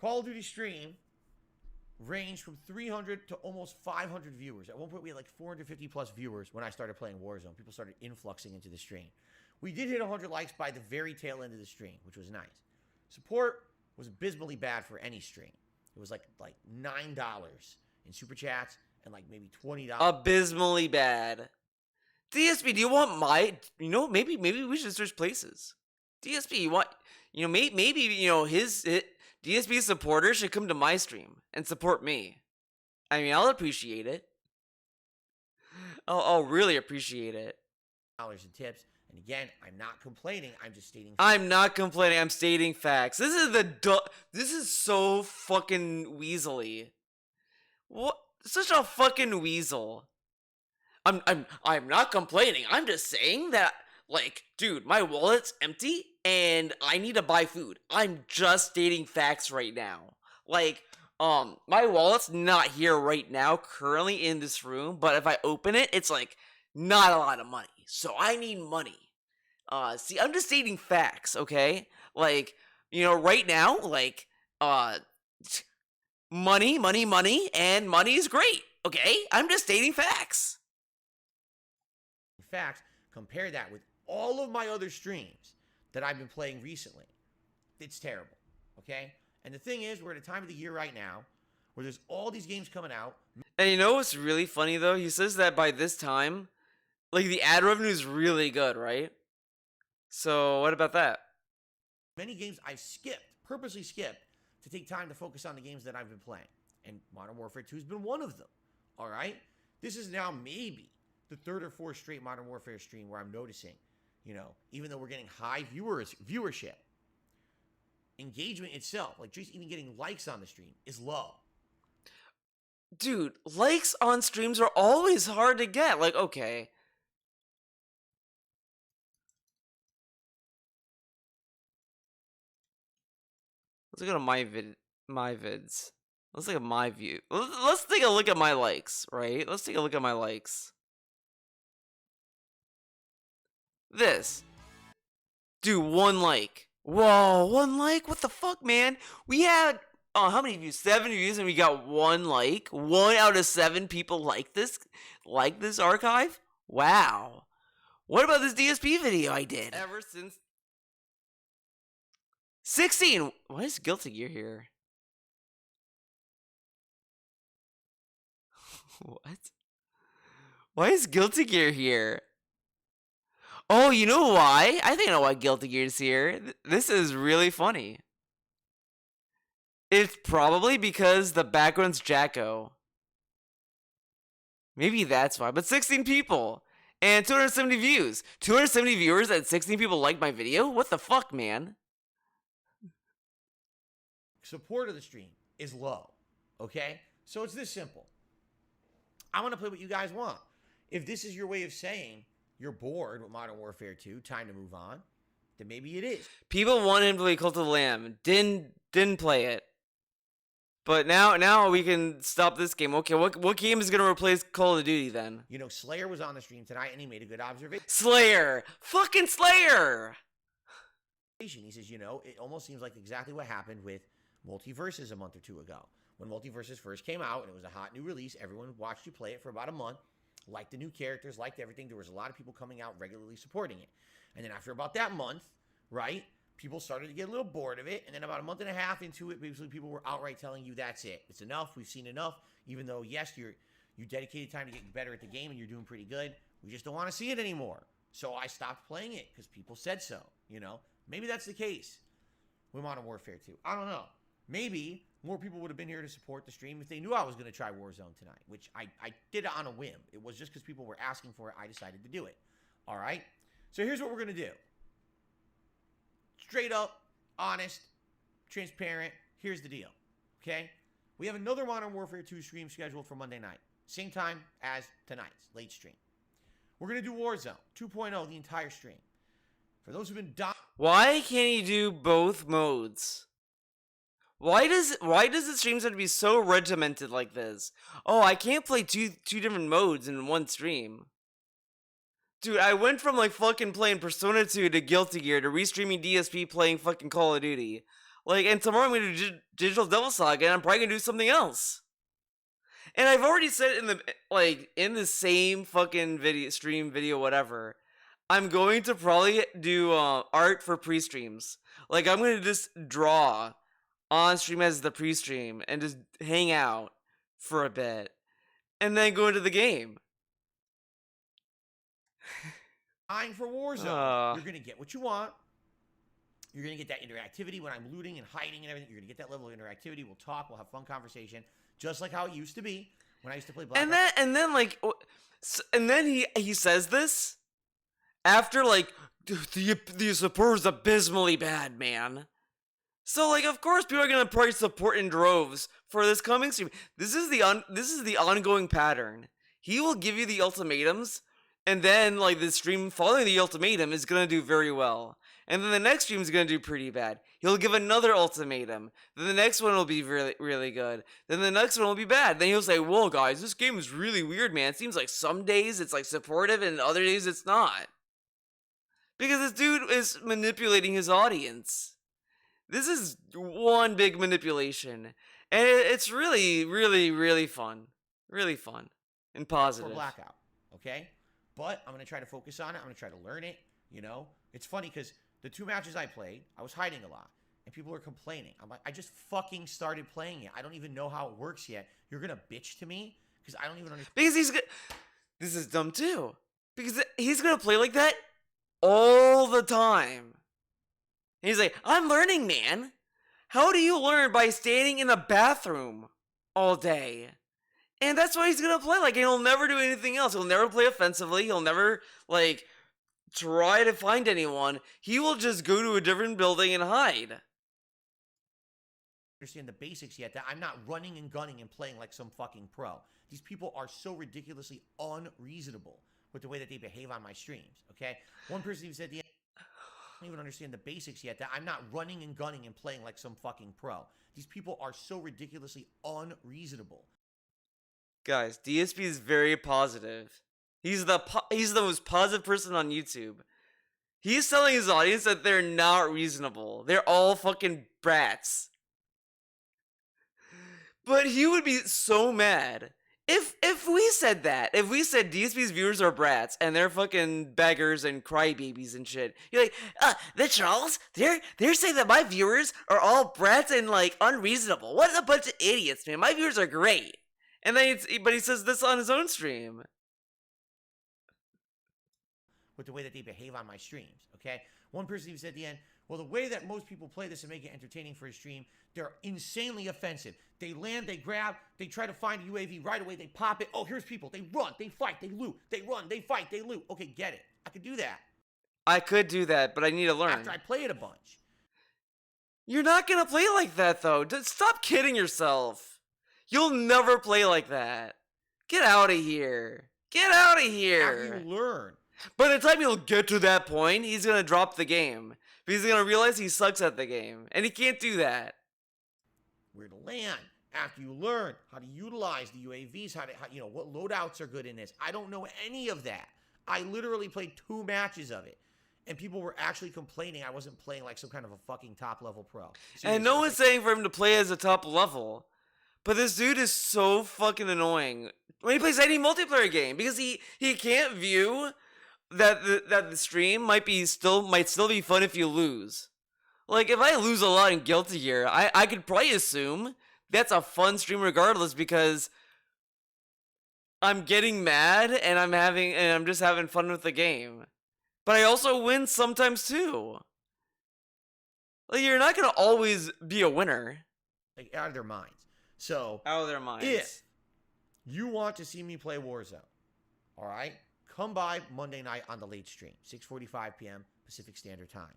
Call of Duty stream ranged from 300 to almost 500 viewers. At one point, we had like 450 plus viewers when I started playing Warzone. People started influxing into the stream. We did hit 100 likes by the very tail end of the stream, which was nice. Support was abysmally bad for any stream. It was like $9 in super chats and like maybe $20. Abysmally bad. DSP, do you want maybe we should switch places. DSP, you want, maybe his DSP supporters should come to my stream and support me. I'll appreciate it. I'll really appreciate it. Dollars in tips. And again, I'm not complaining. I'm just stating. I'm not complaining. I'm stating facts. This is so fucking weaselly. What? Such a fucking weasel. I'm not complaining. I'm just saying that, like, dude, my wallet's empty and I need to buy food. I'm just stating facts right now. Like, my wallet's not here right now, currently in this room, but if I open it, it's like not a lot of money. So I need money. See, I'm just stating facts, okay? Like, right now, like, money, and money is great, okay? I'm just stating facts. Facts, compare that with all of my other streams that I've been playing recently. It's terrible, okay? And the thing is, we're at a time of the year right now where there's all these games coming out. And you know what's really funny, though? He says that by this time, like, the ad revenue is really good, right? So, what about that? Many games I've purposely skipped, to take time to focus on the games that I've been playing. And Modern Warfare 2 has been one of them. All right? This is now maybe the third or fourth straight Modern Warfare stream where I'm noticing, even though we're getting high viewership, engagement itself, like just even getting likes on the stream, is low. Dude, likes on streams are always hard to get. Like, okay. Let's go to my vids. Let's look at my view. Let's take a look at my likes, right? Let's take a look at my likes. This. Dude, 1 like. Whoa, 1 like? What the fuck, man? We had, how many views? 7 views and we got 1 like? 1 out of 7 people like this archive? Wow. What about this DSP video I did? Ever since 16. Why is Guilty Gear here? What? Why is Guilty Gear here? Oh, you know why? I think I know why Guilty Gear is here. This is really funny. It's probably because the background's Jacko. Maybe that's why. But 16 people and 270 views. 270 viewers and 16 people liked my video? What the fuck, man? Support of the stream is low, okay? So it's this simple. I want to play what you guys want. If this is your way of saying you're bored with Modern Warfare 2, time to move on, then maybe it is. People want him to play Cult of the Lamb. Didn't play it. But now we can stop this game. Okay, what game is going to replace Call of Duty then? Slayer was on the stream tonight and he made a good observation. Slayer! Fucking Slayer! He says, it almost seems like exactly what happened with Multiverses a month or two ago. When Multiverses first came out and it was a hot new release, everyone watched you play it for about a month, liked the new characters, liked everything. There was a lot of people coming out regularly supporting it. And then after about that month, right, people started to get a little bored of it. And then about a month and a half into it, basically people were outright telling you that's it. It's enough. We've seen enough. Even though, yes, you dedicated time to get better at the game and you're doing pretty good. We just don't want to see it anymore. So I stopped playing it because people said so, Maybe that's the case with Modern Warfare 2. I don't know. Maybe more people would have been here to support the stream if they knew I was going to try Warzone tonight, which I did it on a whim. It was just because people were asking for it, I decided to do it. All right? So here's what we're going to do. Straight up, honest, transparent. Here's the deal, okay? We have another Modern Warfare 2 stream scheduled for Monday night. Same time as tonight's late stream. We're going to do Warzone 2.0 the entire stream. For those who've been why can't he do both modes? Why does the streams have to be so regimented like this? Oh, I can't play two different modes in one stream. Dude, I went from like fucking playing Persona 2 to Guilty Gear to restreaming DSP playing fucking Call of Duty. Like, and tomorrow I'm gonna do Digital Devil Saga and I'm probably gonna do something else. And I've already said in the same fucking stream video whatever, I'm going to probably do art for pre-streams. Like, I'm gonna just draw on stream as the pre-stream and just hang out for a bit and then go into the game. Dying for Warzone. You're gonna get what you want. You're gonna get that interactivity when I'm looting and hiding and everything. You're gonna get that level of interactivity. We'll talk. We'll have fun conversation, just like how it used to be when I used to play Black Ops. And then he says this after like the support is abysmally bad, man. So like, of course, people are gonna probably support in droves for this coming stream. This is the ongoing pattern. He will give you the ultimatums, and then like the stream following the ultimatum is gonna do very well, and then the next stream is gonna do pretty bad. He'll give another ultimatum. Then the next one will be really, really good. Then the next one will be bad. Then he'll say, "Whoa, guys, this game is really weird, man. It seems like some days it's like supportive, and other days it's not." Because this dude is manipulating his audience. This is one big manipulation. And it's really, really, really fun. Really fun. And positive. For Blackout, okay? But I'm going to try to focus on it. I'm going to try to learn it, It's funny because the 2 matches I played, I was hiding a lot. And people were complaining. I'm like, I just fucking started playing it. I don't even know how it works yet. You're going to bitch to me? Because I don't even understand. Because this is dumb too. Because he's going to play like that all the time. And he's like, I'm learning, man. How do you learn? By standing in a bathroom all day. And that's what he's gonna play. Like, he'll never do anything else. He'll never play offensively. He'll never, like, try to find anyone. He will just go to a different building and hide. Understand the basics yet that I'm not running and gunning and playing like some fucking pro. These people are so ridiculously unreasonable with the way that they behave on my streams, okay? One person even said, I don't even understand the basics yet that I'm not running and gunning and playing like some fucking pro. These people are so ridiculously unreasonable. Guys, DSP is very positive. He's the most positive person on YouTube. He's telling his audience that they're not reasonable. They're all fucking brats. But he would be so mad if we said that. If we said DSP's viewers are brats and they're fucking beggars and crybabies and shit. You're like, the trolls, they're saying that my viewers are all brats and like unreasonable. What a bunch of idiots, man. My viewers are great. And then but he says this on his own stream. With the way that they behave on my streams, okay? One person even said at the end, well, the way that most people play this and make it entertaining for a stream, they're insanely offensive. They land, they grab, they try to find a UAV right away, they pop it. Oh, here's people. They run, they fight, they loot. They run, they fight, they loot. Okay, get it. I could do that. I could do that, but I need to learn. After I play it a bunch. You're not gonna play like that, though. Stop kidding yourself. You'll never play like that. Get out of here. Get out of here. After you learn. By the time he'll get to that point, he's gonna drop the game. Because he's gonna realize he sucks at the game. And he can't do that. Where to land. After you learn how to utilize the UAVs, how what loadouts are good in this. I don't know any of that. I literally played 2 matches of it. And people were actually complaining I wasn't playing like some kind of a fucking top-level pro. Seriously, and no one's saying for him to play as a top level. But this dude is so fucking annoying when he plays any multiplayer game. Because he can't view that the stream might still be fun if you lose. Like, if I lose a lot in Guilty Gear, I could probably assume that's a fun stream regardless because I'm getting mad and I'm just having fun with the game. But I also win sometimes too. Like, you're not gonna always be a winner. Like, out of their minds. So, out of their minds. If you want to see me play Warzone, all right, come by Monday night on the late stream, 6:45 p.m. Pacific Standard Time.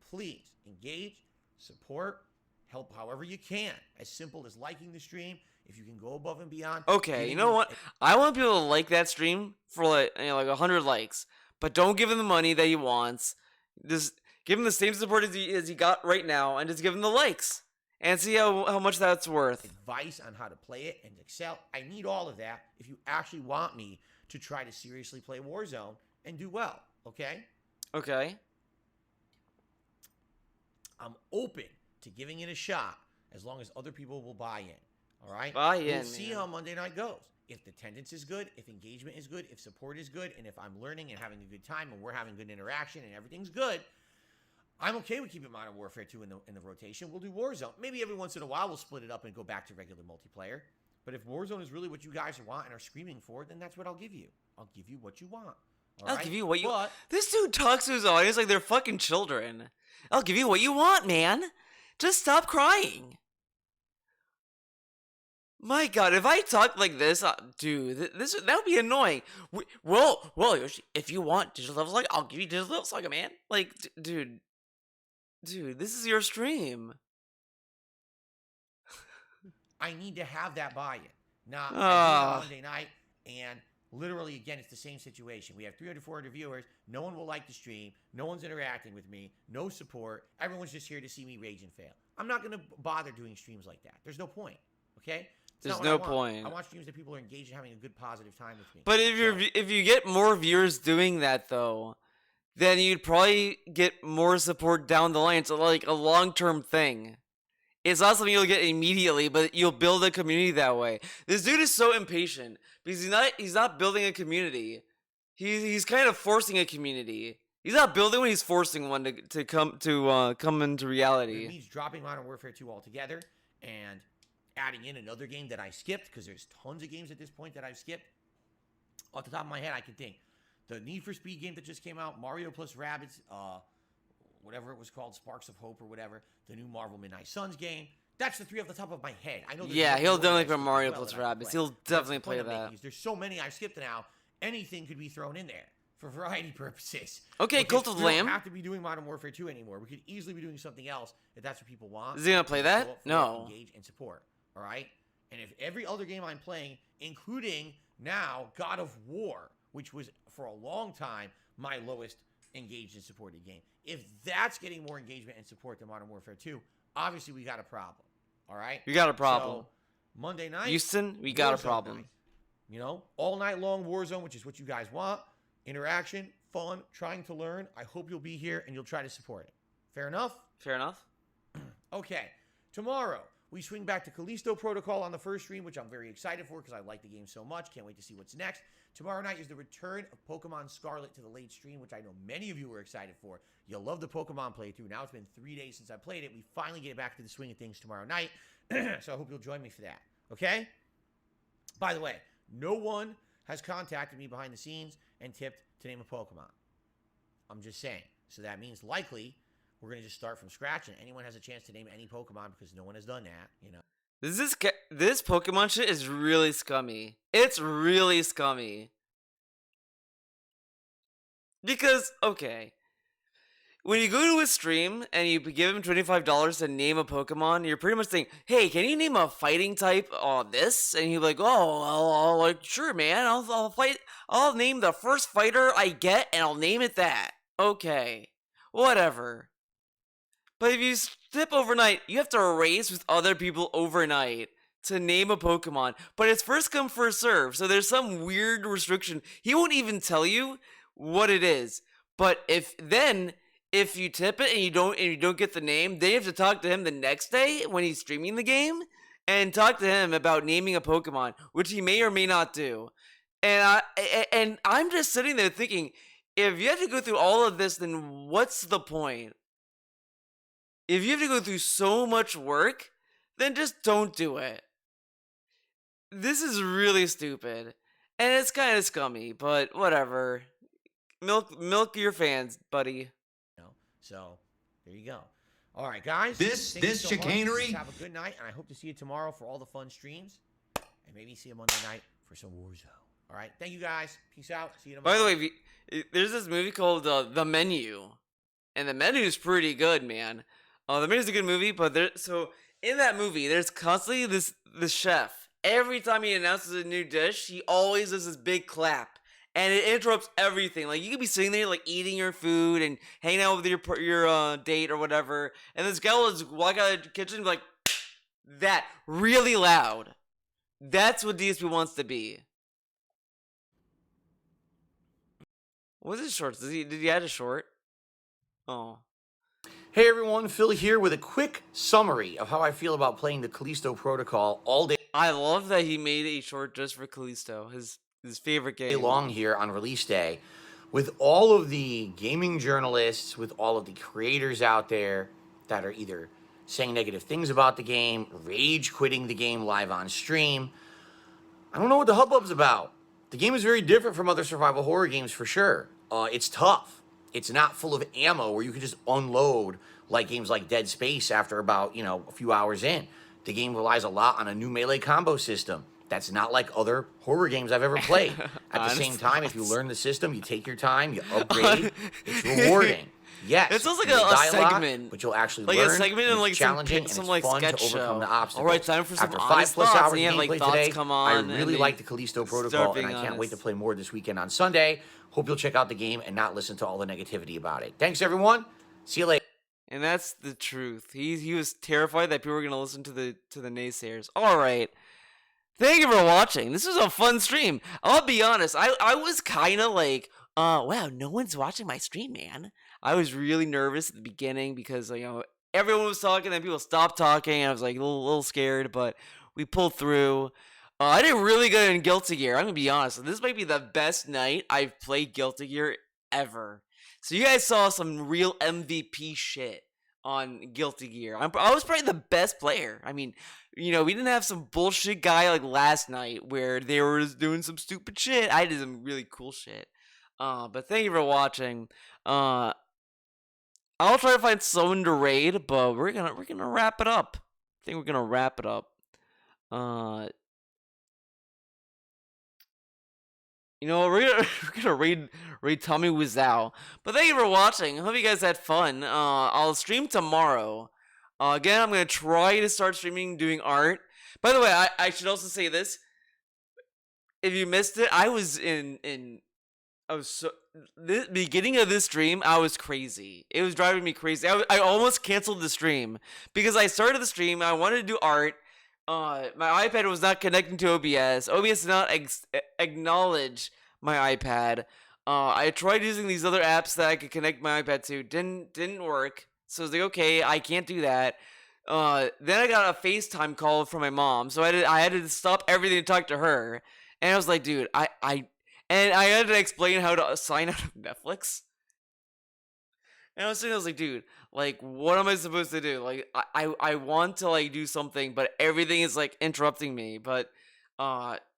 Please engage, support, help however you can. As simple as liking the stream. If you can go above and beyond. Okay, you know what? I want people to like that stream for like 100 likes, but don't give him the money that he wants. Just give him the same support as he got right now, and just give him the likes. And see how much that's worth. Advice on how to play it and excel. I need all of that if you actually want me to try to seriously play Warzone and do well, okay? Okay. I'm open to giving it a shot as long as other people will buy in, all right? Buy in, We'll see how Monday night goes. If the attendance is good, if engagement is good, if support is good, and if I'm learning and having a good time and we're having good interaction and everything's good, I'm okay with keeping Modern Warfare 2 in the rotation. We'll do Warzone. Maybe every once in a while we'll split it up and go back to regular multiplayer. But if Warzone is really what you guys want and are screaming for, then that's what I'll give you. I'll give you what you want. I'll give you what you want. This dude talks to his audience like they're fucking children. I'll give you what you want, man. Just stop crying. My God, if I talk like this, dude, that would be annoying. Well, Yoshi, if you want digital levels, like I'll give you digital levels, like man. Like, dude, this is your stream. I need to have that buy-in. Not on Monday night, and literally, again, it's the same situation. We have 300, 400 viewers. No one will like the stream. No one's interacting with me. No support. Everyone's just here to see me rage and fail. I'm not going to bother doing streams like that. There's no point, okay? There's no point. I want streams that people are engaged and having a good, positive time with me. But if you get more viewers doing that, though, then you'd probably get more support down the line. It's like a long-term thing. It's not something you'll get immediately, but you'll build a community that way. This dude is so impatient because he's not building a community. He's kind of forcing a community. He's not building one, he's forcing one to come into reality. It means dropping Modern Warfare 2 altogether and adding in another game that I skipped, because there's tons of games at this point that I've skipped. Off the top of my head, I can think. The Need for Speed game that just came out, Mario plus Rabbids, whatever it was called, Sparks of Hope or whatever, the new Marvel Midnight Suns game. That's the three off the top of my head. I know. Yeah, he'll definitely play Mario plus plus Rabbids. He'll definitely play that. There's so many I've skipped now. Anything could be thrown in there for variety purposes. Okay, Cult of the we Lamb. don't have to be doing Modern Warfare 2 anymore. We could easily be doing something else if that's what people want. Is he gonna play that? Show up for it, No. Engage and support. All right. And if every other game I'm playing, including now God of War, which was for a long time my lowest engaged and supported game, if that's getting more engagement and support than Modern Warfare 2, obviously we got a problem. All right. We got a problem. So, Monday night, Houston, we got a Warzone problem. night. You know, all night long Warzone, which is what you guys want. Interaction, fun, trying to learn. I hope you'll be here and you'll try to support it. Fair enough? Fair enough. Okay. Tomorrow, we swing back to Callisto Protocol on the first stream, which I'm very excited for because I like the game so much. Can't wait to see what's next. Tomorrow night is the return of Pokemon Scarlet to the late stream, which I know many of you were excited for. You'll love the Pokemon playthrough. Now it's been 3 days since I played it. We finally get back to the swing of things tomorrow night. So I hope you'll join me for that. Okay? By the way, no one has contacted me behind the scenes and tipped to name a Pokemon. I'm just saying. So that means likely we're going to just start from scratch and anyone has a chance to name any Pokemon because no one has done that, you know. This Pokemon shit is really scummy. It's really scummy. Because, okay, when you go to a stream and you give him $25 to name a Pokemon, you're pretty much saying, hey, can you name a fighting type on this? And he's like, oh, I'll like, sure, man, I'll name the first fighter I get and I'll name it that. Okay, whatever. But if you skip overnight, you have to race with other people overnight to name a Pokemon. But it's first come, first serve, so there's some weird restriction. He won't even tell you what it is. But if you tip it and you don't get the name, then you have to talk to him the next day when he's streaming the game and talk to him about naming a Pokemon, which he may or may not do. And I'm just sitting there thinking, if you have to go through all of this, then what's the point? If you have to go through so much work, then just don't do it. This is really stupid. And it's kind of scummy, but whatever. Milk your fans, buddy. So, there you go. All right, guys. This thank you so much. chicanery. Have a good night, and I hope to see you tomorrow for all the fun streams. And maybe see you Monday night for some Warzone. All right, thank you guys. Peace out. See you tomorrow. By the way, there's this movie called The Menu. And The Menu is pretty good, man. The Menu is a good movie, but so in that movie, there's constantly this chef. Every time he announces a new dish, he always does this big clap. And it interrupts everything. Like, you could be sitting there, like, eating your food and hanging out with your date or whatever. And this guy will just walk out of the kitchen and be like, that, really loud. That's what DSP wants to be. What's his shorts? Did he add a short? Oh. Hey everyone, Phil here with a quick summary of how I feel about playing the Callisto Protocol all day. I love that he made a short just for Callisto, his favorite game. Long here on release day, with all of the gaming journalists, with all of the creators out there that are either saying negative things about the game, rage quitting the game live on stream. I don't know what the hubbub's about. The game is very different from other survival horror games for sure. It's tough. It's not full of ammo where you can just unload like games like Dead Space after about, a few hours in. The game relies a lot on a new melee combo system. That's not like other horror games I've ever played. At the same time, if you learn the system, you take your time, you upgrade, it's rewarding. Yes, it sounds like you'll a die segment, lot, but you'll actually like learn. a segment in like challenging some and like it's fun sketch to overcome show. the obstacles. All right, time for some After honest 5+ thoughts. hours And of you have, like, gameplay thoughts today, come I on, really and like the Callisto start Protocol, and being I can't wait honest. to play more this weekend on Sunday. Hope you'll check out the game and not listen to all the negativity about it. Thanks, everyone. See you later. And that's the truth. He was terrified that people were gonna listen to the naysayers. All right. Thank you for watching. This was a fun stream. I'll be honest. I was kind of like, wow, no one's watching my stream, man. I was really nervous at the beginning because everyone was talking, then people stopped talking, and I was like a little scared. But we pulled through. I did really good in Guilty Gear. I'm gonna be honest. This might be the best night I've played Guilty Gear ever. So you guys saw some real MVP shit on Guilty Gear. I was probably the best player. I mean, we didn't have some bullshit guy like last night where they were doing some stupid shit. I did some really cool shit. But thank you for watching. I'll try to find someone to raid, but we're gonna wrap it up. I think we're gonna wrap it up. You know, we're gonna raid Tommy Wiseau. But thank you for watching. I hope you guys had fun. I'll stream tomorrow. Again, I'm gonna try to start streaming doing art. By the way, I should also say this. If you missed it, I was the beginning of this stream, I was crazy. It was driving me crazy. I almost canceled the stream because I started the stream. I wanted to do art. My iPad was not connecting to OBS. OBS did not acknowledge my iPad. I tried using these other apps that I could connect my iPad to. Didn't work. So I was like, okay, I can't do that. Then I got a FaceTime call from my mom. So I had to stop everything to talk to her. And I was like, dude, I had to explain how to sign out of Netflix. And I was like, dude, like, what am I supposed to do? Like, I want to, like, do something, but everything is, like, interrupting me. But,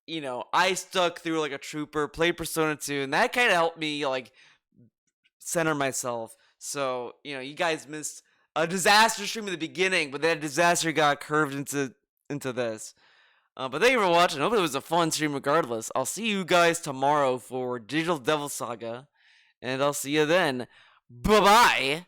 you know, I stuck through, like, a trooper, played Persona 2, and that kind of helped me, like, center myself. So, you know, you guys missed a disaster stream at the beginning, but that disaster got curved into this. But thank you for watching. I hope it was a fun stream regardless. I'll see you guys tomorrow for Digital Devil Saga, and I'll see you then. Bye-bye!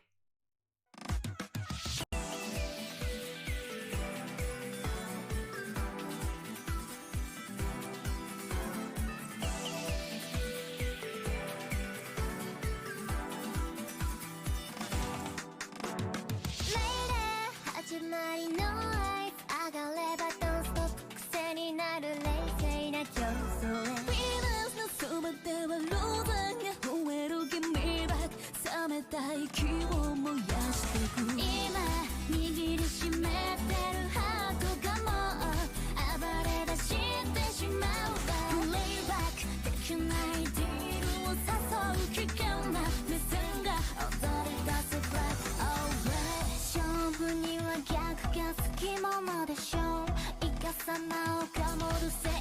Alright, 勝負には逆がつきものでしょう。イカサマをかもるせ